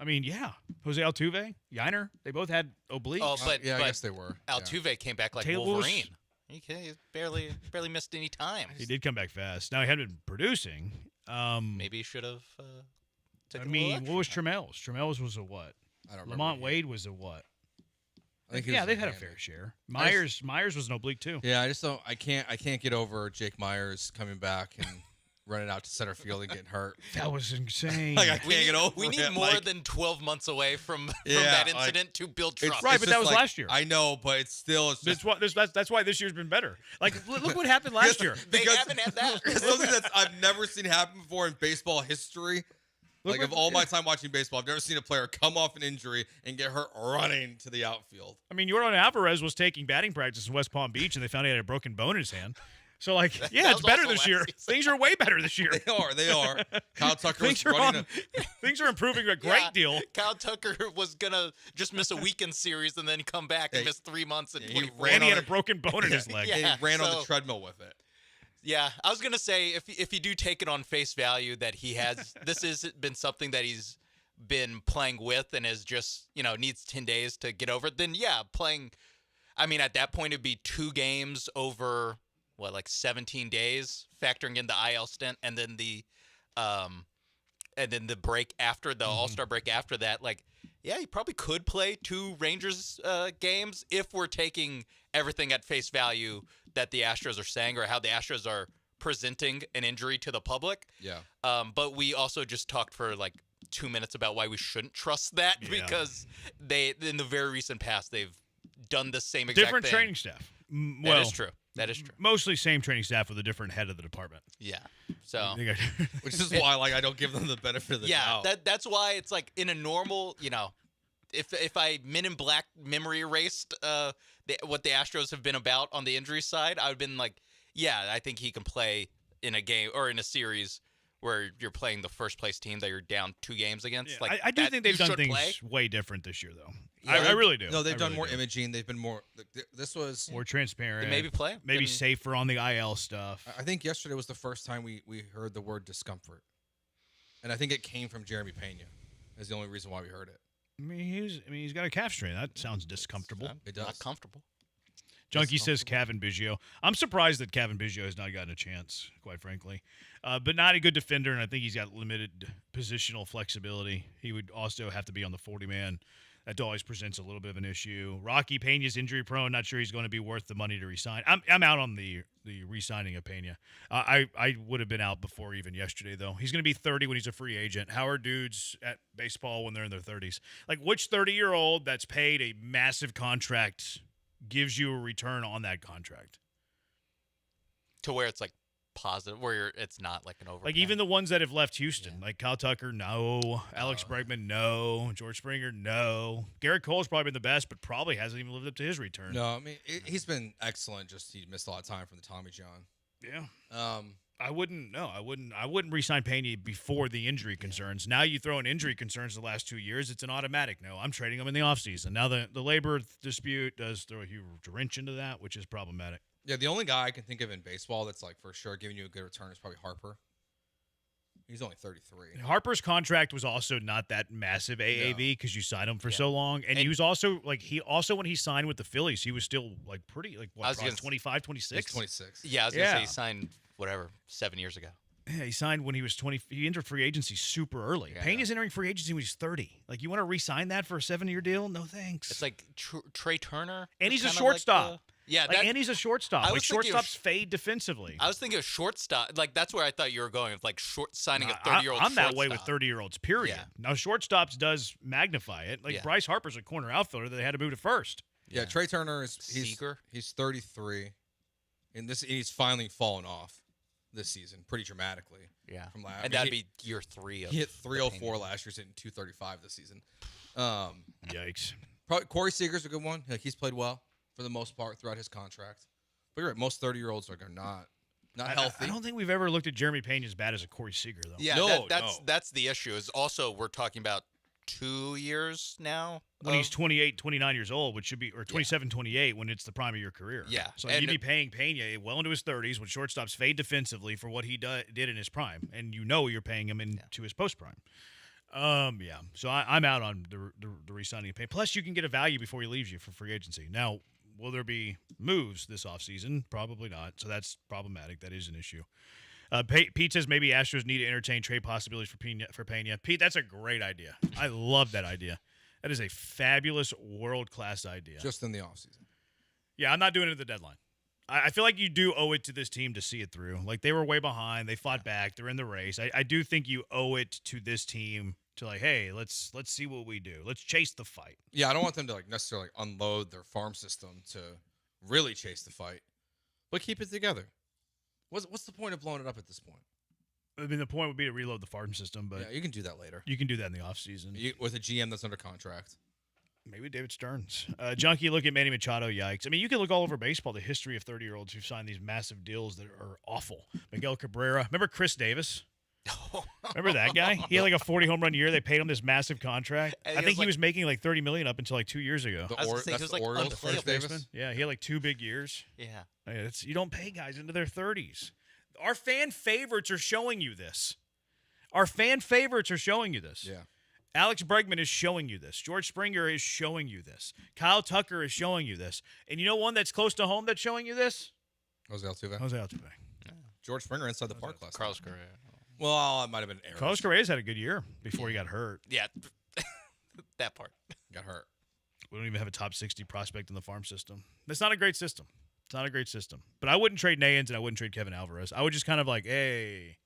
I mean, yeah. Jose Altuve, Yiner, they both had obliques. Oh, but I guess they were. Altuve came back like Wolverine. He barely missed any time. He did come back fast. Now, he hadn't been producing. Maybe he should have taken what was Trammell's? Trammell's was a what? I don't remember. Lamont Wade was a what? I think they've had a fair share. Myers was an oblique too. Yeah, I just don't. I can't get over Jake Myers coming back and running out to center field and getting hurt. That was insane. Like, I can't get over. We need it. more than 12 months away from that incident to build trust. Right, but that was last year. I know, but it's still. That's why this year's been better. Like, look what happened last year. They haven't had that. It's something that I've never seen happen before in baseball history. Like, of all my time watching baseball, I've never seen a player come off an injury and get hurt running to the outfield. I mean, Yordan Alvarez was taking batting practice in West Palm Beach, and they found he had a broken bone in his hand. So, like, yeah, it's better this year. Things are way better this year. They are. Kyle Tucker was running things are improving a great deal. Kyle Tucker was going to just miss a weekend series and then come back and miss 3 months. And he had a broken bone in his leg. He ran on the treadmill with it. Yeah, I was going to say, if you do take it on face value that he has, this has been something that he's been playing with and is just, needs 10 days to get over it, then yeah, playing, I mean, at that point, it'd be 2 games over, 17 days, factoring in the IL stint, and then the break after, the All-Star break after that. Like, yeah, he probably could play 2 Rangers games if we're taking everything at face value that the Astros are saying or how the Astros are presenting an injury to the public. Yeah. But we also just talked for 2 minutes about why we shouldn't trust that because in the very recent past, they've done the same exact different thing. Training staff. That is true. That is true. Mostly same training staff with a different head of the department. Yeah. So, which is why I don't give them the benefit of the doubt. Yeah, that's why it's in a normal, if I Men in Black memory erased what the Astros have been about on the injury side, I would have been I think he can play in a game or in a series where you're playing the first place team that you're down 2 games against. Yeah. I do think they've done things way different this year, though. Yeah, I really do. No, they've done more imaging. They've been more. This was more transparent. Maybe safer on the IL stuff. I think yesterday was the first time we heard the word discomfort, and I think it came from Jeremy Pena. Is the only reason why we heard it. I mean, he's got a calf strain. That sounds discomfortable. It does. Not comfortable. Junkie says Kevin Biggio. I'm surprised that Kevin Biggio has not gotten a chance, quite frankly. But not a good defender, and I think he's got limited positional flexibility. He would also have to be on the 40-man. That always presents a little bit of an issue. Rocky Pena's injury prone. Not sure he's going to be worth the money to resign. I'm out on the re-signing of Pena. I would have been out before even yesterday, though. He's going to be 30 when he's a free agent. How are dudes at baseball when they're in their 30s? Which 30-year-old that's paid a massive contract gives you a return on that contract? To where it's positive, where it's not an overpay. Even the ones that have left Houston, Kyle Tucker, no. Alex Bregman, no. George Springer, no. Garrett Cole's probably been the best, but probably hasn't even lived up to his return. No, I mean, he's been excellent. Just he missed a lot of time from the Tommy John. Yeah. I wouldn't re-sign Pena before the injury concerns. Now you throw in injury concerns the last 2 years, it's an automatic no. I'm trading him in the offseason. Now the labor dispute does throw a huge wrench into that, which is problematic. Yeah, the only guy I can think of in baseball that's for sure giving you a good return is probably Harper. He's only 33. Harper's contract was also not that massive AAV because you signed him for so long, and he was also when he signed with the Phillies, he was still pretty what, 25, 26? He's 26. Yeah, I was gonna say he signed 7 years ago. Yeah, he signed when he was 20. He entered free agency super early. Yeah, Pena's entering free agency when he's 30. You want to re-sign that for a 7-year deal? No thanks. It's Trey Turner, and he's a shortstop. And he's a shortstop. Shortstops fade defensively. I was thinking of shortstop. That's where I thought you were going with signing a 30-year-old. I'm that way with 30-year-olds. Period. Yeah. Now shortstops does magnify it. Bryce Harper's a corner outfielder that they had to move to first. Yeah, Trey Turner he's 33, and he's finally fallen off this season pretty dramatically. Yeah, from last, and that'd be year 3. He hit 304 last year, hitting 235 this season. Yikes. Probably Corey Seager's a good one. He's played well for the most part throughout his contract. But you're right, most 30-year-olds are not healthy. I don't think we've ever looked at Jeremy Pena as bad as a Corey Seager, though. Yeah, that's the issue. Is also we're talking about 2 years now. When he's 28, 29 years old, which should be, or 27, 28, when it's the prime of your career. Yeah. So you'd be paying Pena well into his 30s when shortstops fade defensively for what he did in his prime. And you're paying him into his post-prime. Yeah. So I'm out on the re-signing of Pena. Plus, you can get a value before he leaves you for free agency. Now, will there be moves this offseason? Probably not. So that's problematic. That is an issue. Pete says maybe Astros need to entertain trade possibilities for Pena. Pete, that's a great idea. I love that idea. That is a fabulous, world-class idea. Just in the offseason. Yeah, I'm not doing it at the deadline. I feel like you do owe it to this team to see it through. They were way behind. They fought back. They're in the race. I do think you owe it to this team to hey, let's see what we do. Let's chase the fight. Yeah, I don't want them to necessarily unload their farm system to really chase the fight, but keep it together. What's the point of blowing it up at this point? I mean, the point would be to reload the farm system, but Yeah, you can do that later. you can do that in the offseason. With a GM that's under contract. Maybe David Stearns. Junkie, look at Manny Machado. Yikes. I mean, you can look all over baseball, the history of 30-year-olds who've signed these massive deals that are awful. Miguel Cabrera. Remember Chris Davis? Remember that guy? He had like a 40 home run year. They paid him this massive contract. And I think he was making like $30 million up until like 2 years ago. I was gonna say, he was like unplayable. Yeah, he had like 2 big years. Yeah. You don't pay guys into their 30s. Our fan favorites are showing you this. Yeah. Alex Bregman is showing you this. George Springer is showing you this. Kyle Tucker is showing you this. And you know one that's close to home that's showing you this? Jose Altuve. Yeah. George Springer inside the park last night. Carlos Correa. Well, it might have been Aaron. Carlos Correa's had a good year before he got hurt. Yeah. That part. Got hurt. We don't even have a top 60 prospect in the farm system. It's not a great system. But I wouldn't trade Nayans and I wouldn't trade Kevin Alvarez. I would just kind of like, hey,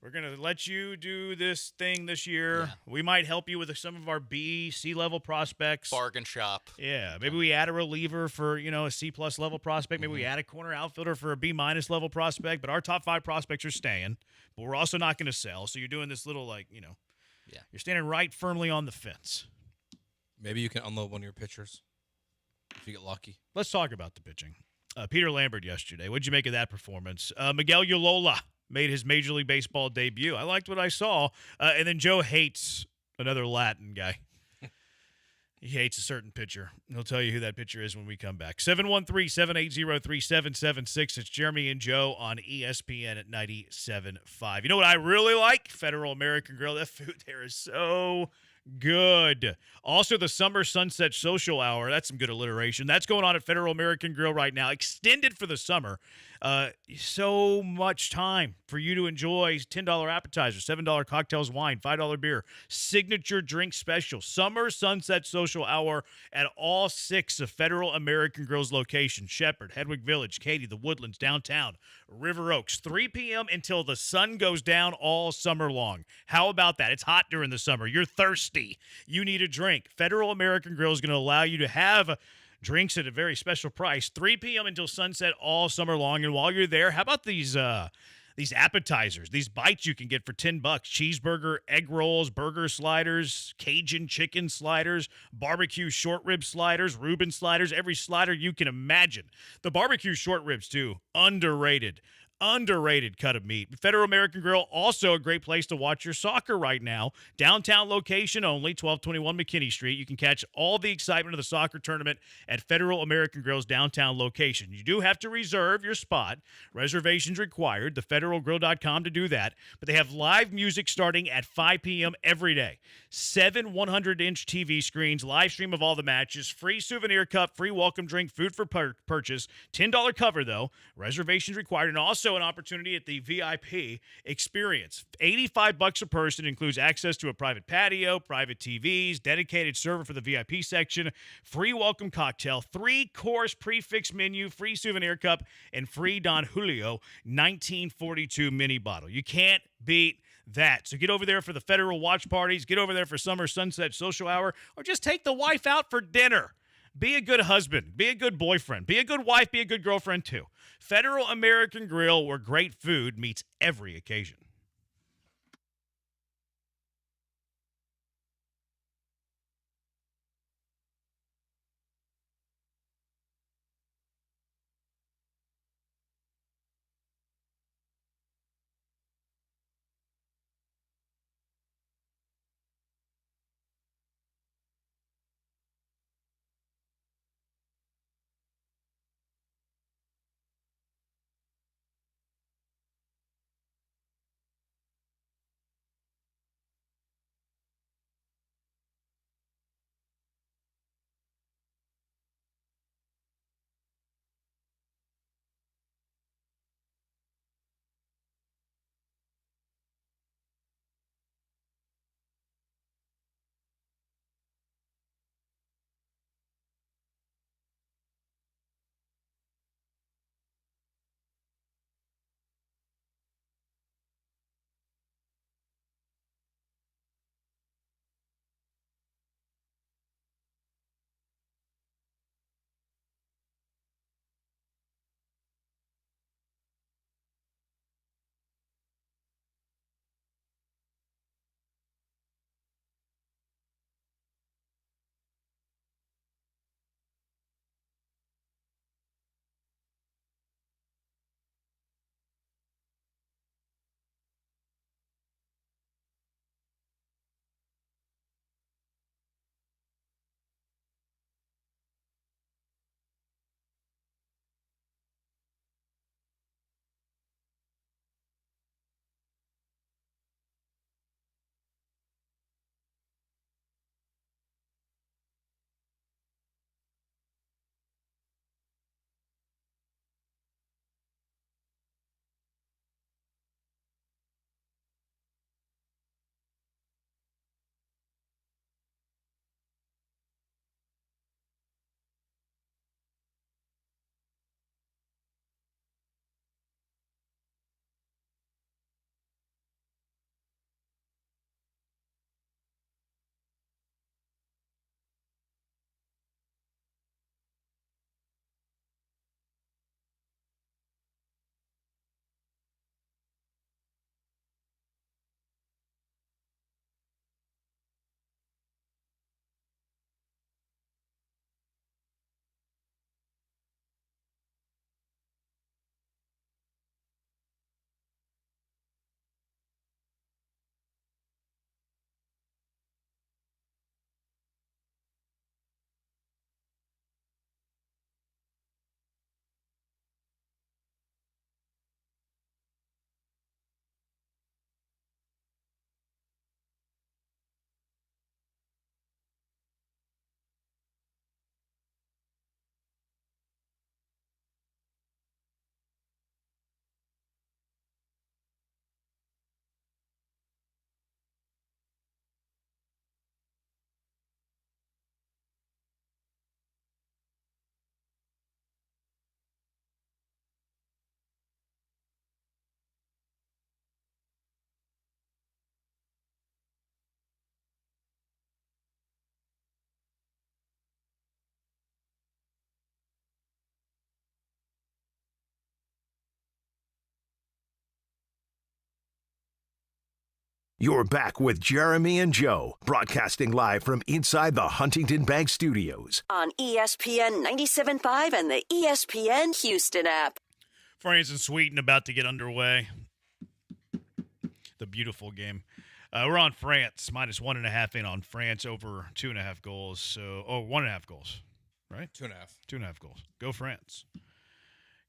we're going to let you do this thing this year. Yeah. We might help you with some of our B, C level prospects. Bargain shop. Yeah. Maybe we add a reliever for, a C plus level prospect. Maybe we add a corner outfielder for a B minus level prospect. But our top 5 prospects are staying. But we're also not going to sell. So you're doing this little you're standing right firmly on the fence. Maybe you can unload one of your pitchers if you get lucky. Let's talk about the pitching. Peter Lambert yesterday. What'd you make of that performance? Miguel Yolola made his Major League Baseball debut. I liked what I saw. And then Joe hates another Latin guy. He hates a certain pitcher. He'll tell you who that pitcher is when we come back. 713-780-3776. It's Jeremy and Joe on ESPN at 97.5. You know what I really like? Federal American Grill. That food there is so good. Also, the Summer Sunset Social Hour. That's some good alliteration. That's going on at Federal American Grill right now. Extended for the summer. So much time for you to enjoy $10 appetizers, $7 cocktails, wine, $5 beer, signature drink special, Summer Sunset Social Hour at all 6 of Federal American Grill's locations: Shepherd, Hedwig Village, Katy, The Woodlands, downtown, River Oaks, 3 p.m. until the sun goes down all summer long. How about that? It's hot during the summer. You're thirsty. You need a drink. Federal American Grill is going to allow you to have drinks at a very special price, 3 p.m. until sunset all summer long. And while you're there, how about these appetizers, these bites you can get for $10? Cheeseburger, egg rolls, burger sliders, Cajun chicken sliders, barbecue short rib sliders, Reuben sliders, every slider you can imagine. The barbecue short ribs, too, underrated cut of meat. Federal American Grill, also a great place to watch your soccer right now. Downtown location only, 1221 McKinney Street. You can catch all the excitement of the soccer tournament at Federal American Grill's downtown location. You do have to reserve your spot. Reservations required. TheFederalGrill.com to do that. But they have live music starting at 5 p.m. every day. 7 100-inch TV screens, live stream of all the matches, free souvenir cup, free welcome drink, food for purchase. $10 cover, though. Reservations required. And also an opportunity at the VIP experience. $85 a person, includes access to a private patio, private TVs, dedicated server for the VIP section, free welcome cocktail, 3-course prefix menu, free souvenir cup, and free Don Julio 1942 mini bottle. You can't beat that. So get over there for the Federal watch parties, get over there for Summer Sunset Social Hour, or just take the wife out for dinner. Be a good husband. Be a good boyfriend. Be a good wife. Be a good girlfriend, too. Federal American Grill, where great food meets every occasion. You're back with Jeremy and Joe, broadcasting live from inside the Huntington Bank Studios. On ESPN 97.5 and the ESPN Houston app. France and Sweden about to get underway. The beautiful game. We're on France, minus 1.5 in on France, over 2.5 goals. So, 1.5 goals, right? 2.5. 2.5 goals. Go France.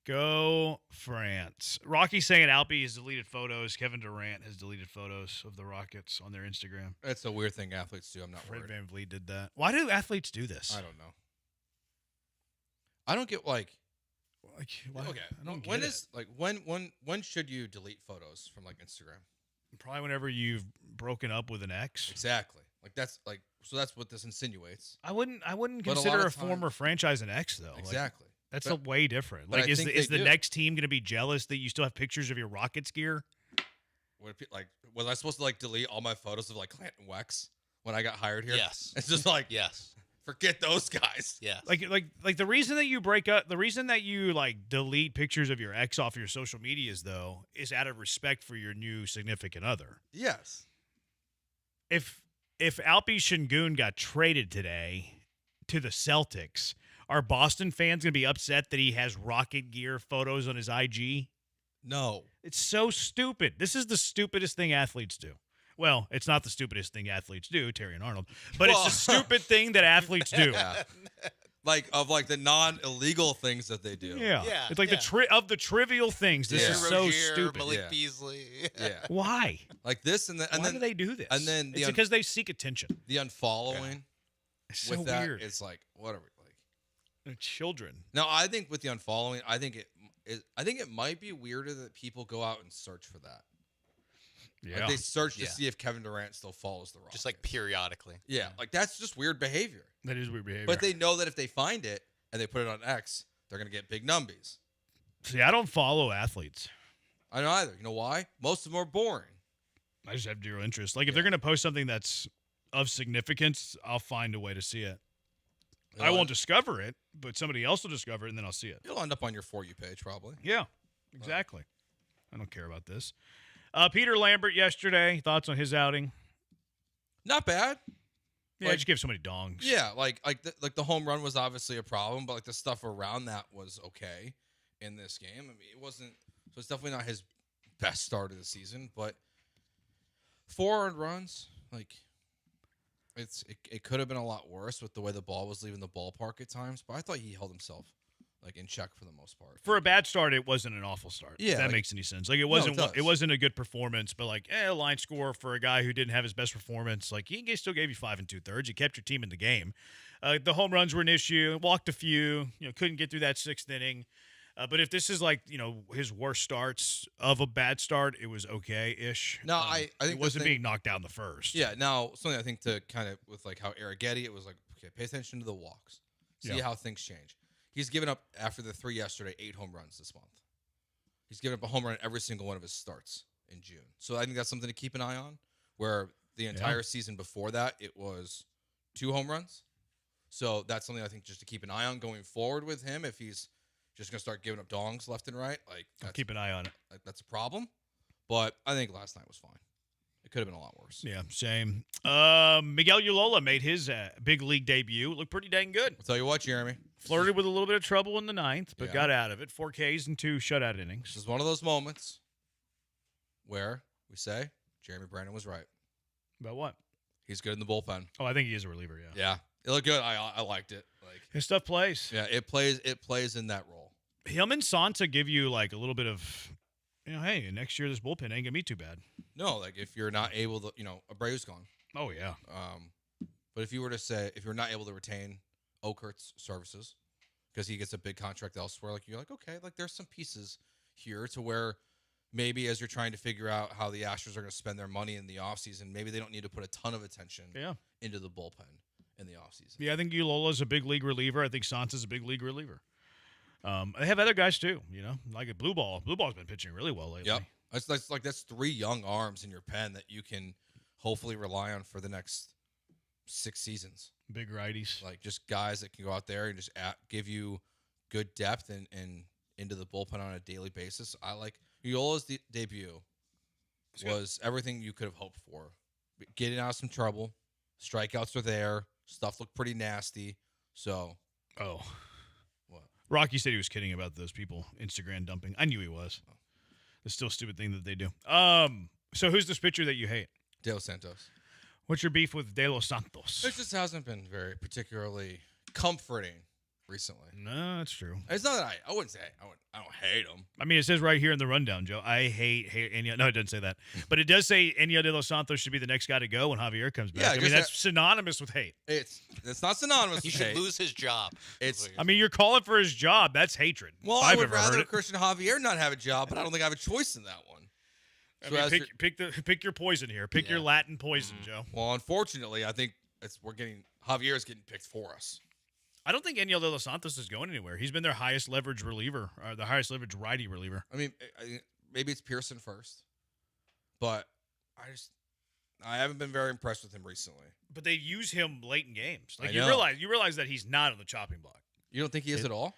Go France. Rocky saying Alpi has deleted photos. Kevin Durant has deleted photos of the Rockets on their Instagram. That's a weird thing athletes do. I'm not Fred worried. Van Vliet did that. Why do athletes do this? I don't know. I don't get why? Okay. I don't when get is like when should you delete photos from like Instagram? Probably whenever you've broken up with an ex. Exactly. Like that's what this insinuates. I wouldn't But consider lot a of time- former franchise an ex though. Exactly. That's But- way different. but Like, I is think the they do. next team going to be jealous that you still have pictures of your Rockets gear? Was I supposed to like delete all my photos of like Clanton Wex when I got hired here? Yes. It's just like Yes. forget those guys. Yes. Like the reason that you break up, the reason that you like delete pictures of your ex off your social medias though is out of respect for your new significant other. Yes. If Alpi Şengün got traded today to the Celtics, are Boston fans going to be upset that he has Rocket gear photos on his IG? No. It's so stupid. This is the stupidest thing athletes do. Well, it's not the stupidest thing athletes do, Terry and Arnold, but it's a stupid thing that athletes do. Yeah. Like the non-illegal things that they do. Yeah. It's like the trivial things. This is so Rozier, stupid. Malik Yeah. Beasley. Yeah. Why? Like this and then Why do they do this? And then it's because they seek attention. the unfollowing It's so with that weird. it's like what are we like? They're children. Now I think with the unfollowing, I think it might be weirder that people go out and search for that. Yeah. Like they search to Yeah. see if Kevin Durant still follows the Rockets. Just like periodically. Yeah, like that's just weird behavior. That is weird behavior. But they know that if they find it and they put it on X, they're gonna get big numbies. See, I don't follow athletes. I don't either. You know why? Most of them are boring. I just have zero interest. Like if they're going to post something that's of significance, I'll find a way to see it. I won't discover it, but somebody else will discover it, and then I'll see it. You'll end up on your For You page probably. Yeah, exactly. I don't care about this. Peter Lambert yesterday, thoughts on his outing? Not bad. Yeah, Like- just give somebody dongs. Yeah, like the home run was obviously a problem, but like the stuff around that was okay in this game. I mean, it wasn't. So it's definitely not his best start of the season, but 4 earned runs, like it could have been a lot worse with the way the ball was leaving the ballpark at times. But I thought he held himself like in check for the most part. For a bad start, it wasn't an awful start. Yeah, if that like- makes any sense. Like it No, wasn't. it does. It wasn't a good performance, but like a line score for a guy who didn't have his best performance. Like he still gave you 5 2/3. You kept your team in the game. The home runs were an issue. Walked a few. Couldn't get through that 6th inning. But if this is like his worst starts of a bad start, it was okay-ish. No, I think it wasn't being knocked down the first. Yeah. Now something I think to kind of with like how Arrighetti, it was like okay, pay attention to the walks, see how things change. He's given up after the 3 yesterday 8 home runs this month. He's given up a home run every single one of his starts in June. So I think that's something to keep an eye on. Where the entire season before that, it was 2 home runs. So that's something I think just to keep an eye on going forward with him. If he's just going to start giving up dongs left and right, like I'll keep an eye on it. Like, that's a problem. But I think last night was fine. It could have been a lot worse. Yeah, same. Miguel Ulola made his big league debut. Looked pretty dang good. I'll tell you what, Jeremy. Flirted with a little bit of trouble in the 9th, but Yeah. got out of it. 4 Ks and 2 shutout innings. This is one of those moments where we say Jeremy Brandon was right. About what? He's good in the bullpen. Oh, I think he is a reliever, yeah. Yeah. It looked good. I liked it. Like his stuff plays. Yeah, it plays in that role. Him and Santa give you like a little bit of, hey, next year this bullpen ain't gonna be too bad. No, like if you're not able to, Abreu's gone. Oh yeah. But if you were to say if you're not able to retain Okert's services because he gets a big contract elsewhere, like you're like okay, like there's some pieces here to where maybe as you're trying to figure out how the Astros are going to spend their money in the offseason, maybe they don't need to put a ton of attention into the bullpen in the offseason. Yeah, I think Ulola's a big league reliever. I think Santa's a big league reliever. They have other guys too, like a Blue Ball. Blue Ball's been pitching really well lately. Yep. That's 3 young arms in your pen that you can hopefully rely on for the next 6 seasons. Big righties. Like just guys that can go out there and just give you good depth and into the bullpen on a daily basis. I like Uola's debut was everything you could have hoped for. Getting out of some trouble. Strikeouts are there. Stuff looked pretty nasty. So. Oh. What? Rocky said he was kidding about those people Instagram dumping. I knew he was. It's still a stupid thing that they do. So who's this pitcher that you hate? De Los Santos. What's your beef with De Los Santos? It just hasn't been very particularly comforting recently. No, that's true. It's not that I wouldn't say I don't hate him. I mean, it says right here in the rundown, Joe. I hate Enyel. No, it doesn't say that, but it does say Enyel De Los Santos should be the next guy to go when Javier comes back. Yeah, I mean, that's synonymous with hate. It's not synonymous. He with should hate. lose his job. I mean, you're calling for his job. That's hatred. Well, if I I've would ever rather heard it. Christian Javier not have a job, but I don't think I have a choice in that one. I So mean, pick your poison here. Pick your Latin poison, Joe. Well, unfortunately, I think Javier's getting picked for us. I don't think Enyel De Los Santos is going anywhere. He's been their highest leverage reliever, or the highest leverage righty reliever. I mean, maybe it's Pearson first, but I haven't been very impressed with him recently. But they use him late in games. Like I you know. realize that he's not on the chopping block. You don't think he is at all?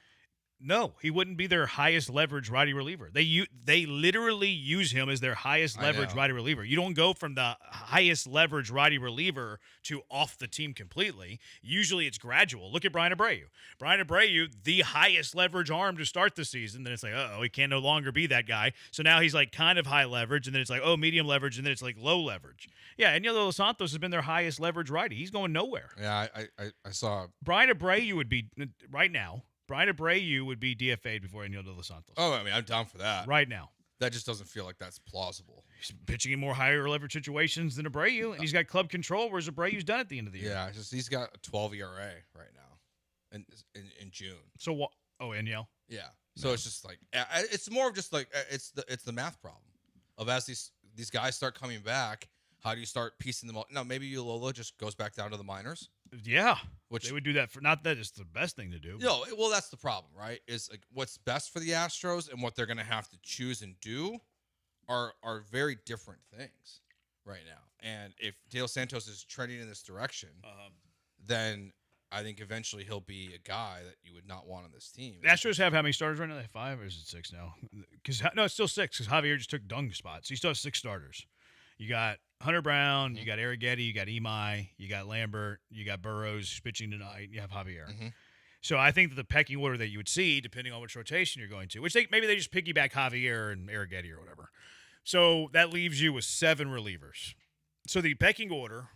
No, he wouldn't be their highest leverage righty reliever. They literally use him as their highest leverage righty reliever. You don't go from the highest leverage righty reliever to off the team completely. Usually it's gradual. Look at Brian Abreu. Brian Abreu, the highest leverage arm to start the season. Then it's like, he can no longer be that guy. So now he's like kind of high leverage, and then it's like, medium leverage, and then it's like low leverage. Yeah, and De Los Santos has been their highest leverage righty. He's going nowhere. Yeah, I saw. Brian Abreu would be right now. Brian Abreu would be DFA'd before Enyel De Los Santos. Oh, I mean, I'm down for that. Right now. That just doesn't feel like that's plausible. He's pitching in more higher leverage situations than Abreu, and he's got club control, whereas Abreu's done at the end of the year. Yeah, he's got a 12 ERA right now in June. So what? Oh, Enyel? Yeah. So it's just like it's more of just like it's the math problem of as these guys start coming back, how do you start piecing them all? Now maybe Ullola just goes back down to the minors. Yeah, they would do that for not that it's the best thing to do. No, well that's the problem, right? Is like what's best for the Astros and what they're going to have to choose and do are very different things right now. And if De Los Santos is trending in this direction, then I think eventually he'll be a guy that you would not want on this team. The Astros have how many starters right now? They have 5 or is it 6 now? No, it's still 6 because Javier just took dung spots. So you still have 6 starters. You got Hunter Brown, you got Arrighetti, you got Imai, you got Lambert, you got Burrows who's pitching tonight, you have Javier. So I think that the pecking order that you would see, depending on which rotation you're going to, which maybe they just piggyback Javier and Arrighetti or whatever. So that leaves you with 7 relievers. So the pecking order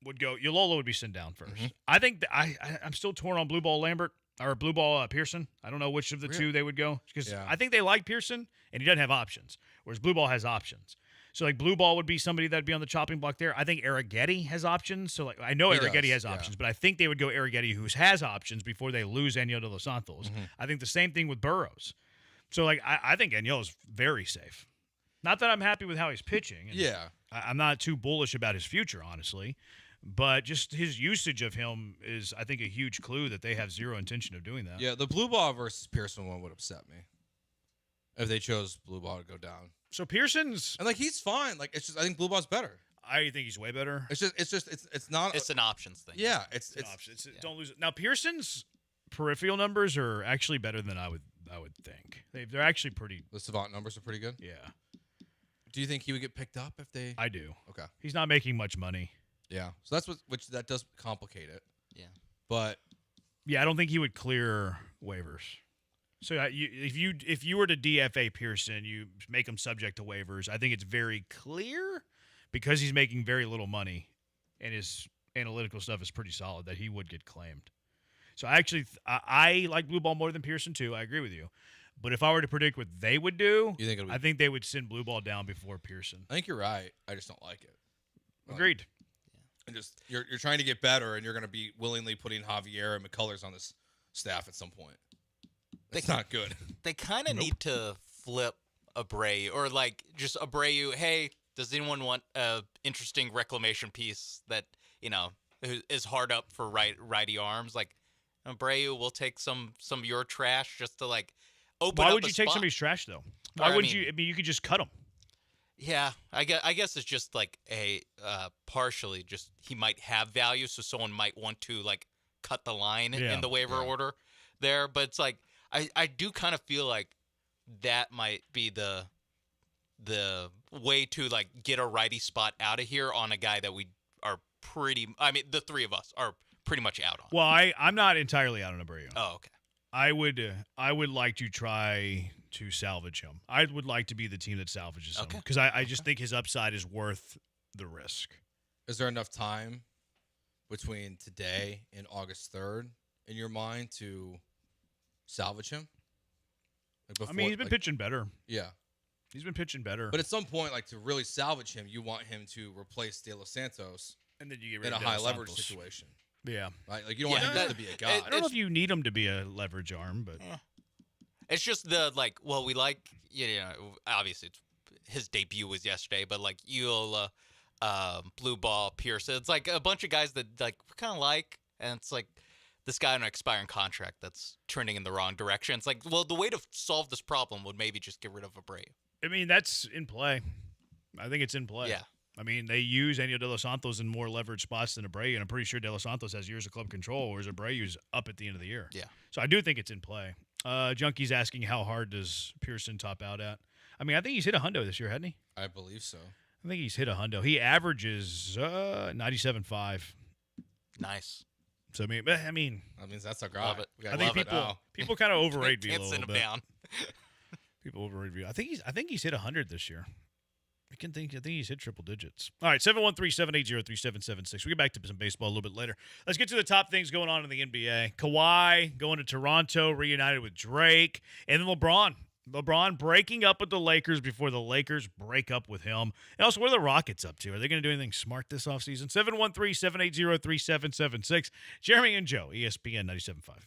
would go, Ullola would be sent down first. I think I'm still torn on Blue Ball Lambert or Blue Ball Pearson. I don't know which of the two they would go because I think they like Pearson and he doesn't have options, whereas Blue Ball has options. So, like, Blue Ball would be somebody that would be on the chopping block there. I think Arrighetti has options. So, like, I know Arrighetti has options, but I think they would go Arrighetti, who has options, before they lose Enyel De Los Santos. I think the same thing with Burrows. So, like, I think Enyel is very safe. Not that I'm happy with how he's pitching. I'm not too bullish about his future, honestly. But just his usage of him is, I think, a huge clue that they have zero intention of doing that. Yeah, the Blue Ball versus Pearson one would upset me if they chose Blue Ball to go down. So Pearson's and like he's fine. Like it's just I think Blue Ball's better. I think he's way better. It's not. It's an options thing. Yeah, it's an option. Don't lose it. Now Pearson's peripheral numbers are actually better than I would think. They're actually pretty. The savant numbers are pretty good. Yeah. Do you think he would get picked up if they? I do. Okay. He's not making much money. Yeah. So that's which that does complicate it. Yeah. But yeah, I don't think he would clear waivers. So if you were to DFA Pearson, you make him subject to waivers. I think it's very clear because he's making very little money and his analytical stuff is pretty solid that he would get claimed. So I like Blue Ball more than Pearson too. I agree with you. But if I were to predict what they would do, I think they would send Blue Ball down before Pearson. I think you're right. I just don't like it. Agreed. And just you're trying to get better, and you're going to be willingly putting Javier and McCullers on this staff at some point. It's not good. They kind of need to flip Abreu or like just Abreu. Hey, does anyone want a interesting reclamation piece that is hard up for righty arms? Like Abreu, we'll take some of your trash just to like open. Why up would you take somebody's trash though? Why wouldn't you? I mean, you could just cut them. Yeah, I guess it's just like a partially just he might have value, so someone might want to like cut the line in the waiver order there. But it's like I do kind of feel like that might be the the way to like get a righty spot out of here on a guy that we are the three of us are pretty much out on. Well, I'm not entirely out on Abreu. Oh, okay. I would like to try to salvage him. I would like to be the team that salvages him because I just think his upside is worth the risk. Is there enough time between today and August 3rd in your mind to salvage him? I mean, he's been pitching better. Yeah. He's been pitching better. But at some point, like, to really salvage him, you want him to replace De Los Santos and then you get rid in of a De high Los leverage Santos. situation. Yeah. Right? Like, you don't want him to be a guy. I don't know if you need him to be a leverage arm, but it's just obviously his debut was yesterday, but like Eula, Blue Ball, Pearson, it's like a bunch of guys that like we kind of like, and it's like this guy on an expiring contract that's trending in the wrong direction. It's like, well, the way to solve this problem would maybe just get rid of Abreu. I mean, that's in play. I think it's in play. Yeah. I mean, they use Enio De Los Santos in more leverage spots than Abreu, and I'm pretty sure De Los Santos has years of club control, whereas Abreu's up at the end of the year. Yeah. So I do think it's in play. Junkie's asking how hard does Pearson top out at? I mean, I think he's hit a hundo this year, hasn't he? I believe so. I think he's hit a hundo. He averages 97.5. Nice. So, I mean, that means that's a guy. Love it. I think people kind of overrate me a Can't little send him bit. down. People overrate me. I think he's hit 100 this year. I think he's hit triple digits. All right, 713-780-3776. We'll get back to some baseball a little bit later. Let's get to the top things going on in the NBA. Kawhi going to Toronto, reunited with Drake, and then LeBron. LeBron breaking up with the Lakers before the Lakers break up with him. And also, what are the Rockets up to? Are they going to do anything smart this offseason? 713-780-3776. Jeremy and Joe, ESPN 97.5.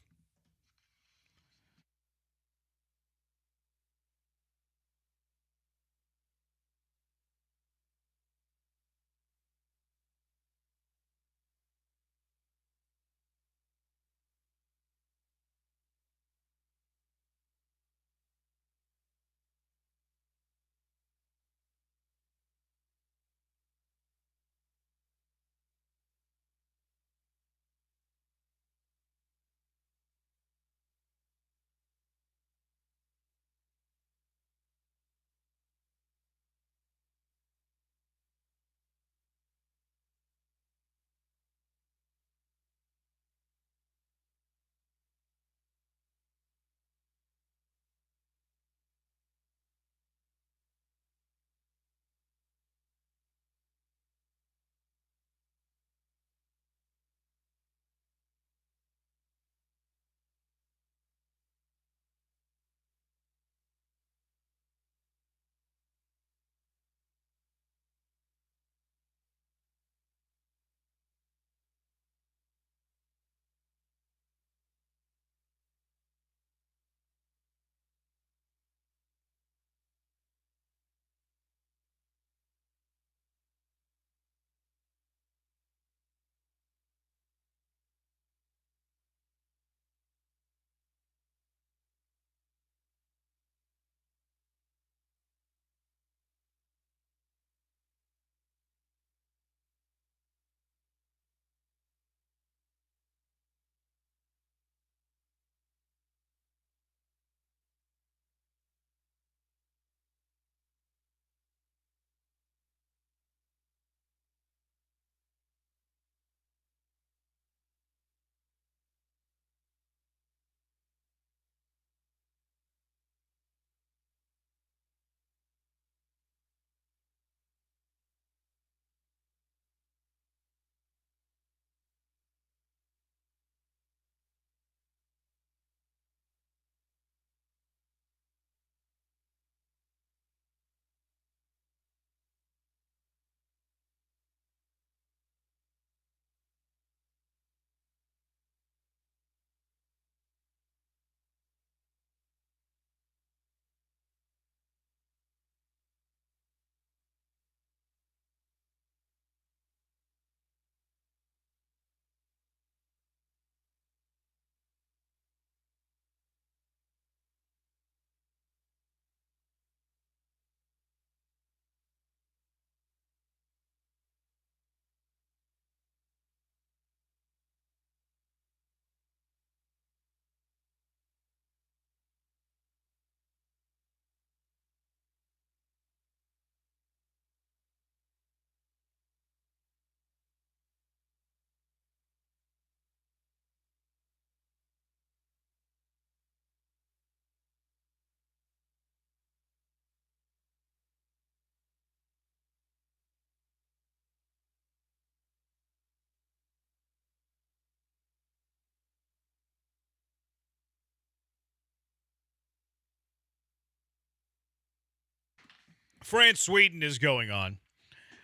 France-Sweden is going on.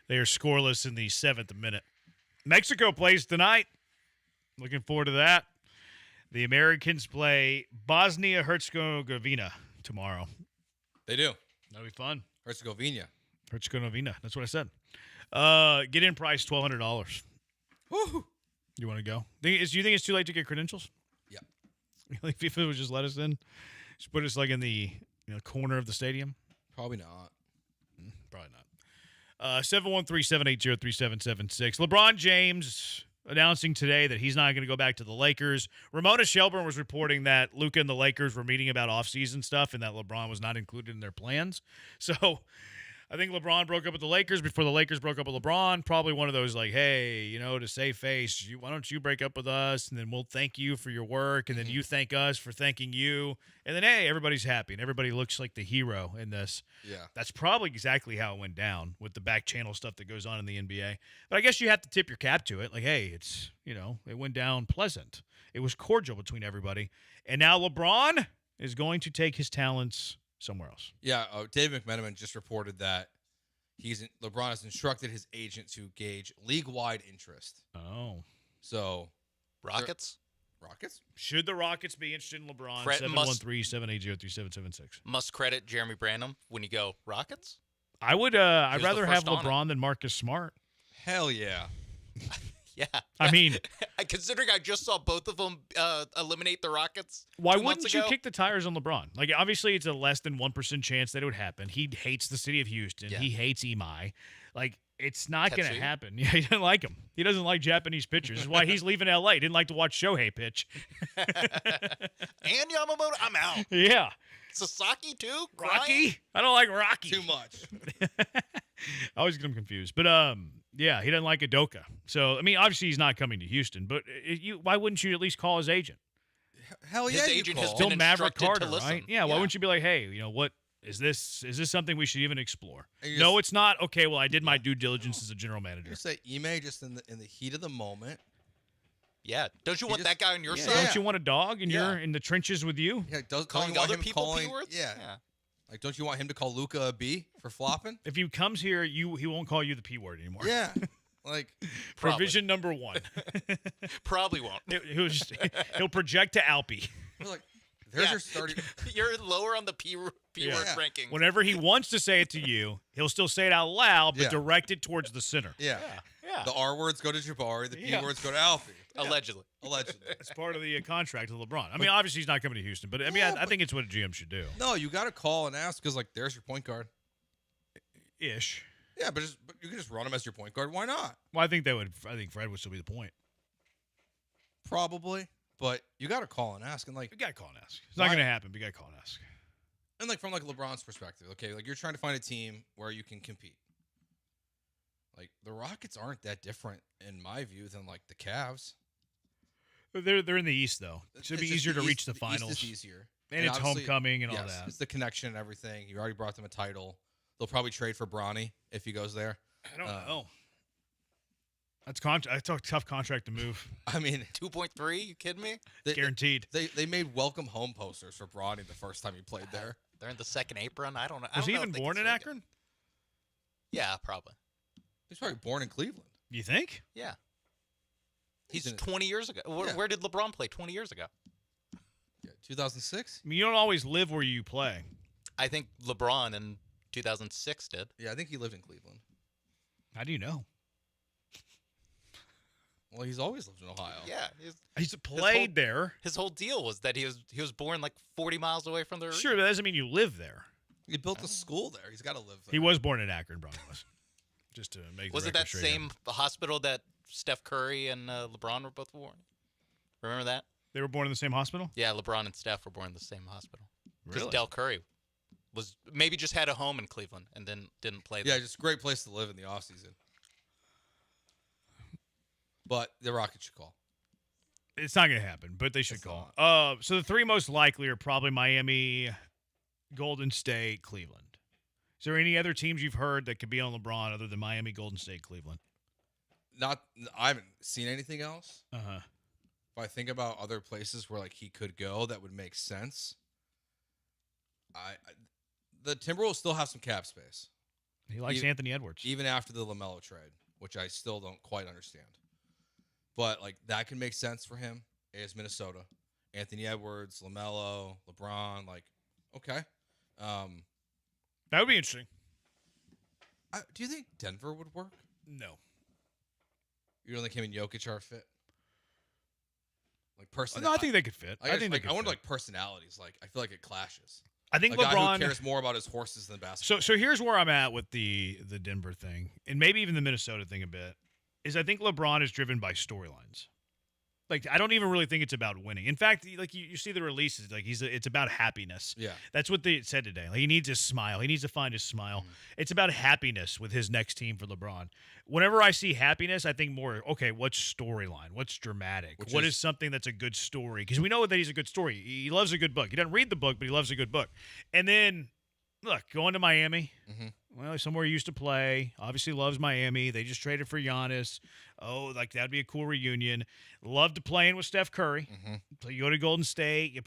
They are scoreless in the 7th minute. Mexico plays tonight. Looking forward to that. The Americans play Bosnia-Herzegovina tomorrow. They do. That'll be fun. Herzegovina. That's what I said. Get in price $1,200. Woo! You want to go? Do you think it's too late to get credentials? Yeah. Like FIFA would just let us in? Just put us like in the corner of the stadium? Probably not. Probably not. 713-780-3776. LeBron James announcing today that he's not going to go back to the Lakers. Ramona Shelburne was reporting that Luka and the Lakers were meeting about offseason stuff and that LeBron was not included in their plans. So I think LeBron broke up with the Lakers before the Lakers broke up with LeBron. Probably one of those like, hey, to save face, why don't you break up with us, and then we'll thank you for your work, and then you thank us for thanking you. And then, hey, everybody's happy, and everybody looks like the hero in this. Yeah. That's probably exactly how it went down with the back channel stuff that goes on in the NBA. But I guess you have to tip your cap to it. Like, hey, it's, it went down pleasant. It was cordial between everybody. And now LeBron is going to take his talents somewhere else. Yeah, Dave McMenamin just reported that LeBron has instructed his agent to gauge league-wide interest. Oh. So, Rockets? Rockets? Should the Rockets be interested in LeBron? 713-780-3776. Must credit Jeremy Branham when you go Rockets? I would. I'd rather have LeBron than Marcus Smart. Hell yeah. Yeah. I mean, considering I just saw both of them eliminate the Rockets. Why 2 months wouldn't you ago. kick the tires on LeBron? Like, obviously, it's a less than 1% chance that it would happen. He hates the city of Houston. Yeah. He hates Imai. Like, it's not going to Tetsu. happen. Yeah, he doesn't like him. He doesn't like Japanese pitchers. That's why he's leaving L.A. He didn't like to watch Shohei pitch. And Yamamoto, I'm out. Yeah. Sasaki, too? Rocky? I don't like Rocky. Too much. I always get him confused. But, yeah, he doesn't like Udoka. So, I mean, obviously he's not coming to Houston. But why wouldn't you at least call his agent? Hell yeah, His agent has Still been Maverick instructed Carter, to listen. right? Yeah, why wouldn't you be like, hey, what is this something we should even explore? And No, it's not. Okay, well, I did my due diligence as a general manager. You say Ime just in the heat of the moment. Yeah. Don't you want that guy on your Yeah, side? don't you want a dog and Yeah. you're in the trenches with you? Yeah, don't Calling you want other him people calling, P-words? Yeah. Like, don't you want him to call Luka a B for flopping? If he comes here, he won't call you the P word anymore. Yeah. Like, Provision number 1. Probably won't. He'll project to Alpi. we're like, there's your starting. You're lower on the P word ranking. Whenever he wants to say it to you, he'll still say it out loud, but Yeah. direct it towards the center. Yeah. Yeah. The R words go to Jabari. The P Yeah. words go to Alfie. Allegedly. Allegedly. It's part of the contract of LeBron. I mean, obviously he's not coming to Houston, but I mean, I think it's what a GM should do. No, you got to call and ask because, like, there's your point guard. Ish. Yeah, but you can just run him as your point guard. Why not? Well, I think Fred would still be the point. Probably. But you got to call and ask. And, like, You got to call and ask. It's not going to happen, but you got to call and ask. And, like, from, like, LeBron's perspective, okay, like, you're trying to find a team where you can compete. Like, the Rockets aren't that different, in my view, than, like, the Cavs. They're in the East, though. It should be It's just easier to East- reach the finals. East is easier. And it's obviously- homecoming and all yes, that. It's the connection and everything. You already brought them a title. They'll probably trade for Bronny if he goes there. I don't know. That's a tough contract to move. I mean, 2.3? You kidding me? Guaranteed. They made welcome home posters for Bronny the first time he played there. They're in the second apron. I don't know. Was he even born in Akron? Yeah, probably. He's probably born in Cleveland. You think? Yeah. He's in it. 20 years ago. Where did LeBron play 20 years ago? Yeah, 2006? I mean, you don't always live where you play. I think LeBron in 2006 did. Yeah, I think he lived in Cleveland. How do you know? Well, he's always lived in Ohio. Yeah. He's played there. His whole deal was that he was born like 40 miles away from the Sure, but that doesn't mean you live there. He built a school there. He's got to live there. He was born in Akron, Bronny was. Just to make Was the it that record straight same hospital that Steph Curry and LeBron were both born? Remember that? They were born in the same hospital? Yeah, LeBron and Steph were born in the same hospital. Because Really? Del Curry was maybe just had a home in Cleveland and then didn't play there. Yeah, just a great place to live in the offseason. But the Rockets should call. It's not going to happen, but they should It's call. So the three most likely are probably Miami, Golden State, Cleveland. Is there any other teams you've heard that could be on LeBron other than Miami, Golden State, Cleveland? I haven't seen anything else. Uh-huh. If I think about other places where like he could go, that would make sense. The Timberwolves still have some cap space. He likes Anthony Edwards. Even after the LaMelo trade, which I still don't quite understand. But, like, that can make sense for him as Minnesota. Anthony Edwards, LaMelo, LeBron, like, okay. That would be interesting. Do you think Denver would work? No. You don't think him and Jokic are a fit? Like, No, I think they could fit. I wonder, like, personalities. Like, I feel like it clashes. I think a LeBron guy who cares more about his horses than basketball. So here's where I'm at with the Denver thing, and maybe even the Minnesota thing a bit, is I think LeBron is driven by storylines. Like, I don't even really think it's about winning. In fact, like you see the releases, like it's about happiness. Yeah. That's what they said today. Like, he needs his smile. He needs to find his smile. Mm-hmm. It's about happiness with his next team for LeBron. Whenever I see happiness, I think more, okay, what's storyline? What's dramatic? What is something that's a good story? Because we know that he's a good story. He loves a good book. He doesn't read the book, but he loves a good book. And then, look, going to Miami. Mm-hmm. Well, somewhere he used to play. Obviously loves Miami. They just traded for Giannis. Oh, like that'd be a cool reunion. Loved playing with Steph Curry. Mm-hmm. You go to Golden State.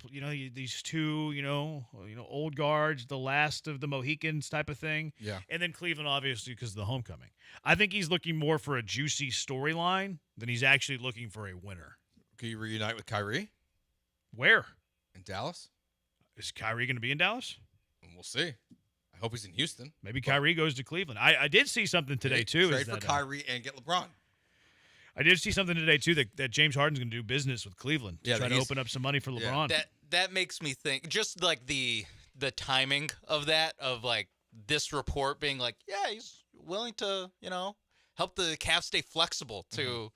These two, old guards, the last of the Mohicans type of thing. Yeah. And then Cleveland, obviously, because of the homecoming. I think he's looking more for a juicy storyline than he's actually looking for a winner. Can you reunite with Kyrie? Where? In Dallas? Is Kyrie going to be in Dallas? We'll see. I hope he's in Houston. Maybe Kyrie goes to Cleveland. I did see something today, too. Trade for Kyrie and get LeBron. I did see something today, too, that James Harden's going to do business with Cleveland to try to open up some money for LeBron. That makes me think, just like the timing of that, of like this report being like, yeah, he's willing to, help the Cavs stay flexible to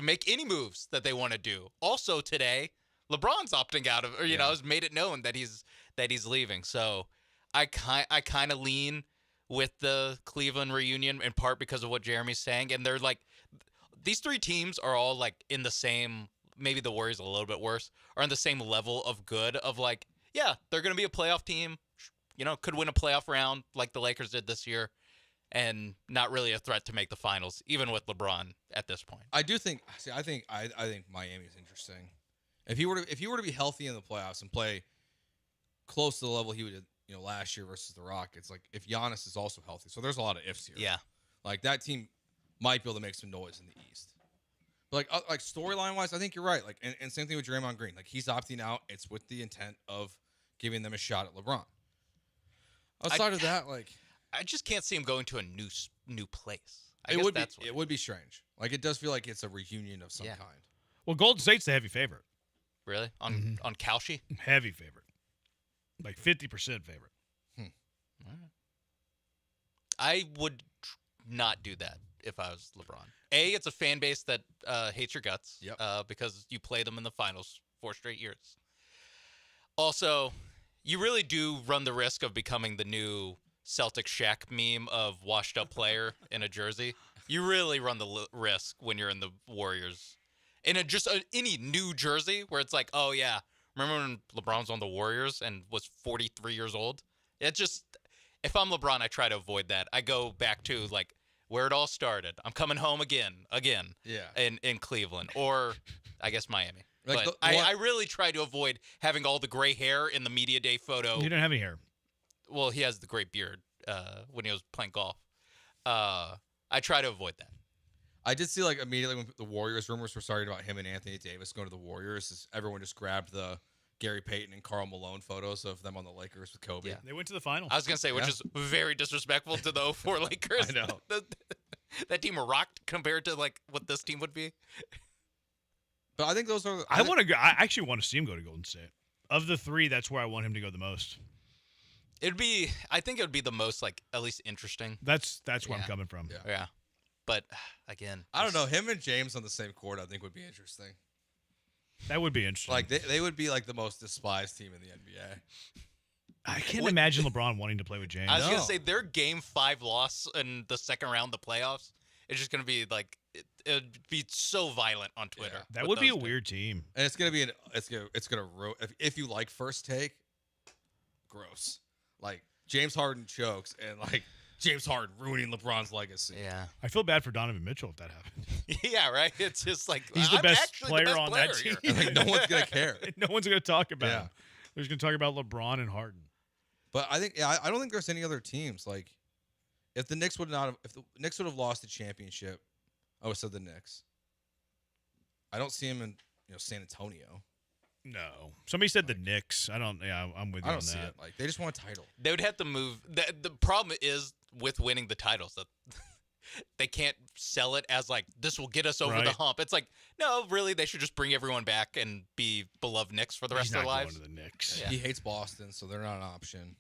make any moves that they want to do. Also today, LeBron's opting out of, has made it known that he's leaving. So I kind of lean with the Cleveland reunion in part because of what Jeremy's saying. And they're like, these three teams are all like in the same, maybe the Warriors a little bit worse, are in the same level of good of like, yeah, they're going to be a playoff team, could win a playoff round like the Lakers did this year, and not really a threat to make the finals, even with LeBron at this point. I think Miami is interesting. If he were to be healthy in the playoffs and play close to the level he did, last year versus the Rockets, like if Giannis is also healthy, so there's a lot of ifs here. Yeah, like that team might be able to make some noise in the East. But like storyline wise, I think you're right. Like and same thing with Draymond Green. Like he's opting out. It's with the intent of giving them a shot at LeBron. Outside of that, like I just can't see him going to a new place. It would be strange. Like it does feel like it's a reunion of some kind. Well, Golden State's the heavy favorite. Really? On Kalshi? Heavy favorite. Like 50% favorite. All right. I would not do that if I was LeBron. It's a fan base that hates your guts because you play them in the finals 4 straight years. Also, you really do run the risk of becoming the new Celtic Shaq meme of washed up player in a jersey. You really run the risk when you're in the Warriors. In any new jersey where it's like, oh yeah, remember when LeBron's on the Warriors and was 43 years old? It just, if I'm LeBron, I try to avoid that. I go back to like where it all started. I'm coming home again. Yeah. In Cleveland or I guess Miami. Like but I really try to avoid having all the gray hair in the media day photo. You don't have any hair. Well, he has the great beard when he was playing golf. I try to avoid that. I did see like immediately when the Warriors rumors were starting about him and Anthony Davis going to the Warriors, everyone just grabbed the Gary Payton and Karl Malone photos of them on the Lakers with Kobe. Yeah. They went to the finals. I was going to say, which is very disrespectful to the 04 Lakers. I know. That team rocked compared to like what this team would be. But I think those are. I want to go. I actually want to see him go to Golden State. Of the 3, that's where I want him to go the most. I think it would be the most like at least interesting. That's where I'm coming from. Yeah. But again, I don't know. Him and James on the same court, I think would be interesting. That would be interesting. Like they would be like the most despised team in the NBA. I can't imagine LeBron wanting to play with James. I was gonna say their Game 5 loss in the second round of the playoffs is just gonna be like it'd be so violent on Twitter. Yeah. That would be a weird team. And it's gonna be it's gonna if you like First Take, gross. Like James Harden chokes and like James Harden ruining LeBron's legacy. Yeah. I feel bad for Donovan Mitchell if that happened. Yeah, right. It's just like he's the I'm best actually player the best on player that team. Like, no one's gonna care. No one's gonna talk about him. They're just gonna talk about LeBron and Harden. But I think I don't think there's any other teams like If the Knicks would have lost the championship, I would have said the Knicks. I don't see him in San Antonio. No. Somebody said the Knicks. I'm with you I on don't see that. it. Like, they just want a title. They would have to move. The problem is with winning the titles that they can't sell it as like this will get us over the hump. It's like, no, really, they should just bring everyone back and be beloved Knicks for the rest of their lives. Going to the Knicks. Yeah. He hates Boston, so they're not an option.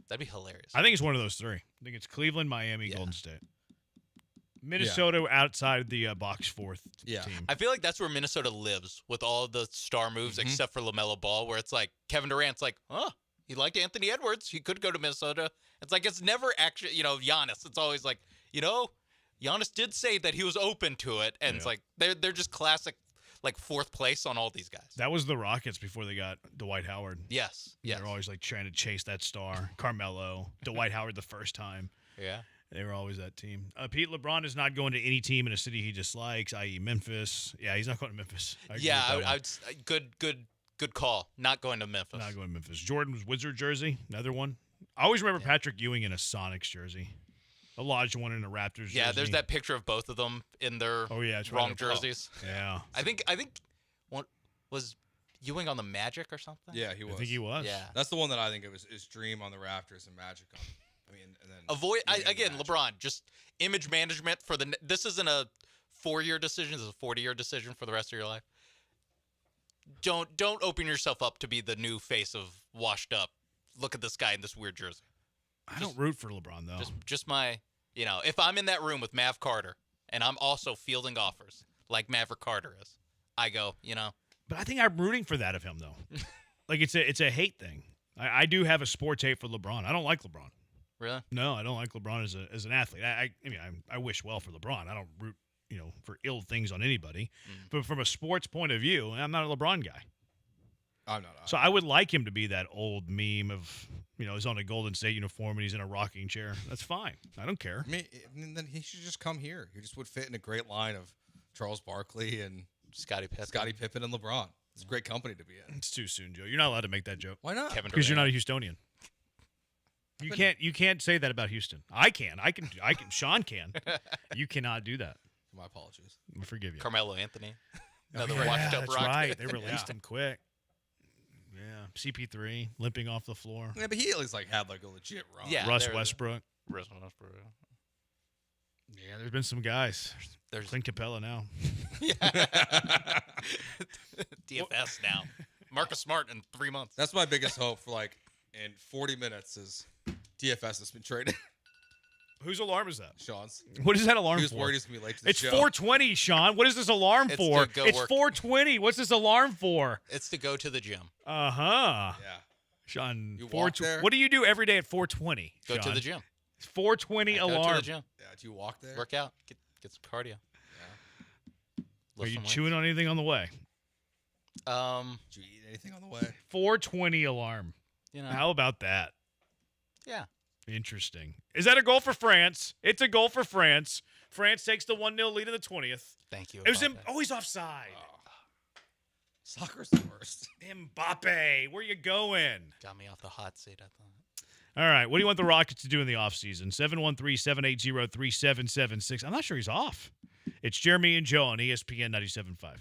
That'd be hilarious. I think it's one of those three. I think it's Cleveland, Miami, Golden State. Minnesota outside the box fourth team. I feel like that's where Minnesota lives with all the star moves except for LaMelo Ball, where it's like Kevin Durant's like, he liked Anthony Edwards. He could go to Minnesota. It's like it's never actually, Giannis. It's always like, Giannis did say that he was open to it, and it's like they're just classic, like fourth place on all these guys. That was the Rockets before they got Dwight Howard. Yes. They're always like trying to chase that star. Carmelo, Dwight Howard the first time. Yeah. They were always that team. Pete, LeBron is not going to any team in a city he dislikes, i.e. Memphis. Yeah, he's not going to Memphis. Good call. Not going to Memphis. Not going to Memphis. Jordan's Wizard jersey, another one. I always remember Patrick Ewing in a Sonics jersey. Elijah one in a Raptors jersey. Yeah, there's that picture of both of them in their wrong jerseys. Yeah. I think what was Ewing on the Magic or something? Yeah, he was. I think he was. Yeah. That's the one that I think it was is Dream on the Raptors and Magic on. And then avoid again, LeBron, just image management for this isn't a 4-year decision, this is a 40-year decision for the rest of your life. Don't open yourself up to be the new face of washed up. Look at this guy in this weird jersey. I don't root for LeBron though. Just my, if I'm in that room with Mav Carter and I'm also fielding offers like Maverick Carter is, I go, But I think I'm rooting for that of him though. Like it's a hate thing. I do have a sports hate for LeBron. I don't like LeBron. Really? No, I don't like LeBron as an athlete. I wish well for LeBron. I don't root, for ill things on anybody. But from a sports point of view, I'm not a LeBron guy. I'm not. So I would like him to be that old meme of, he's on a Golden State uniform and he's in a rocking chair. That's fine. I don't care. I mean, then he should just come here. He just would fit in a great line of Charles Barkley and Scottie Pippen and LeBron. It's a great company to be in. It's too soon, Joe. You're not allowed to make that joke. Why not? Because you're not a Houstonian. You can't say that about Houston. I can. Sean can. You cannot do that. My apologies. I forgive you. Carmelo Anthony. Another washed washed up that's Rocket. right. They released him quick. Yeah. CP3 limping off the floor. Yeah, but he at least had a legit run. Yeah. Russ Westbrook. Russ Westbrook. Yeah, there's been some guys. There's Clint Capella now. DFS now. Marcus Smart in 3 months. That's my biggest hope for in 40 minutes is DFS has been traded. Whose alarm is that? Sean's. What is that alarm he was for? worried he's going to be late to the It's show. 4:20, Sean. What is this alarm for? to go It's work. 4:20. What's this alarm for? It's to go to the gym. Uh-huh. Yeah. Sean, You walk there? what do you do every day at 4:20? Go to the gym. It's 4:20 alarm. Go to the gym. Yeah, do you walk there? Work out. Get some cardio. Are you chewing on anything on the way? Did you eat anything on the way? 4:20 alarm. How about that? Yeah. Interesting. Is that a goal for France? It's a goal for France. France takes the 1-0 lead in the 20th. Thank you. It was always offside. Soccer's the worst. Mbappe, where you going? Got me off the hot seat, I thought. All right. What do you want the Rockets to do in the offseason? 713-780-3776. I'm not sure he's off. It's Jeremy and Joe on ESPN 97.5.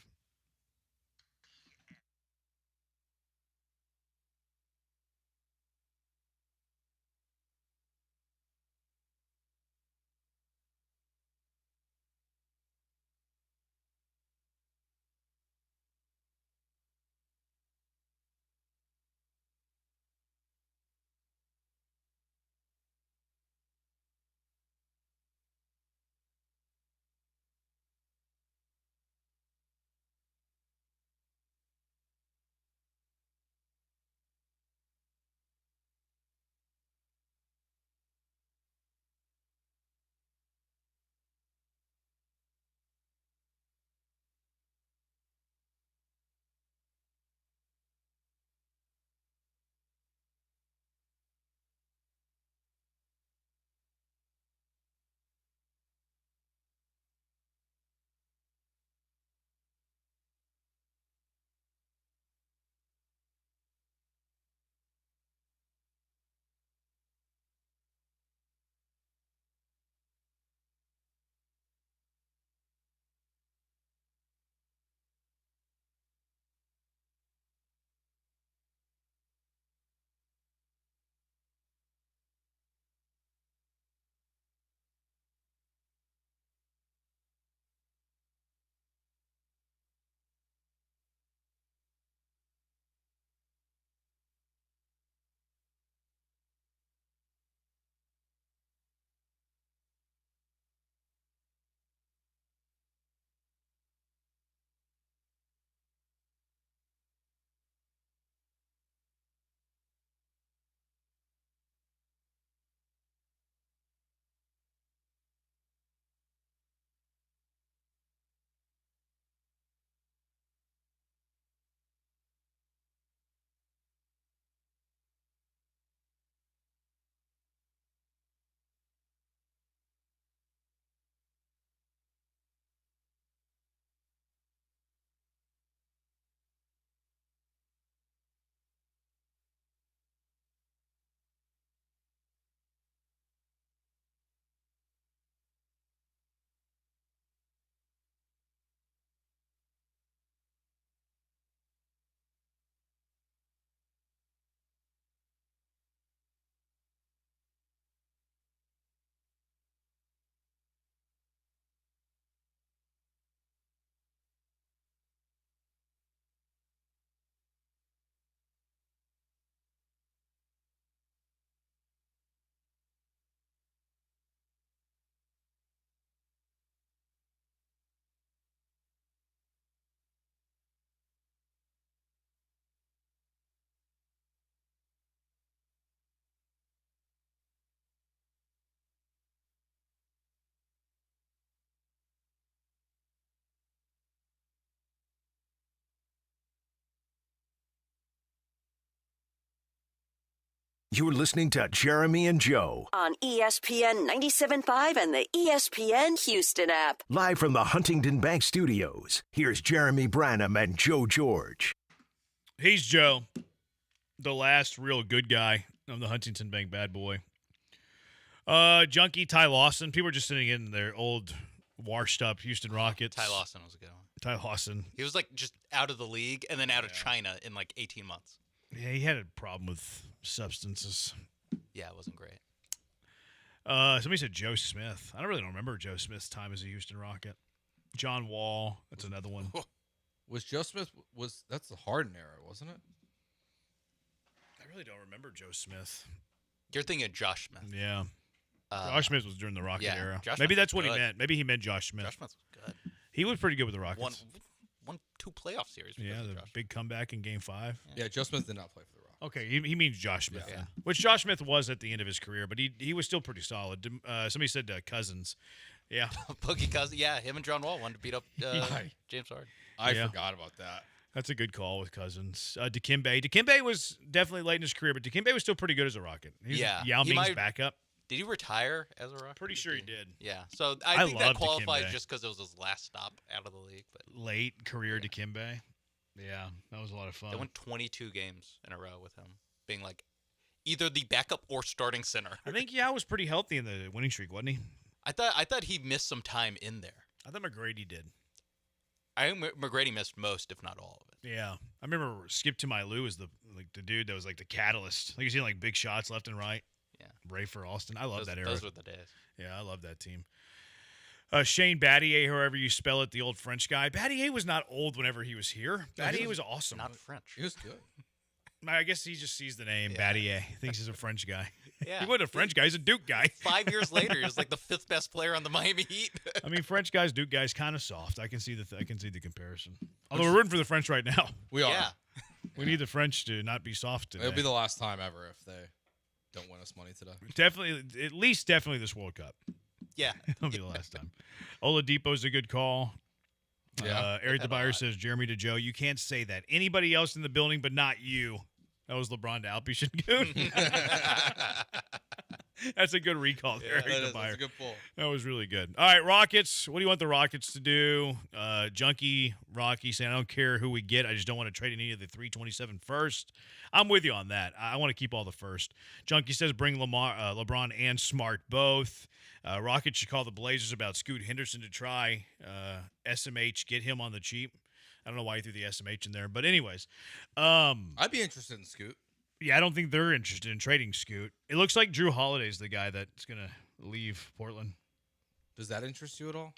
You're listening to Jeremy and Joe. On ESPN 97.5 and the ESPN Houston app. Live from the Huntington Bank Studios, here's Jeremy Branham and Joe George. He's Joe, the last real good guy of the Huntington Bank bad boy. Junkie Ty Lawson. People are just sitting in their old, washed-up Houston Rockets. Ty Lawson was a good one. Ty Lawson. He was like just out of the league and then out of China in like 18 months. Yeah, he had a problem with substances. Yeah, it wasn't great. Somebody said Joe Smith. I don't remember Joe Smith's time as a Houston Rocket. John Wall. That's another one. Was Joe Smith that's the Harden era, wasn't it? I really don't remember Joe Smith. You're thinking of Josh Smith. Yeah. Josh Smith was during the Rocket era. Josh Maybe Smith that's was what he good. meant. Maybe he meant Josh Smith. Josh Smith was good. He was pretty good with the Rockets. Won 2 playoff series. Yeah, the big comeback in Game 5. Yeah, Joe Smith did not play for the Rockets. Okay, he means Josh Smith, Yeah. then. Which Josh Smith was at the end of his career, but he was still pretty solid. Somebody said Cousins. Yeah. Boogie Cousins. Yeah, him and John Wall wanted to beat up James Harden. I forgot about that. That's a good call with Cousins. Dikembe. Dikembe was definitely late in his career, but Dikembe was still pretty good as a Rocket. He's Yao Ming's backup. Did he retire as a Rocket? Pretty sure he did. Yeah. So I think that loved qualifies Dikembe. just because it was his last stop out of the league. But Late career Dikembe. Yeah, that was a lot of fun. they won 22 games in a row with him being like either the backup or starting center. I think Yao was pretty healthy in the winning streak, wasn't he? I thought he missed some time in there. I thought McGrady did. I think McGrady missed most, if not all of it. Yeah, I remember Skip to My Lou was the dude that was like the catalyst. Like you see like big shots left and right. Yeah, Rafer Alston. I love that era. Those were the days. Yeah, I love that team. Shane Battier, however you spell it, the old French guy. Battier was not old whenever he was here. Battier was awesome. Not French. He was good. I guess he just sees the name Battier. Thinks he's a French guy. Yeah. He wasn't a French guy. He's a Duke guy. 5 years later, he was like the 5th best player on the Miami Heat. I mean, French guys, Duke guys, kind of soft. I can see the comparison. Although we're rooting for the French right now. We are. Yeah. We need the French to not be soft today. It'll be the last time ever if they don't win us money today. Definitely this World Cup. Yeah. It'll be the last time. Oladipo's a good call. Yeah. Eric DeBuyer says, Jeremy to Joe, you can't say that. Anybody else in the building but not you. That was LeBron to Alpi Shingun. That's a good recall there, Eric DeBuyer. That's a good pull. That was really good. All right, Rockets. What do you want the Rockets to do? Junkie Rocky saying, I don't care who we get. I just don't want to trade any of the 327 first. I'm with you on that. I want to keep all the first. Junkie says bring LeBron and Smart both. Rockets should call the Blazers about Scoot Henderson to try SMH, get him on the cheap. I don't know why he threw the SMH in there. But anyways. I'd be interested in Scoot. Yeah, I don't think they're interested in trading Scoot. It looks like Drew Holiday's the guy that's going to leave Portland. Does that interest you at all?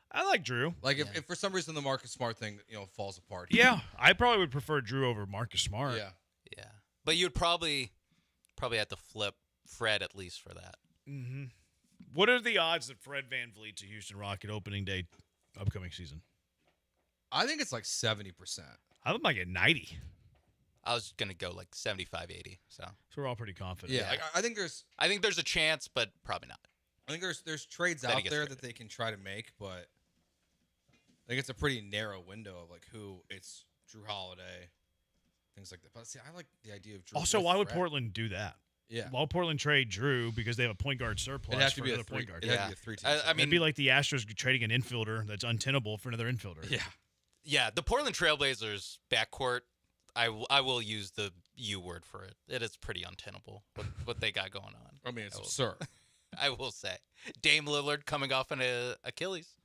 I like Drew. Like if for some reason the Marcus Smart thing, falls apart. Yeah, I probably would prefer Drew over Marcus Smart. Yeah. But you'd probably have to flip Fred at least for that. Mm-hmm. What are the odds that Fred VanVleet's a Houston Rocket opening day upcoming season? I think it's like 70%. I might get 90. I was going to go like 75, 80. So we're all pretty confident. Yeah, I think there's a chance, but probably not. I think there's trades out there that they can try to make, but I think it's a pretty narrow window of like who it's Drew Holiday, things like that. But see, I like the idea of Drew. Also, with why would Fred. Portland do that? Yeah. Why would Portland trade Drew because they have a point guard surplus It'd have to for be another point guard? It'd have to be a 3-team. I mean, it'd be like the Astros trading an infielder that's untenable for another infielder. Yeah. Yeah, the Portland Trailblazers backcourt, I will use the U word for it. It is pretty untenable what they got going on. I mean, it's absurd. I will say. Dame Lillard coming off an Achilles.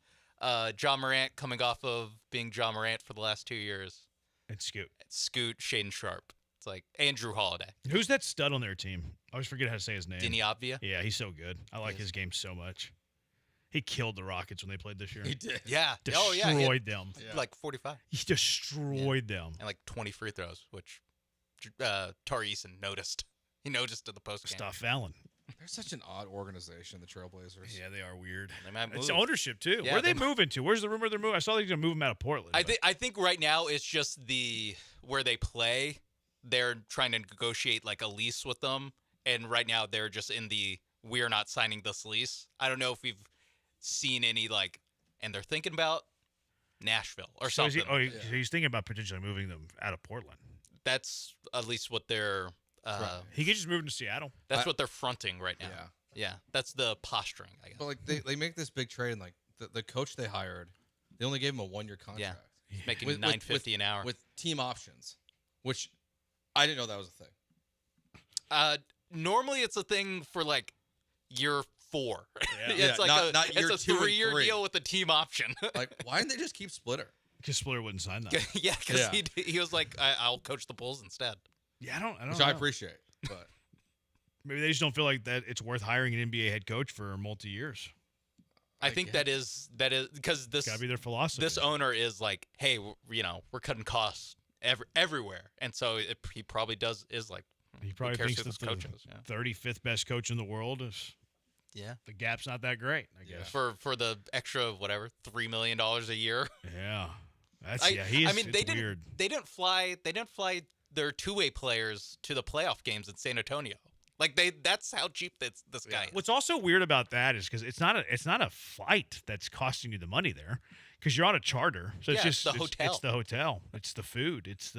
John Morant coming off of being John Morant for the last 2 years. And Scoot, Shaden Sharp. It's like Andrew Holiday. Who's that stud on their team? I always forget how to say his name. Deni Avdija? Yeah, he's so good. I like his game so much. He killed the Rockets when they played this year. He did. Yeah. Destroyed them. Like 45. He destroyed them. And like 20 free throws, which Tari Eason noticed. He noticed at the post game. Stuff Allen. They're such an odd organization, the Trailblazers. Yeah, they are weird. They might move. It's ownership, too. Yeah, Where are they moving to? Where's the rumor they're moving? I saw they're going to move them out of Portland. I think right now it's just where they play. They're trying to negotiate like a lease with them. And right now they're just in we're not signing this lease. I don't know if we've seen any and they're thinking about Nashville or something. He's thinking about potentially moving them out of Portland. That's at least what they're He could just move to Seattle. That's what they're fronting right now. Yeah, that's the posturing, I guess. But like they make this big trade, and like the coach they hired, they only gave him a 1-year contract. Yeah, he's making $950 an hour with team options, which I didn't know that was a thing. Normally it's a thing for like year 4. Yeah. It's like not year it's a 2 and 3-year 3. deal with a team option. Like, why didn't they just keep Splitter? Because Splitter wouldn't sign that. Yeah, because he was like, I'll coach the Bulls instead. Yeah, I don't Which know. I appreciate, but maybe they just don't feel like that it's worth hiring an NBA head coach for multi years. I think that is because this gotta be their philosophy. This owner is like, hey, we're cutting costs everywhere, and so he probably is like. He probably who cares thinks who that this the coach is. 35th best coach in the world is. Yeah, the gap's not that great, I guess. For the extra $3 million a year. Yeah, weird. They didn't fly their two-way players to the playoff games in San Antonio. Like that's how cheap this guy is. What's also weird about that is because it's not a flight that's costing you the money there, because you're on a charter. So it's just the hotel. It's the hotel. It's the food. It's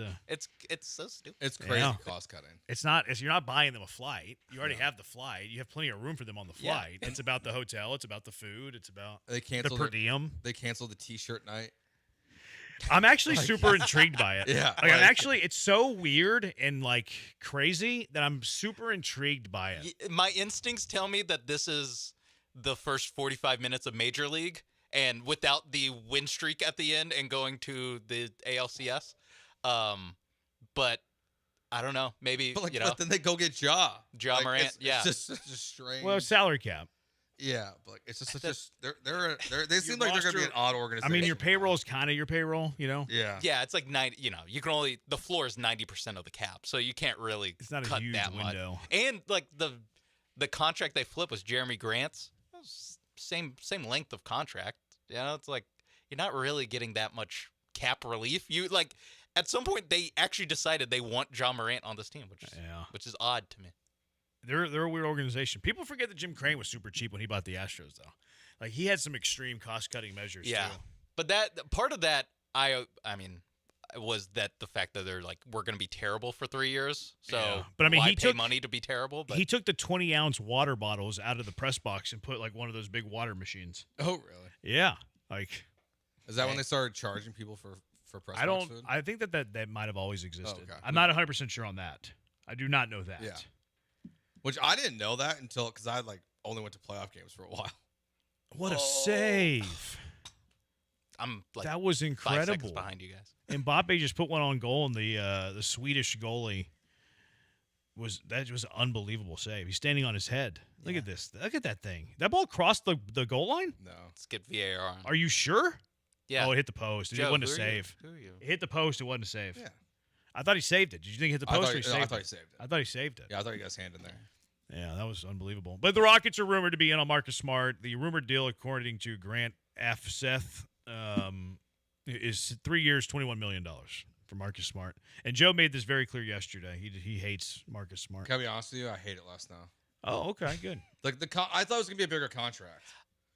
so stupid. It's crazy cost cutting. It's not. You're not buying them a flight. You already have the flight. You have plenty of room for them on the flight. Yeah. It's about the hotel. It's about the food. It's about they canceled the per diem. They canceled the T-shirt night. I'm actually super intrigued by it. Yeah, it's so weird and like crazy that I'm super intrigued by it. My instincts tell me that this is the first 45 minutes of Major League, and without the win streak at the end and going to the ALCS. But I don't know. Maybe but then they go get Ja Morant. It's just such a strange. Well, salary cap. Yeah, but it's just such a. They seem like they're going to be an odd organization. I mean, your payroll is kind of your payroll, Yeah. Yeah, it's like 90. You can only the floor is 90% of the cap, so you can't really. It's not cut a huge that window. Much. And like the contract they flipped was Jeremy Grant's. Same length of contract. It's like you're not really getting that much cap relief. You like at some point they actually decided they want Ja Morant on this team, which is odd to me. They're a weird organization. People forget that Jim Crane was super cheap when he bought the Astros, though. Like he had some extreme cost-cutting measures. Yeah, too. but that part of that, I mean, was that the fact that they're like we're going to be terrible for 3 years. So, but I mean, why he pay took money to be terrible. But he took the 20-ounce water bottles out of the press box and put like one of those big water machines. Oh, really? Yeah, like. Is that when they started charging people for press box food? I think that might have always existed. Oh, okay. I'm not 100% sure on that. I do not know that. Yeah. Which I didn't know that because I only went to playoff games for a while. What a save! I'm like that was 5 incredible. seconds behind you guys. And Mbappe just put one on goal, and the Swedish goalie was an unbelievable save. He's standing on his head. Look at this. Look at that thing. That ball crossed the goal line? No. Let's get VAR on. Are you sure? Yeah. Oh, it hit the post. Joe, it wasn't a who are save. you? Who are you? It hit the post. It wasn't a save. Yeah. I thought he saved it. Did you think it hit the post or he saved it? I thought he saved it. I thought he saved it. Yeah, I thought he got his hand in there. Yeah, that was unbelievable. But the Rockets are rumored to be in on Marcus Smart. The rumored deal, according to Grant F. Seth, is 3 years, $21 million for Marcus Smart. And Joe made this very clear yesterday. He hates Marcus Smart. Can I be honest with you? I hate it less now. Oh, okay, good. Like I thought it was gonna be a bigger contract.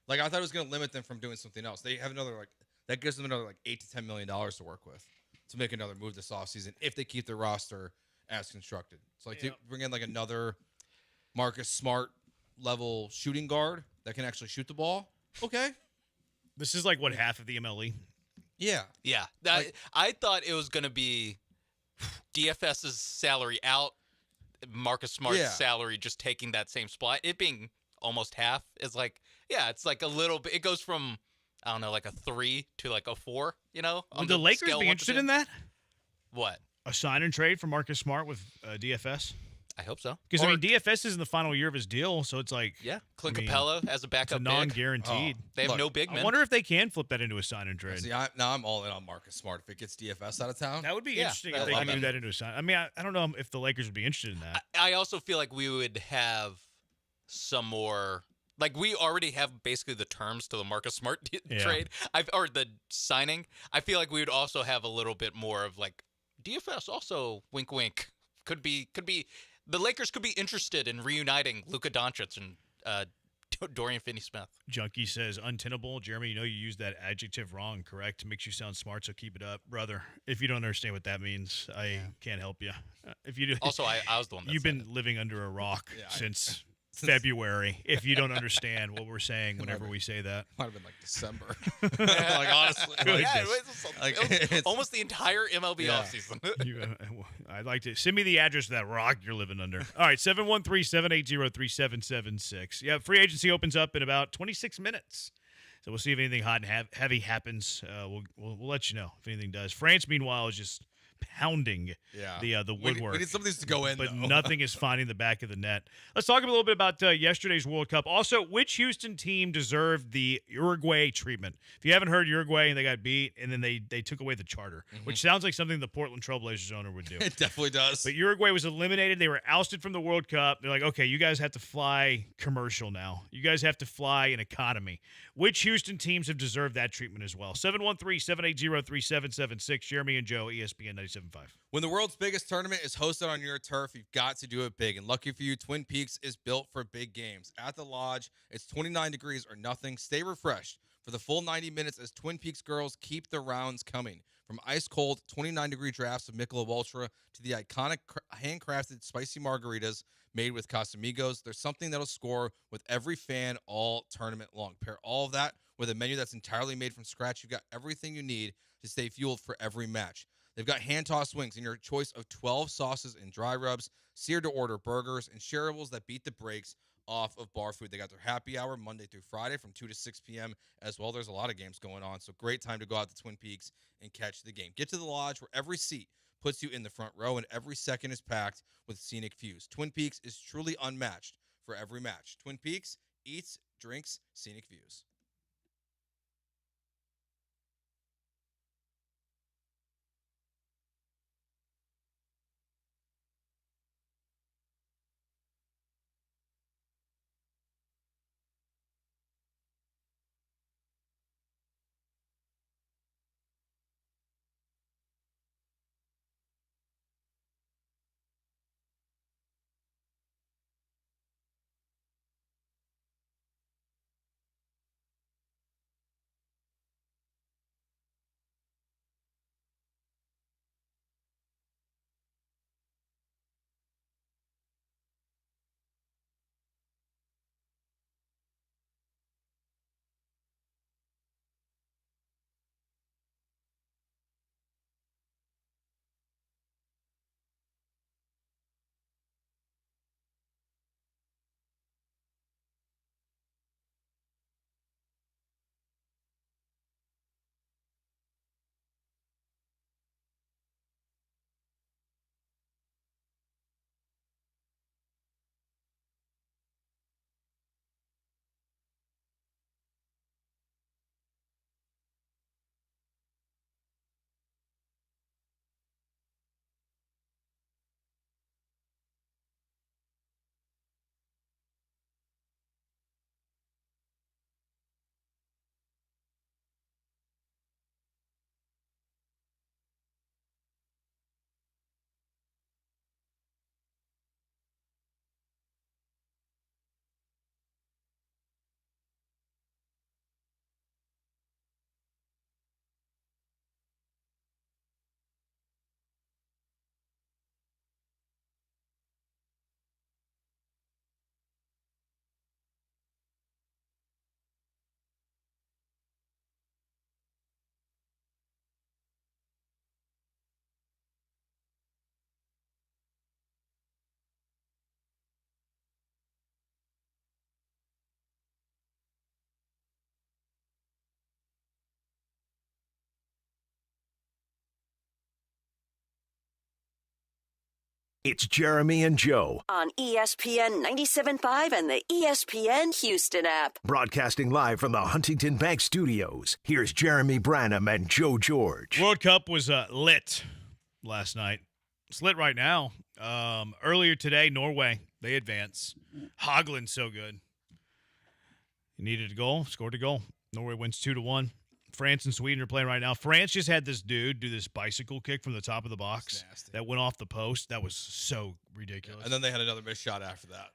Like I thought it was gonna limit them from doing something else. They have another that gives them another $8 to $10 million to work with to make another move this offseason if they keep their roster as constructed. So to bring in another Marcus Smart level shooting guard that can actually shoot the ball. Okay. This is like what, half of the MLE? Yeah. Yeah. I thought it was going to be DFS's salary out, Marcus Smart's salary just taking that same spot. It being almost half is it's like a little bit. It goes from, I don't know, like a 3 to like a 4, Would the Lakers be interested in that? What? A sign and trade for Marcus Smart with DFS? I hope so. Because, DFS is in the final year of his deal, so it's like... Yeah, Clint Capella as a backup it's a non-guaranteed. They have no big men. I wonder if they can flip that into a sign and trade. See, now I'm all in on Marcus Smart. If it gets DFS out of town. That would be interesting if they can do that into a sign. I mean, I don't know if the Lakers would be interested in that. I also feel like we would have some more... Like, we already have basically the terms to the Marcus Smart trade, or the signing. I feel like we would also have a little bit more of, DFS also, wink, wink, could be... The Lakers could be interested in reuniting Luka Doncic and Dorian Finney-Smith. Junkie says untenable. Jeremy, you know you used that adjective wrong, correct? Makes you sound smart, so keep it up, brother. If you don't understand what that means, I can't help you. If you do, Also, I was the one that you've said been living under a rock since February. If you don't understand what we're saying whenever we say that, might have been like December. Like honestly, it was almost the entire MLB offseason. I'd like to send me the address of that rock you're living under. All right, 713-780-3776. Yeah, free agency opens up in about 26 minutes. So we'll see if anything hot and heavy happens. We'll let you know if anything does. France, meanwhile, is just pounding the woodwork. We need some of these to go in, but though. nothing is finding the back of the net. Let's talk a little bit about yesterday's World Cup. Also, which Houston team deserved the Uruguay treatment? If you haven't heard, Uruguay, and they got beat, and then they took away the charter, which sounds like something the Portland Trailblazers owner would do. It definitely does. But Uruguay was eliminated. They were ousted from the World Cup. They're like, okay, you guys have to fly commercial now. You guys have to fly in economy. Which Houston teams have deserved that treatment as well? 713-780-3776. Jeremy and Joe, ESPN 97.5. When the world's biggest tournament is hosted on your turf, you've got to do it big. And lucky for you, Twin Peaks is built for big games. At the Lodge, it's 29 degrees or nothing. Stay refreshed for the full 90 minutes as Twin Peaks girls keep the rounds coming. From ice-cold 29-degree drafts of Michelob Ultra to the iconic handcrafted spicy margaritas made with Casamigos, there's something that'll score with every fan all tournament long. Pair all of that with a menu that's entirely made from scratch. You've got everything you need to stay fueled for every match. They've got hand-tossed wings in your choice of 12 sauces and dry rubs, seared-to-order burgers, and shareables that beat the brakes off of bar food. They got their happy hour Monday through Friday from 2 to 6 p.m. as well. There's a lot of games going on, so great time to go out to Twin Peaks and catch the game. Get to the Lodge where every seat puts you in the front row and every second is packed with scenic views. Twin Peaks is truly unmatched for every match. Twin Peaks eats, drinks, scenic views. It's Jeremy and Joe, on ESPN 97.5 and the ESPN Houston app. broadcasting live from the Huntington Bank Studios. Here's Jeremy Branham and Joe George. World Cup was lit last night. It's lit right now. Earlier today, Norway, they advance. Haugland's so good. He needed a goal, scored a goal. Norway wins 2-1. France and Sweden are playing right now. France just had this dude do this bicycle kick from the top of the box that went off the post. That was so ridiculous. And then they had another missed shot after that.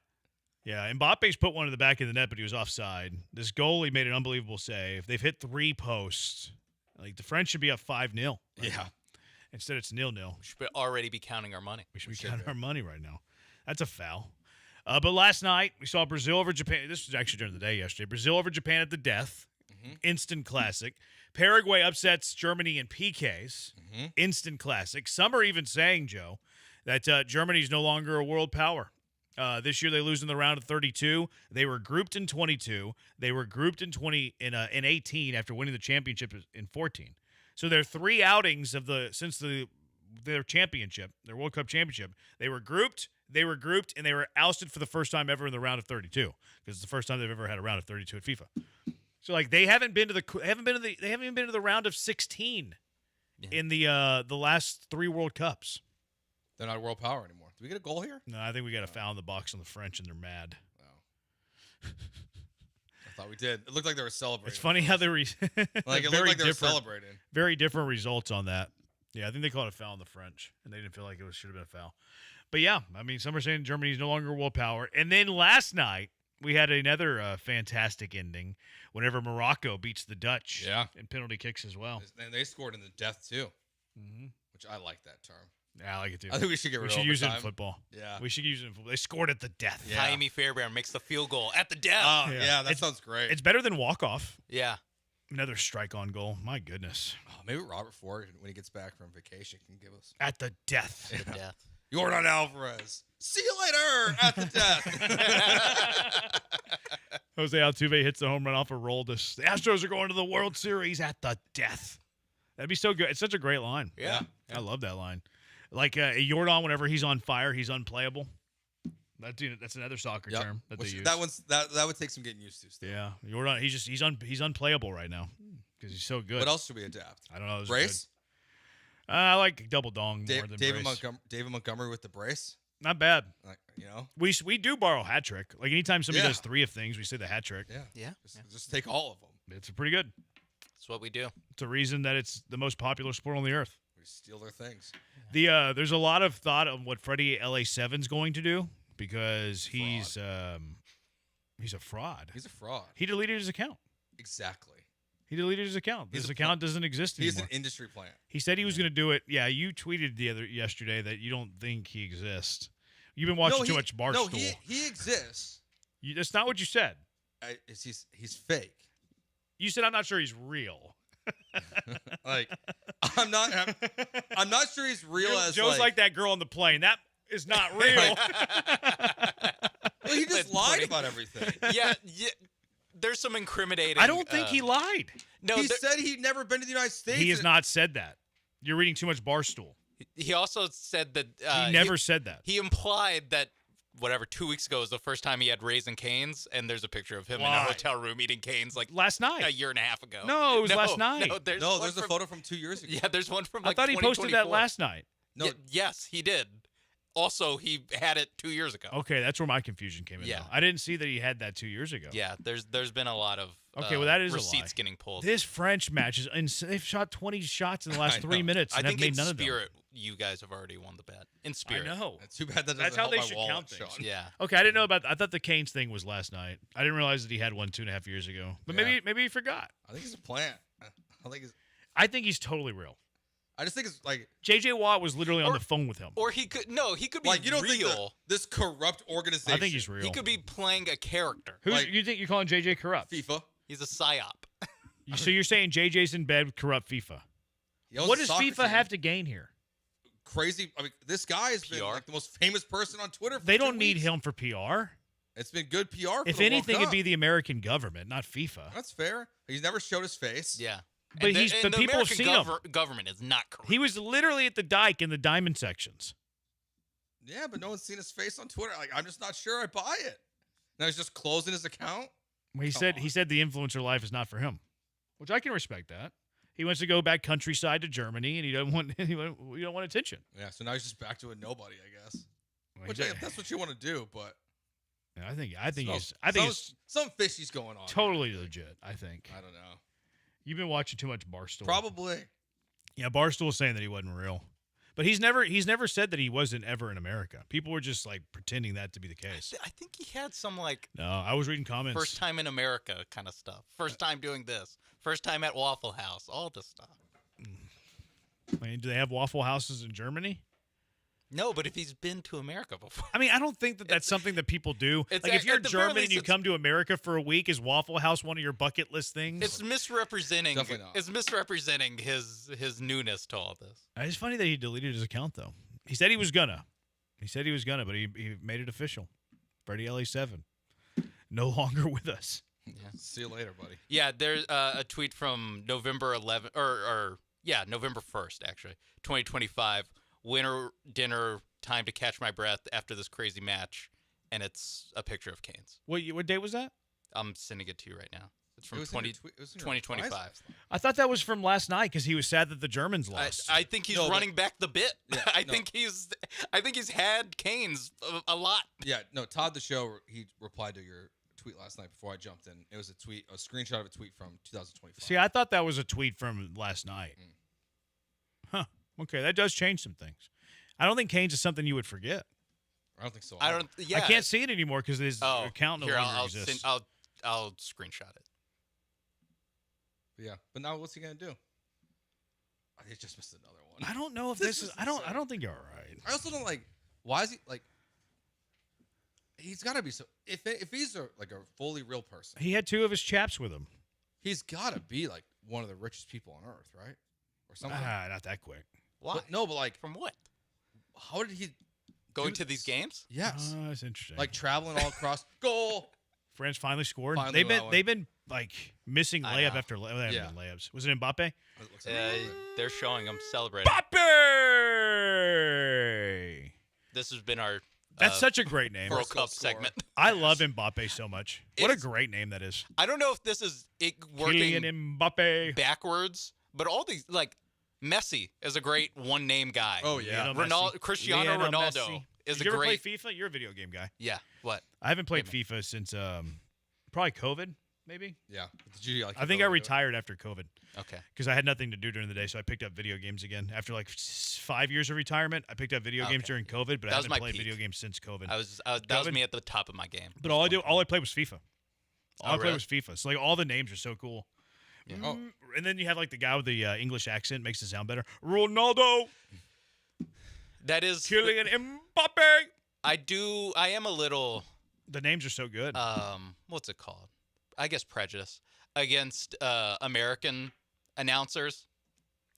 Yeah, Mbappe's put one in the back of the net, but he was offside. This goalie made an unbelievable save. They've hit 3 posts. Like, the French should be up 5-0. Yeah. Now. Instead, it's 0-0. We should already be counting our money. We should be counting our money right now. That's a foul. But last night, we saw Brazil over Japan. This was actually during the day yesterday. Brazil over Japan at the death. Instant classic. Paraguay upsets Germany in PKs. Instant classic. Some are even saying, Joe, that Germany's no longer a world power. This year they lose in the round of 32. They were grouped in 22. They were grouped in 18 after winning the championship in 14. So their 3 outings of their championship, their World Cup championship, they were grouped, and they were ousted for the first time ever in the round of 32 because it's the first time they've ever had a round of 32 at FIFA. So like they haven't even been to the round of 16 in the last 3 World Cups. They're not a world power anymore. Do we get a goal here? No, I think we got a foul in the box on the French, and they're mad. I thought we did. It looked like they were celebrating. It's funny how they were like it looked like they were celebrating. Very different results on that. Yeah, I think they called it a foul in the French, and they didn't feel like it should have been a foul. But yeah, I mean, some are saying Germany's no longer a world power. And then last night we had another fantastic ending whenever Morocco beats the Dutch. Yeah, and penalty kicks as well. And they scored in the death too, which I like that term. Yeah, I like it too. I think we should get rid of it. We should use it in football. Yeah. We should use it in football. They scored at the death. Yeah. Jaime Fairbairn makes the field goal at the death. Oh, yeah, that sounds great. It's better than walk-off. Yeah. Another strike-on goal. My goodness. Oh, maybe Robert Ford, when he gets back from vacation, can give us. At the death. At the death. Jordan Alvarez. See you later at the death. Jose Altuve hits the home run off a roll. The Astros are going to the World Series at the death. That'd be so good. It's such a great line. Yeah. I love that line. Like Jordan, whenever he's on fire, he's unplayable. That's another soccer term that they use. That would take some getting used to. Still. Yeah, Jordan, he's unplayable right now because he's so good. What else should we adapt? I don't know. Brace. I like double dong more than David brace. David Montgomery with the brace. Not bad. Like we do borrow hat trick. Like anytime somebody does 3 of things, we say the hat trick. Yeah. Just take all of them. It's pretty good. That's what we do. It's a reason that it's the most popular sport on the earth. We steal their things. There's a lot of thought of what Freddie LA7's going to do because he's a fraud. He's a fraud. He deleted his account. Exactly. He deleted his account. His account doesn't exist anymore. He's an industry plant. He said he was going to do it. Yeah, you tweeted yesterday that you don't think he exists. You've been watching too much Barstool. No, he exists. That's not what you said. He's fake. You said I'm not sure he's real. Like I'm not sure he's real. As Joe's like that girl on the plane. That is not real. Well, he just lied about everything. Yeah. There's some incriminating. I don't think he lied. No, he said he'd never been to the United States. He has not said that. You're reading too much Barstool. He also said that he never said that. He implied that 2 weeks ago was the first time he had Raisin Canes, and there's a picture of him in a hotel room eating canes like last night, a year and a half ago. No, it was last night. There's a photo from 2 years ago. Yeah, there's one from I thought he posted that last night. No, yes, he did. Also, he had it 2 years ago. Okay, that's where my confusion came in. Yeah. Though. I didn't see that he had that 2 years ago. Yeah, there's been a lot of that is receipts getting pulled. This French match is they've shot 20 shots in the last 3 minutes and I think have made none in of them. spirit, you guys have already won the bet. In spirit. I know. It's too bad that doesn't That's how help they my should wallet, count things. Sean. Yeah. Okay, I didn't know about. I thought the Canes thing was last night. I didn't realize that he had one 2.5 years ago. But maybe he forgot. I think he's a plant. I think he's totally real. I just think it's like J.J. Watt was literally on the phone with him. Or he could be like you don't real. think this corrupt organization. I think he's real. He could be playing a character. You think you're calling J.J. corrupt? FIFA. He's a psyop. So you're saying J.J.'s in bed with corrupt FIFA? What does FIFA have to gain here? Crazy. I mean, this guy has been like the most famous person on Twitter. They don't need him for PR. It's been good PR. If anything, it'd be the American government, not FIFA. That's fair. He's never showed his face. Yeah. But the people have seen him. Government is not corrupt. He was literally at the dike in the diamond sections. Yeah, but no one's seen his face on Twitter. Like, I'm just not sure I buy it. Now he's just closing his account. Well, he said the influencer life is not for him, which I can respect that. He wants to go back countryside to Germany, and he don't want attention. Yeah, so now he's just back to a nobody, I guess. Well, which if that's what you want to do, but yeah, I think some fishy's going on. Totally legit. I think. I don't know. You've been watching too much Barstool. Probably. Yeah, Barstool was saying that he wasn't real. But he's never said that he wasn't ever in America. People were just like pretending that to be the case. I think he had some like No, I was reading comments. first time in America kind of stuff. First time doing this. First time at Waffle House. All this stuff. I mean, do they have Waffle Houses in Germany? No, but if he's been to America before. I mean, I don't think that that's something that people do. Like, if you're German and you come to America for a week, is Waffle House one of your bucket list things? It's misrepresenting. Definitely not. It's misrepresenting his newness to all this. It's funny that he deleted his account, though. He said he was gonna. But he made it official. Freddie LA7, no longer with us. Yeah. See you later, buddy. Yeah, there's a tweet from November 11th, November 1st, actually, 2025. Winter dinner, time to catch my breath after this crazy match, and it's a picture of Canes. What date was that? I'm sending it to you right now. It's from It was in your tweet- it was in your 2025. I thought that was from last night because he was sad that the Germans lost. I think he's running back the bit. Yeah, I think he's had Canes a lot. Yeah, no, Todd the Show, he replied to your tweet last night before I jumped in. It was a screenshot of a tweet from 2025. See, I thought that was a tweet from last night. Huh. Okay, that does change some things. I don't think Canes is something you would forget. I don't think so. I don't. Yeah, I can't see it anymore because his account no longer I'll exists. I'll screenshot it. But yeah, but now what's he gonna do? He just missed another one. I don't know if this is. I don't think you're all right. I also don't like. Why is he like? He's got to be so. If he's a fully real person, He had two of his chaps with him. he's got to be like one of the richest people on earth, right? Or something. Not that quick. Why? But like from what? How did he going to these games? Yes, that's interesting. like traveling all across. Goal. France finally scored. Finally They've been like missing I layup know. after layup. Yeah. Layups. Was it Mbappe? They're showing him celebrating. Mbappe! This has been our. That's such a great name. World Cup segment. I love Mbappe so much. What a great name that is. I don't know if this is it working Kylian Mbappe backwards, but all these like Messi is a great one name guy. Oh yeah, Cristiano Lionel Ronaldo Messi. is Did a you ever great. play FIFA? You're a video game guy. Yeah. What? I haven't played FIFA since probably COVID, maybe. Yeah. Did you, like, I think I retired after COVID. Okay. Because I had nothing to do during the day, so I picked up video games again. After like 5 years of retirement, I picked up video games during COVID, but I haven't played video games since COVID. That was me at the top of my game. But all I played was FIFA. All I played really? was FIFA. So like all the names are so cool. Yeah. And then you have like the guy with the English accent, makes it sound better. Ronaldo. That is Kylian Mbappe. I am a little. The names are so good. What's it called? I guess prejudice against American announcers.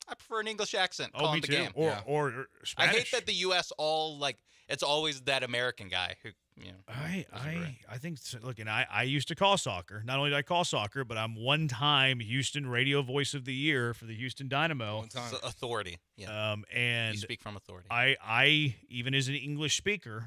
I prefer an English accent calling me the too. game. Or Spanish. I hate that the U.S. all like it's always that American guy who I think look, and I used to call soccer. Not only did I call soccer, but I'm one-time Houston Radio Voice of the Year for the Houston Dynamo. Authority. Yeah. And you speak from authority. I even as an English speaker,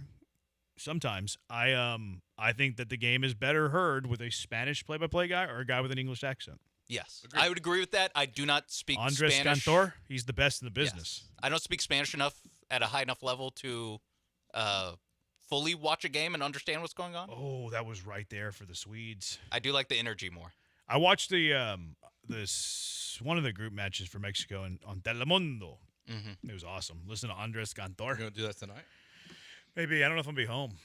sometimes I think that the game is better heard with a Spanish play-by-play guy or a guy with an English accent. Yes, I would agree with that. I do not speak Andres Spanish. Cantor, he's the best in the business. Yes. I don't speak Spanish enough at a high enough level to fully watch a game and understand what's going on. Oh, that was right there for the Swedes. I do like the energy more. I watched the one of the group matches for Mexico on Telemundo. Mm-hmm. It was awesome. Listen to Andres Cantor. You're gonna do that tonight? Maybe. I don't know if I'm gonna be home.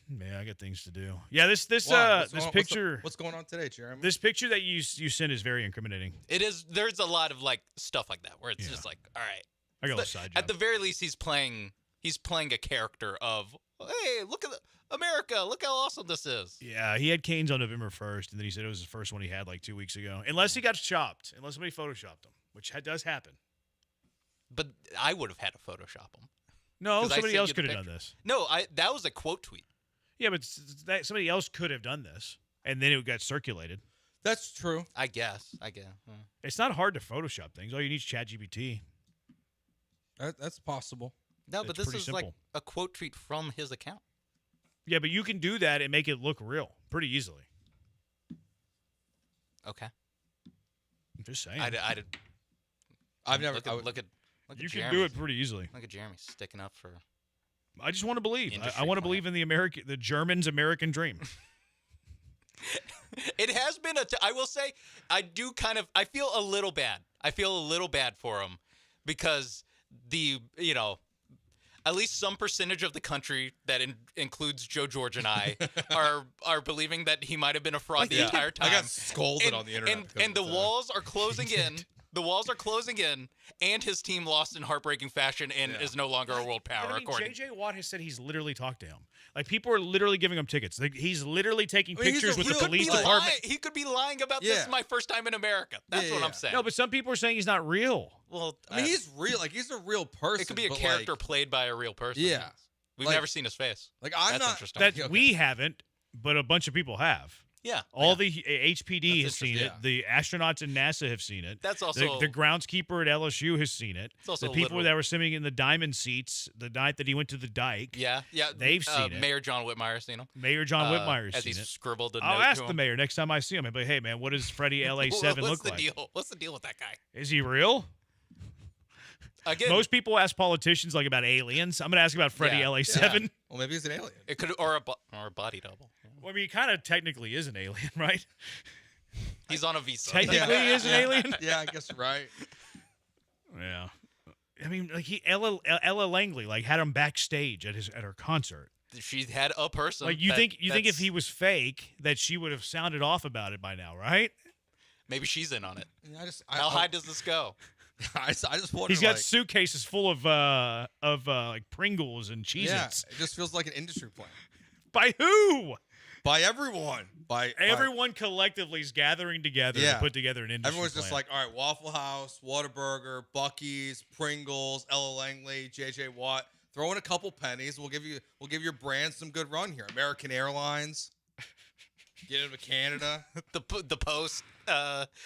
Man, I got things to do. Yeah, this Why? picture. What's going on today, Jeremy? This picture that you sent is very incriminating. It is. There's a lot of like stuff like that where it's just like, all right. I got a little side job. At the very least, he's playing a character of, hey, look at America. Look how awesome this is. Yeah, he had Canes on November 1st, and then he said it was his first one he had like 2 weeks ago. Unless he got chopped, unless somebody photoshopped him, which does happen. But I would have had to Photoshop him. No, somebody else could have done this. No, that was a quote tweet. Yeah, but somebody else could have done this, and then it got circulated. That's true. I guess. It's not hard to Photoshop things. All you need is ChatGPT. That's possible. No, but this is simple. like a quote tweet from his account. Yeah, but you can do that and make it look real pretty easily. Okay. I'm just saying. I've never. Look at you can do it pretty easily. Look at Jeremy sticking up for. I just want to believe. I want to believe in the Germans' American dream. It has been I will say, I feel a little bad. I feel a little bad for him because at least some percentage of the country that includes Joe George and I are believing that he might have been a fraud the entire time. I got scolded on the internet. And the walls are closing in. The walls are closing in, and his team lost in heartbreaking fashion and is no longer a world power, according. J.J. Watt has said he's literally talked to him. Like, people are literally giving him tickets. Like, he's literally taking pictures with the police department. He could be lying about this is my first time in America. That's what I'm saying. No, but some people are saying he's not real. Well, I mean, he's real. Like, he's a real person. It could be a character played by a real person. Yeah. We've never seen his face. Like, I'm That's not. interesting. We haven't, but a bunch of people have. Yeah. All the HPD has seen it. yeah. The astronauts in NASA have seen it. That's also- the groundskeeper at LSU has seen it. It's also the people literal. that were sitting in the diamond seats the night that he went to the dike. Yeah. They've seen it. Mayor John Whitmire's seen him. Mayor John Whitmire's as seen he it. scribbled a note I'll ask to the him. mayor next time I see him. I'll be like, hey, man, what does Freddie LA7 What's look the like? deal? What's the deal with that guy? Is he real? Again, Most people ask politicians like about aliens. I'm going to ask about Freddie LA7. Well, maybe he's an alien. It could or a body double. Well, I mean, he kind of technically is an alien, right? He's on a visa. Technically, he is an alien. Yeah, I guess right. Yeah, I mean, like Ella Langley like had him backstage at her concert. She had a person. Like you think if he was fake, that she would have sounded off about it by now, right? Maybe she's in on it. Yeah, How high does this go? I just wonder. He's got suitcases full of like Pringles and Cheez-Its. Yeah, it just feels like an industry plan. By who? By everyone. By everyone collectively is gathering together to put together an industry Everyone's plan. just like, all right, Waffle House, Whataburger, Buc-ee's, Pringles, Ella Langley, JJ Watt. Throw in a couple pennies. We'll give your brand some good run here. American Airlines. Get into Canada. The Post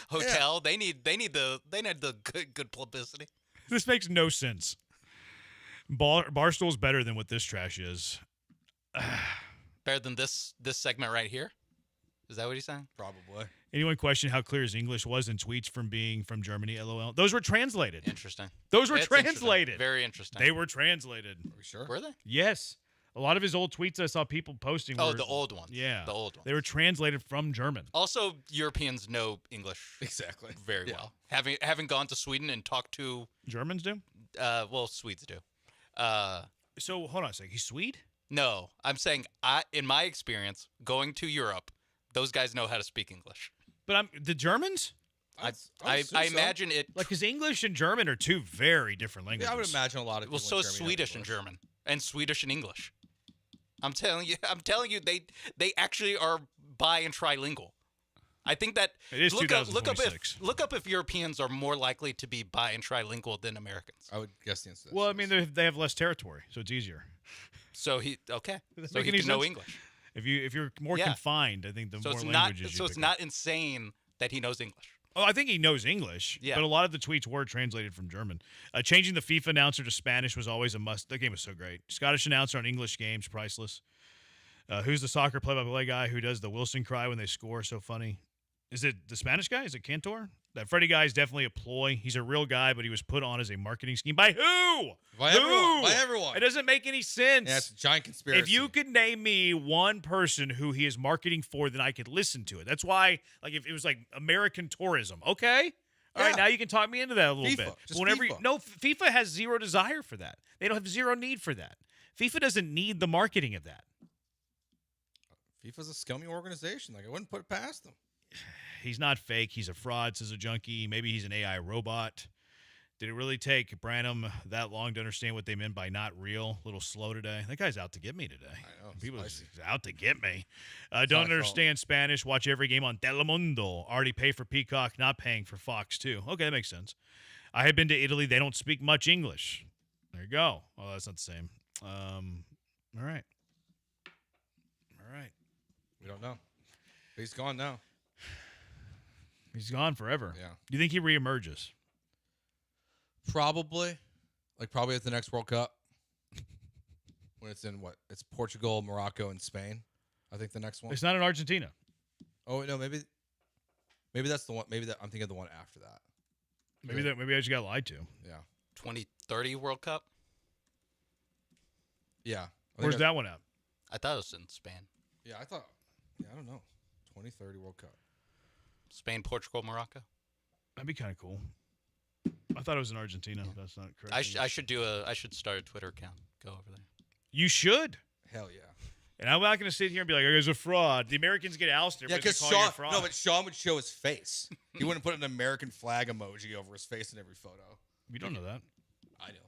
hotel. They need the good publicity. This makes no sense. Barstool's better than what this trash is. Better than this segment right here? Is that what he's saying? Probably. Anyone question how clear his English was in tweets from being from Germany? LOL. Those were translated. Interesting. Those were That's translated. interesting. Very interesting. They were translated. Are we sure? Were they? Yes. A lot of his old tweets I saw people posting. Oh, were, the old ones. Yeah. The old ones. They were translated from German. Also, Europeans know English exactly very well. Having gone to Sweden and talked to Germans do? Well, Swedes do. So hold on a second. He's Swede? No, I'm saying in my experience going to Europe, those guys know how to speak English. But the Germans? I imagine it. Like, because English and German are two very different languages. Yeah, I would imagine a lot of. Well, so is Swedish and German, and Swedish and English. I'm telling you, they actually are bi and trilingual. I think that it is 2046. Look up if Europeans are more likely to be bi and trilingual than Americans. I would guess the answer. Well, I mean, they have less territory, so it's easier. So he can sense? know English. If you're more confined, I think the more languages. So it's not insane that he knows English. Oh, I think he knows English, but a lot of the tweets were translated from German. Changing the FIFA announcer to Spanish was always a must. That game was so great. Scottish announcer on English games, priceless. Who's the soccer play-by-play guy who does the Wilson cry when they score? So funny. Is it the Spanish guy? Is it Cantor? That Freddie guy is definitely a ploy. He's a real guy, but he was put on as a marketing scheme. By who? By everyone. By everyone. It doesn't make any sense. Yeah, it's a giant conspiracy. If you could name me one person who he is marketing for, then I could listen to it. That's why, like, if it was like American tourism, okay? All right, now you can talk me into that a little bit. Just Whenever FIFA. FIFA has zero desire for that. They don't have zero need for that. FIFA doesn't need the marketing of that. FIFA's a scummy organization. Like, I wouldn't put it past them. He's not fake. He's a fraud, says a junkie. Maybe he's an AI robot. Did it really take Branham that long to understand what they meant by not real? A little slow today. That guy's out to get me today. I know. People are out to get me. Don't understand Spanish. Watch every game on Telemundo. Already pay for Peacock, not paying for Fox, too. Okay, that makes sense. I have been to Italy. They don't speak much English. There you go. Oh, that's not the same. All right. We don't know. But he's gone now. He's gone forever. Yeah. Do you think he reemerges? Probably. Like, probably at the next World Cup. When it's in what? It's Portugal, Morocco, and Spain. I think the next one. It's not in Argentina. Oh, no, maybe that's the one. Maybe I'm thinking of the one after that. Maybe I just got lied to. Yeah. 2030 World Cup? Yeah. Where's that one at? I thought it was in Spain. Yeah, I don't know. 2030 World Cup. Spain, Portugal, Morocco. That'd be kind of cool. I thought it was in Argentina. That's not correct. I should start a Twitter account. Go over there. You should. Hell yeah. And I'm not going to sit here and be like, "Oh, it's a fraud." The Americans get ousted. Yeah, because Sean. No, but Sean would show his face. He wouldn't put an American flag emoji over his face in every photo. You don't know that. I do.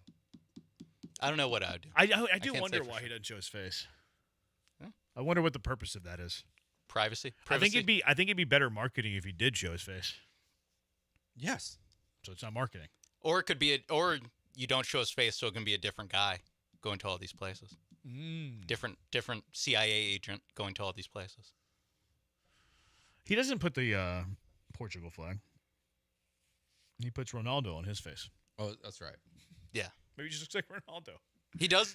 I don't know what I would do. I do can't wonder say for why sure. he doesn't show his face. Huh? I wonder what the purpose of that is. Privacy. I think it'd be better marketing if he did show his face. Yes. So it's not marketing. Or it could be or you don't show his face, so it can be a different guy going to all these places. Different CIA agent going to all these places. He doesn't put the Portugal flag. He puts Ronaldo on his face. Oh, that's right. Yeah. Maybe he just looks like Ronaldo. He does.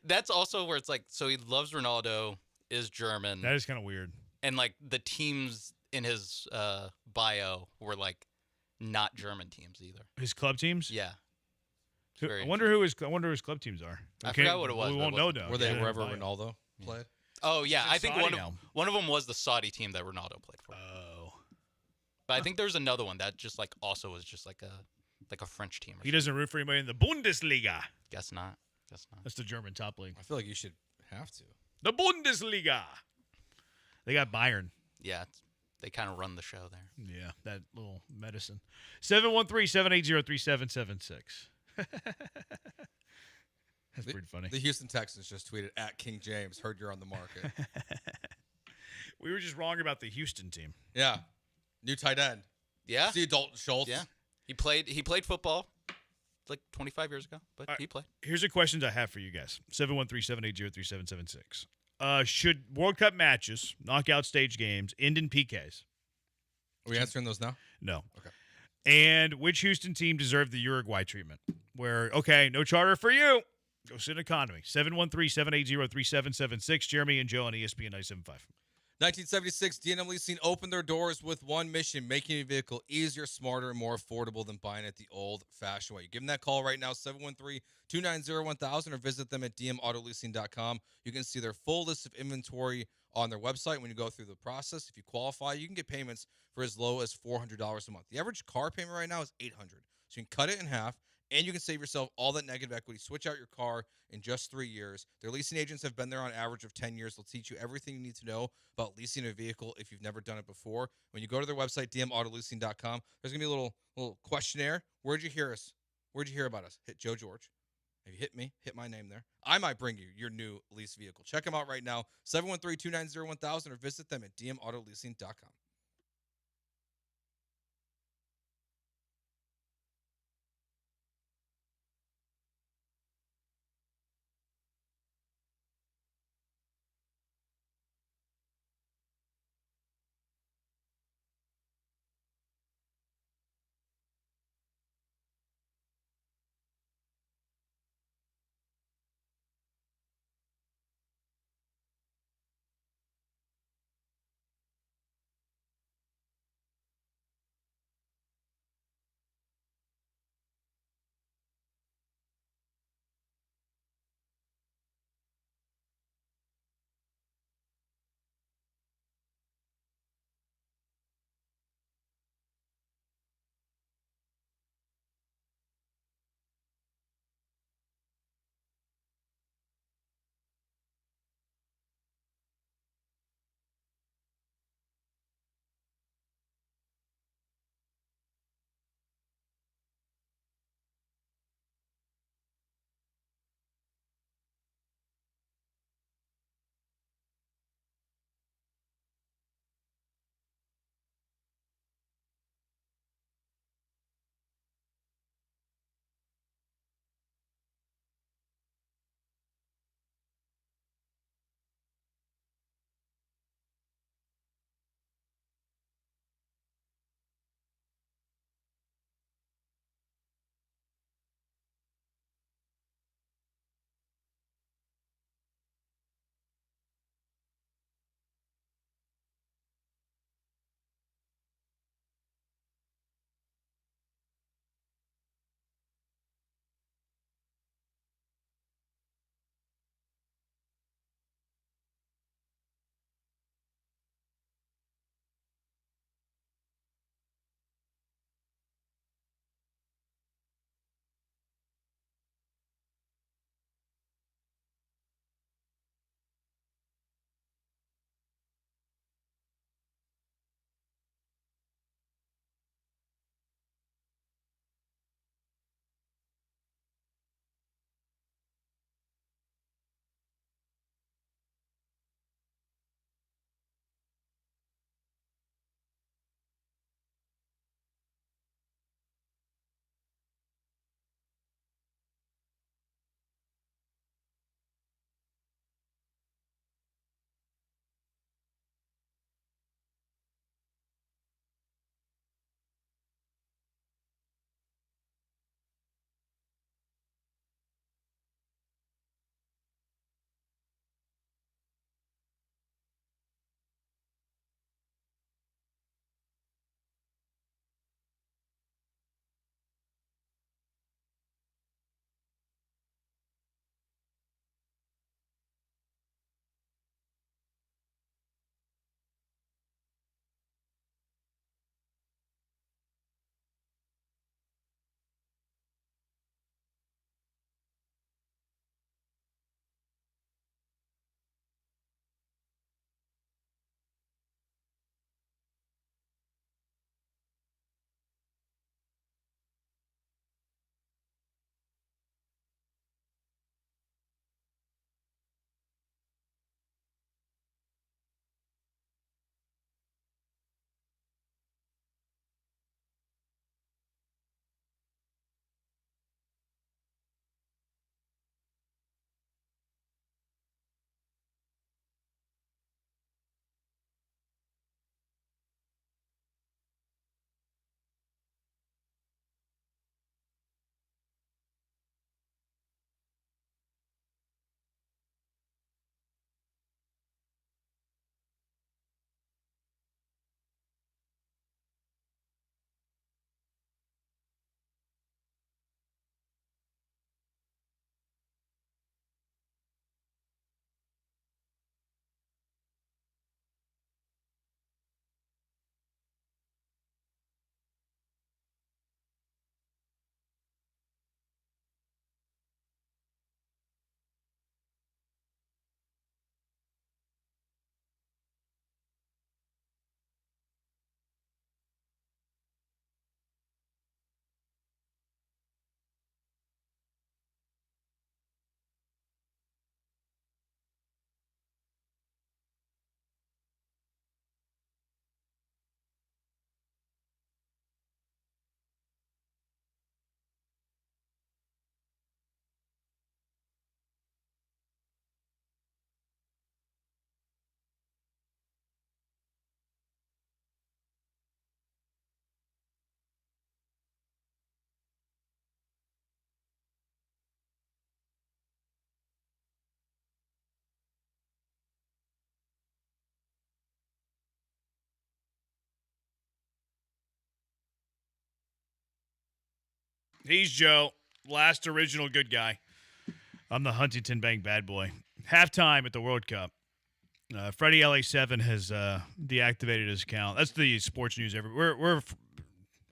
That's also where it's like, so he loves Ronaldo, is German. That is kind of weird. And like the teams in his bio were like not German teams either. His club teams? Yeah. I wonder who his club teams are. I forgot what it was. We won't know now. Were they wherever Ronaldo played? Oh yeah, I think Saudi one of them was the Saudi team that Ronaldo played for. Oh. But I think there's another one that just like also was just like a French team. He doesn't root for anybody in the Bundesliga. Guess not. That's the German top league. I feel like you should have to. The Bundesliga. They got Bayern. Yeah, they kind of run the show there. Yeah, that little medicine. 713-780-3776. That's pretty funny. The Houston Texans just tweeted at King James, heard you're on the market. We were just wrong about the Houston team. Yeah. New tight end. Yeah. See Dalton Schultz. Yeah. He played football like 25 years ago, but he played. Here's the questions I have for you guys. 713-780-3776. Should World Cup matches, knockout stage games, end in PKs? Are we answering those now? No. Okay. And which Houston team deserved the Uruguay treatment? Where, okay, no charter for you. Go sit in economy. 713-780-3776. Jeremy and Joe on ESPN 97.5. 1976, D&M Leasing opened their doors with one mission, making a vehicle easier, smarter, and more affordable than buying it the old-fashioned way. Give them that call right now, 713-290-1000, or visit them at dmautoleasing.com. You can see their full list of inventory on their website. When you go through the process, if you qualify, you can get payments for as low as $400 a month. The average car payment right now is $800. So you can cut it in half, and you can save yourself all that negative equity. Switch out your car in just 3 years. Their leasing agents have been there on average of 10 years. They'll teach you everything you need to know about leasing a vehicle if you've never done it before. When you go to their website, dmautoleasing.com, there's going to be a little questionnaire. Where'd you hear us? Where'd you hear about us? Hit Joe George. If you hit me, hit my name there. I might bring you your new lease vehicle. Check them out right now, 713-290-1000, or visit them at dmautoleasing.com. He's Joe, last original good guy. I'm the Huntington Bank bad boy. Halftime at the World Cup. Freddie LA7 has deactivated his account. That's the sports news. I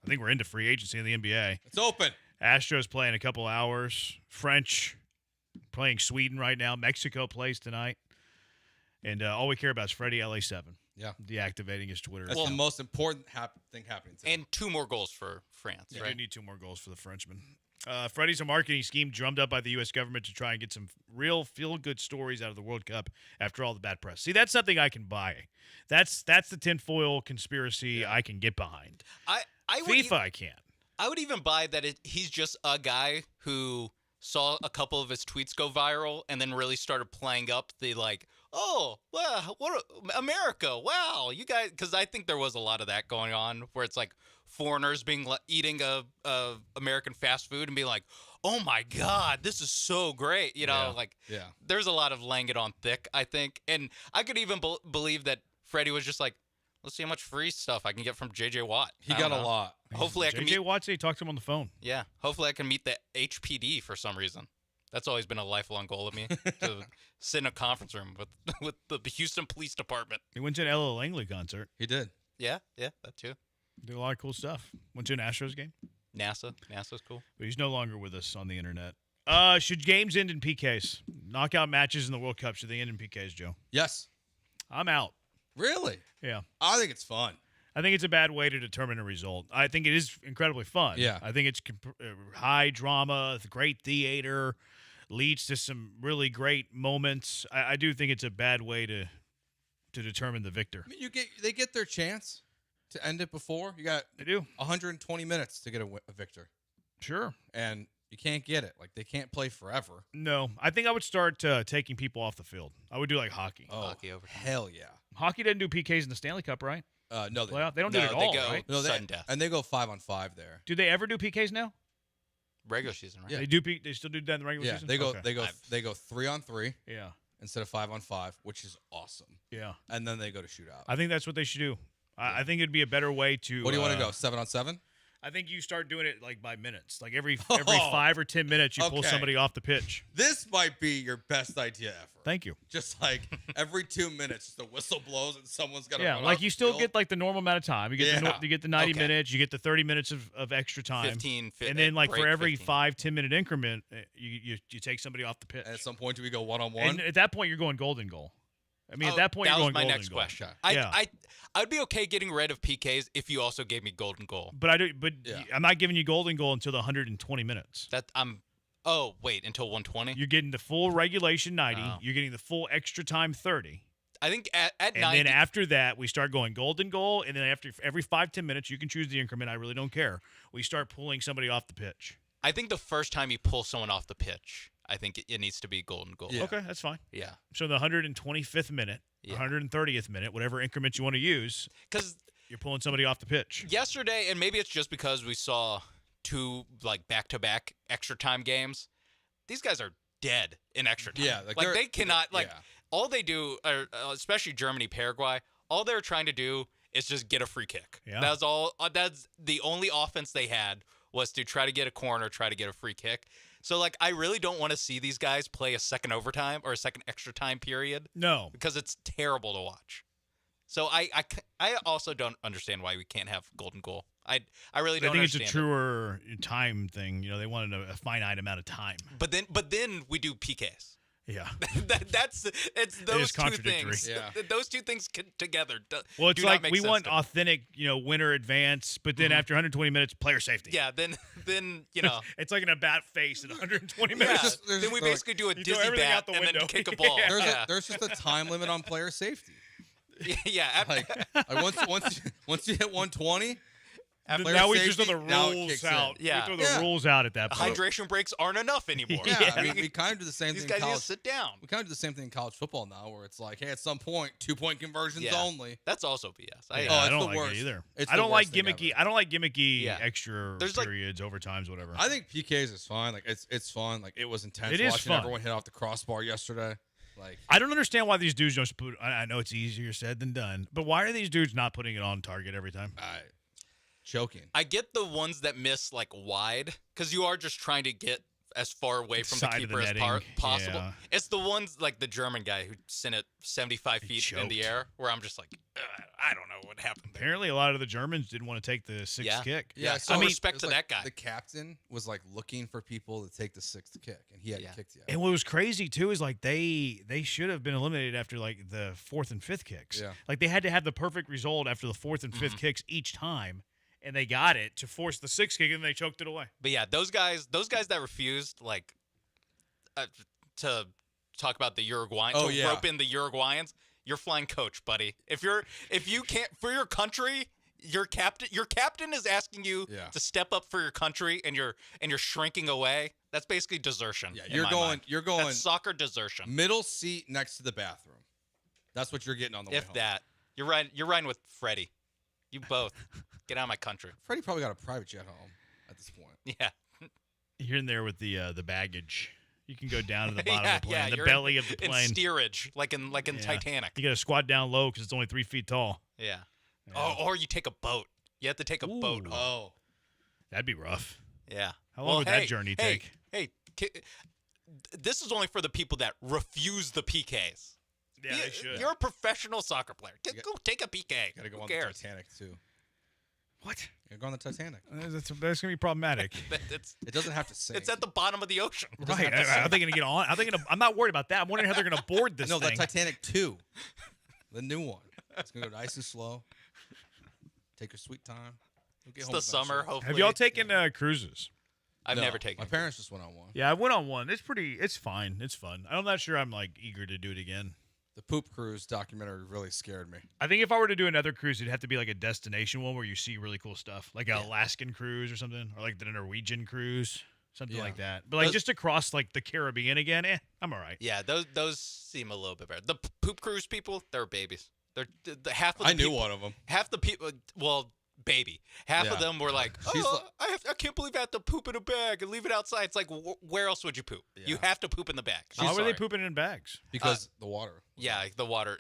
think we're into free agency in the NBA. It's open. Astros play in a couple hours. French playing Sweden right now. Mexico plays tonight. And all we care about is Freddie LA7. Yeah. Deactivating his Twitter. That's the most important thing happening today. And 2 more goals for France, Yeah, right? we need 2 more goals for the Frenchman. Freddie's a marketing scheme drummed up by the U.S. government to try and get some real feel-good stories out of the World Cup after all the bad press. See, that's something I can buy. That's the tinfoil conspiracy I can get behind. FIFA, I can't. I would even buy that he's just a guy who saw a couple of his tweets go viral and then really started playing up the oh, wow, America, wow, you guys, because I think there was a lot of that going on where it's like foreigners eating a American fast food and being like, oh my God, this is so great, there's a lot of laying it on thick, I think, and I could even believe that Freddie was just like, let's see how much free stuff I can get from JJ Watt. He got a lot. Hopefully I can JJ Watt said he talked to him on the phone. Yeah, hopefully I can meet the HPD for some reason. That's always been a lifelong goal of me, to sit in a conference room with the Houston Police Department. He went to an Ella Langley concert. He did. Yeah, that too. Did a lot of cool stuff. Went to an Astros game. NASA's cool. But he's no longer with us on the internet. Should games end in PKs? Knockout matches in the World Cup, should they end in PKs, Joe? Yes. I'm out. Really? Yeah. I think it's fun. I think it's a bad way to determine a result. I think it is incredibly fun. Yeah. I think it's high drama, great theater, leads to some really great moments. I do think it's a bad way to determine the victor. I mean, they get their chance to end it before. They do 120 minutes to get a victor. Sure. And you can't get it. Like, they can't play forever. No. I think I would start taking people off the field. I would do like hockey. Oh, hockey over. Hell yeah. Hockey doesn't do PKs in the Stanley Cup, right? No, they don't do it at all, right? No, sudden death. And they go 5-on-5 there. Do they ever do PKs now? Regular season, right? Yeah. They still do that in the regular season? They go Okay. they go 3-on-3. Yeah. Instead of 5-on-5, which is awesome. Yeah. And then they go to shootout. I think that's what they should do. I think it'd be a better way to. What do you want to go? 7-on-7? I think you start doing it like by minutes. Like every 5 or 10 minutes, you pull somebody off the pitch. This might be your best idea ever. Thank you. Just like every 2 minutes, the whistle blows and someone's got to run off you the still field. get like the normal amount of time. You get the 90 minutes. You get the 30 minutes of extra time. 15, and then like for every 15. 5-10 minute increment, you take somebody off the pitch. And at some point, do we go 1-on-1? And at that point, you're going golden goal. I mean, at that point, that you're was going my golden next goal. question. Yeah. I'd be okay getting rid of PKs if you also gave me golden goal. But I'm not giving you golden goal until the 120 minutes. Oh, wait, until 120? You're getting the full regulation 90. Oh. You're getting the full extra time 30. I think at 90. And then after that, we start going golden goal. And then after every 5-10 minutes, you can choose the increment. I really don't care. We start pulling somebody off the pitch. I think the first time you pull someone off the pitch, I think it needs to be golden goal. Yeah. Okay, that's fine. Yeah. So the 125th minute, 130th minute, whatever increment you want to use, because you're pulling somebody off the pitch. Yesterday, and maybe it's just because we saw 2 like back-to-back extra time games, these guys are dead in extra time. Yeah, like they cannot all they do, especially Germany, Paraguay, all they're trying to do is just get a free kick. Yeah. That's all. That's the only offense they had was to try to get a corner, try to get a free kick. So, like, I really don't want to see these guys play a second overtime or a second extra time period. No. Because it's terrible to watch. So, I also don't understand why we can't have golden goal. I really don't understand. I think it's a truer time thing. You know, they wanted a finite amount of time. But then we do PKs. Yeah. It's those two things. Yeah. Those two things together. Well, it's like we want authentic, winner advance, but then after 120 minutes, player safety. Yeah, then it's like an about face in 120 minutes. Yeah, then we basically do a you dizzy bat and then kick a ball. There's just a time limit on player safety. Yeah. Once you hit 120. Now we just throw the rules out. Yeah. We throw the rules out at that point. Hydration breaks aren't enough anymore. Yeah, I mean, we kind of do the same These thing in guys college. just sit down. We kind of do the same thing in college football now, where it's like, hey, at some point, 2-point conversions Yeah. only. That's also BS. I don't like it either. I don't like gimmicky extra There's periods, overtimes, whatever. I think PKs is fine. Like it's fun. Like it was intense. It is watching fun. everyone hit off the crossbar yesterday. Like I don't understand why these dudes don't put. I know it's easier said than done, but why are these dudes not putting it on target every time? choking. I get the ones that miss like wide because you are just trying to get as far away from the Side of the keeper as netting, possible. yeah. It's the ones like the German guy who sent it 75 feet in the choked. air where I'm just like, I don't know what happened there. Apparently, a lot of the Germans didn't want to take the sixth kick. Yeah, so respect to that guy. The captain was like looking for people to take the sixth kick, and he hadn't kicked yet. And what was crazy too is like they should have been eliminated after like the fourth and fifth kicks. Yeah. Like they had to have the perfect result after the fourth and fifth kicks each time, and they got it to force the sixth kick, and they choked it away. But yeah, those guys that refused like to talk about the Uruguayan, rope in the Uruguayans. You're flying coach, buddy. If you can't for your country, your captain is asking you to step up for your country, and you're shrinking away. That's basically desertion. Yeah, you're going That's soccer desertion. Middle seat next to the bathroom. That's what you're getting on the way home. If that, you're riding with Freddie. You both get out of my country. Freddie probably got a private jet home at this point. Yeah, you're in there with the baggage. You can go down to the bottom of the plane, the you're belly of the plane. In steerage, like in Titanic. You got to squat down low because it's only 3 feet tall. Yeah. Or you take a boat. You have to take a boat. Oh, that'd be rough. Yeah. How long would that journey take? Hey, this is only for the people that refuse the PKs. Yeah, they should. You're a professional soccer player. Go take a PK. Got to go Who on cares? the Titanic too. What? Gotta go on the Titanic. That's going to be problematic. It doesn't have to sink. It's at the bottom of the ocean. Right. Are they going to get on? I'm not worried about that. I'm wondering how they're going to board this thing. No, the Titanic 2. The new one. It's going to go nice and slow. Take your sweet time. It's the summer, hopefully. Have y'all taken cruises? I've never taken. My parents just went on one. Yeah, I went on one. It's fine. It's fun. I'm not sure I'm like eager to do it again. The Poop Cruise documentary really scared me. I think if I were to do another cruise, it'd have to be like a destination one where you see really cool stuff, like an Alaskan cruise or something, or like the Norwegian cruise, something like that. But like just across like the Caribbean again, I'm all right. Yeah, those seem a little bit better. The Poop Cruise people, they're babies. They're half of the I knew people, one of them. Half the people, baby. Half of them were like, I can't believe I have to poop in a bag and leave it outside. It's like, where else would you poop? Yeah. You have to poop in the bag. Why were they pooping in bags? Because the water. Yeah, the water.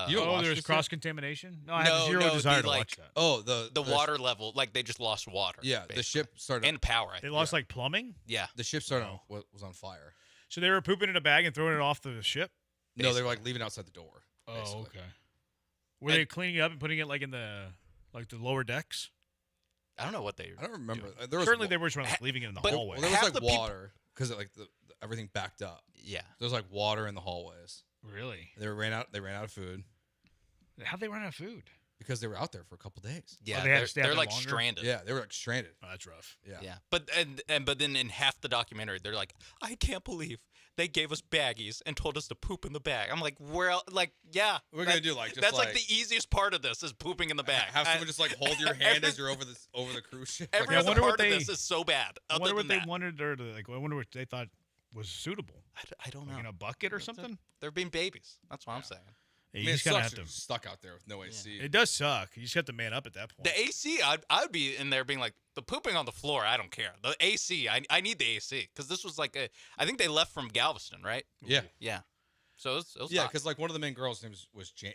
There's cross-contamination? No, I have zero desire to watch that. Oh, the water level, like they just lost water. Yeah, basically. the ship started. And power. They lost like plumbing? Yeah. The ship started was on fire. So they were pooping in a bag and throwing it off the ship? No, they were like leaving it outside the door. Oh, okay. Were they cleaning it up and putting it like in the lower decks? I don't know what they. I don't remember. Certainly, they were just like leaving it in the hallway. Well, there was like water because like everything backed up. Yeah, there was like water in the hallways. Really? They ran out of food. How'd they run out of food? Because they were out there for a couple days. Yeah, they're like longer? stranded. Yeah, they were like stranded. Oh, that's rough. Yeah. But then in half the documentary, they're like, I can't believe they gave us baggies and told us to poop in the bag. I'm like, where else? Like, yeah, we're gonna do like just that's like the easiest part of this is pooping in the bag. Have someone just like hold your hand as you're over the cruise ship. Every other part of this is so bad. I wonder what they wanted her to like. I wonder what they thought was suitable. I don't know. Like in a bucket or something. They're being babies. That's what I'm saying. Yeah, I mean, you just kind of have to stuck out there with no AC. It does suck. You just have to man up at that point. The AC, I'd be in there being like, the pooping on the floor, I don't care. The AC, I need the AC because this was like I think they left from Galveston, right? Yeah, yeah. So it was yeah, because like one of the main girls' names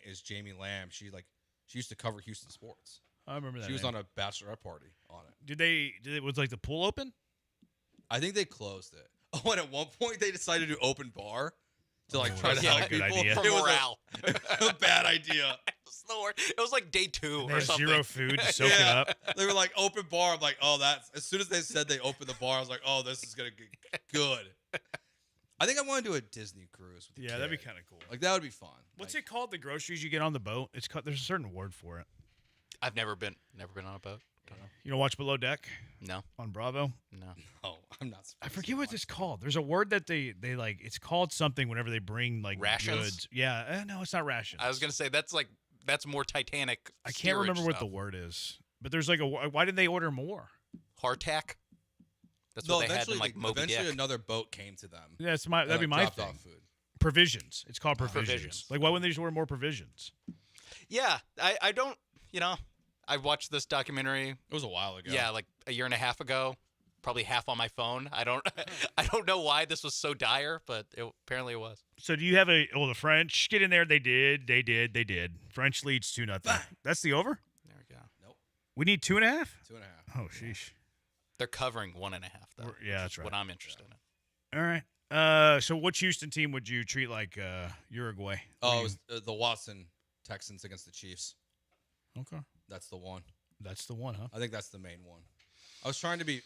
is Jamie Lamb. She used to cover Houston sports. I remember that. She was on a bachelorette party on it. Did it was like the pool open? I think they closed it. Oh, and at one point they decided to open bar. To like try to help people. For morale. A bad idea. It was like day 2 or something. Zero food to soak it up. They were like open bar. I'm like, oh, that's as soon as they said they opened the bar, I was like, oh, this is gonna get good. I think I want to do a Disney cruise with the kid. That'd be kind of cool. Like that would be fun. What's it called? The groceries you get on the boat? It's called. There's a certain word for it. I've never been on a boat. Don't know. You don't watch Below Deck? No. On Bravo? No. Oh, I'm not. I forget what it's called. There's a word that they like. It's called something whenever they bring like rations. Goods. Yeah. No, it's not rations. I was gonna say that's more Titanic. I can't remember what the word is. But there's like why didn't they order more? Hardtack. That's what they had in like Moby eventually Dick. another boat came to them. Yeah, that'd be my thing. Food. Provisions. It's called provisions. Like why wouldn't they just order more provisions? Yeah, I don't. I watched this documentary. It was a while ago. Yeah, like a year and a half ago. Probably half on my phone. I don't know why this was so dire, but apparently it was. So do you have the French get in there? They did. French leads 2-0. That's the over? There we go. Nope. We need 2.5? 2.5. Oh, sheesh. They're covering 1.5, though. Yeah, that's right. What I'm interested in. All right. So which Houston team would you treat like Uruguay? Oh, it was the Watson Texans against the Chiefs. Okay. That's the one. That's the one, huh? I think that's the main one. I was trying to be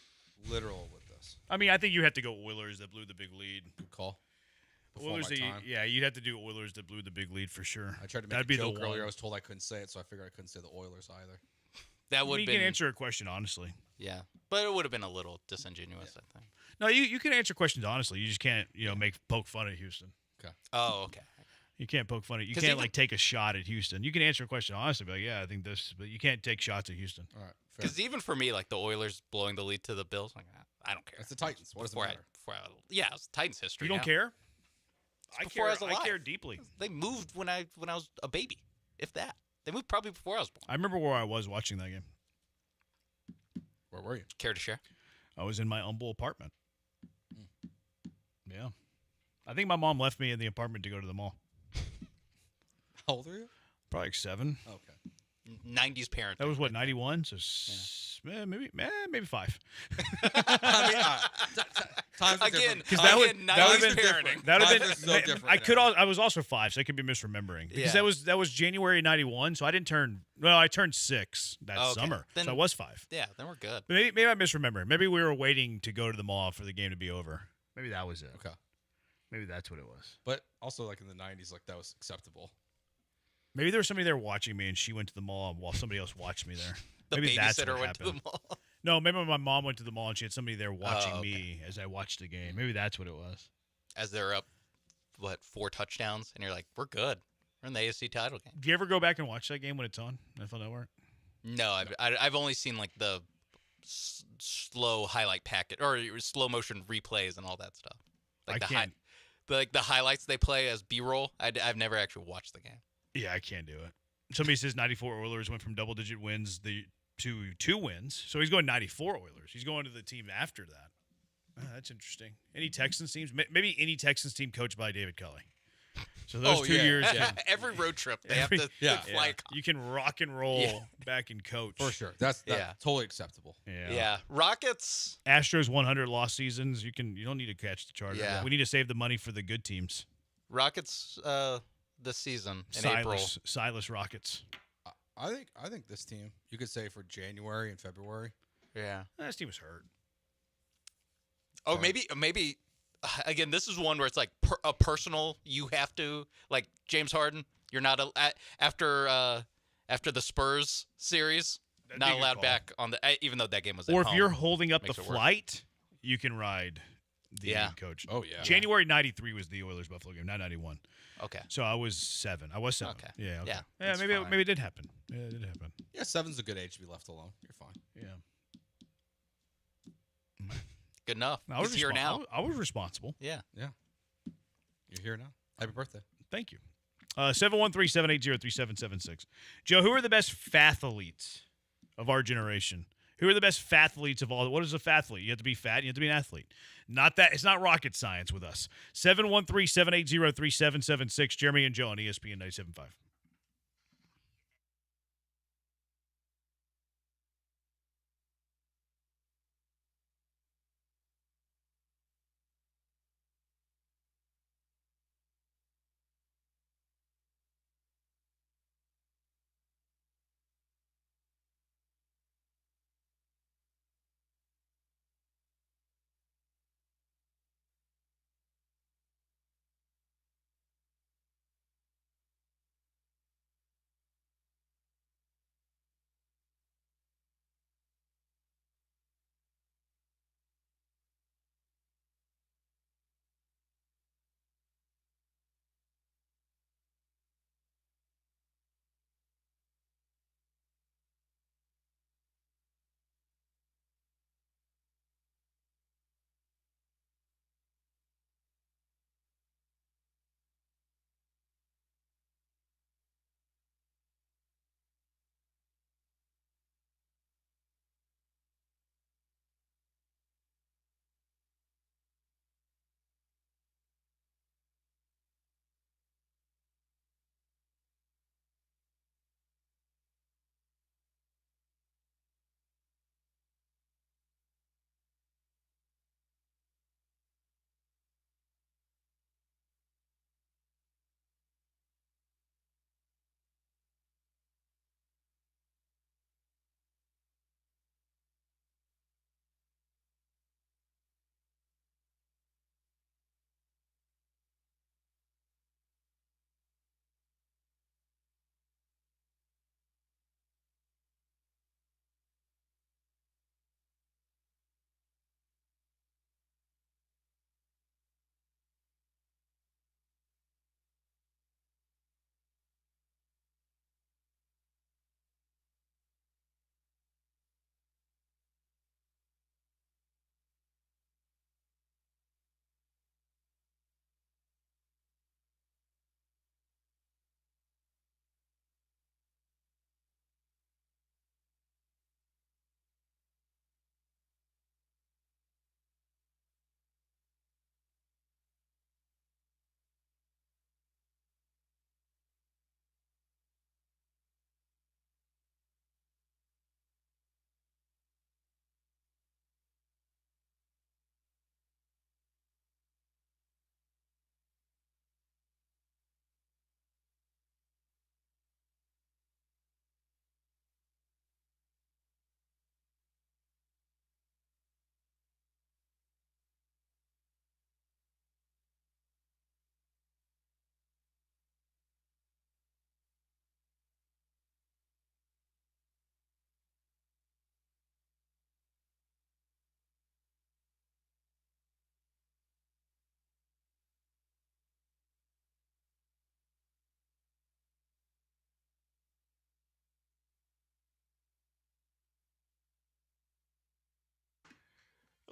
literal with this. I mean, I think you have to go Oilers that blew the big lead. Good call. Before Oilers, my time. yeah, you'd have to do Oilers that blew the big lead for sure. I tried to make That'd a be joke the earlier. I one. was told I couldn't say it, so I figured I couldn't say the Oilers either. That would You been can answer a question honestly. Yeah, but it would have been a little disingenuous, I think. No, you can answer questions honestly. You just can't, poke fun at Houston. Okay. Oh, okay. You can't poke fun at. You 'Cause can't even- take a shot at Houston. You can answer a question honestly, but I think this. But you can't take shots at Houston. All right. Because even for me, like the Oilers blowing the lead to the Bills, like I don't care. It's the Titans. What does it Before matter? Yeah, it's Titans history. You don't now. care? It's before I was alive. I care deeply. They moved when I was a baby, if that. They moved probably before I was born. I remember where I was watching that game. Where were you? Care to share? I was in my humble apartment. Yeah. I think my mom left me in the apartment to go to the mall. How old are you? Probably like 7. Okay. 90s parent. That was what, 91? So maybe 5. Times are Again, different. Because that would again, have 90s been parenting. that would have Times are so been. different I was also 5, so I could be misremembering. Because Yeah. that was January 91, so I didn't turn. Well, I turned 6 that Okay. summer, Then- so I was 5. Yeah, then we're good. But maybe I'm misremembering. Maybe we were waiting to go to the mall for the game to be over. Maybe that was it. Okay. Maybe that's what it was. But also, like in the 90s, like that was acceptable. Maybe there was somebody there watching me, and she went to the mall while somebody else watched me there. The Maybe that's babysitter what went to happened. the mall. No, maybe my mom went to the mall and she had somebody there watching okay. me as I watched the game. Maybe that's what it was. As they're up, 4 touchdowns, and you're like, we're good. We're in the AFC title game. Do you ever go back and watch that game when it's on NFL Network? No, I've only seen like the slow highlight packet or slow motion replays and all that stuff. Like I can't. The highlights they play as B-roll. I've never actually watched the game. Yeah, I can't do it. Somebody says 94 Oilers went from double-digit wins to 2 wins. So he's going 94 Oilers. He's going to the team after that. That's interesting. Any Texans teams? Maybe any Texans team coached by David Kelly. So those 2 years. Every road trip, they have to fly. You can rock and roll back and coach. For sure. That's totally acceptable. Yeah. Rockets. Astros 100 lost seasons. You don't need to catch the Chargers. Yeah. We need to save the money for the good teams. Rockets this season in April. Silas Rockets. I think this team, you could say for January and February. Yeah. This team was hurt. Oh, maybe. Again, this is one where it's like a personal. You have to, like James Harden. You're not after the Spurs series. That'd be a Not good allowed call. back on the. Even though that game was. Or at if home, you're holding up the makes it worse. flight, you can ride the head coach. Oh, yeah. January 93 was the Oilers Buffalo game, not 91. Okay. So I was 7. Okay. Yeah. Okay. Yeah, Yeah. that's Maybe fine. it did happen. Yeah, it did happen. Yeah, 7's a good age to be left alone. You're fine. Yeah. Good enough. I was He's here now. I was responsible. Yeah. Yeah. You're here now. Happy birthday. Thank you. 713-780-3776. Joe, who are the best fathletes of our generation? Who are the best fathletes of all? What is a fathlete? You have to be fat. You have to be an athlete. Not that. It's not rocket science with us. 713-780-3776. Jeremy and Joe on ESPN 97.5.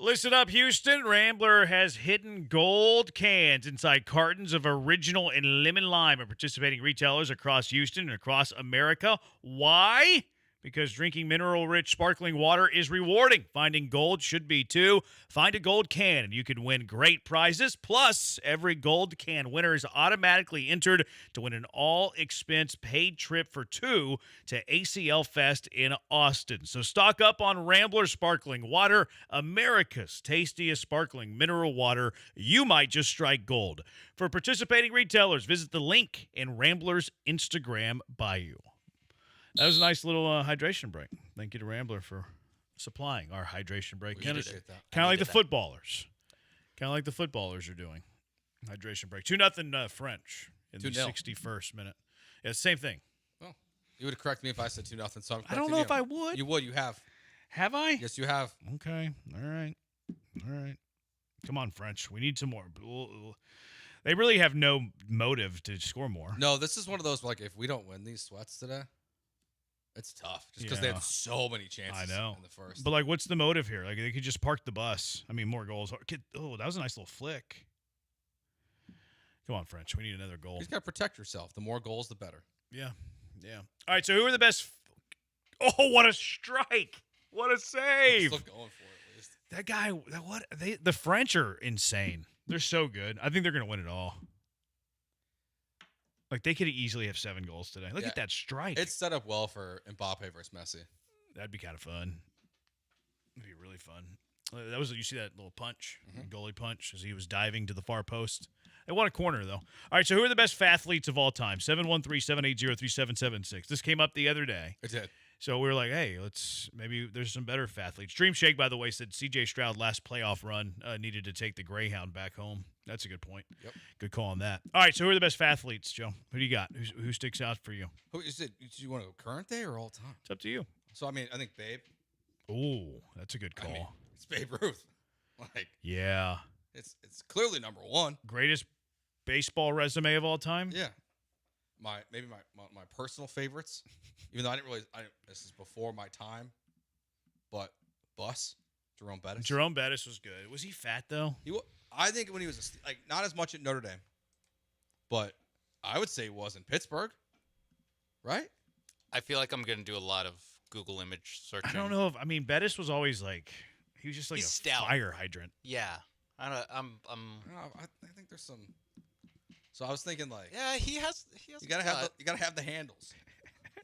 Listen up, Houston. Rambler has hidden gold cans inside cartons of original and lemon lime at participating retailers across Houston and across America. Why? Because drinking mineral-rich sparkling water is rewarding. Finding gold should be, too. Find a gold can, and you can win great prizes. Plus, every gold can winner is automatically entered to win an all-expense paid trip for two to ACL Fest in Austin. So stock up on Rambler Sparkling Water, America's tastiest sparkling mineral water. You might just strike gold. For participating retailers, visit the link in Rambler's Instagram bio. That was a nice little hydration break. Thank you to Rambler for supplying our hydration break. Kind of like the footballers. Kind of like the footballers are doing. Hydration break. 2-0 French in the 61st minute. Yeah, same thing. Well, you would have corrected me if I said 2-0. So I don't know if I would. You would. You have. Have I? Yes, you have. Okay. All right. Come on, French. We need some more. They really have no motive to score more. No, this is one of those, like, if we don't win these sweats today, it's tough just because they had so many chances in the first. But, like, what's the motive here? Like, they could just park the bus. I mean, more goals. Oh, that was a nice little flick. Come on, French. We need another goal. You just got to protect yourself. The more goals, the better. Yeah. All right, so who are the best? Oh, what a strike. What a save. I'm still going for it, at least. That guy, the French are insane. They're so good. I think they're going to win it all. Like, they could easily have 7 goals today. Look at that strike. It's set up well for Mbappe versus Messi. That'd be kind of fun. That'd be really fun. You see that little punch, goalie punch, as he was diving to the far post. They won a corner, though. All right, so who are the best fathletes of all time? 713-780-3776. This came up the other day. It did. So we were like, hey, maybe there's some better fathletes. Dream Shake, by the way, said C.J. Stroud last playoff run needed to take the Greyhound back home. That's a good point. Yep. Good call on that. All right, so who are the best fathletes, Joe? Who do you got? Who sticks out for you? Who is it? Do you want to go current day or all time? It's up to you. So, I mean, I think Babe. Oh, that's a good call. I mean, it's Babe Ruth. Yeah. It's clearly number one. Greatest baseball resume of all time? Yeah. My personal favorites, even though this is before my time, but Jerome Bettis. Jerome Bettis was good. Was he fat, though? I think when he was, not as much at Notre Dame, but I would say he was in Pittsburgh, right? I feel like I'm going to do a lot of Google image searching. I don't know Bettis was always he was just like He's a stout. fire hydrant. Yeah. I think there's some. So I was thinking he has you gotta have the handles.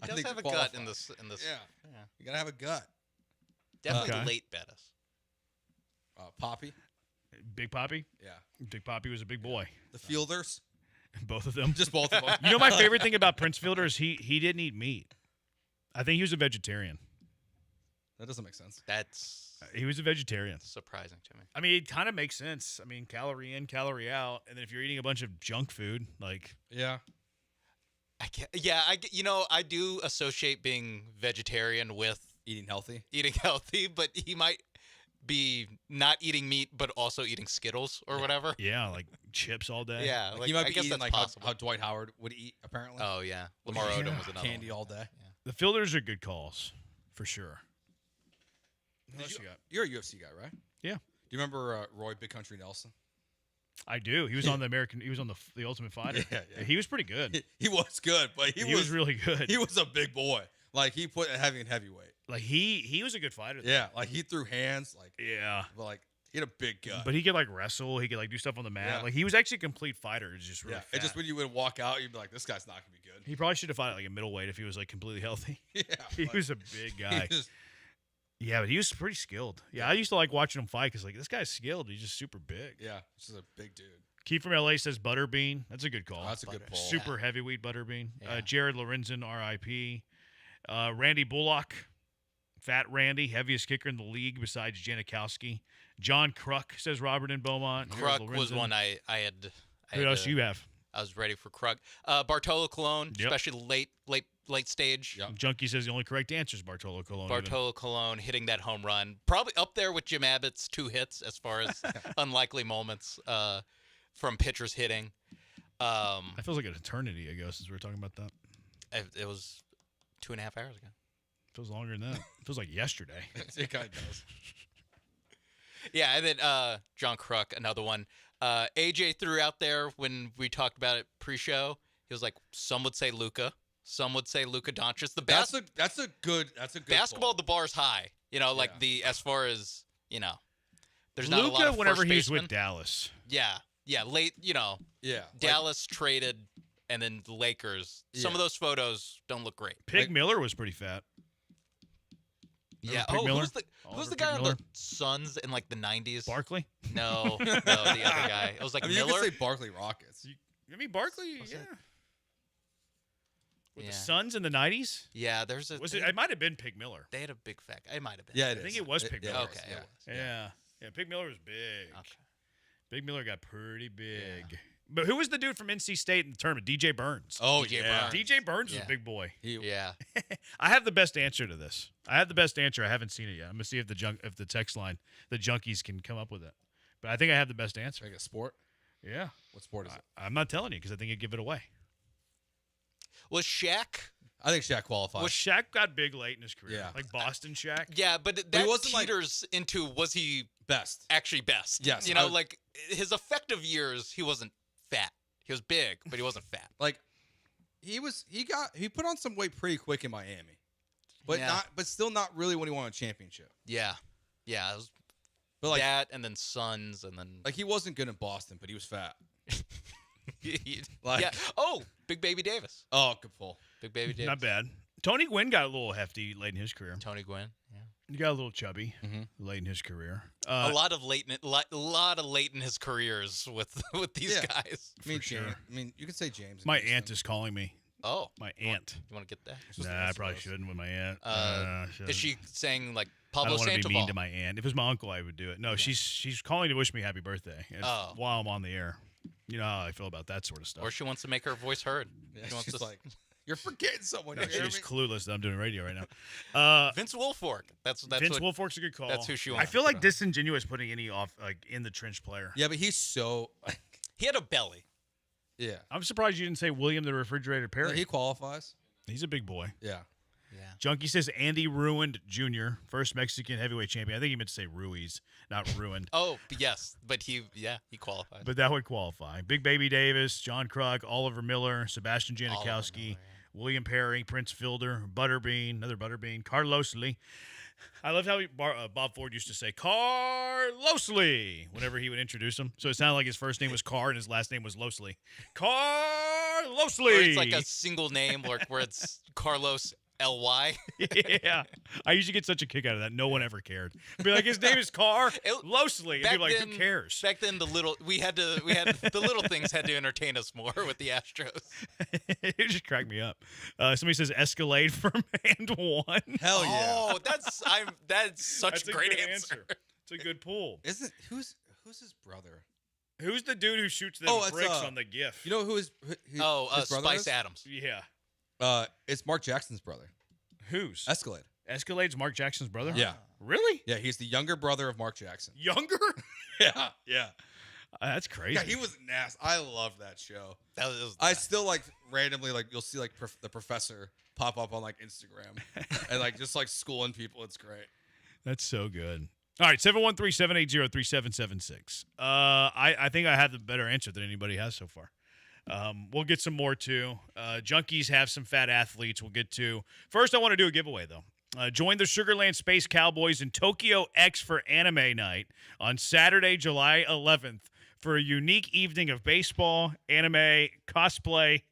He does have a gut in this. Yeah. You gotta have a gut. Definitely late Bettis. Poppy. Big Poppy? Yeah. Big Poppy was a big boy. The Fielders. Both of them. Just both of them. You know my favorite thing about Prince Fielder is he didn't eat meat. I think he was a vegetarian. That doesn't make sense. He was a vegetarian. Surprising to me. I mean, it kind of makes sense. I mean, calorie in, calorie out, and then if you're eating a bunch of junk food, yeah. I do associate being vegetarian with eating healthy, but he might be not eating meat, but also eating Skittles or whatever. Yeah, like chips all day. Yeah, he might be guess eating that's possible. how Dwight Howard would eat, apparently. Oh, yeah. Lamar Odom was another candy one. all day. Yeah. The Fielders are good calls, for sure. You're a UFC guy, right? Yeah. Do you remember Roy Big Country Nelson? I do. He was on He was on the Ultimate Fighter. Yeah. He was pretty good. He was good, but he was really good. He was a big boy. He put heavy and heavyweight. He was a good fighter. Yeah, he threw hands. Yeah. But he had a big gut. But he could wrestle. He could do stuff on the mat. Yeah. He was actually a complete fighter. It's just really fat. It just when you would walk out, you'd be like, this guy's not gonna be good. He probably should have fought a middleweight if he was completely healthy. Yeah. He was a big guy. Yeah, but he was pretty skilled. Yeah, I used to like watching him fight because this guy's skilled. He's just super big. Yeah, this is a big dude. Keith from LA says Butterbean. That's a good call. That's a good pull. Super heavyweight Butterbean. Yeah. Jared Lorenzen, R.I.P. Randy Bullock, Fat Randy, heaviest kicker in the league besides Janikowski. John Kruk, says Robert in Beaumont. Kruk was one I had. Who else you have? I was ready for Kruk. Bartolo Colon, especially late stage. Yep. Junkie says the only correct answer is Bartolo Colon. Bartolo Colon hitting that home run. Probably up there with Jim Abbott's 2 hits as far as unlikely moments from pitchers hitting. That feels like an eternity ago since we were talking about that. It was 2.5 hours ago. Feels longer than that. Feels like yesterday. It kind of does. Yeah, and then John Kruk, another one. AJ threw out there when we talked about it pre-show. He was like, some would say Luka, some would say Luka Doncic. That's a good basketball. poll. The bar's high. As far as there's not a lot Luka, of whenever first he was basemen. with Dallas. Yeah, late. Dallas traded, and then the Lakers. Some of those photos don't look great. Pig Miller was pretty fat. Yeah. Pig Miller? Who's the guy on the Suns in like the 90s? Barkley? No, the other guy. It was like You Miller. could say Barkley Rockets. Barkley, yeah. With the Suns in the 90s? Yeah, there's a. It might have been Pig Miller. They had a big fact. It might have been. Yeah, I think it was Pig Miller. Okay. Yeah. Pig Miller was big. Okay. Big Miller got pretty big. Yeah. But who was the dude from NC State in the tournament? DJ Burns. Oh, DJ yeah. Burns. DJ Burns was a big boy. Yeah. I have the best answer to this. I have haven't seen it yet. I'm gonna see if the text line, the junkies can come up with it. But I think I have the best answer. Like a sport? Yeah. What sport is it? I'm not telling you because I think it'd give it away. Was Shaq? I think Shaq qualified. Well, Shaq got big late in his career. Yeah. Like Boston Shaq. Yeah, but that teeters into was he best? Actually best. Yes. Like his effective years, he wasn't fat. He was big, but he wasn't fat. Like he put on some weight pretty quick in Miami. But still not really when he won a championship. Yeah. Yeah, it was but that and then Suns and then like he wasn't good in Boston, but he was fat. Yeah. Oh, Big Baby Davis. Oh, good pull. Big Baby Davis. Not bad. Tony Gwynn got a little hefty late in his career. Tony Gwynn. Yeah. He got a little chubby late in his career. A lot of late in his careers with these guys. I mean, James. I mean, you could say James. My aunt is calling me. Oh, my aunt. You want to get that? Nah, I probably shouldn't with my aunt. Is she saying like I Pablo don't want to be Sandoval? mean to my aunt. If it was my uncle, I would do it. No, she's calling to wish me happy birthday while I'm on the air. You know how I feel about that sort of stuff. Or she wants to make her voice heard. Yeah, she's like, you're forgetting someone. No, she's clueless that I'm doing radio right now. Vince Wilfork. That's Vince Wilfork's a good call. That's who she wants. I feel like disingenuous putting any off like in the trench player. Yeah, but he's so. He had a belly. Yeah, I'm surprised you didn't say William the Refrigerator Perry. No, he qualifies. He's a big boy. Yeah. Junkie says Andy Ruined Jr., first Mexican heavyweight champion. I think he meant to say Ruiz, not Ruined. Oh, yes. But he qualified. But that would qualify. Big Baby Davis, John Kruk, Oliver Miller, Sebastian Janikowski, William Perry, Prince Fielder, Butterbean, another Butterbean, Carlos Lee. I loved how Bob Ford used to say Carlos Lee whenever he would introduce him. So it sounded like his first name was Carr and his last name was Losley. Carlos Lee. Or it's like a single name where it's Carlos L-Y. Yeah. I usually get such a kick out of that. No one ever cared. I'd be like, his name is Carr Losley. And be like, who cares? Back then, the little things had to entertain us more with the Astros. It just cracked me up. Somebody says Escalade from hand one. Hell yeah. Oh, that's such a great answer. It's a good pull. Isn't who's his brother? Who's the dude who shoots them bricks on the GIF? You know who his brother Spice is? Adams. Yeah. It's Mark Jackson's brother. Who's? Escalade. Escalade's Mark Jackson's brother? Yeah. Really? Yeah, he's the younger brother of Mark Jackson. Younger? Yeah. That's crazy. Yeah, he was nasty. I love that show. Was I still randomly you'll see the professor pop up on Instagram and just schooling people. It's great. That's so good. All right, 713-780-3776. I think I have the better answer than anybody has so far. We'll get some more, too. Junkies have some fat athletes we'll get to. First, I want to do a giveaway, though. Join the Sugarland Space Cowboys in Tokyo X for Anime Night on Saturday, July 11th for a unique evening of baseball, anime, cosplay,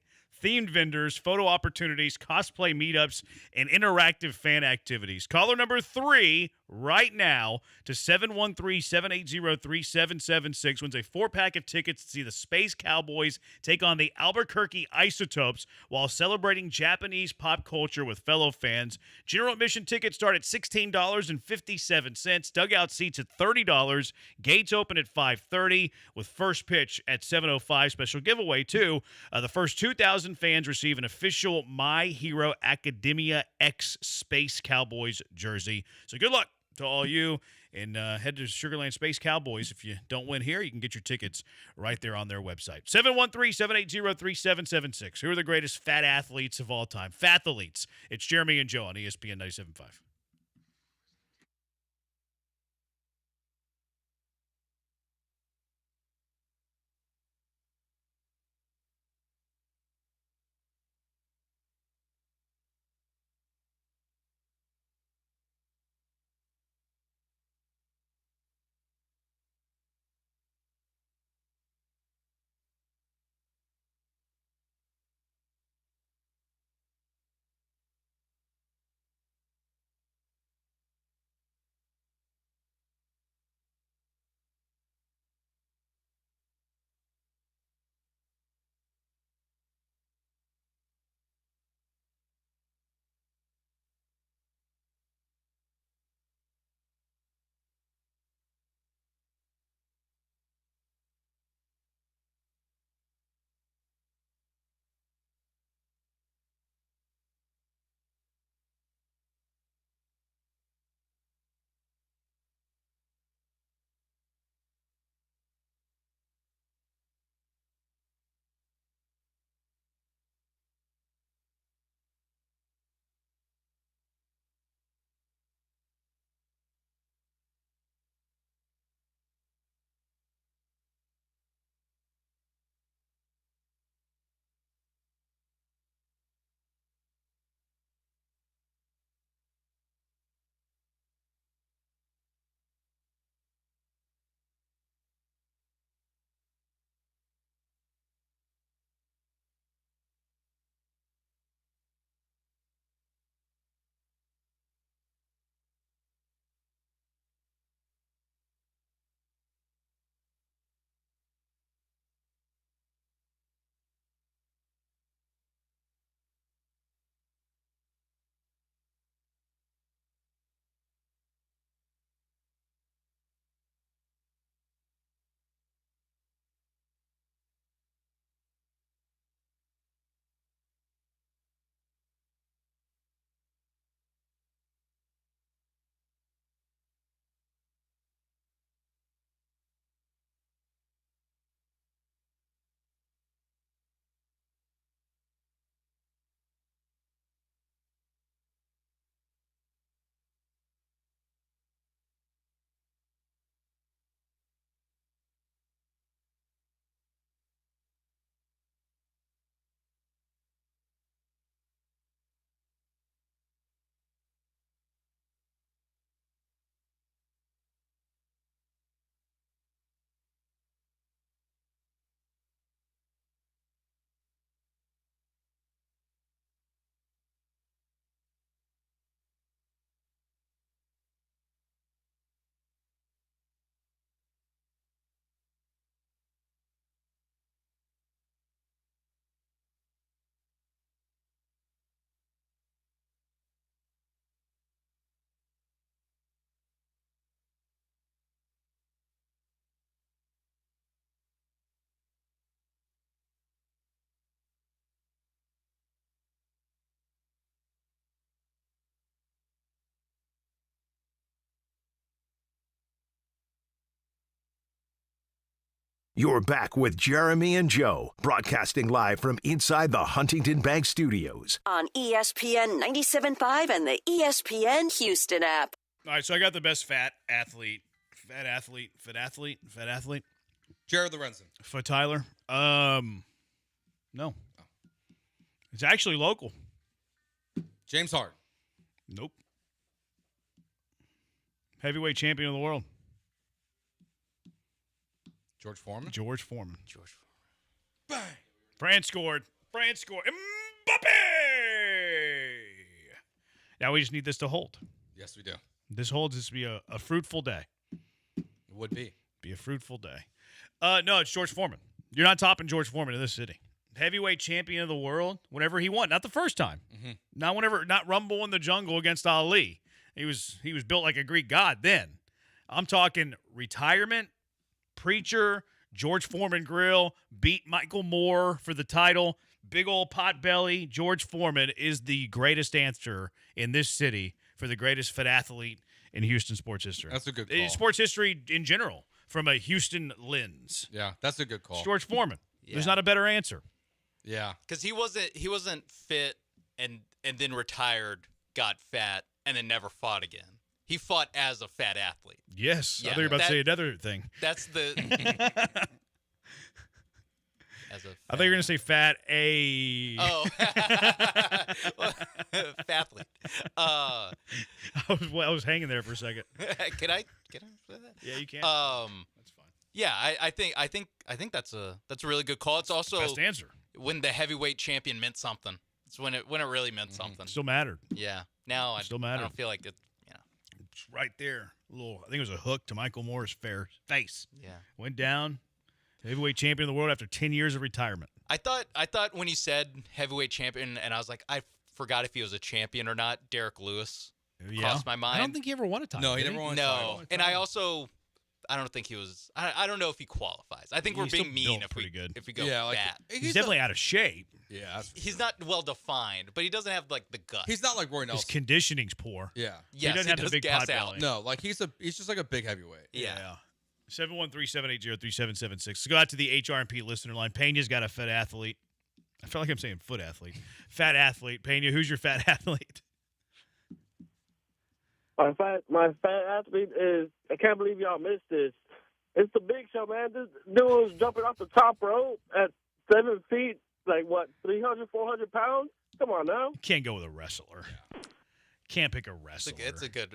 themed vendors, photo opportunities, cosplay meetups, and interactive fan activities. Caller number 3 right now to 713-780-3776 wins a 4-pack of tickets to see the Space Cowboys take on the Albuquerque Isotopes while celebrating Japanese pop culture with fellow fans. General admission tickets start at $16.57. Dugout seats at $30. Gates open at 5:30 with first pitch at 7:05. Special giveaway, too. The first 2,000 fans receive an official My Hero Academia X Space Cowboys jersey. So good luck to all you, and head to Sugarland Space Cowboys. If you don't win here, you can get your tickets right there on their website. 713-780-3776. Who are the greatest fat athletes of all time? Fathletes. It's Jeremy and Joe on ESPN 97.5. You're back with Jeremy and Joe, broadcasting live from inside the Huntington Bank Studios. On ESPN 97.5 and the ESPN Houston app. All right, so I got the best fat athlete. Jared Lorenzen. For Tyler. No. It's actually local. James Harden. Nope. Heavyweight champion of the world. George Foreman. Bang. France scored. Mbappe! Now we just need this to hold. Yes, we do. This holds this to be a fruitful day. It would be. Be a fruitful day. No, it's George Foreman. You're not topping George Foreman in this city. Heavyweight champion of the world whenever he won. Not the first time. Mm-hmm. Not Rumble in the Jungle against Ali. He was built like a Greek god then. I'm talking retirement, preacher, George Foreman grill, beat Michael Moore for the title, big old pot belly. George Foreman is the greatest answer in this city for the greatest fat athlete in Houston sports history. That's a good call. Sports history in general, from a Houston lens. Yeah, that's a good call. It's George Foreman. Yeah. There's not a better answer. Yeah. Because he wasn't fit and then retired, got fat, and then never fought again. He fought as a fat athlete. Yes. Yeah, I thought you were about to say another thing. That's the... I thought you were going to say fat A. Oh. Fathlete. I was hanging there for a second. Can I say that? Yeah, you can. That's fine. Yeah, I think that's a really good call. It's also best answer. When the heavyweight champion meant something. It's when it really meant something. Still mattered. Yeah. Now I don't feel like it. It's right there. I think it was a hook to Michael Moore's face. Yeah. Went down. Heavyweight champion of the world after 10 years of retirement. I thought when he said heavyweight champion, and I was like, I forgot if he was a champion or not. Derek Lewis crossed my mind. I don't think he ever won a title. No, he never won a title. And I don't think he was. I don't know if he qualifies. I think we're being mean if we go fat. He's definitely out of shape. Yeah, he's not well defined, but he doesn't have like the gut. He's not like Roy Nelson. His conditioning's poor. Yeah. Yes, he doesn't have the big pot belly. No, like he's just like a big heavyweight. Yeah. 713-780-3776. Let's go out to the HRP listener line. Pena's got a fat athlete. I feel like I'm saying foot athlete. Fat athlete. Pena, who's your fat athlete? My fat athlete is, I can't believe y'all missed this. It's the Big Show, man. This dude was jumping off the top rope at 7 feet, like what, 300, 400 pounds? Come on now. You can't go with a wrestler. Can't pick a wrestler. It's a good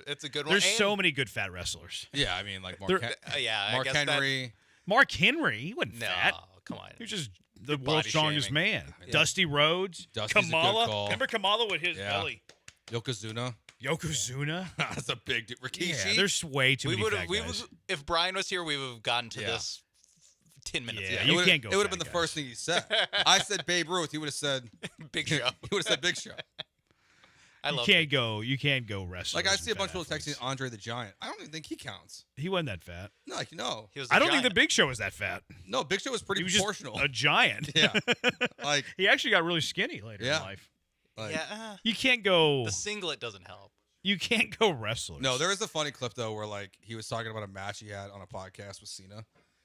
one. There's so many good fat wrestlers. Yeah, I mean, like Mark Henry. Mark Henry, he wasn't fat. Come on. He was just the world's strongest man. Yeah. Dusty Rhodes. Dusty's Kamala. a good call. Remember Kamala with his belly? Yokozuna. That's a big Rikishi. Yeah, there's way too many fat guys. If Brian was here, we would have gotten to this 10 minutes ago. You can't go. It would have been the first thing he said. I said Babe Ruth. He would have said Big Show. He would have said Big Show. You can't go wrestling. Like I see a bunch of people texting Andre the Giant. I don't even think he counts. He wasn't that fat. No, no. I don't think the Big Show was that fat. No, Big Show was pretty proportional. Just a giant. Yeah. Like he actually got really skinny later in life. Like, you can't go. The singlet doesn't help. You can't go wrestlers. No, there is a funny clip though where like he was talking about a match he had on a podcast with Cena.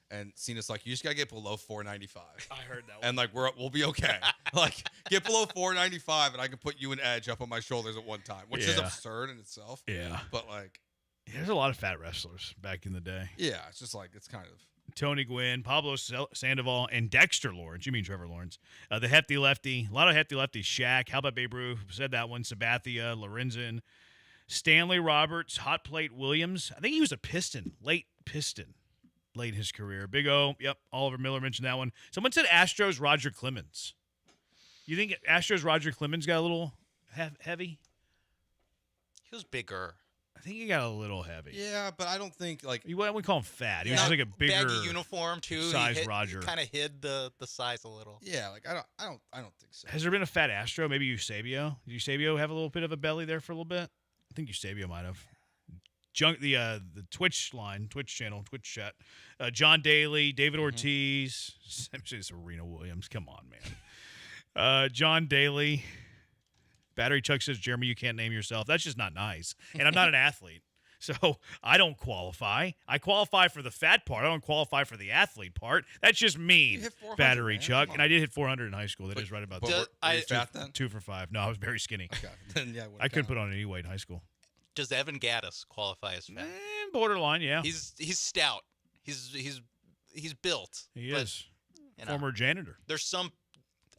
And Cena's like, you just gotta get below 495. I heard that one. And like we'll be okay. Like get below 495, and I can put you and Edge up on my shoulders at one time, which is absurd in itself. Yeah, but like, there's a lot of fat wrestlers back in the day. Yeah, it's just like it's kind of Tony Gwynn, Pablo Sandoval, and Dexter Lawrence. You mean Trevor Lawrence? The hefty lefty, a lot of hefty lefties. Shaq, how about Babe Ruth? Said that one. Sabathia, Lorenzen, Stanley Roberts, Hot Plate Williams. I think he was a Piston, late in his career. Big O, yep. Oliver Miller mentioned that one. Someone said Astros Roger Clemens. You think Astros Roger Clemens got a little heavy? He was bigger. I think he got a little heavy. Yeah, but I don't think like we call him fat. He was just like a bigger baggy uniform too. Size Roger. Kind of hid the size a little. Yeah, like I don't think so. Has there been a fat Astro? Maybe Eusebio. Did Eusebio have a little bit of a belly there for a little bit? I think Eusebio might have. The Twitch line, Twitch channel, Twitch chat. John Daly, David Ortiz, Serena Williams. Come on, man. John Daly. Battery Chuck says, Jeremy, you can't name yourself. That's just not nice. And I'm not an athlete. So I don't qualify. I qualify for the fat part. I don't qualify for the athlete part. That's just mean, hit 400, battery man. Chuck. Come And I did hit 400 in high school. That is right about But that. were you fat then? 2 for 5. No, I was very skinny. Okay. Then, yeah, I couldn't put on any weight in high school. Does Evan Gaddis qualify as fat? Borderline, yeah. He's stout. He's built. He but, is. you know, Former janitor.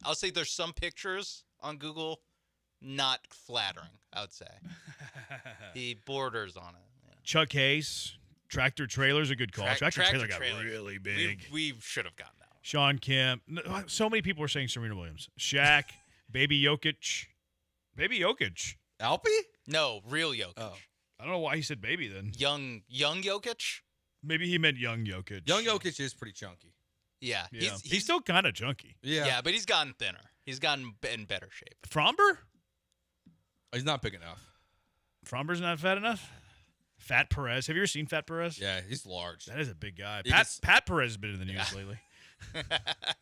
I'll say there's some pictures on Google not flattering, I would say. He borders on it. Yeah. Chuck Hayes, tractor trailer's a good call. Tractor trailer got Trailer. really big. We should have gotten that one. Sean Kemp. So many people are saying Serena Williams. Shaq, Baby Jokic. Baby Jokic. Alpy? No, real Jokic. Oh. I don't know why he said baby then. Young Jokic? Maybe he meant young Jokic. Young Jokic is pretty chunky. Yeah. He's still kind of chunky. Yeah, but he's gotten thinner. He's gotten in better shape. Fromber? He's not big enough. Fromber's not fat enough? Fat Perez. Have you ever seen Fat Perez? Yeah, he's large. That is a big guy. He Pat Perez has been in the news lately.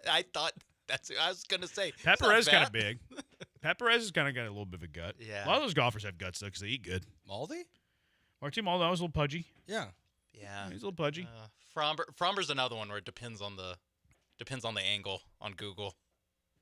I thought that's what I was going to say. Pat Perez is kind of big. Pat Perez has kind of got a little bit of a gut. Yeah. A lot of those golfers have guts, though, because they eat good. Maldy? Martin Maldonado was a little pudgy. Yeah. Yeah. He's a little pudgy. Fromber's another one where it depends on the angle on Google.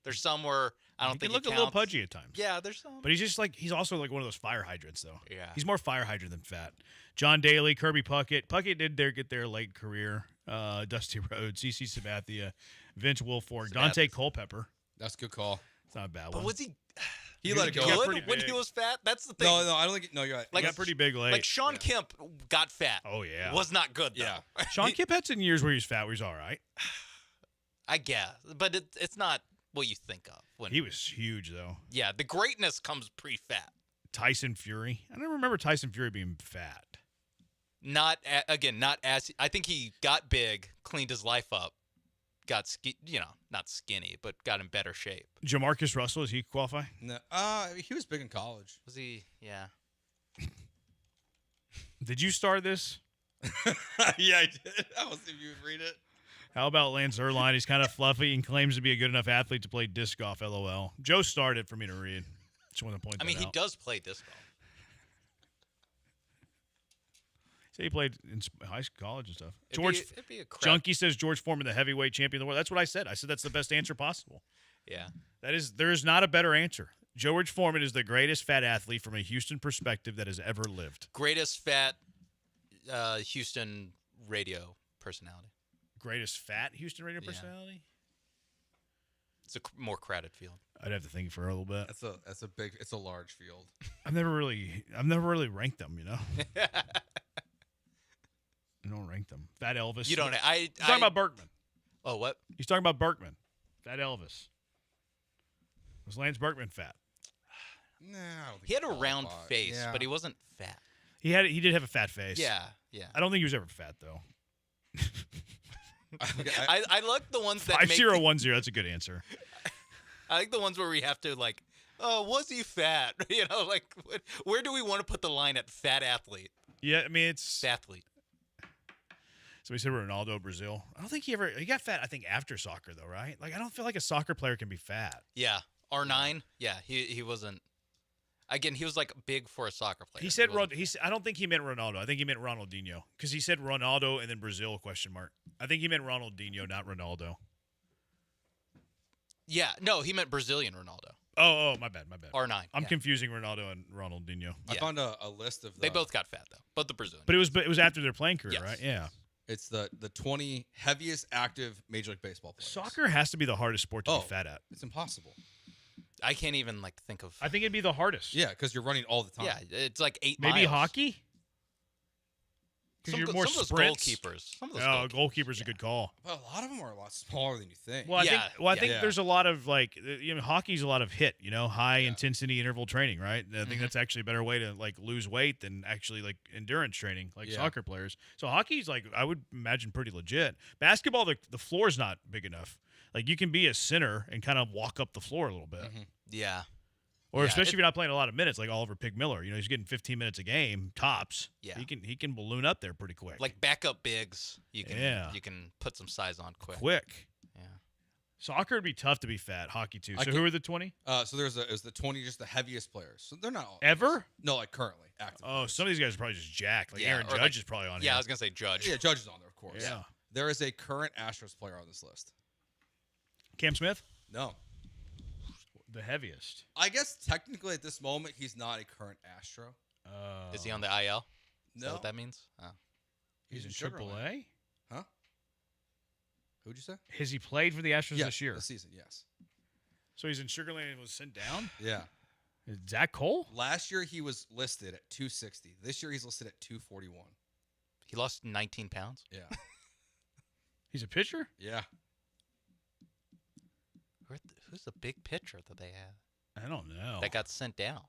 There's some where I don't he think can look it a little counts. pudgy at times. Yeah, there's some. But he's also like one of those fire hydrants, though. Yeah. He's more fire hydrant than fat. John Daly, Kirby Puckett. Puckett did get their late career. Dusty Rhodes, CC Sabathia, Vince Wilfork, Dante Culpepper. That's a good call. It's not a bad But one. was he? He let it go. Good when he was fat. That's the thing. No, I don't think. No, you're right. He got pretty big late. Like Sean Kemp got fat. Oh yeah. Was not good though. Yeah. Sean Kemp had some years where he was fat, where he's all right. I guess, but it's not what you think of. When He was huge though. yeah, the greatness comes pre-fat. Tyson Fury. I don't remember Tyson Fury being fat. Not as. I think he got big, cleaned his life up, got not skinny, but got in better shape. Jamarcus Russell, does he qualify? No, he was big in college. Was he? Yeah. Did you start this? Yeah, I did. I was if you would read it. How about Lance Erline? He's kind of fluffy and claims to be a good enough athlete to play disc golf. LOL. Joe started for me to read. Just want to point that out. He does play disc golf. So he played in high school, college and stuff. It'd be a crap. Junkie says George Foreman, the heavyweight champion of the world. That's what I said. I said that's the best answer possible. Yeah. There is not a better answer. George Foreman is the greatest fat athlete from a Houston perspective that has ever lived. Greatest fat Houston radio personality. Greatest fat Houston radio personality? It's a more crowded field. I'd have to think for a little bit. It's a large field. I've never really ranked them, you know. I don't rank them. Fat Elvis. You don't. He's talking about Berkman. Oh, what? He's talking about Berkman. Fat Elvis. Was Lance Berkman fat? No, I don't think he had a round face, but he wasn't fat. He did have a fat face. Yeah. I don't think he was ever fat though. I like the ones that 5010. That's a good answer. I like the ones where we have to like, oh, was he fat? You know, like where do we want to put the line at fat athlete? Yeah, I mean it's fathlete. So we said Ronaldo, Brazil. I don't think he got fat. I think after soccer though, right? Like I don't feel like a soccer player can be fat. Yeah, R9. Yeah, he wasn't. Again, he was like big for a soccer player. He said I don't think he meant Ronaldo. I think he meant Ronaldinho because he said Ronaldo and then Brazil ? I think he meant Ronaldinho, not Ronaldo. Yeah, no, he meant Brazilian Ronaldo. Oh, my bad. R9. I'm confusing Ronaldo and Ronaldinho. I found a list of They both got fat though, both the Brazilian. But it was after their playing career, right? Yeah. It's the 20 heaviest active Major League Baseball players. Soccer has to be the hardest sport to be fat at. It's impossible. I can't even think of. I think it'd be the hardest. Yeah, because you're running all the time. Yeah, it's like 8 Maybe miles. hockey? Because you're more some of those sprints. goalkeepers. Some of those goalkeeper's a good call. But a lot of them are a lot smaller than you think. Well, I think there's a lot of hockey's a lot of HIIT, high intensity interval training, right? I think that's actually a better way to lose weight than actually endurance training, soccer players. So hockey's I would imagine pretty legit. Basketball, the floor's not big enough. You can be a center and kind of walk up the floor a little bit. Mm-hmm. Yeah. Or especially if you're not playing a lot of minutes, like Oliver Pig Miller. He's getting 15 minutes a game tops. Yeah. He can balloon up there pretty quick. Like backup bigs, you can put some size on quick. Quick. Yeah. Soccer would be tough to be fat. Hockey too. So I who are the 20? So it was the 20, just the heaviest players. So they're not all Ever? No, like currently active. Oh, some of these guys are probably just jacked. Like Aaron or Judge is probably on here. Yeah, I was gonna say Judge. Yeah, Judge is on there, of course. Yeah. There is a current Astros player on this list. Cam Smith? No. The heaviest. I guess technically at this moment he's not a current Astro. Is he on the IL? Is No. that what that means? Oh. He's in Sugar Land. AAA? Huh? Who'd you say? Has he played for the Astros Yes, this year? this season, yes. So he's in Sugar Land and was sent down? Yeah. Is Zach Cole? Last year he was listed at 260. This year he's listed at 241. He lost 19 pounds. Yeah. He's a pitcher? Yeah. Who's the big pitcher that they have? I don't know. That got sent down.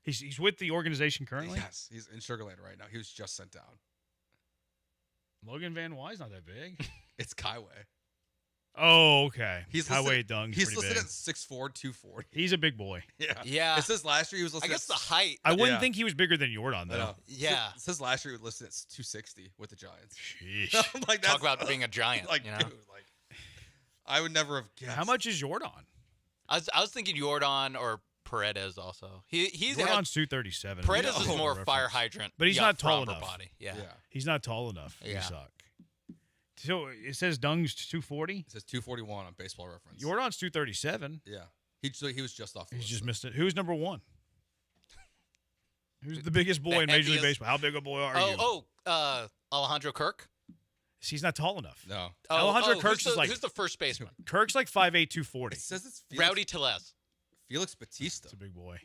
He's with the organization currently? Yes, he's in Sugar Land right now. He was just sent down. Logan Van Wy's not that big. It's Kaiway. Oh, okay. He's Highway Dung. He's listed at 6'4", 240. He's a big boy. Yeah. Yeah. It says last year he was listed I guess at the height. I wouldn't think he was bigger than Jordan, I though. know. Yeah. It says last year he was listed at 260 with the Giants. Sheesh. I'm like, Talk that's- about being a giant. Like, you know? dude, like, I would never have guessed. How much is Jordan? I was thinking Jordan or Paredes also. He's Jordan's 237. Paredes is Yeah. more fire hydrant. But he's yeah, not tall Fromber enough. Body. Yeah. He's not tall enough. Yeah. You suck. So it says Dung's 240? It says 241 on Baseball Reference. Jordan's 237. Yeah. He was just off the He's list. just missed it. Who's number one? Who's the biggest boy in Major League Baseball? How big a boy are you? Alejandro Kirk? He's not tall enough. No. Alejandro Kirk's is like... Who's the first baseman? Kirk's like 5'8", 240. It says it's Rowdy Tellez. Felix Batista. That's a big boy.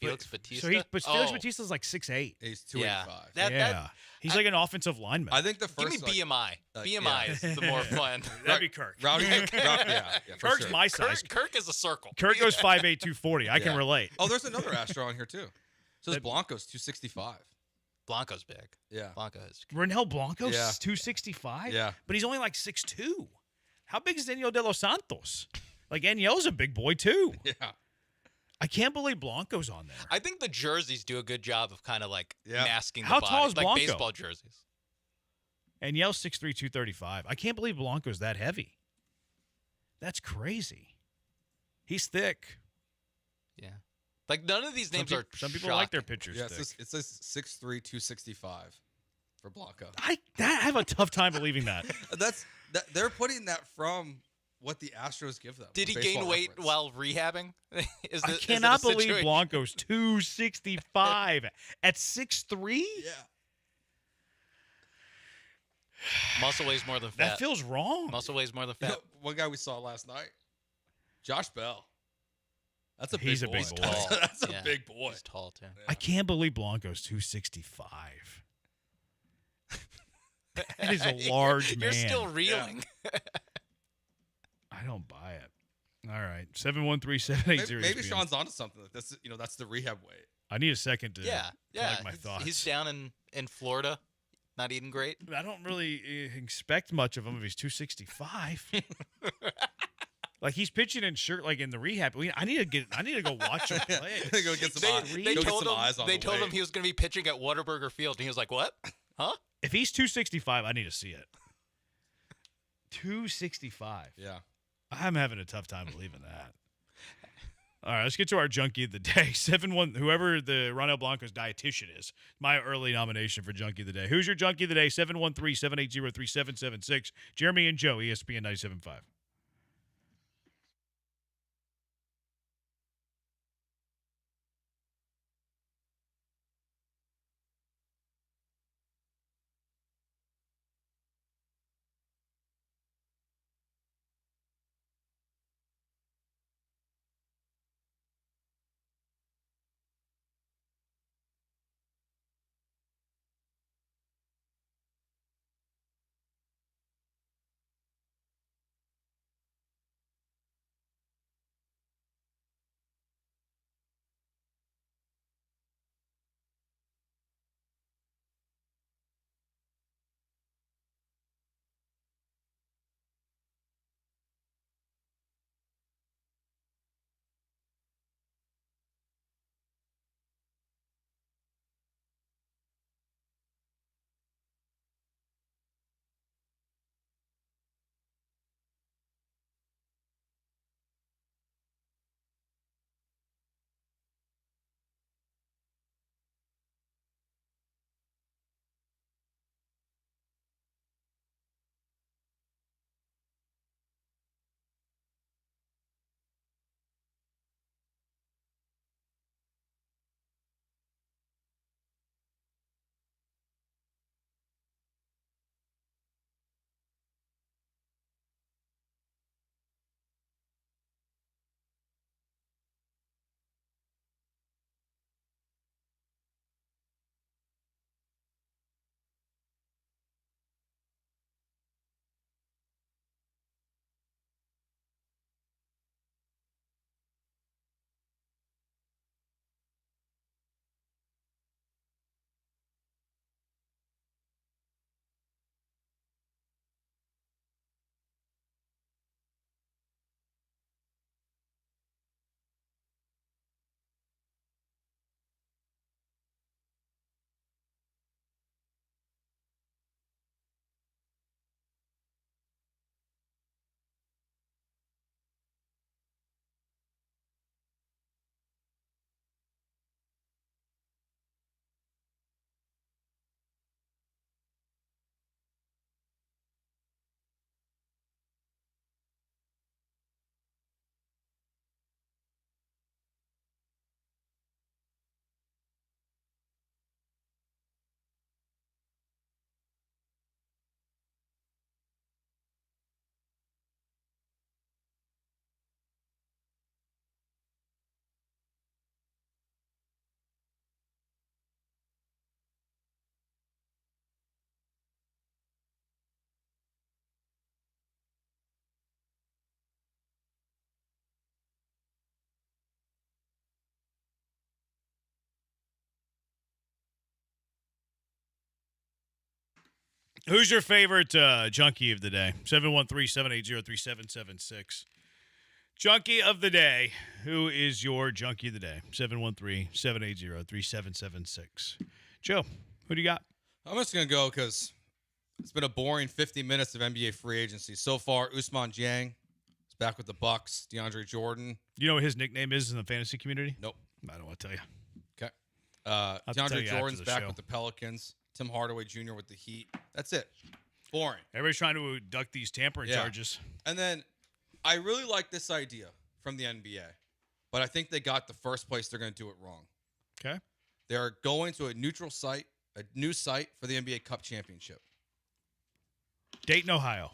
Felix Batista? So Felix Batista's like 6'8". He's 285. Yeah. He's like an offensive lineman. I think the Give first... me BMI. BMI is the more fun. That'd be Kirk. Rowdy, yeah, for Kirk's sure. my size. Kirk is a circle. Kirk goes 5'8", 240. I can Yeah. relate. Oh, there's another Astro on here, too. So there's Blanco's 265. Blanco's big. Yeah. Blanco is. Renel Blanco's Yeah. 265? Yeah. But he's only like 6'2". How big is Daniel De Los Santos? Like, Aniel's a big boy, too. Yeah. I can't believe Blanco's on there. I think the jerseys do a good job of kind of like Yeah. masking the How body. tall is like Blanco? baseball jerseys. Aniel's 6'3", 235. I can't believe Blanco's that heavy. That's crazy. He's thick. Yeah. Like none of these names are Some people shocking. like their pitchers Yeah, thick. it says 6'3", 265 for Blanco. I have a tough time believing that. They're putting that from what the Astros give them. Did he Baseball gain weight Reference. while rehabbing? I cannot believe Blanco's 265 at 6'3". Yeah. Muscle weighs more than fat. That feels wrong. Muscle weighs more than You fat. know, one guy we saw last night, Josh Bell. That's a He's big a boy. big boy. That's a Yeah. big boy. He's tall too. I can't believe Blanco's 265. That is a large man. You're still reeling. I don't buy it. All right. 713-780. Maybe Sean's onto something. Like this, that's the rehab weight. I need a second to Yeah. collect my thoughts. He's down in Florida, not eating great. I don't really expect much of him if he's 265. Like he's pitching in in the rehab. I need to go watch him play. Go get some They told him eyes on they the told him weight. he was going to be pitching at Whataburger Field, and he was like, "What? Huh?" If he's 265, I need to see it. 265. Yeah. I'm having a tough time believing that. All right, let's get to our junkie of the day. 7-1, whoever the Ronel Blanco's dietitian is, my early nomination for junkie of the day. Who's your junkie of the day? 713-780-3776. Jeremy and Joe, ESPN 97.5. Who's your favorite junkie of the day? 713-780-3776. Junkie of the day. Who is your junkie of the day? 713-780-3776. Joe, who do you got? I'm just going to go because it's been a boring 50 minutes of NBA free agency. So far, Ousmane Dieng is back with the Bucks. DeAndre Jordan. You know what his nickname is in the fantasy community? Nope. I don't want to tell you. Okay. tell DeAndre you Jordan's after the back show. with the Pelicans. Tim Hardaway Jr. with the Heat. That's it. Boring. Everybody's trying to duck these tampering charges. And then I really like this idea from the NBA, but I think they got the first place they're going to do it wrong. Okay. They're going to a neutral site, a new site for the NBA Cup Championship. Dayton, Ohio.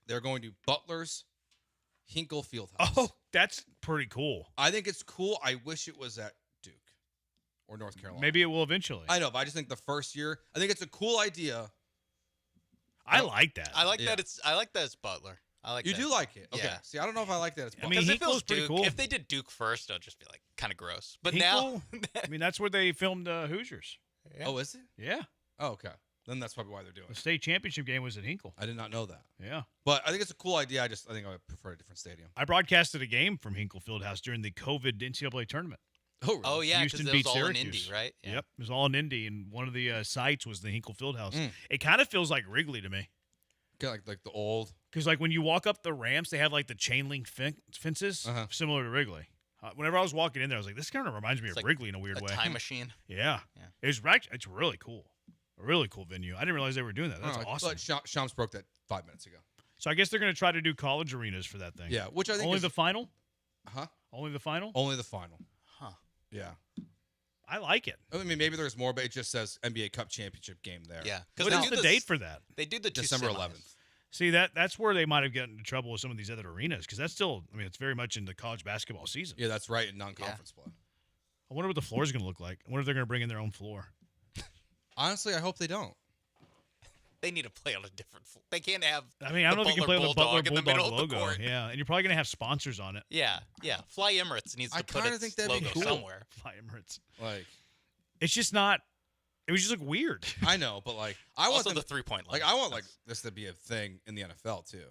They're going to Butler's Hinkle Fieldhouse. Oh, that's pretty cool. I think it's cool. I wish it was at Duke or North Carolina. Maybe it will eventually. I know, but I just think the first year, I think it's a cool idea. I like that. I like that it's Butler. I like You that. do like it. Okay. Yeah. See, I don't know if I like that. It's I mean, Because it Hinkle's feels pretty Duke. cool. If they did Duke first, it'll just be like kind of gross. But Hinkle, I mean, that's where they filmed Hoosiers. Yeah. Oh, is it? Yeah. Oh, okay. Then that's probably why they're doing The it. state championship game was at Hinkle. I did not know that. Yeah. But I think it's a cool idea. I think I would prefer a different stadium. I broadcasted a game from Hinkle Fieldhouse during the COVID NCAA tournament. Oh, really? Oh, yeah, because Houston it beat was all in Syracuse. Indy, right? Yeah. Yep. It was all in Indy, and one of the sites was the Hinkle Fieldhouse. Mm. It kind of feels like Wrigley to me. Kind of like the old. Because, like, when you walk up the ramps, they have, like, the chain link fences, similar to Wrigley. Whenever I was walking in there, I was like, this kind of reminds me of like Wrigley in a weird way. Time machine. Yeah. It's really cool. A really cool venue. I didn't realize they were doing that. That's awesome. But Shams broke that 5 minutes ago. So I guess they're going to try to do college arenas for that thing. Yeah, which I think Only is- the final? Huh? Only the final? Only the final. Huh. Yeah. I like it. I mean, maybe there's more, but it just says NBA Cup Championship game there. Yeah. What is the date for that? They do the two December semis. 11th. See, that's where they might have gotten into trouble with some of these other arenas because that's still, I mean, it's very much in the college basketball season. Yeah, that's right, in non-conference play. I wonder what the floor is going to look like. I wonder if they're going to bring in their own floor. Honestly, I hope they don't. They need to play on a different floor. They can't have I mean, I don't know if you can play with the Butler in the middle Bulldog of the logo. court. Yeah, and you're probably going to have sponsors on it. Yeah. Fly Emirates needs to put kinda its think that'd be logo cool. somewhere. Fly Emirates. Like, It's just not. It would just look weird. I know, but like, I want Also them, the three-point line. Like, I want like this to be a thing in the NFL too.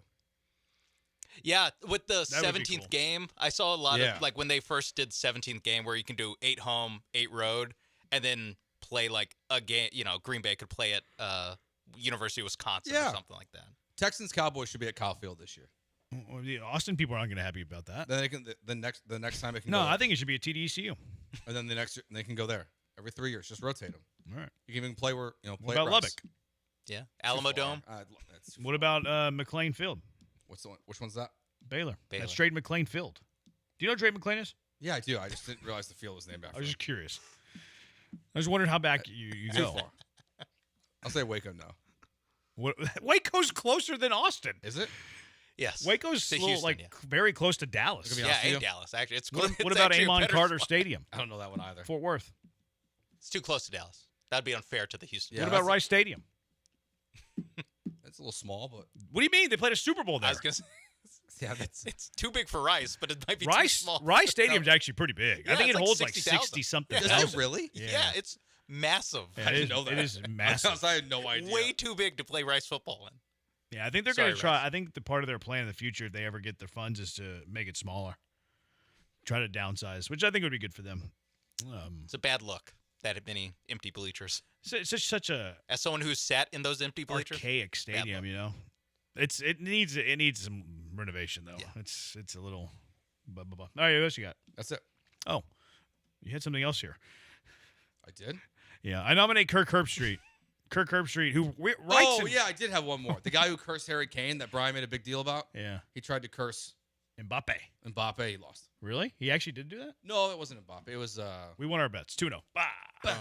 Yeah, with the That would be 17th cool. game, I saw a lot Yeah. of, like, when they first did 17th game where you can do 8 home, 8 road, and then play, like, a game, Green Bay could play at University of Wisconsin Yeah. or something like that. Texans Cowboys should be at Kyle Field this year. Well, the Austin people aren't going to be happy about that. Then they can the next time it can No, go there. I think it should be a TDECU. And then the next they can go there every 3 years. Just rotate them. All right. You can even play where play What about at Lubbock? Rice. Yeah. Too Alamo far. Dome. That's too What about McLean Field? What's the one? Which one's that? Baylor. Baylor. That's Drayden McLean Field. Do you know who Drayden McLean is? Yeah, I do. I just didn't realize the field was named after. I was him. just curious. I was wondering how back you Too go. far. I'll say Waco. No, What, Waco's closer than Austin. is it? Yes. Waco's To little, Houston, yeah. very close to Dallas. It's gonna be Yeah, honest with in you. Dallas, actually. It's What, it's what about actually a Amon better Carter spot. Stadium? I don't know that one either. Fort Worth. It's too close to Dallas. That'd be unfair to the Houston. Yeah, What about that's- Rice Stadium? It's a little small, but What do you mean? They played a Super Bowl there. I was gonna say, yeah, that's it's too big for Rice, but it might be too Rice small. Rice Stadium's actually pretty big. I Yeah, think it it's like holds like 60,000. 60 something. Is thousand. it really? Yeah, it's massive. Yeah, I it didn't is- know that. It is massive. I had no idea. Way too big to play Rice football in. Yeah, I think they're Sorry, going to try. Rice. I think the part of their plan in the future, if they ever get their funds, is to make it smaller. Try to downsize, which I think would be good for them. It's a bad look, that many empty bleachers. It's just such a As someone who's sat in those empty bleachers, archaic stadium, you know. It needs some renovation though. Yeah. It's a little. Blah, blah, blah. All right, what else you got? That's it. Oh, you had something else here. I did. Yeah, I nominate Kirk Herbstreit. Kirk Herbstreit, who writes. Oh yeah, I did have one more. The guy who cursed Harry Kane that Brian made a big deal about. Yeah. He tried to curse Mbappe. Mbappe. He lost. Really? He actually did do that? No, it wasn't Mbappe. It was We won our bets. 2-0. Bah. All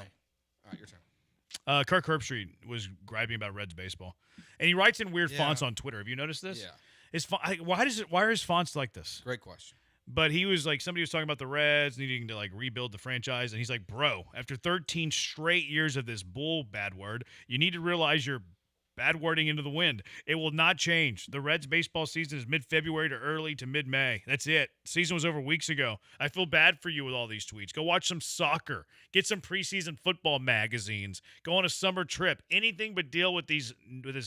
right, your turn. Kirk Herbstreit was griping about Reds baseball, and he writes in weird Yeah. fonts on Twitter. Have you noticed this? Yeah. His why are his fonts like this? Great question. But he was like, somebody was talking about the Reds needing to like rebuild the franchise, and he's like, bro, after 13 straight years of this bad word, you need to realize you're Bad wording into the wind. It will not change. The Reds baseball season is mid-February to early to mid-May. That's it. Season was over weeks ago. I feel bad for you with all these tweets. Go watch some soccer. Get some preseason football magazines. Go on a summer trip. Anything but deal with this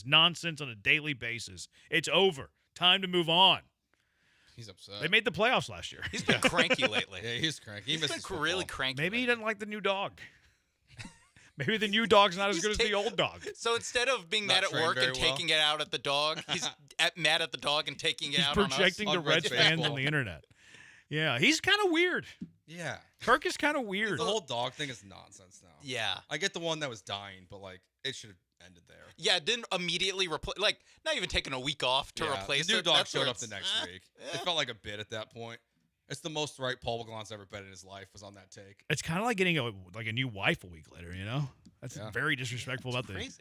nonsense on a daily basis. It's over. Time to move on. He's upset. They made the playoffs last year. He's been cranky lately. Yeah, he's cranky. He's been really cranky. Maybe he doesn't like the new dog. Maybe the new dog's not as good as the old dog. So instead of being mad at work and taking it out at the dog, he's mad at the dog and taking it out on us. He's projecting the Reds fans on the internet. Yeah, he's kind of weird. Yeah. Kirk is kind of weird. The whole dog thing is nonsense now. Yeah. I get the one that was dying, but, like, it should have ended there. Yeah, it didn't immediately replace, like, not even taking a week off to replace the new it. dog That's showed where up the it's- next week. It felt like a bit at that point. It's the most right Paul Galant's ever bet in his life was on that take. It's kind of like getting a new wife a week later, you know? That's very disrespectful about the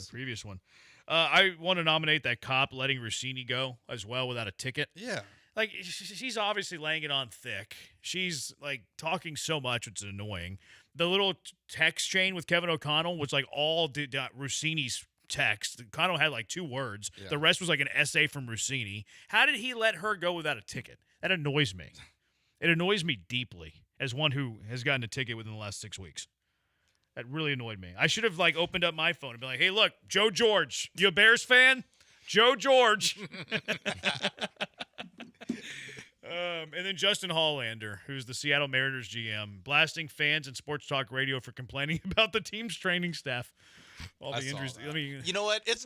previous one. I want to nominate that cop letting Rossini go as well without a ticket. Yeah. Like, she's obviously laying it on thick. She's, like, talking so much, it's annoying. The little text chain with Kevin O'Connell was, like, all Rossini's text. O'Connell had, like, 2 words. Yeah. The rest was, like, an essay from Rossini. How did he let her go without a ticket? That annoys me. It annoys me deeply as one who has gotten a ticket within the last 6 weeks. That really annoyed me. I should have, like, opened up my phone and been like, hey, look, Joe George. You a Bears fan? Joe George. And then Justin Hollander, who's the Seattle Mariners GM, blasting fans and sports talk radio for complaining about the team's training staff. All the injuries. You know what? It's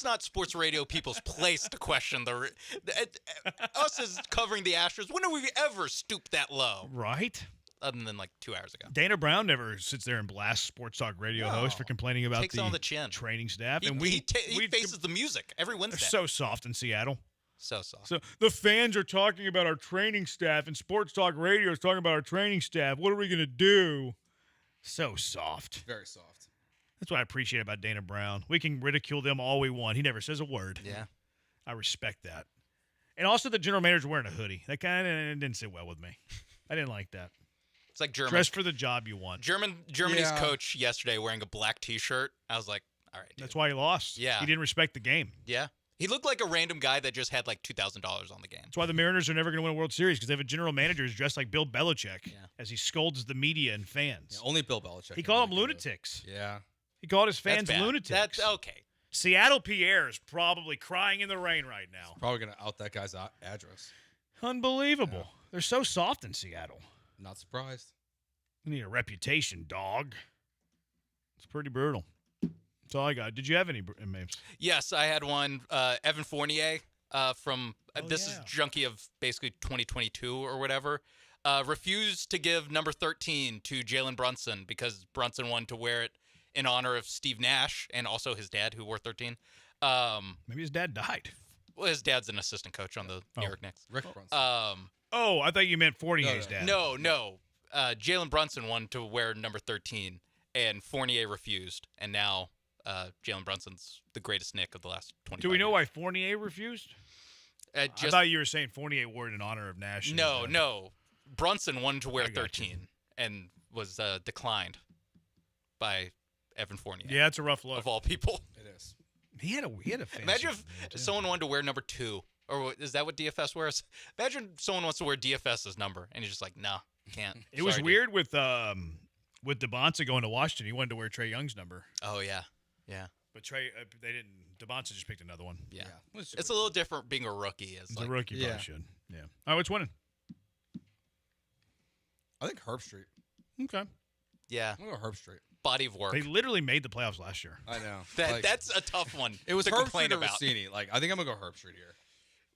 not sports radio people's place to question us as covering the Astros. When have we ever stooped that low? Right. Other than like 2 hours ago. Dana Brown never sits there and blasts sports talk radio hosts for complaining about Takes the on the chin. training staff. He, And he faces the music every they're Wednesday. so soft in Seattle. So soft. So the fans are talking about our training staff, and sports talk radio is talking about our training staff. What are we going to do? So soft. Very soft. That's what I appreciate about Dana Brown. We can ridicule them all we want. He never says a word. Yeah. I respect that. And also the general manager wearing a hoodie. That kind of didn't sit well with me. I didn't like that. It's like German. Dress for the job you want. Germany's coach yesterday wearing a black T-shirt. I was like, all right, dude. That's why he lost. Yeah. He didn't respect the game. Yeah. He looked like a random guy that just had like $2,000 on the game. That's why the Mariners are never going to win a World Series, because they have a general manager who's dressed like Bill Belichick as he scolds the media and fans. Yeah, only Bill Belichick. He called them lunatics. Yeah. He called his fans That's bad. lunatics. That's okay. Seattle Pierre is probably crying in the rain right now. Probably going to out that guy's address. Unbelievable. Yeah. They're so soft in Seattle. Not surprised. You need a reputation, dog. It's pretty brutal. That's all I got. Did you have any names? Yes, I had one. Evan Fournier from this is Junkie of basically 2022 or whatever. Refused to give number 13 to Jalen Brunson because Brunson wanted to wear it in honor of Steve Nash and also his dad who wore 13. Maybe his dad died. Well, his dad's an assistant coach on the New York Knicks. Rick Brunson. I thought you meant Fournier's dad. No. Jalen Brunson wanted to wear number 13, and Fournier refused. And now Jalen Brunson's the greatest Knick of the last 20 years. Do we know why Fournier refused? I thought you were saying Fournier wore it in honor of Nash. No. Brunson wanted to wear 13 and was declined by Evan Fournier. Yeah, it's a rough look. Of all people. It is. He had a fancy Imagine if someone wanted to wear number 2. Or is that what DFS wears? Imagine someone wants to wear DFS's number, and he's just like, nah, can't. It was weird with DeBonsa going to Washington. He wanted to wear Trae Young's number. Oh, yeah. But Trae, they didn't. DeBonsa just picked another one. Yeah. It's a little different being a rookie. It's a rookie, probably should. Yeah. All right, what's winning? I think Herb Street. Okay. Yeah. I'm going to go Herb Street. Body of work. They literally made the playoffs last year. I know. That's a tough one. It was to Herb complain Street or about. Rossini. Like, I think I'm going to go Herb Street here.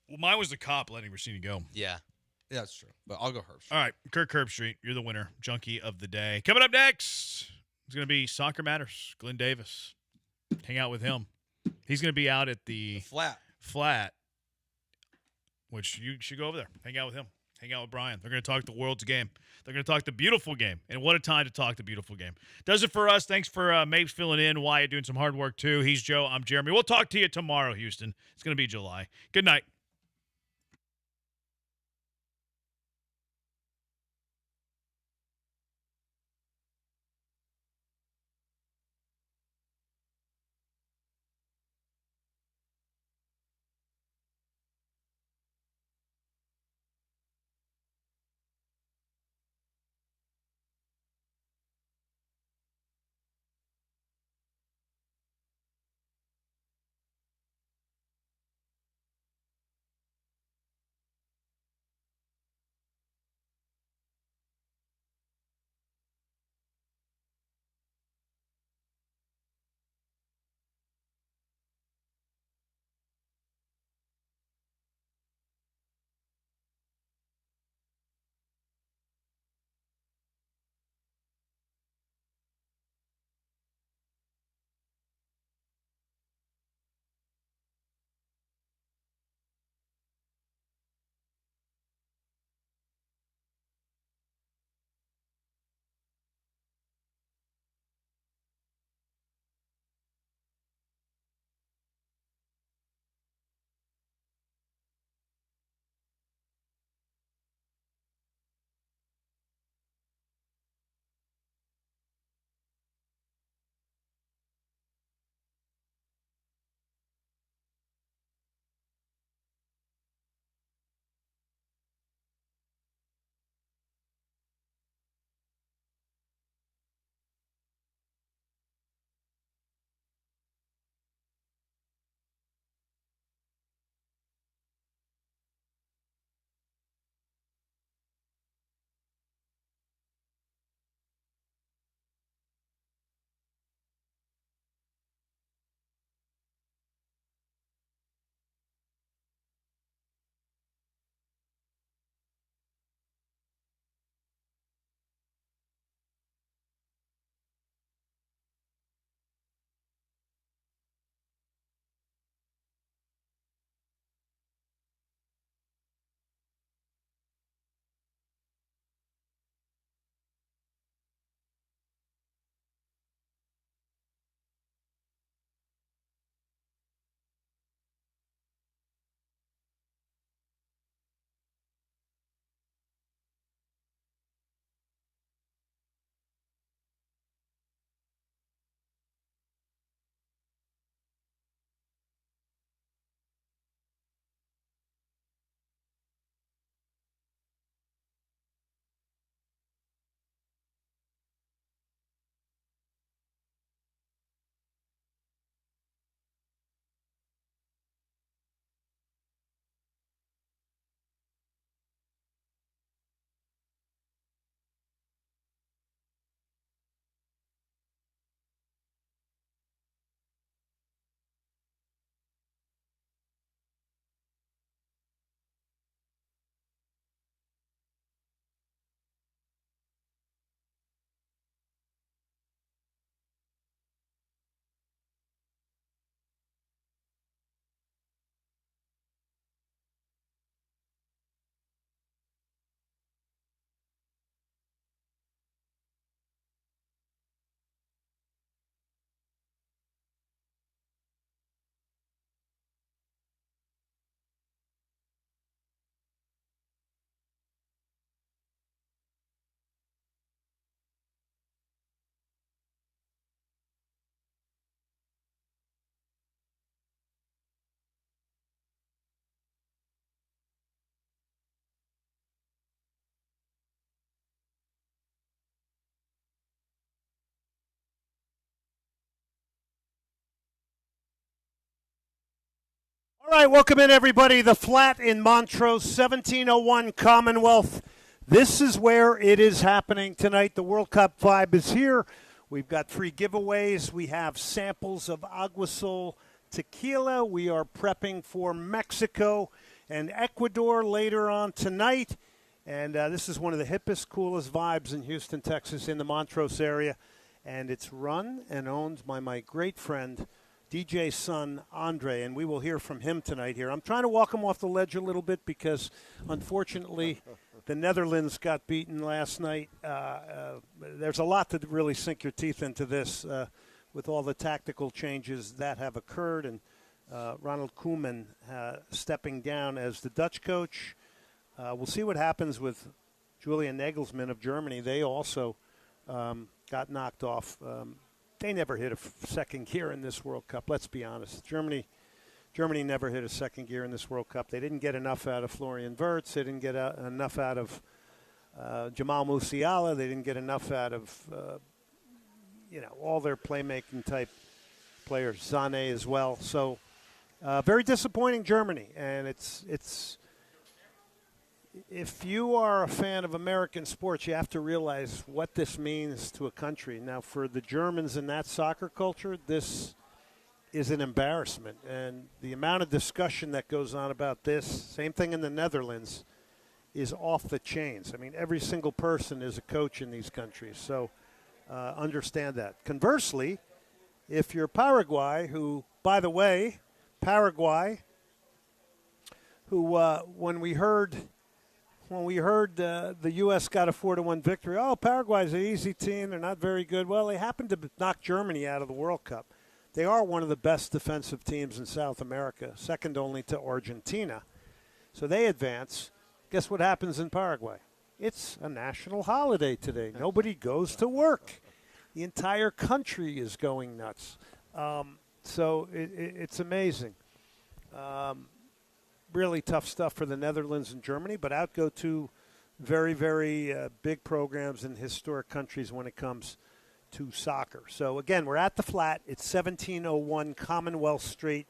Well, mine was the cop letting Rossini go. Yeah. Yeah, that's true. But I'll go Herb Street. All right, Kirk Herbstreit, you're the winner. Junkie of the day. Coming up next, it's going to be Soccer Matters. Glenn Davis. Hang out with him. He's going to be out at the Flat, which you should go over there. Hang out with him. Hang out with Brian. They're going to talk the world's game. They're going to talk the beautiful game. And what a time to talk the beautiful game. Does it for us. Thanks for Mapes filling in. Wyatt doing some hard work, too. He's Joe. I'm Jeremy. We'll talk to you tomorrow, Houston. It's going to be July. Good night. All right, welcome in, everybody. The Flat in Montrose, 1701 Commonwealth. This is where it is happening tonight. The World Cup vibe is here. We've got free giveaways. We have samples of Aguasol tequila. We are prepping for Mexico and Ecuador later on tonight. And this is one of the hippest, coolest vibes in Houston, Texas, in the Montrose area. And it's run and owned by my great friend, DJ's son, Andre, and we will hear from him tonight here. I'm trying to walk him off the ledge a little bit because, unfortunately, the Netherlands got beaten last night. There's a lot to really sink your teeth into this with all the tactical changes that have occurred, and Ronald Koeman stepping down as the Dutch coach. We'll see what happens with Julian Nagelsmann of Germany. They also got knocked off. They never hit a second gear in this World Cup, let's be honest. Germany never hit a second gear in this World Cup. They didn't get enough out of Florian Wirtz. They didn't get enough out of Jamal Musiala. They didn't get enough out of, all their playmaking type players, Sané as well. So very disappointing Germany. And it's if you are a fan of American sports, you have to realize what this means to a country. Now, for the Germans in that soccer culture, this is an embarrassment. And the amount of discussion that goes on about this, same thing in the Netherlands, is off the chains. I mean, every single person is a coach in these countries. So understand that. Conversely, if you're Paraguay, who, by the way, when we heard the U.S. got a 4-1 victory, Paraguay's an easy team. They're not very good. Well, they happened to knock Germany out of the World Cup. They are one of the best defensive teams in South America, second only to Argentina. So they advance. Guess what happens in Paraguay? It's a national holiday today. Nobody goes to work. The entire country is going nuts. So it's amazing. Really tough stuff for the Netherlands and Germany, but out go two very, very big programs in historic countries when it comes to soccer. So, again, we're at the Flat. It's 1701 Commonwealth Street.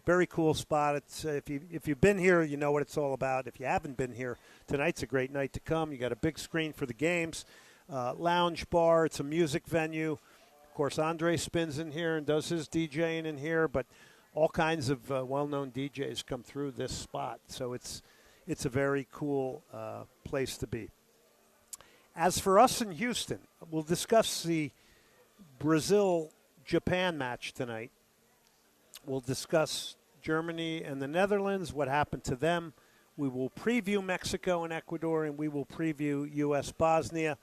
Very cool spot. It's if you've been here, you know what it's all about. If you haven't been here, tonight's a great night to come. You got a big screen for the games, lounge bar. It's a music venue. Of course, Andre spins in here and does his DJing in here, but all kinds of well-known DJs come through this spot, so it's a very cool place to be. As for us in Houston, we'll discuss the Brazil-Japan match tonight. We'll discuss Germany and the Netherlands, what happened to them. We will preview Mexico and Ecuador, and we will preview U.S.-Bosnia.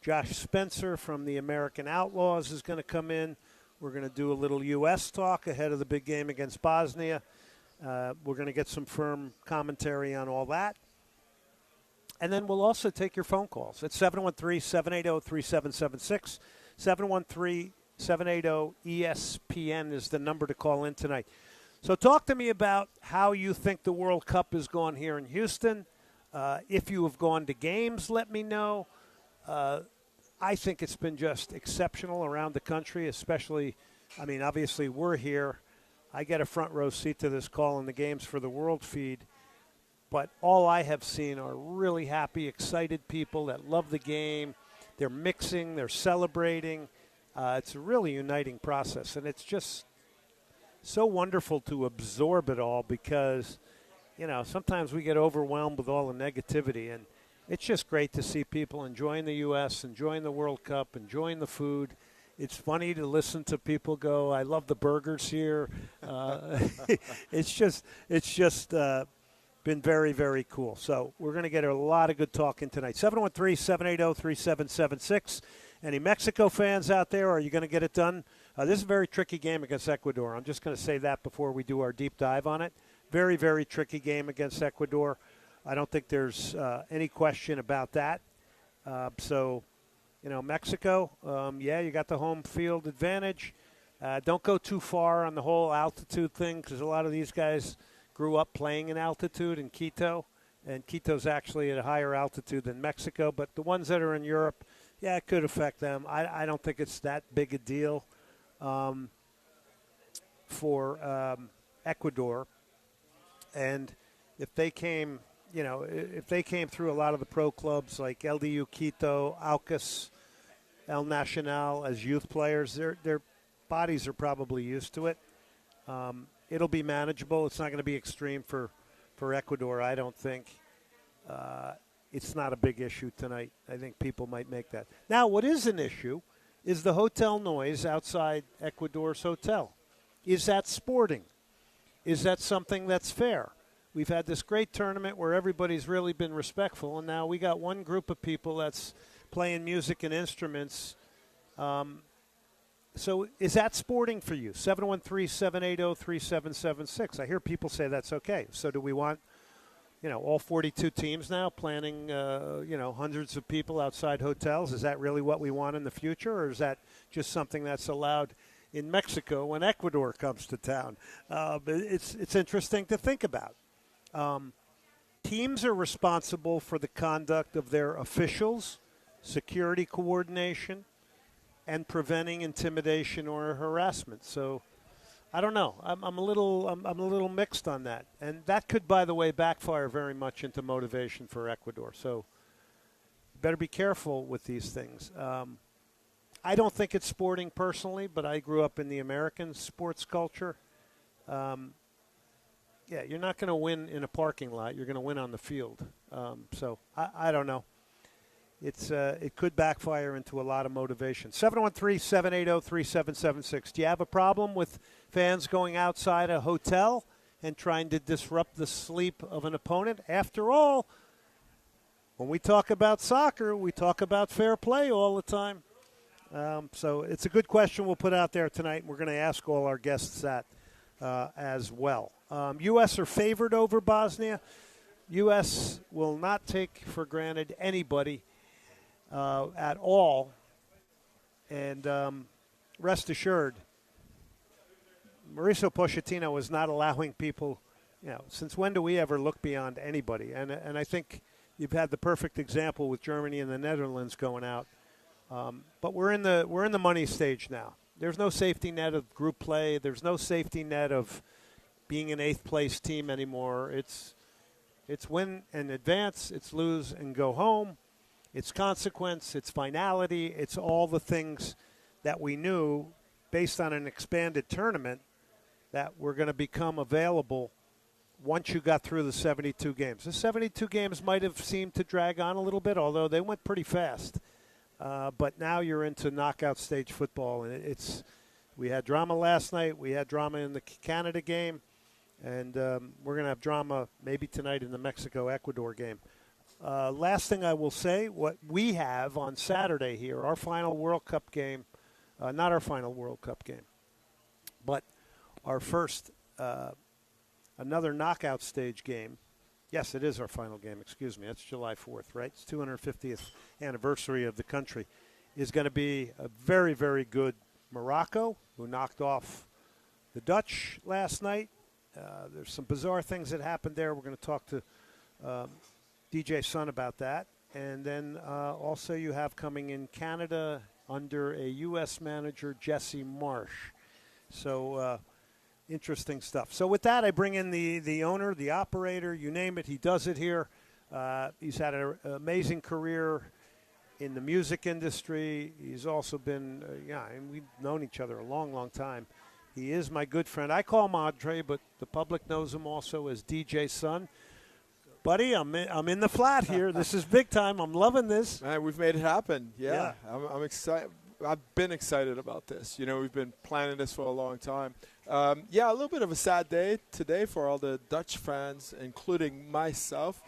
Josh Spencer from the American Outlaws is going to come in. We're going to do a little U.S. talk ahead of the big game against Bosnia. We're going to get some firm commentary on all that. And then we'll also take your phone calls. It's 713-780-3776. 713-780-ESPN is the number to call in tonight. So talk to me about how you think the World Cup has gone here in Houston. If you have gone to games, let me know. I think it's been just exceptional around the country, especially, obviously we're here. I get a front row seat to this call in the games for the World Feed. But all I have seen are really happy, excited people that love the game. They're mixing, they're celebrating. It's a really uniting process, and it's just so wonderful to absorb it all because, sometimes we get overwhelmed with all the negativity, and it's just great to see people enjoying the U.S., enjoying the World Cup, enjoying the food. It's funny to listen to people go, I love the burgers here. It's just been very, very cool. So we're going to get a lot of good talk in tonight. 713-780-3776. Any Mexico fans out there, are you going to get it done? This is a very tricky game against Ecuador. I'm just going to say that before we do our deep dive on it. Very, very tricky game against Ecuador. I don't think there's any question about that. Mexico, you got the home field advantage. Don't go too far on the whole altitude thing because a lot of these guys grew up playing in altitude in Quito, and Quito's actually at a higher altitude than Mexico. But the ones that are in Europe, it could affect them. I don't think it's that big a deal for Ecuador, and if they came, if they came through a lot of the pro clubs like LDU Quito, Aucas, El Nacional as youth players, their bodies are probably used to it. It'll be manageable. It's not going to be extreme for Ecuador, I don't think. It's not a big issue tonight. I think people might make that. Now, what is an issue is the hotel noise outside Ecuador's hotel. Is that sporting? Is that something that's fair? We've had this great tournament where everybody's really been respectful, and now we got one group of people that's playing music and instruments. So is that sporting for you? 713-780-3776. I hear people say that's okay. So do we want, all 42 teams now planning, hundreds of people outside hotels? Is that really what we want in the future, or is that just something that's allowed in Mexico when Ecuador comes to town? It's interesting to think about. Teams are responsible for the conduct of their officials, security coordination, and preventing intimidation or harassment. So, I don't know. I'm a little mixed on that, and that could, by the way, backfire very much into motivation for Ecuador. So, better be careful with these things. I don't think it's sporting personally, but I grew up in the American sports culture. You're not going to win in a parking lot. You're going to win on the field. So I don't know. It could backfire into a lot of motivation. 713-780-3776. Do you have a problem with fans going outside a hotel and trying to disrupt the sleep of an opponent? After all, when we talk about soccer, we talk about fair play all the time. So it's a good question we'll put out there tonight, and we're going to ask all our guests that as well. U.S. are favored over Bosnia. U.S. will not take for granted anybody at all. And rest assured, Mauricio Pochettino is not allowing people, since when do we ever look beyond anybody? And I think you've had the perfect example with Germany and the Netherlands going out. But we're in the money stage now. There's no safety net of group play. There's no safety net of being an 8th place team anymore. It's win and advance. It's lose and go home. It's consequence. It's finality. It's all the things that we knew based on an expanded tournament that were going to become available once you got through the 72 games. The 72 games might have seemed to drag on a little bit, although they went pretty fast. But now you're into knockout stage football, and we had drama last night. We had drama in the Canada game, and we're going to have drama maybe tonight in the Mexico-Ecuador game. Last thing I will say, what we have on Saturday here, our final World Cup game, not our final World Cup game, but our first, another knockout stage game. Yes, it is our final game. Excuse me. That's July 4th, right? It's 250th anniversary of the country. Is going to be a very, very good Morocco, who knocked off the Dutch last night. There's some bizarre things that happened there. We're going to talk to DJ Sun about that. And then also you have coming in Canada under a U.S. manager, Jesse Marsh. So interesting stuff. So with that, I bring in the owner, the operator, you name it. He does it here. He's had an amazing career in the music industry. He's also been, and we've known each other a long, long time. He is my good friend. I call him Andre, but the public knows him also as DJ Sun. Buddy, I'm in the flat here. This is big time. I'm loving this. Man, we've made it happen. Yeah. I'm excited. I've been excited about this. We've been planning this for a long time. A little bit of a sad day today for all the Dutch fans, including myself.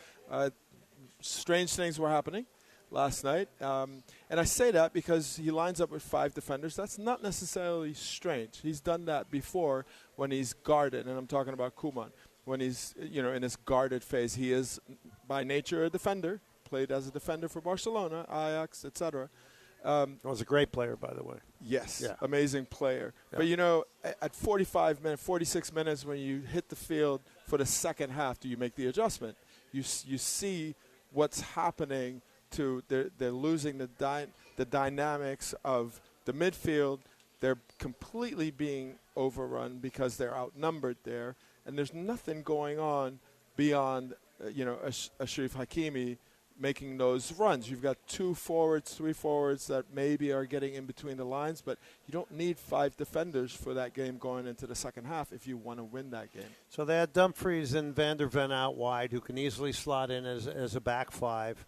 Strange things were happening last night. And I say that because he lines up with 5 defenders. That's not necessarily strange. He's done that before when he's guarded, and I'm talking about Koeman. When he's, in his guarded phase, he is by nature a defender, played as a defender for Barcelona, Ajax, etc. Was a great player, by the way. Yes, amazing player. Yeah. But, at 46 minutes, when you hit the field for the second half, do you make the adjustment? You see what's happening to they're losing the dynamics of the midfield, they're completely being overrun because they're outnumbered there, and there's nothing going on beyond, Ashraf Hakimi making those runs. You've got 2 forwards, 3 forwards that maybe are getting in between the lines, but you don't need 5 defenders for that game going into the second half if you want to win that game. So they had Dumfries and Van der Ven out wide, who can easily slot in as a back 5.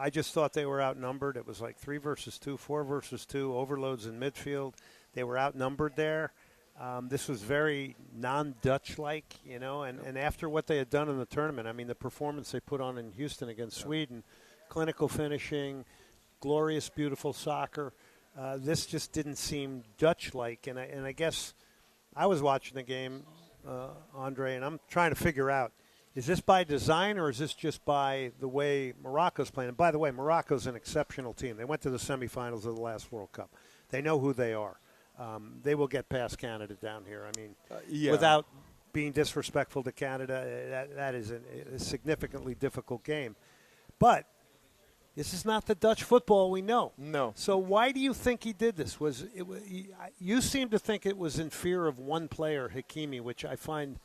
I just thought they were outnumbered. It was like 3 versus 2, 4 versus 2, overloads in midfield. They were outnumbered there. This was very non-Dutch-like, and after what they had done in the tournament, I mean, the performance they put on in Houston against Sweden, clinical finishing, glorious, beautiful soccer, this just didn't seem Dutch-like. And I guess I was watching the game, Andre, and I'm trying to figure out, is this by design or is this just by the way Morocco's playing? And by the way, Morocco's an exceptional team. They went to the semifinals of the last World Cup. They know who they are. They will get past Canada down here. I mean, without being disrespectful to Canada, that is a significantly difficult game. But this is not the Dutch football we know. No. So why do you think he did this? You seem to think it was in fear of one player, Hakimi, which I find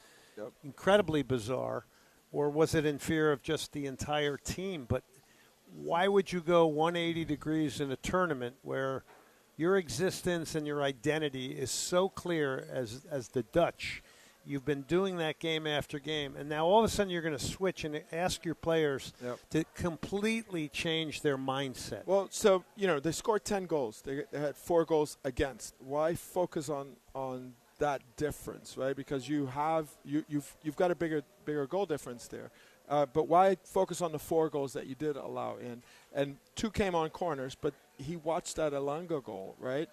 incredibly bizarre, or was it in fear of just the entire team? But why would you go 180 degrees in a tournament where your existence and your identity is so clear as the Dutch? You've been doing that game after game, and now all of a sudden you're going to switch and ask your players to completely change their mindset. Well, so, they scored 10 goals. They had 4 goals against. Why focus on that difference, right? Because you've got a bigger goal difference there. But why focus on the 4 goals that you did allow in? And 2 came on corners, but he watched that Elanga goal, right?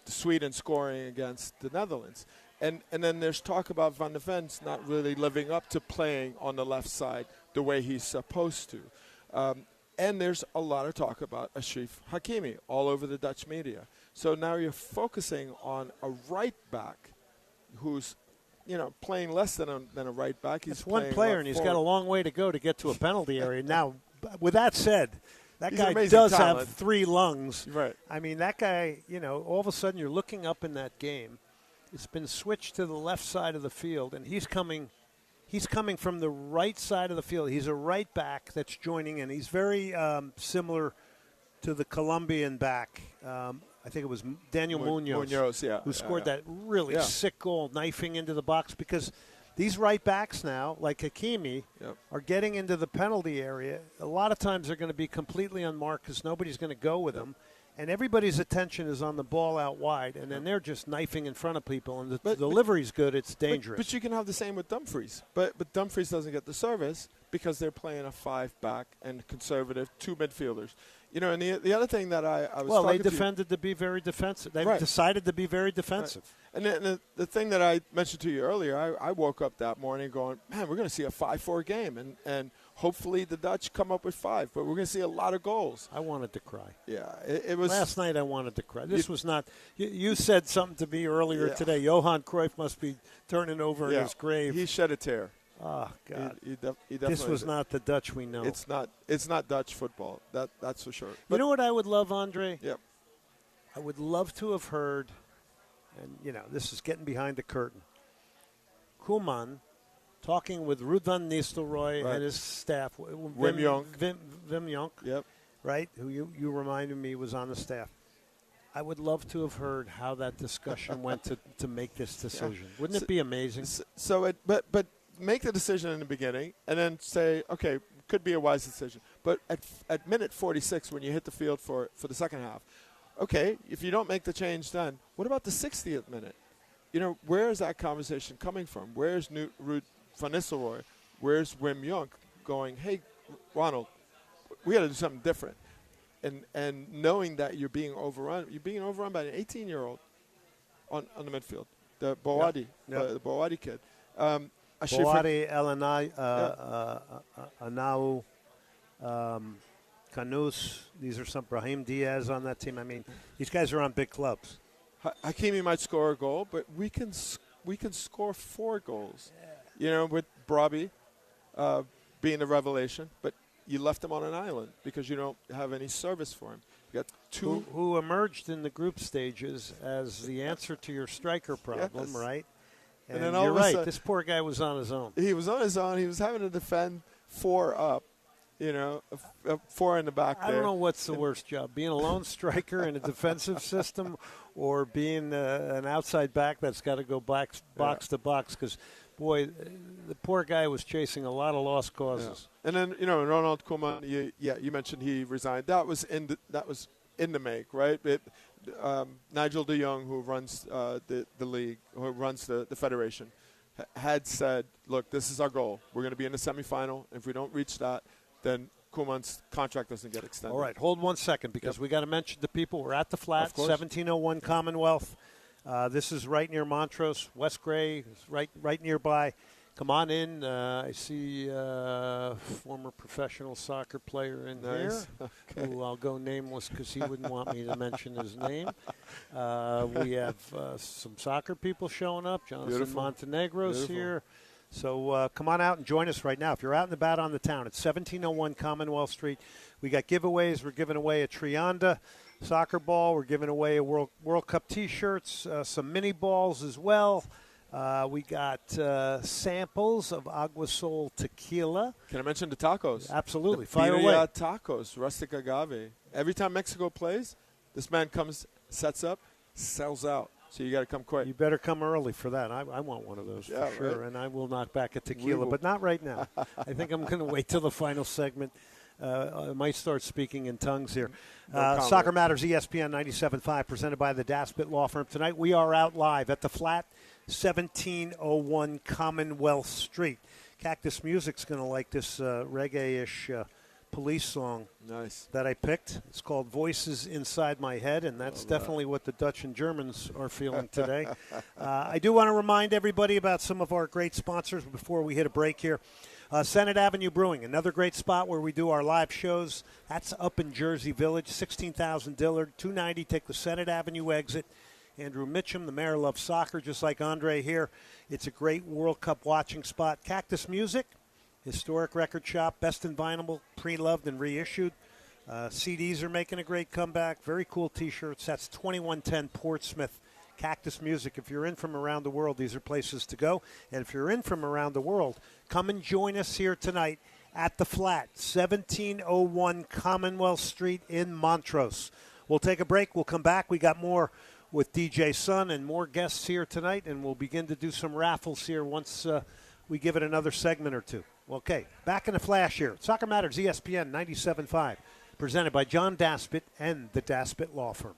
Sweden scoring against the Netherlands. And then there's talk about Van de Ven's not really living up to playing on the left side the way he's supposed to. And there's a lot of talk about Ashraf Hakimi all over the Dutch media. So now you're focusing on a right back who's playing less than a right back. He's one player, and he's got a long way to go to get to a penalty area. Now, with that said, that he's guy does have 3 lungs. Right. I mean, that guy, all of a sudden you're looking up in that game. It's been switched to the left side of the field, and he's coming from the right side of the field. He's a right back that's joining in. He's very similar to the Colombian back. I think it was Daniel Munoz who scored that really sick goal, knifing into the box, because these right backs now, like Hakimi, are getting into the penalty area. A lot of times they're going to be completely unmarked because nobody's going to go with them. And everybody's attention is on the ball out wide, and then they're just knifing in front of people. And the delivery's good; it's dangerous. But you can have the same with Dumfries. But Dumfries doesn't get the service because they're playing a 5-back and conservative 2 midfielders. And the other thing that I was they defended to be very defensive. They decided to be very defensive. Right. And the thing that I mentioned to you earlier, I woke up that morning going, man, we're going to see a 5-4 game, and hopefully the Dutch come up with 5, but we're going to see a lot of goals. I wanted to cry. Yeah, it was. Last night I wanted to cry. This was not. You said something to me earlier today. Johan Cruyff must be turning over in his grave. He shed a tear. Oh God! He definitely this was not the Dutch we know. It's not Dutch football. That's for sure. But you know what I would love, Andre? Yep. I would love to have heard, and this is getting behind the curtain. Koeman talking with Ruud van Nistelrooy and his staff. Wim Jonk. Wim Jonk. Yep. Right. Who you reminded me was on the staff. I would love to have heard how that discussion went to make this decision. Wouldn't it be amazing? But make the decision in the beginning and then say, okay, could be a wise decision. But at minute 46, when you hit the field for the second half, okay, if you don't make the change then, what about the 60th minute? Where is that conversation coming from? Where's Ruud van Nistelrooy? Where's Wim Jonk going, hey, Ronald, we got to do something different. And knowing that you're being overrun by an 18-year-old on the midfield, the Boadi, the Boadi kid. Boadi, Anau, Kanous. These are some Brahim Diaz on that team. I mean, these guys are on big clubs. Hakimi might score a goal, but we can score 4 goals. With Brobby being the revelation, but you left him on an island because you don't have any service for him. You got two. Who emerged in the group stages as the answer to your striker problem, Yes. right? And And, then all you're of a right. sudden- This poor guy was on his own. He was on his own. He was having to defend 4 up, 4 in the back there. I don't know what's the worst job, being a lone striker in a defensive system or being an outside back that's got to go box to box because, boy, the poor guy was chasing a lot of lost causes. Yeah. And then, Ronald Koeman, you mentioned he resigned. That was in the make, right? Nigel de Jong, who runs the league, who runs the federation, had said, look, this is our goal. We're going to be in the semifinal. If we don't reach that, then Koeman's contract doesn't get extended. All right, hold 1 second because we got to mention the people. We're at the Flat, 1701 Commonwealth. This is right near Montrose. West Gray is right nearby. Come on in. I see a former professional soccer player in here, who I'll go nameless because he wouldn't want me to mention his name. We have some soccer people showing up. Jonathan Montenegro's here. So come on out and join us right now. If you're out and about on the town, it's 1701 Commonwealth Street. We got giveaways. We're giving away a Trianda soccer ball. We're giving away a World Cup T-shirts, some mini balls as well. We got samples of Agua Sol tequila. Can I mention the tacos? Absolutely. The Fire birria away. tacos, rustic agave. Every time Mexico plays, this man comes, sets up, sells out. So you got to come quick. You better come early for that. I want one of those for sure, right. and I will knock back a tequila, will. but not right now. I think I'm going to wait till the final segment. I might start speaking in tongues here. Soccer Matters, ESPN 97.5, presented by the Daspit Law Firm. Tonight we are out live at the Flat, 1701 Commonwealth Street. Cactus Music's going to like this reggae-ish Police song that I picked. It's called Voices Inside My Head, and that's definitely what the Dutch and Germans are feeling today. I do want to remind everybody about some of our great sponsors before we hit a break here. Senate Avenue Brewing, another great spot where we do our live shows. That's up in Jersey Village, 16,000 Dillard, 290. Take the Senate Avenue exit. Andrew Mitchum, the mayor, loves soccer, just like Andre here. It's a great World Cup watching spot. Cactus Music, historic record shop, best in vinyl, pre-loved and reissued. CDs are making a great comeback. Very cool T-shirts. That's 2110 Portsmouth. Cactus Music. If you're in from around the world, these are places to go. And if you're in from around the world, come and join us here tonight at the Flat, 1701 Commonwealth Street in Montrose. We'll take a break. We'll come back. We got more with DJ Sun and more guests here tonight, and we'll begin to do some raffles here once we give it another segment or two. Okay, back in a flash here. Soccer Matters, ESPN 97.5, presented by John Daspit and the Daspit Law Firm.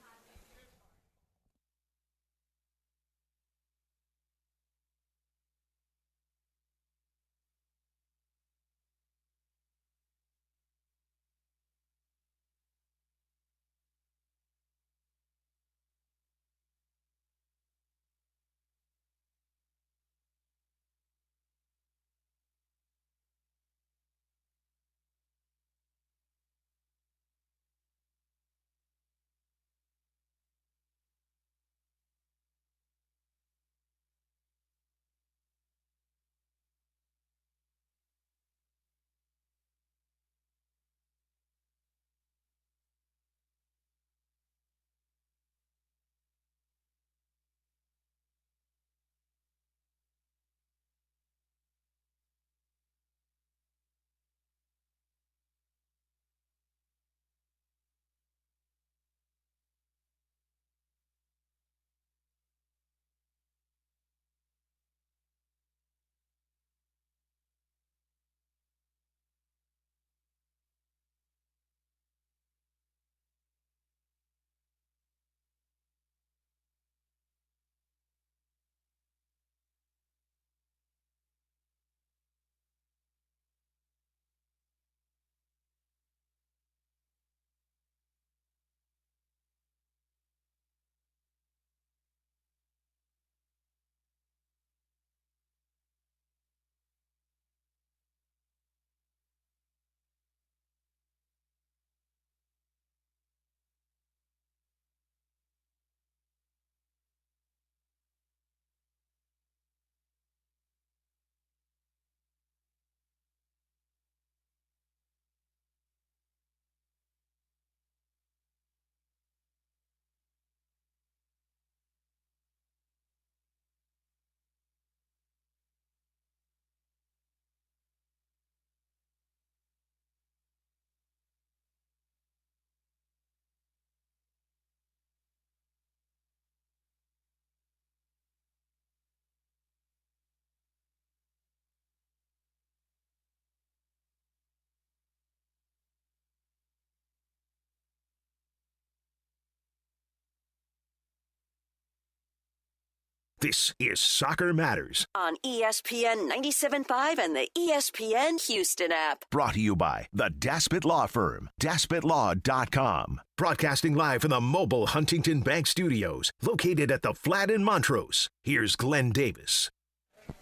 This is Soccer Matters. On ESPN 97.5 and the ESPN Houston app. Brought to you by the Daspit Law Firm, DaspitLaw.com. Broadcasting live from the mobile Huntington Bank Studios, located at the Flat in Montrose. Here's Glenn Davis.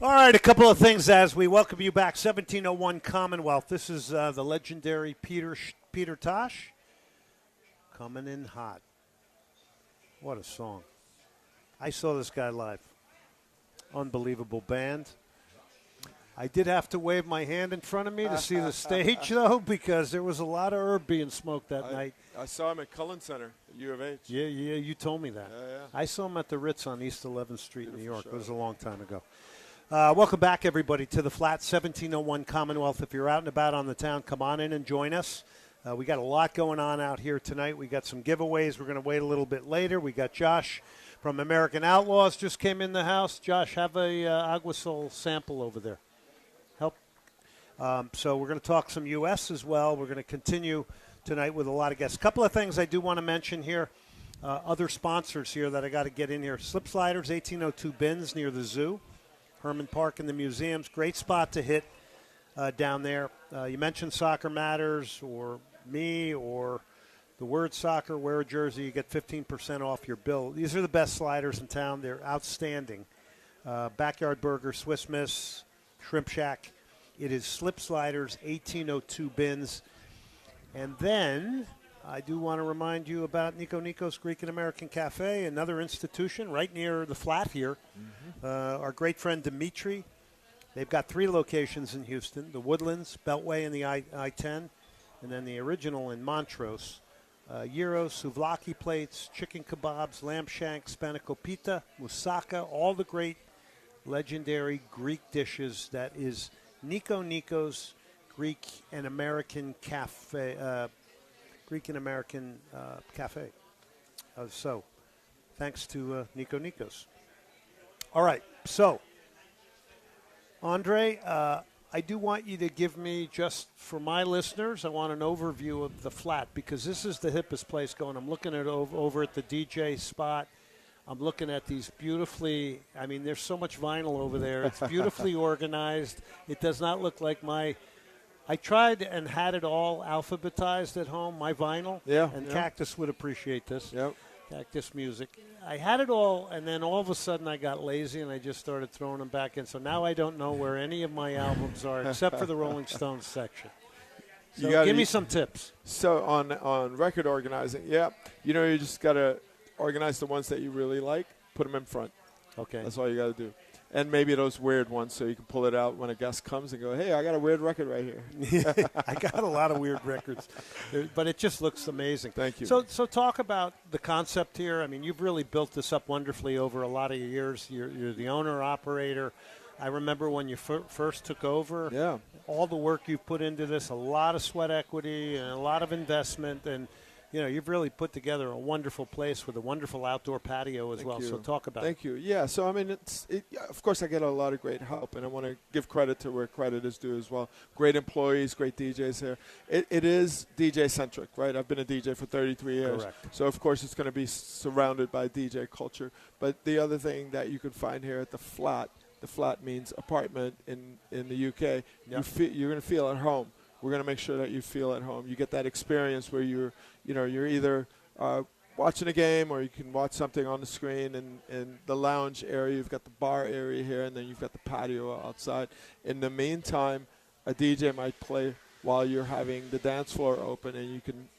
All right, a couple of things as we welcome you back. 1701 Commonwealth. This is the legendary Peter Tosh coming in hot. What a song. I saw this guy live. Unbelievable band. I did have to wave my hand in front of me to see the stage, though, because there was a lot of herb being smoked that night. I saw him at Cullen Center at U of H. Yeah, you told me that. Yeah. I saw him at the Ritz on East 11th Street in New York. It was a long time ago. Welcome back, everybody, to the Flat, 1701 Commonwealth. If you're out and about on the town, come on in and join us. We got a lot going on out here tonight. We got some giveaways. We're going to wait a little bit later. We got Josh from American Outlaws just came in the house. Josh, have a Aguasol sample over there. Help. So we're going to talk some U.S. as well. We're going to continue tonight with a lot of guests. A couple of things I do want to mention here. Other sponsors here that I got to get in here. Slip Sliders, 1802 Bins near the zoo. Herman Park and the museums. Great spot to hit down there. You mentioned Soccer Matters or me or the word soccer. Wear a jersey. You get 15% off your bill. These are the best sliders in town. They're outstanding. Backyard Burger, Swiss Miss, Shrimp Shack. It is Slip Sliders, 1802 Bins. And then I do want to remind you about Nico Nico's Greek and American Cafe, another institution right near the Flat here. Our great friend Dimitri. They've got 3 locations in Houston, the Woodlands, Beltway, and the I-10, and then the original in Montrose. Gyros, souvlaki plates, chicken kebabs, lamb shanks, spanakopita, moussaka, all the great legendary Greek dishes. That is Nico Nico's Greek and American Cafe. So, thanks to Nico Nico's. All right, so, Andre, I do want you to give me, just for my listeners, I want an overview of the Flat, because this is the hippest place going. I'm looking at over at the DJ spot. I'm looking at these beautifully, I mean, there's so much vinyl over there. It's beautifully organized. It does not look like I tried and had it all alphabetized at home, my vinyl. Yeah. And Cactus would appreciate this. Yep. Cactus music. I had it all, and then all of a sudden I got lazy and I just started throwing them back in. So now I don't know where any of my albums are except for the Rolling Stones section. So give me some tips. So on record organizing, you just got to organize the ones that you really like, put them in front. Okay. That's all you got to do. And maybe those weird ones so you can pull it out when a guest comes and go, hey, I got a weird record right here. I got a lot of weird records, but it just looks amazing. Thank you. So talk about the concept here. I mean, you've really built this up wonderfully over a lot of years. You're the owner-operator. I remember when you first took over, all the work you've put into this, a lot of sweat equity and a lot of investment, and you've really put together a wonderful place with a wonderful outdoor patio as well. So talk about it. Thank you. Yeah, so, I mean, of course, I get a lot of great help, and I want to give credit to where credit is due as well. Great employees, great DJs here. It is DJ-centric, right? I've been a DJ for 33 years. Correct. So, of course, it's going to be surrounded by DJ culture. But the other thing that you can find here at the Flat means apartment in the UK. Yep. You're going to feel at home. We're going to make sure that you feel at home. You get that experience where you're either watching a game or you can watch something on the screen. In the lounge area, you've got the bar area here, and then you've got the patio outside. In the meantime, a DJ might play while you're having the dance floor open, and you can,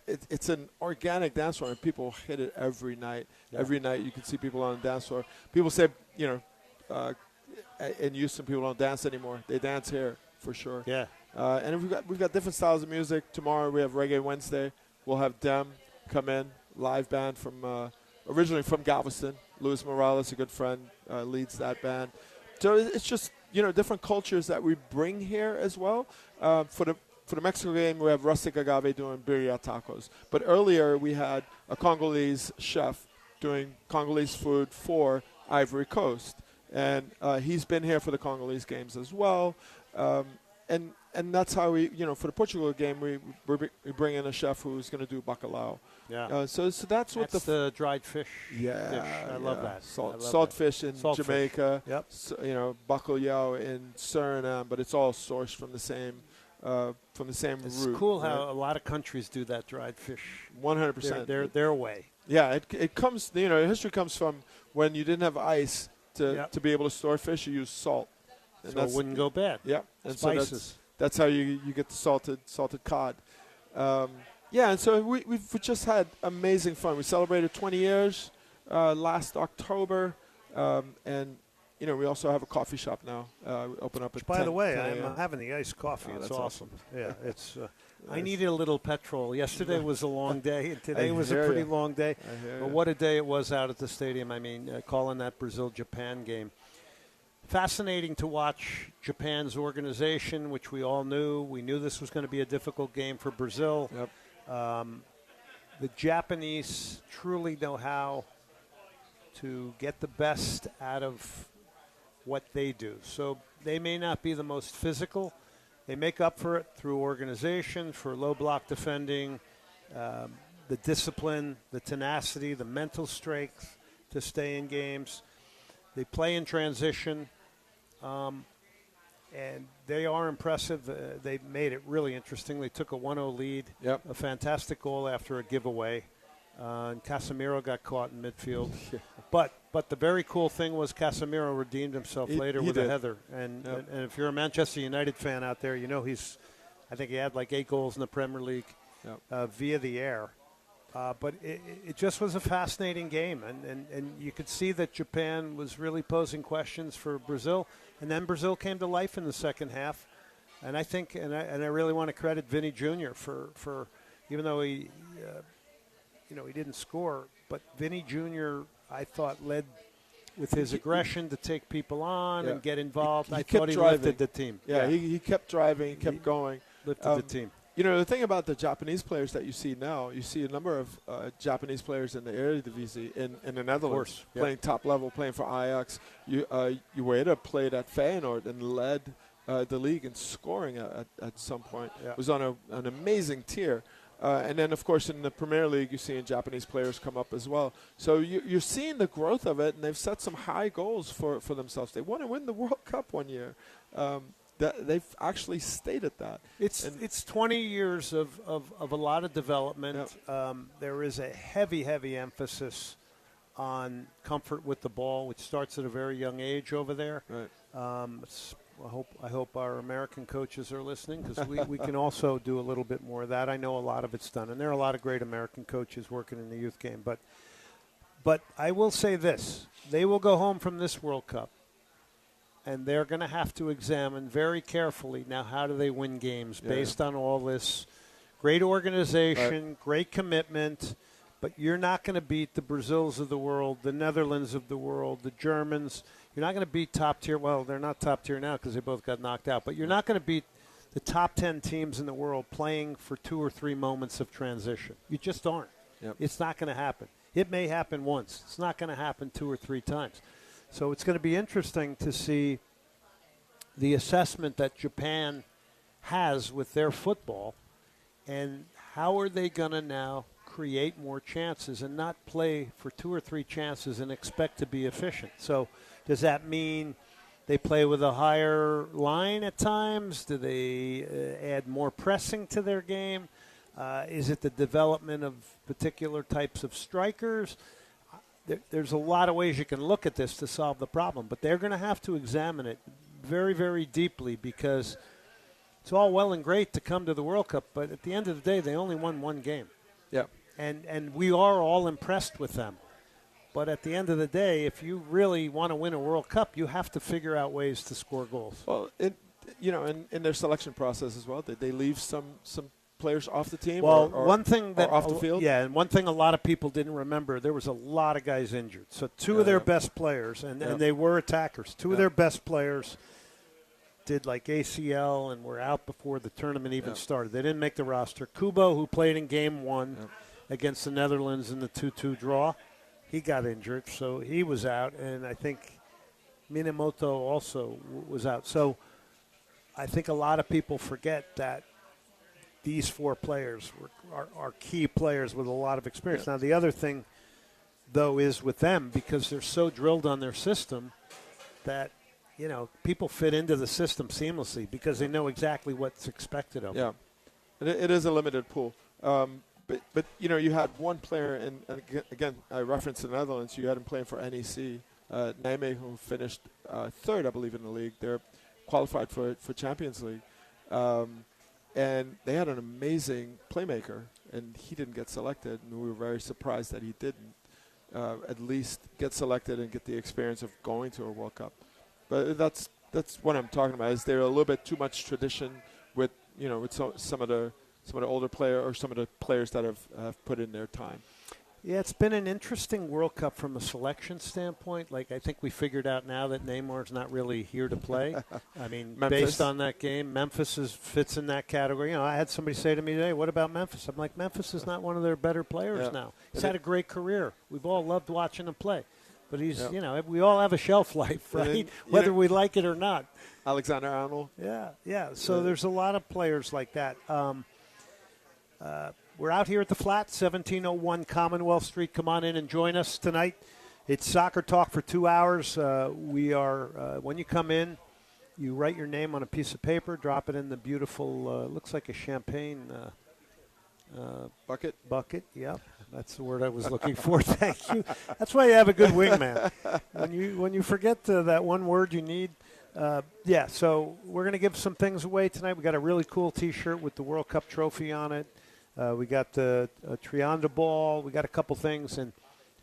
it's an organic dance floor, and people hit it every night. Yeah. Every night you can see people on the dance floor. People say, in Houston, people don't dance anymore. They dance here for sure. Yeah. And we've got different styles of music. Tomorrow we have Reggae Wednesday. We'll have Dem come in, live band from originally from Galveston. Luis Morales, a good friend, leads that band. So it's just different cultures that we bring here as well. For the Mexico game, we have Rustic Agave doing birria tacos. But earlier we had a Congolese chef doing Congolese food for Ivory Coast, and he's been here for the Congolese games as well. And and that's how we, for the Portugal game, we bring in a chef who's going to do bacalhau. Yeah. So that's what the dried fish. Yeah, dish. I love that. Salt fish in Jamaica. Yep. So, bacalhau in Suriname, but it's all sourced from the same It's root. cool right? how a lot of countries do that dried fish. 100%. Their way. Yeah, it comes. History comes from when you didn't have ice to be able to store fish. You use salt, and So it wouldn't go bad. Yeah, and Spices. So that's how you get the salted cod. And so we've just had amazing fun. We celebrated 20 years last October, and we also have a coffee shop now. We open up at By 10, the way, 10 a.m. I'm having the iced coffee. Oh, It's that's awesome. Yeah, it's. I Nice. needed a little petrol. Yesterday was a long day, and today I was a hear pretty ya. long day. I hear But ya. what a day it was out at the stadium. I mean, calling that Brazil-Japan game. Fascinating to watch Japan's organization, which we all knew. We knew this was going to be a difficult game for Brazil. Yep. The Japanese truly know how to get the best out of what they do. So they may not be the most physical. They make up for it through organization, for low block defending, the discipline, the tenacity, the mental strength to stay in games. They play in transition, and they are impressive. They made it really interesting. They took a 1-0 lead, a fantastic goal after a giveaway, and Casemiro got caught in midfield. But the very cool thing was Casemiro redeemed himself later with a header. And if you're a Manchester United fan out there, I think he had like 8 goals in the Premier League via the air. But it just was a fascinating game, and you could see that Japan was really posing questions for Brazil, and then Brazil came to life in the second half. And I think, and I really want to credit Vinny Jr. for even though he didn't score, but Vinny Jr. I thought led with his aggression to take people on and get involved. I thought he lifted the team. Yeah, he kept driving, he kept going. Lifted the team. The thing about the Japanese players that you see now, you see a number of Japanese players in the Eredivisie in the Netherlands playing top level, playing for Ajax. Ueda played at Feyenoord and led the league in scoring at some point. Yeah. Was on an amazing tier. And then, of course, in the Premier League, you're seeing Japanese players come up as well. So you're seeing the growth of it, and they've set some high goals for themselves. They want to win the World Cup one year. They've actually stated that. It's 20 years of a lot of development. There is a heavy emphasis on comfort with the ball, which starts at a very young age over there. Right. I hope our American coaches are listening, because we can also do a little bit more of that. I know a lot of it's done, and there are a lot of great American coaches working in the youth game. But I will say this. They will go home from this World Cup, and they're going to have to examine very carefully now how do they win games based on all this great organization, great commitment, but you're not going to beat the Brazils of the world, the Netherlands of the world, the Germans. You're not going to beat top tier. Well, they're not top tier now because they both got knocked out, but you're not going to beat the top 10 teams in the world playing for 2 or 3 moments of transition. You just aren't. Yep. It's not going to happen. It may happen once. It's not going to happen 2 or 3 times. So it's going to be interesting to see the assessment that Japan has with their football, and how are they going to now create more chances and not play for 2 or 3 chances and expect to be efficient. So does that mean they play with a higher line at times? Do they add more pressing to their game? Is it the development of particular types of strikers? There's a lot of ways you can look at this to solve the problem, but they're going to have to examine it very, very deeply, because it's all well and great to come to the World Cup, but at the end of the day, they only won 1 game. Yeah. And we are all impressed with them. But at the end of the day, if you really want to win a World Cup, you have to figure out ways to score goals. Well, in their selection process as well, did they leave some players off the team? Well, or one thing that off the field. Yeah, and one thing a lot of people didn't remember, there was a lot of guys injured. So 2 of their best players, and they were attackers. 2 of their best players did like ACL and were out before the tournament even started. They didn't make the roster. Kubo, who played in game 1 against the Netherlands in the 2-2 draw, he got injured, so he was out. And I think Minamoto also was out. So I think a lot of people forget that these four players are key players with a lot of experience. Now, the other thing, though, is with them, because they're so drilled on their system that, people fit into the system seamlessly because they know exactly what's expected of them. Yeah, it is a limited pool. But you had one player, and again, I referenced the Netherlands. You had him playing for NEC, Nijmegen, who finished third, I believe, in the league. They're qualified for Champions League. And they had an amazing playmaker, and he didn't get selected, and we were very surprised that he didn't at least get selected and get the experience of going to a World Cup. But that's what I'm talking about. Is there a little bit too much tradition with some of the older players or some of the players that have put in their time? Yeah, it's been an interesting World Cup from a selection standpoint. Like, I think we figured out now that Neymar's not really here to play. I mean, based on that game, Memphis fits in that category. I had somebody say to me today, what about Memphis? I'm like, Memphis is not one of their better players now. He's had a great career. We've all loved watching him play. But he's, we all have a shelf life, right? Whether we like it or not. Alexander-Arnold. Yeah. So there's a lot of players like that. We're out here at the Flat, 1701 Commonwealth Street. Come on in and join us tonight. It's soccer talk for 2 hours. We are, when you come in, you write your name on a piece of paper, drop it in the beautiful, looks like a champagne bucket. Bucket, yeah. That's the word I was looking for. Thank you. That's why you have a good wingman. When you forget that one word you need. So we're going to give some things away tonight. We got a really cool T-shirt with the World Cup trophy on it. We got the Trianda ball. We got a couple things, and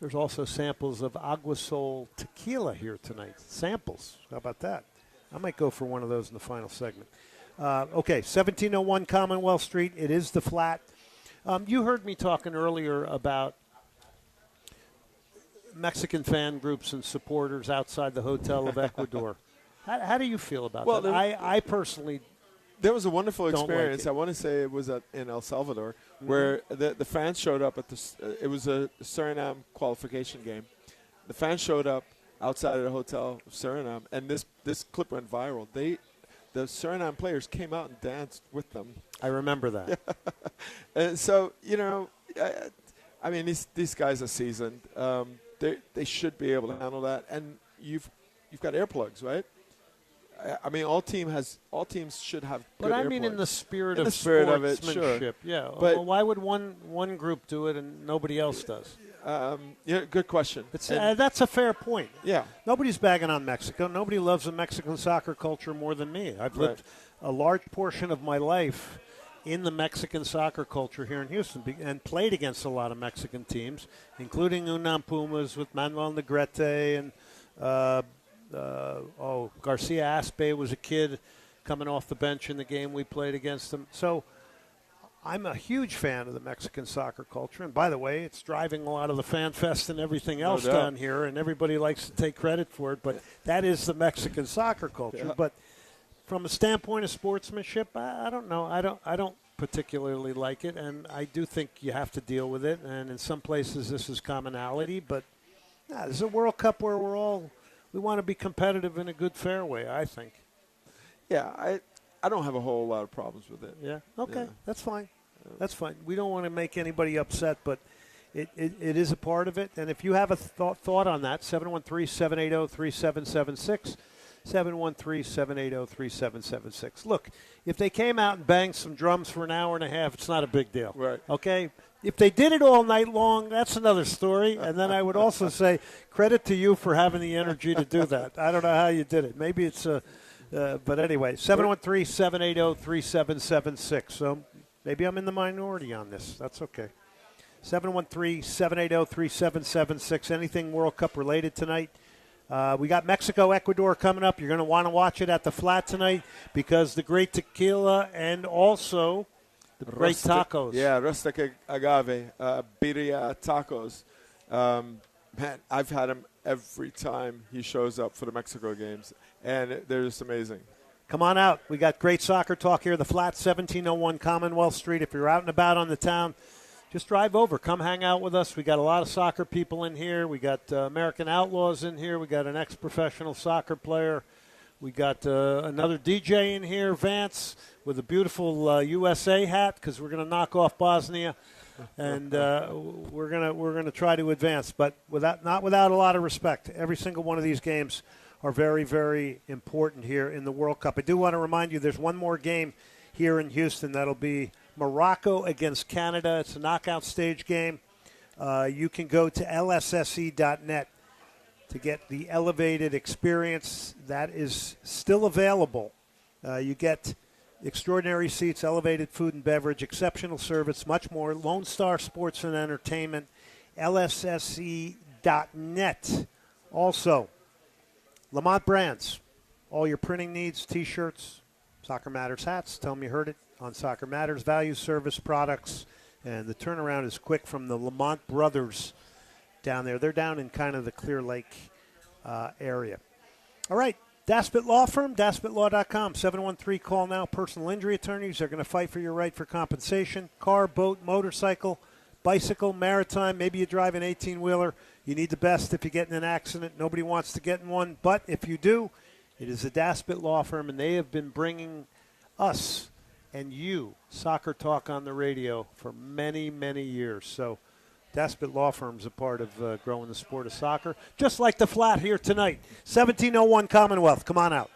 there's also samples of Agua Sol tequila here tonight. Samples. How about that? I might go for one of those in the final segment. 1701 Commonwealth Street. It is the Flat. You heard me talking earlier about Mexican fan groups and supporters outside the Hotel of Ecuador. How do you feel about that? I personally there was a wonderful experience. Like I want to say it was in El Salvador, where the fans showed up at it was a Suriname qualification game. The fans showed up outside of the hotel of Suriname, and this clip went viral. The Suriname players came out and danced with them. I remember that. And so, I mean, these guys are seasoned. They should be able to handle that. And you've got earplugs, right? I mean, all teams should have good But I mean, in the spirit of sportsmanship, yeah. But why would one group do it and nobody else does? Good question. That's a fair point. Yeah. Nobody's bagging on Mexico. Nobody loves the Mexican soccer culture more than me. I've lived a large portion of my life in the Mexican soccer culture here in Houston and played against a lot of Mexican teams, including UNAM Pumas with Manuel Negrete and Garcia Aspe was a kid coming off the bench in the game we played against them. So I'm a huge fan of the Mexican soccer culture. And by the way, it's driving a lot of the fan fest and everything else down here, and everybody likes to take credit for it. But that is the Mexican soccer culture. Yeah. But from a standpoint of sportsmanship, I don't know. I don't particularly like it, and I do think you have to deal with it. And in some places, this is commonality. But this is a World Cup where we want to be competitive in a good, fair way, I think. Yeah, I don't have a whole lot of problems with it. Yeah, okay, that's fine. That's fine. We don't want to make anybody upset, but it is a part of it. And if you have a thought on that, 713-780-3776, 713-780-3776. Look, if they came out and banged some drums for an hour and a half, it's not a big deal. Right. Okay? If they did it all night long, that's another story. And then I would also say credit to you for having the energy to do that. I don't know how you did it. Maybe it's but anyway, 713-780-3776. So maybe I'm in the minority on this. That's okay. 713-780-3776. Anything World Cup related tonight? We got Mexico, Ecuador coming up. You're going to want to watch it at the Flat tonight because the great tequila and also the great tacos. Yeah, rustic agave, birria tacos. Man, I've had him every time he shows up for the Mexico games, and they're just amazing. Come on out. We got great soccer talk here. The Flat, 1701 Commonwealth Street. If you're out and about on the town, just drive over. Come hang out with us. We got a lot of soccer people in here. We got American Outlaws in here. We got an ex-professional soccer player We got another DJ in here, Vance, with a beautiful USA hat because we're going to knock off Bosnia, and we're gonna try to advance, but not without a lot of respect. Every single one of these games are very, very important here in the World Cup. I do want to remind you there's one more game here in Houston. That'll be Morocco against Canada. It's a knockout stage game. You can go to lsse.net to get the elevated experience. That is still available. You get extraordinary seats, elevated food and beverage, exceptional service, much more. Lone Star Sports and Entertainment, lsse.net. Also, Lamont Brands, all your printing needs, T-shirts, Soccer Matters hats. Tell them you heard it on Soccer Matters. Value, service, products, and the turnaround is quick from the Lamont brothers down there. They're down in kind of the Clear Lake area. All right, Daspit Law Firm, daspitlaw.com, 713-CALL now. Personal injury attorneys are going to fight for your right for compensation. Car, boat, motorcycle, bicycle, maritime. Maybe you drive an 18-wheeler. You need the best if you get in an accident. Nobody wants to get in one, but if you do, it is the Daspit Law Firm, and they have been bringing us and you soccer talk on the radio for many, many years. So Daspit Law Firm is a part of growing the sport of soccer, just like the Flat here tonight. 1701 Commonwealth. Come on out.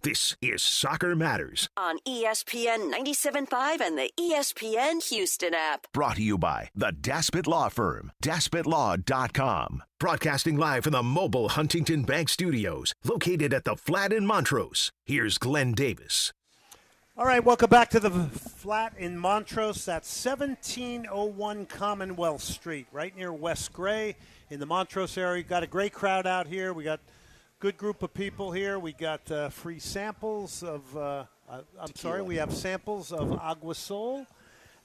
This is Soccer Matters. On ESPN 97.5 and the ESPN Houston app. Brought to you by the Daspit Law Firm, DaspitLaw.com. Broadcasting live from the mobile Huntington Bank Studios, located at the Flat in Montrose. Here's Glenn Davis. All right, welcome back to the Flat in Montrose. That's 1701 Commonwealth Street, right near West Gray in the Montrose area. Got a great crowd out here. We got good group of people here. We got free samples of, we have samples of Agua Sol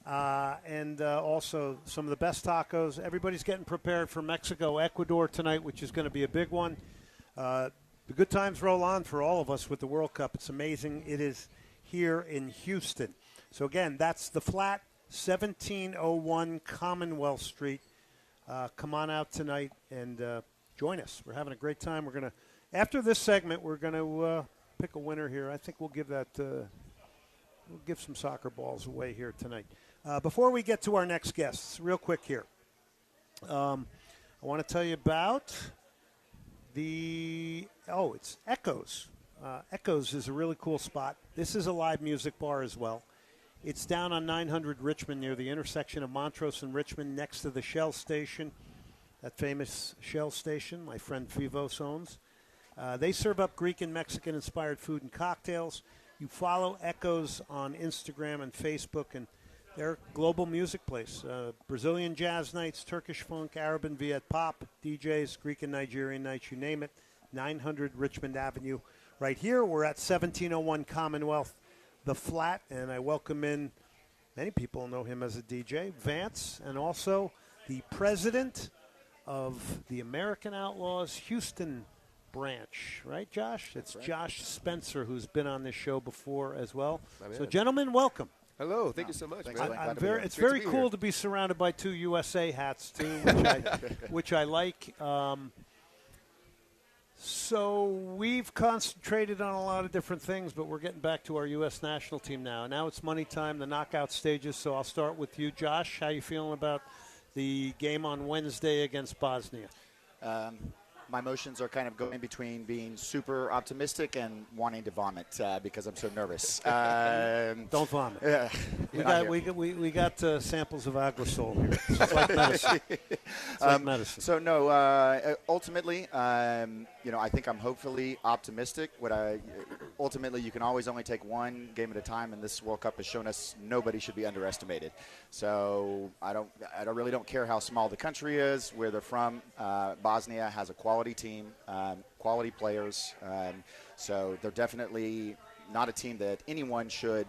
and also some of the best tacos. Everybody's getting prepared for Mexico, Ecuador tonight, which is going to be a big one. The good times roll on for all of us with the World Cup. It's amazing. It is here in Houston. So, again, that's the Flat, 1701 Commonwealth Street. Come on out tonight and join us. We're having a great time. We're going to, after this segment, we're going to pick a winner here. I think we'll give that, we'll give some soccer balls away here tonight. Before we get to our next guests, real quick here, I want to tell you about it's Echoes. Echoes is a really cool spot. This is a live music bar as well. It's down on 900 Richmond near the intersection of Montrose and Richmond next to the Shell station, that famous Shell station my friend Fivos owns. They serve up Greek and Mexican-inspired food and cocktails. You follow Echoes on Instagram and Facebook, and they're a global music place. Brazilian jazz nights, Turkish funk, Arab and Viet pop, DJs, Greek and Nigerian nights, you name it. 900 Richmond Avenue. Right here, we're at 1701 Commonwealth, the Flat, and I welcome in, many people know him as a DJ, Vance, and also the president of the American Outlaws Houston branch, right, Josh? It's right. Josh Spencer, who's been on this show before as well. So, gentlemen, welcome. Hello, thank you so much. It's very cool to be surrounded by two USA hats, too, which I like. So we've concentrated on a lot of different things, but we're getting back to our U.S. national team now. Now it's money time, the knockout stages. So I'll start with you, Josh. How you feeling about the game on Wednesday against Bosnia? My emotions are kind of going between being super optimistic and wanting to vomit because I'm so nervous. Don't vomit. Yeah, we got samples of Agua Sol here. It's like medicine. It's like medicine. So no, ultimately, I think I'm hopefully optimistic. Ultimately, you can always only take one game at a time, and this World Cup has shown us nobody should be underestimated. So I really don't care how small the country is, where they're from. Bosnia has a quality team, quality players. So they're definitely not a team that anyone should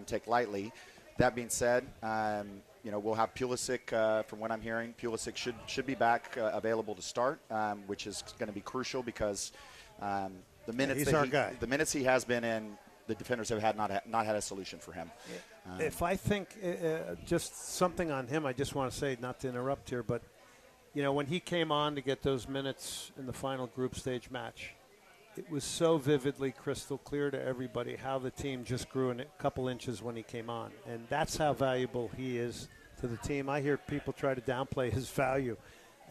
take lightly. That being said, we'll have Pulisic, from what I'm hearing. Pulisic should be back available to start, which is going to be crucial because the minutes he has been in, the defenders have not had a solution for him. If I think just something on him, I just want to say, not to interrupt here, but when he came on to get those minutes in the final group stage match, it was so vividly crystal clear to everybody how the team just grew a couple inches when he came on. And that's how valuable he is to the team. I hear people try to downplay his value,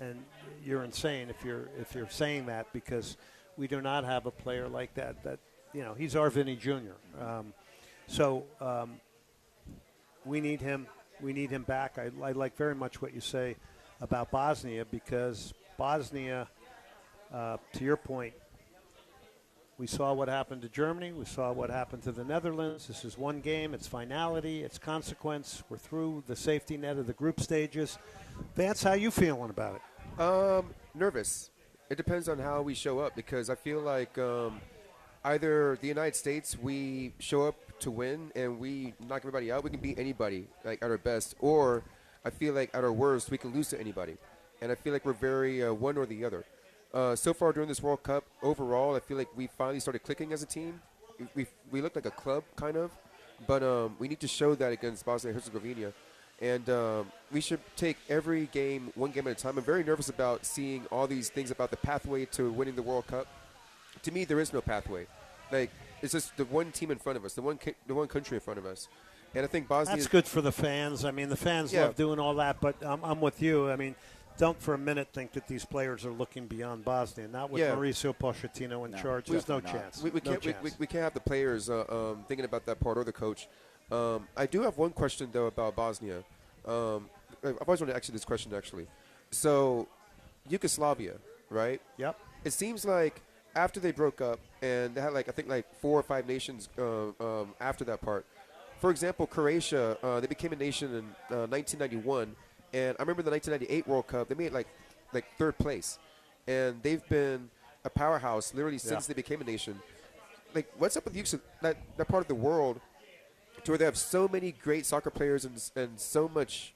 and you're insane if you're saying that, because we do not have a player like that. He's our Vinny Jr. We need him. We need him back. I like very much what you say about Bosnia, because Bosnia, to your point, we saw what happened to Germany. We saw what happened to the Netherlands. This is one game. It's finality. It's consequence. We're through the safety net of the group stages. Vance, how you feeling about it? Nervous. It depends on how we show up, because I feel like either the United States, we show up to win and we knock everybody out. We can beat anybody at our best. Or I feel like at our worst, we can lose to anybody. And I feel like we're very one or the other. So far during this World Cup, overall, I feel like we finally started clicking as a team. We look like a club, kind of. But we need to show that against Bosnia and Herzegovina. And we should take every game, one game at a time. I'm very nervous about seeing all these things about the pathway to winning the World Cup. To me, there is no pathway. It's just the one team in front of us, the one country in front of us. And I think Bosnia... That's good for the fans. I mean, the fans love doing all that, but I'm with you. I mean, don't for a minute think that these players are looking beyond Bosnia. Not with Mauricio Pochettino in charge. There's no chance. We can't have the players thinking about that part or the coach. I do have one question, though, about Bosnia. I've always wanted to ask you this question, actually. So, Yugoslavia, right? Yep. It seems like after they broke up, and they had, I think 4 or 5 nations after that part. For example, Croatia, they became a nation in 1991. And I remember the 1998 World Cup, they made like 3rd place. And they've been a powerhouse literally since they became a nation. What's up with that part of the world to where they have so many great soccer players and so much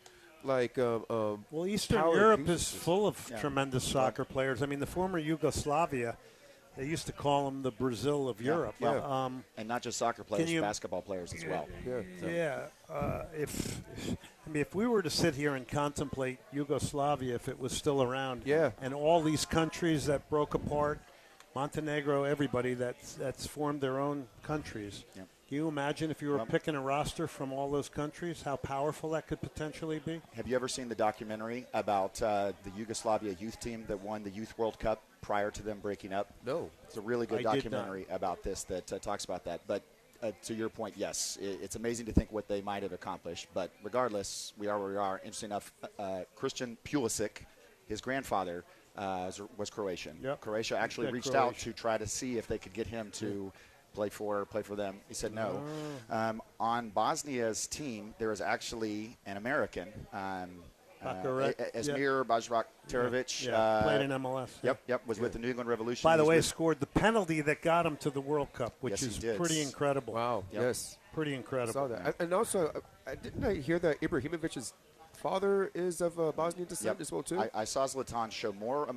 well, Eastern Europe is full of tremendous soccer players. I mean, the former Yugoslavia, they used to call them the Brazil of Europe. And not just soccer players, basketball players as well. If we were to sit here and contemplate Yugoslavia, if it was still around, and all these countries that broke apart, Montenegro, everybody that's formed their own countries. Yep. Can you imagine if you were picking a roster from all those countries, how powerful that could potentially be? Have you ever seen the documentary about the Yugoslavia youth team that won the Youth World Cup prior to them breaking up? No. It's a really good documentary about this that talks about that. But to your point, yes, it's amazing to think what they might have accomplished. But regardless, we are where we are. Interesting enough, Christian Pulisic, his grandfather, was Croatian. Yep. Croatia actually reached out to try to see if they could get him to play for them. He said no. On Bosnia's team, there is actually an American, Esmir Bajraktarovic. Played in MLS. Yep, was with the New England Revolution. By the way, scored the penalty that got him to the World Cup, which is pretty incredible. Wow, yes. Pretty incredible. I saw that. And also, didn't I hear that Ibrahimovic's father is of Bosnian descent as well, too? I saw Zlatan show more